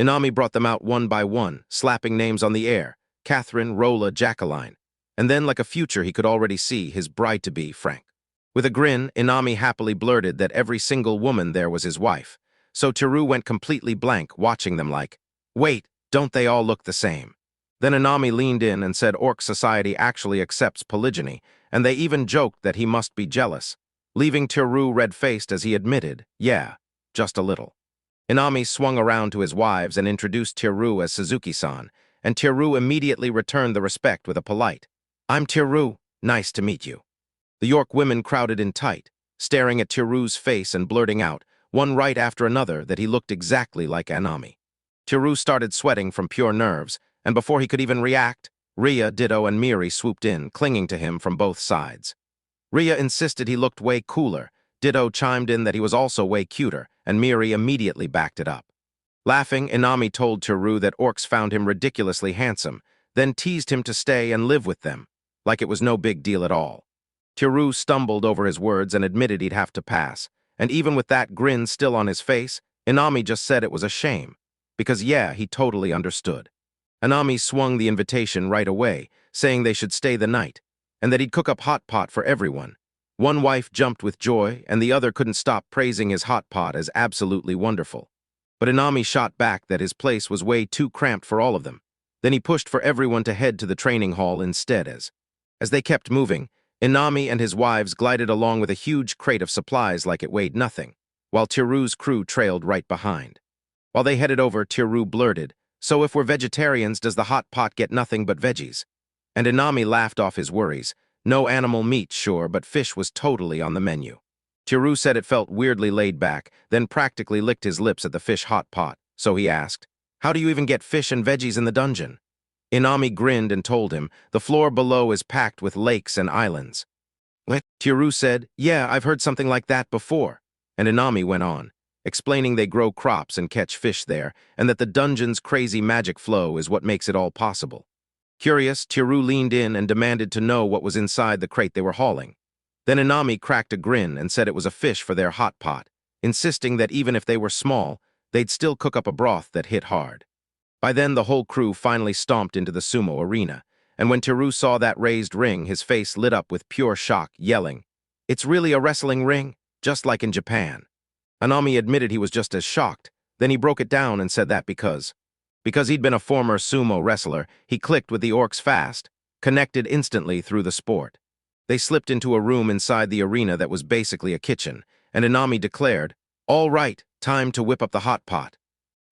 Inami brought them out one by one, slapping names on the air, Catherine, Rola, Jacqueline, and then, like a future he could already see, his bride-to-be, Frank. With a grin, Inami happily blurted that every single woman there was his wife, so Tiru went completely blank, watching them like, "Wait, don't they all look the same?" Then Inami leaned in and said orc society actually accepts polygyny, and they even joked that he must be jealous, leaving Tiru red-faced as he admitted, "Yeah, just a little." Inami swung around to his wives and introduced Tiru as Suzuki-san, and Teru immediately returned the respect with a polite, "I'm Teru, nice to meet you." The York women crowded in tight, staring at Teru's face and blurting out, one right after another, that he looked exactly like Anami. Teru started sweating from pure nerves, and before he could even react, Ria, Ditto, and Miri swooped in, clinging to him from both sides. Ria insisted he looked way cooler, Ditto chimed in that he was also way cuter, and Miri immediately backed it up. Laughing, Inami told Teru that orcs found him ridiculously handsome, then teased him to stay and live with them, like it was no big deal at all. Teru stumbled over his words and admitted he'd have to pass, and even with that grin still on his face, Inami just said it was a shame, because yeah, he totally understood. Inami swung the invitation right away, saying they should stay the night, and that he'd cook up hot pot for everyone. One wife jumped with joy, and the other couldn't stop praising his hot pot as absolutely wonderful. But Inami shot back that his place was way too cramped for all of them. Then he pushed for everyone to head to the training hall instead. As they kept moving, Inami and his wives glided along with a huge crate of supplies like it weighed nothing, while Teru's crew trailed right behind. While they headed over, Teru blurted, "So if we're vegetarians, does the hot pot get nothing but veggies?" And Inami laughed off his worries. No animal meat, sure, but fish was totally on the menu. Teru said it felt weirdly laid back, then practically licked his lips at the fish hot pot, so he asked, "How do you even get fish and veggies in the dungeon?" Inami grinned and told him, "The floor below is packed with lakes and islands." Teru said, "Yeah, I've heard something like that before." And Inami went on, explaining they grow crops and catch fish there, and that the dungeon's crazy magic flow is what makes it all possible. Curious, Teru leaned in and demanded to know what was inside the crate they were hauling. Then Inami cracked a grin and said it was a fish for their hot pot, insisting that even if they were small, they'd still cook up a broth that hit hard. By then, the whole crew finally stomped into the sumo arena, and when Teru saw that raised ring, his face lit up with pure shock, yelling, "It's really a wrestling ring, just like in Japan." Inami admitted he was just as shocked, then he broke it down and said that because he'd been a former sumo wrestler, he clicked with the orcs fast, connected instantly through the sport. They slipped into a room inside the arena that was basically a kitchen, and Inami declared, "All right, time to whip up the hot pot."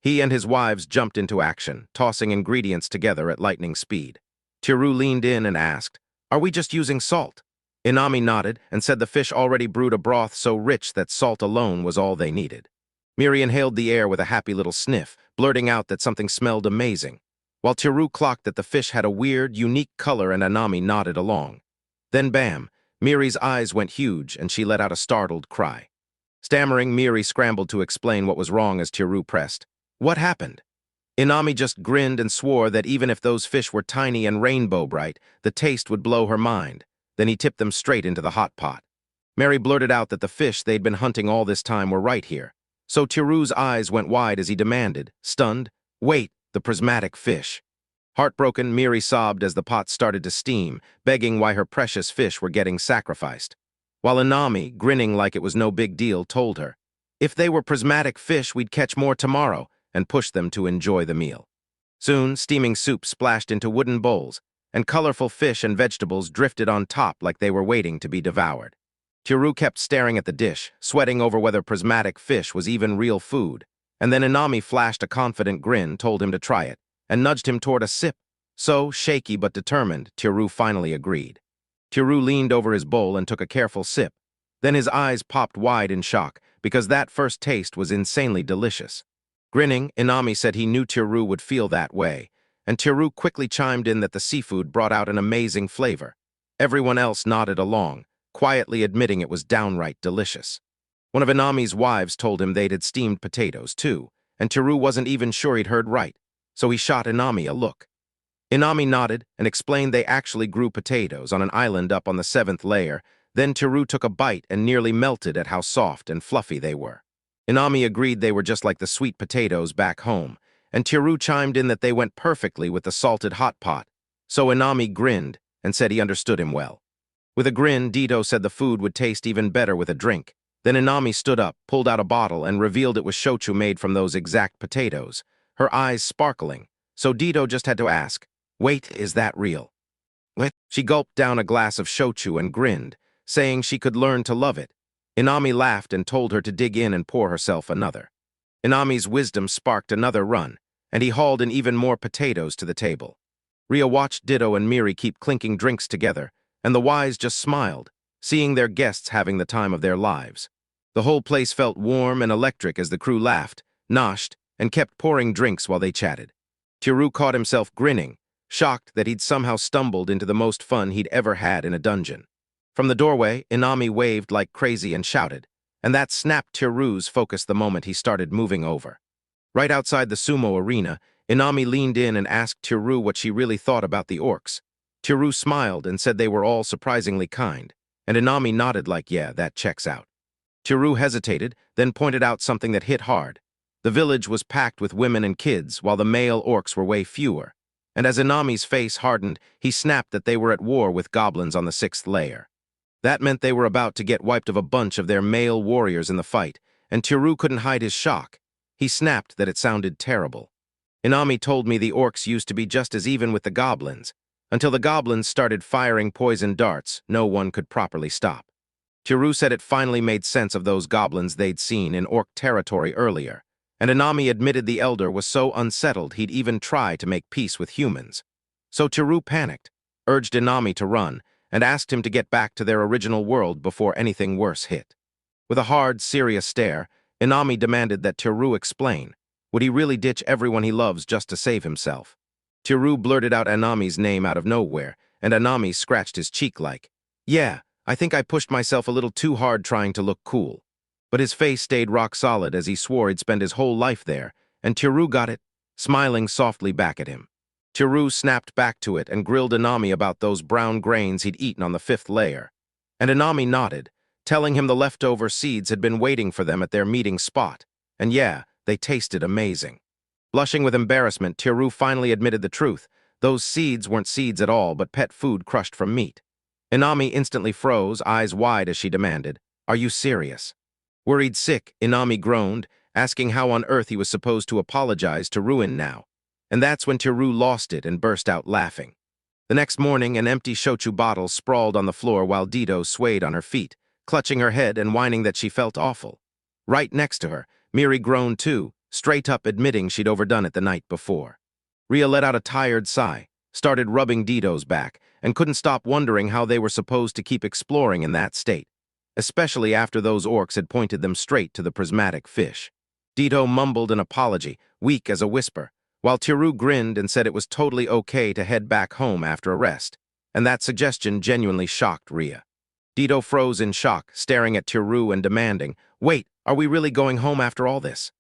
He and his wives jumped into action, tossing ingredients together at lightning speed. Teru leaned in and asked, "Are we just using salt?" Inami nodded and said the fish already brewed a broth so rich that salt alone was all they needed. Miri inhaled the air with a happy little sniff, blurting out that something smelled amazing, while Teru clocked that the fish had a weird, unique color, and Inami nodded along. Then bam, Miri's eyes went huge and she let out a startled cry. Stammering, Miri scrambled to explain what was wrong as Teru pressed, "What happened?" Inami just grinned and swore that even if those fish were tiny and rainbow bright, the taste would blow her mind. Then he tipped them straight into the hot pot. Mary blurted out that the fish they'd been hunting all this time were right here. So Teru's eyes went wide as he demanded, stunned, "Wait, the prismatic fish." Heartbroken, Miri sobbed as the pot started to steam, begging why her precious fish were getting sacrificed. While Inami, grinning like it was no big deal, told her, "If they were prismatic fish, we'd catch more tomorrow," and pushed them to enjoy the meal. Soon, steaming soup splashed into wooden bowls, and colorful fish and vegetables drifted on top like they were waiting to be devoured. Teru kept staring at the dish, sweating over whether prismatic fish was even real food, and then Inami flashed a confident grin, told him to try it, and nudged him toward a sip. So, shaky but determined, Teru finally agreed. Teru leaned over his bowl and took a careful sip. Then his eyes popped wide in shock, because that first taste was insanely delicious. Grinning, Inami said he knew Teru would feel that way, and Teru quickly chimed in that the seafood brought out an amazing flavor. Everyone else nodded along, quietly admitting it was downright delicious. One of Inami's wives told him they'd had steamed potatoes, too, and Teru wasn't even sure he'd heard right, so he shot Inami a look. Inami nodded and explained they actually grew potatoes on an island up on the 7th layer. Then Teru took a bite and nearly melted at how soft and fluffy they were. Inami agreed they were just like the sweet potatoes back home, and Teru chimed in that they went perfectly with the salted hot pot, so Inami grinned and said he understood him well. With a grin, Ditto said the food would taste even better with a drink. Then Inami stood up, pulled out a bottle, and revealed it was shochu made from those exact potatoes, her eyes sparkling, so Ditto just had to ask, "Wait, is that real?" She gulped down a glass of shochu and grinned, saying she could learn to love it. Inami laughed and told her to dig in and pour herself another. Inami's wisdom sparked another run, and he hauled in even more potatoes to the table. Ria watched Ditto and Miri keep clinking drinks together, and the Wise just smiled, seeing their guests having the time of their lives. The whole place felt warm and electric as the crew laughed, noshed, and kept pouring drinks while they chatted. Tiru caught himself grinning, shocked that he'd somehow stumbled into the most fun he'd ever had in a dungeon. From the doorway, Inami waved like crazy and shouted, and that snapped Tiru's focus the moment he started moving over. Right outside the sumo arena, Inami leaned in and asked Tiru what she really thought about the orcs. Tiru smiled and said they were all surprisingly kind, and Inami nodded like, yeah, that checks out. Tiru hesitated, then pointed out something that hit hard. The village was packed with women and kids, while the male orcs were way fewer. And as Inami's face hardened, he snapped that they were at war with goblins on the 6th layer. That meant they were about to get wiped of a bunch of their male warriors in the fight, and Tiru couldn't hide his shock. He snapped that it sounded terrible. Inami told me the orcs used to be just as even with the goblins. Until the goblins started firing poison darts, no one could properly stop. Tiru said it finally made sense of those goblins they'd seen in orc territory earlier, and Inami admitted the elder was so unsettled he'd even try to make peace with humans. So Tiru panicked, urged Inami to run, and asked him to get back to their original world before anything worse hit. With a hard, serious stare, Inami demanded that Tiru explain. Would he really ditch everyone he loves just to save himself? Tiru blurted out Inami's name out of nowhere, and Inami scratched his cheek like, yeah, I think I pushed myself a little too hard trying to look cool. But his face stayed rock solid as he swore he'd spend his whole life there, and Tiru got it, smiling softly back at him. Tiru snapped back to it and grilled Inami about those brown grains he'd eaten on the 5th layer. And Inami nodded, telling him the leftover seeds had been waiting for them at their meeting spot. And yeah, they tasted amazing. Blushing with embarrassment, Tiru finally admitted the truth. Those seeds weren't seeds at all, but pet food crushed from meat. Inami instantly froze, eyes wide as she demanded, "Are you serious?" Worried sick, Inami groaned, asking how on earth he was supposed to apologize to Ruin now. And that's when Tiru lost it and burst out laughing. The next morning, an empty shochu bottle sprawled on the floor while Dido swayed on her feet, clutching her head and whining that she felt awful. Right next to her, Miri groaned too, straight up admitting she'd overdone it the night before. Ria let out a tired sigh, started rubbing Dido's back, and couldn't stop wondering how they were supposed to keep exploring in that state, especially after those orcs had pointed them straight to the prismatic fish. Dido mumbled an apology, weak as a whisper, while Tiru grinned and said it was totally okay to head back home after a rest, and that suggestion genuinely shocked Ria. Dido froze in shock, staring at Tiru and demanding, "Wait, are we really going home after all this?"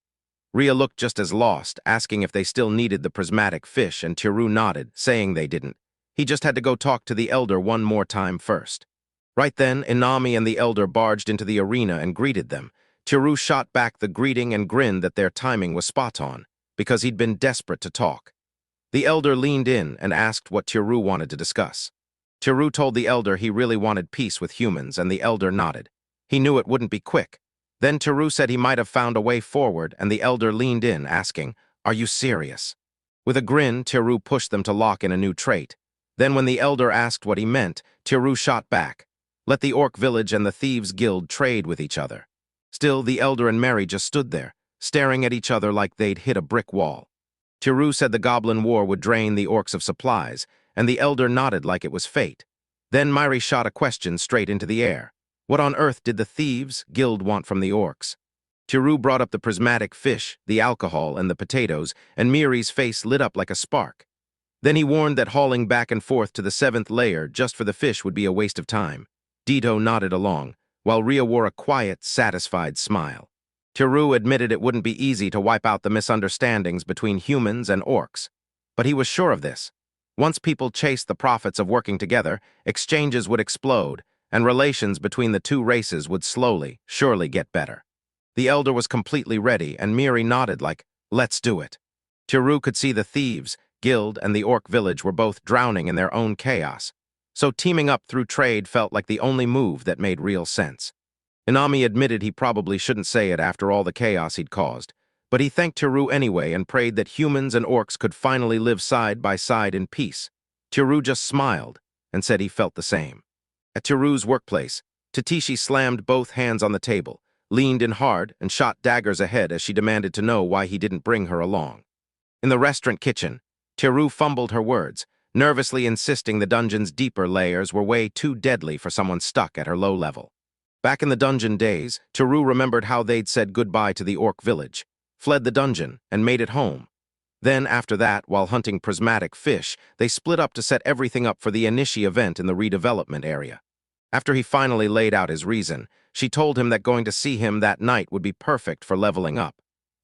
Ria looked just as lost, asking if they still needed the prismatic fish, and Tiru nodded, saying they didn't. He just had to go talk to the elder one more time first. Right then, Inami and the elder barged into the arena and greeted them. Tiru shot back the greeting and grinned that their timing was spot on, because he'd been desperate to talk. The elder leaned in and asked what Tiru wanted to discuss. Tiru told the elder he really wanted peace with humans, and the elder nodded. He knew it wouldn't be quick. Then Tiru said he might have found a way forward, and the elder leaned in, asking, "Are you serious?" With a grin, Tiru pushed them to lock in a new trait. Then when the elder asked what he meant, Tiru shot back. Let the orc village and the thieves guild trade with each other. Still, the elder and Mary just stood there, staring at each other like they'd hit a brick wall. Tiru said the goblin war would drain the orcs of supplies, and the elder nodded like it was fate. Then Mary shot a question straight into the air. What on earth did the thieves guild want from the orcs? Tiru brought up the prismatic fish, the alcohol, and the potatoes, and Miri's face lit up like a spark. Then he warned that hauling back and forth to the 7th layer just for the fish would be a waste of time. Dido nodded along, while Ria wore a quiet, satisfied smile. Tiru admitted it wouldn't be easy to wipe out the misunderstandings between humans and orcs. But he was sure of this. Once people chased the profits of working together, exchanges would explode, and relations between the two races would slowly, surely get better. The elder was completely ready, and Miri nodded like, "Let's do it." Tiru could see the thieves, guild, and the orc village were both drowning in their own chaos. So teaming up through trade felt like the only move that made real sense. Inami admitted he probably shouldn't say it after all the chaos he'd caused, but he thanked Tiru anyway and prayed that humans and orcs could finally live side by side in peace. Tiru just smiled and said he felt the same. At Tiru's workplace, Tatishi slammed both hands on the table, leaned in hard, and shot daggers ahead as she demanded to know why he didn't bring her along. In the restaurant kitchen, Tiru fumbled her words, nervously insisting the dungeon's deeper layers were way too deadly for someone stuck at her low level. Back in the dungeon days, Tiru remembered how they'd said goodbye to the orc village, fled the dungeon, and made it home. Then, after that, while hunting prismatic fish, they split up to set everything up for the Inishi event in the redevelopment area. After he finally laid out his reason, she told him that going to see him that night would be perfect for leveling up,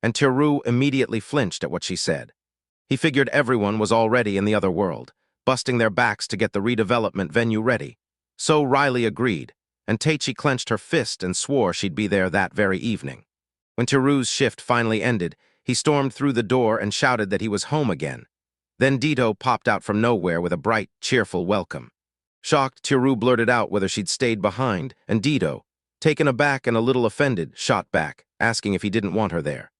and Tiru immediately flinched at what she said. He figured everyone was already in the other world, busting their backs to get the redevelopment venue ready. So Riley agreed, and Teichi clenched her fist and swore she'd be there that very evening. When Tiru's shift finally ended, he stormed through the door and shouted that he was home again. Then Dito popped out from nowhere with a bright, cheerful welcome. Shocked, Tiru blurted out whether she'd stayed behind, and Dito, taken aback and a little offended, shot back, asking if he didn't want her there.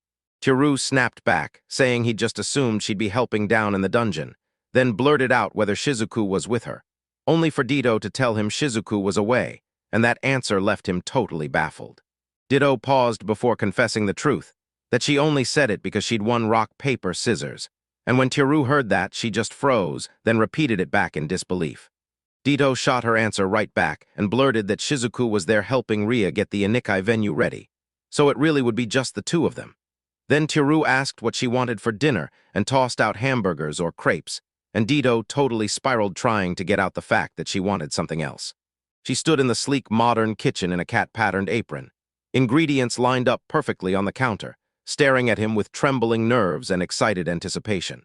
Tiru snapped back, saying he'd just assumed she'd be helping down in the dungeon, then blurted out whether Shizuku was with her, only for Dito to tell him Shizuku was away, and that answer left him totally baffled. Dito paused before confessing the truth, that she only said it because she'd won rock, paper, scissors, and when Tiru heard that, she just froze, then repeated it back in disbelief. Dito shot her answer right back and blurted that Shizuku was there helping Ria get the Anikai venue ready, so it really would be just the two of them. Then Tiru asked what she wanted for dinner and tossed out hamburgers or crepes, and Dito totally spiraled trying to get out the fact that she wanted something else. She stood in the sleek modern kitchen in a cat-patterned apron, ingredients lined up perfectly on the counter, staring at him with trembling nerves and excited anticipation.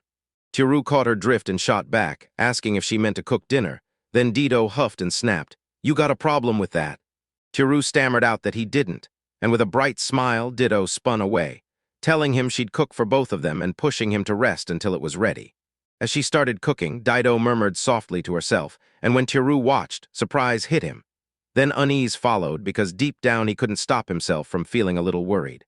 Tiru caught her drift and shot back, asking if she meant to cook dinner. Then Dito huffed and snapped, "You got a problem with that?" Tiru stammered out that he didn't, and with a bright smile, Dito spun away, telling him she'd cook for both of them and pushing him to rest until it was ready. As she started cooking, Dito murmured softly to herself, and when Tiru watched, surprise hit him. Then unease followed because deep down he couldn't stop himself from feeling a little worried.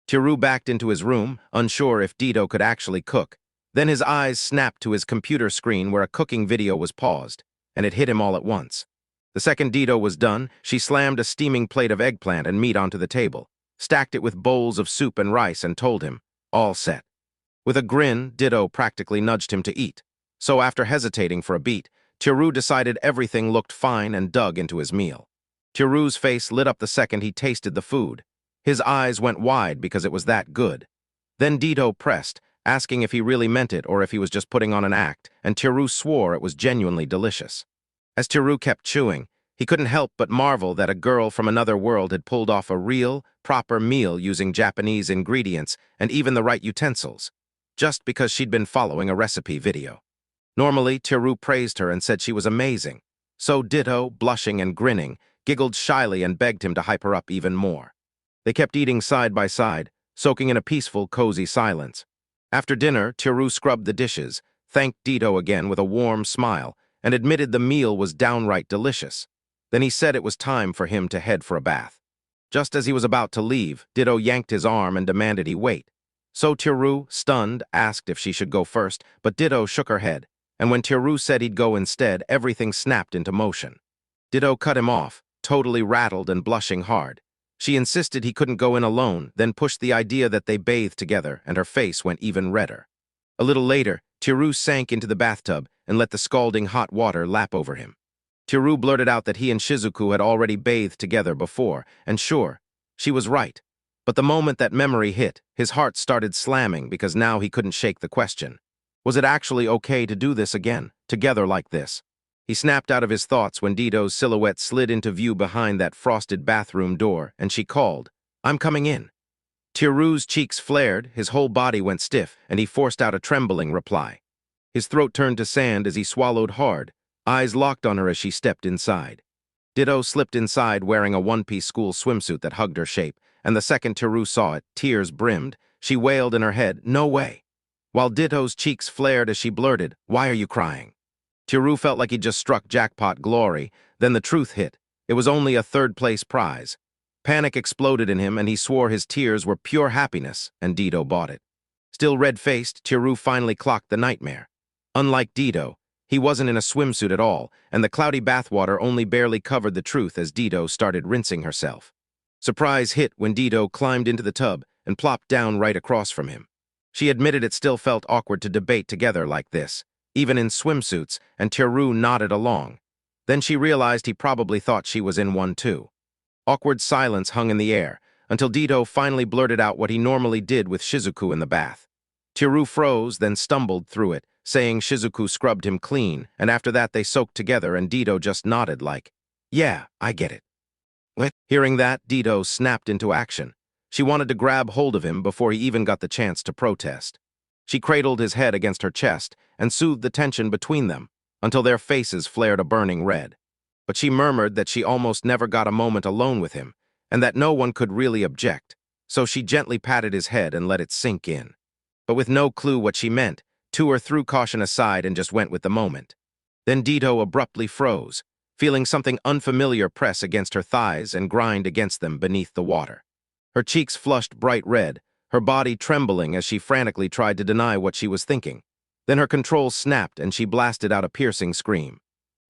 Tiru backed into his room, unsure if Dito could actually cook. Then his eyes snapped to his computer screen where a cooking video was paused, and it hit him all at once. The second Dito was done, she slammed a steaming plate of eggplant and meat onto the table, stacked it with bowls of soup and rice, and told him, "All set." With a grin, Dito practically nudged him to eat. So after hesitating for a beat, Tiru decided everything looked fine and dug into his meal. Tiru's face lit up the second he tasted the food. His eyes went wide because it was that good. Then Dito pressed, asking if he really meant it or if he was just putting on an act, and Tiru swore it was genuinely delicious. As Tiru kept chewing, he couldn't help but marvel that a girl from another world had pulled off a real, proper meal using Japanese ingredients and even the right utensils, just because she'd been following a recipe video. Normally, Tiru praised her and said she was amazing, so Dito, blushing and grinning, giggled shyly and begged him to hype her up even more. They kept eating side by side, soaking in a peaceful, cozy silence. After dinner, Tiru scrubbed the dishes, thanked Dito again with a warm smile, and admitted the meal was downright delicious. Then he said it was time for him to head for a bath. Just as he was about to leave, Dito yanked his arm and demanded he wait. So Tiru, stunned, asked if she should go first, but Dito shook her head, and when Tiru said he'd go instead, everything snapped into motion. Dito cut him off, totally rattled and blushing hard. She insisted he couldn't go in alone, then pushed the idea that they bathe together, and her face went even redder. A little later, Tiru sank into the bathtub and let the scalding hot water lap over him. Tiru blurted out that he and Shizuku had already bathed together before, and sure, she was right. But the moment that memory hit, his heart started slamming because now he couldn't shake the question. Was it actually okay to do this again, together like this? He snapped out of his thoughts when Dito's silhouette slid into view behind that frosted bathroom door, and she called, "I'm coming in." Tiru's cheeks flared, his whole body went stiff, and he forced out a trembling reply. His throat turned to sand as he swallowed hard, eyes locked on her as she stepped inside. Dito slipped inside wearing a one-piece school swimsuit that hugged her shape, and the second Tiru saw it, tears brimmed, she wailed in her head, "No way!" While Dito's cheeks flared as she blurted, "Why are you crying?" Tiru felt like he'd just struck jackpot glory, then the truth hit. It was only a third-place prize. Panic exploded in him, and he swore his tears were pure happiness, and Dito bought it. Still red-faced, Tiru finally clocked the nightmare. Unlike Dito, he wasn't in a swimsuit at all, and the cloudy bathwater only barely covered the truth as Dito started rinsing herself. Surprise hit when Dito climbed into the tub and plopped down right across from him. She admitted it still felt awkward to debate together like this, even in swimsuits, and Tiru nodded along. Then she realized he probably thought she was in one too. Awkward silence hung in the air, until Dito finally blurted out what he normally did with Shizuku in the bath. Tiru froze, then stumbled through it, saying Shizuku scrubbed him clean, and after that they soaked together and Dito just nodded like, "Yeah, I get it." What? Hearing that, Dito snapped into action. She wanted to grab hold of him before he even got the chance to protest. She cradled his head against her chest and soothed the tension between them until their faces flared a burning red. But she murmured that she almost never got a moment alone with him and that no one could really object, so she gently patted his head and let it sink in. But with no clue what she meant, Tour threw caution aside and just went with the moment. Then Dito abruptly froze, feeling something unfamiliar press against her thighs and grind against them beneath the water. Her cheeks flushed bright red, her body trembling as she frantically tried to deny what she was thinking. Then her control snapped and she blasted out a piercing scream.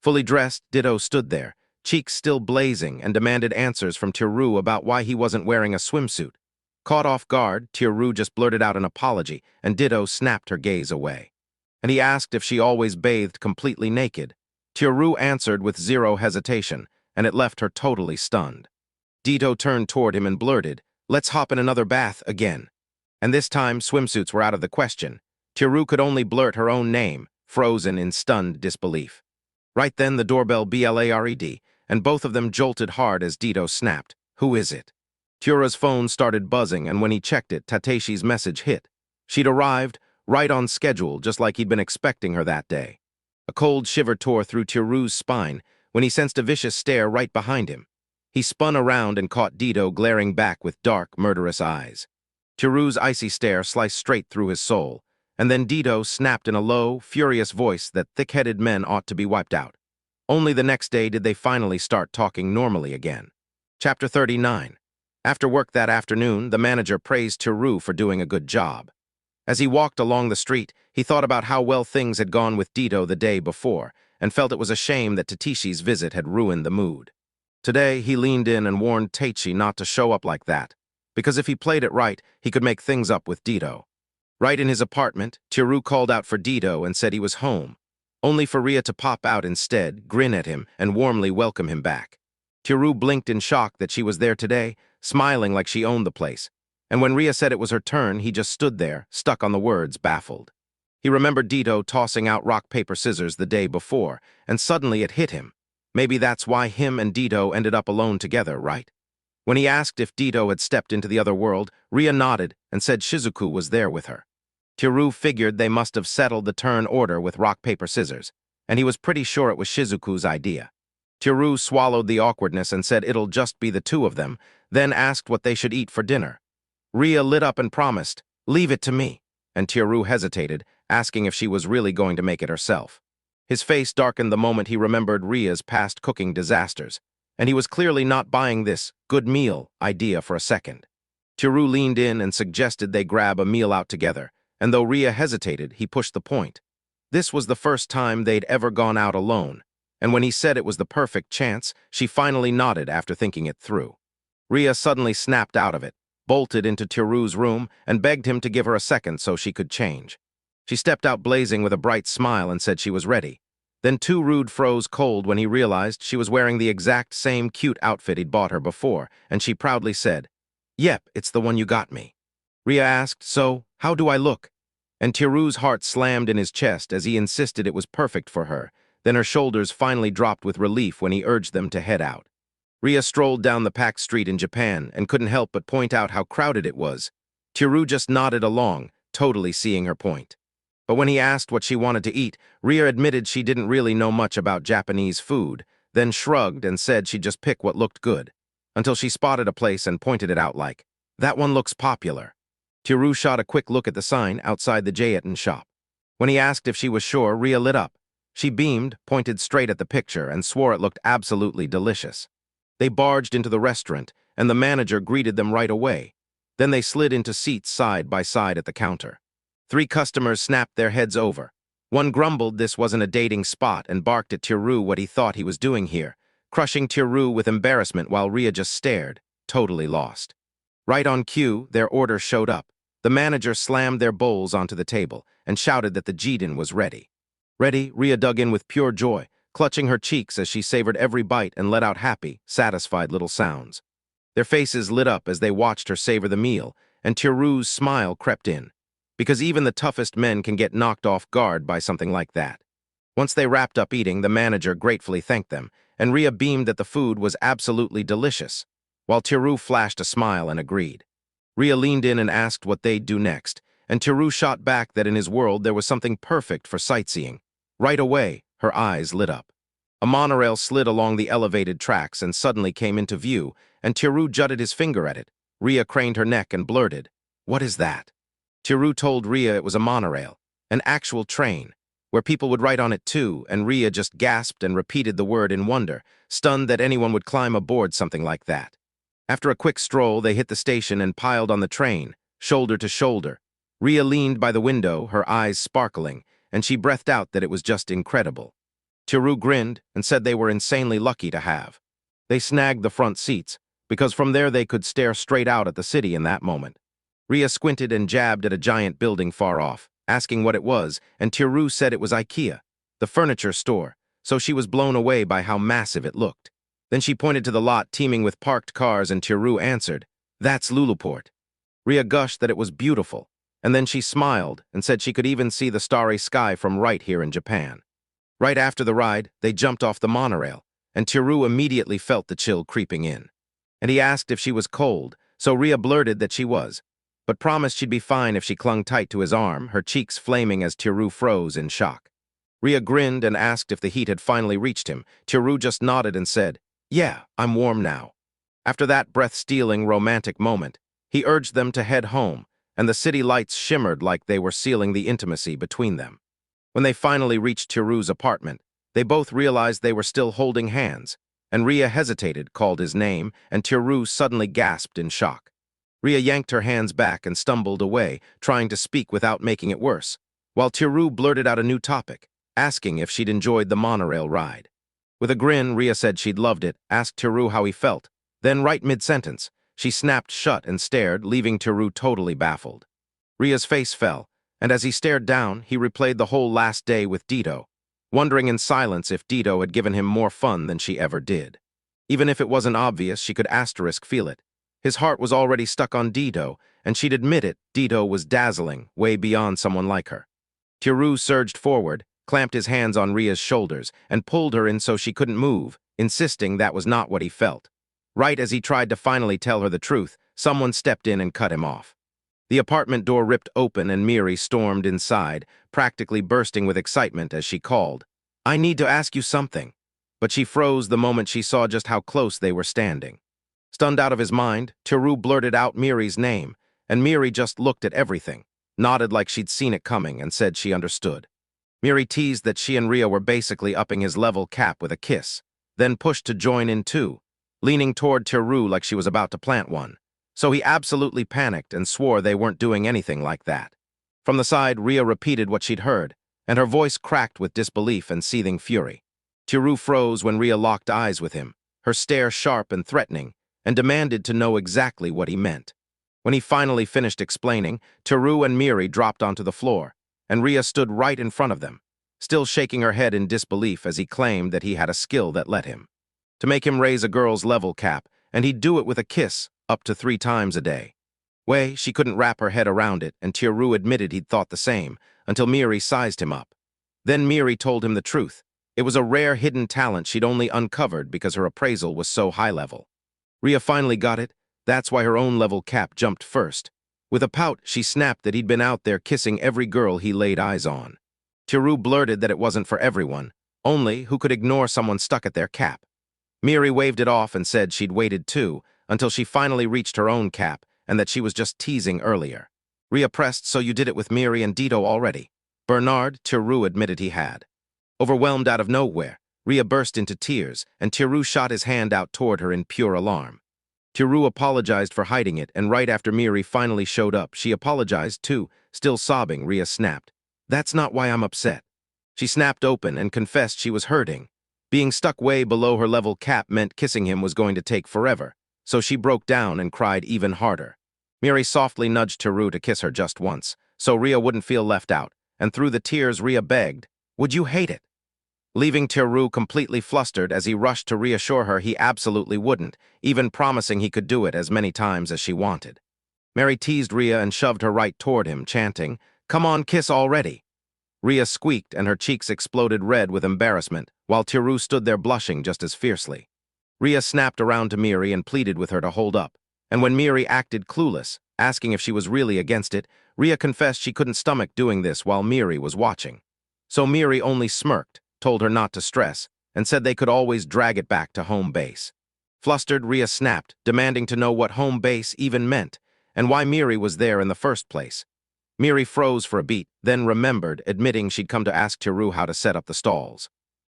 Fully dressed, Ditto stood there, cheeks still blazing, and demanded answers from Tiru about why he wasn't wearing a swimsuit. Caught off guard, Tiru just blurted out an apology, and Ditto snapped her gaze away. And he asked if she always bathed completely naked. Tiru answered with zero hesitation, and it left her totally stunned. Ditto turned toward him and blurted, "Let's hop in another bath again." And this time, swimsuits were out of the question. Tiru could only blurt her own name, frozen in stunned disbelief. Right then, the doorbell blared, and both of them jolted hard as Ditto snapped, "Who is it?" Tura's phone started buzzing, and when he checked it, Tateshi's message hit. She'd arrived, right on schedule, just like he'd been expecting her that day. A cold shiver tore through Tiru's spine when he sensed a vicious stare right behind him. He spun around and caught Ditto glaring back with dark, murderous eyes. Tiru's icy stare sliced straight through his soul, and then Ditto snapped in a low, furious voice that thick-headed men ought to be wiped out. Only the next day did they finally start talking normally again. Chapter 39. After work that afternoon, the manager praised Tiru for doing a good job. As he walked along the street, he thought about how well things had gone with Ditto the day before, and felt it was a shame that Tateshi's visit had ruined the mood. Today, he leaned in and warned Taichi not to show up like that, because if he played it right, he could make things up with Ditto. Right in his apartment, Tiru called out for Ditto and said he was home, only for Ria to pop out instead, grin at him, and warmly welcome him back. Tiru blinked in shock that she was there today, smiling like she owned the place, and when Ria said it was her turn, he just stood there, stuck on the words, baffled. He remembered Ditto tossing out rock, paper, scissors the day before, and suddenly it hit him. Maybe that's why him and Ditto ended up alone together, right? When he asked if Ditto had stepped into the other world, Ria nodded and said Shizuku was there with her. Tiru figured they must have settled the turn order with rock, paper, scissors, and he was pretty sure it was Shizuku's idea. Tiru swallowed the awkwardness and said it'll just be the two of them, then asked what they should eat for dinner. Ria lit up and promised, "Leave it to me," and Tiru hesitated, asking if she was really going to make it herself. His face darkened the moment he remembered Ria's past cooking disasters, and he was clearly not buying this good meal idea for a second. Tiru leaned in and suggested they grab a meal out together, and though Ria hesitated, he pushed the point. This was the first time they'd ever gone out alone, and when he said it was the perfect chance, she finally nodded after thinking it through. Ria suddenly snapped out of it, bolted into Tiru's room, and begged him to give her a second so she could change. She stepped out blazing with a bright smile and said she was ready. Then Too Rude froze cold when he realized she was wearing the exact same cute outfit he'd bought her before, and she proudly said, "Yep, it's the one you got me." Ria asked, "So, how do I look?" And Tiru's heart slammed in his chest as he insisted it was perfect for her. Then her shoulders finally dropped with relief when he urged them to head out. Ria strolled down the packed street in Japan and couldn't help but point out how crowded it was. Tiru just nodded along, totally seeing her point. But when he asked what she wanted to eat, Ria admitted she didn't really know much about Japanese food, then shrugged and said she'd just pick what looked good, until she spotted a place and pointed it out like, "That one looks popular." Tiru shot a quick look at the sign outside the Jaeton shop. When he asked if she was sure, Ria lit up. She beamed, pointed straight at the picture, and swore it looked absolutely delicious. They barged into the restaurant, and the manager greeted them right away. Then they slid into seats side by side at the counter. 3 customers snapped their heads over. One grumbled this wasn't a dating spot and barked at Tiru what he thought he was doing here, crushing Tiru with embarrassment while Ria just stared, totally lost. Right on cue, their order showed up. The manager slammed their bowls onto the table and shouted that the jidin was ready. Ready, Rhea dug in with pure joy, clutching her cheeks as she savored every bite and let out happy, satisfied little sounds. Their faces lit up as they watched her savor the meal, and Tiru's smile crept in, because even the toughest men can get knocked off guard by something like that. Once they wrapped up eating, the manager gratefully thanked them, and Rhea beamed that the food was absolutely delicious, while Tiru flashed a smile and agreed. Rhea leaned in and asked what they'd do next, and Tiru shot back that in his world there was something perfect for sightseeing. Right away, her eyes lit up. A monorail slid along the elevated tracks and suddenly came into view, and Tiru jutted his finger at it. Rhea craned her neck and blurted, "What is that?" Tiru told Rhea it was a monorail, an actual train, where people would ride on it too, and Rhea just gasped and repeated the word in wonder, stunned that anyone would climb aboard something like that. After a quick stroll, they hit the station and piled on the train, shoulder to shoulder. Rhea leaned by the window, her eyes sparkling, and she breathed out that it was just incredible. Tiru grinned and said they were insanely lucky to have. They snagged the front seats, because from there they could stare straight out at the city in that moment. Rhea squinted and jabbed at a giant building far off, asking what it was, and Tiru said it was IKEA, the furniture store, so she was blown away by how massive it looked. Then she pointed to the lot teeming with parked cars, and Tiru answered, "That's Luluport." Rhea gushed that it was beautiful, and then she smiled and said she could even see the starry sky from right here in Japan. Right after the ride, they jumped off the monorail, and Tiru immediately felt the chill creeping in. And he asked if she was cold, so Rhea blurted that she was, but promised she'd be fine if she clung tight to his arm, her cheeks flaming as Tiru froze in shock. Rhea grinned and asked if the heat had finally reached him. Tiru just nodded and said, "Yeah, I'm warm now." After that breath-stealing romantic moment, he urged them to head home, and the city lights shimmered like they were sealing the intimacy between them. When they finally reached Tiru's apartment, they both realized they were still holding hands, and Rhea hesitated, called his name, and Tiru suddenly gasped in shock. Rhea yanked her hands back and stumbled away, trying to speak without making it worse, while Tiru blurted out a new topic, asking if she'd enjoyed the monorail ride. With a grin, Rhea said she'd loved it, asked Tiru how he felt. Then, right mid-sentence, she snapped shut and stared, leaving Tiru totally baffled. Rhea's face fell, and as he stared down, he replayed the whole last day with Dito, wondering in silence if Dito had given him more fun than she ever did. Even if it wasn't obvious, she could feel it. His heart was already stuck on Dito, and she'd admit it, Dito was dazzling, way beyond someone like her. Tiru surged forward, clamped his hands on Rhea's shoulders, and pulled her in so she couldn't move, insisting that was not what he felt. Right as he tried to finally tell her the truth, someone stepped in and cut him off. The apartment door ripped open and Miri stormed inside, practically bursting with excitement as she called, "I need to ask you something." But she froze the moment she saw just how close they were standing. Stunned out of his mind, Tiru blurted out Miri's name, and Miri just looked at everything, nodded like she'd seen it coming, and said she understood. Miri teased that she and Rhea were basically upping his level cap with a kiss, then pushed to join in too, leaning toward Tiru like she was about to plant one. So he absolutely panicked and swore they weren't doing anything like that. From the side, Rhea repeated what she'd heard, and her voice cracked with disbelief and seething fury. Tiru froze when Rhea locked eyes with him, her stare sharp and threatening, and demanded to know exactly what he meant. When he finally finished explaining, Tiru and Miri dropped onto the floor, and Rhea stood right in front of them, still shaking her head in disbelief as he claimed that he had a skill that let him to make him raise a girl's level cap, and he'd do it with a kiss up to 3 times a day. She couldn't wrap her head around it, and Tiru admitted he'd thought the same, until Miri sized him up. Then Miri told him the truth. It was a rare hidden talent she'd only uncovered because her appraisal was so high level. Rhea finally got it. That's why her own level cap jumped first. With a pout, she snapped that he'd been out there kissing every girl he laid eyes on. Tiru blurted that it wasn't for everyone, only who could ignore someone stuck at their cap. Miri waved it off and said she'd waited too, until she finally reached her own cap, and that she was just teasing earlier. Rhea pressed, "So you did it with Miri and Dito already?" Bernard, Tiru admitted he had. Overwhelmed out of nowhere, Rhea burst into tears, and Tiru shot his hand out toward her in pure alarm. Tiru apologized for hiding it, and right after Miri finally showed up, she apologized too. Still sobbing, Rhea snapped, "That's not why I'm upset." She snapped open and confessed she was hurting. Being stuck way below her level cap meant kissing him was going to take forever, so she broke down and cried even harder. Miri softly nudged Teru to kiss her just once, so Ria wouldn't feel left out, and through the tears Ria begged, "Would you hate it?" Leaving Teru completely flustered as he rushed to reassure her he absolutely wouldn't, even promising he could do it as many times as she wanted. Mary teased Ria and shoved her right toward him, chanting, "Come on, kiss already." Ria squeaked and her cheeks exploded red with embarrassment, while Teru stood there blushing just as fiercely. Ria snapped around to Miri and pleaded with her to hold up, and when Miri acted clueless, asking if she was really against it, Ria confessed she couldn't stomach doing this while Miri was watching. So Miri only smirked, told her not to stress, and said they could always drag it back to home base. Flustered, Ria snapped, demanding to know what home base even meant, and why Miri was there in the first place. Miri froze for a beat, then remembered, admitting she'd come to ask Teru how to set up the stalls.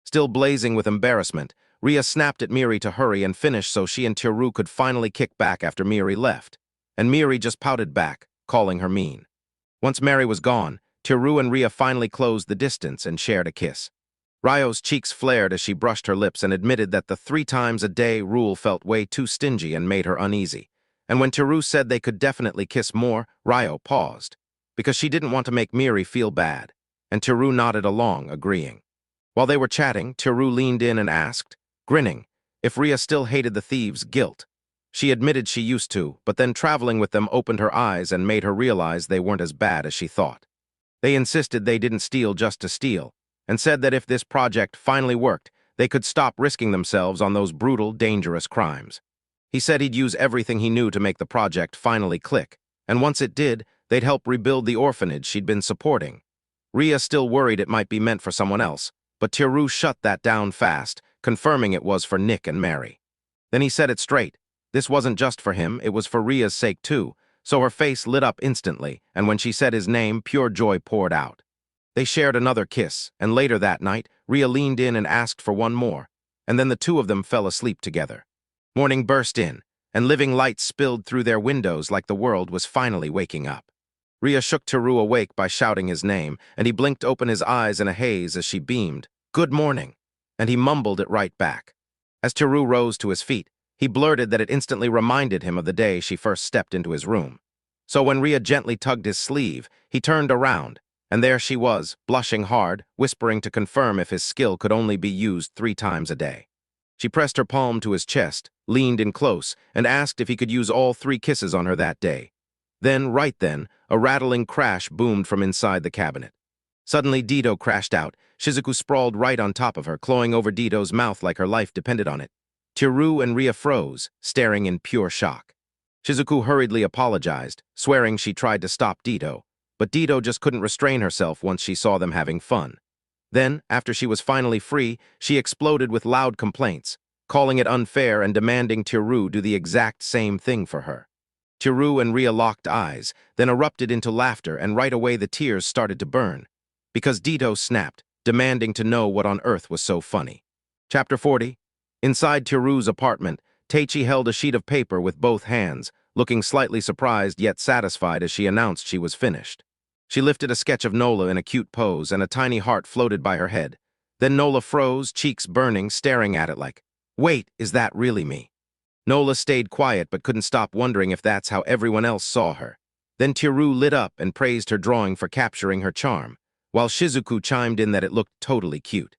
Still blazing with embarrassment, Ria snapped at Miri to hurry and finish so she and Teru could finally kick back after Miri left, and Miri just pouted back, calling her mean. Once Mary was gone, Teru and Ria finally closed the distance and shared a kiss. Ryo's cheeks flared as she brushed her lips and admitted that the 3-times-a-day rule felt way too stingy and made her uneasy. And when Teru said they could definitely kiss more, Ryo paused, because she didn't want to make Miri feel bad, and Teru nodded along, agreeing. While they were chatting, Teru leaned in and asked, grinning, if Ria still hated the thieves' guilt. She admitted she used to, but then traveling with them opened her eyes and made her realize they weren't as bad as she thought. They insisted they didn't steal just to steal, and said that if this project finally worked, they could stop risking themselves on those brutal, dangerous crimes. He said he'd use everything he knew to make the project finally click, and once it did, they'd help rebuild the orphanage she'd been supporting. Ria still worried it might be meant for someone else, but Teru shut that down fast, confirming it was for Nick and Mary. Then he said it straight. This wasn't just for him, it was for Ria's sake too, so her face lit up instantly, and when she said his name, pure joy poured out. They shared another kiss, and later that night, Ria leaned in and asked for one more, and then the two of them fell asleep together. Morning burst in, and living light spilled through their windows like the world was finally waking up. Ria shook Teru awake by shouting his name, and he blinked open his eyes in a haze as she beamed, "Good morning," and he mumbled it right back. As Teru rose to his feet, he blurted that it instantly reminded him of the day she first stepped into his room. So when Ria gently tugged his sleeve, he turned around, and there she was, blushing hard, whispering to confirm if his skill could only be used 3 times a day. She pressed her palm to his chest, leaned in close, and asked if he could use all 3 kisses on her that day. Then, right then, a rattling crash boomed from inside the cabinet. Suddenly, Dido crashed out. Shizuku sprawled right on top of her, clawing over Dido's mouth like her life depended on it. Teru and Ria froze, staring in pure shock. Shizuku hurriedly apologized, swearing she tried to stop Dido, but Dido just couldn't restrain herself once she saw them having fun. Then, after she was finally free, she exploded with loud complaints, calling it unfair and demanding Teru do the exact same thing for her. Teru and Ria locked eyes, then erupted into laughter, and right away the tears started to burn, because Dido snapped, demanding to know what on earth was so funny. Chapter 40. Inside Teru's apartment, Teichi held a sheet of paper with both hands, looking slightly surprised yet satisfied as she announced she was finished. She lifted a sketch of Nola in a cute pose, and a tiny heart floated by her head. Then Nola froze, cheeks burning, staring at it like, "Wait, is that really me?" Nola stayed quiet but couldn't stop wondering if that's how everyone else saw her. Then Teru lit up and praised her drawing for capturing her charm, while Shizuku chimed in that it looked totally cute.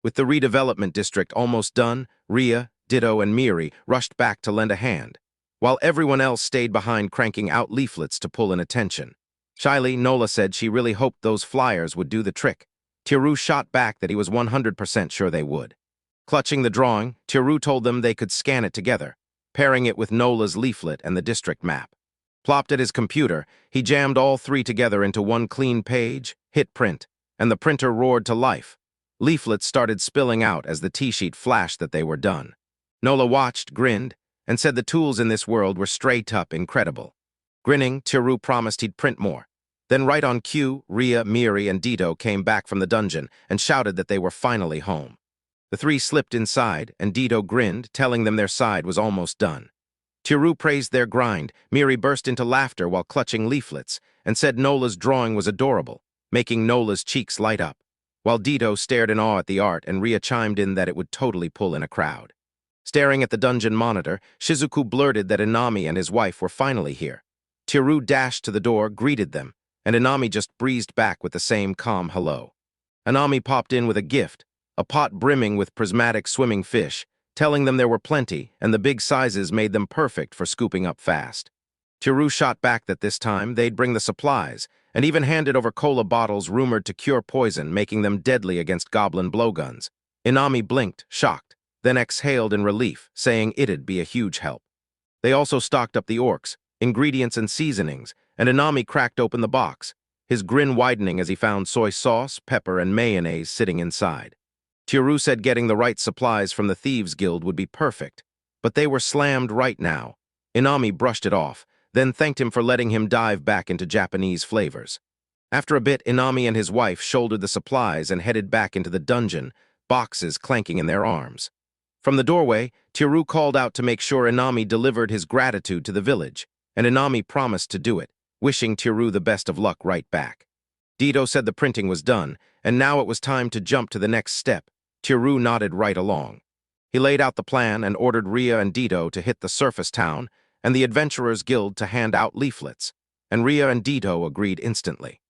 With the redevelopment district almost done, Ria, Ditto, and Miri rushed back to lend a hand, while everyone else stayed behind cranking out leaflets to pull in attention. Shyly, Nola said she really hoped those flyers would do the trick. Teru shot back that he was 100% sure they would. Clutching the drawing, Teru told them they could scan it together, pairing it with Nola's leaflet and the district map. Plopped at his computer, he jammed all 3 together into one clean page, hit print, and the printer roared to life. Leaflets started spilling out as the T-sheet flashed that they were done. Nola watched, grinned, and said the tools in this world were straight up incredible. Grinning, Teru promised he'd print more. Then right on cue, Ria, Miri, and Dido came back from the dungeon and shouted that they were finally home. The 3 slipped inside, and Dido grinned, telling them their side was almost done. Teru praised their grind, Miri burst into laughter while clutching leaflets, and said Nola's drawing was adorable, making Nola's cheeks light up, while Dido stared in awe at the art and Ria chimed in that it would totally pull in a crowd. Staring at the dungeon monitor, Shizuku blurted that Inami and his wife were finally here. Teru dashed to the door, greeted them, and Inami just breezed back with the same calm hello. Inami popped in with a gift, a pot brimming with prismatic swimming fish, telling them there were plenty, and the big sizes made them perfect for scooping up fast. Teru shot back that this time they'd bring the supplies, and even handed over cola bottles rumored to cure poison, making them deadly against goblin blowguns. Inami blinked, shocked, then exhaled in relief, saying it'd be a huge help. They also stocked up the orcs, ingredients and seasonings, and Inami cracked open the box, his grin widening as he found soy sauce, pepper, and mayonnaise sitting inside. Teru said getting the right supplies from the Thieves' Guild would be perfect, but they were slammed right now. Inami brushed it off, then thanked him for letting him dive back into Japanese flavors. After a bit, Inami and his wife shouldered the supplies and headed back into the dungeon, boxes clanking in their arms. From the doorway, Teru called out to make sure Inami delivered his gratitude to the village, and Inami promised to do it, wishing Teru the best of luck right back. Dito said the printing was done, and now it was time to jump to the next step. Teru nodded right along. He laid out the plan and ordered Ria and Dito to hit the surface town and the Adventurers Guild to hand out leaflets, and Ria and Dito agreed instantly.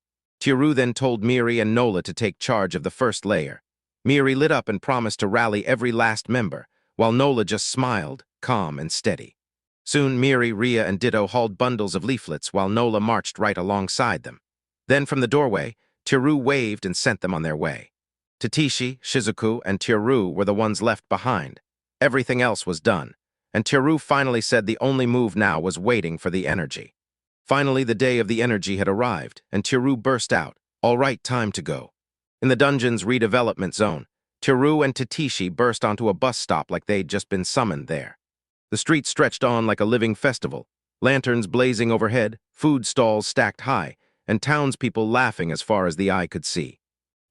Teru then told Miri and Nola to take charge of the first layer. Miri lit up and promised to rally every last member, while Nola just smiled, calm and steady. Soon Miri, Ria, and Dito hauled bundles of leaflets while Nola marched right alongside them. Then from the doorway, Teru waved and sent them on their way. Tatishi, Shizuku, and Teru were the ones left behind. Everything else was done, and Teru finally said the only move now was waiting for the energy. Finally, the day of the energy had arrived, and Teru burst out, "All right, time to go." In the dungeon's redevelopment zone, Teru and Tatishi burst onto a bus stop like they'd just been summoned there. The street stretched on like a living festival, lanterns blazing overhead, food stalls stacked high, and townspeople laughing as far as the eye could see.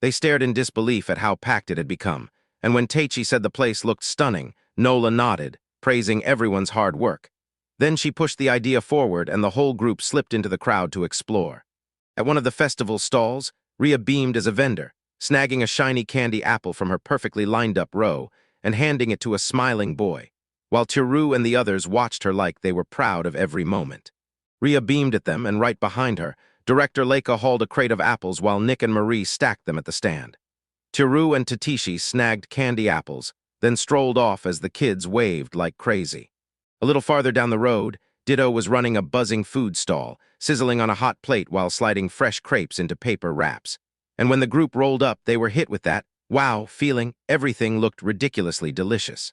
They stared in disbelief at how packed it had become, and when Teichi said the place looked stunning, Nola nodded, praising everyone's hard work. Then she pushed the idea forward and the whole group slipped into the crowd to explore. At one of the festival stalls, Ria beamed as a vendor, snagging a shiny candy apple from her perfectly lined-up row and handing it to a smiling boy, while Teru and the others watched her like they were proud of every moment. Ria beamed at them, and right behind her, Director Leica hauled a crate of apples while Nick and Marie stacked them at the stand. Teru and Tatishi snagged candy apples, then strolled off as the kids waved like crazy. A little farther down the road, Ditto was running a buzzing food stall, sizzling on a hot plate while sliding fresh crepes into paper wraps. And when the group rolled up, they were hit with that wow feeling. Everything looked ridiculously delicious.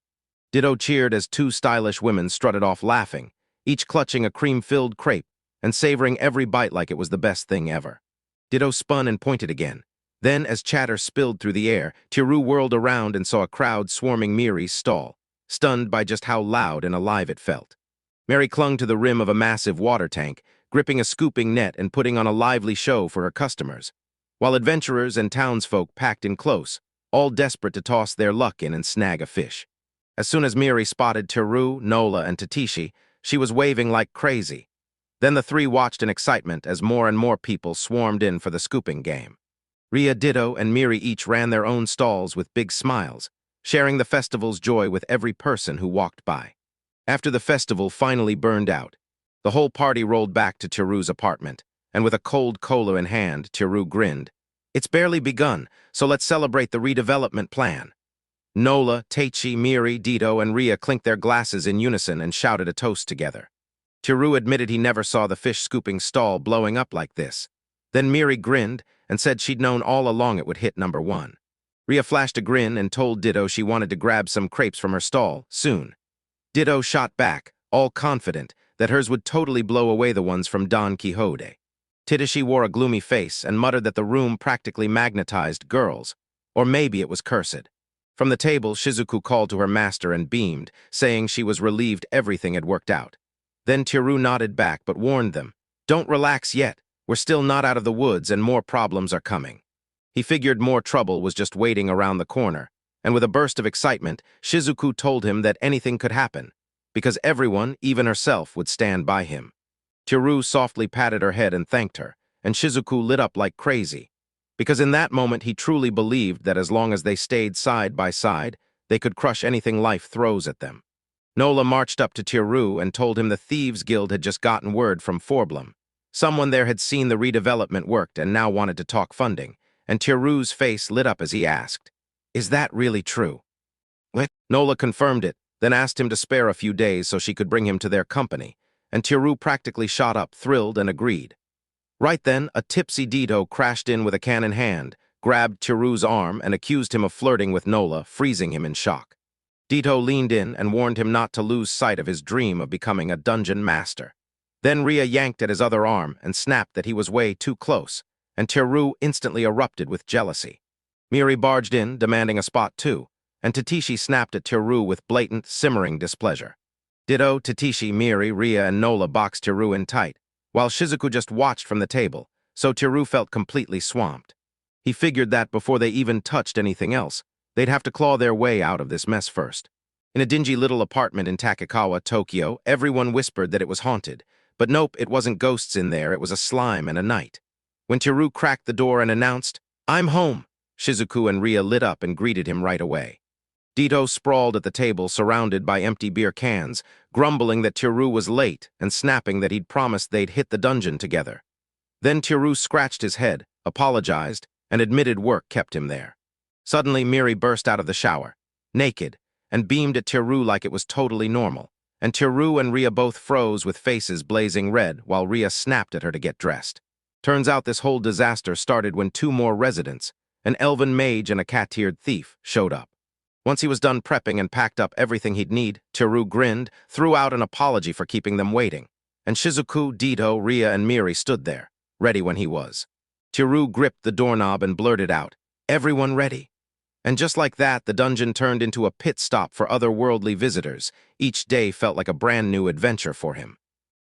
Ditto cheered as two stylish women strutted off laughing, each clutching a cream-filled crepe and savoring every bite like it was the best thing ever. Ditto spun and pointed again. Then, as chatter spilled through the air, Teru whirled around and saw a crowd swarming Miri's stall, stunned by just how loud and alive it felt. Mary clung to the rim of a massive water tank, gripping a scooping net and putting on a lively show for her customers, while adventurers and townsfolk packed in close, all desperate to toss their luck in and snag a fish. As soon as Miri spotted Teru, Nola, and Tatishi, she was waving like crazy. Then the three watched in excitement as more and more people swarmed in for the scooping game. Ria, Ditto, and Miri each ran their own stalls with big smiles, sharing the festival's joy with every person who walked by. After the festival finally burned out, the whole party rolled back to Teru's apartment, and with a cold cola in hand, Teru grinned. "It's barely begun, so let's celebrate the redevelopment plan." Nola, Teichi, Miri, Dito, and Ria clinked their glasses in unison and shouted a toast together. Teru admitted he never saw the fish-scooping stall blowing up like this. Then Miri grinned and said she'd known all along it would hit number one. Ria flashed a grin and told Ditto she wanted to grab some crepes from her stall, soon. Ditto shot back, all confident that hers would totally blow away the ones from Don Quixote. Titishi wore a gloomy face and muttered that the room practically magnetized girls, or maybe it was cursed. From the table, Shizuku called to her master and beamed, saying she was relieved everything had worked out. Then Teru nodded back but warned them, "Don't relax yet, we're still not out of the woods and more problems are coming." He figured more trouble was just waiting around the corner, and with a burst of excitement, Shizuku told him that anything could happen, because everyone, even herself, would stand by him. Teru softly patted her head and thanked her, and Shizuku lit up like crazy, because in that moment he truly believed that as long as they stayed side by side, they could crush anything life throws at them. Nola marched up to Tiru and told him the Thieves Guild had just gotten word from Forblum. Someone there had seen the redevelopment worked and now wanted to talk funding, and Tiru's face lit up as he asked, "Is that really true?" What? Nola confirmed it, then asked him to spare a few days so she could bring him to their company, and Tiru practically shot up, thrilled, and agreed. Right then, a tipsy Dito crashed in with a can in hand, grabbed Tiru's arm, and accused him of flirting with Nola, freezing him in shock. Dito leaned in and warned him not to lose sight of his dream of becoming a dungeon master. Then Ria yanked at his other arm and snapped that he was way too close, and Tiru instantly erupted with jealousy. Miri barged in, demanding a spot too, and Tatishi snapped at Tiru with blatant, simmering displeasure. Ditto, Tatishi, Miri, Ria, and Nola boxed Tiru in tight, while Shizuku just watched from the table, so Tiru felt completely swamped. He figured that before they even touched anything else, they'd have to claw their way out of this mess first. In a dingy little apartment in Takekawa, Tokyo, everyone whispered that it was haunted, but nope, it wasn't ghosts in there, it was a slime and a knight. When Tiru cracked the door and announced, "I'm home," Shizuku and Ria lit up and greeted him right away. Dito sprawled at the table, surrounded by empty beer cans, grumbling that Tiru was late and snapping that he'd promised they'd hit the dungeon together. Then Tiru scratched his head, apologized, and admitted work kept him there. Suddenly, Miri burst out of the shower, naked, and beamed at Tiru like it was totally normal, and Tiru and Ria both froze with faces blazing red while Ria snapped at her to get dressed. Turns out this whole disaster started when two more residents, an elven mage and a cat-eared thief, showed up. Once he was done prepping and packed up everything he'd need, Tiru grinned, threw out an apology for keeping them waiting, and Shizuku, Dito, Ria, and Miri stood there, ready when he was. Tiru gripped the doorknob and blurted out, "Everyone ready?" And just like that, the dungeon turned into a pit stop for otherworldly visitors. Each day felt like a brand new adventure for him.